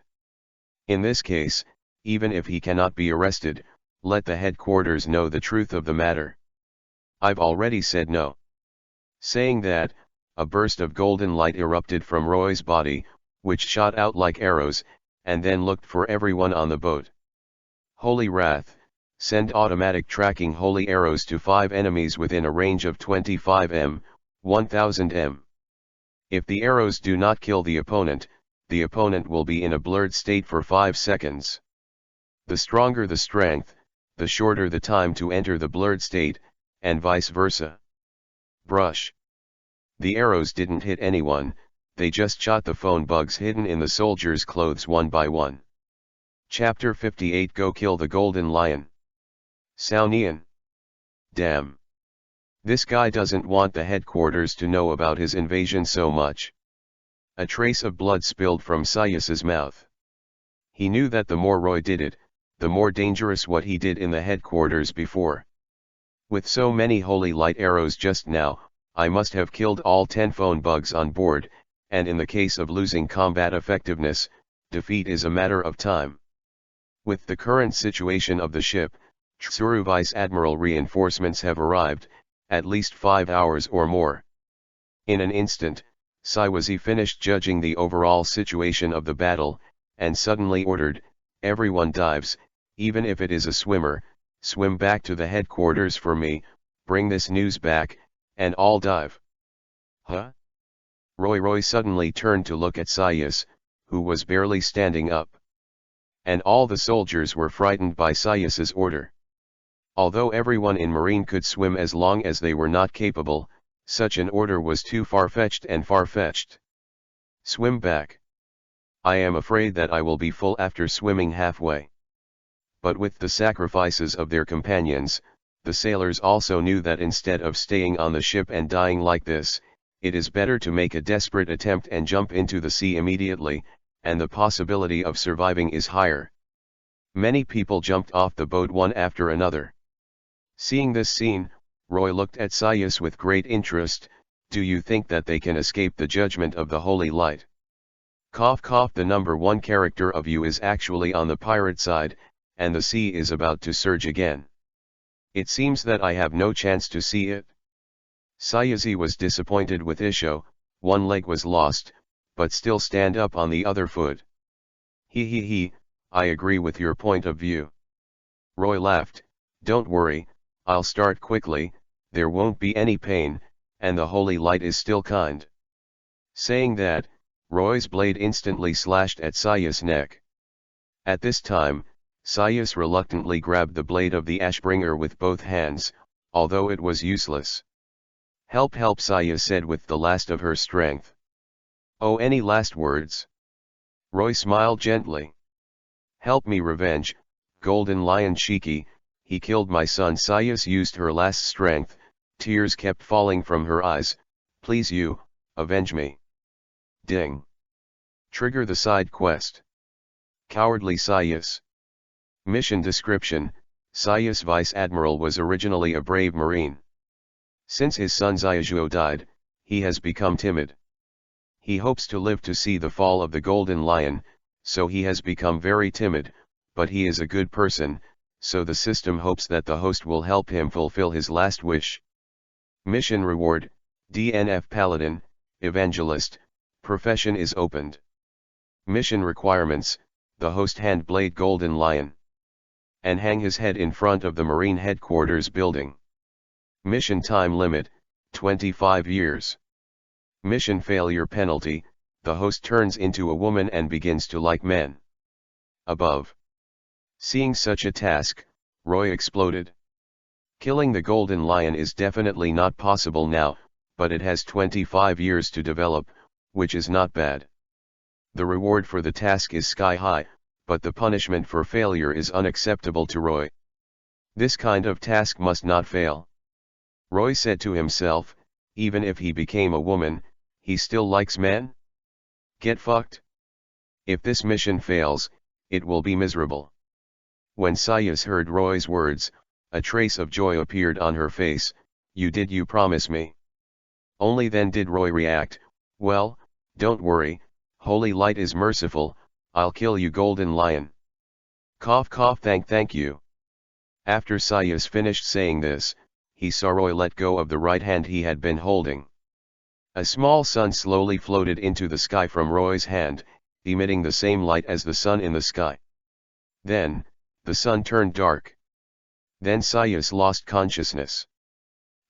In this case, even if he cannot be arrested, let the headquarters know the truth of the matter. "I've already said no." Saying that, a burst of golden light erupted from Roy's body, which shot out like arrows, and then looked for everyone on the boat. "Holy Wrath, send automatic tracking holy arrows to 5 enemies within a range of 25 m, 1000 m. If the arrows do not kill the opponent will be in a blurred state for 5 seconds. The stronger the strength, the shorter the time to enter the blurred state, and vice versa." Brush. The arrows didn't hit anyone, they just shot the phone bugs hidden in the soldiers' clothes one by one. Chapter 58 Go Kill the Golden Lion. Saunian. Damn. This guy doesn't want the headquarters to know about his invasion so much. A trace of blood spilled from Saius's mouth. He knew that the more Roy did it, the more dangerous what he did in the headquarters before. "With so many holy light arrows just now, I must have killed all 10 phone bugs on board, and in the case of losing combat effectiveness, defeat is a matter of time. With the current situation of the ship, Tsuru Vice Admiral reinforcements have arrived, at least 5 hours or more." In an instant, Saiwazi finished judging the overall situation of the battle, and suddenly ordered, "Everyone dives, even if it is a swimmer, swim back to the headquarters for me, bring this news back, and all dive." "Huh?" Roy suddenly turned to look at Saius, who was barely standing up. And all the soldiers were frightened by Saius's order. Although everyone in Marine could swim as long as they were not capable, such an order was too far-fetched. "Swim back. I am afraid that I will be full after swimming halfway." But with the sacrifices of their companions, the sailors also knew that instead of staying on the ship and dying like this, it is better to make a desperate attempt and jump into the sea immediately, and the possibility of surviving is higher. Many people jumped off the boat one after another. Seeing this scene, Roy looked at Saius with great interest. "Do you think that they can escape the judgment of the holy light?" Cough cough. "The number 1 character of you is actually on the pirate side, and the sea is about to surge again. It seems that I have no chance to see it." Saiuzi was disappointed with Isho. One leg was lost, but still stand up on the other foot. He, I agree with your point of view." Roy laughed. "Don't worry, I'll start quickly, there won't be any pain, and the holy light is still kind." Saying that, Roy's blade instantly slashed at Saius' neck. At this time, Saius reluctantly grabbed the blade of the Ashbringer with both hands, although it was useless. Help, Saius said with the last of her strength. "Oh, any last words?" Roy smiled gently. "Help me revenge, Golden Lion Shiki, he killed my son." Saius used her last strength, tears kept falling from her eyes. "Please you, avenge me." Ding. Trigger the side quest. Cowardly Saius. Mission description: Saius Vice Admiral was originally a brave Marine. Since his son Zaijuo died, he has become timid. He hopes to live to see the fall of the Golden Lion, so he has become very timid, but he is a good person, so the system hopes that the host will help him fulfill his last wish. Mission reward: DNF Paladin, Evangelist, profession is opened. Mission requirements: the host hand-blade Golden Lion, and hang his head in front of the Marine Headquarters building. Mission time limit: 25 years. Mission failure penalty: the host turns into a woman and begins to like men. Above. Seeing such a task, Roy exploded. Killing the Golden Lion is definitely not possible now, but it has 25 years to develop, which is not bad. The reward for the task is sky high, but the punishment for failure is unacceptable to Roy. This kind of task must not fail. Roy said to himself, even if he became a woman, he still likes men? Get fucked. If this mission fails, it will be miserable. When Sayus heard Roy's words, a trace of joy appeared on her face. You promise me? Only then did Roy react, well, don't worry, holy light is merciful, I'll kill you golden lion. Cough cough thank you. After Sayus finished saying this, he saw Roy let go of the right hand he had been holding. A small sun slowly floated into the sky from Roy's hand, emitting the same light as the sun in the sky. Then, the sun turned dark. Then Sayus lost consciousness.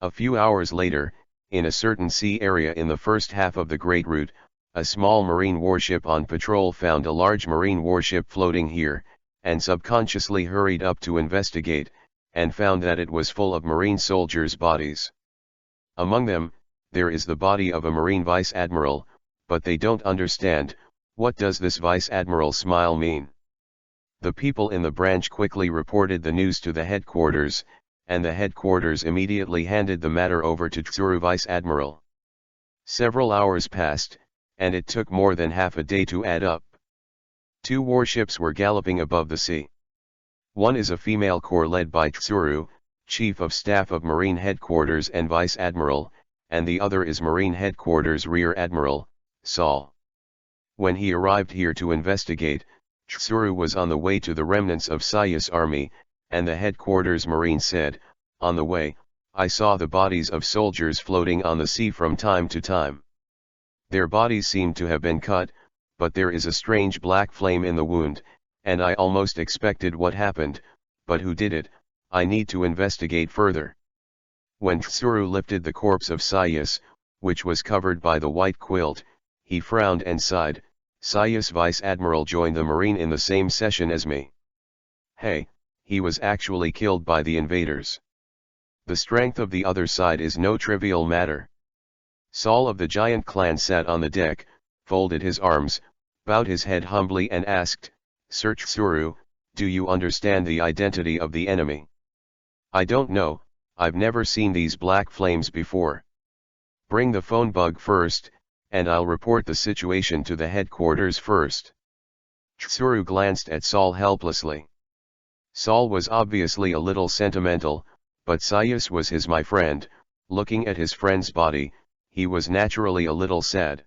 A few hours later, in a certain sea area in the first half of the Great Route, a small marine warship on patrol found a large marine warship floating here, and subconsciously hurried up to investigate, and found that it was full of marine soldiers' bodies. Among them, there is the body of a marine vice admiral, but they don't understand, what does this vice admiral smile mean? The people in the branch quickly reported the news to the headquarters, and the headquarters immediately handed the matter over to Tsuru Vice Admiral. Several hours passed, and it took more than half a day to add up. 2 warships were galloping above the sea. One is a female corps led by Tsuru, Chief of Staff of Marine Headquarters and Vice Admiral, and the other is Marine Headquarters Rear Admiral, Saul. When he arrived here to investigate, Tsuru was on the way to the remnants of Sayus' army, and the headquarters marine said, on the way, I saw the bodies of soldiers floating on the sea from time to time. Their bodies seem to have been cut, but there is a strange black flame in the wound, and I almost expected what happened, but who did it, I need to investigate further. When Tsuru lifted the corpse of Sayus, which was covered by the white quilt, he frowned and sighed, Sayus Vice Admiral joined the marine in the same session as me. Hey, he was actually killed by the invaders. The strength of the other side is no trivial matter. Saul of the giant clan sat on the deck, folded his arms, bowed his head humbly and asked, Sir Tsuru, do you understand the identity of the enemy? I don't know, I've never seen these black flames before. Bring the phone bug first, and I'll report the situation to the headquarters first. Tsuru glanced at Saul helplessly. Saul was obviously a little sentimental, but Sayus was my friend. Looking at his friend's body, he was naturally a little sad.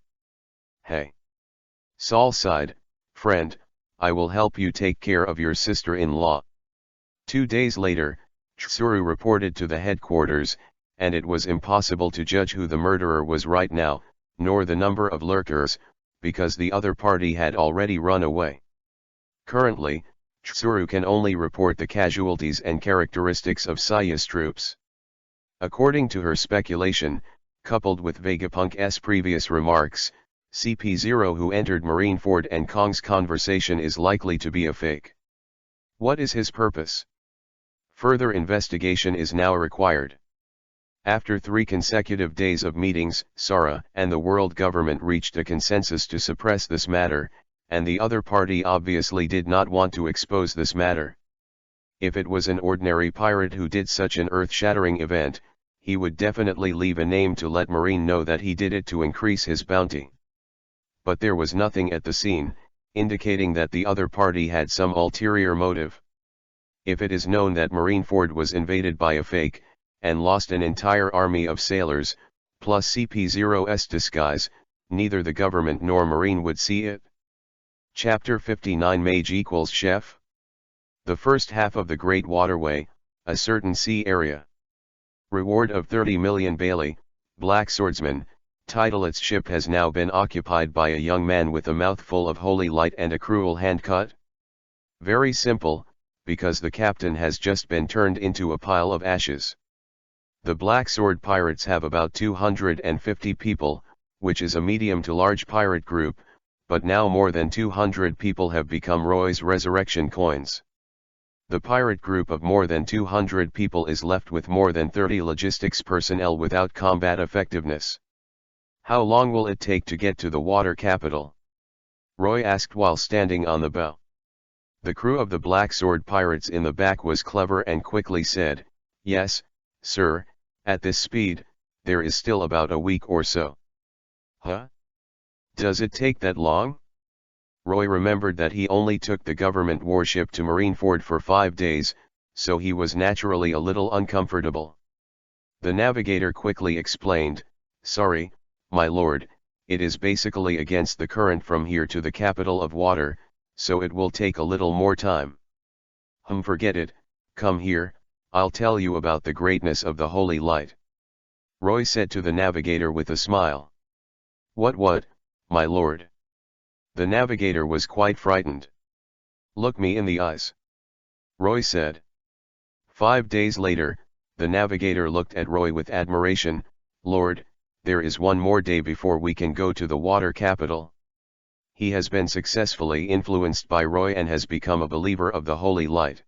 Hey. Saul sighed, friend, I will help you take care of your sister-in-law. 2 days later, Tsuru reported to the headquarters, and it was impossible to judge who the murderer was right now, nor the number of lurkers, because the other party had already run away. Currently, Tsuru can only report the casualties and characteristics of Sayus troops. According to her speculation, coupled with Vegapunk's previous remarks, CP0 who entered Marineford and Kong's conversation is likely to be a fake. What is his purpose? Further investigation is now required. After 3 consecutive days of meetings, Sara and the world government reached a consensus to suppress this matter, and the other party obviously did not want to expose this matter. If it was an ordinary pirate who did such an earth-shattering event, he would definitely leave a name to let Marine know that he did it to increase his bounty. But there was nothing at the scene, indicating that the other party had some ulterior motive. If it is known that Marineford was invaded by a fake, and lost an entire army of sailors, plus CP0's disguise, neither the government nor Marine would see it. Chapter 59 Mage equals Chef. The first half of the Great Waterway, a certain sea area. Reward of 30 million Bailey, Black Swordsman. Title: its ship has now been occupied by a young man with a mouthful of holy light and a cruel hand cut. Very simple, because the captain has just been turned into a pile of ashes. The Black Sword pirates have about 250 people, which is a medium to large pirate group, but now more than 200 people have become Roy's resurrection coins. The pirate group of more than 200 people is left with more than 30 logistics personnel without combat effectiveness. How long will it take to get to the water capital? Roy asked while standing on the bow. The crew of the Black Sword pirates in the back was clever and quickly said, yes, sir, At this speed, there is still about a week or so. Huh? Does it take that long? Roy remembered that he only took the government warship to Marineford for 5 days, so he was naturally a little uncomfortable. The navigator quickly explained, "Sorry, my lord, it is basically against the current from here to the capital of water, so it will take a little more time." Forget it, come here, I'll tell you about the greatness of the holy light," Roy said to the navigator with a smile. What, my lord?" The navigator was quite frightened. "Look me in the eyes," Roy said. 5 days later, the navigator looked at Roy with admiration. "Lord, there is one more day before we can go to the water capital." He has been successfully influenced by Roy and has become a believer of the holy light.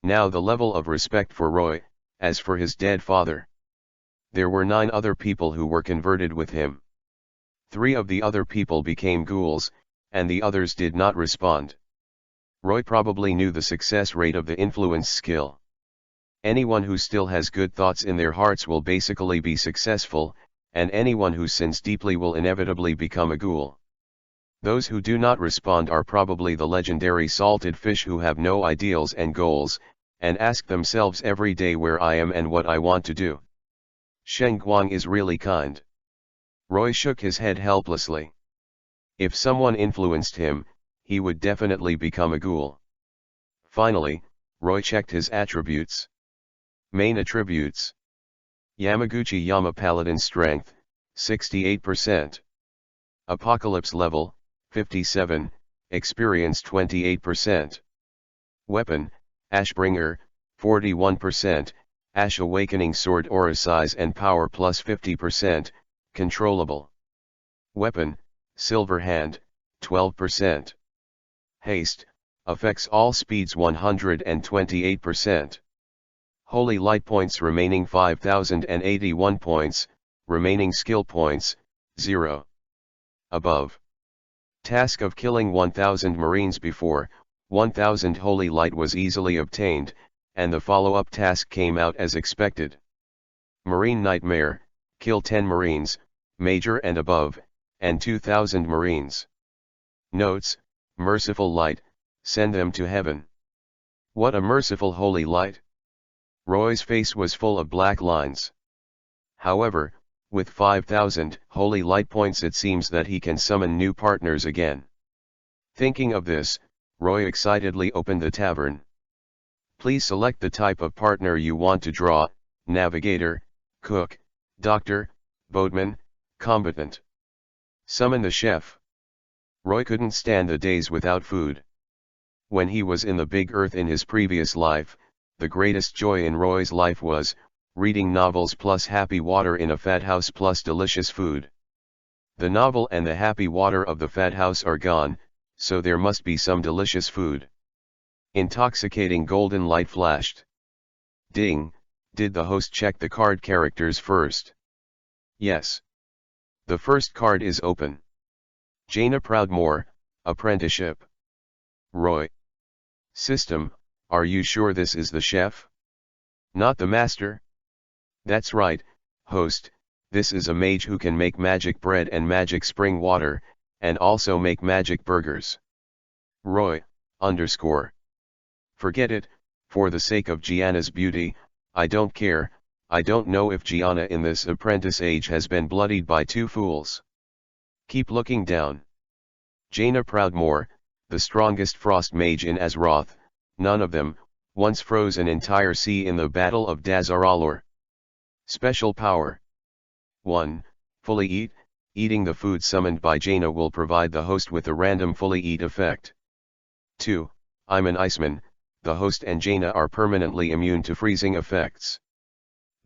Now the level of respect for Roy, as for his dead father. There were 9 other people who were converted with him. 3 of the other people became ghouls, and the others did not respond. Roy probably knew the success rate of the influence skill. Anyone who still has good thoughts in their hearts will basically be successful, and anyone who sins deeply will inevitably become a ghoul. Those who do not respond are probably the legendary salted fish who have no ideals and goals, and ask themselves every day where I am and what I want to do. Shen Guang is really kind. Roy shook his head helplessly. If someone influenced him, he would definitely become a ghoul. Finally, Roy checked his attributes. Main attributes. Yamaguchi Yama Paladin Strength, 68%. Apocalypse Level, 57, Experience 28%. Weapon, Ashbringer, 41%, Ash Awakening Sword Aura Size and Power plus 50%, Controllable. Weapon, Silver Hand, 12%. Haste, affects all speeds 128%. Holy Light Points remaining 5081 points, remaining skill points, 0. Above. Task of killing 1000 Marines before, 1000 Holy Light was easily obtained, and the follow-up task came out as expected. Marine Nightmare, kill 10 Marines, Major and above, and 2000 Marines. Notes, Merciful Light, send them to heaven. What a merciful holy light! Roy's face was full of black lines. However, with 5000 holy light points it seems that he can summon new partners again. Thinking of this, Roy excitedly opened the tavern. Please select the type of partner you want to draw: navigator, cook, doctor, boatman, combatant. Summon the chef. Roy couldn't stand the days without food. When he was in the big earth in his previous life, the greatest joy in Roy's life was reading novels plus happy water in a fat house plus delicious food. The novel and the happy water of the fat house are gone, so there must be some delicious food. Intoxicating golden light flashed. Ding, did the host check the card characters first? Yes. The first card is open. Jaina Proudmoore, Apprenticeship. Roy. System, are you sure this is the chef? Not the master? That's right, host, this is a mage who can make magic bread and magic spring water, and also make magic burgers. Roy, _. Forget it, for the sake of Gianna's beauty, I don't care. I don't know if Gianna in this apprentice age has been bloodied by 2 fools. Keep looking down. Jaina Proudmoore, the strongest frost mage in Azeroth, none of them, once froze an entire sea in the Battle of Dazar'alor. Special power. 1. Fully eat, eating the food summoned by Jaina will provide the host with a random fully eat effect. 2. I'm an Iceman, the host and Jaina are permanently immune to freezing effects.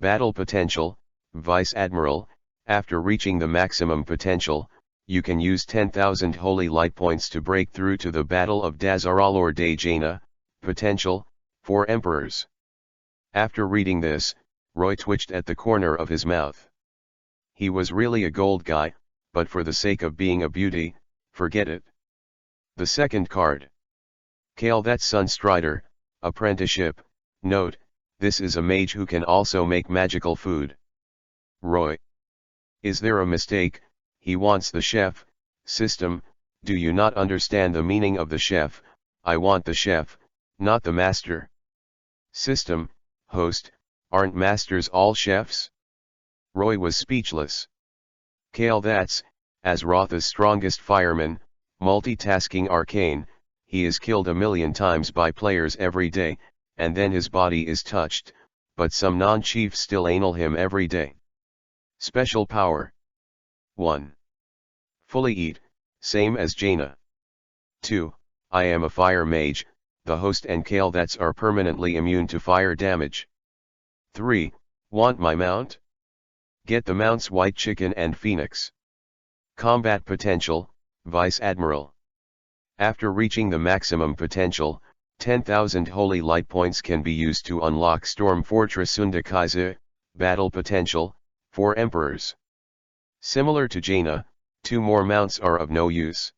Battle potential, Vice Admiral, after reaching the maximum potential, you can use 10,000 holy light points to break through to the Battle of Dazar'alor de Jaina, potential, 4 Emperors. After reading this, Roy twitched at the corner of his mouth. He was really a gold guy, but for the sake of being a beauty, forget it. The second card. Kale that Sunstrider, Apprenticeship, note, this is a mage who can also make magical food. Roy. Is there a mistake? He wants the chef. System, do you not understand the meaning of the chef? I want the chef, not the master. System, host, aren't masters all chefs? Roy was speechless. Kale, that's, as Rotha's strongest fireman, multitasking arcane, he is killed a million times by players every day, and then his body is touched, but some non-chiefs still anal him every day. Special power. 1. Fully eat, same as Jaina. 2. I am a fire mage, the host and Kale that's are permanently immune to fire damage. 3. Want my mount? Get the mounts White Chicken and Phoenix. Combat potential, Vice Admiral. After reaching the maximum potential, 10,000 holy light points can be used to unlock Storm Fortress Sundakaise, battle potential, 4 emperors. Similar to Jaina, 2 more mounts are of no use.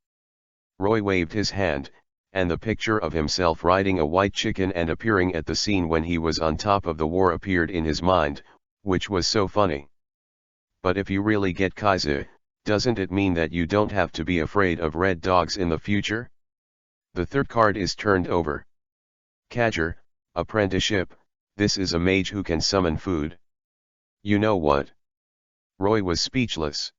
Roy waved his hand, and the picture of himself riding a white chicken and appearing at the scene when he was on top of the war appeared in his mind, which was so funny. But if you really get Kaise, doesn't it mean that you don't have to be afraid of red dogs in the future? The third card is turned over. Cadger, apprenticeship, this is a mage who can summon food. You know what? Roy was speechless.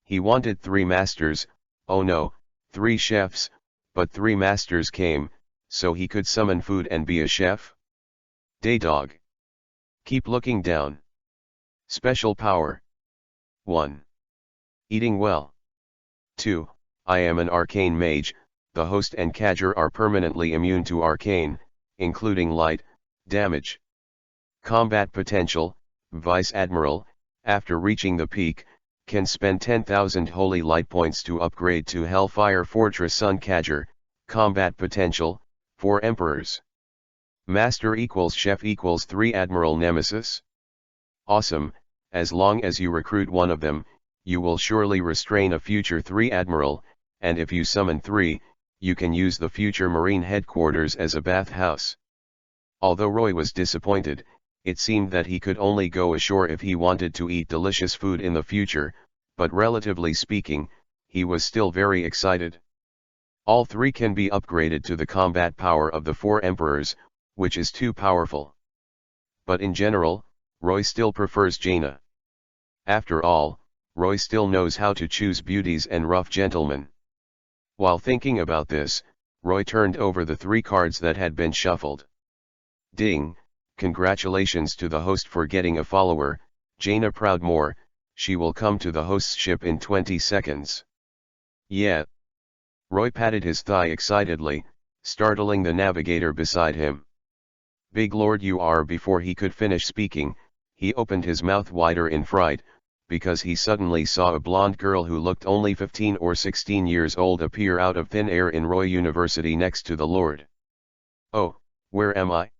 He wanted 3 masters, oh no, 3 chefs, but 3 masters came, so he could summon food and be a chef? Daydog. Keep looking down. Special power. 1. Eating well. 2. I am an arcane mage, the host and cadger are permanently immune to arcane, including light, damage. Combat potential, Vice Admiral, after reaching the peak, can spend 10,000 holy light points to upgrade to Hellfire Fortress Sun Cadger, combat potential, 4 emperors. Master equals chef equals 3 Admiral Nemesis. Awesome, as long as you recruit one of them, you will surely restrain a future 3 Admiral, and if you summon 3, you can use the future Marine headquarters as a bathhouse. Although Roy was disappointed, it seemed that he could only go ashore if he wanted to eat delicious food in the future, but relatively speaking, he was still very excited. All 3 can be upgraded to the combat power of the 4 emperors, which is too powerful. But in general, Roy still prefers Jaina. After all, Roy still knows how to choose beauties and rough gentlemen. While thinking about this, Roy turned over the 3 cards that had been shuffled. Ding! Congratulations to the host for getting a follower, Jaina Proudmore, she will come to the host's ship in 20 seconds. Yeah. Roy patted his thigh excitedly, startling the navigator beside him. Big lord you are! Before he could finish speaking, he opened his mouth wider in fright, because he suddenly saw a blonde girl who looked only 15 or 16 years old appear out of thin air in Roy University next to the lord. Oh, where am I?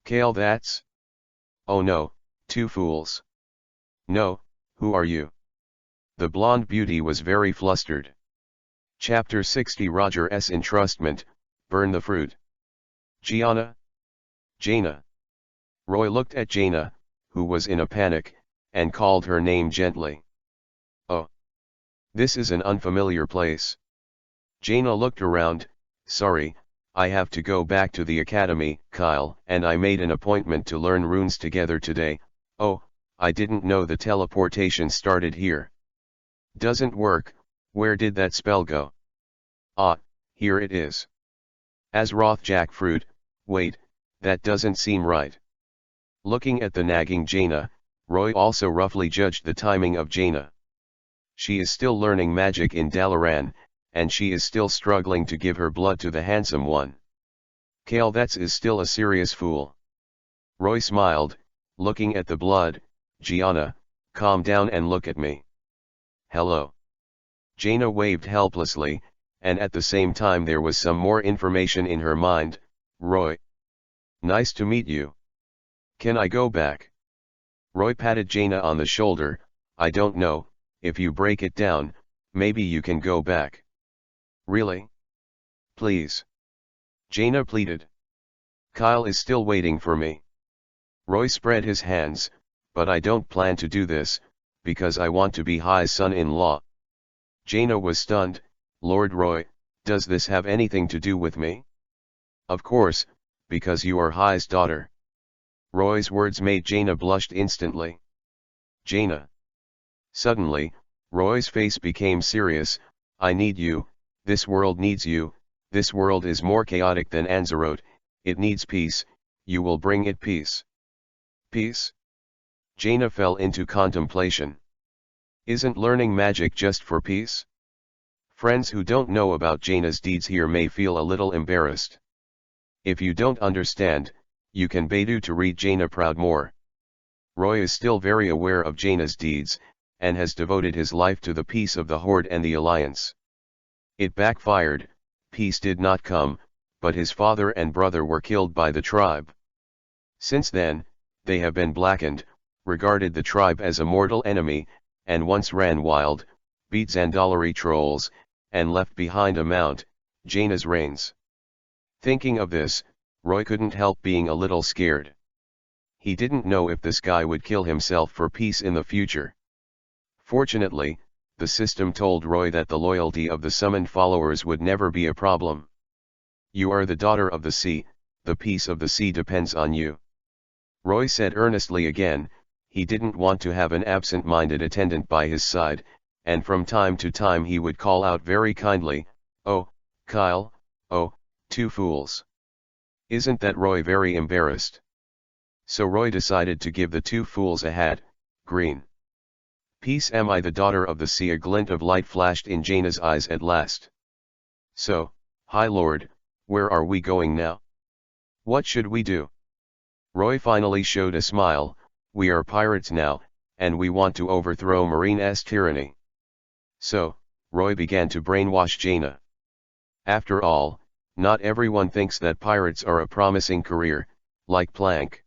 Kale, that's? Oh no, 2 fools. No, who are you? The blonde beauty was very flustered. Chapter 60 Roger's Entrustment, Burn the Fruit. Gianna? Jaina. Roy looked at Jaina, who was in a panic, and called her name gently. Oh. This is an unfamiliar place. Jaina looked around. Sorry, I have to go back to the academy, Kyle, and I made an appointment to learn runes together today. Oh, I didn't know the teleportation started here. Doesn't work, where did that spell go? Ah, here it is. Azroth jackfruit, wait, that doesn't seem right. Looking at the nagging Jaina, Roy also roughly judged the timing of Jaina. She is still learning magic in Dalaran, and she is still struggling to give her blood to the handsome one. Kale, that is still a serious fool. Roy smiled, looking at the blood. Gianna, calm down and look at me. Hello. Jaina waved helplessly, and at the same time there was some more information in her mind. Roy. Nice to meet you. Can I go back? Roy patted Jaina on the shoulder. I don't know, if you break it down, maybe you can go back. Really? Please. Jaina pleaded. Kyle is still waiting for me. Roy spread his hands, but I don't plan to do this, because I want to be Hi's son-in-law. Jaina was stunned. Lord Roy, does this have anything to do with me? Of course, because you are Hi's daughter. Roy's words made Jaina blush instantly. Jaina. Suddenly, Roy's face became serious. I need you, this world needs you, this world is more chaotic than Anzarote, it needs peace, you will bring it peace. Peace? Jaina fell into contemplation. Isn't learning magic just for peace? Friends who don't know about Jaina's deeds here may feel a little embarrassed. If you don't understand, you can Baidu to read Jaina Proudmore. Roy is still very aware of Jaina's deeds, and has devoted his life to the peace of the Horde and the Alliance. It backfired, peace did not come, but his father and brother were killed by the tribe. Since then, they have been blackened, regarded the tribe as a mortal enemy, and once ran wild, beat Zandalari trolls, and left behind a mount, Jaina's reigns. Thinking of this, Roy couldn't help being a little scared. He didn't know if this guy would kill himself for peace in the future. Fortunately, the system told Roy that the loyalty of the summoned followers would never be a problem. You are the daughter of the sea, the peace of the sea depends on you. Roy said earnestly again. He didn't want to have an absent-minded attendant by his side, and from time to time he would call out very kindly, "Oh, Kyle, oh, two fools." Isn't that Roy very embarrassed? So Roy decided to give the two fools a hat, green. Peace, am I the daughter of the sea? A glint of light flashed in Jaina's eyes at last. So, High Lord, where are we going now? What should we do? Roy finally showed a smile. We are pirates now, and we want to overthrow Marine's tyranny. So, Roy began to brainwash Jaina. After all, not everyone thinks that pirates are a promising career, like Plank.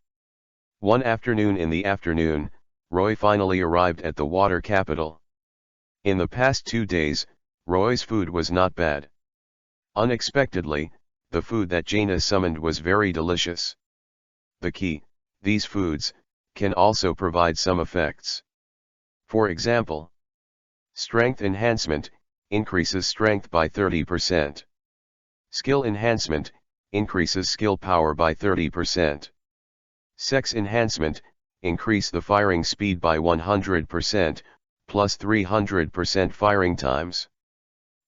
One afternoon in the afternoon, Roy finally arrived at the water capital. In the past 2 days, Roy's food was not bad. Unexpectedly, the food that Jaina summoned was very delicious. The key, these foods, can also provide some effects. For example, strength enhancement, increases strength by 30%. Skill enhancement, increases skill power by 30%. Sex enhancement, increase the firing speed by 100%, plus 300% firing times.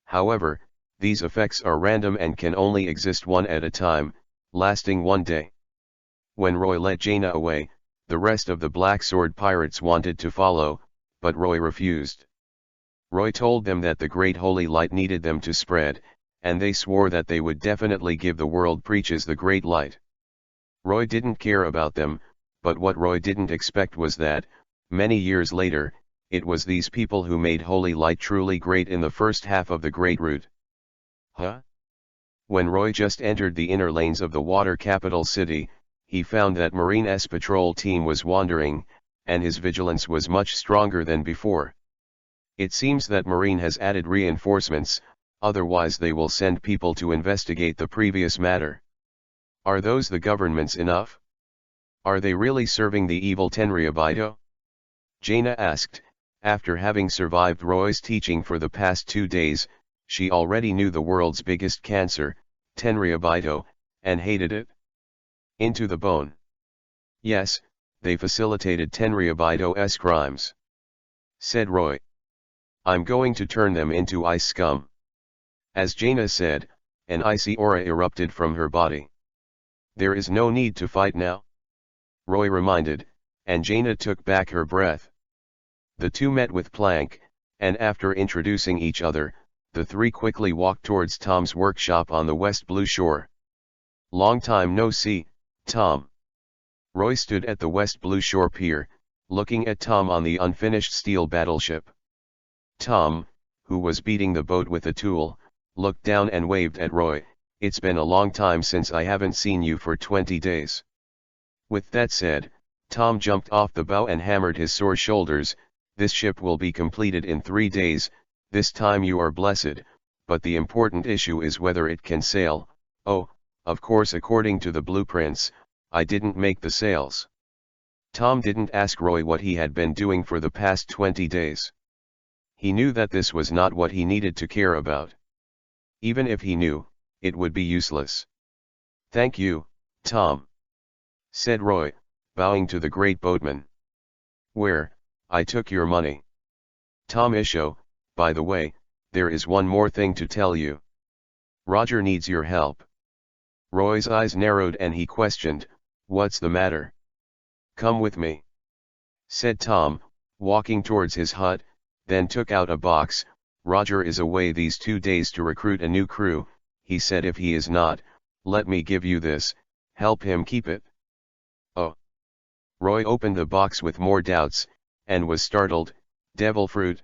However, these effects are random and can only exist one at a time, lasting 1 day. When Roy led Jaina away, the rest of the Black Sword pirates wanted to follow, but Roy refused. Roy told them that the Great Holy Light needed them to spread, and they swore that they would definitely give the world preaches the Great Light. Roy didn't care about them, but what Roy didn't expect was that, many years later, it was these people who made Holy Light truly great in the first half of the Great Route. Huh? When Roy just entered the inner lanes of the water capital city, he found that Marine's patrol team was wandering, and his vigilance was much stronger than before. It seems that Marine has added reinforcements, otherwise they will send people to investigate the previous matter. Are those the governments enough? Are they really serving the evil Tenryabito? Jaina asked. After having survived Roy's teaching for the past 2 days, she already knew the world's biggest cancer, Tenryabito, and hated it. Into the bone. Yes, they facilitated Tenryabito's crimes, said Roy. I'm going to turn them into ice scum. As Jaina said, an icy aura erupted from her body. There is no need to fight now, Roy reminded, and Jaina took back her breath. The two met with Plank, and after introducing each other, the three quickly walked towards Tom's workshop on the West Blue Shore. Long time no see, Tom. Roy stood at the West Blue Shore pier, looking at Tom on the unfinished steel battleship. Tom, who was beating the boat with a tool, looked down and waved at Roy. It's been a long time since I haven't seen you for 20 days. With that said, Tom jumped off the bow and hammered his sore shoulders. This ship will be completed in 3 days, this time you are blessed, but the important issue is whether it can sail. Oh, of course according to the blueprints, I didn't make the sails. Tom didn't ask Roy what he had been doing for the past 20 days. He knew that this was not what he needed to care about. Even if he knew, it would be useless. "Thank you, Tom," said Roy, bowing to the great boatman. "Where, I took your money. Tom Isho, by the way, there is one more thing to tell you. Roger needs your help." Roy's eyes narrowed and he questioned, "What's the matter?" "Come with me," said Tom, walking towards his hut, then took out a box. "Roger is away these 2 days to recruit a new crew," he said. "If he is not, let me give you this, help him keep it." "Oh." Roy opened the box with more doubts, and was startled. "Devil fruit?"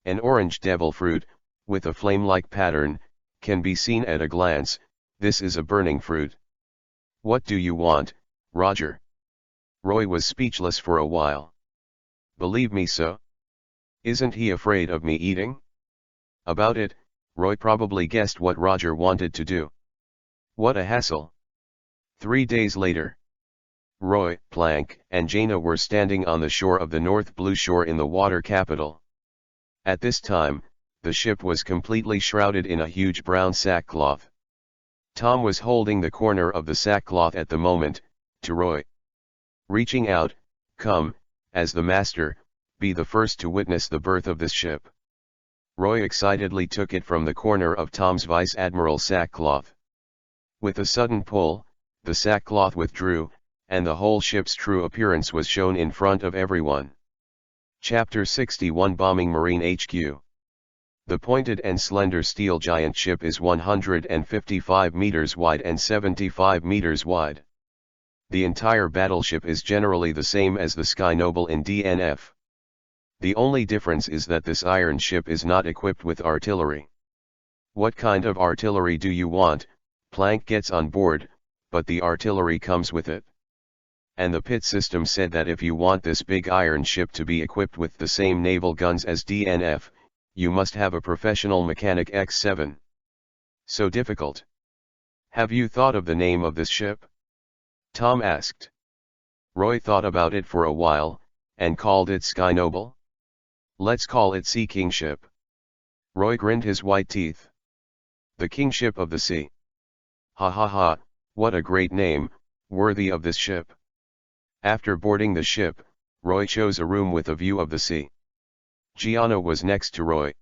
An orange devil fruit, with a flame-like pattern, can be seen at a glance. "This is a burning fruit. What do you want, Roger?" Roy was speechless for a while. "Believe me, so. Isn't he afraid of me eating?" About it, Roy probably guessed what Roger wanted to do. What a hassle. 3 days later. Roy, Plank, and Jaina were standing on the shore of the North Blue Shore in the water capital. At this time, the ship was completely shrouded in a huge brown sackcloth. Tom was holding the corner of the sackcloth at the moment, to Roy. Reaching out, "Come, as the master, be the first to witness the birth of this ship." Roy excitedly took it from the corner of Tom's vice admiral sackcloth. With a sudden pull, the sackcloth withdrew, and the whole ship's true appearance was shown in front of everyone. Chapter 61 Bombing Marine HQ. The pointed and slender steel giant ship is 155 meters wide and 75 meters wide. The entire battleship is generally the same as the Sky Noble in DNF. The only difference is that this iron ship is not equipped with artillery. "What kind of artillery do you want?" Plank gets on board, but the artillery comes with it. And the pit system said that if you want this big iron ship to be equipped with the same naval guns as DNF, you must have a professional mechanic X7. So difficult. "Have you thought of the name of this ship?" Tom asked. Roy thought about it for a while, and called it Sky Noble. "Let's call it Sea Kingship." Roy grinned his white teeth. "The kingship of the sea. Ha ha ha, what a great name, worthy of this ship." After boarding the ship, Roy chose a room with a view of the sea. Gianna was next to Roy.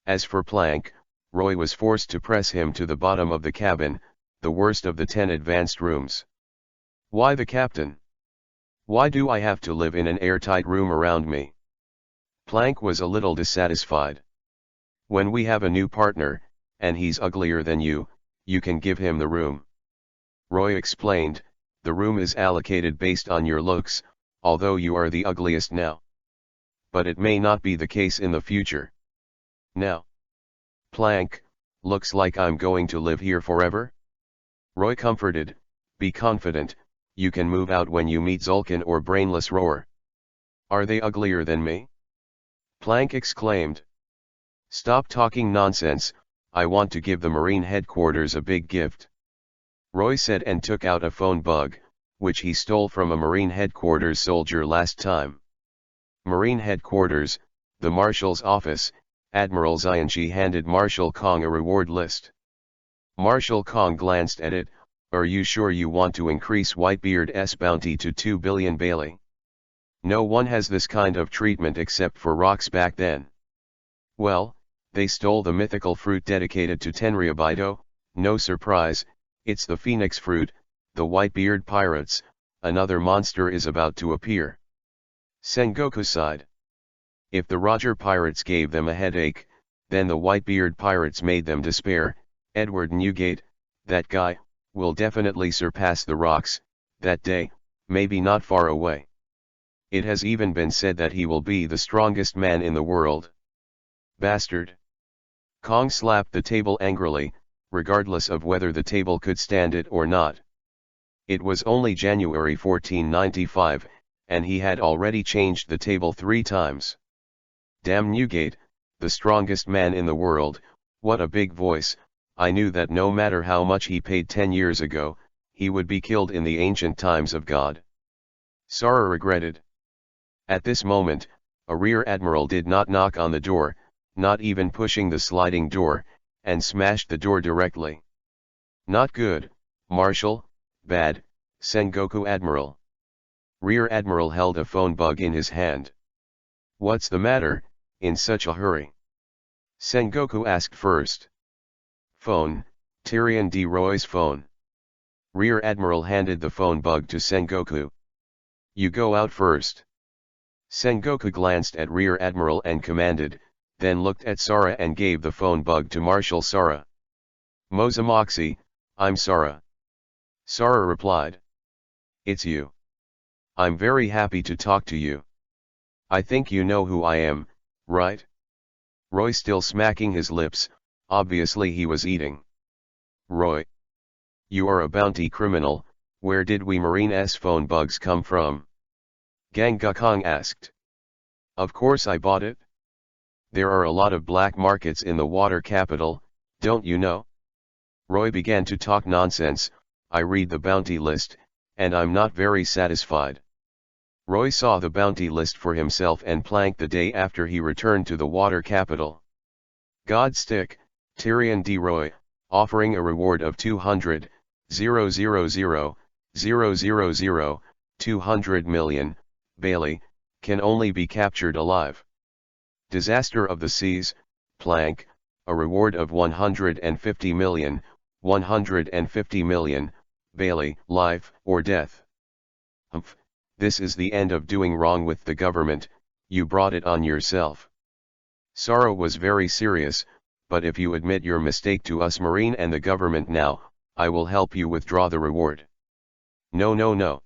As for Plank, Roy was forced to press him to the bottom of the cabin, the worst of the 10 advanced rooms. "Why the captain? Why do I have to live in an airtight room around me?" Plank was a little dissatisfied. "When we have a new partner, and he's uglier than you can give him the room." Roy explained, "The room is allocated based on your looks, although you are the ugliest now. But it may not be the case in the future. Now, Plank, looks like I'm going to live here forever?" Roy comforted, "Be confident, you can move out when you meet Zulkin or Brainless Roar." "Are they uglier than me?" Plank exclaimed. "Stop talking nonsense, I want to give the Marine headquarters a big gift," Roy said and took out a phone bug, which he stole from a Marine headquarters soldier last time. Marine headquarters, the Marshal's office. Admiral Xianxi handed Marshal Kong a reward list. Marshal Kong glanced at it. "Are you sure you want to increase Whitebeard's bounty to 2 billion Bailey? No one has this kind of treatment except for rocks back then." "Well, they stole the mythical fruit dedicated to Tenryabito, no surprise, it's the phoenix fruit, the Whitebeard pirates, another monster is about to appear." Sengoku sighed. "If the Roger pirates gave them a headache, then the Whitebeard pirates made them despair. Edward Newgate, that guy, will definitely surpass the rocks, that day, maybe not far away. It has even been said that he will be the strongest man in the world." "Bastard." Kong slapped the table angrily, regardless of whether the table could stand it or not. It was only January 1495, and he had already changed the table 3 times. "Damn Newgate, the strongest man in the world, what a big voice. I knew that no matter how much he paid 10 years ago, he would be killed in the ancient times of God." Sara regretted. At this moment, a rear admiral did not knock on the door, not even pushing the sliding door, and smashed the door directly. Not good, Marshal, bad, Sengoku Admiral. Rear Admiral held a phone bug in his hand. What's the matter, in such a hurry? Sengoku asked first. Phone, Tyrion D. Roy's phone. Rear Admiral handed the phone bug to Sengoku. You go out first. Sengoku glanced at Rear Admiral and commanded, then looked at Sara and gave the phone bug to Marshal Sara. Mozamoxi, I'm Sara. Sara replied. It's you. I'm very happy to talk to you. I think you know who I am, right? Roy still smacking his lips, obviously he was eating. Roy. You are a bounty criminal, where did we Marine's phone bugs come from? Gang Gukong asked. Of course I bought it. There are a lot of black markets in the water capital, don't you know? Roy began to talk nonsense. I read the bounty list, and I'm not very satisfied. Roy saw the bounty list for himself and planked the day after he returned to the water capital. Godstick, Tyrion D. Roy, offering a reward of 200, 000, 200 million, Bailey, can only be captured alive. Disaster of the Seas, plank, a reward of 150 million, 150 million, Bailey, life or death. Humph, this is the end of doing wrong with the government, you brought it on yourself. Sara was very serious, but if you admit your mistake to us Marine and the government now, I will help you withdraw the reward. No no no.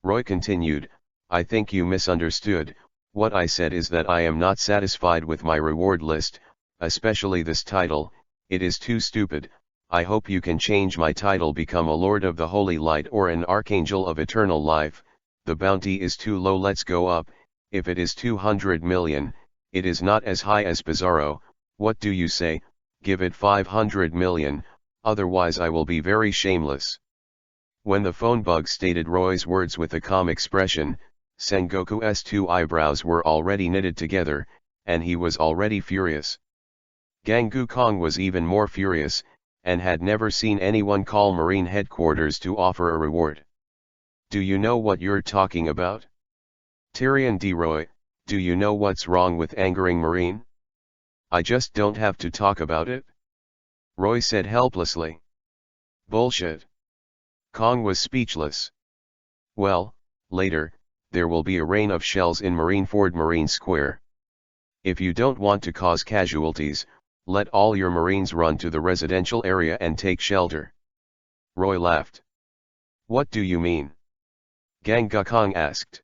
Roy continued, I think you misunderstood. What I said is that I am not satisfied with my reward list, especially this title, it is too stupid. I hope you can change my title, become a Lord of the Holy Light or an Archangel of Eternal Life. The bounty is too low, let's go up. If it is 200 million, it is not as high as Pizarro. What do you say? Give it 500 million, otherwise I will be very shameless. When the phone bug stated Roy's words with a calm expression, Sengoku's two eyebrows were already knitted together, and he was already furious. Gang Gukong was even more furious, and had never seen anyone call Marine headquarters to offer a reward. Do you know what you're talking about? Tyrion D. Roy, do you know what's wrong with angering Marine? I just don't have to talk about it. Roy said helplessly. Bullshit. Kong was speechless. Well, later, there will be a rain of shells in Marineford Marine Square. If you don't want to cause casualties, let all your Marines run to the residential area and take shelter. Roy laughed. What do you mean? Gang Gukong asked.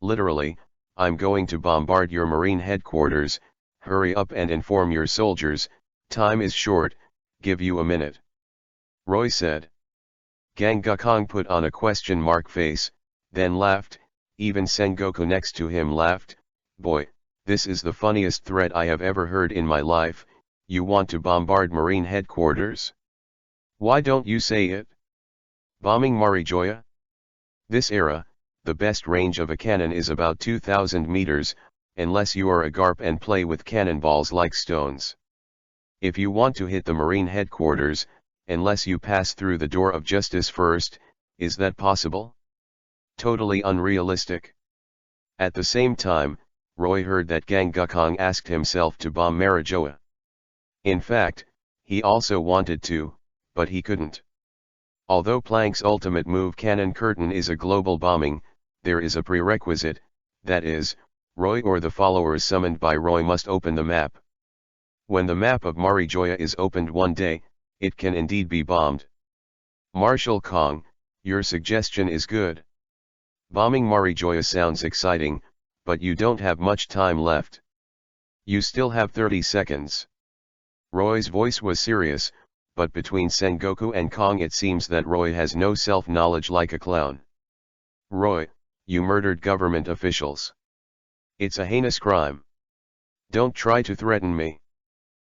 Literally, I'm going to bombard your Marine headquarters. Hurry up and inform your soldiers, time is short, give you a minute. Roy said. Gang Gukong put on a question mark face, then laughed, even Sengoku next to him laughed. Boy, this is the funniest threat I have ever heard in my life. You want to bombard Marine headquarters? Why don't you say it? Bombing Marijoya? This era, the best range of a cannon is about 2,000 meters, unless you are a Garp and play with cannonballs like stones. If you want to hit the Marine headquarters, unless you pass through the door of justice first, is that possible? Totally unrealistic. At the same time, Roy heard that Gang Gukong asked himself to bomb Marijoa. In fact, he also wanted to, but he couldn't. Although Plank's ultimate move Cannon Curtain is a global bombing, there is a prerequisite, that is, Roy or the followers summoned by Roy must open the map. When the map of Marijoya is opened one day, it can indeed be bombed. Marshal Kong, your suggestion is good. Bombing Marijoya sounds exciting, but you don't have much time left. You still have 30 seconds. Roy's voice was serious, but between Sengoku and Kong it seems that Roy has no self-knowledge like a clown. Roy, you murdered government officials. It's a heinous crime. Don't try to threaten me.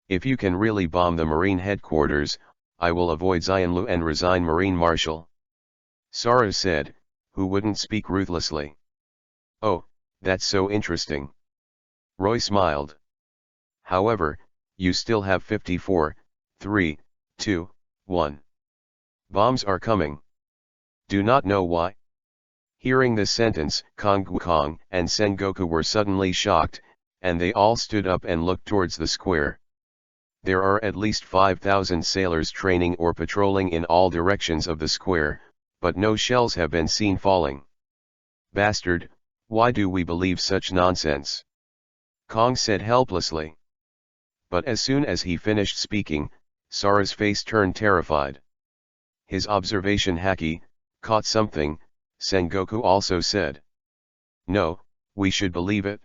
If you can really bomb the Marine headquarters, I will avoid Xianlu and resign Marine Marshal. Sara said, who wouldn't speak ruthlessly. Oh, that's so interesting. Roy smiled. However, you still have 54, 3, 2, 1. Bombs are coming. Do not know why? Hearing this sentence, Kong Wukong and Sengoku were suddenly shocked, and they all stood up and looked towards the square. There are at least 5,000 sailors training or patrolling in all directions of the square, but no shells have been seen falling. Bastard, why do we believe such nonsense? Kong said helplessly. But as soon as he finished speaking, Sara's face turned terrified. His observation Haki caught something, Sengoku also said. No, we should believe it.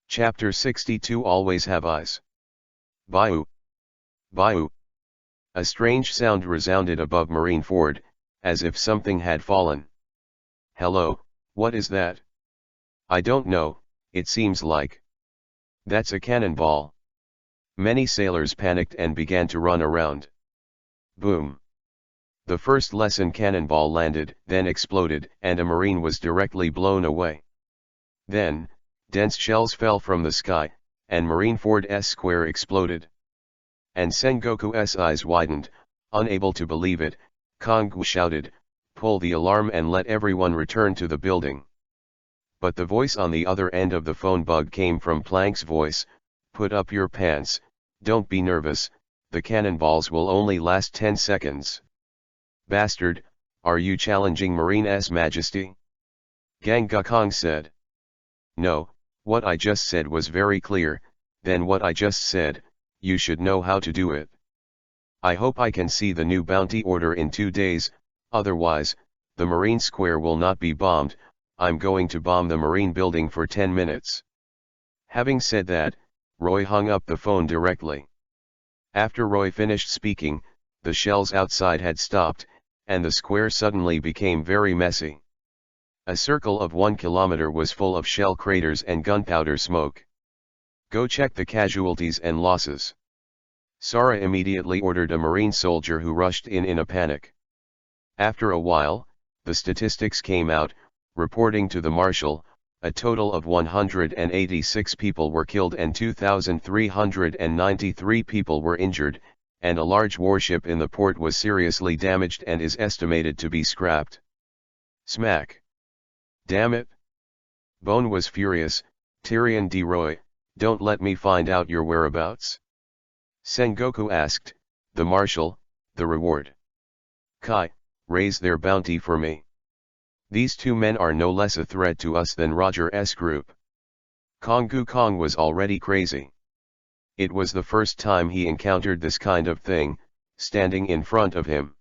Chapter 62 Always Have Eyes. Bayou. Bayou. A strange sound resounded above Marineford, as if something had fallen. Hello, what is that? I don't know, it seems like. That's a cannonball. Many sailors panicked and began to run around. Boom. The first lesson cannonball landed, then exploded, and a marine was directly blown away. Then, dense shells fell from the sky, and Marineford's square exploded. And Sengoku's eyes widened, unable to believe it. Kong shouted, "Pull the alarm and let everyone return to the building." But the voice on the other end of the phone bug came from Plank's voice, "Put up your pants, don't be nervous, the cannonballs will only last 10 seconds. Bastard, are you challenging Marine's Majesty?" Gangakong said. No, what I just said was very clear, then what I just said, you should know how to do it. I hope I can see the new bounty order in 2 days, otherwise, the Marine Square will not be bombed. I'm going to bomb the Marine building for 10 minutes. Having said that, Roy hung up the phone directly. After Roy finished speaking, the shells outside had stopped, and the square suddenly became very messy. A circle of 1 kilometer was full of shell craters and gunpowder smoke. Go check the casualties and losses. Sara immediately ordered a Marine soldier who rushed in a panic. After a while, the statistics came out, reporting to the Marshal, a total of 186 people were killed and 2,393 people were injured, and a large warship in the port was seriously damaged and is estimated to be scrapped. Smack. Damn it. Bone was furious. Tyrion D. Roy, don't let me find out your whereabouts. Sengoku asked, the Marshal, the reward. Kai, raise their bounty for me. These two men are no less a threat to us than Roger's group. Kong Kong was already crazy. It was the first time he encountered this kind of thing, standing in front of him.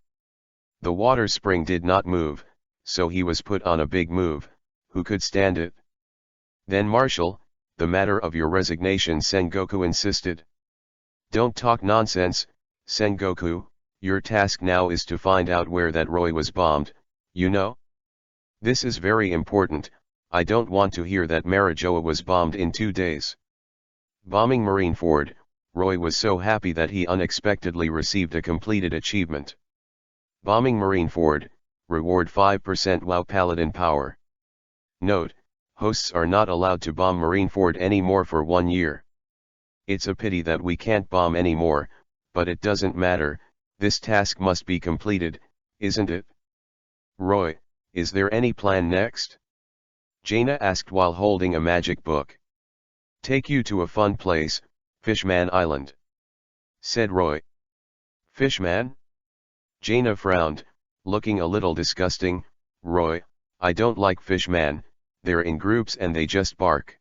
The water spring did not move, so he was put on a big move. Who could stand it? Then Marshal, the matter of your resignation, Sengoku insisted. Don't talk nonsense, Sengoku, your task now is to find out where that Roy was bombed, you know? This is very important. I don't want to hear that Marijoa was bombed in 2 days. Bombing Marineford, Roy was so happy that he unexpectedly received a completed achievement. Bombing Marineford, reward 5% WoW Paladin power. Note, hosts are not allowed to bomb Marineford anymore for 1 year. It's a pity that we can't bomb anymore, but it doesn't matter, this task must be completed, isn't it? Roy, is there any plan next? Jaina asked while holding a magic book. Take you to a fun place, Fishman Island, said Roy. Fishman? Jaina frowned, looking a little disgusting. Roy, I don't like Fishman, they're in groups and they just bark.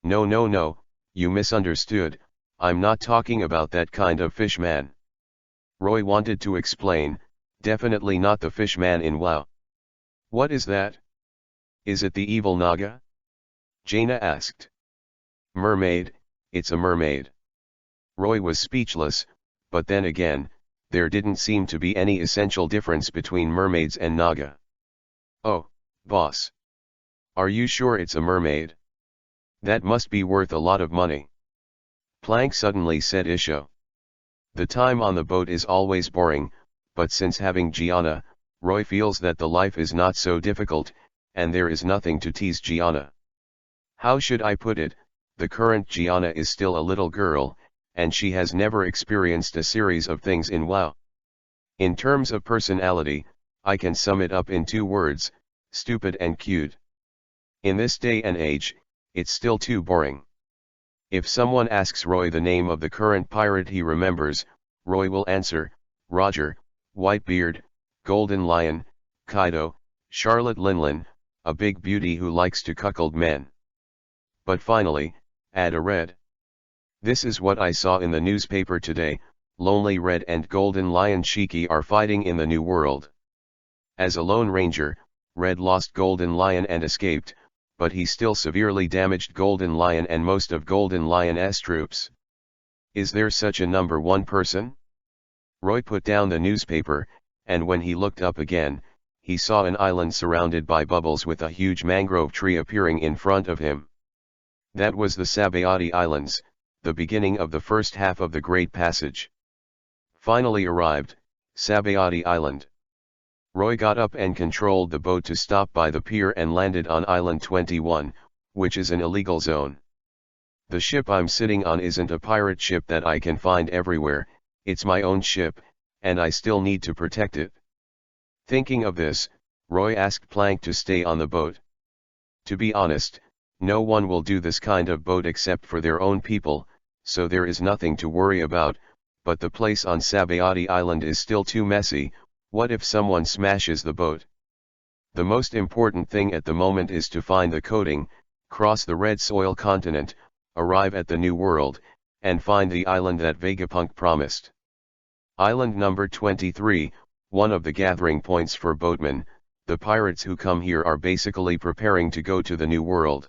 No, you misunderstood, I'm not talking about that kind of Fishman. Roy wanted to explain, definitely not the Fishman in WoW. What is that? Is it the evil Naga? Jaina asked. Mermaid, it's a mermaid. Roy was speechless, but then again, there didn't seem to be any essential difference between mermaids and Naga. Oh, boss. Are you sure it's a mermaid? That must be worth a lot of money. Plank suddenly said Isho. The time on the boat is always boring, but since having Gianna, Roy feels that the life is not so difficult, and there is nothing to tease Gianna. How should I put it, the current Gianna is still a little girl, and she has never experienced a series of things in WoW. In terms of personality, I can sum it up in 2 words, stupid and cute. In this day and age, it's still too boring. If someone asks Roy the name of the current pirate he remembers, Roy will answer, Roger, Whitebeard, Golden Lion, Kaido, Charlotte Linlin, a big beauty who likes to cuckold men. But finally, Ada Red. This is what I saw in the newspaper today, Lonely Red and Golden Lion Shiki are fighting in the New World. As a Lone Ranger, Red lost Golden Lion and escaped, but he still severely damaged Golden Lion and most of Golden Lion's troops. Is there such a number 1 person? Roy put down the newspaper, and when he looked up again, he saw an island surrounded by bubbles with a huge mangrove tree appearing in front of him. That was the Sabayati Islands, the beginning of the first half of the Great Passage. Finally arrived, Sabayati Island. Roy got up and controlled the boat to stop by the pier and landed on Island 21, which is an illegal zone. The ship I'm sitting on isn't a pirate ship that I can find everywhere, it's my own ship, and I still need to protect it. Thinking of this, Roy asked Plank to stay on the boat. To be honest, no one will do this kind of boat except for their own people, so there is nothing to worry about, but the place on Sabayati Island is still too messy. What if someone smashes the boat? The most important thing at the moment is to find the coding, cross the Red Soil continent, arrive at the New World, and find the island that Vegapunk promised. Island number 23, one of the gathering points for boatmen. The pirates who come here are basically preparing to go to the New World.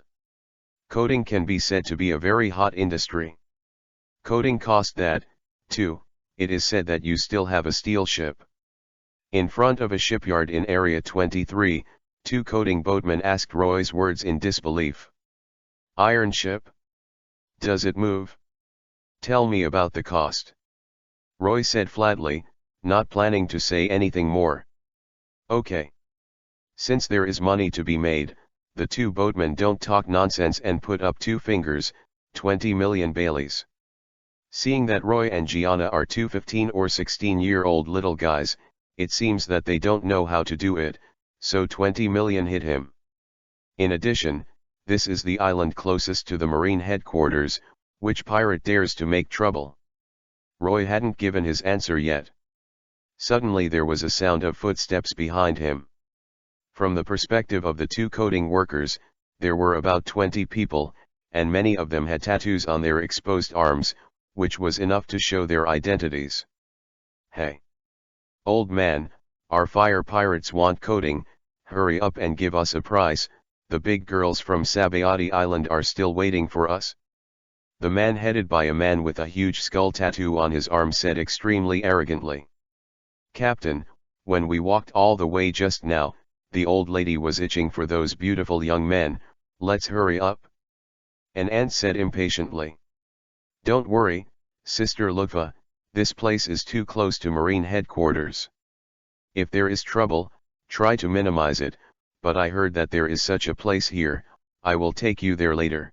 Coding can be said to be a very hot industry. Coding cost that, too. It is said that you still have a steel ship. In front of a shipyard in Area 23, 2 coding boatmen asked Roy's words in disbelief. Iron ship? Does it move? Tell me about the cost. Roy said flatly, not planning to say anything more. Okay. Since there is money to be made, the 2 boatmen don't talk nonsense and put up 2 fingers, 20 million Baileys. Seeing that Roy and Gianna are 2 15 or 16-year-old little guys, it seems that they don't know how to do it, so 20 million hit him. In addition, this is the island closest to the Marine headquarters. Which pirate dares to make trouble? Roy hadn't given his answer yet. Suddenly there was a sound of footsteps behind him. From the perspective of the 2 coding workers, there were about 20 people, and many of them had tattoos on their exposed arms, which was enough to show their identities. Hey! Old man, our fire pirates want coding, hurry up and give us a price, the big girls from Sabayati Island are still waiting for us. The man headed by a man with a huge skull tattoo on his arm said extremely arrogantly. Captain, when we walked all the way just now, the old lady was itching for those beautiful young men, let's hurry up. An ant said impatiently. Don't worry, Sister Lukva, this place is too close to Marine headquarters. If there is trouble, try to minimize it, but I heard that there is such a place here, I will take you there later.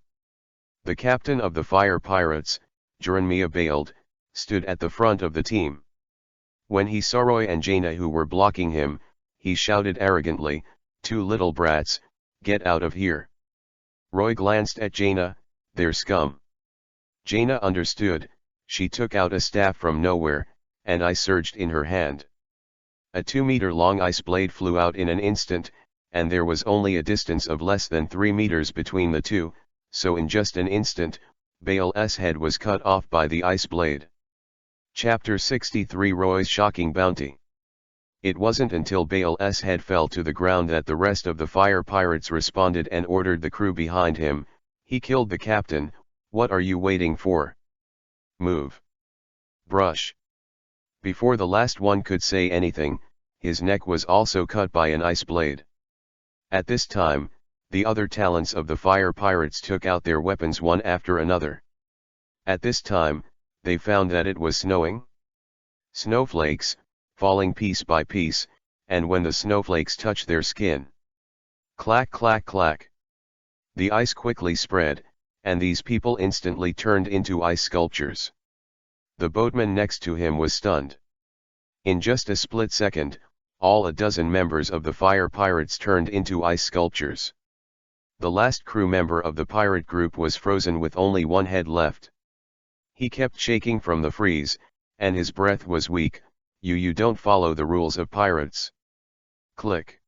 The captain of the fire pirates, Jeremiah Bailed, stood at the front of the team. When he saw Roy and Jaina who were blocking him, he shouted arrogantly, 2 little brats, get out of here. Roy glanced at Jaina, they're scum. Jaina understood, she took out a staff from nowhere, and ice surged in her hand. A 2-meter-long ice blade flew out in an instant, and there was only a distance of less than 3 meters between the 2, so in just an instant, Bale's head was cut off by the ice blade. Chapter 63 Roy's Shocking Bounty. It wasn't until Bale's head fell to the ground that the rest of the fire pirates responded and ordered the crew behind him. He killed the captain, what are you waiting for? Move. Brush. Before the last one could say anything, his neck was also cut by an ice blade. At this time, the other talents of the fire pirates took out their weapons one after another. At this time, they found that it was snowing. Snowflakes, falling piece by piece, and when the snowflakes touch their skin. Clack clack clack. The ice quickly spread, and these people instantly turned into ice sculptures. The boatman next to him was stunned. In just a split second, all a dozen members of the fire pirates turned into ice sculptures. The last crew member of the pirate group was frozen with only one head left. He kept shaking from the freeze, and his breath was weak. You don't follow the rules of pirates. Click.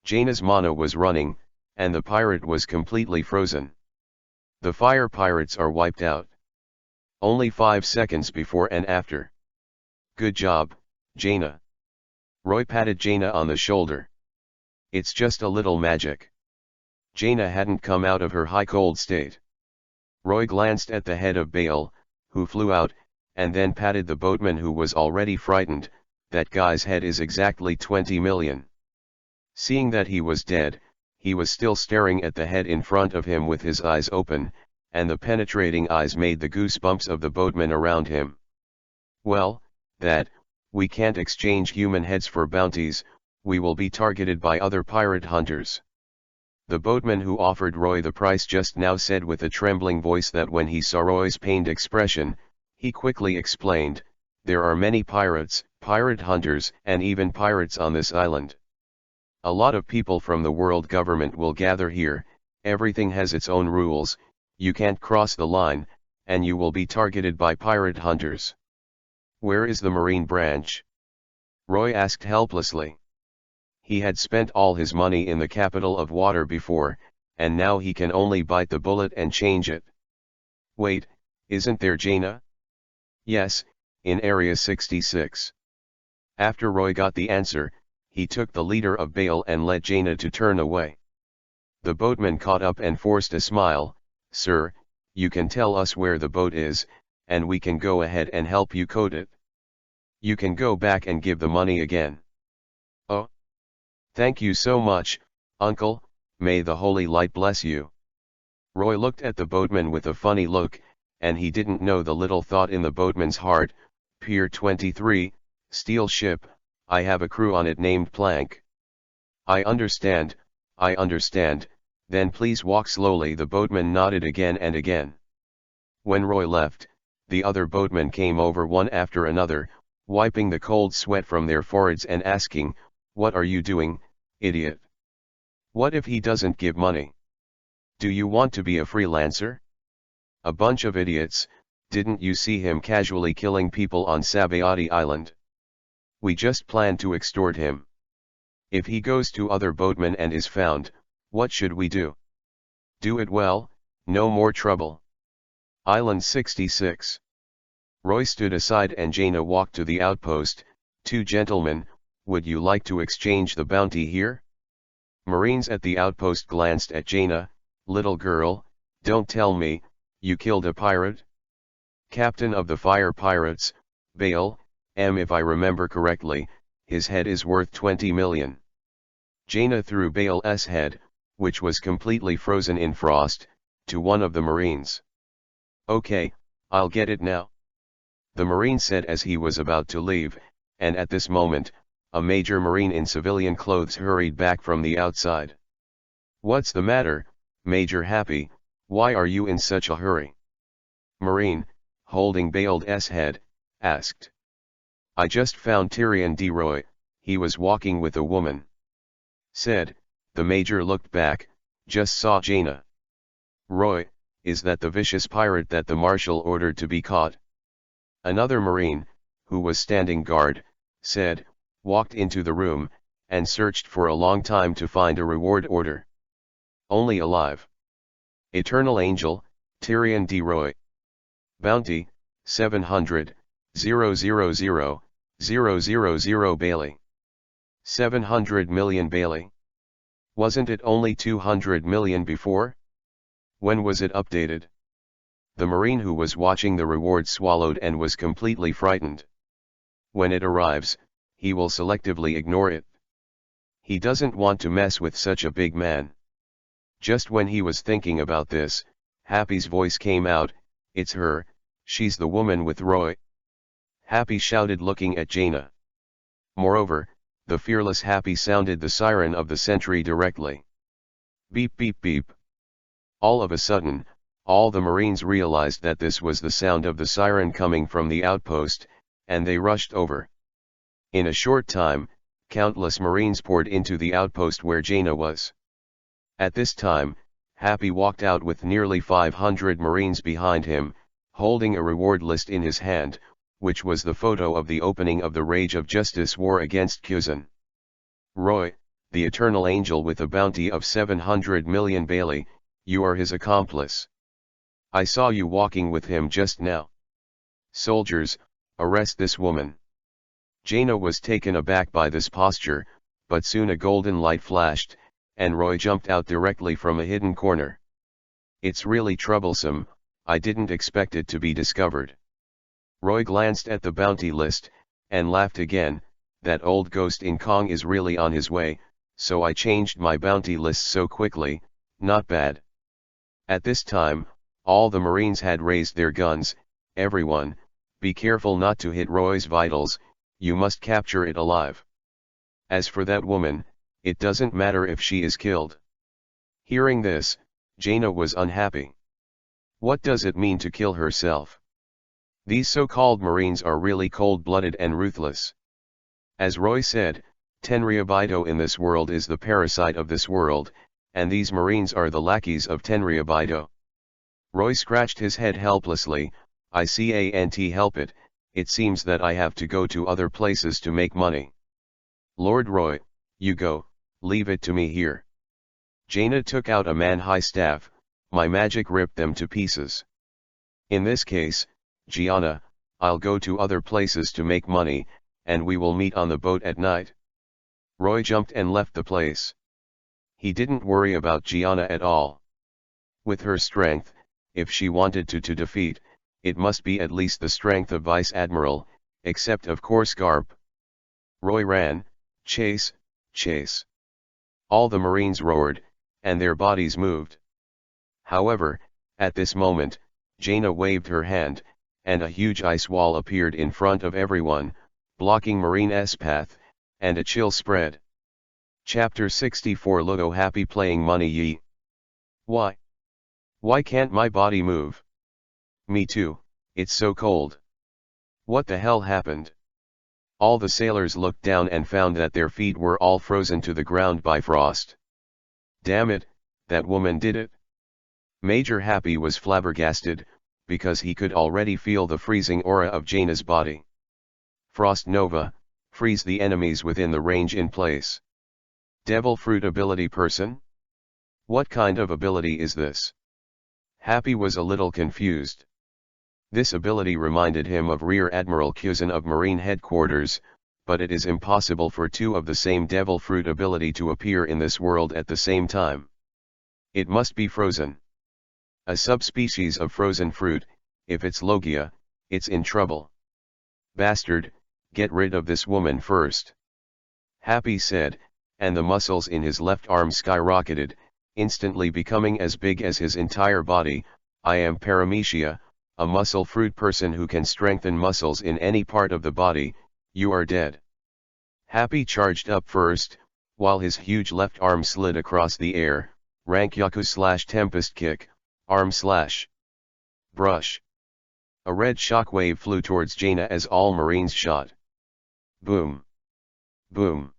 Jaina's mana was running, and the pirate was completely frozen. The fire pirates are wiped out. Only 5 seconds before and after. Good job, Jaina. Roy patted Jaina on the shoulder. It's just a little magic. Jaina hadn't come out of her high cold state. Roy glanced at the head of Bale, who flew out, and then patted the boatman who was already frightened. That guy's head is exactly 20 million. Seeing that he was dead, he was still staring at the head in front of him with his eyes open, and the penetrating eyes made the goosebumps of the boatman around him. Well, we can't exchange human heads for bounties, we will be targeted by other pirate hunters. The boatman who offered Roy the price just now said with a trembling voice that when he saw Roy's pained expression, he quickly explained, there are many pirates, pirate hunters, and even pirates on this island. A lot of people from the world government will gather here, everything has its own rules, you can't cross the line, and you will be targeted by pirate hunters. Where is the Marine branch? Roy asked helplessly. He had spent all his money in the capital of water before, and now he can only bite the bullet and change it. Wait, isn't there Jaina? Yes, in Area 66. After Roy got the answer, he took the leader of Bale and led Jaina to turn away. The boatman caught up and forced a smile. Sir, you can tell us where the boat is, and we can go ahead and help you code it. You can go back and give the money again. Oh. Thank you so much, Uncle, may the holy light bless you. Roy looked at the boatman with a funny look, and he didn't know the little thought in the boatman's heart. Pier 23, steel ship, I have a crew on it named Plank. I understand, then please walk slowly. The boatman nodded again and again. When Roy left, the other boatmen came over one after another, wiping the cold sweat from their foreheads and asking, what are you doing, idiot? What if he doesn't give money? Do you want to be a freelancer? A bunch of idiots, didn't you see him casually killing people on Sabayati Island? We just plan to extort him. If he goes to other boatmen and is found, what should we do? Do it well, no more trouble. Island 66. Roy stood aside and Jaina walked to the outpost. Two gentlemen, would you like to exchange the bounty here? Marines at the outpost glanced at Jaina. Little girl, don't tell me, you killed a pirate? Captain of the fire pirates, Bale, if I remember correctly, his head is worth 20 million. Jaina threw Bale's head, which was completely frozen in frost, to one of the Marines. Okay, I'll get it now. The Marine said as he was about to leave, and at this moment, a major Marine in civilian clothes hurried back from the outside. What's the matter, Major Happy, why are you in such a hurry? Marine, holding Bale's head, asked. I just found Tyrion D. Roy, he was walking with a woman. Said, the Major looked back, just saw Jaina. Roy, is that the vicious pirate that the Marshal ordered to be caught? Another Marine, who was standing guard, said, walked into the room, and searched for a long time to find a reward order. Only alive. Eternal Angel, Tyrion D. Roy. Bounty, 700, 000, 000 Bailey. 700 million Bailey. Wasn't it only 200 million before? When was it updated? The Marine who was watching the reward swallowed and was completely frightened. When it arrives, he will selectively ignore it. He doesn't want to mess with such a big man. Just when he was thinking about this, Happy's voice came out, it's her, she's the woman with Roy. Happy shouted looking at Jaina. Moreover, the fearless Happy sounded the siren of the sentry directly. Beep beep beep. All of a sudden, all the Marines realized that this was the sound of the siren coming from the outpost, and they rushed over. In a short time, countless Marines poured into the outpost where Jaina was. At this time, Happy walked out with nearly 500 Marines behind him, holding a reward list in his hand, which was the photo of the opening of the Rage of Justice War against Kuzan. Roy, the Eternal Angel with a bounty of 700 million Bailey, you are his accomplice. I saw you walking with him just now. Soldiers, arrest this woman. Jaina was taken aback by this posture, but soon a golden light flashed, and Roy jumped out directly from a hidden corner. It's really troublesome, I didn't expect it to be discovered. Roy glanced at the bounty list, and laughed again. That old ghost in Kong is really on his way, so I changed my bounty list so quickly, not bad. At this time, all the Marines had raised their guns. Everyone, be careful not to hit Roy's vitals, you must capture it alive. As for that woman, it doesn't matter if she is killed. Hearing this, Jaina was unhappy. What does it mean to kill herself? These so-called Marines are really cold-blooded and ruthless. As Roy said, Tenryabito in this world is the parasite of this world, and these Marines are the lackeys of Tenryabito. Roy scratched his head helplessly. I can't help it, it seems that I have to go to other places to make money. Lord Roy, you go, leave it to me here. Jaina took out a man-high staff, my magic ripped them to pieces. In this case, Gianna, I'll go to other places to make money, and we will meet on the boat at night. Roy jumped and left the place. He didn't worry about Gianna at all. With her strength, if she wanted to defeat, it must be at least the strength of Vice Admiral, except of course Garp. Roy ran, chase, chase. All the Marines roared, and their bodies moved. However, at this moment, Jaina waved her hand, and a huge ice wall appeared in front of everyone, blocking Marine's path, and a chill spread. Chapter 64 Logo Happy playing money ye. Why? Why can't my body move? Me too, it's so cold. What the hell happened? All the sailors looked down and found that their feet were all frozen to the ground by frost. Damn it, that woman did it. Major Happy was flabbergasted, because he could already feel the freezing aura of Jaina's body. Frost Nova, freeze the enemies within the range in place. Devil Fruit ability person? What kind of ability is this? Happy was a little confused. This ability reminded him of Rear Admiral Kuzan of Marine Headquarters, but it is impossible for two of the same Devil Fruit ability to appear in this world at the same time. It must be frozen. A subspecies of frozen fruit, if it's Logia, it's in trouble. Bastard, get rid of this woman first. Happy said, and the muscles in his left arm skyrocketed, instantly becoming as big as his entire body. I am Paramecia, a muscle fruit person who can strengthen muscles in any part of the body. You are dead. Happy charged up first, while his huge left arm slid across the air, rank Yaku/Tempest kick, arm slash. Brush. A red shockwave flew towards Jaina as all Marines shot. Boom. Boom.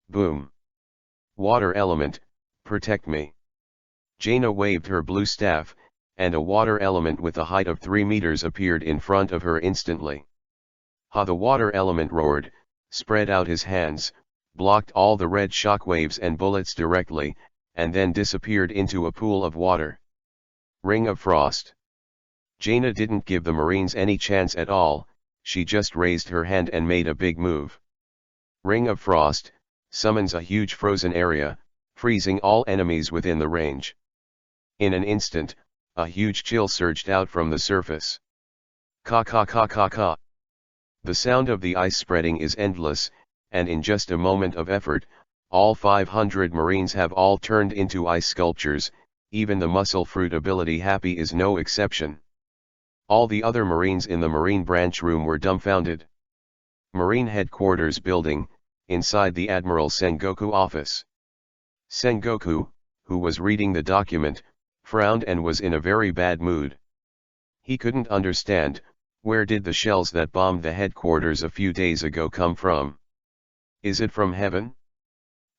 Boom. Water element, protect me. Jaina waved her blue staff, and a water element with a height of 3 meters appeared in front of her instantly. Ha! The water element roared, spread out his hands, blocked all the red shockwaves and bullets directly, and then disappeared into a pool of water. Ring of Frost. Jaina didn't give the Marines any chance at all, she just raised her hand and made a big move. Ring of Frost, summons a huge frozen area, freezing all enemies within the range. In an instant, a huge chill surged out from the surface. Ka ka ka ka ka. The sound of the ice spreading is endless, and in just a moment of effort, all 500 Marines have all turned into ice sculptures. Even the muscle fruit ability Happy is no exception. All the other Marines in the Marine branch room were dumbfounded. Marine Headquarters building, inside the Admiral Sengoku office. Sengoku, who was reading the document, frowned and was in a very bad mood. He couldn't understand, where did the shells that bombed the headquarters a few days ago come from? Is it from heaven?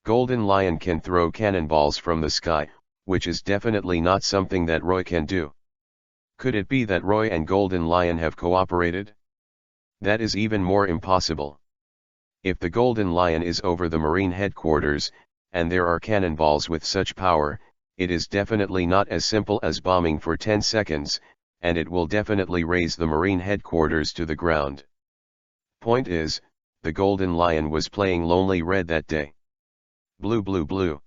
Golden Lion can throw cannonballs from the sky, which is definitely not something that Roy can do. Could it be that Roy and Golden Lion have cooperated? That is even more impossible. If the Golden Lion is over the Marine headquarters, and there are cannonballs with such power, it is definitely not as simple as bombing for 10 seconds, and it will definitely raise the Marine headquarters to the ground. Point is, the Golden Lion was playing Lonely Red that day. Blue blue blue.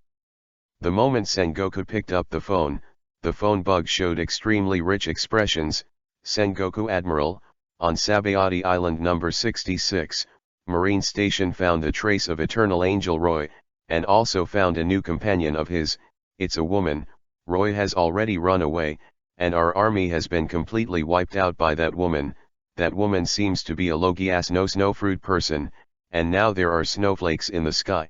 The moment Sengoku picked up the phone bug showed extremely rich expressions. Sengoku Admiral, on Sabayati Island number 66, Marine Station found the trace of Eternal Angel Roy, and also found a new companion of his. It's a woman. Roy has already run away, and our army has been completely wiped out by that woman. That woman seems to be a Logias no snowfruit person, and now there are snowflakes in the sky.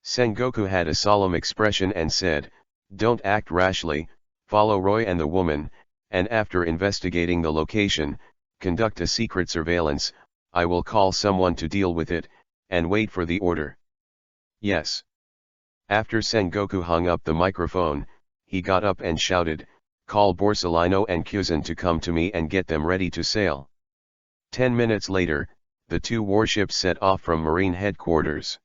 Sengoku had a solemn expression and said, "Don't act rashly, follow Roy and the woman, and after investigating the location, conduct a secret surveillance. I will call someone to deal with it, and wait for the order." Yes. After Sengoku hung up the microphone, he got up and shouted, "Call Borsalino and Kuzan to come to me and get them ready to sail." 10 minutes later, the two warships set off from Marine headquarters.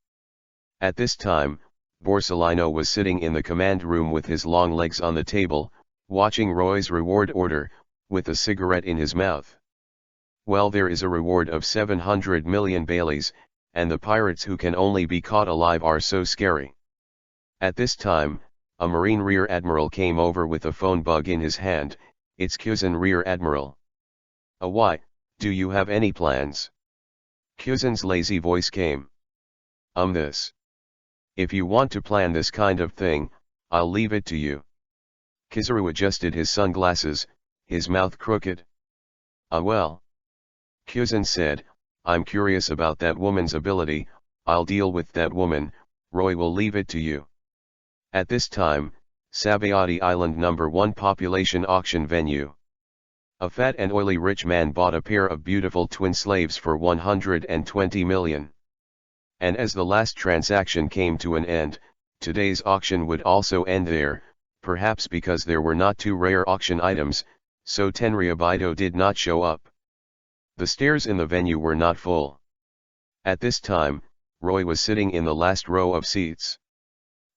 At this time, Borsalino was sitting in the command room with his long legs on the table, watching Roy's reward order, with a cigarette in his mouth. Well, there is a reward of 700 million Baileys, and the pirates who can only be caught alive are so scary. At this time, a Marine Rear Admiral came over with a phone bug in his hand. "It's Kuzan, Rear Admiral." "Why, do you have any plans?" Kuzan's lazy voice came. This. If you want to plan this kind of thing, I'll leave it to you." Kizaru adjusted his sunglasses, his mouth crooked. Well. Kuzan said, "I'm curious about that woman's ability. I'll deal with that woman. Roy will leave it to you." At this time, Sabayati Island number 1 population auction venue. A fat and oily rich man bought a pair of beautiful twin slaves for 120 million. And as the last transaction came to an end, today's auction would also end there, perhaps because there were not two rare auction items, so Tenryabito did not show up. The stairs in the venue were not full. At this time, Roy was sitting in the last row of seats.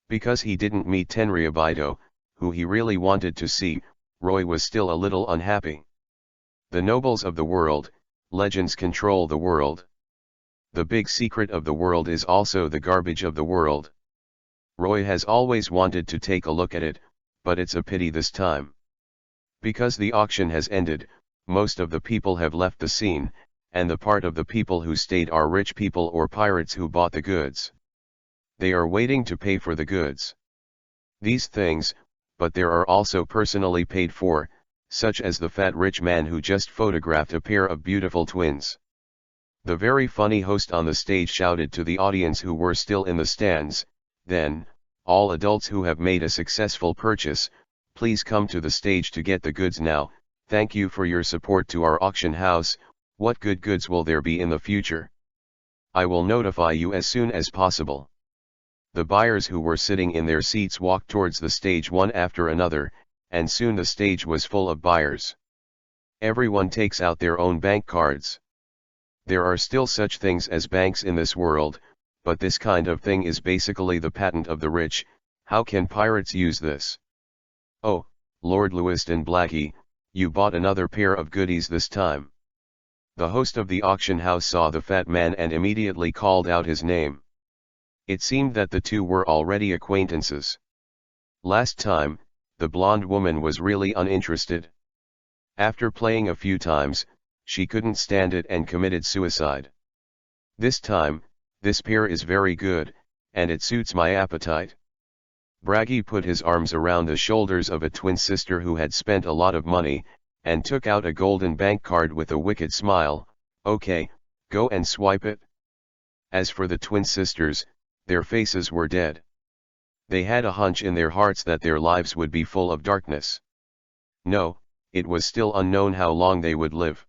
Because he didn't meet Tenryabito, who he really wanted to see, Roy was still a little unhappy. The nobles of the world, legends control the world. The big secret of the world is also the garbage of the world. Roy has always wanted to take a look at it, but it's a pity this time. Because the auction has ended, most of the people have left the scene, and the part of the people who stayed are rich people or pirates who bought the goods. They are waiting to pay for the goods. These things, but there are also personally paid for, such as the fat rich man who just photographed a pair of beautiful twins. The very funny host on the stage shouted to the audience who were still in the stands, "Then, all adults who have made a successful purchase, please come to the stage to get the goods now. Thank you for your support to our auction house. What good goods will there be in the future? I will notify you as soon as possible." The buyers who were sitting in their seats walked towards the stage one after another, and soon the stage was full of buyers. Everyone takes out their own bank cards. There are still such things as banks in this world, but this kind of thing is basically the patent of the rich. How can pirates use this? "Oh, Lord Lewiston Blackie, you bought another pair of goodies this time." The host of the auction house saw the fat man and immediately called out his name. It seemed that the two were already acquaintances. Last time, the blonde woman was really uninterested. After playing a few times, she couldn't stand it and committed suicide. This time, this pair is very good, and it suits my appetite. Braggy put his arms around the shoulders of a twin sister who had spent a lot of money, and took out a golden bank card with a wicked smile. "Okay, go and swipe it." As for the twin sisters, their faces were dead. They had a hunch in their hearts that their lives would be full of darkness. No, it was still unknown how long they would live.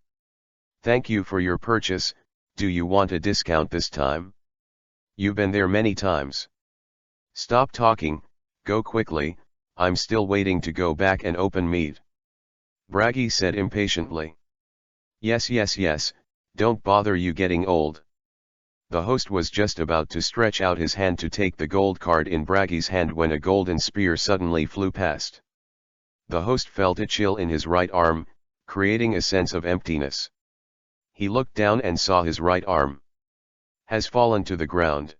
Thank you for your purchase. Do you want a discount this time? You've been there many times. Stop talking, go quickly, I'm still waiting to go back and open meat. Bragi said impatiently. Yes, don't bother, you getting old. The host was just about to stretch out his hand to take the gold card in Bragi's hand when a golden spear suddenly flew past. The host felt a chill in his right arm, creating a sense of emptiness. He looked down and saw his right arm has fallen to the ground.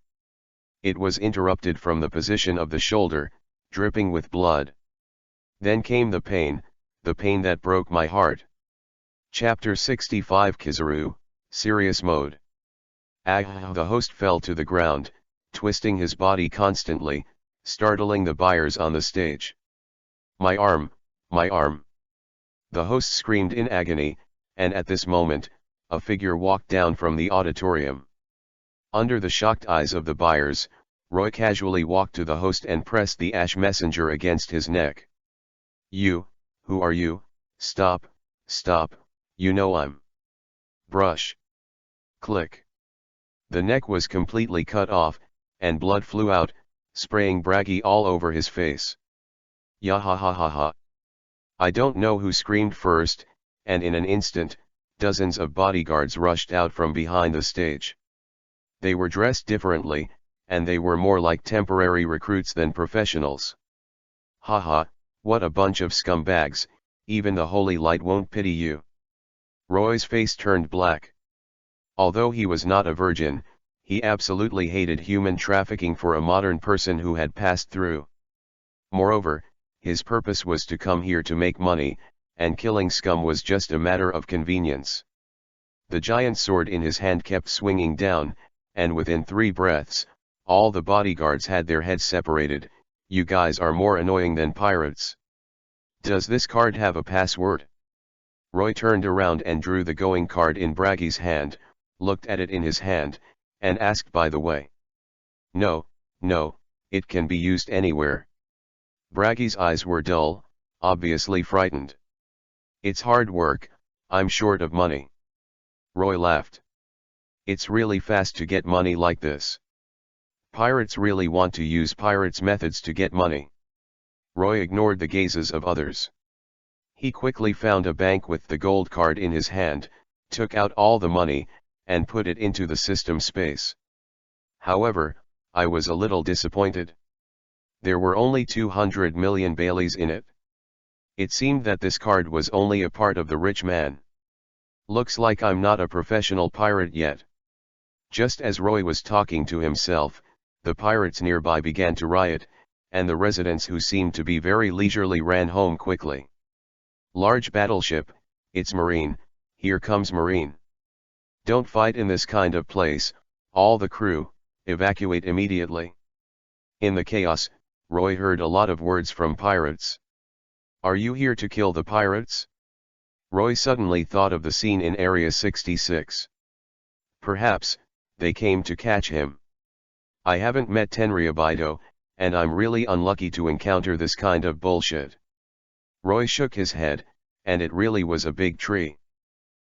It was interrupted from the position of the shoulder, dripping with blood. Then came the pain that broke my heart. Chapter 65 Kizaru, Serious Mode. The host fell to the ground, twisting his body constantly, startling the buyers on the stage. My arm, my arm. The host screamed in agony, and at this moment, a figure walked down from the auditorium. Under the shocked eyes of the buyers, Roy casually walked to the host and pressed the ash messenger against his neck. You, who are you? Stop, you know I'm. Brush. Click. The neck was completely cut off, and blood flew out, spraying Bragi all over his face. Yahahaha. I don't know who screamed first, and in an instant, dozens of bodyguards rushed out from behind the stage. They were dressed differently, and they were more like temporary recruits than professionals. Haha, what a bunch of scumbags, even the holy light won't pity you. Roy's face turned black. Although he was not a virgin, he absolutely hated human trafficking for a modern person who had passed through. Moreover, his purpose was to come here to make money, and killing scum was just a matter of convenience. The giant sword in his hand kept swinging down, and within 3 breaths, all the bodyguards had their heads separated. You guys are more annoying than pirates. Does this card have a password? Roy turned around and drew the going card in Bragi's hand, looked at it in his hand, and asked by the way. No, it can be used anywhere. Bragi's eyes were dull, obviously frightened. It's hard work, I'm short of money. Roy laughed. It's really fast to get money like this. Pirates really want to use pirates' methods to get money. Roy ignored the gazes of others. He quickly found a bank with the gold card in his hand, took out all the money, and put it into the system space. However, I was a little disappointed. There were only 200 million Baileys in it. It seemed that this card was only a part of the rich man. Looks like I'm not a professional pirate yet. Just as Roy was talking to himself, the pirates nearby began to riot, and the residents who seemed to be very leisurely ran home quickly. Large battleship, it's Marine, here comes Marine. Don't fight in this kind of place, all the crew, evacuate immediately. In the chaos, Roy heard a lot of words from pirates. Are you here to kill the pirates? Roy suddenly thought of the scene in Area 66. Perhaps, they came to catch him. I haven't met Tenryabaido, and I'm really unlucky to encounter this kind of bullshit. Roy shook his head, and it really was a big tree.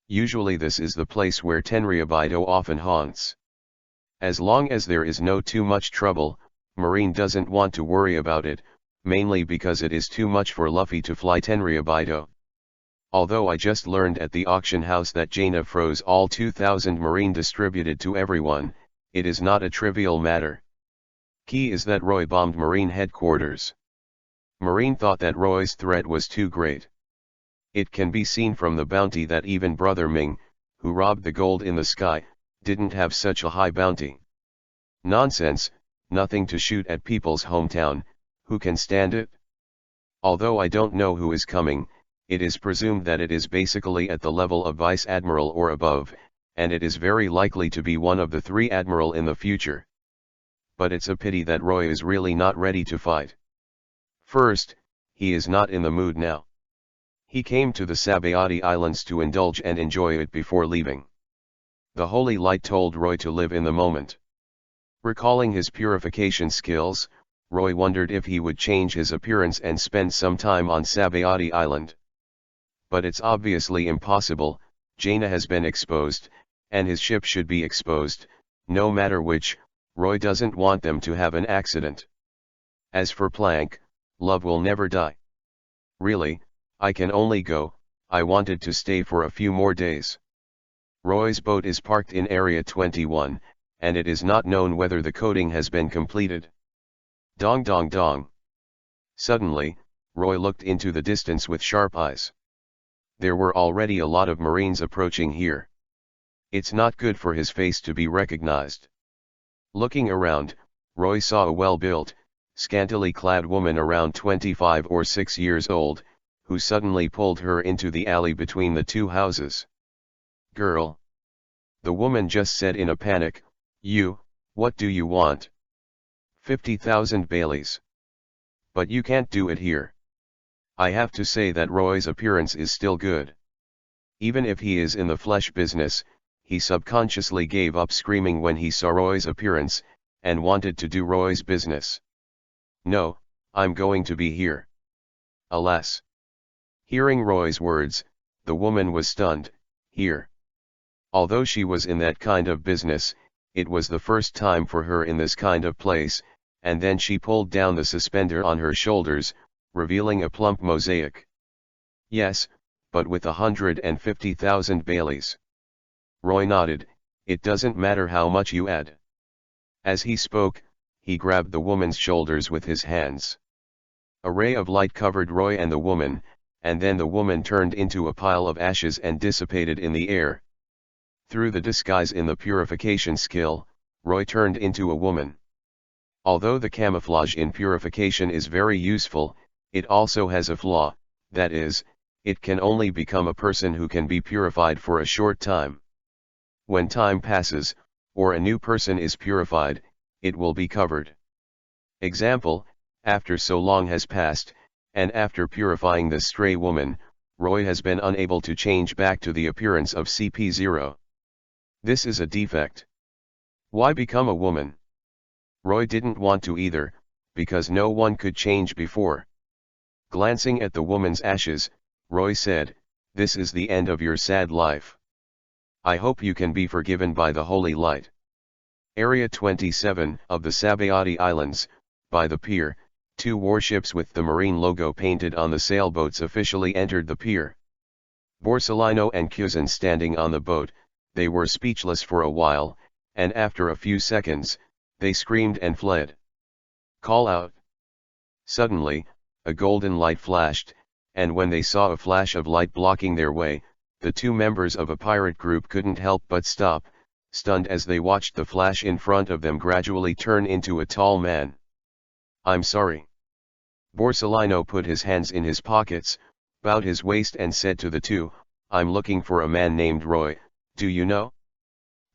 Usually this is the place where Tenryabaido often haunts. As long as there is no too much trouble, Marine doesn't want to worry about it, mainly because it is too much for Luffy to fly Tenryabaido. Although I just learned at the auction house that Jaina froze all 2,000 Marine distributed to everyone, it is not a trivial matter. Key is that Roy bombed Marine headquarters. Marine thought that Roy's threat was too great. It can be seen from the bounty that even Brother Ming, who robbed the gold in the sky, didn't have such a high bounty. Nonsense, nothing to shoot at people's hometown, who can stand it? Although I don't know who is coming, it is presumed that it is basically at the level of Vice Admiral or above, and it is very likely to be one of the 3 Admiral in the future. But it's a pity that Roy is really not ready to fight. First, he is not in the mood now. He came to the Sabayati Islands to indulge and enjoy it before leaving. The holy light told Roy to live in the moment. Recalling his purification skills, Roy wondered if he would change his appearance and spend some time on Sabayati Island. But it's obviously impossible. Jaina has been exposed, and his ship should be exposed, no matter which. Roy doesn't want them to have an accident. As for Plank, love will never die. Really, I can only go. I wanted to stay for a few more days. Roy's boat is parked in Area 21, and it is not known whether the coding has been completed. Dong dong dong. Suddenly, Roy looked into the distance with sharp eyes. There were already a lot of Marines approaching here. It's not good for his face to be recognized. Looking around, Roy saw a well-built, scantily clad woman around 25 or 6 years old, who suddenly pulled her into the alley between the two houses. "Girl," the woman just said in a panic, what do you want?" 50,000 Baileys. But you can't do it here. I have to say that Roy's appearance is still good. Even if he is in the flesh business, he subconsciously gave up screaming when he saw Roy's appearance, and wanted to do Roy's business. "No, I'm going to be here." Alas! Hearing Roy's words, the woman was stunned. Here. Although she was in that kind of business, it was the first time for her in this kind of place, and then she pulled down the suspender on her shoulders, revealing a plump mosaic. "Yes, but with 150,000 Baileys." Roy nodded. "It doesn't matter how much you add." As he spoke, he grabbed the woman's shoulders with his hands. A ray of light covered Roy and the woman, and then the woman turned into a pile of ashes and dissipated in the air. Through the disguise in the purification skill, Roy turned into a woman. Although the camouflage in purification is very useful, it also has a flaw, that is, it can only become a person who can be purified for a short time. When time passes, or a new person is purified, it will be covered. Example, after so long has passed, and after purifying the stray woman, Roy has been unable to change back to the appearance of CP0. This is a defect. Why become a woman? Roy didn't want to either, because no one could change before. Glancing at the woman's ashes, Roy said, "This is the end of your sad life. I hope you can be forgiven by the holy light." Area 27 of the Sabayati Islands, by the pier, two warships with the marine logo painted on the sailboats officially entered the pier. Borsalino and Kuzan standing on the boat, they were speechless for a while, and after a few seconds, they screamed and fled. "Call out!" Suddenly, a golden light flashed, and when they saw a flash of light blocking their way, the two members of a pirate group couldn't help but stop, stunned as they watched the flash in front of them gradually turn into a tall man. "I'm sorry." Borsalino put his hands in his pockets, bowed his waist and said to the two, "I'm looking for a man named Roy, do you know?"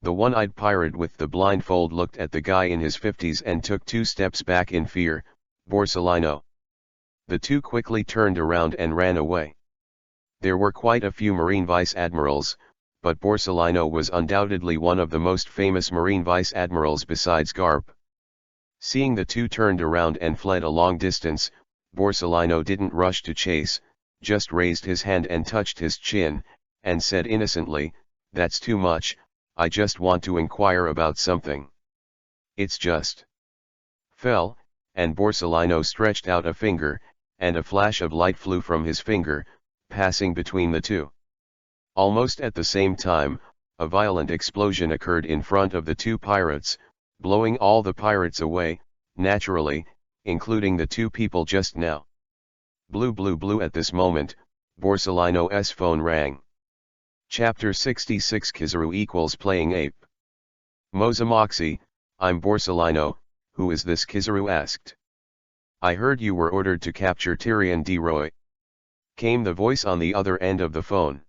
The one-eyed pirate with the blindfold looked at the guy in his 50s and took 2 steps back in fear. "Borsalino." The two quickly turned around and ran away. There were quite a few marine vice-admirals, but Borsalino was undoubtedly one of the most famous marine vice-admirals besides Garp. Seeing the two turned around and fled a long distance, Borsalino didn't rush to chase, just raised his hand and touched his chin, and said innocently, "That's too much, I just want to inquire about something." "It's just." Fell, and Borsalino stretched out a finger, and a flash of light flew from his finger, passing between the two. Almost at the same time, a violent explosion occurred in front of the two pirates, blowing all the pirates away, naturally, including the two people just now. Blue blue blue. At this moment, Borsalino's phone rang. Chapter 66 Kizaru equals playing ape. "Mozamoxi, I'm Borsalino, who is this?" Kizaru asked. "I heard you were ordered to capture Tyrion D. Roy," came the voice on the other end of the phone.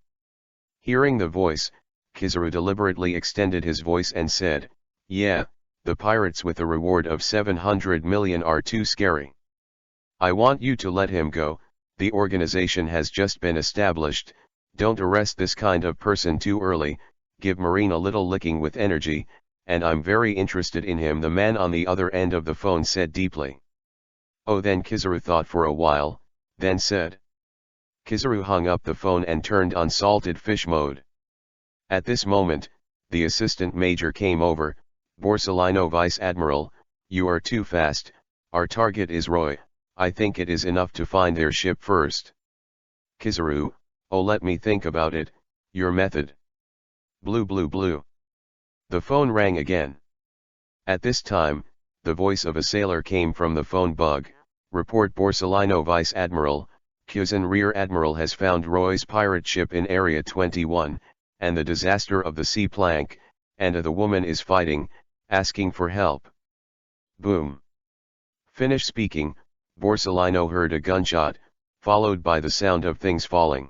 Hearing the voice, Kizaru deliberately extended his voice and said, "Yeah, the pirates with a reward of 700 million are too scary. I want you to let him go. The organization has just been established. Don't arrest this kind of person too early. give Marine a little licking with energy, and I'm very interested in him, the man on the other end of the phone said deeply. Oh, then Kizaru thought for a while, then said. Kizaru hung up the phone and turned on salted fish mode. At this moment, the assistant major came over. Borsellino, Vice Admiral, you are too fast, our target is Roy, I think it is enough to find their ship first. Kizaru, oh, let me think about it, your method. Blue blue blue. The phone rang again. At this time, the voice of a sailor came from the phone bug. Report Borsellino, Vice Admiral, Kuzan Rear Admiral has found Roy's pirate ship in Area 21, and the disaster of the sea plank, and the woman is fighting, asking for help. Boom. Finish speaking, Borsellino heard a gunshot, followed by the sound of things falling.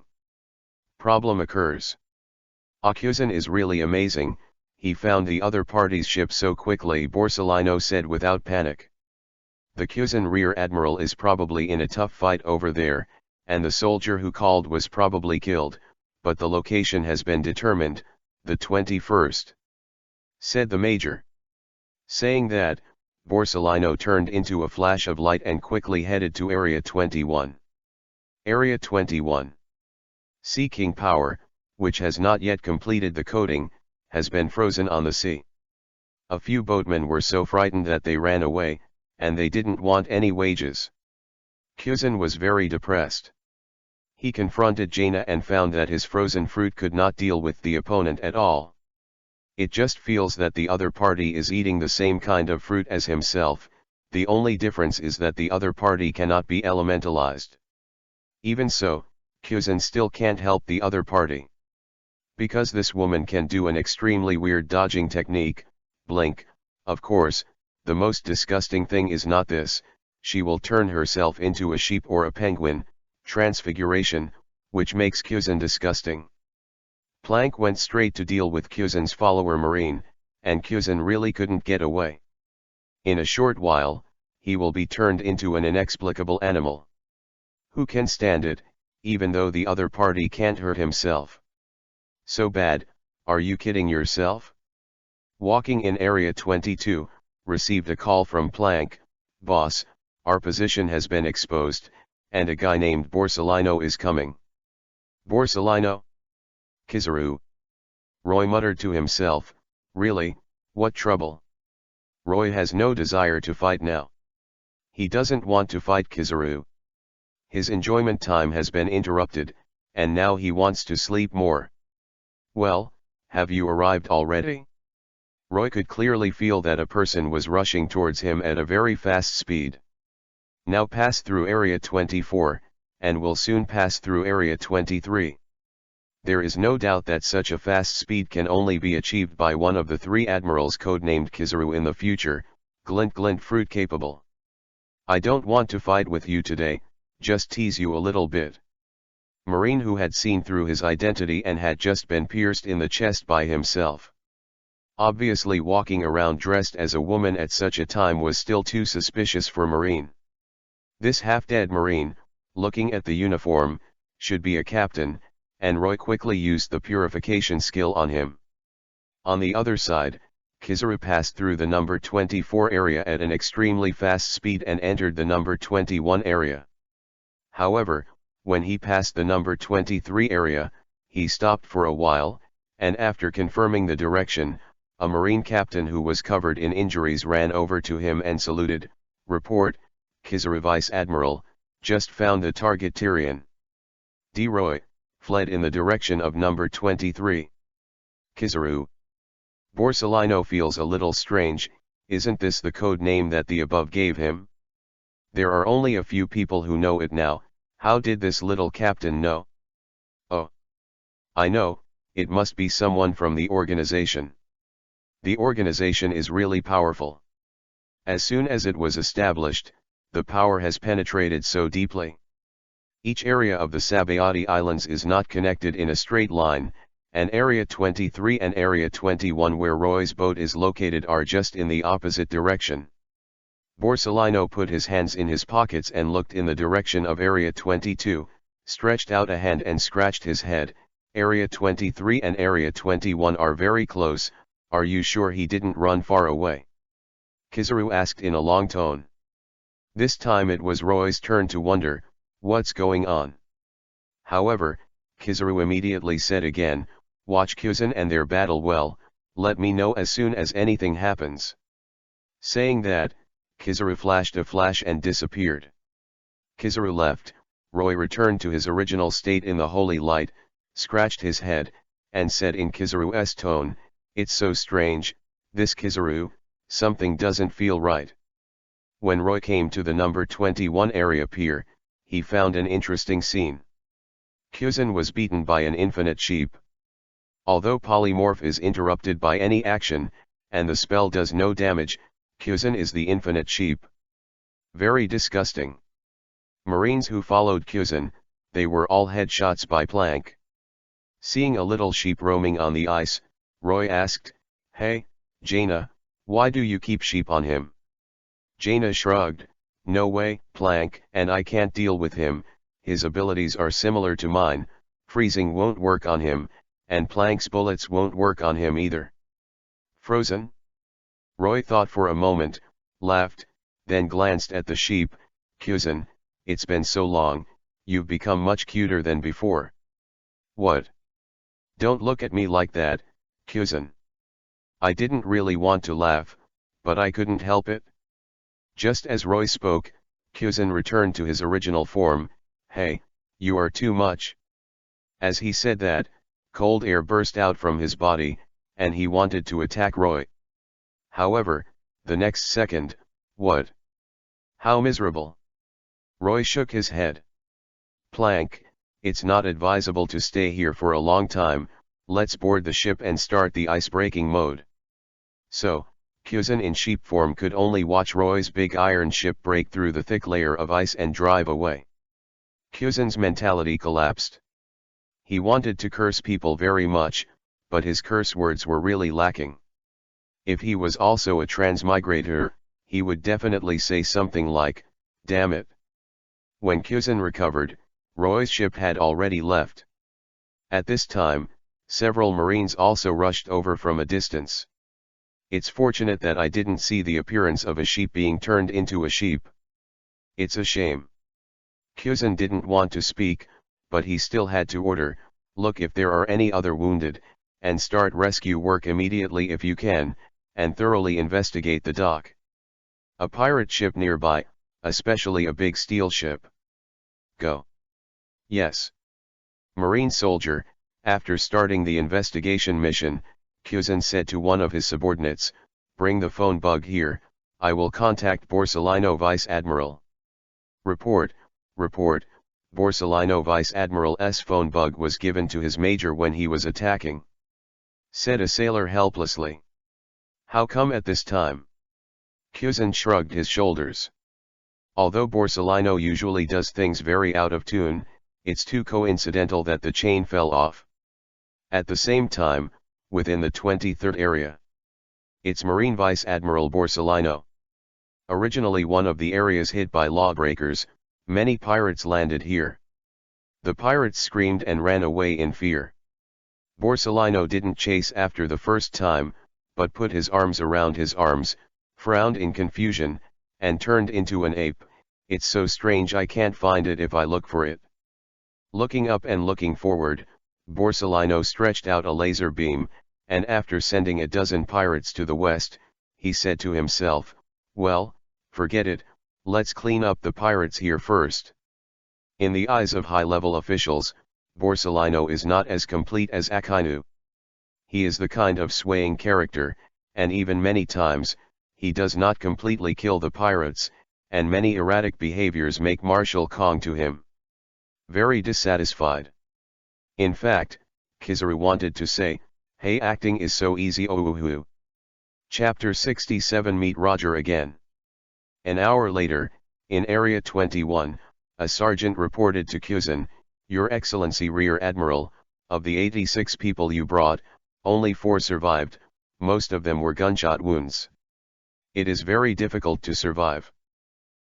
Problem occurs. Kuzan is really amazing, he found the other party's ship so quickly, Borsellino said without panic. The Kuzan Rear Admiral is probably in a tough fight over there, and the soldier who called was probably killed, but the location has been determined, the 21st. Said the major. Saying that, Borsellino turned into a flash of light and quickly headed to Area 21. Area 21. Sea King Power, which has not yet completed the coating, has been frozen on the sea. A few boatmen were so frightened that they ran away, and they didn't want any wages. Kuzan was very depressed. He confronted Jaina and found that his frozen fruit could not deal with the opponent at all. It just feels that the other party is eating the same kind of fruit as himself, the only difference is that the other party cannot be elementalized. Even so, Kuzan still can't help the other party. Because this woman can do an extremely weird dodging technique, blink, of course, the most disgusting thing is not this, she will turn herself into a sheep or a penguin, transfiguration, which makes Kuzan disgusting. Plank went straight to deal with Kuzan's follower Marine, and Kuzan really couldn't get away. In a short while, he will be turned into an inexplicable animal. Who can stand it, even though the other party can't hurt himself? So bad, are you kidding yourself? Walking in Area 22, received a call from Plank, boss, our position has been exposed, and a guy named Borsellino is coming. Borsellino? Kizaru. Roy muttered to himself, really, what trouble? Roy has no desire to fight now. He doesn't want to fight Kizaru. His enjoyment time has been interrupted, and now he wants to sleep more. Well, have you arrived already? Roy could clearly feel that a person was rushing towards him at a very fast speed. Now pass through Area 24, and will soon pass through Area 23. There is no doubt that such a fast speed can only be achieved by one of the three admirals codenamed Kizaru in the future, glint glint fruit capable. I don't want to fight with you today, just tease you a little bit. Marine, who had seen through his identity and had just been pierced in the chest by himself. Obviously walking around dressed as a woman at such a time was still too suspicious for Marine. This half-dead Marine, looking at the uniform, should be a captain, and Roy quickly used the purification skill on him. On the other side, Kizaru passed through the number 24 area at an extremely fast speed and entered the number 21 area. However, when he passed the number 23 area, he stopped for a while, and after confirming the direction, a Marine captain who was covered in injuries ran over to him and saluted. Report, Kizaru Vice Admiral, just found the target Tyrion. D. Roy, fled in the direction of number 23. Kizaru. Borsellino feels a little strange, isn't this the code name that the above gave him? There are only a few people who know it now. How did this little captain know? Oh. I know, it must be someone from the organization. The organization is really powerful. As soon as it was established, the power has penetrated so deeply. Each area of the Sabayati Islands is not connected in a straight line, and Area 23 and Area 21 where Roy's boat is located are just in the opposite direction. Borsellino put his hands in his pockets and looked in the direction of Area 22, stretched out a hand and scratched his head, Area 23 and Area 21 are very close, are you sure he didn't run far away? Kizaru asked in a long tone. This time it was Roy's turn to wonder, what's going on? However, Kizaru immediately said again, watch Kyuzan and their battle well, let me know as soon as anything happens. Saying that, Kizaru flashed a flash and disappeared. Kizaru left, Roy returned to his original state in the holy light, scratched his head, and said in Kizaru's tone, it's so strange, this Kizaru, something doesn't feel right. When Roy came to the number 21 area pier, he found an interesting scene. Kyuzan was beaten by an infinite sheep. Although polymorph is interrupted by any action, and the spell does no damage, Kyuzan is the infinite sheep. Very disgusting. Marines who followed Kyuzan, they were all headshots by Plank. Seeing a little sheep roaming on the ice, Roy asked, hey, Jaina, why do you keep sheep on him? Jaina shrugged, no way, Plank, and I can't deal with him, his abilities are similar to mine, freezing won't work on him, and Plank's bullets won't work on him either. Frozen? Roy thought for a moment, laughed, then glanced at the sheep, Kyuzan, it's been so long, you've become much cuter than before. What? Don't look at me like that, Kyuzan. I didn't really want to laugh, but I couldn't help it. Just as Roy spoke, Kyuzan returned to his original form, hey, you are too much. As he said that, cold air burst out from his body, and he wanted to attack Roy. However, the next second, what? How miserable. Roy shook his head. Plank, it's not advisable to stay here for a long time, let's board the ship and start the ice-breaking mode. So, Kyuzan in sheep form could only watch Roy's big iron ship break through the thick layer of ice and drive away. Kyuzan's mentality collapsed. He wanted to curse people very much, but his curse words were really lacking. If he was also a transmigrator, he would definitely say something like, damn it. When Kyuzan recovered, Roy's ship had already left. At this time, several Marines also rushed over from a distance. It's fortunate that I didn't see the appearance of a sheep being turned into a sheep. It's a shame. Kyuzan didn't want to speak, but he still had to order, look if there are any other wounded, and start rescue work immediately if you can, and thoroughly investigate the dock. A pirate ship nearby, especially a big steel ship. Go. Yes. Marine soldier, after starting the investigation mission, Kyuzan said to one of his subordinates, bring the phone bug here, I will contact Borsellino Vice Admiral. Report, Borsellino Vice Admiral's phone bug was given to his major when he was attacking. Said a sailor helplessly. How come at this time? Kyuzan shrugged his shoulders. Although Borsellino usually does things very out of tune, it's too coincidental that the chain fell off. At the same time, within the 23rd area. It's Marine Vice Admiral Borsellino. Originally one of the areas hit by lawbreakers, many pirates landed here. The pirates screamed and ran away in fear. Borsellino didn't chase after the first time, but put his arms around his arms, frowned in confusion, and turned into an ape. It's so strange I can't find it if I look for it. Looking up and looking forward, Borsellino stretched out a laser beam, and after sending a dozen pirates to the west, he said to himself, well, forget it, let's clean up the pirates here first. In the eyes of high-level officials, Borsellino is not as complete as Akainu. He is the kind of swaying character, and even many times, he does not completely kill the pirates, and many erratic behaviors make Marshal Kong to him very dissatisfied. In fact, Kizaru wanted to say, hey, acting is so easy, ooh. Chapter 67 Meet Roger again. An hour later, in Area 21, a sergeant reported to Kyuzan, Your Excellency Rear Admiral, of the 86 people you brought, only 4 survived, most of them were gunshot wounds. It is very difficult to survive.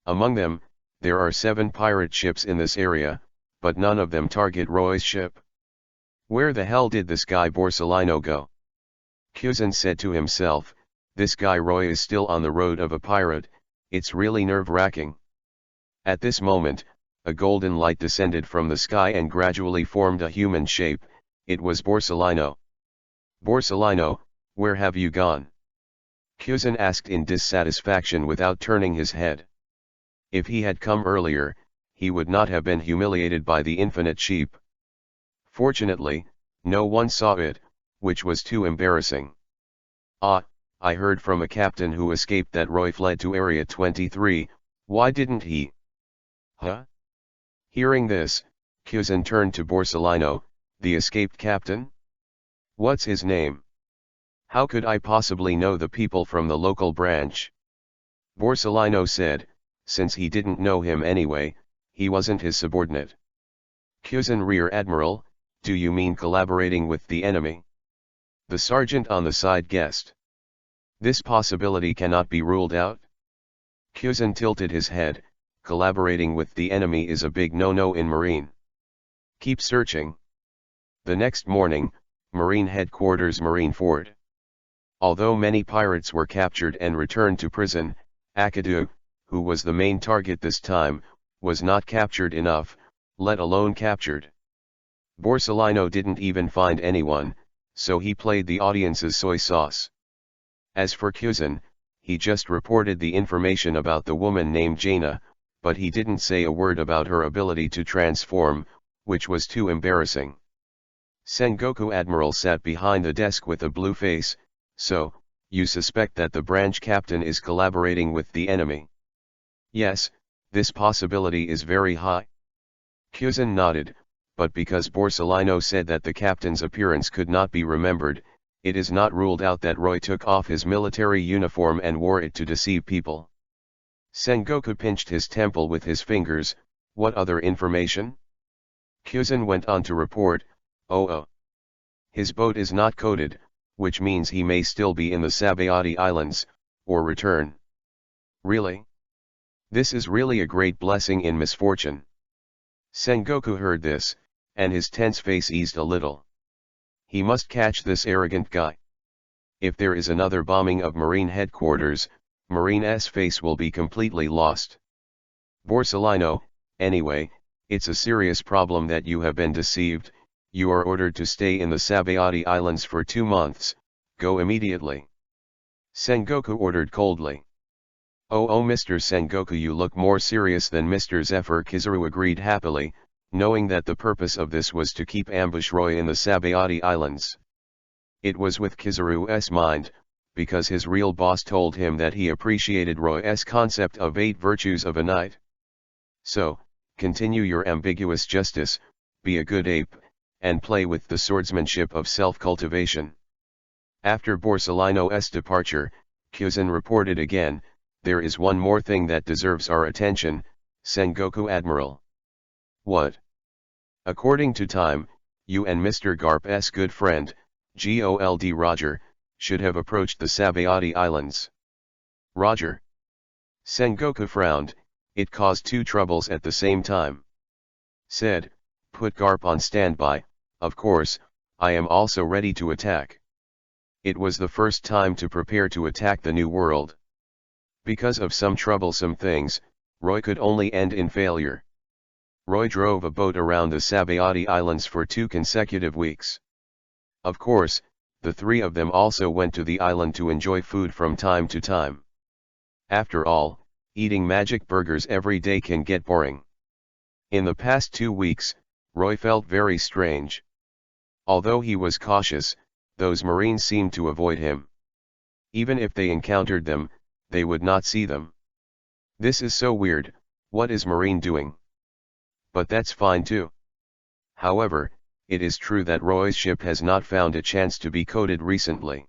Among them, there are 7 pirate ships in this area, but none of them target Roy's ship. Where the hell did this guy Borsellino go? Kuzin said to himself, this guy Roy is still on the road of a pirate, it's really nerve-wracking. At this moment, a golden light descended from the sky and gradually formed a human shape. It was Borsellino. Borsellino, where have you gone? Kuzin asked in dissatisfaction without turning his head. If he had come earlier, he would not have been humiliated by the infinite sheep. Fortunately, no one saw it, which was too embarrassing. Ah, I heard from a captain who escaped that Roy fled to Area 23, why didn't he? Huh? Hearing this, Kuzin turned to Borsellino, the escaped captain? What's his name? How could I possibly know the people from the local branch? Borsellino said, since he didn't know him anyway, he wasn't his subordinate. Kuzin Rear Admiral, do you mean collaborating with the enemy? The sergeant on the side guessed. This possibility cannot be ruled out. Kuzin tilted his head, collaborating with the enemy is a big no-no in Marine. Keep searching. The next morning, Marine Headquarters Marineford. Although many pirates were captured and returned to prison, Akadu, who was the main target this time, was not captured enough, let alone captured. Borsellino didn't even find anyone, so he played the audience's soy sauce. As for Kuzin, he just reported the information about the woman named Jaina, but he didn't say a word about her ability to transform, which was too embarrassing. Sengoku Admiral sat behind the desk with a blue face. So, you suspect that the branch captain is collaborating with the enemy? Yes, this possibility is very high. Kuzin nodded, but because Borsellino said that the captain's appearance could not be remembered, it is not ruled out that Roy took off his military uniform and wore it to deceive people. Sengoku pinched his temple with his fingers. What other information? Kuzin went on to report, his boat is not coded, which means he may still be in the Sabayati Islands, or return. Really? This is really a great blessing in misfortune. Sengoku heard this, and his tense face eased a little. He must catch this arrogant guy. If there is another bombing of Marine Headquarters, Marine's face will be completely lost. Borsellino, anyway, it's a serious problem that you have been deceived. You are ordered to stay in the Sabayati Islands for 2 months, go immediately. Sengoku ordered coldly. Oh Mr. Sengoku, you look more serious than Mr. Zephyr. Kizaru agreed happily, knowing that the purpose of this was to keep ambush Roy in the Sabayati Islands. It was with Kizaru's mind, because his real boss told him that he appreciated Roy's concept of 8 virtues of a knight. So, continue your ambiguous justice, be a good ape, and play with the swordsmanship of self-cultivation. After Borsellino's departure, Kuzin reported again, there is one more thing that deserves our attention, Sengoku Admiral. What? According to time, you and Mr. Garp's good friend, Gold Roger, should have approached the Sabayati Islands. Roger. Sengoku frowned, it caused 2 troubles at the same time. Said, put Garp on standby, of course, I am also ready to attack. It was the first time to prepare to attack the New World. Because of some troublesome things, Roy could only end in failure. Roy drove a boat around the Sabayati Islands for 2 consecutive weeks. Of course, the 3 of them also went to the island to enjoy food from time to time. After all, eating magic burgers every day can get boring. In the past 2 weeks, Roy felt very strange. Although he was cautious, those Marines seemed to avoid him. Even if they encountered them, they would not see them. This is so weird, what is Marine doing? But that's fine too. However, it is true that Roy's ship has not found a chance to be coded recently.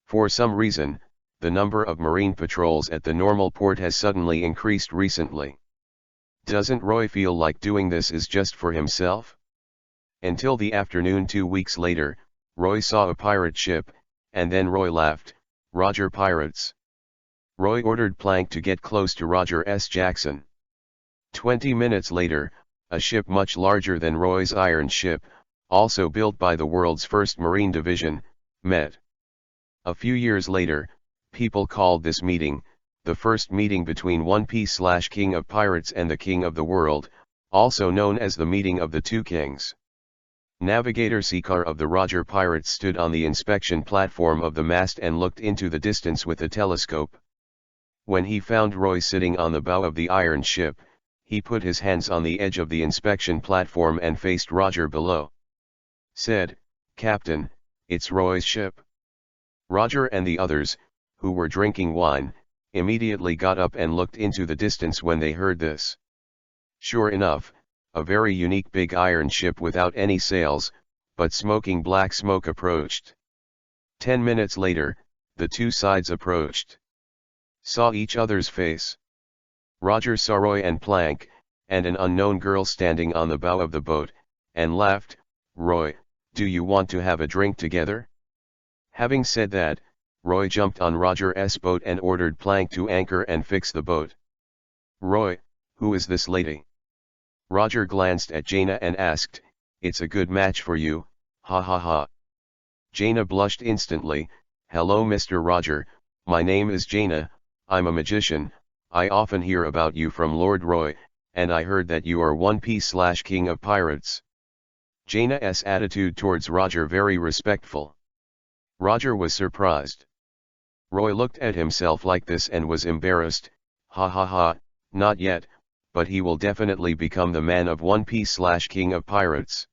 For some reason, the number of Marine patrols at the normal port has suddenly increased recently. Doesn't Roy feel like doing this is just for himself? Until the afternoon 2 weeks later, Roy saw a pirate ship, and then Roy laughed, Roger pirates. Roy ordered Plank to get close to Roger S. Jackson. 20 minutes later, a ship much larger than Roy's iron ship, also built by the world's first marine division, met. A few years later, people called this meeting, the first meeting between One Piece/King of Pirates and the King of the World, also known as the Meeting of the Two Kings. Navigator Seekar of the Roger Pirates stood on the inspection platform of the mast and looked into the distance with a telescope. When he found Roy sitting on the bow of the iron ship, he put his hands on the edge of the inspection platform and faced Roger below. Said, "Captain, it's Roy's ship." Roger and the others, who were drinking wine, immediately got up and looked into the distance when they heard this. Sure enough, a very unique big iron ship without any sails, but smoking black smoke approached. 10 minutes later, the two sides approached. Saw each other's face. Roger saw Roy and Plank, and an unknown girl standing on the bow of the boat, and laughed. "Roy, do you want to have a drink together?" Having said that, Roy jumped on Roger's boat and ordered Plank to anchor and fix the boat. "Roy, who is this lady?" Roger glanced at Jaina and asked, "It's a good match for you, ha ha ha." Jaina blushed instantly. "Hello Mr. Roger, my name is Jaina, I'm a magician, I often hear about you from Lord Roy, and I heard that you are One Piece/King of Pirates." Jaina's attitude towards Roger very respectful. Roger was surprised. Roy looked at himself like this and was embarrassed. "Ha ha ha, not yet, but he will definitely become the man of One Piece/King of Pirates."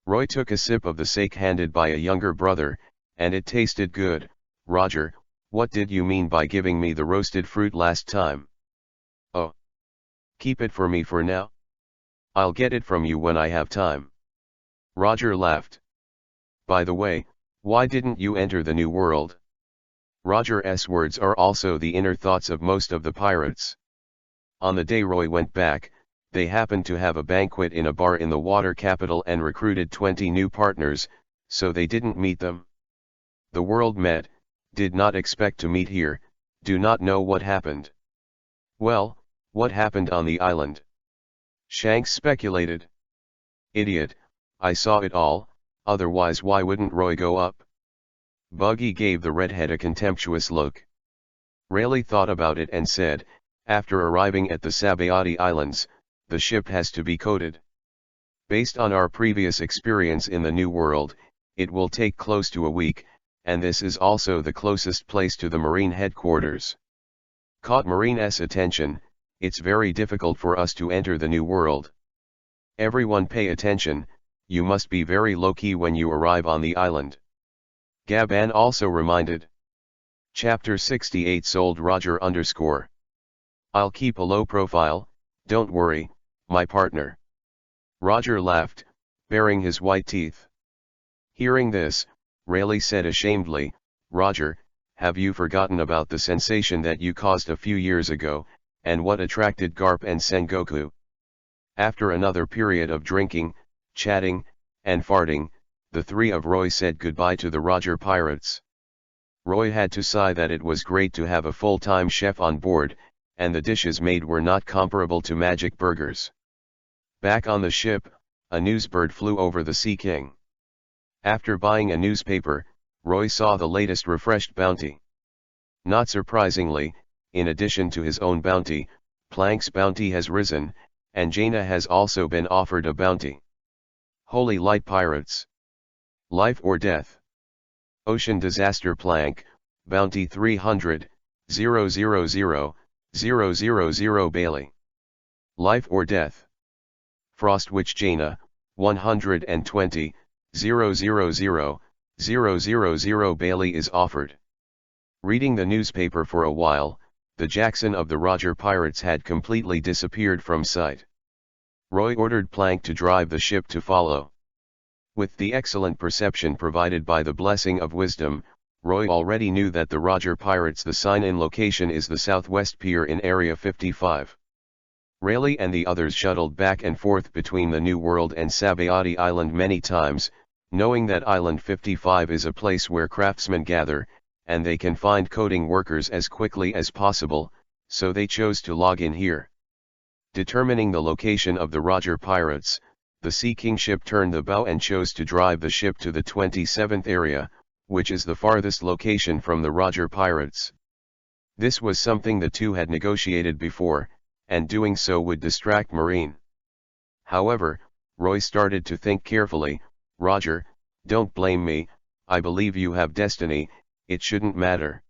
Roy took a sip of the sake handed by a younger brother, and it tasted good. "Roger, what did you mean by giving me the roasted fruit last time?" "Oh. Keep it for me for now. I'll get it from you when I have time." Roger laughed. "By the way, why didn't you enter the New World?" Roger's words are also the inner thoughts of most of the pirates. On the day Roy went back, they happened to have a banquet in a bar in the water capital and recruited 20 new partners, so they didn't meet them. The world met, did not expect to meet here, do not know what happened. Well, what happened on the island? Shanks speculated. "Idiot, I saw it all, otherwise why wouldn't Roy go up?" Buggy gave the redhead a contemptuous look. Rayleigh thought about it and said, "After arriving at the Sabayati Islands, the ship has to be coated. Based on our previous experience in the New World, it will take close to a week, and this is also the closest place to the Marine headquarters." Caught Marine's attention. "It's very difficult for us to enter the New World. Everyone pay attention, you must be very low-key when you arrive on the island." Gaban also reminded. Chapter 68 Sold Roger _ "I'll keep a low profile, don't worry, my partner." Roger laughed, baring his white teeth. Hearing this, Rayleigh said ashamedly, "Roger, have you forgotten about the sensation that you caused a few years ago, and what attracted Garp and Sengoku?" After another period of drinking, chatting, and farting, the three of Roy said goodbye to the Roger Pirates. Roy had to sigh that it was great to have a full-time chef on board, and the dishes made were not comparable to magic burgers. Back on the ship, a newsbird flew over the Sea King. After buying a newspaper, Roy saw the latest refreshed bounty. Not surprisingly, in addition to his own bounty, Plank's bounty has risen, and Jaina has also been offered a bounty. Holy Light Pirates. Life or death. Ocean Disaster Plank, bounty 300,000,000 Bailey. Life or death. Frost Witch Jaina, 120,000,000 Bailey is offered. Reading the newspaper for a while, the Jackson of the Roger Pirates had completely disappeared from sight. Roy ordered Plank to drive the ship to follow. With the excellent perception provided by the blessing of wisdom, Roy already knew that the Roger Pirates' the sign-in location is the Southwest Pier in Area 55. Rayleigh and the others shuttled back and forth between the New World and Sabayati Island many times, knowing that Island 55 is a place where craftsmen gather, and they can find coding workers as quickly as possible, so they chose to log in here. Determining the location of the Roger Pirates, the Sea King ship turned the bow and chose to drive the ship to the 27th area, which is the farthest location from the Roger pirates. This was something the two had negotiated before, and doing so would distract Marine. However, Roy started to think carefully. Roger, don't blame me, I believe you have destiny, it shouldn't matter.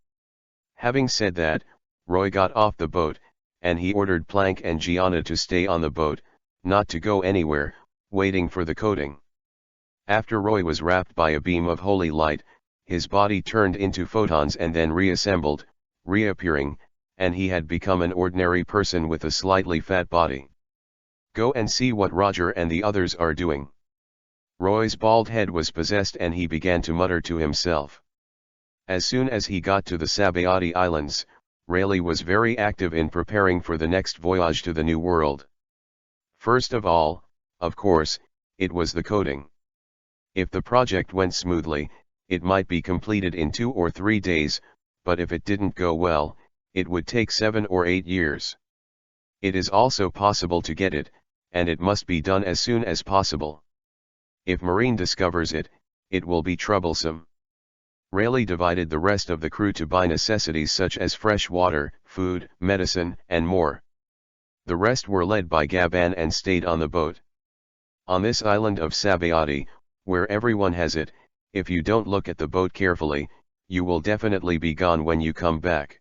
Having said that, Roy got off the boat, and he ordered Plank and Gianna to stay on the boat, not to go anywhere, waiting for the coating. After Roy was wrapped by a beam of holy light, his body turned into photons and then reassembled, reappearing, and he had become an ordinary person with a slightly fat body. Go and see what Roger and the others are doing. Roy's bald head was possessed and he began to mutter to himself. As soon as he got to the Sabayati Islands, Rayleigh was very active in preparing for the next voyage to the New World. First of all, of course, it was the coating. If the project went smoothly, it might be completed in 2 or 3 days, but if it didn't go well, it would take 7 or 8 years. It is also possible to get it, and it must be done as soon as possible. If Marine discovers it, it will be troublesome. Rayleigh divided the rest of the crew to buy necessities such as fresh water, food, medicine, and more. The rest were led by Gaban and stayed on the boat. On this island of Sabayati, where everyone has it, if you don't look at the boat carefully, you will definitely be gone when you come back.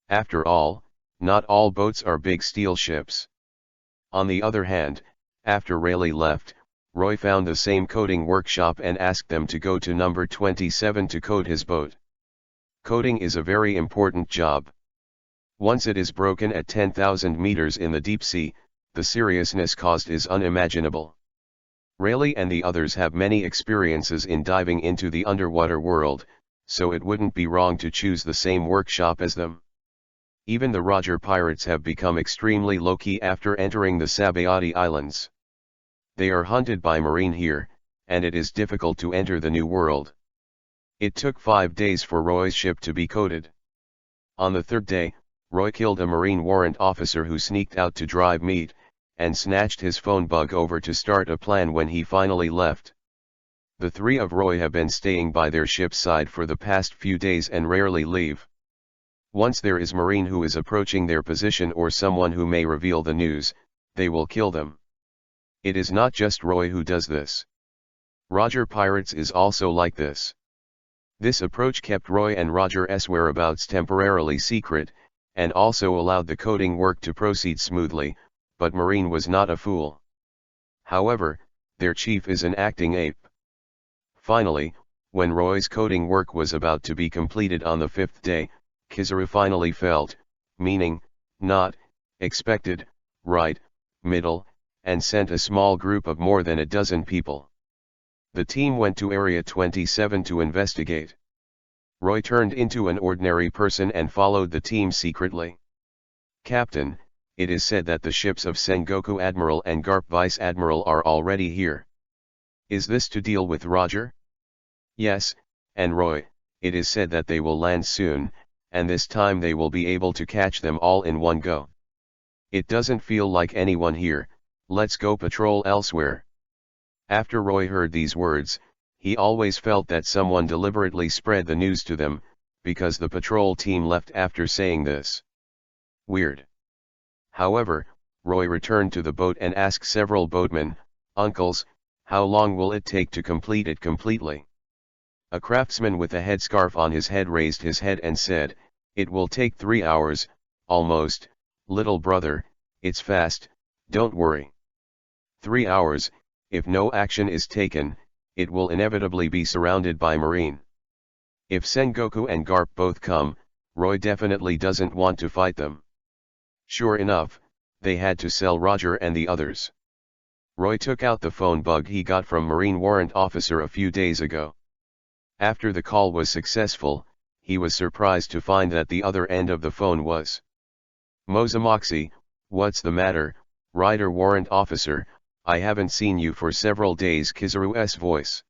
After all, not all boats are big steel ships. On the other hand, after Rayleigh left, Roy found the same coating workshop and asked them to go to number 27 to coat his boat. Coating is a very important job. Once it is broken at 10,000 meters in the deep sea, the seriousness caused is unimaginable. Rayleigh and the others have many experiences in diving into the underwater world, so it wouldn't be wrong to choose the same workshop as them. Even the Roger pirates have become extremely low-key after entering the Sabayati Islands. They are hunted by Marine here, and it is difficult to enter the New World. It took 5 days for Roy's ship to be coated. On the 3rd day, Roy killed a Marine warrant officer who sneaked out to drive meat, and snatched his phone bug over to start a plan when he finally left. The 3 of Roy have been staying by their ship's side for the past few days and rarely leave. Once there is Marine who is approaching their position or someone who may reveal the news, they will kill them. It is not just Roy who does this. Roger Pirates is also like this. This approach kept Roy and Roger's whereabouts temporarily secret, and also allowed the coding work to proceed smoothly, but Marine was not a fool. However, their chief is an acting ape. Finally, when Roy's coding work was about to be completed on the 5th day, Kizaru finally felt, meaning, not, expected, right, middle, and sent a small group of more than a dozen people. The team went to Area 27 to investigate. Roy turned into an ordinary person and followed the team secretly. Captain, it is said that the ships of Sengoku Admiral and Garp Vice Admiral are already here. Is this to deal with Roger? Yes, and Roy, it is said that they will land soon, and this time they will be able to catch them all in one go. It doesn't feel like anyone here, let's go patrol elsewhere. After Roy heard these words, he always felt that someone deliberately spread the news to them, because the patrol team left after saying this. Weird. However, Roy returned to the boat and asked several boatmen, "Uncles, how long will it take to complete it completely?" A craftsman with a headscarf on his head raised his head and said, "It will take 3 hours, almost, little brother, it's fast, don't worry." 3 hours, if no action is taken, it will inevitably be surrounded by Marine. If Sengoku and Garp both come, Roy definitely doesn't want to fight them. Sure enough, they had to sell Roger and the others. Roy took out the phone bug he got from Marine warrant officer a few days ago. After the call was successful, he was surprised to find that the other end of the phone was Mozamoxie. "What's the matter, Rider warrant officer, I haven't seen you for several days." Kizaru's voice.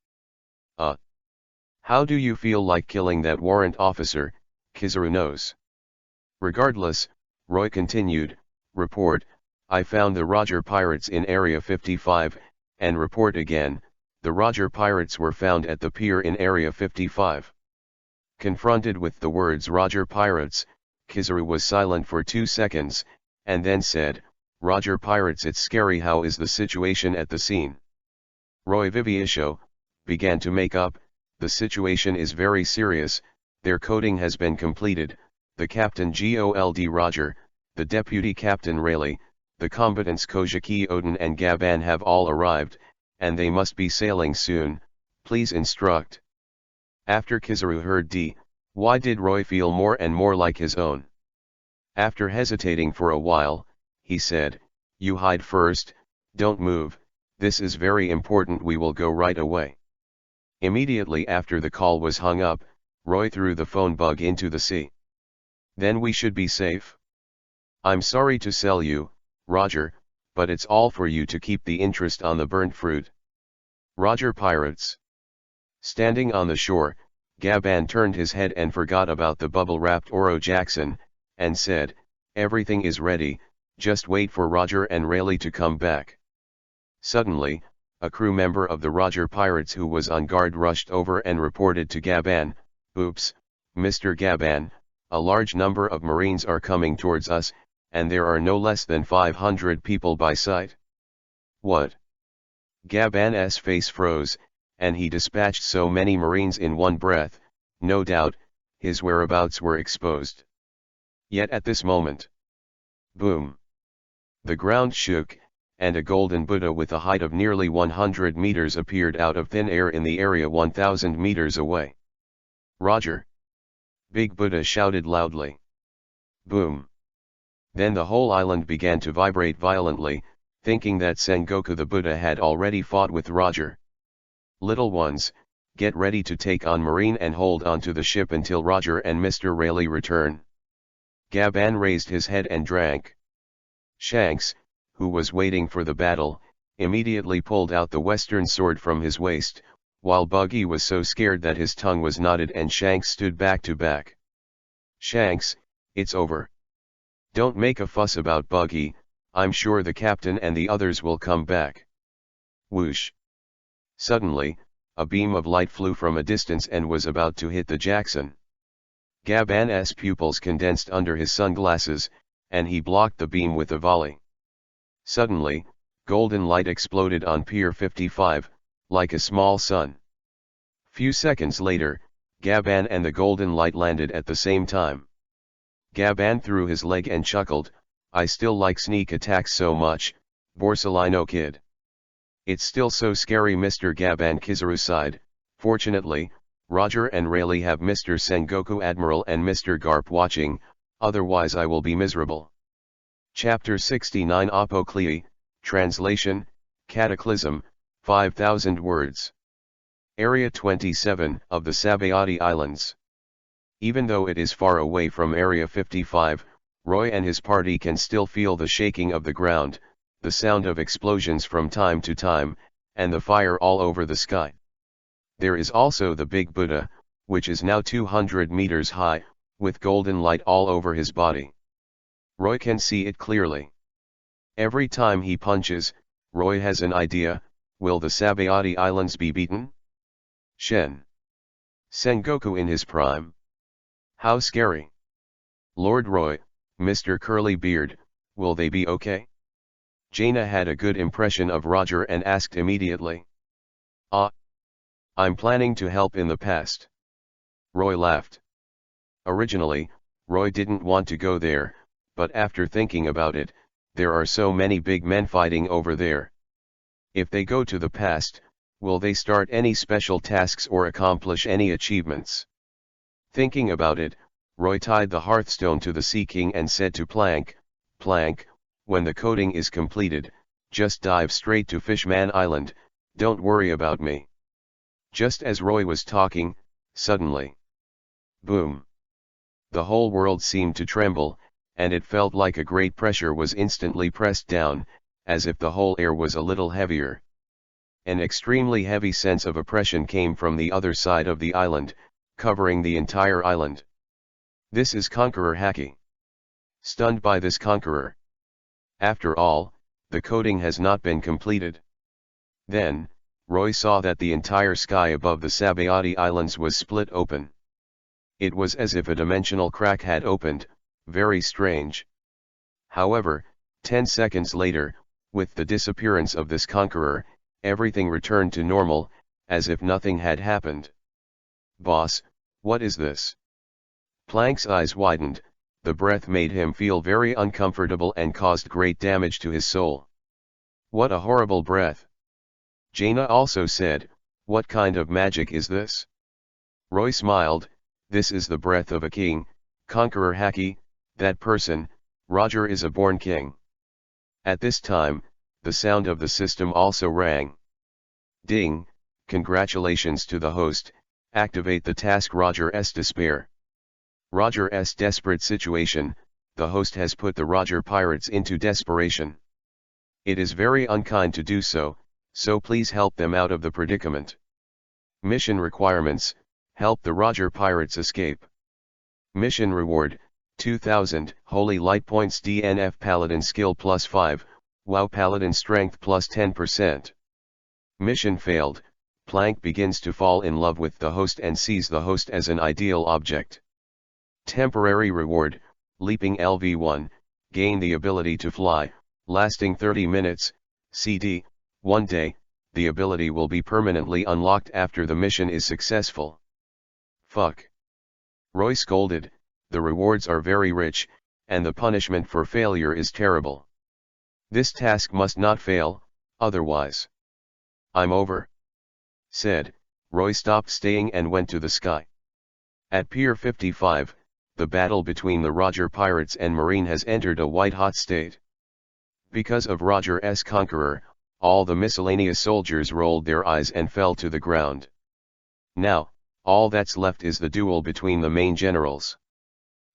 How do you feel like killing that warrant officer? Kizaru knows. Regardless, Roy continued, "Report, I found the Roger pirates in Area 55, and report again, the Roger pirates were found at the pier in Area 55. Confronted with the words Roger pirates, Kizaru was silent for 2 seconds, and then said, "Roger pirates, it's scary. How is the situation at the scene?" Roy Viviesho began to make up, "The situation is very serious, their coding has been completed, the captain Gold Roger, the deputy captain Rayleigh, the combatants Kojiki Odin and Gaban have all arrived, and they must be sailing soon, please instruct." After Kizaru heard why did Roy feel more and more like his own? After hesitating for a while, he said, "You hide first, don't move, this is very important, we will go right away." Immediately after the call was hung up, Roy threw the phone bug into the sea. "Then we should be safe?" "I'm sorry to sell you, Roger, but it's all for you to keep the interest on the burnt fruit." Roger pirates. Standing on the shore, Gaban turned his head and forgot about the bubble-wrapped Oro Jackson, and said, "Everything is ready, just wait for Roger and Rayleigh to come back." Suddenly, a crew member of the Roger pirates who was on guard rushed over and reported to Gaban, "Oops, Mr. Gaban, a large number of Marines are coming towards us, and there are no less than 500 people by sight." "What?" Gaban's face froze, and he dispatched so many Marines in one breath, no doubt, his whereabouts were exposed. Yet at this moment, boom! The ground shook, and a golden Buddha with a height of nearly 100 meters appeared out of thin air in the area 1,000 meters away. "Roger!" Big Buddha shouted loudly. Boom! Then the whole island began to vibrate violently, thinking that Sengoku the Buddha had already fought with Roger. "Little ones, get ready to take on Marine and hold on to the ship until Roger and Mr. Rayleigh return." Gaban raised his head and drank. Shanks, who was waiting for the battle, immediately pulled out the western sword from his waist, while Buggy was so scared that his tongue was knotted and Shanks stood back to back. "Shanks, it's over. Don't make a fuss about Buggy, I'm sure the captain and the others will come back." Whoosh! Suddenly, a beam of light flew from a distance and was about to hit the Jackson. Gaban's pupils condensed under his sunglasses, and he blocked the beam with a volley. Suddenly, golden light exploded on Pier 55, like a small sun. Few seconds later, Gaban and the golden light landed at the same time. Gaban threw his leg and chuckled, "I still like sneak attacks so much, Borsellino kid." "It's still so scary." Mr. Gaban Kizaru sighed, "Fortunately, Roger and Rayleigh have Mr. Sengoku Admiral and Mr. Garp watching, otherwise I will be miserable." Chapter 69 Apoplea, Translation, Cataclysm, 5,000 words. Area 27 of the Sabayati Islands. Even though it is far away from Area 55, Roy and his party can still feel the shaking of the ground, the sound of explosions from time to time, and the fire all over the sky. There is also the big Buddha, which is now 200 meters high, with golden light all over his body. Roy can see it clearly. Every time he punches, Roy has an idea: will the Sabayati Islands be beaten? Shen. Sengoku in his prime. How scary. Lord Roy, Mr. Curly Beard, will they be okay? Jaina had a good impression of Roger and asked immediately. I'm planning to help in the past. Roy laughed. Originally, Roy didn't want to go there, but after thinking about it, there are so many big men fighting over there. If they go to the past, will they start any special tasks or accomplish any achievements? Thinking about it, Roy tied the hearthstone to the Sea King and said to Plank, "Plank, when the coding is completed, just dive straight to Fishman Island, don't worry about me." Just as Roy was talking, suddenly, boom! The whole world seemed to tremble, and it felt like a great pressure was instantly pressed down, as if the whole air was a little heavier. An extremely heavy sense of oppression came from the other side of the island, covering the entire island. This is Conqueror Haki. Stunned by this conqueror. After all, the coding has not been completed. Then, Roy saw that the entire sky above the Sabayati Islands was split open. It was as if a dimensional crack had opened, very strange. However, 10 seconds later, with the disappearance of this conqueror, everything returned to normal, as if nothing had happened. "Boss, what is this?" Plank's eyes widened, the breath made him feel very uncomfortable and caused great damage to his soul. "What a horrible breath." Jaina also said, "What kind of magic is this?" Roy smiled, "This is the breath of a king, conqueror Haki, that person, Roger is a born king." At this time, the sound of the system also rang. "Ding, congratulations to the host, activate the task Roger's despair." Roger's desperate situation, the host has put the Roger pirates into desperation. It is very unkind to do so, so please help them out of the predicament. Mission requirements: help the Roger pirates escape. Mission reward: 2000 Holy Light Points, DNF Paladin Skill +5, WoW Paladin Strength +10%. Mission failed, Plank begins to fall in love with the host and sees the host as an ideal object. Temporary reward: Leaping LV1, gain the ability to fly, lasting 30 minutes, CD, 1 day, the ability will be permanently unlocked after the mission is successful. Fuck. Roy scolded, the rewards are very rich, and the punishment for failure is terrible. This task must not fail, otherwise. I'm over. Said, Roy stopped staying and went to the sky. At Pier 55, the battle between the Roger pirates and Marine has entered a white-hot state. Because of Roger's conqueror, all the miscellaneous soldiers rolled their eyes and fell to the ground. Now, all that's left is the duel between the main generals.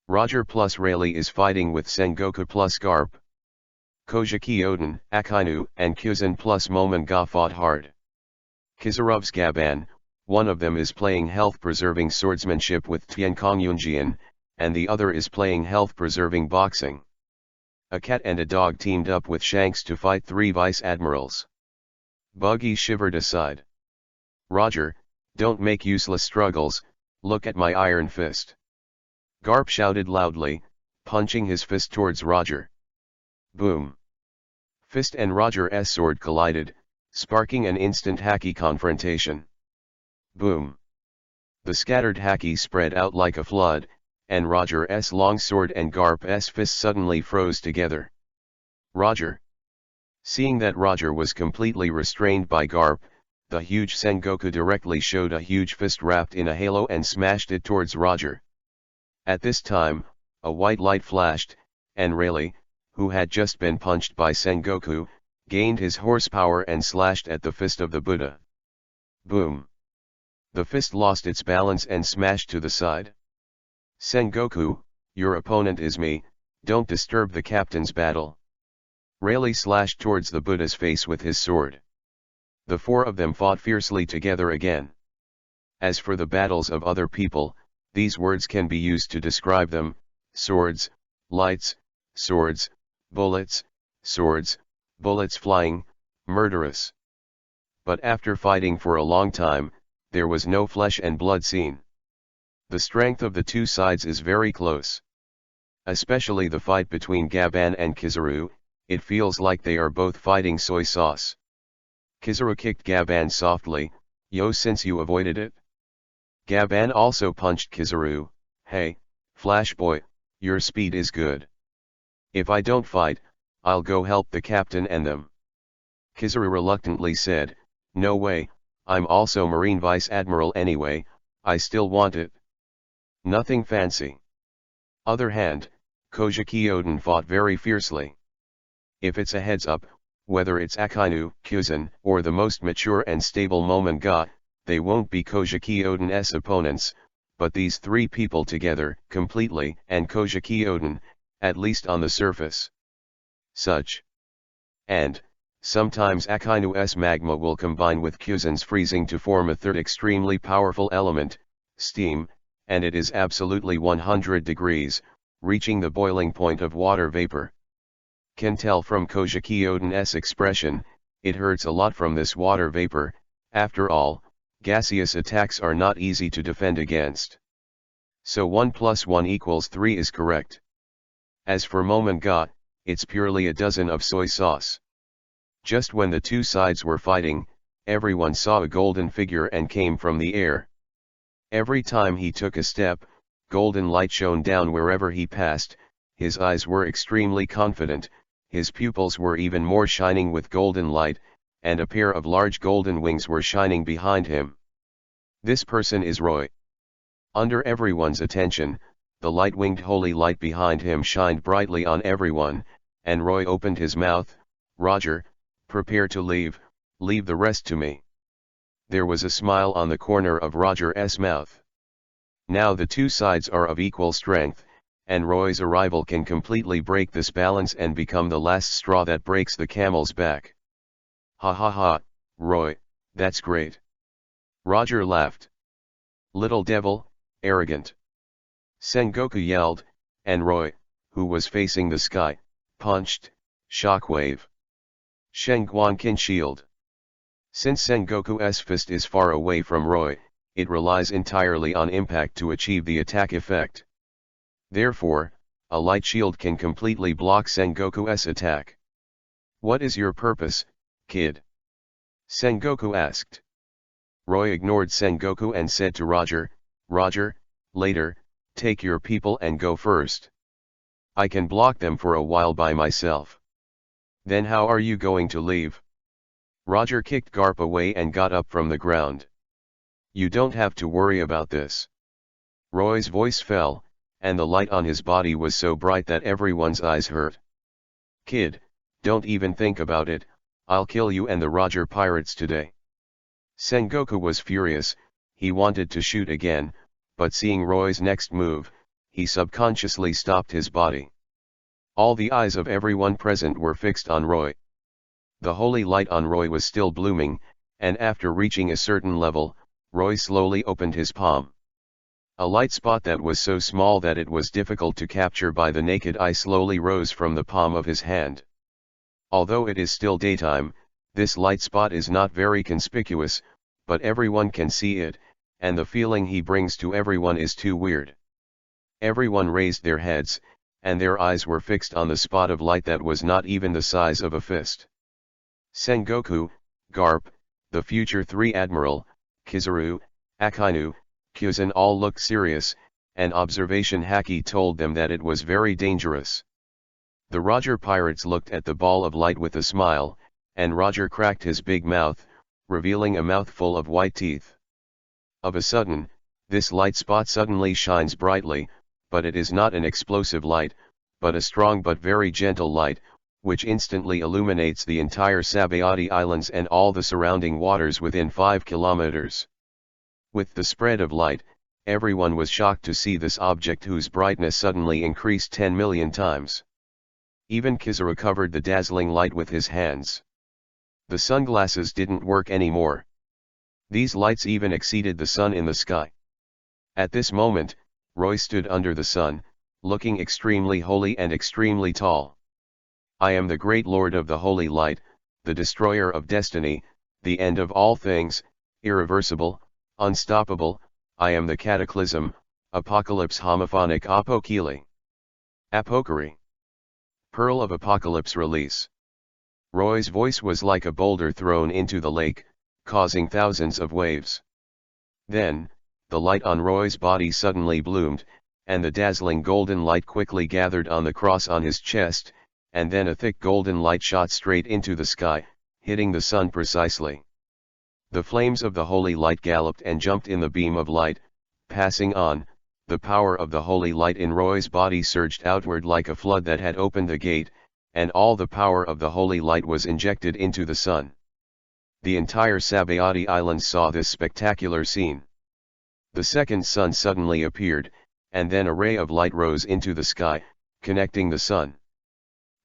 Roger plus Rayleigh is fighting with Sengoku plus Garp. Kojiki Odin, Akainu, and Kuzan plus Momonga fought hard. Kizarov's Gaban, one of them is playing health-preserving swordsmanship with Tiankong Yunjian, and the other is playing health-preserving boxing. A cat and a dog teamed up with Shanks to fight 3 vice-admirals. Buggy shivered aside. "Roger, don't make useless struggles, look at my iron fist." Garp shouted loudly, punching his fist towards Roger. Boom. Fist and Roger's sword collided, sparking an instant Haki confrontation. Boom. The scattered Haki spread out like a flood, and Roger's longsword and Garp's fist suddenly froze together. Roger. Seeing that Roger was completely restrained by Garp, the huge Sengoku directly showed a huge fist wrapped in a halo and smashed it towards Roger. At this time, a white light flashed, and Rayleigh, who had just been punched by Sengoku, gained his horsepower and slashed at the fist of the Buddha. Boom. The fist lost its balance and smashed to the side. "Sengoku, your opponent is me, don't disturb the captain's battle." Rayleigh slashed towards the Buddha's face with his sword. The 4 of them fought fiercely together again. As for the battles of other people, these words can be used to describe them: swords, lights, swords, bullets, swords, bullets flying, murderous. But after fighting for a long time, there was no flesh and blood seen. The strength of the 2 sides is very close. Especially the fight between Gaban and Kizaru, it feels like they are both fighting soy sauce. Kizaru kicked Gaban softly, "Yo, since you avoided it." Gaban also punched Kizaru, "Hey, Flash Boy, your speed is good. If I don't fight, I'll go help the captain and them." Kizaru reluctantly said, "No way, I'm also Marine Vice Admiral anyway, I still want it. Nothing fancy." Other hand, Kojiki Odin fought very fiercely. If it's a heads-up, whether it's Akainu, Kuzan, or the most mature and stable Momonga, they won't be Kojiki Odin's opponents, but these 3 people together, completely, and Kojiki Odin, at least on the surface. Such. And, sometimes Akainu's magma will combine with Kuzan's freezing to form a third extremely powerful element, steam, and it is absolutely 100 degrees, reaching the boiling point of water vapor. Can tell from Kojiki Odin's expression, It hurts a lot from this water vapor. After all, gaseous attacks are not easy to defend against. So 1 plus 1 equals 3 is correct. As for Momonga, it's purely a dozen of soy sauce. Just when the two sides were fighting, everyone saw a golden figure and came from the air. Every time he took a step, golden light shone down wherever he passed. His eyes were extremely confident, his pupils were even more shining with golden light, and a pair of large golden wings were shining behind him. This person is Roy. Under everyone's attention, the light-winged holy light behind him shined brightly on everyone, and Roy opened his mouth. Roger, prepare to leave the rest to me. There was a smile on the corner of Roger's mouth. Now the two sides are of equal strength, and Roy's arrival can completely break this balance and become the last straw that breaks the camel's back. Ha ha ha, Roy, that's great. Roger laughed. Little devil, arrogant. Sengoku yelled, and Roy, who was facing the sky, punched. Shockwave. Shengguankin shield. Since Sengoku's fist is far away from Roy, it relies entirely on impact to achieve the attack effect. Therefore, a light shield can completely block Sengoku's attack. What is your purpose, kid? Sengoku asked. Roy ignored Sengoku and said to Roger, Roger, later, take your people and go first. I can block them for a while by myself. Then how are you going to leave? Roger kicked Garp away and got up from the ground. You don't have to worry about this. Roy's voice fell, and the light on his body was so bright that everyone's eyes hurt. Kid, don't even think about it, I'll kill you and the Roger pirates today. Sengoku was furious, he wanted to shoot again, but seeing Roy's next move, he subconsciously stopped his body. All the eyes of everyone present were fixed on Roy. The holy light on Roy was still blooming, and after reaching a certain level, Roy slowly opened his palm. A light spot that was so small that it was difficult to capture by the naked eye slowly rose from the palm of his hand. Although it is still daytime, this light spot is not very conspicuous, but everyone can see it, and the feeling he brings to everyone is too weird. Everyone raised their heads, and their eyes were fixed on the spot of light that was not even the size of a fist. Sengoku, Garp, the future 3 Admiral, Kizaru, Akainu, Kyuzan all looked serious, and observation Haki told them that it was very dangerous. The Roger pirates looked at the ball of light with a smile, and Roger cracked his big mouth, revealing a mouthful of white teeth. Of a sudden, this light spot suddenly shines brightly, but it is not an explosive light, but a strong but very gentle light, which instantly illuminates the entire Sabayati Islands and all the surrounding waters within 5 kilometers. With the spread of light, everyone was shocked to see this object whose brightness suddenly increased 10 million times. Even Kizaru covered the dazzling light with his hands. The sunglasses didn't work anymore. These lights even exceeded the sun in the sky. At this moment, Roy stood under the sun, looking extremely holy and extremely tall. I am the great lord of the holy light, the destroyer of destiny, the end of all things, irreversible, unstoppable, I am the cataclysm, apocalypse homophonic apokele. Apokery. Pearl of Apocalypse release. Roy's voice was like a boulder thrown into the lake, causing thousands of waves. Then, the light on Roy's body suddenly bloomed, and the dazzling golden light quickly gathered on the cross on his chest, and then a thick golden light shot straight into the sky, hitting the sun precisely. The flames of the holy light galloped and jumped in the beam of light, passing on. The power of the holy light in Roy's body surged outward like a flood that had opened a gate, and all the power of the holy light was injected into the sun. The entire Sabayati Islands saw this spectacular scene. The second sun suddenly appeared, and then a ray of light rose into the sky, connecting the sun.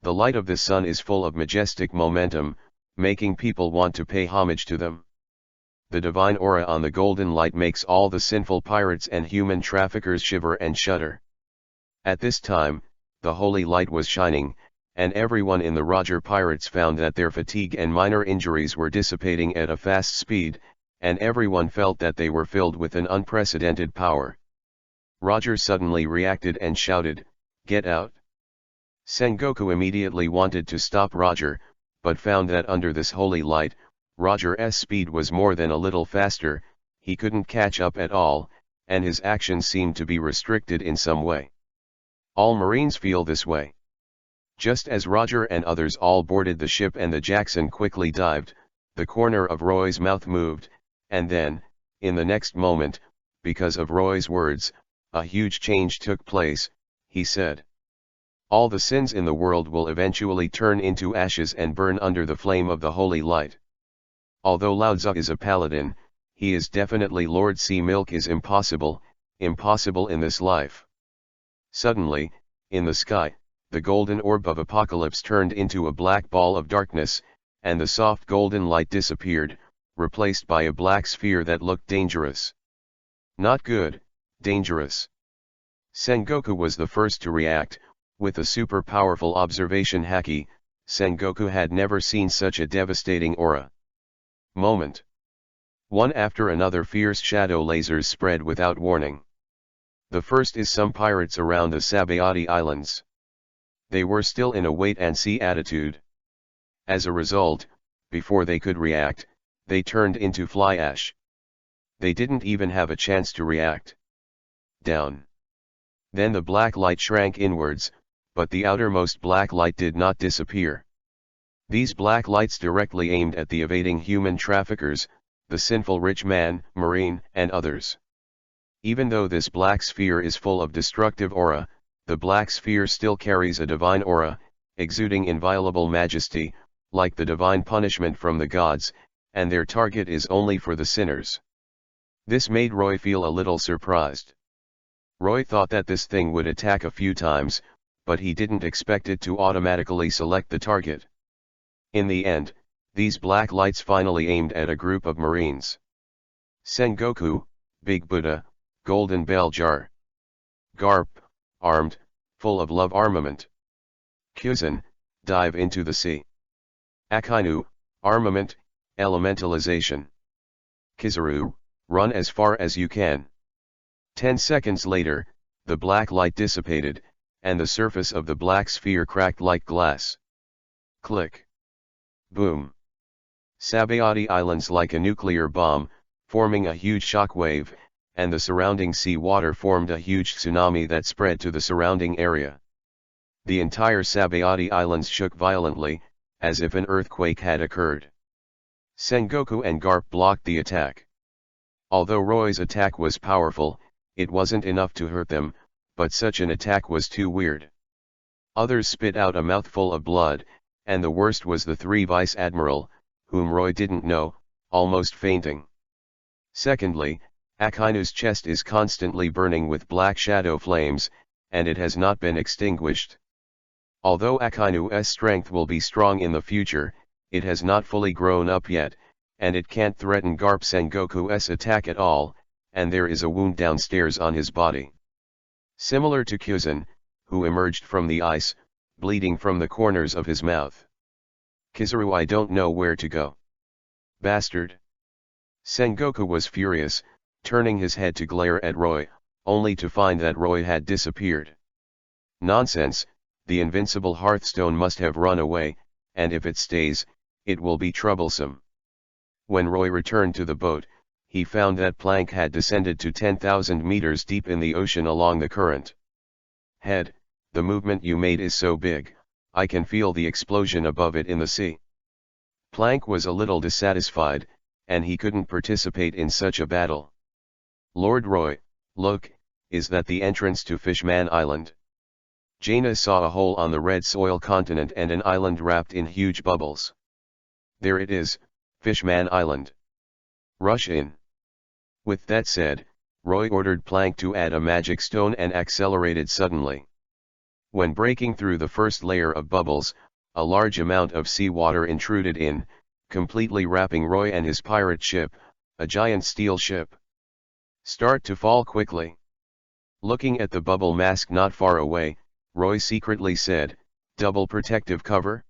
The light of the sun is full of majestic momentum, making people want to pay homage to them. The divine aura on the golden light makes all the sinful pirates and human traffickers shiver and shudder. At this time, the holy light was shining, and everyone in the Roger pirates found that their fatigue and minor injuries were dissipating at a fast speed, and everyone felt that they were filled with an unprecedented power. Roger suddenly reacted and shouted, "Get out!" Sengoku immediately wanted to stop Roger, but found that under this holy light, Roger's speed was more than a little faster, he couldn't catch up at all, and his actions seemed to be restricted in some way. All Marines feel this way. Just as Roger and others all boarded the ship and the Jackson quickly dived, the corner of Roy's mouth moved, and then, in the next moment, because of Roy's words, a huge change took place. He said, "All the sins in the world will eventually turn into ashes and burn under the flame of the holy light." Although Lao Tzu is a paladin, he is definitely Lord Sea Milk is impossible, impossible in this life. Suddenly, in the sky, the golden orb of apocalypse turned into a black ball of darkness, and the soft golden light disappeared, replaced by a black sphere that looked dangerous. Not good, dangerous. Sengoku was the first to react. With a super powerful observation haki, Sengoku had never seen such a devastating aura. Moment. One after another fierce shadow lasers spread without warning. The first is some pirates around the Sabayati Islands. They were still in a wait-and-see attitude. As a result, before they could react, they turned into fly ash. They didn't even have a chance to react. Down. Then the black light shrank inwards, but the outermost black light did not disappear. These black lights directly aimed at the evading human traffickers, the sinful rich man, marine, and others. Even though this black sphere is full of destructive aura, the black sphere still carries a divine aura, exuding inviolable majesty, like the divine punishment from the gods, and their target is only for the sinners. This made Roy feel a little surprised. Roy thought that this thing would attack a few times, but he didn't expect it to automatically select the target. In the end, these black lights finally aimed at a group of Marines. Sengoku, Big Buddha, Golden Bell Jar. Garp, armed, full of love armament. Kyuzan, dive into the sea. Akainu, armament, elementalization. Kizaru, run as far as you can. 10 seconds later, the black light dissipated, and the surface of the black sphere cracked like glass. Click. Boom. Sabayati Islands like a nuclear bomb, forming a huge shock wave, and the surrounding sea water formed a huge tsunami that spread to the surrounding area. The entire Sabayati Islands shook violently, as if an earthquake had occurred. Sengoku and Garp blocked the attack. Although Roy's attack was powerful, it wasn't enough to hurt them, but such an attack was too weird. Others spit out a mouthful of blood, and the worst was the 3 Vice Admiral, whom Roy didn't know, almost fainting. Secondly, Akainu's chest is constantly burning with black shadow flames, and it has not been extinguished. Although Akainu's strength will be strong in the future, it has not fully grown up yet, and it can't threaten Garp Sengoku's attack at all, and there is a wound downstairs on his body. Similar to Kyuzan, who emerged from the ice, bleeding from the corners of his mouth. Kizaru, I don't know where to go. Bastard. Sengoku was furious, turning his head to glare at Roy, only to find that Roy had disappeared. Nonsense, the invincible Hearthstone must have run away, and if it stays, it will be troublesome. When Roy returned to the boat, he found that Plank had descended to 10,000 meters deep in the ocean along the current. Head, the movement you made is so big, I can feel the explosion above it in the sea. Plank was a little dissatisfied, and he couldn't participate in such a battle. Lord Roy, look, is that the entrance to Fishman Island? Jaina saw a hole on the red soil continent and an island wrapped in huge bubbles. There it is, Fishman Island. Rush in. With that said, Roy ordered Plank to add a magic stone and accelerated suddenly. When breaking through the first layer of bubbles, a large amount of seawater intruded in, completely wrapping Roy and his pirate ship, a giant steel ship. Start to fall quickly. Looking at the bubble mask not far away, Roy secretly said, Double protective cover?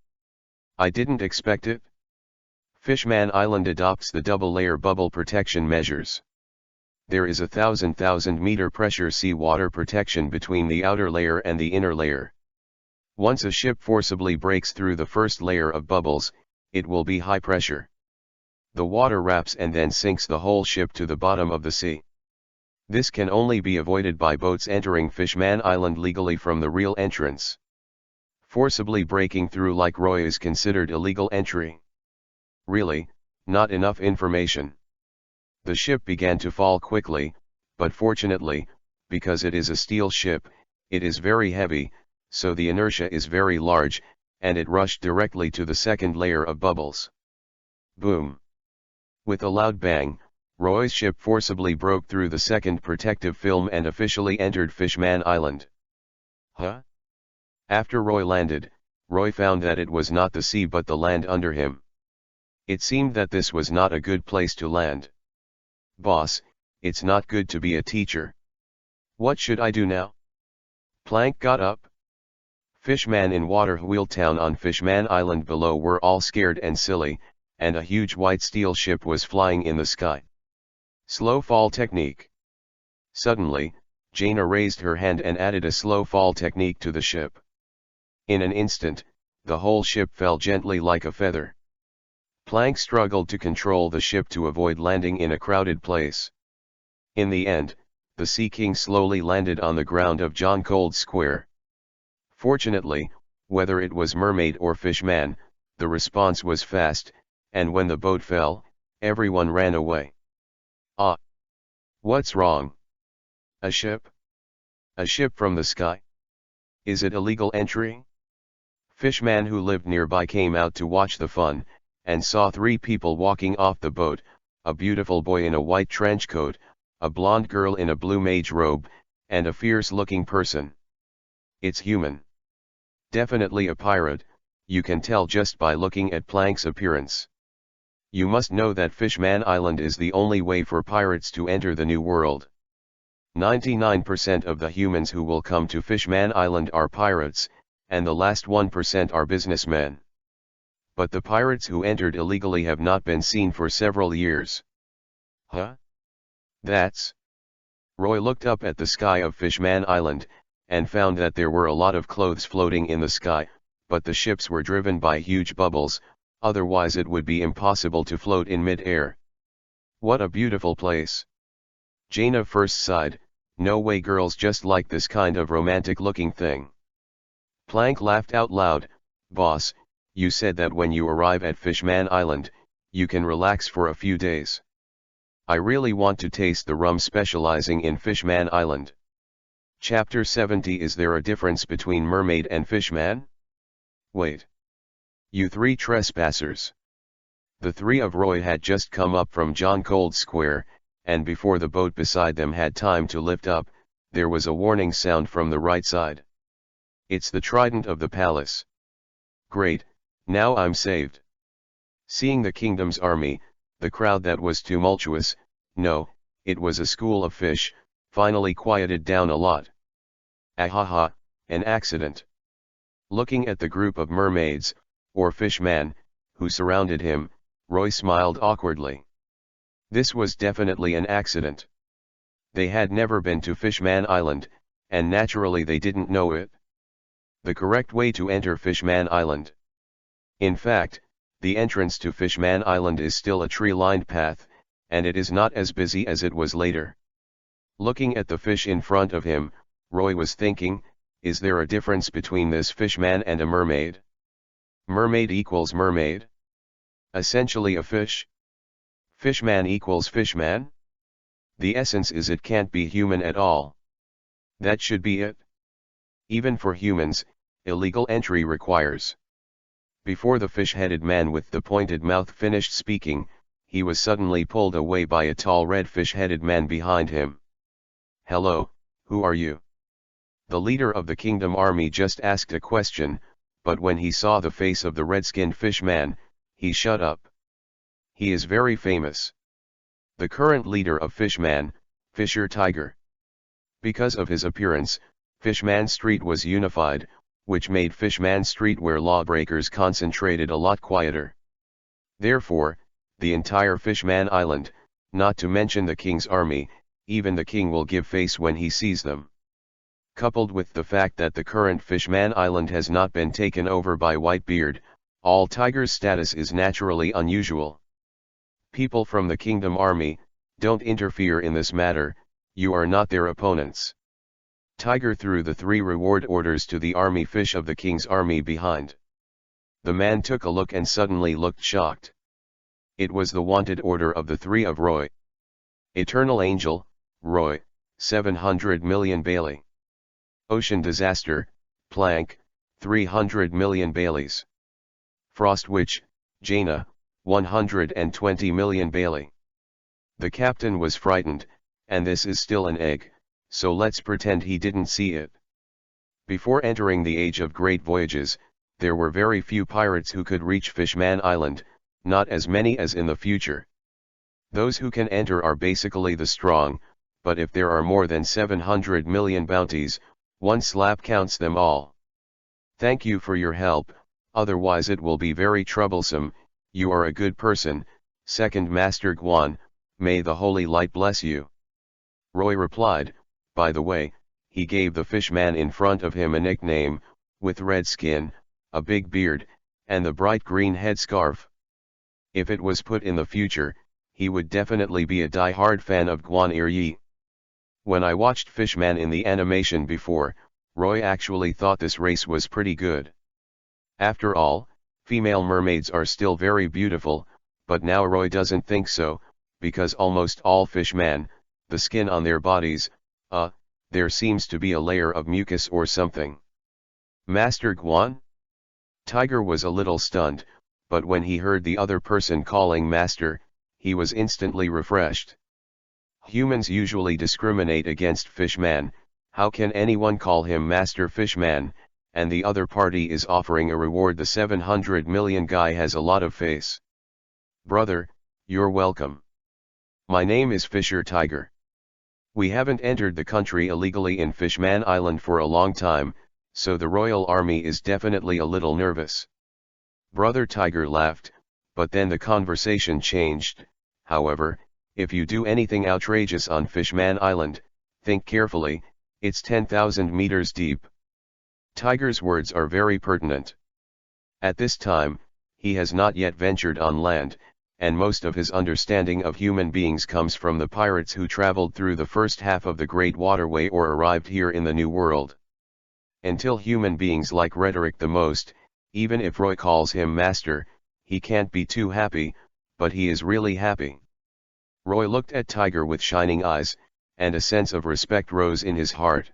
I didn't expect it. Fishman Island adopts the double-layer bubble protection measures. There is a 1,000 meter pressure seawater protection between the outer layer and the inner layer. Once a ship forcibly breaks through the first layer of bubbles, it will be high pressure. The water wraps and then sinks the whole ship to the bottom of the sea. This can only be avoided by boats entering Fishman Island legally from the real entrance. Forcibly breaking through like Roy is considered illegal entry. Really, not enough information. The ship began to fall quickly, but fortunately, because it is a steel ship, it is very heavy, so the inertia is very large, and it rushed directly to the second layer of bubbles. Boom! With a loud bang, Roy's ship forcibly broke through the second protective film and officially entered Fishman Island. Huh? After Roy landed, Roy found that it was not the sea but the land under him. It seemed that this was not a good place to land. Boss, it's not good to be a teacher. What should I do now? Plank got up. Fishmen in Waterwheel Town on Fishman Island below were all scared and silly, and a huge white steel ship was flying in the sky. Slow fall technique. Suddenly, Jaina raised her hand and added a slow fall technique to the ship. In an instant, the whole ship fell gently like a feather. Plank struggled to control the ship to avoid landing in a crowded place. In the end, the Sea King slowly landed on the ground of John Cold Square. Fortunately, whether it was mermaid or fishman, the response was fast, and when the boat fell, everyone ran away. Ah! What's wrong? A ship? A ship from the sky? Is it illegal entry? Fishman who lived nearby came out to watch the fun, and saw three people walking off the boat, a beautiful boy in a white trench coat, a blonde girl in a blue mage robe, and a fierce-looking person. It's human. Definitely a pirate, you can tell just by looking at Plank's appearance. You must know that Fishman Island is the only way for pirates to enter the New World. 99% of the humans who will come to Fishman Island are pirates, and the last 1% are businessmen. But the pirates who entered illegally have not been seen for several years. Huh? That's... Roy looked up at the sky of Fishman Island, and found that there were a lot of clothes floating in the sky, but the ships were driven by huge bubbles, otherwise it would be impossible to float in mid-air. What a beautiful place. Jaina first sighed, no way girls just like this kind of romantic-looking thing. Plank laughed out loud, boss, you said that when you arrive at Fishman Island, you can relax for a few days. I really want to taste the rum specializing in Fishman Island. Chapter 70. Is there a difference between mermaid and fishman? Wait. You three trespassers. The three of Roy had just come up from John Cold Square, and before the boat beside them had time to lift up, there was a warning sound from the right side. It's the trident of the palace. Great, now I'm saved. Seeing the kingdom's army, the crowd that was tumultuous, no, it was a school of fish, finally quieted down a lot. Ahaha, an accident. Looking at the group of mermaids, or fishmen, who surrounded him, Roy smiled awkwardly. This was definitely an accident. They had never been to Fishman Island, and naturally they didn't know it. The correct way to enter Fishman Island. In fact, the entrance to Fishman Island is still a tree-lined path, and it is not as busy as it was later. Looking at the fish in front of him, Roy was thinking, is there a difference between this fishman and a mermaid? Mermaid equals mermaid? Essentially a fish? Fishman equals fishman? The essence is it can't be human at all. That should be it. Even for humans, illegal entry requires. Before the fish-headed man with the pointed mouth finished speaking, he was suddenly pulled away by a tall red fish-headed man behind him. Hello, who are you? The leader of the kingdom army just asked a question, but when he saw the face of the red-skinned fishman, he shut up. He is very famous. The current leader of Fishman, Fisher Tiger. Because of his appearance, Fishman Street was unified, which made Fishman Street where lawbreakers concentrated a lot quieter. Therefore, the entire Fishman Island, not to mention the king's army, even the king will give face when he sees them. Coupled with the fact that the current Fishman Island has not been taken over by Whitebeard, all Tiger's status is naturally unusual. People from the Kingdom Army, don't interfere in this matter, you are not their opponents. Tiger threw the 3 reward orders to the army fish of the king's army behind. The man took a look and suddenly looked shocked. It was the wanted order of the 3 of Roy. Eternal Angel, Roy, 700 million Bailey. Ocean Disaster, Plank, 300 million Baileys. Frost Witch, Jaina, 120 million Bailey. The captain was frightened, and this is still an egg, so let's pretend he didn't see it. Before entering the Age of Great Voyages, there were very few pirates who could reach Fishman Island, not as many as in the future. Those who can enter are basically the strong, but if there are more than 700 million bounties, one slap counts them all. Thank you for your help, otherwise it will be very troublesome. You are a good person, Second Master Guan, may the holy light bless you. Roy replied, by the way, he gave the fishman in front of him a nickname, with red skin, a big beard, and the bright green headscarf. If it was put in the future, he would definitely be a die-hard fan of Guan Yi. When I watched Fishman in the animation before, Roy actually thought this race was pretty good. After all, female mermaids are still very beautiful, but now Roy doesn't think so, because almost all Fishman, the skin on their bodies, there seems to be a layer of mucus or something. Master Guan? Tiger was a little stunned, but when he heard the other person calling Master, he was instantly refreshed. Humans usually discriminate against Fishman, how can anyone call him Master Fishman, and the other party is offering a reward? The 700 million guy has a lot of face. Brother, you're welcome. My name is Fisher Tiger. We haven't entered the country illegally in Fishman Island for a long time, so the Royal Army is definitely a little nervous. Brother Tiger laughed, but then the conversation changed. However, if you do anything outrageous on Fishman Island, think carefully, it's 10,000 meters deep. Tiger's words are very pertinent. At this time, he has not yet ventured on land, and most of his understanding of human beings comes from the pirates who traveled through the first half of the Great Waterway or arrived here in the New World. Until human beings like rhetoric the most, even if Roy calls him master, he can't be too happy, but he is really happy. Roy looked at Tiger with shining eyes, and a sense of respect rose in his heart.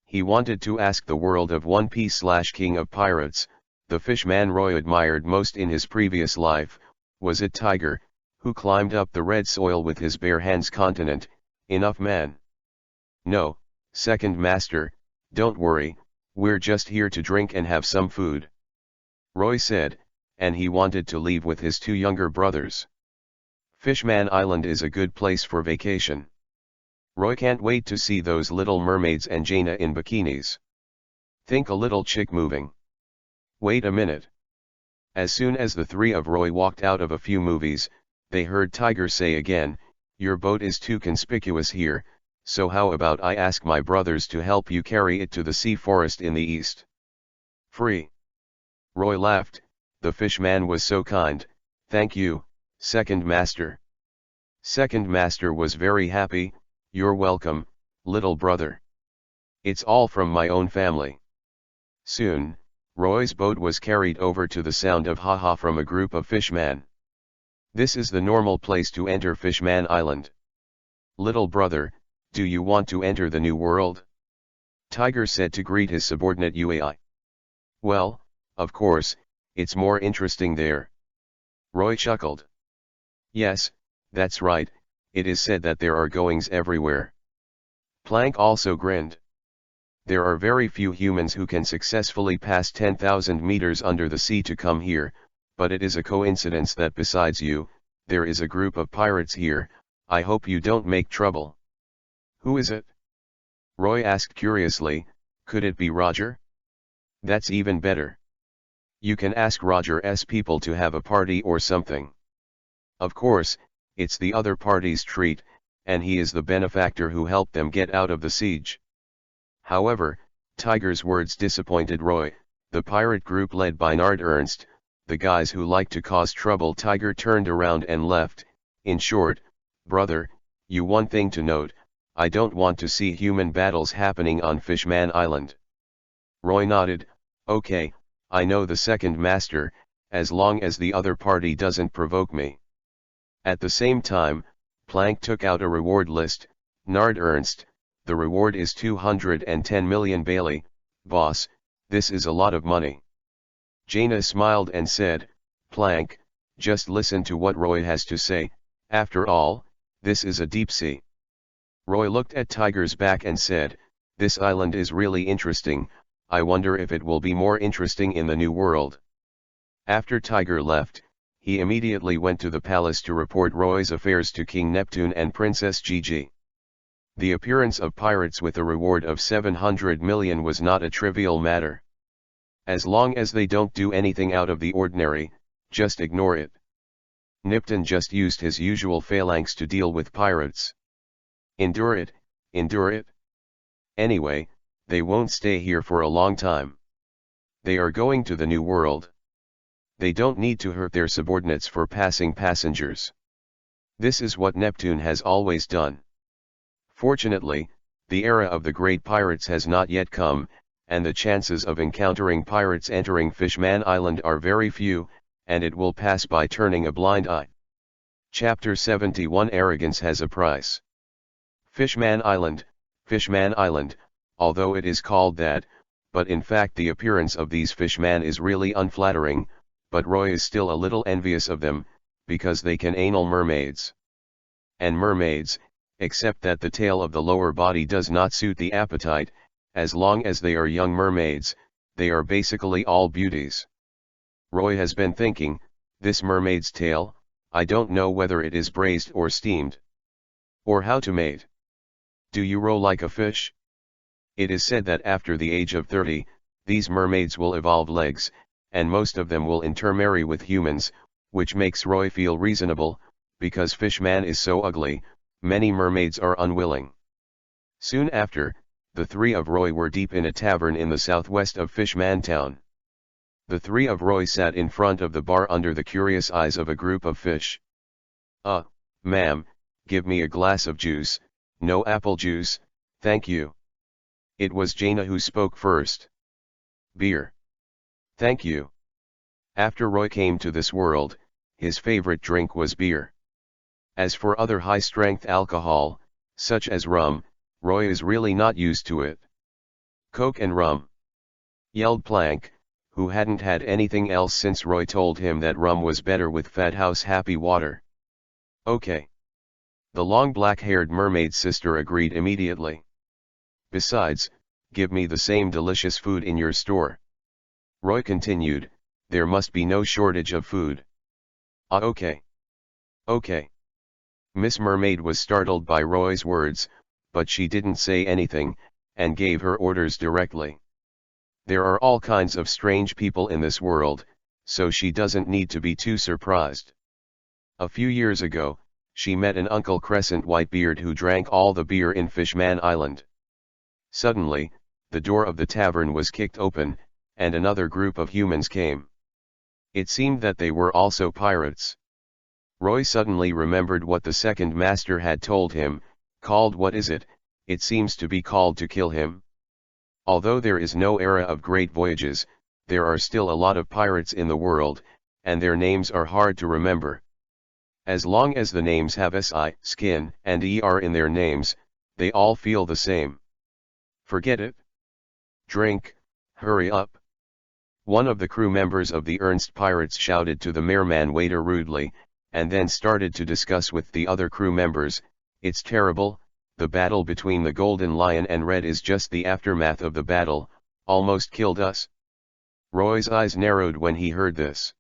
He wanted to ask the world of One Piece/King of Pirates, the fishman Roy admired most in his previous life, was it Tiger, who climbed up the red soil with his bare hands continent, enough man? No, Second Master, don't worry, we're just here to drink and have some food. Roy said, and he wanted to leave with his 2 younger brothers. Fishman Island is a good place for vacation. Roy can't wait to see those little mermaids and Jaina in bikinis. Think a little chick moving. Wait a minute. As soon as the 3 of Roy walked out of a few movies, they heard Tiger say again, your boat is too conspicuous here, so how about I ask my brothers to help you carry it to the sea forest in the east? Free. Roy laughed, the fishman was so kind, thank you, Second Master. Second Master was very happy, you're welcome, little brother. It's all from my own family. Soon, Roy's boat was carried over to the sound of ha-ha from a group of fishmen. This is the normal place to enter Fishman Island. Little brother, do you want to enter the New World? Tiger said to greet his subordinate UAI. Well, of course, it's more interesting there. Roy chuckled. Yes, that's right, it is said that there are goings everywhere. Plank also grinned. There are very few humans who can successfully pass 10,000 meters under the sea to come here, but it is a coincidence that besides you, there is a group of pirates here. I hope you don't make trouble. Who is it? Roy asked curiously, could it be Roger? That's even better. You can ask Roger's people to have a party or something. Of course, it's the other party's treat, and he is the benefactor who helped them get out of the siege. However, Tiger's words disappointed Roy, the pirate group led by Nard Ernst, the guys who like to cause trouble. Tiger turned around and left. In short, brother, you one thing to note, I don't want to see human battles happening on Fishman Island. Roy nodded, okay, I know the second master, as long as the other party doesn't provoke me. At the same time, Plank took out a reward list. Nard Ernst, the reward is 210 million Bailey, boss, this is a lot of money. Jaina smiled and said, Plank, just listen to what Roy has to say, after all, this is a deep sea. Roy looked at Tiger's back and said, this island is really interesting, I wonder if it will be more interesting in the New World. After Tiger left, he immediately went to the palace to report Roy's affairs to King Neptune and Princess Gigi. The appearance of pirates with a reward of 700 million was not a trivial matter. As long as they don't do anything out of the ordinary, just ignore it. Neptune just used his usual phalanx to deal with pirates. Endure it, endure it. Anyway, they won't stay here for a long time. They are going to the New World. They don't need to hurt their subordinates for passing passengers. This is what Neptune has always done. Fortunately, the era of the great pirates has not yet come, and the chances of encountering pirates entering Fishman Island are very few, and it will pass by turning a blind eye. Chapter 71 Arrogance Has a Price. Fishman Island, although it is called that, but in fact the appearance of these fishmen is really unflattering, but Roy is still a little envious of them, because they can anal mermaids. And mermaids, except that the tail of the lower body does not suit the appetite, as long as they are young mermaids, they are basically all beauties. Roy has been thinking, this mermaid's tail, I don't know whether it is braised or steamed. Or how to mate. Do you roll like a fish? It is said that after the age of 30, these mermaids will evolve legs, and most of them will intermarry with humans, which makes Roy feel reasonable, because Fishman is so ugly, many mermaids are unwilling. Soon after, the three of Roy were deep in a tavern in the southwest of Fishman Town. The three of Roy sat in front of the bar under the curious eyes of a group of fish. Ma'am, give me a glass of juice, no apple juice, thank you. It was Jaina who spoke first. Beer. Thank you. After Roy came to this world, his favorite drink was beer. As for other high-strength alcohol, such as rum, Roy is really not used to it. Coke and rum, yelled Plank, who hadn't had anything else since Roy told him that rum was better with Fat House Happy Water. Okay. The long black-haired mermaid sister agreed immediately. Besides, give me the same delicious food in your store. Roy continued, there must be no shortage of food. Okay. Okay. Miss Mermaid was startled by Roy's words, but she didn't say anything, and gave her orders directly. There are all kinds of strange people in this world, so she doesn't need to be too surprised. A few years ago, she met an Uncle Crescent Whitebeard who drank all the beer in Fishman Island. Suddenly, the door of the tavern was kicked open, and another group of humans came. It seemed that they were also pirates. Roy suddenly remembered what the second master had told him, called what is it, it seems to be called to kill him. Although there is no era of great voyages, there are still a lot of pirates in the world, and their names are hard to remember. As long as the names have SI, skin, and ER in their names, they all feel the same. Forget it. Drink, hurry up. One of the crew members of the Ernst pirates shouted to the merman waiter rudely, and then started to discuss with the other crew members, it's terrible, the battle between the Golden Lion and Red is just the aftermath of the battle, almost killed us. Roy's eyes narrowed when he heard this.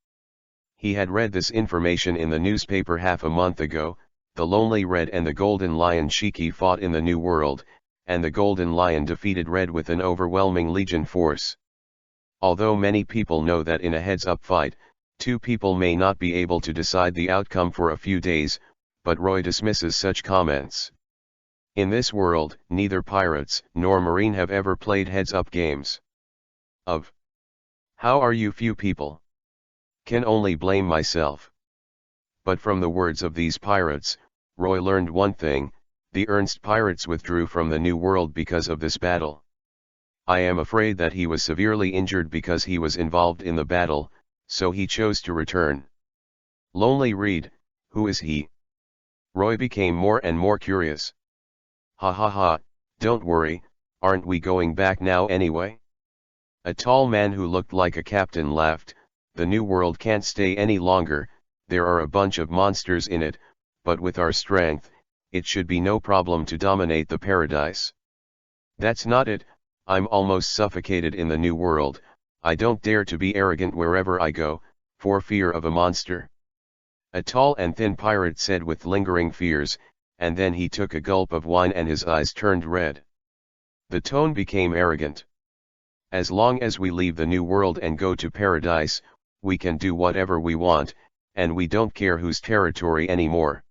He had read this information in the newspaper half a month ago, the Lonely Red and the Golden Lion Shiki fought in the New World, and the Golden Lion defeated Red with an overwhelming legion force. Although many people know that in a heads-up fight, two people may not be able to decide the outcome for a few days, but Roy dismisses such comments. In this world, neither pirates nor marine have ever played heads-up games. How are you few people? Can only blame myself. But from the words of these pirates, Roy learned one thing: the Ernst pirates withdrew from the New World because of this battle. I am afraid that he was severely injured because he was involved in the battle, so he chose to return. Lonely Reed, who is he? Roy became more and more curious. Ha ha ha, don't worry, aren't we going back now anyway? A tall man who looked like a captain laughed. The New World can't stay any longer, there are a bunch of monsters in it, but with our strength, it should be no problem to dominate the paradise. That's not it, I'm almost suffocated in the New World, I don't dare to be arrogant wherever I go, for fear of a monster. A tall and thin pirate said with lingering fears, and then he took a gulp of wine and his eyes turned red. The tone became arrogant. As long as we leave the New World and go to paradise, we can do whatever we want, and we don't care whose territory anymore.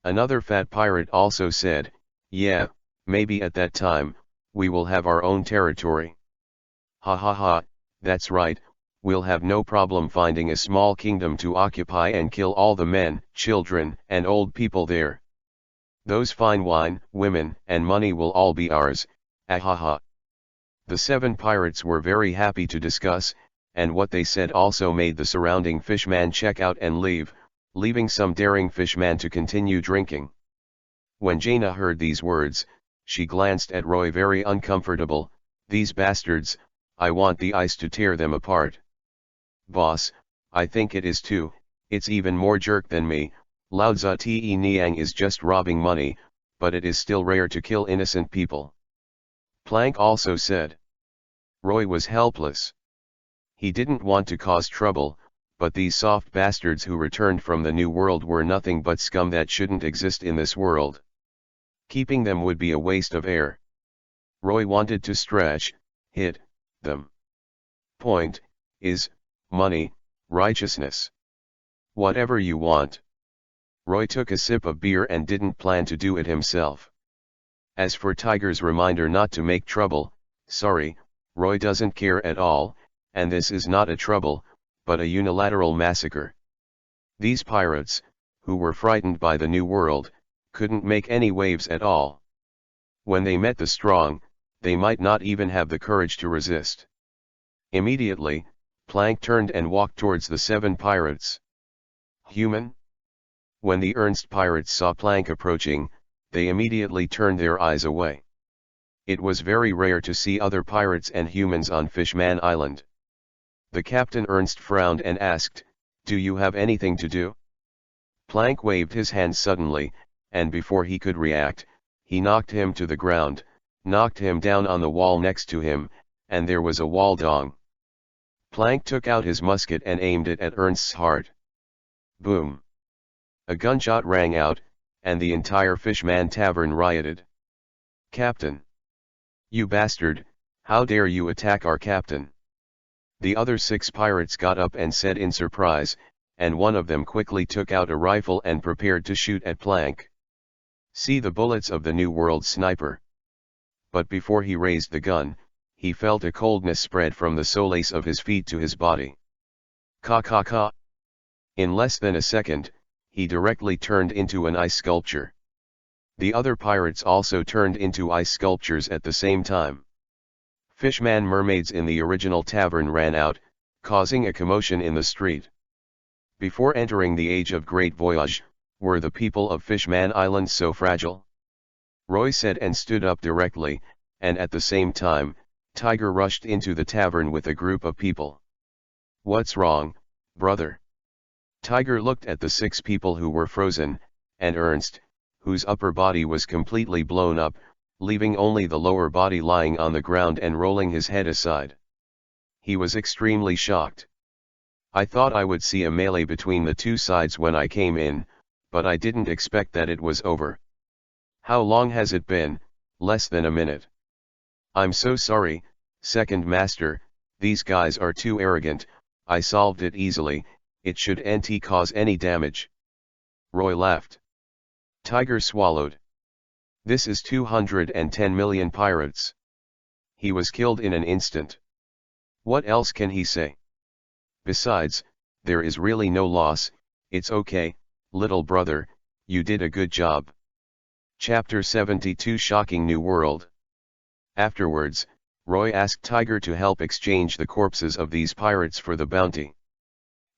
Another fat pirate also said, yeah, maybe at that time, we will have our own territory. Ha ha ha, that's right, we'll have no problem finding a small kingdom to occupy and kill all the men, children, and old people there. Those fine wine, women, and money will all be ours, ah ha ha. The 7 pirates were very happy to discuss, and what they said also made the surrounding fishman check out and leave, leaving some daring fishman to continue drinking. When Jaina heard these words, she glanced at Roy very uncomfortable. These bastards, I want the ice to tear them apart. Boss, I think it is too, it's even more jerk than me. Lao Tzu Te Niang is just robbing money, but it is still rare to kill innocent people. Plank also said. Roy was helpless. He didn't want to cause trouble, but these soft bastards who returned from the New World were nothing but scum that shouldn't exist in this world. Keeping them would be a waste of air. Roy wanted to stretch, hit them. Point is, money, righteousness. Whatever you want. Roy took a sip of beer and didn't plan to do it himself. As for Tiger's reminder not to make trouble, sorry, Roy doesn't care at all, and this is not a trouble, but a unilateral massacre. These pirates, who were frightened by the New World, couldn't make any waves at all. When they met the strong, they might not even have the courage to resist. Immediately, Plank turned and walked towards the 7 pirates. Human? When the Ernst pirates saw Plank approaching, they immediately turned their eyes away. It was very rare to see other pirates and humans on Fishman Island. The Captain Ernst frowned and asked, "Do you have anything to do?" Plank waved his hand suddenly, and before he could react, he knocked him to the ground, knocked him down on the wall next to him, and there was a wall dong. Plank took out his musket and aimed it at Ernst's heart. Boom! A gunshot rang out, and the entire Fishman Tavern rioted. "Captain! You bastard, how dare you attack our captain?" The other 6 pirates got up and said in surprise, and one of them quickly took out a rifle and prepared to shoot at Plank. See the bullets of the New World sniper. But before he raised the gun, he felt a coldness spread from the soles of his feet to his body. Ka ka ka! In less than a second, he directly turned into an ice sculpture. The other pirates also turned into ice sculptures at the same time. Fishman mermaids in the original tavern ran out, causing a commotion in the street. Before entering the age of great voyage, were the people of Fishman Island so fragile? Roy said and stood up directly, and at the same time, Tiger rushed into the tavern with a group of people. "What's wrong, brother?" Tiger looked at the 6 people who were frozen, and Ernst, whose upper body was completely blown up, leaving only the lower body lying on the ground and rolling his head aside. He was extremely shocked. "I thought I would see a melee between the 2 sides when I came in, but I didn't expect that it was over." "How long has it been?" "Less than a minute." "I'm so sorry, Second Master, These guys are too arrogant, I solved it easily, it shouldn't cause any damage. Roy laughed. Tiger swallowed. This is 210 million pirates. He was killed in an instant. What else can he say? Besides, there is really no loss, it's okay, little brother, you did a good job. Chapter 72 Shocking New World. Afterwards, Roy asked Tiger to help exchange the corpses of these pirates for the bounty.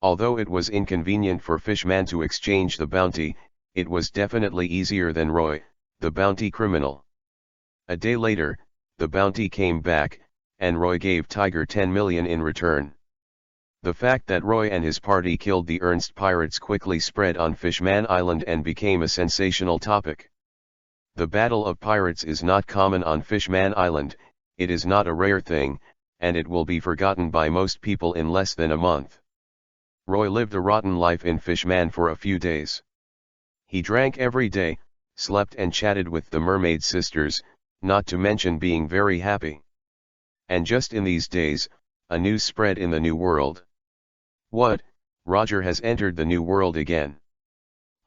Although it was inconvenient for Fishman to exchange the bounty, it was definitely easier than Roy, the bounty criminal. A day later, the bounty came back, and Roy gave Tiger 10 million in return. The fact that Roy and his party killed the Ernst pirates quickly spread on Fishman Island and became a sensational topic. The Battle of Pirates is not common on Fishman Island, it is not a rare thing, and it will be forgotten by most people in less than a month. Roy lived a rotten life in Fishman for a few days. He drank every day, slept and chatted with the mermaid sisters, not to mention being very happy. And just in these days, a news spread in the New World. What, Roger has entered the New World again.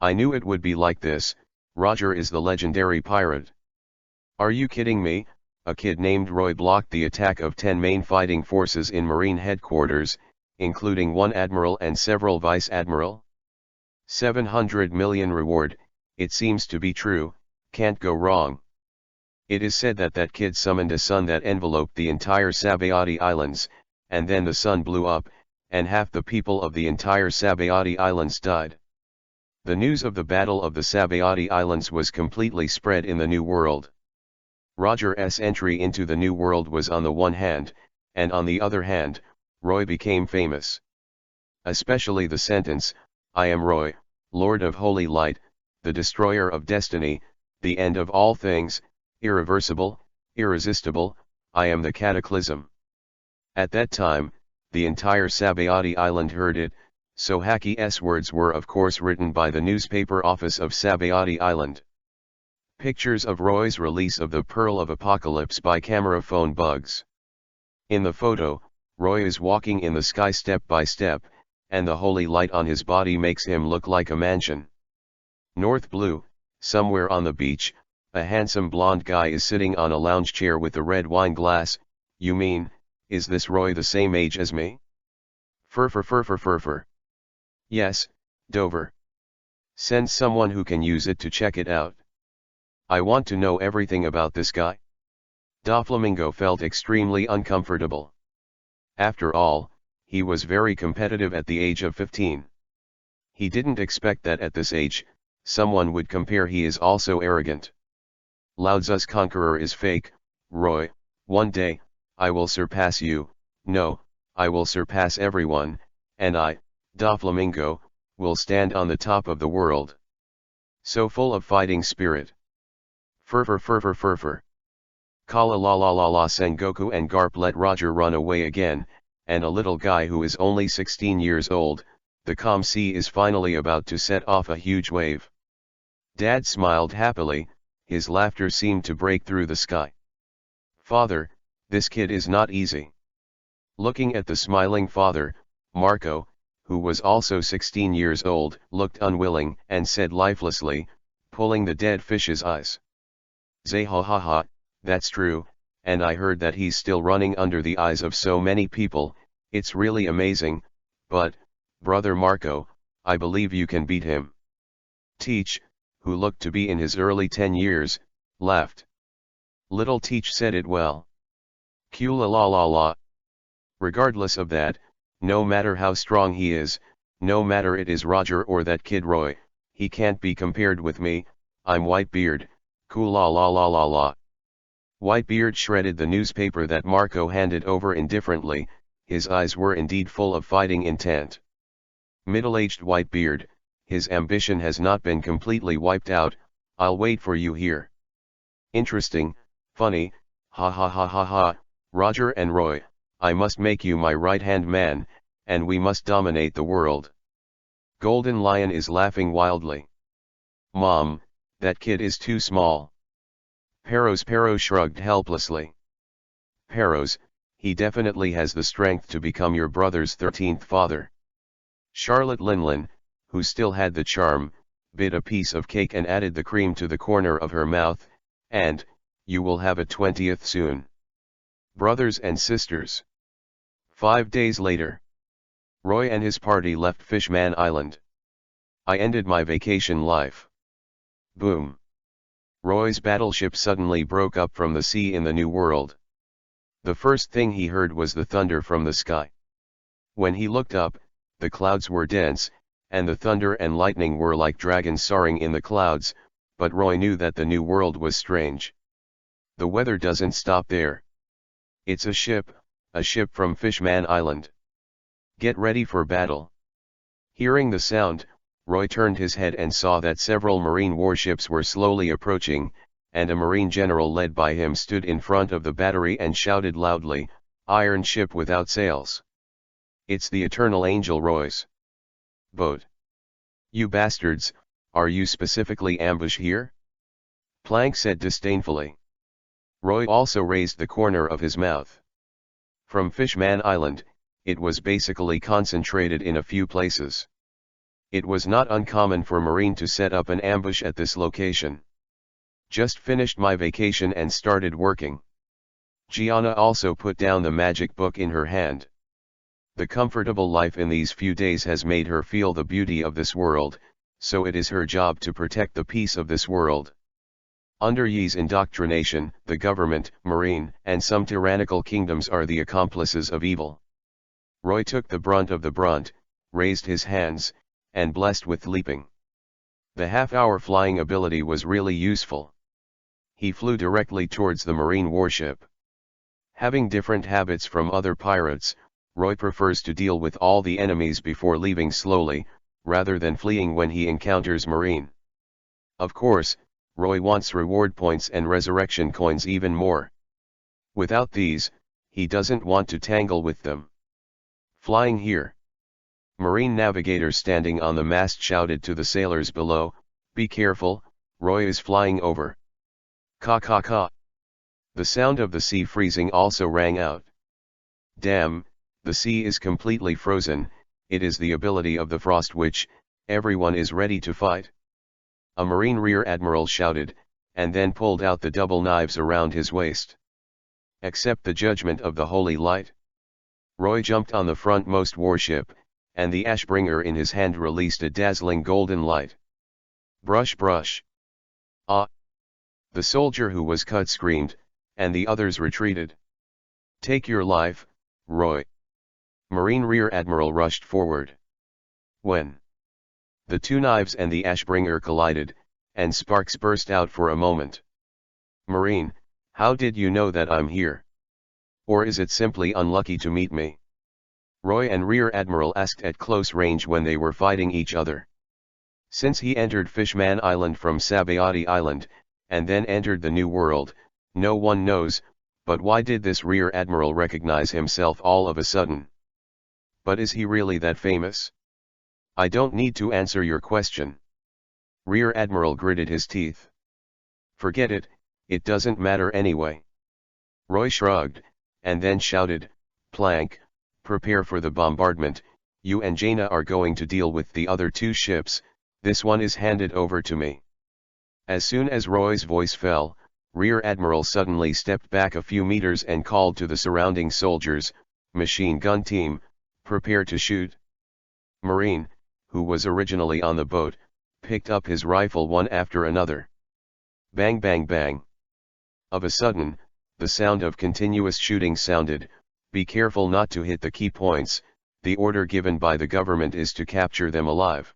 I knew it would be like this, Roger is the legendary pirate. Are you kidding me? A kid named Roy blocked the attack of 10 main fighting forces in Marine headquarters, including one admiral and several vice admiral. 700 million reward, it seems to be true, can't go wrong. It is said that that kid summoned a sun that enveloped the entire Sabayati Islands, and then the sun blew up, and half the people of the entire Sabayati Islands died. The news of the Battle of the Sabayati Islands was completely spread in the New World. Roger's entry into the New World was on the one hand, and on the other hand, Roy became famous. Especially the sentence, I am Roy, Lord of Holy Light, the Destroyer of Destiny, the end of all things, irreversible, irresistible, I am the Cataclysm. At that time, the entire Sabayati Island heard it, so Haki's words were of course written by the newspaper office of Sabayati Island. Pictures of Roy's release of the Pearl of Apocalypse by camera phone bugs. In the photo, Roy is walking in the sky step by step, and the holy light on his body makes him look like a mansion. North Blue, somewhere on the beach, a handsome blonde guy is sitting on a lounge chair with a red wine glass. You mean, is this Roy the same age as me? Fur. Yes, Dover. Send someone who can use it to check it out. I want to know everything about this guy. Doflamingo felt extremely uncomfortable. After all, he was very competitive at the age of 15. He didn't expect that at this age, someone would compare he is also arrogant. Lao Tzu's conqueror is fake, Roy, one day, I will surpass you, no, I will surpass everyone, and I, Doflamingo, will stand on the top of the world. So full of fighting spirit. Fur. Kala la Sengoku and Garp let Roger run away again, and a little guy who is only 16 years old, the calm sea is finally about to set off a huge wave. Dad smiled happily, his laughter seemed to break through the sky. Father, this kid is not easy. Looking at the smiling father, Marco, who was also 16 years old, looked unwilling and said lifelessly, pulling the dead fish's eyes. Zay ha ha ha, that's true, and I heard that he's still running under the eyes of so many people, it's really amazing, but, brother Marco, I believe you can beat him. Teach, who looked to be in his early 10 years, laughed. Little Teach said it well. Kula la. Regardless of that, no matter how strong he is, no matter it is Roger or that kid Roy, he can't be compared with me, I'm Whitebeard, kula la. Whitebeard shredded the newspaper that Marco handed over indifferently, his eyes were indeed full of fighting intent. Middle-aged Whitebeard, his ambition has not been completely wiped out, I'll wait for you here. Interesting, funny, ha, Roger and Roy, I must make you my right-hand man, and we must dominate the world. Golden Lion is laughing wildly. Mom, that kid is too small. Perros shrugged helplessly. Perros, he definitely has the strength to become your brother's 13th father. Charlotte Linlin, who still had the charm, bit a piece of cake and added the cream to the corner of her mouth, and, you will have a 20th soon. Brothers and sisters. 5 days later. Roy and his party left Fishman Island. I ended my vacation life. Boom. Roy's battleship suddenly broke up from the sea in the New World. The first thing he heard was the thunder from the sky. When he looked up, the clouds were dense, and the thunder and lightning were like dragons soaring in the clouds, but Roy knew that the New World was strange. The weather doesn't stop there. It's a ship from Fishman Island. Get ready for battle. Hearing the sound, Roy turned his head and saw that several marine warships were slowly approaching, and a marine general led by him stood in front of the battery and shouted loudly, "Iron ship without sails. It's the Eternal Angel Roy's boat. You bastards, are you specifically ambushed here?" Plank said disdainfully. Roy also raised the corner of his mouth. From Fishman Island, it was basically concentrated in a few places. It was not uncommon for Marine to set up an ambush at this location. Just finished my vacation and started working. Gianna also put down the magic book in her hand. The comfortable life in these few days has made her feel the beauty of this world, so it is her job to protect the peace of this world. Under Yi's indoctrination, the government, Marine, and some tyrannical kingdoms are the accomplices of evil. Roy took the brunt of the brunt, raised his hands, and blessed with leaping. The half-hour flying ability was really useful. He flew directly towards the marine warship. Having different habits from other pirates, Roy prefers to deal with all the enemies before leaving slowly, rather than fleeing when he encounters marine. Of course, Roy wants reward points and resurrection coins even more. Without these, he doesn't want to tangle with them. Flying here. Marine navigator standing on the mast shouted to the sailors below, "Be careful, Roy is flying over." Ka ka ka. The sound of the sea freezing also rang out. Damn, the sea is completely frozen, it is the ability of the Frost Witch, everyone is ready to fight. A Marine Rear Admiral shouted, and then pulled out the double knives around his waist. Accept the judgment of the Holy Light. Roy jumped on the frontmost warship, and the Ashbringer in his hand released a dazzling golden light. Brush brush. Ah! The soldier who was cut screamed, and the others retreated. Take your life, Roy. Marine Rear Admiral rushed forward. When the two knives and the Ashbringer collided, and sparks burst out for a moment. Marine, how did you know that I'm here? Or is it simply unlucky to meet me? Roy and Rear Admiral asked at close range when they were fighting each other. Since he entered Fishman Island from Sabayati Island, and then entered the New World, no one knows, but why did this Rear Admiral recognize himself all of a sudden? But is he really that famous? I don't need to answer your question. Rear Admiral gritted his teeth. Forget it, it doesn't matter anyway. Roy shrugged, and then shouted, Plank, prepare for the bombardment, you and Jaina are going to deal with the other two ships, this one is handed over to me. As soon as Roy's voice fell, Rear Admiral suddenly stepped back a few meters and called to the surrounding soldiers, machine gun team, prepare to shoot. Marine, who was originally on the boat, picked up his rifle one after another. Bang bang bang. Of a sudden, the sound of continuous shooting sounded, be careful not to hit the key points, the order given by the government is to capture them alive.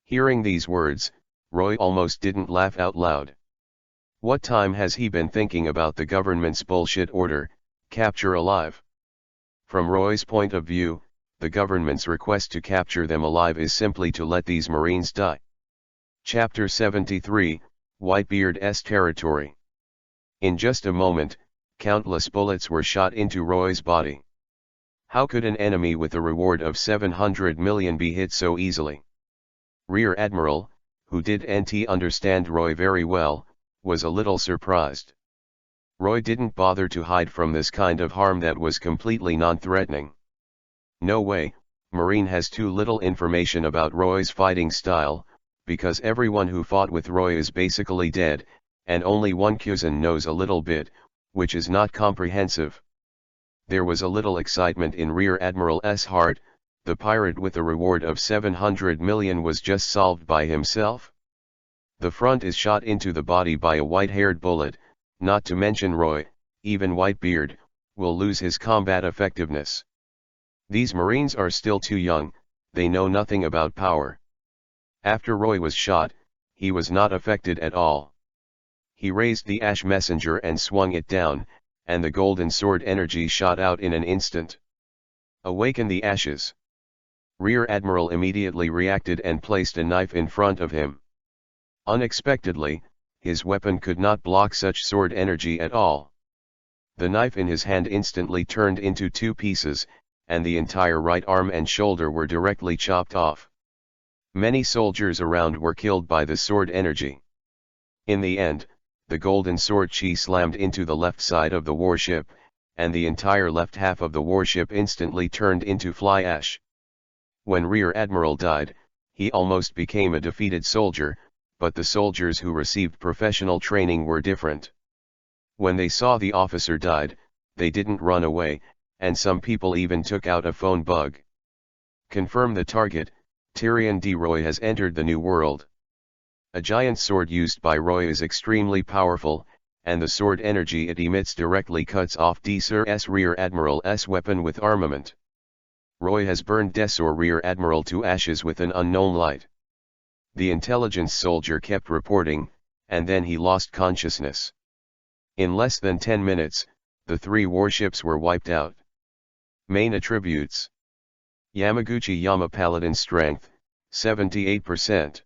Hearing these words, Roy almost didn't laugh out loud. What time has he been thinking about the government's bullshit order, capture alive? From Roy's point of view, the government's request to capture them alive is simply to let these Marines die. Chapter 73, Whitebeard's Territory. In just a moment, countless bullets were shot into Roy's body. How could an enemy with a reward of 700 million be hit so easily? Rear Admiral, who didn't understand Roy very well, was a little surprised. Roy didn't bother to hide from this kind of harm that was completely non-threatening. No way, Marine has too little information about Roy's fighting style, because everyone who fought with Roy is basically dead, and only one cousin knows a little bit, which is not comprehensive. There was a little excitement in Rear Admiral's heart. The pirate with a reward of 700 million was just solved by himself. The front is shot into the body by a white-haired bullet, not to mention Roy, even Whitebeard, will lose his combat effectiveness. These Marines are still too young, they know nothing about power. After Roy was shot, he was not affected at all. He raised the ash messenger and swung it down, and the golden sword energy shot out in an instant. Awaken the ashes. Rear Admiral immediately reacted and placed a knife in front of him. Unexpectedly, his weapon could not block such sword energy at all. The knife in his hand instantly turned into two pieces, and the entire right arm and shoulder were directly chopped off. Many soldiers around were killed by the sword energy. In the end, the golden sword chi slammed into the left side of the warship, and the entire left half of the warship instantly turned into fly ash. When Rear Admiral died, he almost became a defeated soldier, but the soldiers who received professional training were different. When they saw the officer died, they didn't run away, and some people even took out a phone bug. Confirm the target, Tyrion D. Roy has entered the New World. A giant sword used by Roy is extremely powerful, and the sword energy it emits directly cuts off Desir's Rear Admiral's weapon with armament. Roy has burned Desir Rear Admiral to ashes with an unknown light. The intelligence soldier kept reporting, and then he lost consciousness. In less than 10 minutes, the 3 warships were wiped out. Main attributes: Yamaguchi Yama Paladin Strength, 78%.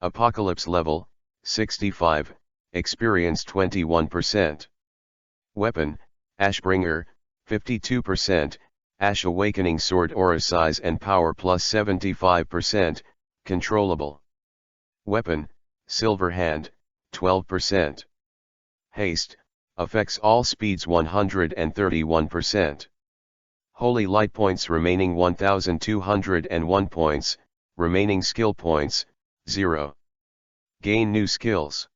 Apocalypse Level, 65, Experience 21%. Weapon, Ashbringer, 52%, Ash Awakening Sword Aura Size and Power plus 75%, Controllable. Weapon, Silver Hand, 12%. Haste, affects all speeds 131%. Holy Light Points remaining 1201 points, remaining skill points, 0. Gain new skills.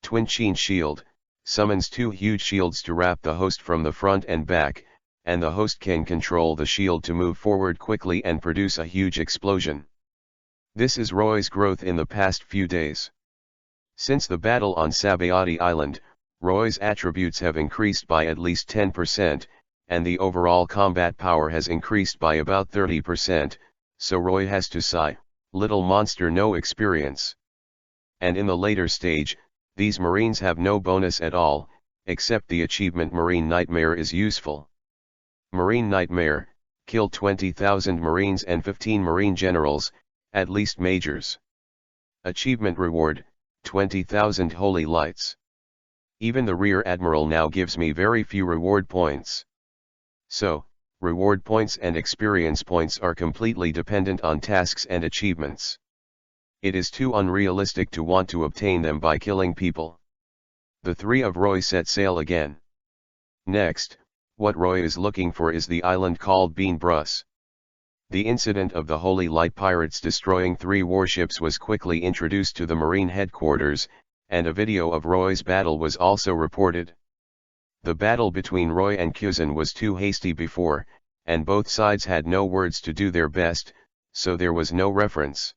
Twin Chain Shield, summons 2 huge shields to wrap the host from the front and back, and the host can control the shield to move forward quickly and produce a huge explosion. This is Roy's growth in the past few days. Since the battle on Sabayati Island, Roy's attributes have increased by at least 10%, and the overall combat power has increased by about 30%, so Roy has to sigh, little monster no experience. And in the later stage, these Marines have no bonus at all, except the achievement Marine Nightmare is useful. Marine Nightmare, kill 20,000 Marines and 15 Marine Generals, at least Majors. Achievement reward, 20,000 Holy Lights. Even the Rear Admiral now gives me very few reward points. So, reward points and experience points are completely dependent on tasks and achievements. It is too unrealistic to want to obtain them by killing people. The 3 of Roy set sail again. Next, what Roy is looking for is the island called Bean Brus. The incident of the Holy Light Pirates destroying 3 warships was quickly introduced to the Marine headquarters, and a video of Roy's battle was also reported. The battle between Roy and Kuzan was too hasty before, and both sides had no words to do their best, so there was no reference.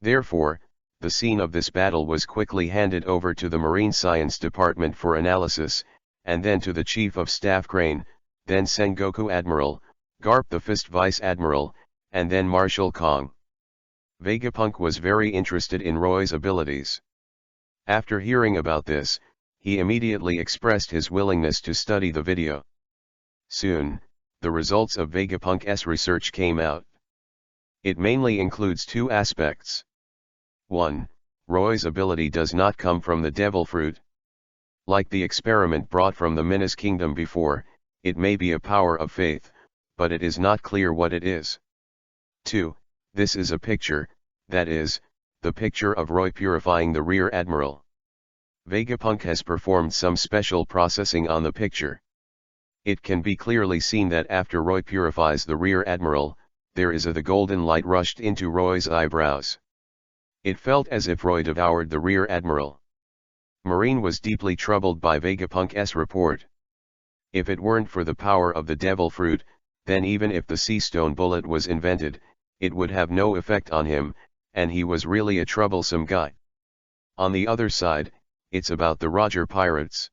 Therefore, the scene of this battle was quickly handed over to the Marine Science Department for analysis, and then to the Chief of Staff Crane, then Sengoku Admiral, Garp the Fist Vice Admiral, and then Marshal Kong. Vegapunk was very interested in Roy's abilities. After hearing about this, he immediately expressed his willingness to study the video. Soon, the results of Vegapunk's research came out. It mainly includes 2 aspects. 1. Roy's ability does not come from the Devil Fruit. Like the experiment brought from the Minas Kingdom before, it may be a power of faith, but it is not clear what it is. 2. This is a picture, that is, the picture of Roy purifying the Rear Admiral. Vegapunk has performed some special processing on the picture. It can be clearly seen that after Roy purifies the rear admiral, there is the golden light rushed into Roy's eyebrows. It felt as if Roy devoured the rear admiral. Marine was deeply troubled by Vegapunk's report. If it weren't for the power of the devil fruit, then even if the sea stone bullet was invented, it would have no effect on him, and he was really a troublesome guy. On the other side, it's about the Roger pirates.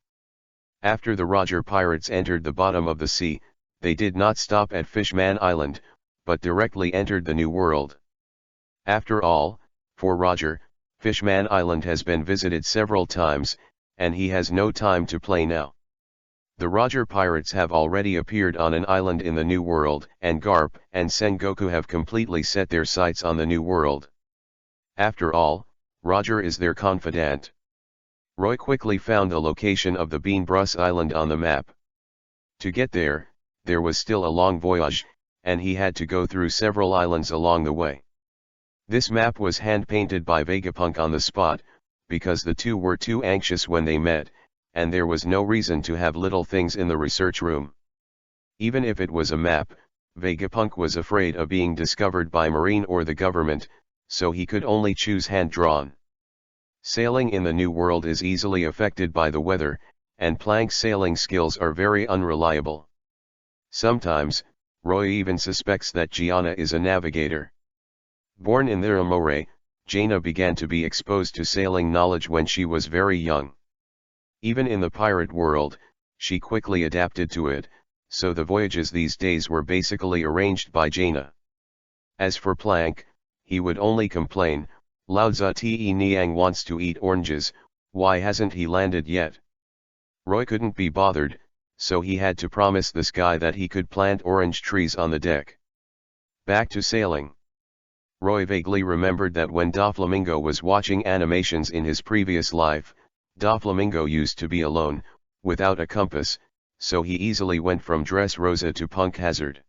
After the Roger pirates entered the bottom of the sea, they did not stop at Fishman Island, but directly entered the New World. After all, for Roger, Fishman Island has been visited several times, and he has no time to play now. The Roger pirates have already appeared on an island in the New World, and Garp and Sengoku have completely set their sights on the New World. After all, Roger is their confidant. Roy quickly found the location of the Beanbrus Island on the map. To get there, there was still a long voyage, and he had to go through several islands along the way. This map was hand-painted by Vegapunk on the spot, because the two were too anxious when they met, and there was no reason to have little things in the research room. Even if it was a map, Vegapunk was afraid of being discovered by Marine or the government, so he could only choose hand-drawn. Sailing in the New World is easily affected by the weather, and Plank's sailing skills are very unreliable. Sometimes, Roy even suspects that Gianna is a navigator. Born in Theramore, Jaina began to be exposed to sailing knowledge when she was very young. Even in the pirate world, she quickly adapted to it, so the voyages these days were basically arranged by Jaina. As for Plank, he would only complain, "Lao Tzu Te Niang wants to eat oranges, why hasn't he landed yet?" Roy couldn't be bothered, so he had to promise this guy that he could plant orange trees on the deck. Back to sailing. Roy vaguely remembered that when Doflamingo was watching animations in his previous life, Doflamingo used to be alone, without a compass, so he easily went from Dressrosa to Punk Hazard.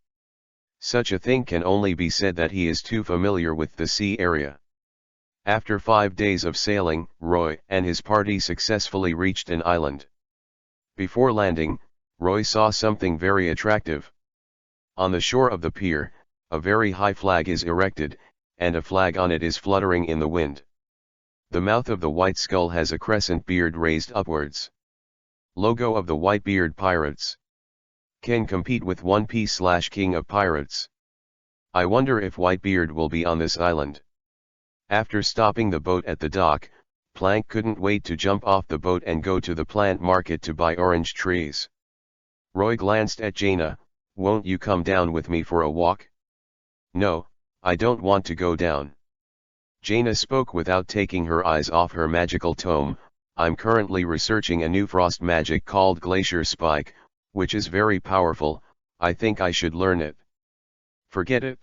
Such a thing can only be said that he is too familiar with the sea area. After 5 days of sailing, Roy and his party successfully reached an island. Before landing, Roy saw something very attractive. On the shore of the pier, a very high flag is erected, and a flag on it is fluttering in the wind. The mouth of the white skull has a crescent beard raised upwards. Logo of the Whitebeard Pirates. Can compete with One Piece/King of Pirates. I wonder if Whitebeard will be on this island. After stopping the boat at the dock, Plank couldn't wait to jump off the boat and go to the plant market to buy orange trees. Roy glanced at Jaina. "Won't you come down with me for a walk?" "No, I don't want to go down." Jaina spoke without taking her eyes off her magical tome. "I'm currently researching a new frost magic called Glacier Spike, which is very powerful. I think I should learn it." "Forget it."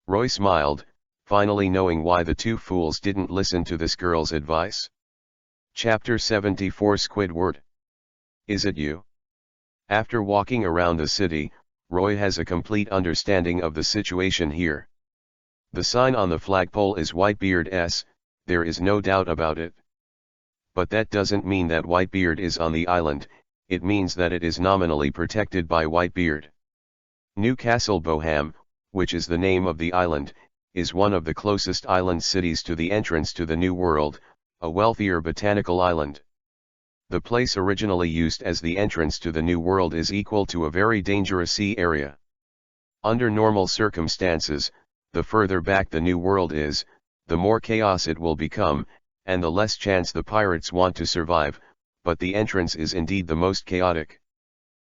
Roy smiled, finally knowing why the two fools didn't listen to this girl's advice. Chapter 74 Squidward. Is it you? After walking around the city, Roy has a complete understanding of the situation here. The sign on the flagpole is Whitebeard's, there is no doubt about it. But that doesn't mean that Whitebeard is on the island, it means that it is nominally protected by Whitebeard. Newcastle Boham, which is the name of the island, is one of the closest island cities to the entrance to the New World, a wealthier botanical island. The place originally used as the entrance to the New World is equal to a very dangerous sea area. Under normal circumstances, the further back the New World is, the more chaos it will become, and the less chance the pirates want to survive, but the entrance is indeed the most chaotic.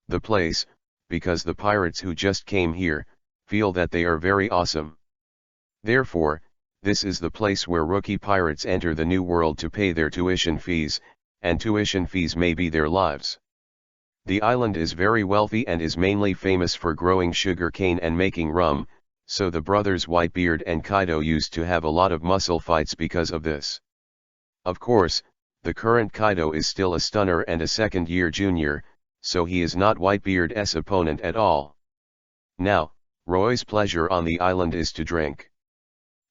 The place, because the pirates who just came here, feel that they are very awesome. Therefore, this is the place where rookie pirates enter the New World to pay their tuition fees, and tuition fees may be their lives. The island is very wealthy and is mainly famous for growing sugar cane and making rum, so the brothers Whitebeard and Kaido used to have a lot of muscle fights because of this. Of course, the current Kaido is still a stunner and a second-year junior, so he is not Whitebeard's opponent at all. Now, Roy's pleasure on the island is to drink.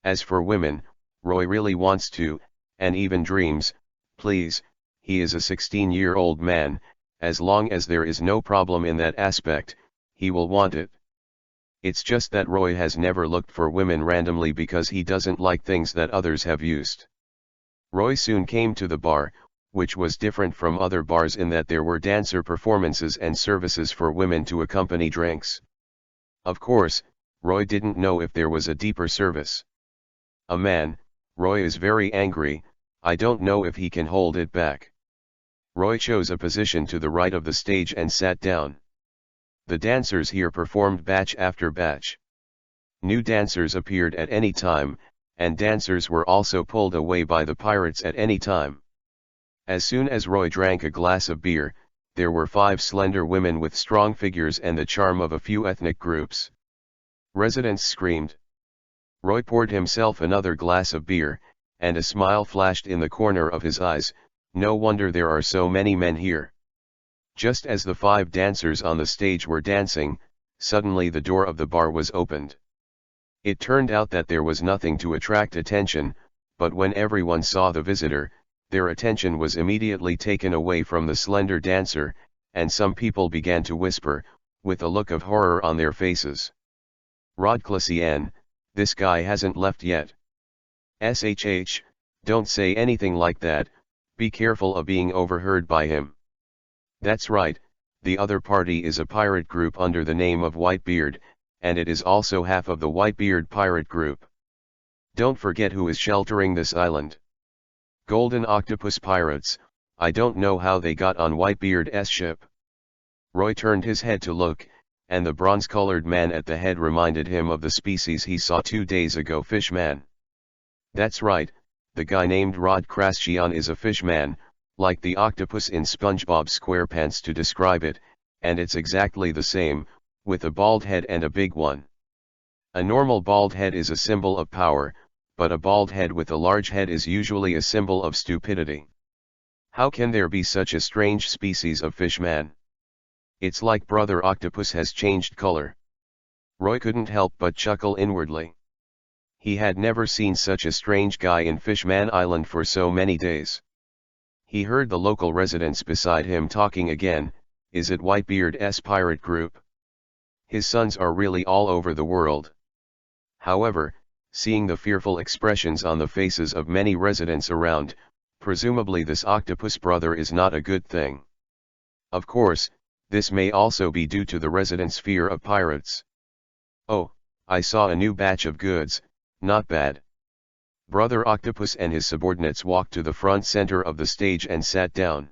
As for women, Roy really wants to, and even dreams, please, he is a 16-year-old man, as long as there is no problem in that aspect, he will want it. It's just that Roy has never looked for women randomly because he doesn't like things that others have used. Roy soon came to the bar, which was different from other bars in that there were dancer performances and services for women to accompany drinks. Of course, Roy didn't know if there was a deeper service. A man, Roy is very angry, I don't know if he can hold it back. Roy chose a position to the right of the stage and sat down. The dancers here performed batch after batch. New dancers appeared at any time, and dancers were also pulled away by the pirates at any time. As soon as Roy drank a glass of beer, there were 5 slender women with strong figures and the charm of a few ethnic groups. Residents screamed. Roy poured himself another glass of beer, and a smile flashed in the corner of his eyes. No wonder there are so many men here. Just as the 5 dancers on the stage were dancing, suddenly the door of the bar was opened. It turned out that there was nothing to attract attention, but when everyone saw the visitor, their attention was immediately taken away from the slender dancer, and some people began to whisper, with a look of horror on their faces. Rodclasian, this guy hasn't left yet. SHH, don't say anything like that, be careful of being overheard by him. That's right, the other party is a pirate group under the name of Whitebeard, and it is also half of the Whitebeard pirate group. Don't forget who is sheltering this island. Golden Octopus Pirates, I don't know how they got on Whitebeard's ship. Roy turned his head to look, and the bronze-colored man at the head reminded him of the species he saw 2 days ago, Fishman. That's right, the guy named Rodclasian is a fishman, like the octopus in SpongeBob SquarePants to describe it, and it's exactly the same, with a bald head and a big one. A normal bald head is a symbol of power, but a bald head with a large head is usually a symbol of stupidity. How can there be such a strange species of fishman? It's like Brother Octopus has changed color. Roy couldn't help but chuckle inwardly. He had never seen such a strange guy in Fishman Island for so many days. He heard the local residents beside him talking again. Is it Whitebeard's pirate group? His sons are really all over the world. However, seeing the fearful expressions on the faces of many residents around, presumably this octopus brother is not a good thing. Of course, this may also be due to the residents' fear of pirates. Oh, I saw a new batch of goods, not bad. Brother Octopus and his subordinates walked to the front center of the stage and sat down.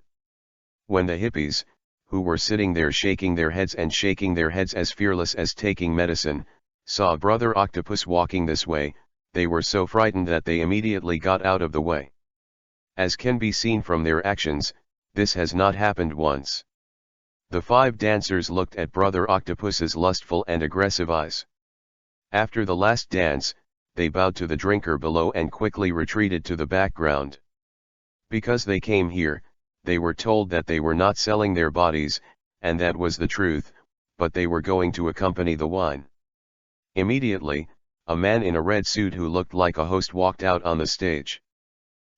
When the hippies, who were sitting there shaking their heads as fearless as taking medicine, saw Brother Octopus walking this way, they were so frightened that they immediately got out of the way. As can be seen from their actions, this has not happened once. The 5 dancers looked at Brother Octopus's lustful and aggressive eyes. After the last dance, they bowed to the drinker below and quickly retreated to the background. Because they came here, they were told that they were not selling their bodies, and that was the truth, but they were going to accompany the wine. Immediately, a man in a red suit who looked like a host walked out on the stage.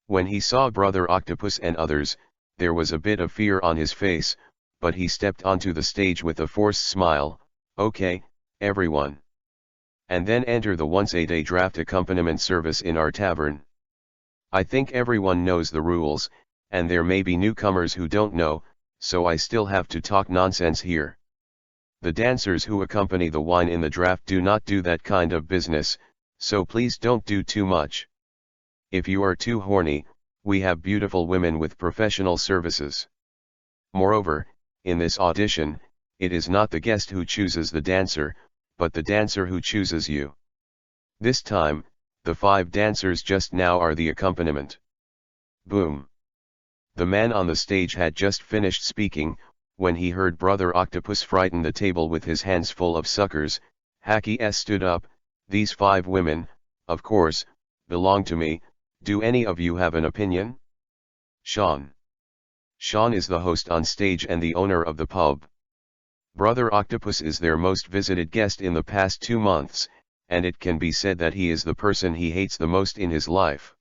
When he saw Brother Octopus and others, there was a bit of fear on his face, but he stepped onto the stage with a forced smile. Okay, everyone. And then enter the once-a-day draft accompaniment service in our tavern. I think everyone knows the rules, and there may be newcomers who don't know, so I still have to talk nonsense here. The dancers who accompany the wine in the draft do not do that kind of business, so please don't do too much. If you are too horny, we have beautiful women with professional services. Moreover, in this audition, it is not the guest who chooses the dancer, but the dancer who chooses you. This time, the 5 dancers just now are the accompaniment. Boom. The man on the stage had just finished speaking, when he heard Brother Octopus frighten the table with his hands full of suckers. Hacky S stood up. These 5 women, of course, belong to me. Do any of you have an opinion? Sean. Sean is the host on stage and the owner of the pub. Brother Octopus is their most visited guest in the past 2 months, and it can be said that he is the person he hates the most in his life.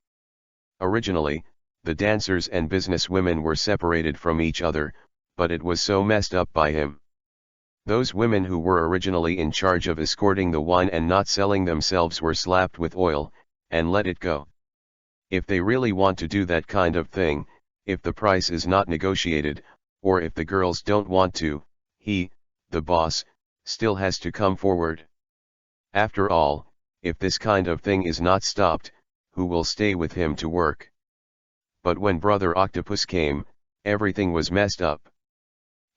Originally, the dancers and businesswomen were separated from each other, but it was so messed up by him. Those women who were originally in charge of escorting the wine and not selling themselves were slapped with oil, and let it go. If they really want to do that kind of thing, if the price is not negotiated, or if the girls don't want to, he, the boss, still has to come forward. After all, if this kind of thing is not stopped, who will stay with him to work? But when Brother Octopus came, everything was messed up.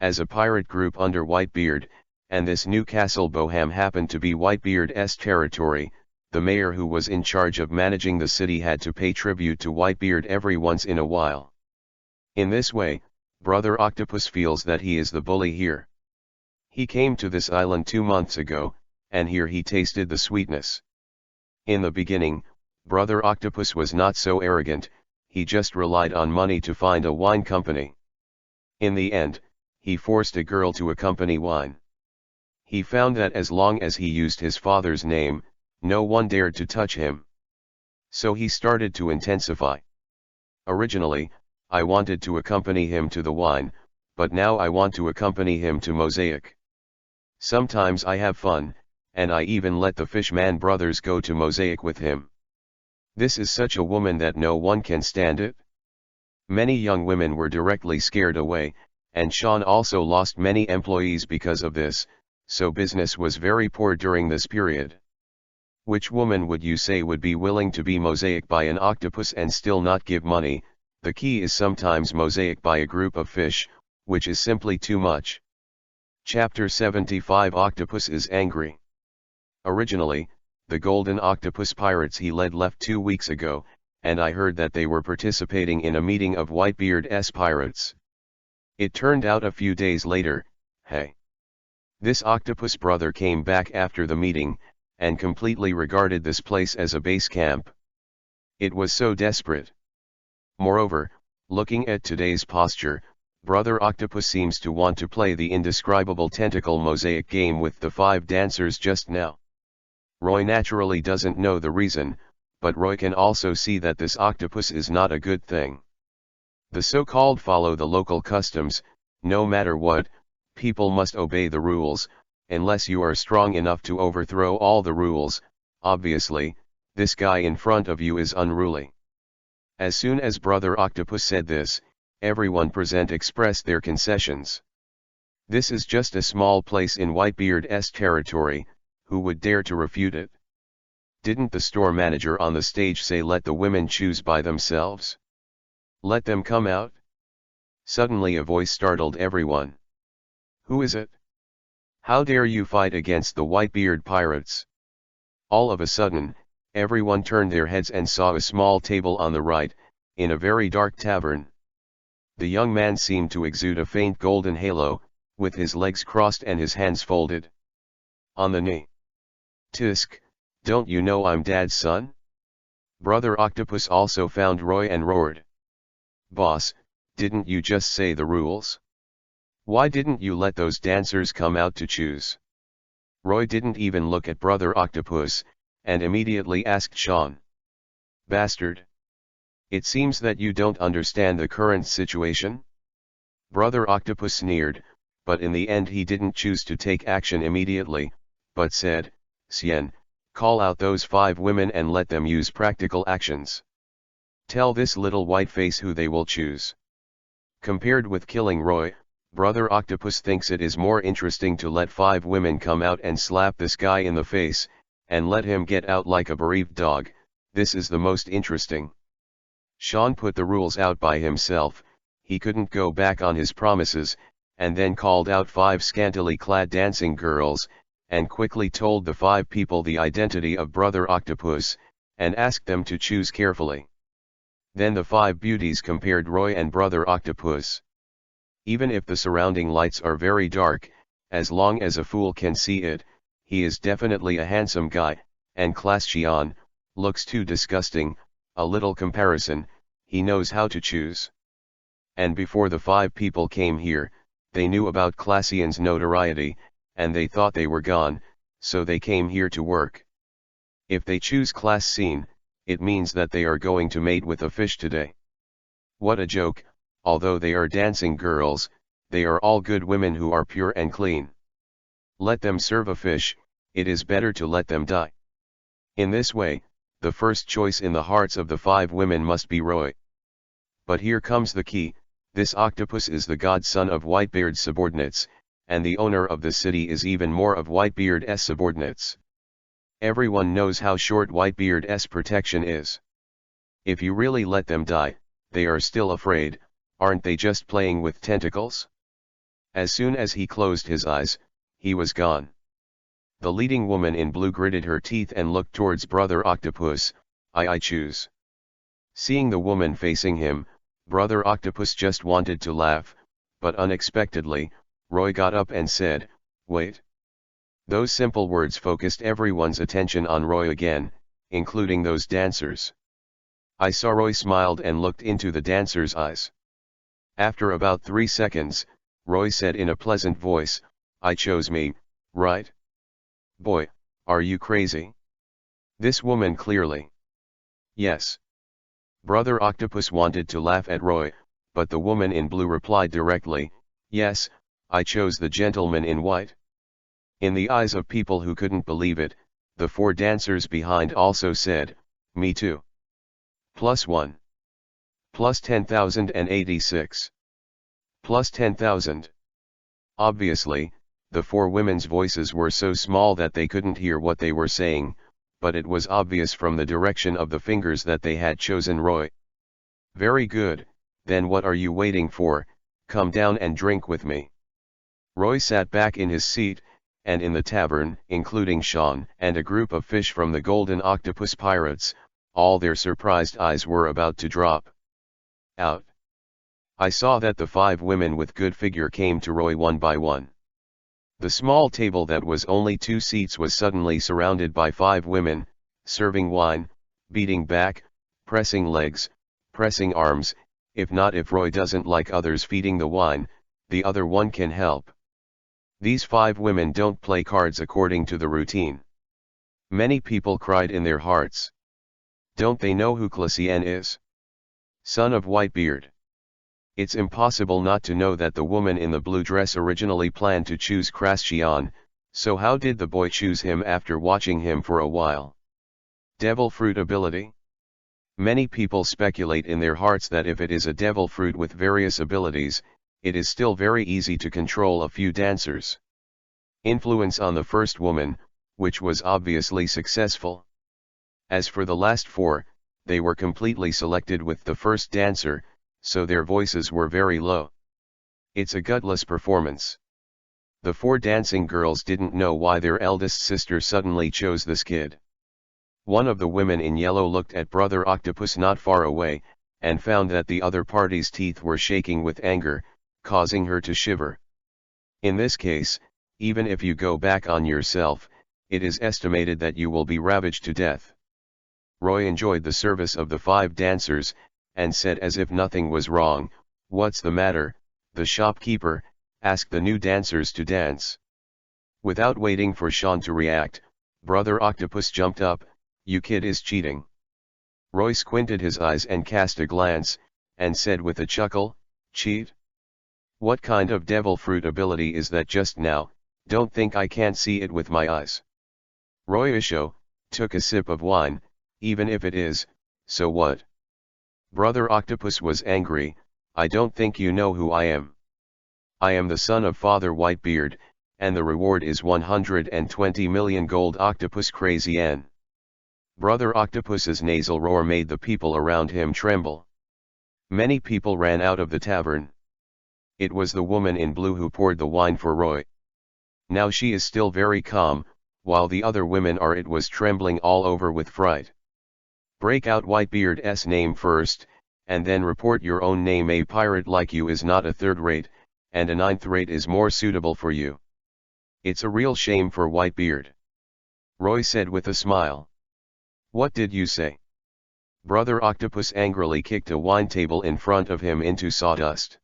As a pirate group under Whitebeard, and this new Castle Boham happened to be Whitebeard's territory, the mayor who was in charge of managing the city had to pay tribute to Whitebeard every once in a while. In this way, Brother Octopus feels that he is the bully here. He came to this island 2 months ago, and here he tasted the sweetness. In the beginning, Brother Octopus was not so arrogant, he just relied on money to find a wine company. In the end, he forced a girl to accompany wine. He found that as long as he used his father's name, no one dared to touch him. So he started to intensify. Originally, I wanted to accompany him to the wine, but now I want to accompany him to Mosaic. Sometimes I have fun, and I even let the Fishman brothers go to Mosaic with him. This is such a woman that no one can stand it. Many young women were directly scared away, and Sean also lost many employees because of this, so business was very poor during this period. Which woman would you say would be willing to be Mosaic by an octopus and still not give money? The key is sometimes Mosaic by a group of fish, which is simply too much. Chapter 75 Octopus is angry. Originally, the Golden Octopus pirates he led left 2 weeks ago, and I heard that they were participating in a meeting of Whitebeard's pirates. It turned out a few days later, hey. This octopus brother came back after the meeting, and completely regarded this place as a base camp. It was so desperate. Moreover, looking at today's posture, Brother Octopus seems to want to play the indescribable tentacle mosaic game with the 5 dancers just now. Roy naturally doesn't know the reason, but Roy can also see that this octopus is not a good thing. The so-called follow the local customs, no matter what, people must obey the rules, unless you are strong enough to overthrow all the rules. Obviously, this guy in front of you is unruly. As soon as Brother Octopus said this, everyone present expressed their concessions. This is just a small place in Whitebeard's territory, who would dare to refute it? Didn't the store manager on the stage say let the women choose by themselves? Let them come out? Suddenly a voice startled everyone. Who is it? How dare you fight against the Whitebeard pirates? All of a sudden, everyone turned their heads and saw a small table on the right, in a very dark tavern. The young man seemed to exude a faint golden halo, with his legs crossed and his hands folded on the knee. Tisk, don't you know I'm Dad's son? Brother Octopus also found Roy and roared. Boss, didn't you just say the rules? Why didn't you let those dancers come out to choose? Roy didn't even look at Brother Octopus, and immediately asked Sean. Bastard. It seems that you don't understand the current situation? Brother Octopus sneered, but in the end he didn't choose to take action immediately, but said, Sien, call out those 5 women and let them use practical actions. Tell this little white face who they will choose. Compared with killing Roy, Brother Octopus thinks it is more interesting to let 5 women come out and slap this guy in the face, and let him get out like a bereaved dog. This is the most interesting. Sean put the rules out by himself, he couldn't go back on his promises, and then called out 5 scantily clad dancing girls, and quickly told the 5 people the identity of Brother Octopus, and asked them to choose carefully. Then the 5 beauties compared Roy and Brother Octopus. Even if the surrounding lights are very dark, as long as a fool can see it, he is definitely a handsome guy, and Class Xian, looks too disgusting. A little comparison, he knows how to choose. And before the 5 people came here, they knew about Classian's notoriety, and they thought they were gone, so they came here to work. If they choose Class Scene, it means that they are going to mate with a fish today. What a joke, although they are dancing girls, they are all good women who are pure and clean. Let them serve a fish, it is better to let them die. In this way, the first choice in the hearts of the 5 women must be Roy. But here comes the key, this octopus is the godson of Whitebeard's subordinates, and the owner of the city is even more of Whitebeard's subordinates. Everyone knows how short Whitebeard's protection is. If you really let them die, they are still afraid, aren't they just playing with tentacles? As soon as he closed his eyes, he was gone. The leading woman in blue gritted her teeth and looked towards Brother Octopus. I choose. Seeing the woman facing him, Brother Octopus just wanted to laugh, but unexpectedly, Roy got up and said, "Wait." Those simple words focused everyone's attention on Roy again, including those dancers. I saw Roy smiled and looked into the dancers' eyes. After about 3 seconds, Roy said in a pleasant voice, "I chose me, right? Boy, are you crazy? This woman clearly." "Yes." Brother Octopus wanted to laugh at Roy, but the woman in blue replied directly, "Yes, I chose the gentleman in white." In the eyes of people who couldn't believe it, the 4 dancers behind also said, "Me too." +1. +10,086. +10,000. Obviously, the 4 women's voices were so small that they couldn't hear what they were saying, but it was obvious from the direction of the fingers that they had chosen Roy. "Very good, then what are you waiting for? Come down and drink with me." Roy sat back in his seat, and in the tavern, including Sean and a group of fish from the Golden Octopus Pirates, all their surprised eyes were about to drop out. I saw that the 5 women with good figure came to Roy one by one. The small table that was only 2 seats was suddenly surrounded by 5 women, serving wine, beating back, pressing legs, pressing arms. If Roy doesn't like others feeding the wine, the other one can help. These 5 women don't play cards according to the routine. Many people cried in their hearts. Don't they know who Clacian is? Son of Whitebeard. It's impossible not to know that the woman in the blue dress originally planned to choose Clacian, so how did the boy choose him after watching him for a while? Devil fruit ability? Many people speculate in their hearts that if it is a devil fruit with various abilities, it is still very easy to control a few dancers. Influence on the first woman, which was obviously successful. As for the last 4, they were completely selected with the first dancer, so their voices were very low. It's a gutless performance. The 4 dancing girls didn't know why their eldest sister suddenly chose this kid. One of the women in yellow looked at Brother Octopus not far away, and found that the other party's teeth were shaking with anger, causing her to shiver. In this case, even if you go back on yourself, it is estimated that you will be ravaged to death. Roy enjoyed the service of the 5 dancers, and said as if nothing was wrong, "What's the matter, the shopkeeper? Ask the new dancers to dance." Without waiting for Sean to react, Brother Octopus jumped up, "You kid is cheating." Roy squinted his eyes and cast a glance, and said with a chuckle, "Cheat? What kind of devil fruit ability is that just now? Don't think I can't see it with my eyes." Roy Isho took a sip of wine. "Even if it is, so what?" Brother Octopus was angry. "I don't think you know who I am. I am the son of Father Whitebeard, and the reward is 120 million gold octopus crazy yen." Brother Octopus's nasal roar made the people around him tremble. Many people ran out of the tavern. It was the woman in blue who poured the wine for Roy. Now she is still very calm, while the other women are trembling all over with fright. Break out Whitebeard's name first, and then report your own name. A pirate like you is not a 3rd rate, and a 9th rate is more suitable for you. It's a real shame for Whitebeard. Roy said with a smile. "What did you say?" Brother Octopus angrily kicked a wine table in front of him into sawdust.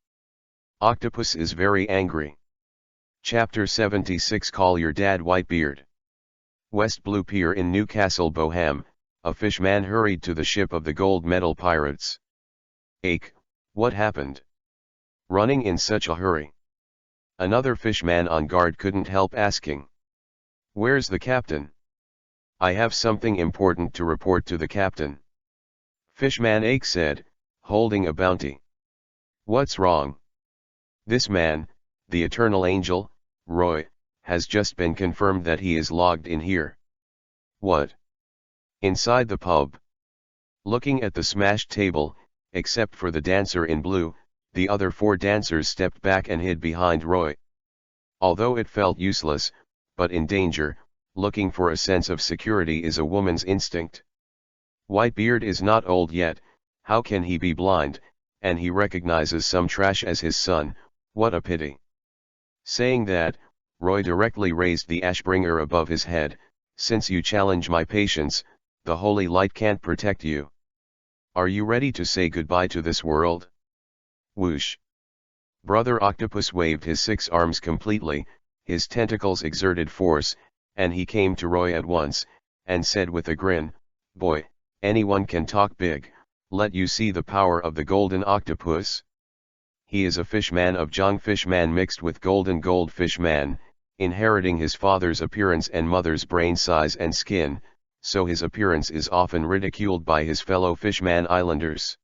Octopus is very angry. Chapter 76. Call your dad Whitebeard. West Blue Pier in Newcastle, Boham. A fishman hurried to the ship of the gold medal pirates. Ake, What happened? Running in such a hurry. Another fishman on guard couldn't help asking. Where's the captain? I have something important to report to the captain. Fishman Ake said, holding a bounty. What's wrong? This man, the eternal angel, Roy, has just been confirmed that he is logged in here. What? Inside the pub. Looking at the smashed table, except for the dancer in blue, the other 4 dancers stepped back and hid behind Roy. Although it felt useless, but in danger, looking for a sense of security is a woman's instinct. Whitebeard is not old yet, how can he be blind, and he recognizes some trash as his son, what a pity. Saying that, Roy directly raised the Ashbringer above his head. Since you challenge my patience, the holy light can't protect you. Are you ready to say goodbye to this world? Whoosh. Brother Octopus waved his 6 arms completely, his tentacles exerted force, and he came to Roy at once, and said with a grin, Boy, anyone can talk big, let you see the power of the golden octopus. He is a fishman of Jong fishman mixed with golden goldfishman, inheriting his father's appearance and mother's brain size and skin, so his appearance is often ridiculed by his fellow fishman islanders.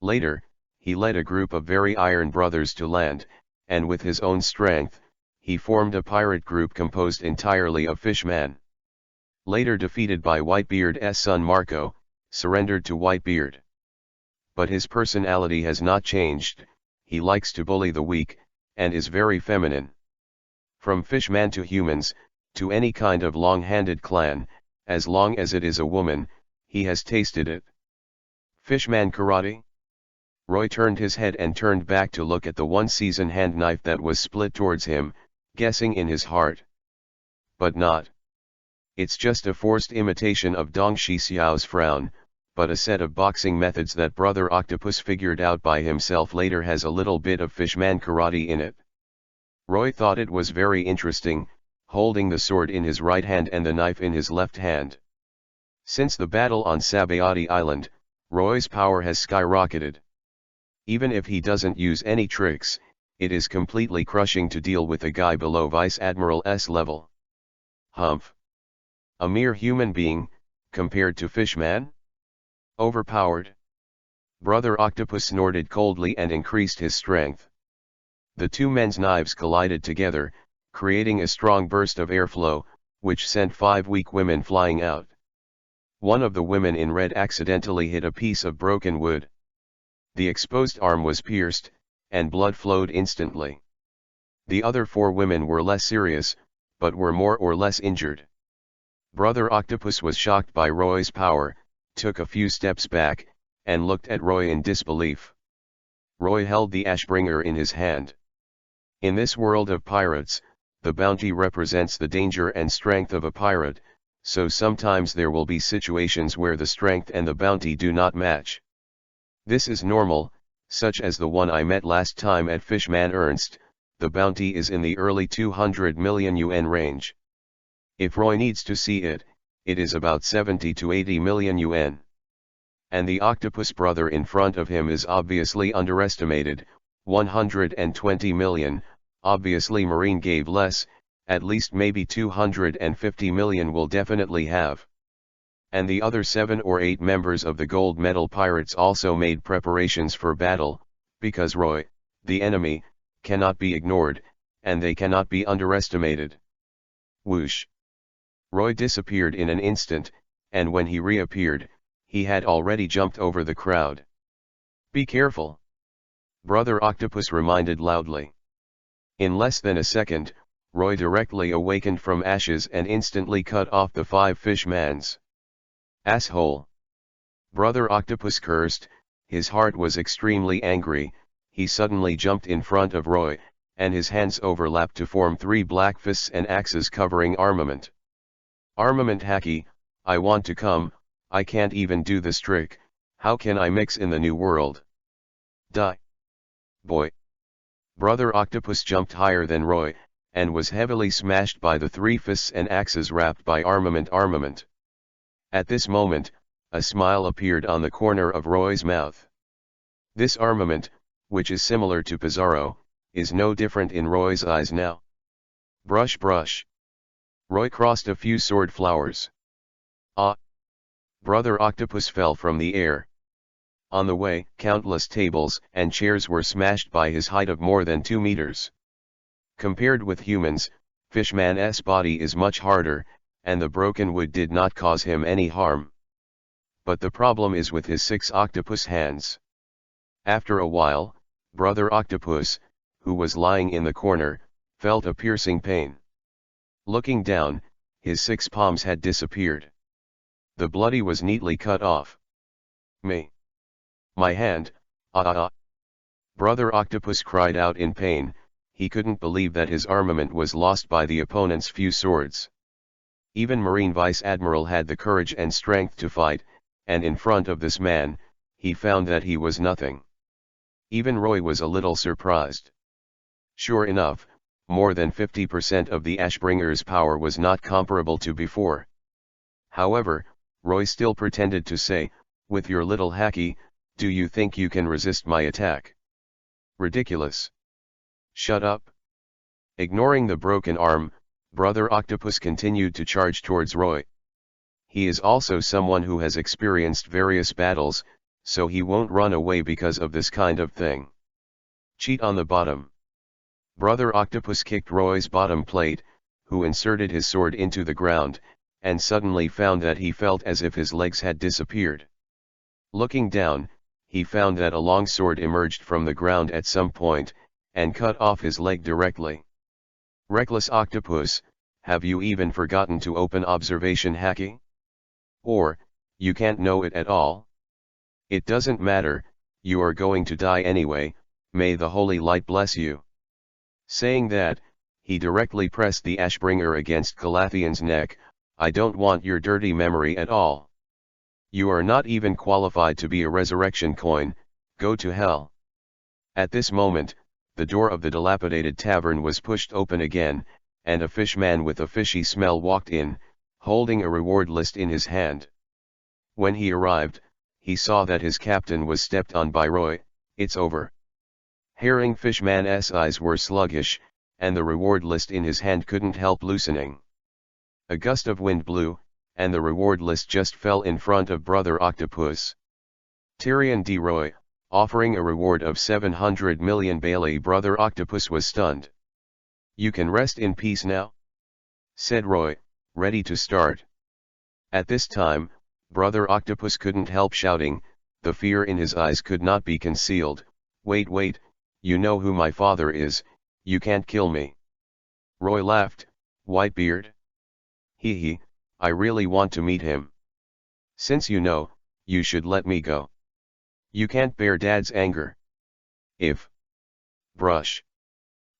Later, he led a group of very iron brothers to land, and with his own strength, he formed a pirate group composed entirely of fishmen. Later defeated by Whitebeard's son Marco, surrendered to Whitebeard. But his personality has not changed, he likes to bully the weak, and is very feminine. From fishman to humans, to any kind of long-handed clan, as long as it is a woman, he has tasted it. Fishman karate? Roy turned his head and turned back to look at the one-season hand knife that was split towards him, guessing in his heart. But not. It's just a forced imitation of Dong Shi Xiao's frown, but a set of boxing methods that Brother Octopus figured out by himself later has a little bit of fishman karate in it. Roy thought it was very interesting, holding the sword in his right hand and the knife in his left hand. Since the battle on Sabayati Island, Roy's power has skyrocketed. Even if he doesn't use any tricks, it is completely crushing to deal with a guy below Vice Admiral's level. Humph. A mere human being, compared to Fishman? Overpowered. Brother Octopus snorted coldly and increased his strength. The 2 men's knives collided together, creating a strong burst of airflow, which sent 5 weak women flying out. One of the women in red accidentally hit a piece of broken wood. The exposed arm was pierced, and blood flowed instantly. The other 4 women were less serious, but were more or less injured. Brother Octopus was shocked by Roy's power, took a few steps back, and looked at Roy in disbelief. Roy held the Ashbringer in his hand. In this world of pirates, the bounty represents the danger and strength of a pirate, so sometimes there will be situations where the strength and the bounty do not match. This is normal, such as the one I met last time at Fishman Ernst. The bounty is in the early 200 million yuan range. If Roy needs to see it, it is about 70 to 80 million yuan. And the octopus brother in front of him is obviously underestimated, 120 million, obviously Marine gave less, at least maybe 250 million will definitely have. And the other 7 or 8 members of the gold medal pirates also made preparations for battle, because Roy, the enemy, cannot be ignored, and they cannot be underestimated. Whoosh. Roy disappeared in an instant, and when he reappeared, he had already jumped over the crowd. Be careful. Brother Octopus reminded loudly. In less than a second, Roy directly awakened from ashes and instantly cut off the 5 fishmans. Asshole. Brother Octopus cursed, his heart was extremely angry, he suddenly jumped in front of Roy, and his hands overlapped to form 3 black fists and axes covering armament. Armament hacky, I want to come, I can't even do this trick, how can I mix in the new world? Die. Boy. Brother Octopus jumped higher than Roy, and was heavily smashed by the 3 fists and axes wrapped by armament. At this moment, a smile appeared on the corner of Roy's mouth. This armament, which is similar to Pizarro, is no different in Roy's eyes now. Brush brush. Roy crossed a few sword flowers. Ah! Brother Octopus fell from the air. On the way, countless tables and chairs were smashed by his height of more than 2 meters. Compared with humans, Fishman's body is much harder, and the broken wood did not cause him any harm. But the problem is with his 6 octopus hands. After a while, Brother Octopus, who was lying in the corner, felt a piercing pain. Looking down, his 6 palms had disappeared. The bloody was neatly cut off. Me. My hand, ah ah ah. Brother Octopus cried out in pain. He couldn't believe that his armament was lost by the opponent's few swords. Even Marine Vice Admiral had the courage and strength to fight, and in front of this man, he found that he was nothing. Even Roy was a little surprised. Sure enough, more than 50% of the Ashbringer's power was not comparable to before. However, Roy still pretended to say, "With your little hacky, do you think you can resist my attack? Ridiculous. Shut up." Ignoring the broken arm, Brother Octopus continued to charge towards Roy. He is also someone who has experienced various battles, so he won't run away because of this kind of thing. Cheat on the bottom. Brother Octopus kicked Roy's bottom plate, who inserted his sword into the ground, and suddenly found that he felt as if his legs had disappeared. Looking down, he found that a long sword emerged from the ground at some point, and cut off his leg directly. Reckless Octopus, have you even forgotten to open observation hacking? Or, you can't know it at all? It doesn't matter, you are going to die anyway, may the holy light bless you. Saying that, he directly pressed the Ashbringer against Calathian's neck. I don't want your dirty memory at all. You are not even qualified to be a resurrection coin, go to hell. At this moment, the door of the dilapidated tavern was pushed open again, and a fishman with a fishy smell walked in, holding a reward list in his hand. When he arrived, he saw that his captain was stepped on by Roy. It's over. Herring Fishman's eyes were sluggish, and the reward list in his hand couldn't help loosening. A gust of wind blew, and the reward list just fell in front of Brother Octopus. Tyrion D. Roy, offering a reward of 700 million Bailey. Brother Octopus was stunned. You can rest in peace now? Said Roy, ready to start. At this time, Brother Octopus couldn't help shouting, the fear in his eyes could not be concealed. Wait, you know who my father is, you can't kill me. Roy laughed. Whitebeard? Hee, I really want to meet him. Since you know, you should let me go. You can't bear Dad's anger. If. Brush.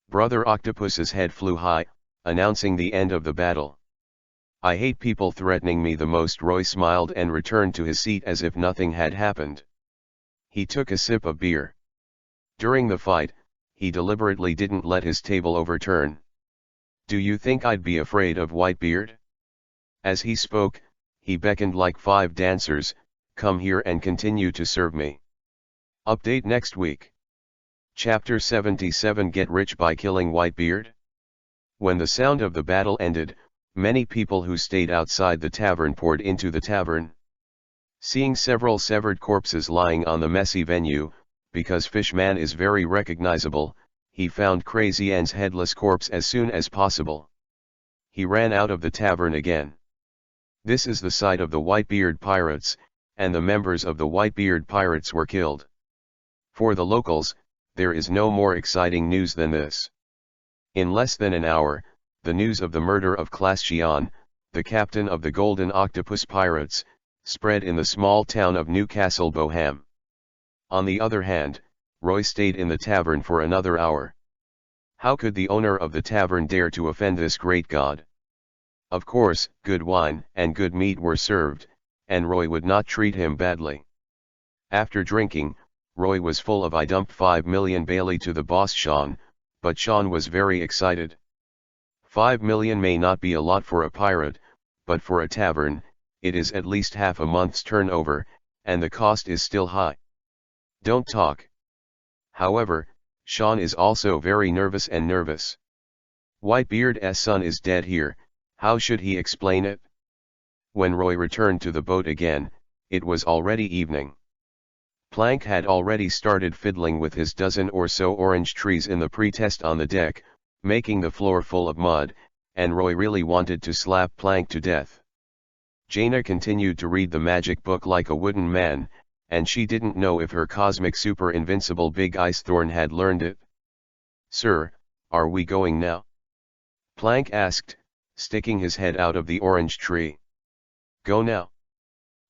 Brother Octopus's head flew high, announcing the end of the battle. I hate people threatening me the most. Roy smiled and returned to his seat as if nothing had happened. He took a sip of beer. During the fight, he deliberately didn't let his table overturn. Do you think I'd be afraid of Whitebeard? As he spoke, he beckoned like 5 dancers, come here and continue to serve me. Update next week. Chapter 77 Get Rich by Killing Whitebeard? When the sound of the battle ended, many people who stayed outside the tavern poured into the tavern. Seeing several severed corpses lying on the messy venue, because Fishman is very recognizable, he found Crazy Ann's headless corpse as soon as possible. He ran out of the tavern again. This is the site of the Whitebeard Pirates, and the members of the Whitebeard Pirates were killed. For the locals, there is no more exciting news than this. In less than an hour, the news of the murder of Klaas Xian, the captain of the Golden Octopus Pirates, spread in the small town of Newcastle Boham. On the other hand, Roy stayed in the tavern for another hour. How could the owner of the tavern dare to offend this great god? Of course, good wine and good meat were served, and Roy would not treat him badly. After drinking, Roy was full of I dumped 5 million Bailey to the boss Sean, but Sean was very excited. 5 million may not be a lot for a pirate, but for a tavern, it is at least half a month's turnover, and the cost is still high. Don't talk. However, Sean is also very nervous. Whitebeard's son is dead here, how should he explain it? When Roy returned to the boat again, it was already evening. Plank had already started fiddling with his dozen or so orange trees in the pretest on the deck, making the floor full of mud, and Roy really wanted to slap Plank to death. Jaina continued to read the magic book like a wooden man, and she didn't know if her cosmic super invincible big ice thorn had learned it. "Sir, are we going now?" Plank asked, sticking his head out of the orange tree. "Go now?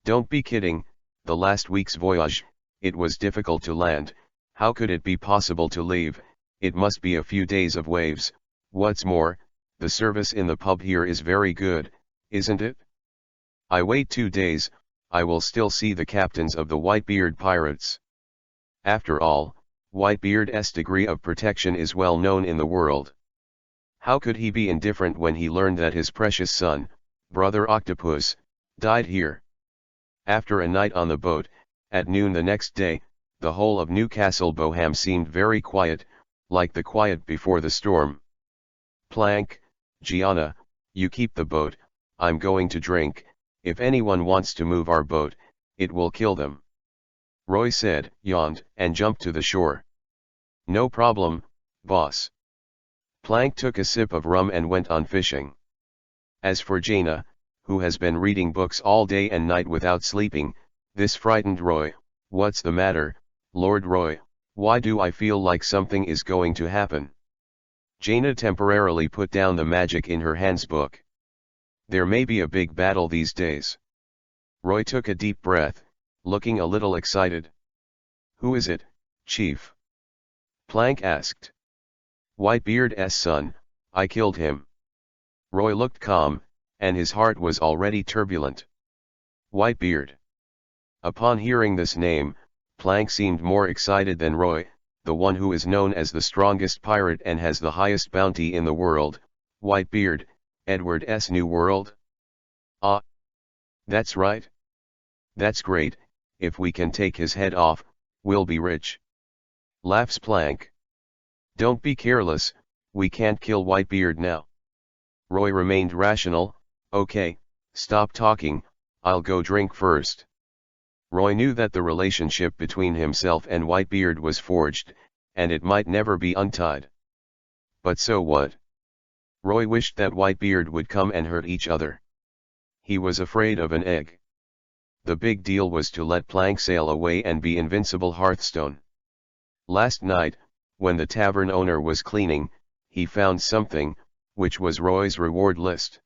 Don't be kidding, the last week's voyage, it was difficult to land, how could it be possible to leave? It must be a few days of waves, what's more, the service in the pub here is very good, isn't it? I wait 2 days, I will still see the captains of the Whitebeard pirates. After all, Whitebeard's degree of protection is well known in the world. How could he be indifferent when he learned that his precious son, Brother Octopus, died here? After a night on the boat, at noon the next day, the whole of Newcastle Boham seemed very quiet, like the quiet before the storm. "Plank, Gianna, you keep the boat, I'm going to drink, if anyone wants to move our boat, it will kill them," Roy said, yawned, and jumped to the shore. "No problem, boss." Plank took a sip of rum and went on fishing. As for Jaina, who has been reading books all day and night without sleeping, this frightened Roy. "What's the matter, Lord Roy, why do I feel like something is going to happen?" Jaina temporarily put down the magic in her hands book. "There may be a big battle these days." Roy took a deep breath, looking a little excited. "Who is it, Chief?" Plank asked. "Whitebeard's son, I killed him." Roy looked calm, and his heart was already turbulent. Whitebeard. Upon hearing this name, Plank seemed more excited than Roy, the one who is known as the strongest pirate and has the highest bounty in the world. "Whitebeard, Edward's new world?" "Ah. That's right. That's great, if we can take his head off, we'll be rich." Laughs Plank. "Don't be careless, we can't kill Whitebeard now." Roy remained rational. "Okay, stop talking, I'll go drink first." Roy knew that the relationship between himself and Whitebeard was forged, and it might never be untied. But so what? Roy wished that Whitebeard would come and hurt each other. He was afraid of an egg. The big deal was to let Plank sail away and be invincible Hearthstone. Last night, when the tavern owner was cleaning, he found something, which was Roy's reward list.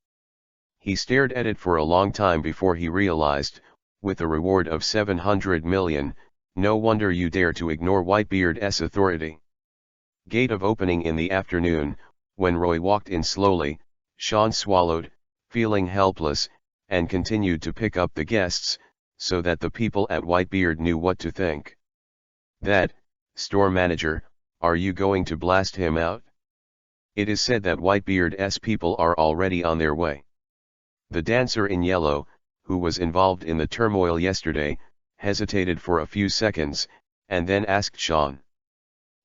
He stared at it for a long time before he realized, with a reward of 700 million, no wonder you dare to ignore Whitebeard's authority. Gate of opening in the afternoon, when Roy walked in slowly, Sean swallowed, feeling helpless, and continued to pick up the guests, so that the people at Whitebeard knew what to think. "That, store manager, are you going to blast him out?" It is said that Whitebeard's people are already on their way. The dancer in yellow, who was involved in the turmoil yesterday, hesitated for a few seconds, and then asked Sean.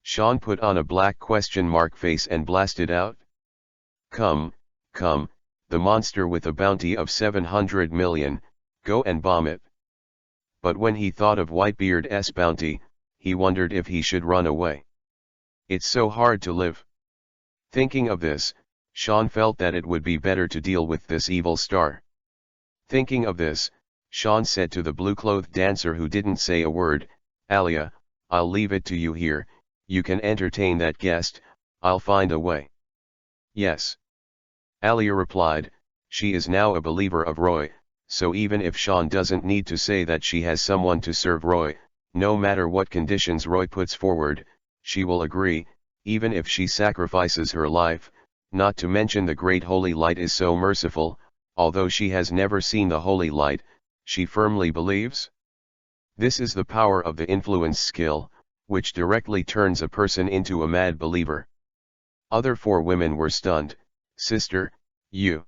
Sean put on a black question mark face and blasted out. Come, the monster with a bounty of 700 million, go and bomb it." But when he thought of Whitebeard's bounty, he wondered if he should run away. It's so hard to live. Thinking of this, Sean felt that it would be better to deal with this evil star. Thinking of this, Sean said to the blue-clothed dancer who didn't say a word, "Alia, I'll leave it to you here, you can entertain that guest, I'll find a way." "Yes." Alia replied. She is now a believer of Roy, so even if Sean doesn't need to say that she has someone to serve Roy, no matter what conditions Roy puts forward, she will agree, even if she sacrifices her life, not to mention the great holy light is so merciful. Although she has never seen the holy light, she firmly believes. This is the power of the influence skill, which directly turns a person into a mad believer. Other 4 women were stunned. "Sister, you..."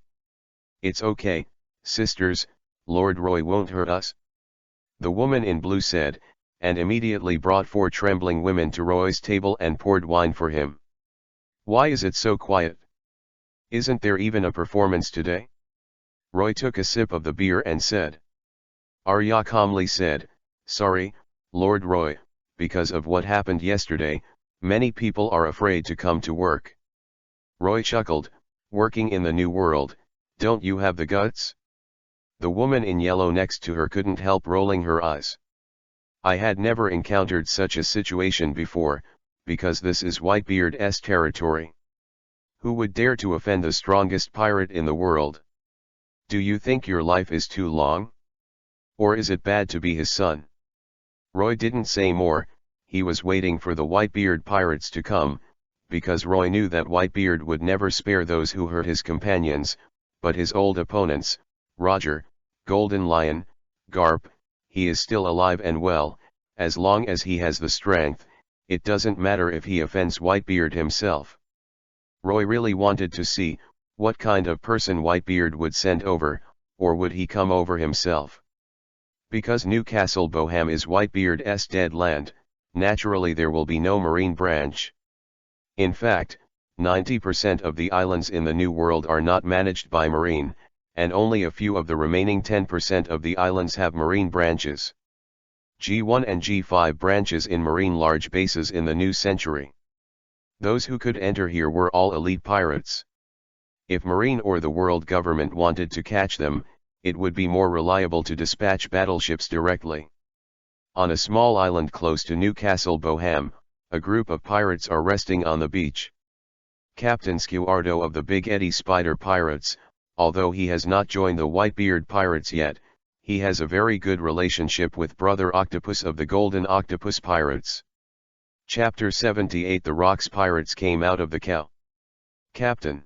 "It's okay, sisters, Lord Roy won't hurt us." The woman in blue said, and immediately brought 4 trembling women to Roy's table and poured wine for him. "Why is it so quiet? Isn't there even a performance today?" Roy took a sip of the beer and said. Arya calmly said, "Sorry, Lord Roy, because of what happened yesterday, many people are afraid to come to work." Roy chuckled, "Working in the new world, don't you have the guts?" The woman in yellow next to her couldn't help rolling her eyes. "I had never encountered such a situation before, because this is Whitebeard's territory. Who would dare to offend the strongest pirate in the world? Do you think your life is too long? Or is it bad to be his son?" Roy didn't say more. He was waiting for the Whitebeard pirates to come, because Roy knew that Whitebeard would never spare those who hurt his companions, but his old opponents, Roger, Golden Lion, Garp, he is still alive and well. As long as he has the strength, it doesn't matter if he offends Whitebeard himself. Roy really wanted to see what kind of person Whitebeard would send over, or would he come over himself? Because Newcastle Boham is Whitebeard's dead land, naturally there will be no marine branch. In fact, 90% of the islands in the New World are not managed by marine, and only a few of the remaining 10% of the islands have marine branches. G1 and G5 branches in marine large bases in the new century. Those who could enter here were all elite pirates. If marine or the world government wanted to catch them, it would be more reliable to dispatch battleships directly. On a small island close to Newcastle Boham, a group of pirates are resting on the beach. Captain Scuardo of the Big Eddie Spider Pirates, although he has not joined the Whitebeard Pirates yet, he has a very good relationship with Brother Octopus of the Golden Octopus Pirates. Chapter 78 The Rocks Pirates came out of the cow. "Captain!"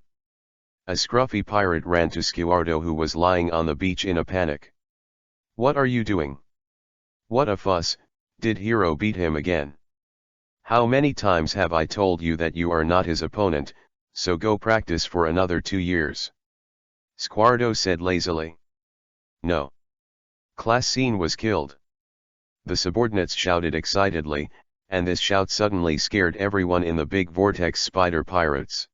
A scruffy pirate ran to Scuardo, who was lying on the beach in a panic. "What are you doing? What a fuss, did Hero beat him again? How many times have I told you that you are not his opponent, so go practice for another 2 years." Scuardo said lazily. "No. Classine was killed." The subordinates shouted excitedly, and this shout suddenly scared everyone in the big Vortex Spider Pirates.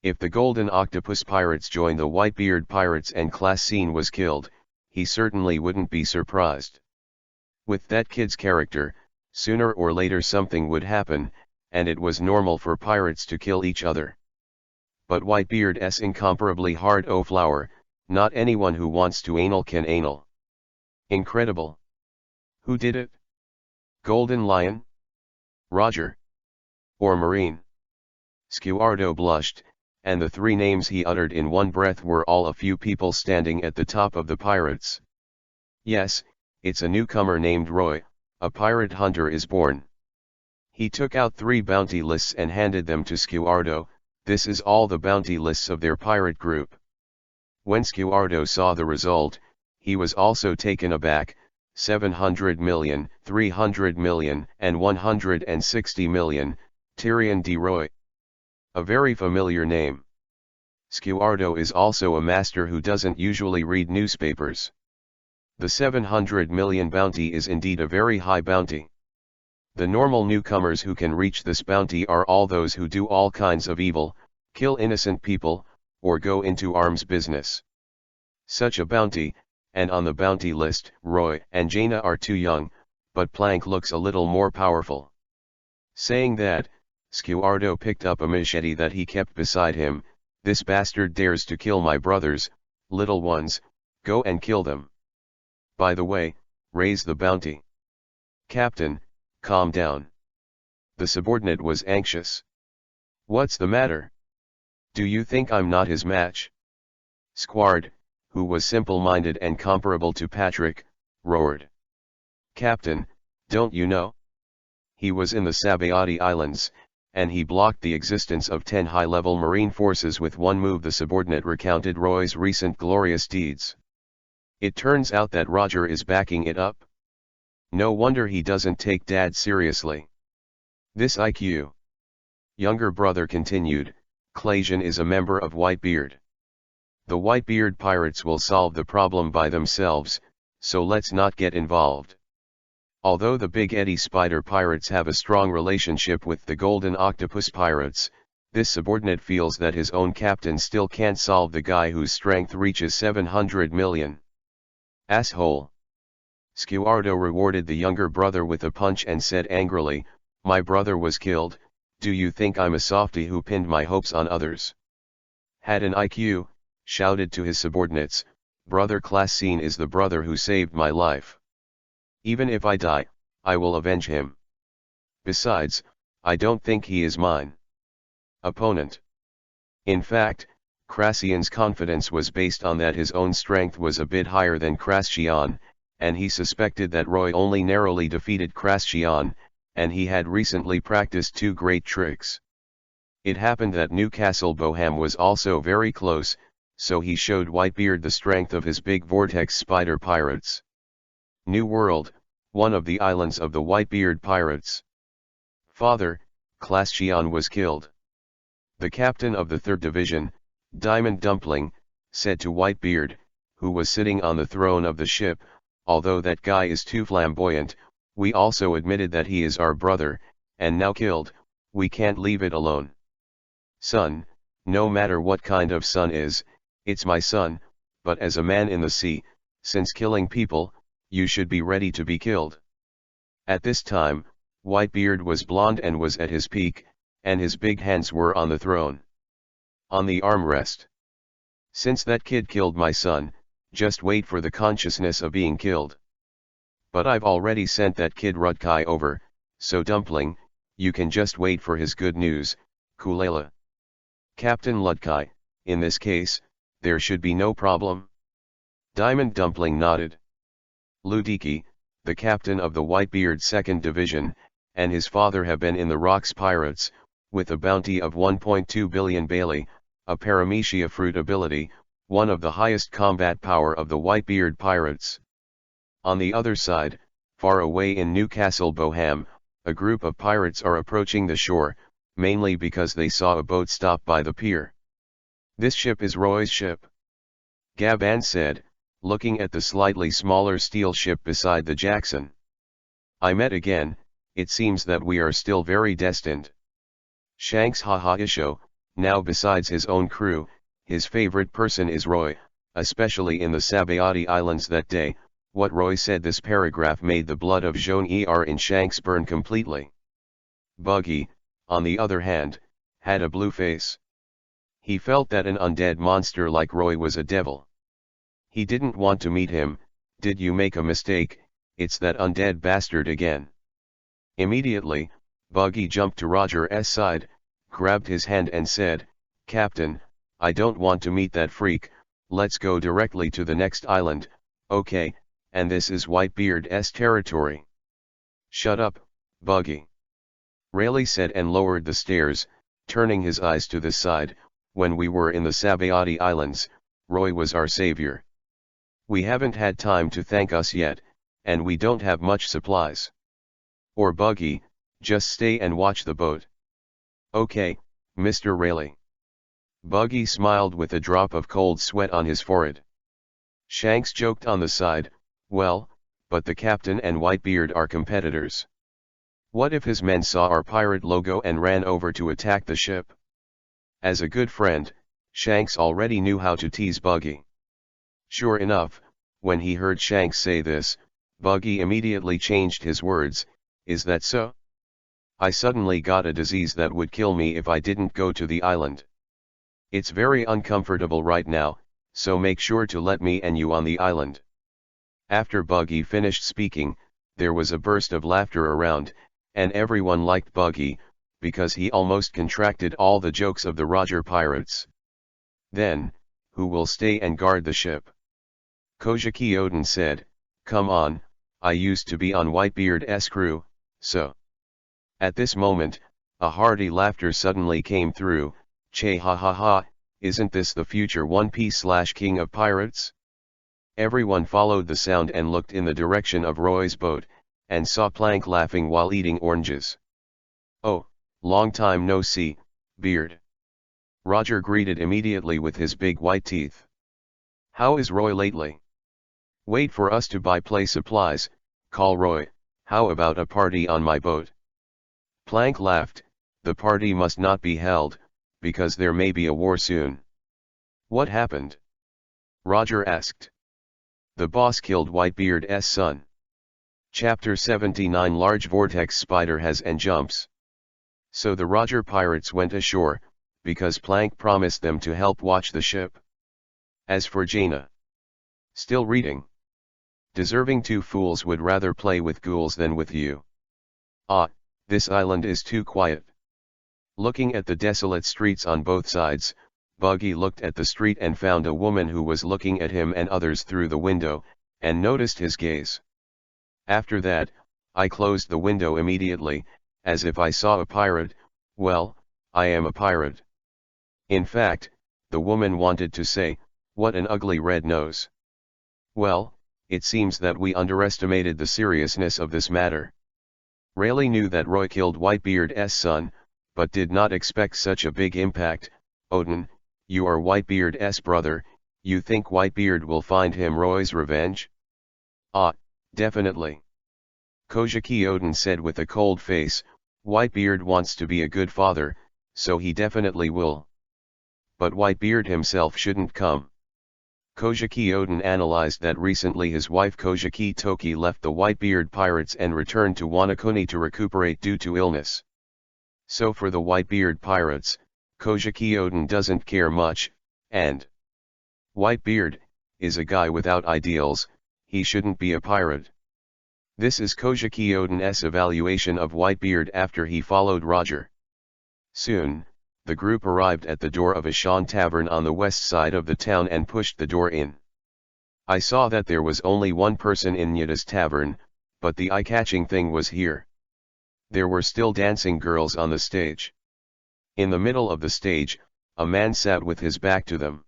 If the Golden Octopus Pirates joined the Whitebeard Pirates and Classine was killed, he certainly wouldn't be surprised. With that kid's character, sooner or later something would happen, and it was normal for pirates to kill each other. But Whitebeard's incomparably hard flower, not anyone who wants to anal can anal. Incredible. Who did it? Golden Lion? Roger? Or Marine? Scuardo blushed, and the 3 names he uttered in one breath were all a few people standing at the top of the pirates. "Yes, it's a newcomer named Roy, a pirate hunter is born." He took out 3 bounty lists and handed them to Scuardo. "This is all the bounty lists of their pirate group." When Scuardo saw the result, he was also taken aback. 700 million, 300 million, and 160 million, Tyrion de Roy. A very familiar name. Scuardo is also a master who doesn't usually read newspapers. The 700 million bounty is indeed a very high bounty. The normal newcomers who can reach this bounty are all those who do all kinds of evil, kill innocent people, or go into arms business. Such a bounty, and on the bounty list, Roy and Jaina are too young, but Plank looks a little more powerful. Saying that, Scuardo picked up a machete that he kept beside him. "This bastard dares to kill my brothers, little ones, go and kill them. By the way, raise the bounty." "Captain, calm down." The subordinate was anxious. "What's the matter? Do you think I'm not his match?" Squard, who was simple-minded and comparable to Patrick, roared. "Captain, don't you know? He was in the Sabayati Islands, and he blocked the existence of 10 high-level marine forces with one move." The subordinate recounted Roy's recent glorious deeds. "It turns out that Roger is backing it up. No wonder he doesn't take Dad seriously. This IQ." Younger brother continued, "Clasian is a member of Whitebeard. The Whitebeard pirates will solve the problem by themselves, so let's not get involved." Although the Big Eddy Spider pirates have a strong relationship with the Golden Octopus pirates, this subordinate feels that his own captain still can't solve the guy whose strength reaches 700 million. Asshole. Scuardo rewarded the younger brother with a punch and said angrily, "My brother was killed, do you think I'm a softy who pinned my hopes on others? Had an IQ," shouted to his subordinates, "Brother Classine is the brother who saved my life. Even if I die, I will avenge him. Besides, I don't think he is mine." Opponent. In fact, Crassian's confidence was based on that his own strength was a bit higher than Crassian, and he suspected that Roy only narrowly defeated Crassian, and he had recently practiced 2 great tricks. It happened that Newcastle Boham was also very close, so he showed Whitebeard the strength of his big vortex spider pirates. New World, one of the islands of the Whitebeard pirates. Father, Crassian was killed. The captain of the 3rd Division, Diamond Dumpling, said to Whitebeard, who was sitting on the throne of the ship, "Although that guy is too flamboyant, we also admitted that he is our brother, and now killed, we can't leave it alone. Son, no matter what kind of son is, it's my son, but as a man in the sea, since killing people, you should be ready to be killed." At this time, Whitebeard was blonde and was at his peak, and his big hands were on the throne. On the armrest. "Since that kid killed my son, just wait for the consciousness of being killed. But I've already sent that kid Rudkai over, so Dumpling, you can just wait for his good news, Kulela. Captain Ludkai, in this case, there should be no problem." Diamond Dumpling nodded. Ludiki, the captain of the Whitebeard 2nd Division, and his father have been in the Rocks Pirates, with a bounty of 1.2 billion Bailey, a paramecia fruit ability, one of the highest combat power of the Whitebeard pirates. On the other side, far away in Newcastle Boham, a group of pirates are approaching the shore, mainly because they saw a boat stop by the pier. "This ship is Roy's ship," Gaban said, looking at the slightly smaller steel ship beside the Jackson. "I met again, it seems that we are still very destined." Shanks haha Isho, now besides his own crew, his favorite person is Roy, especially in the Sabayati Islands that day. What Roy said this paragraph made the blood of Joan in Shanks burn completely. Buggy, on the other hand, had a blue face. He felt that an undead monster like Roy was a devil. He didn't want to meet him. "Did you make a mistake? It's that undead bastard again." Immediately, Buggy jumped to Roger's side, grabbed his hand and said, "Captain, I don't want to meet that freak, let's go directly to the next island, okay, and this is Whitebeard's territory." "Shut up, Buggy," Rayleigh said and lowered the stairs, turning his eyes to the side. "When we were in the Sabayati Islands, Roy was our savior. We haven't had time to thank us yet, and we don't have much supplies. Or Buggy, just stay and watch the boat." "Okay, Mr. Rayleigh." Buggy smiled with a drop of cold sweat on his forehead. Shanks joked on the side, "Well, but the captain and Whitebeard are competitors. What if his men saw our pirate logo and ran over to attack the ship?" As a good friend, Shanks already knew how to tease Buggy. Sure enough, when he heard Shanks say this, Buggy immediately changed his words. "Is that so? I suddenly got a disease that would kill me if I didn't go to the island. It's very uncomfortable right now, so make sure to let me and you on the island." After Buggy finished speaking, there was a burst of laughter around, and everyone liked Buggy, because he almost contracted all the jokes of the Roger pirates. "Then, who will stay and guard the ship?" Kojiki Odin said, "Come on, I used to be on Whitebeard's crew, so." At this moment, a hearty laughter suddenly came through. "Che ha ha ha, isn't this the future One Piece/King of Pirates?" Everyone followed the sound and looked in the direction of Roy's boat, and saw Plank laughing while eating oranges. "Oh, long time no see, Beard." Roger greeted immediately with his big white teeth. "How is Roy lately?" "Wait for us to buy play supplies, call Roy, How about a party on my boat? Plank laughed, the party must not be held, because there may be a war soon. What happened? Roger asked. The boss killed Whitebeard's son. Chapter 79 Large vortex spider has and jumps. So the Roger pirates went ashore, because Plank promised them to help watch the ship. As for Jaina. Still reading. Deserving two fools would rather play with ghouls than with you. Ah, this island is too quiet. Looking at the desolate streets on both sides, Buggy looked at the street and found a woman who was looking at him and others through the window, and noticed his gaze. After that, I closed the window immediately, as if I saw a pirate. Well, I am a pirate. In fact, the woman wanted to say, what an ugly red nose. Well, it seems that we underestimated the seriousness of this matter. Rayleigh knew that Roy killed Whitebeard's son, but did not expect such a big impact. Odin, you are Whitebeard's brother, you think Whitebeard will find him Roy's revenge? Ah, definitely. Kojiki Odin said with a cold face, Whitebeard wants to be a good father, so he definitely will. But Whitebeard himself shouldn't come. Kojiki Odin analyzed that recently his wife Kojiki Toki left the Whitebeard pirates and returned to Wanakuni to recuperate due to illness. So for the Whitebeard pirates, Kojiki Odin doesn't care much, and Whitebeard is a guy without ideals, he shouldn't be a pirate. This is Kojiki Odin's evaluation of Whitebeard after he followed Roger. Soon, the group arrived at the door of a Shan tavern on the west side of the town and pushed the door in. I saw that there was only one person in Nyata's tavern, but the eye-catching thing was here. There were still dancing girls on the stage. In the middle of the stage, a man sat with his back to them.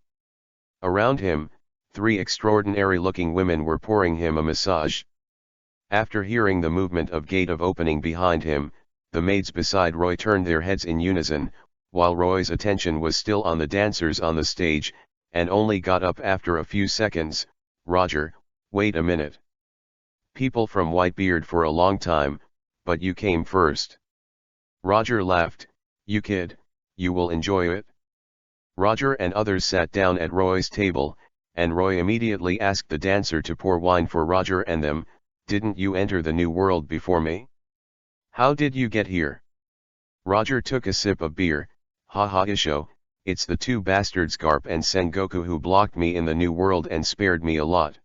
Around him, 3 extraordinary-looking women were pouring him a massage. After hearing the movement of gate of opening behind him, the maids beside Roy turned their heads in unison, while Roy's attention was still on the dancers on the stage, and only got up after a few seconds. Roger, wait a minute. People from Whitebeard for a long time, but you came first. Roger laughed, you kid, you will enjoy it. Roger and others sat down at Roy's table, and Roy immediately asked the dancer to pour wine for Roger and them. Didn't you enter the new world before me? How did you get here? Roger took a sip of beer. Haha Isho, it's the 2 bastards Garp and Sengoku who blocked me in the new world and spared me a lot.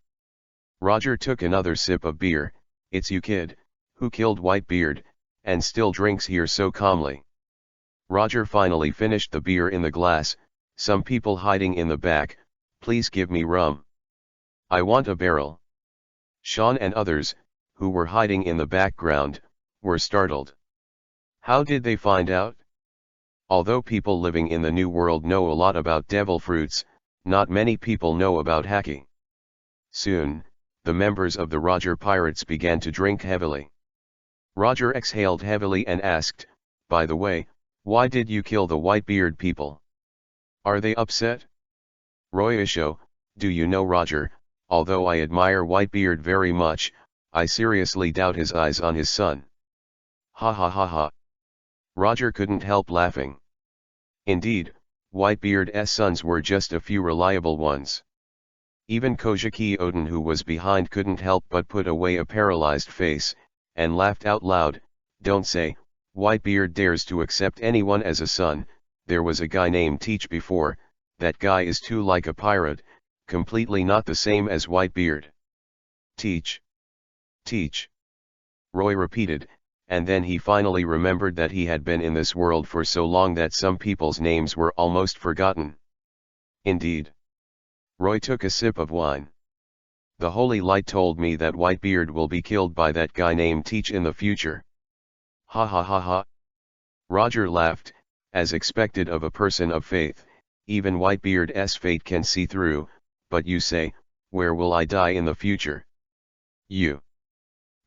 Roger took another sip of beer. It's you kid, who killed Whitebeard, and still drinks here so calmly. Roger finally finished the beer in the glass. Some people hiding in the back, please give me rum. I want a barrel. Sean and others, who were hiding in the background, were startled. How did they find out? Although people living in the new world know a lot about devil fruits, not many people know about haki. Soon, the members of the Roger pirates began to drink heavily. Roger exhaled heavily and asked, by the way, why did you kill the Whitebeard people? Are they upset? Roy Isho, do you know Roger, although I admire Whitebeard very much, I seriously doubt his eyes on his son. Ha ha ha ha. Roger couldn't help laughing. Indeed, Whitebeard's sons were just a few reliable ones. Even Kojiki Odin, who was behind, couldn't help but put away a paralyzed face, and laughed out loud. Don't say, Whitebeard dares to accept anyone as a son. There was a guy named Teach before, that guy is too like a pirate, completely not the same as Whitebeard. Teach. Teach. Roy repeated, and then he finally remembered that he had been in this world for so long that some people's names were almost forgotten. Indeed. Roy took a sip of wine. The holy light told me that Whitebeard will be killed by that guy named Teach in the future. Ha ha ha ha. Roger laughed, as expected of a person of faith. Even Whitebeard's fate can see through, but you say, where will I die in the future? You.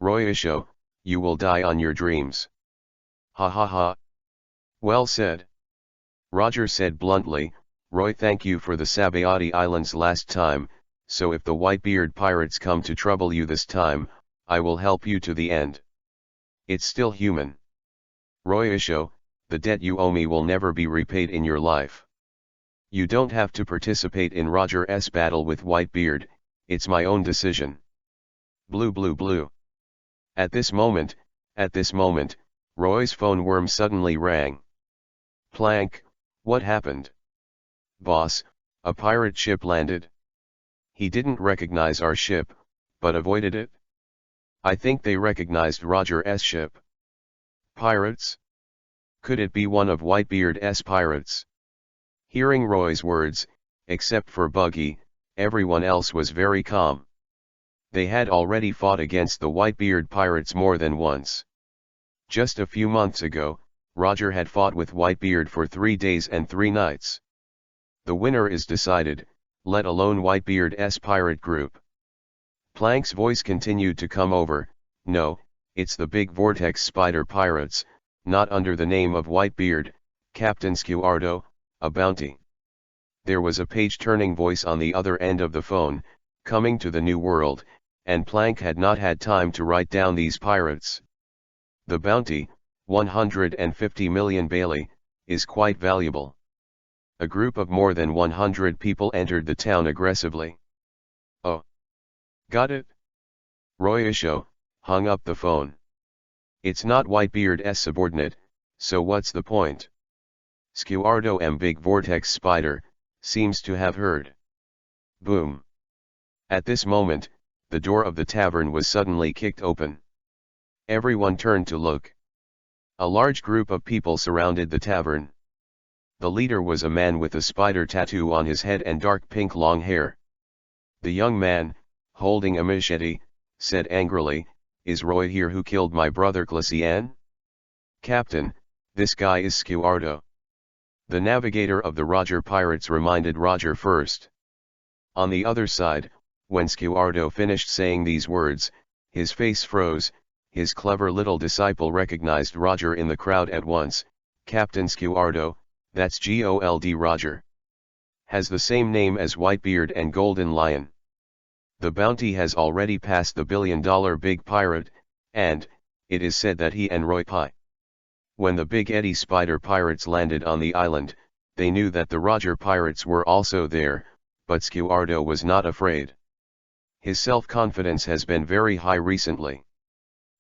Roy Isho, you will die on your dreams. Ha ha ha. Well said. Roger said bluntly, Roy, thank you for the Sabayati Islands last time, so if the Whitebeard pirates come to trouble you this time, I will help you to the end. It's still human. Roy Isho, the debt you owe me will never be repaid in your life. You don't have to participate in Roger's battle with Whitebeard, it's my own decision. Blue blue blue. At this moment, Roy's phone worm suddenly rang. Plank, what happened? Boss, a pirate ship landed. He didn't recognize our ship, but avoided it. I think they recognized Roger's ship. Pirates? Could it be one of Whitebeard's pirates? Hearing Roy's words, except for Buggy, everyone else was very calm. They had already fought against the Whitebeard pirates more than once. Just a few months ago, Roger had fought with Whitebeard for 3 days and 3 nights. The winner is decided, let alone Whitebeard's pirate group. Plank's voice continued to come over, no, it's the big vortex spider pirates, not under the name of Whitebeard, Captain Scuardo, a bounty. There was a page-turning voice on the other end of the phone, coming to the New World, and Plank had not had time to write down these pirates. The bounty, 150 million Bailey, is quite valuable. A group of more than 100 people entered the town aggressively. Oh. Got it? Roy Isho hung up the phone. It's not Whitebeard's subordinate, so what's the point? Scuardo M. Big Vortex Spider, seems to have heard. Boom. At this moment, the door of the tavern was suddenly kicked open. Everyone turned to look. A large group of people surrounded the tavern. The leader was a man with a spider tattoo on his head and dark pink long hair. The young man, holding a machete, said angrily, "Is Roy here who killed my brother Glician?" "Captain, this guy is Scuardo." The navigator of the Roger pirates reminded Roger first. On the other side, when Scuardo finished saying these words, his face froze. His clever little disciple recognized Roger in the crowd at once. "Captain Scuardo, that's Gold Roger. Has the same name as Whitebeard and Golden Lion. The bounty has already passed the $1 billion big pirate, and, it is said that he and Roy Pie." When the Big Eddie Spider pirates landed on the island, they knew that the Roger pirates were also there, but Scuardo was not afraid. His self-confidence has been very high recently.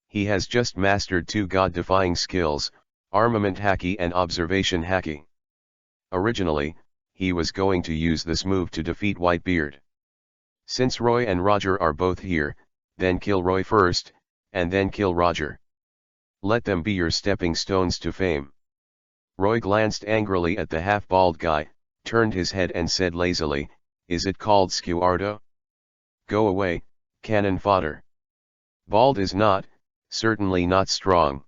He has just mastered 2 god-defying skills, armament hacky and observation hacky. Originally, he was going to use this move to defeat Whitebeard. Since Roy and Roger are both here, then kill Roy first, and then kill Roger. Let them be your stepping stones to fame. Roy glanced angrily at the half-bald guy, turned his head and said lazily, "Is it called Scuardo? Go away, cannon fodder. Bald is not, certainly not strong."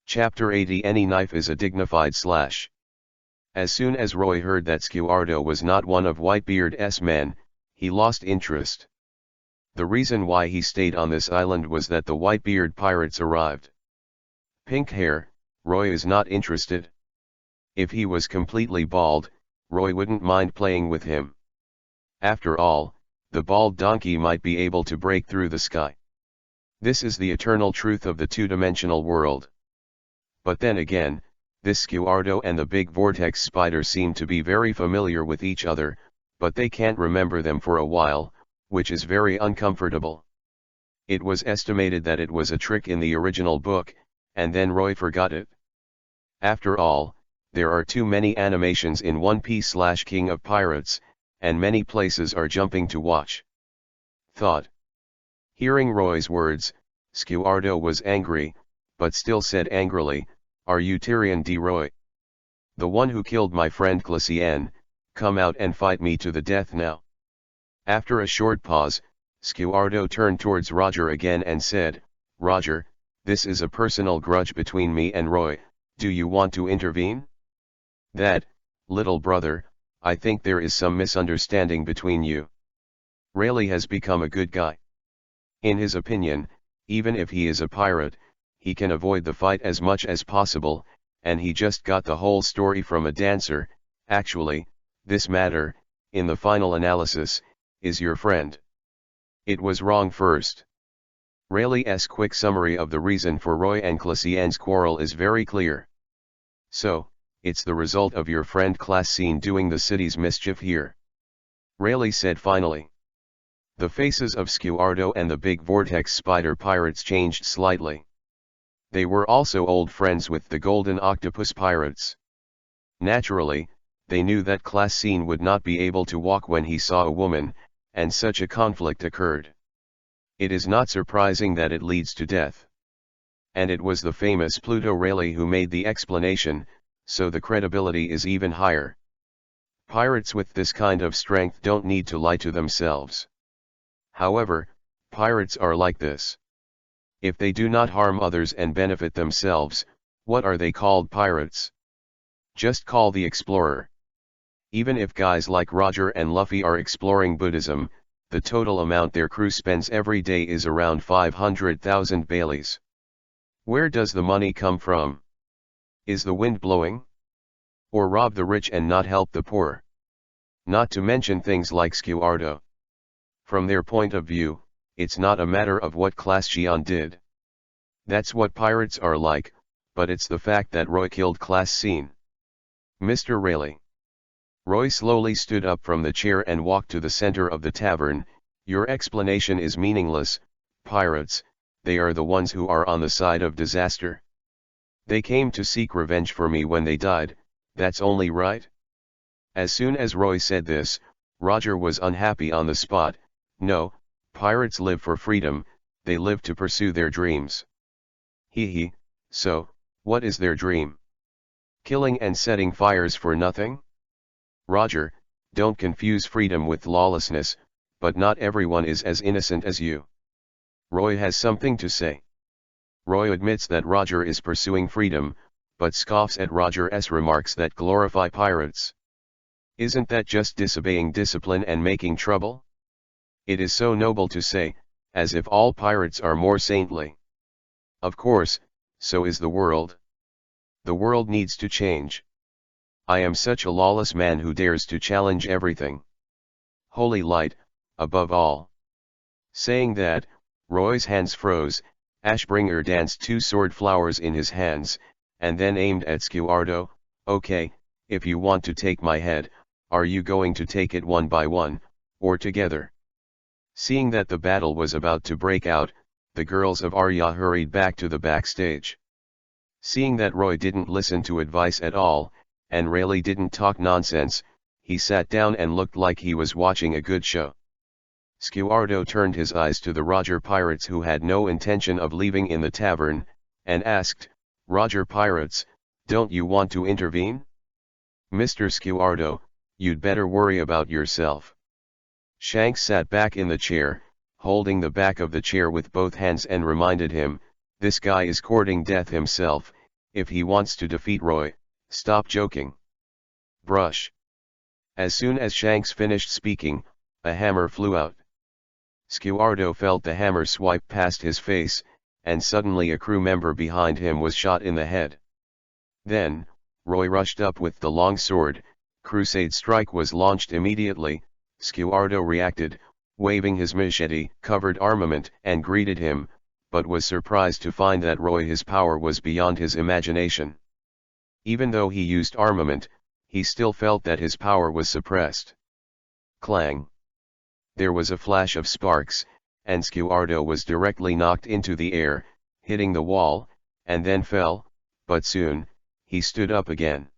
Chapter 80. Any knife is a dignified slash. As soon as Roy heard that Scuardo was not one of Whitebeard's men, he lost interest. The reason why he stayed on this island was that the Whitebeard pirates arrived. Pink hair, Roy is not interested. If he was completely bald, Roy wouldn't mind playing with him. After all, the bald donkey might be able to break through the sky. This is the eternal truth of the two-dimensional world. But then again, this Scuardo and the big vortex spider seem to be very familiar with each other, but they can't remember them for a while, which is very uncomfortable. It was estimated that it was a trick in the original book, and then Roy forgot it. After all, there are too many animations in One Piece/King of Pirates, and many places are jumping to watch. Thought. Hearing Roy's words, Scuardo was angry, but still said angrily, "Are you Tyrion D. Roy? The one who killed my friend Glician? Come out and fight me to the death now." After a short pause, Scuardo turned towards Roger again and said, "Roger, this is a personal grudge between me and Roy, do you want to intervene?" "That, little brother, I think there is some misunderstanding between you. Rayleigh has become a good guy. In his opinion, even if he is a pirate, he can avoid the fight as much as possible, and he just got the whole story from a dancer. Actually, this matter, in the final analysis, is your friend. It was wrong first. Rayleigh's quick summary of the reason for Roy and Classien's quarrel is very clear. So, it's the result of your friend Classien doing the city's mischief here. Rayleigh said finally. The faces of Scuardo and the big vortex spider pirates changed slightly. They were also old friends with the golden octopus pirates. Naturally, they knew that Classien would not be able to walk when he saw a woman, and such a conflict occurred. It is not surprising that it leads to death. And it was the famous Pluto Rayleigh who made the explanation, so the credibility is even higher. Pirates with this kind of strength don't need to lie to themselves. However, pirates are like this. If they do not harm others and benefit themselves, what are they called? Pirates. Just call the explorer. Even if guys like Roger and Luffy are exploring Buddhism, the total amount their crew spends every day is around 500,000 Baileys. Where does the money come from? Is the wind blowing? Or rob the rich and not help the poor? Not to mention things like Scuardo. From their point of view, it's not a matter of what Classien did. That's what pirates are like, but it's the fact that Roy killed Classien. Mr. Rayleigh. Roy slowly stood up from the chair and walked to the center of the tavern. Your explanation is meaningless. Pirates, they are the ones who are on the side of disaster. They came to seek revenge for me when they died, that's only right. As soon as Roy said this, Roger was unhappy on the spot. No, pirates live for freedom, they live to pursue their dreams. He, so, what is their dream? Killing and setting fires for nothing? Roger, don't confuse freedom with lawlessness, but not everyone is as innocent as you. Roy has something to say. Roy admits that Roger is pursuing freedom, but scoffs at Roger's remarks that glorify pirates. Isn't that just disobeying discipline and making trouble? It is so noble to say, as if all pirates are more saintly. Of course, so is the world. The world needs to change. I am such a lawless man who dares to challenge everything. Holy light, above all. Saying that, Roy's hands froze. Ashbringer danced two sword flowers in his hands, and then aimed at Scuardo. Okay, if you want to take my head, are you going to take it one by one, or together? Seeing that the battle was about to break out, the girls of Arya hurried back to the backstage. Seeing that Roy didn't listen to advice at all, and Rayleigh didn't talk nonsense, he sat down and looked like he was watching a good show. Scuardo turned his eyes to the Roger pirates who had no intention of leaving in the tavern, and asked, Roger pirates, don't you want to intervene? Mr. Scuardo, you'd better worry about yourself. Shanks sat back in the chair, holding the back of the chair with both hands and reminded him, this guy is courting death himself. If he wants to defeat Roy, stop joking. Brush. As soon as Shanks finished speaking, a hammer flew out. Scuardo felt the hammer swipe past his face, and suddenly a crew member behind him was shot in the head. Then, Roy rushed up with the long sword. Crusade strike was launched immediately. Scuardo reacted, waving his machete-covered armament, and greeted him, but was surprised to find that Roy's power was beyond his imagination. Even though he used armament, he still felt that his power was suppressed. Clang! There was a flash of sparks, and Scuardo was directly knocked into the air, hitting the wall, and then fell, but soon, he stood up again.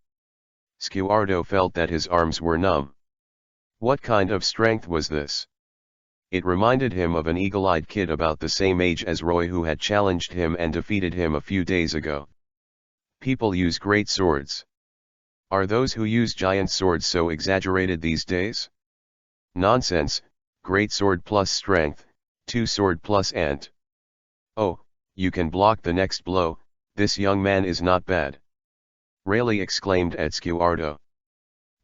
Scuardo felt that his arms were numb. What kind of strength was this? It reminded him of an eagle-eyed kid about the same age as Roy who had challenged him and defeated him a few days ago. People use great swords. Are those who use giant swords so exaggerated these days? Nonsense, great sword plus strength, 2 sword plus ant. Oh, you can block the next blow, this young man is not bad. Rayleigh exclaimed at Scuardo.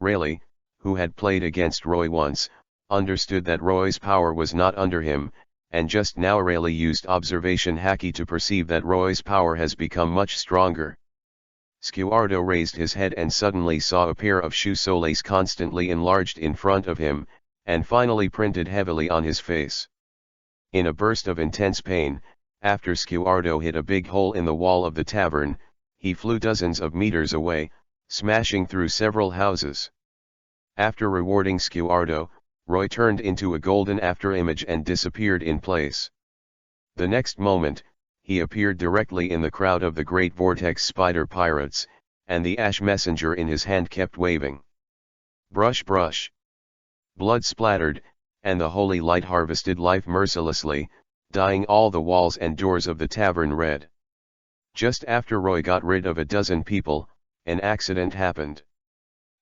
Rayleigh, who had played against Roy once, understood that Roy's power was not under him, and just now Rayleigh used observation haki to perceive that Roy's power has become much stronger. Scuardo raised his head and suddenly saw a pair of shoe soles constantly enlarged in front of him, and finally printed heavily on his face. In a burst of intense pain, After Scuardo hit a big hole in the wall of the tavern, he flew dozens of meters away, smashing through several houses. After rewarding Scuardo, Roy turned into a golden afterimage and disappeared in place. The next moment, he appeared directly in the crowd of the great vortex spider pirates, and the ash messenger in his hand kept waving. Brush brush. Blood splattered, and the holy light harvested life mercilessly, dyeing all the walls and doors of the tavern red. Just after Roy got rid of a dozen people, an accident happened.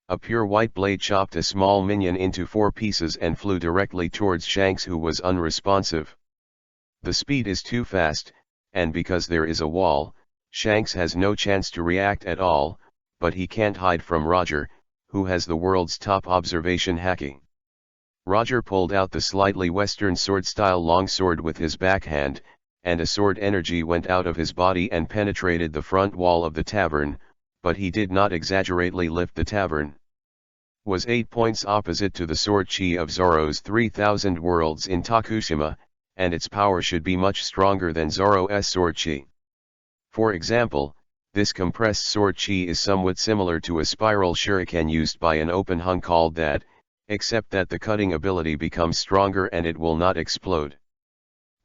A pure white blade chopped a small minion into 4 pieces and flew directly towards Shanks, who was unresponsive. The speed is too fast, and because there is a wall, Shanks has no chance to react at all, but he can't hide from Roger, who has the world's top observation hacking. Roger pulled out the slightly Western sword-style longsword with his backhand, and a sword energy went out of his body and penetrated the front wall of the tavern, but he did not exaggerately lift the tavern. Was 8 points opposite to the sword chi of Zoro's 3000 worlds in Tokushima, and its power should be much stronger than Zoro's sword chi. For example, this compressed sword chi is somewhat similar to a spiral shuriken used by an open hung called that, except that the cutting ability becomes stronger and it will not explode.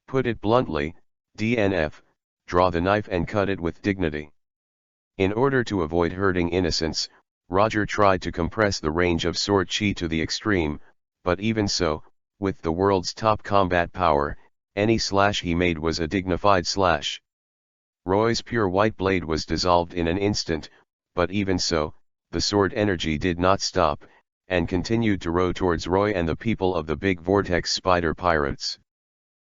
Put it bluntly, DNF, draw the knife and cut it with dignity. In order to avoid hurting innocents, Roger tried to compress the range of sword chi to the extreme, but even so, with the world's top combat power, any slash he made was a dignified slash. Roy's pure white blade was dissolved in an instant, but even so, the sword energy did not stop, and continued to row towards Roy and the people of the big vortex spider pirates.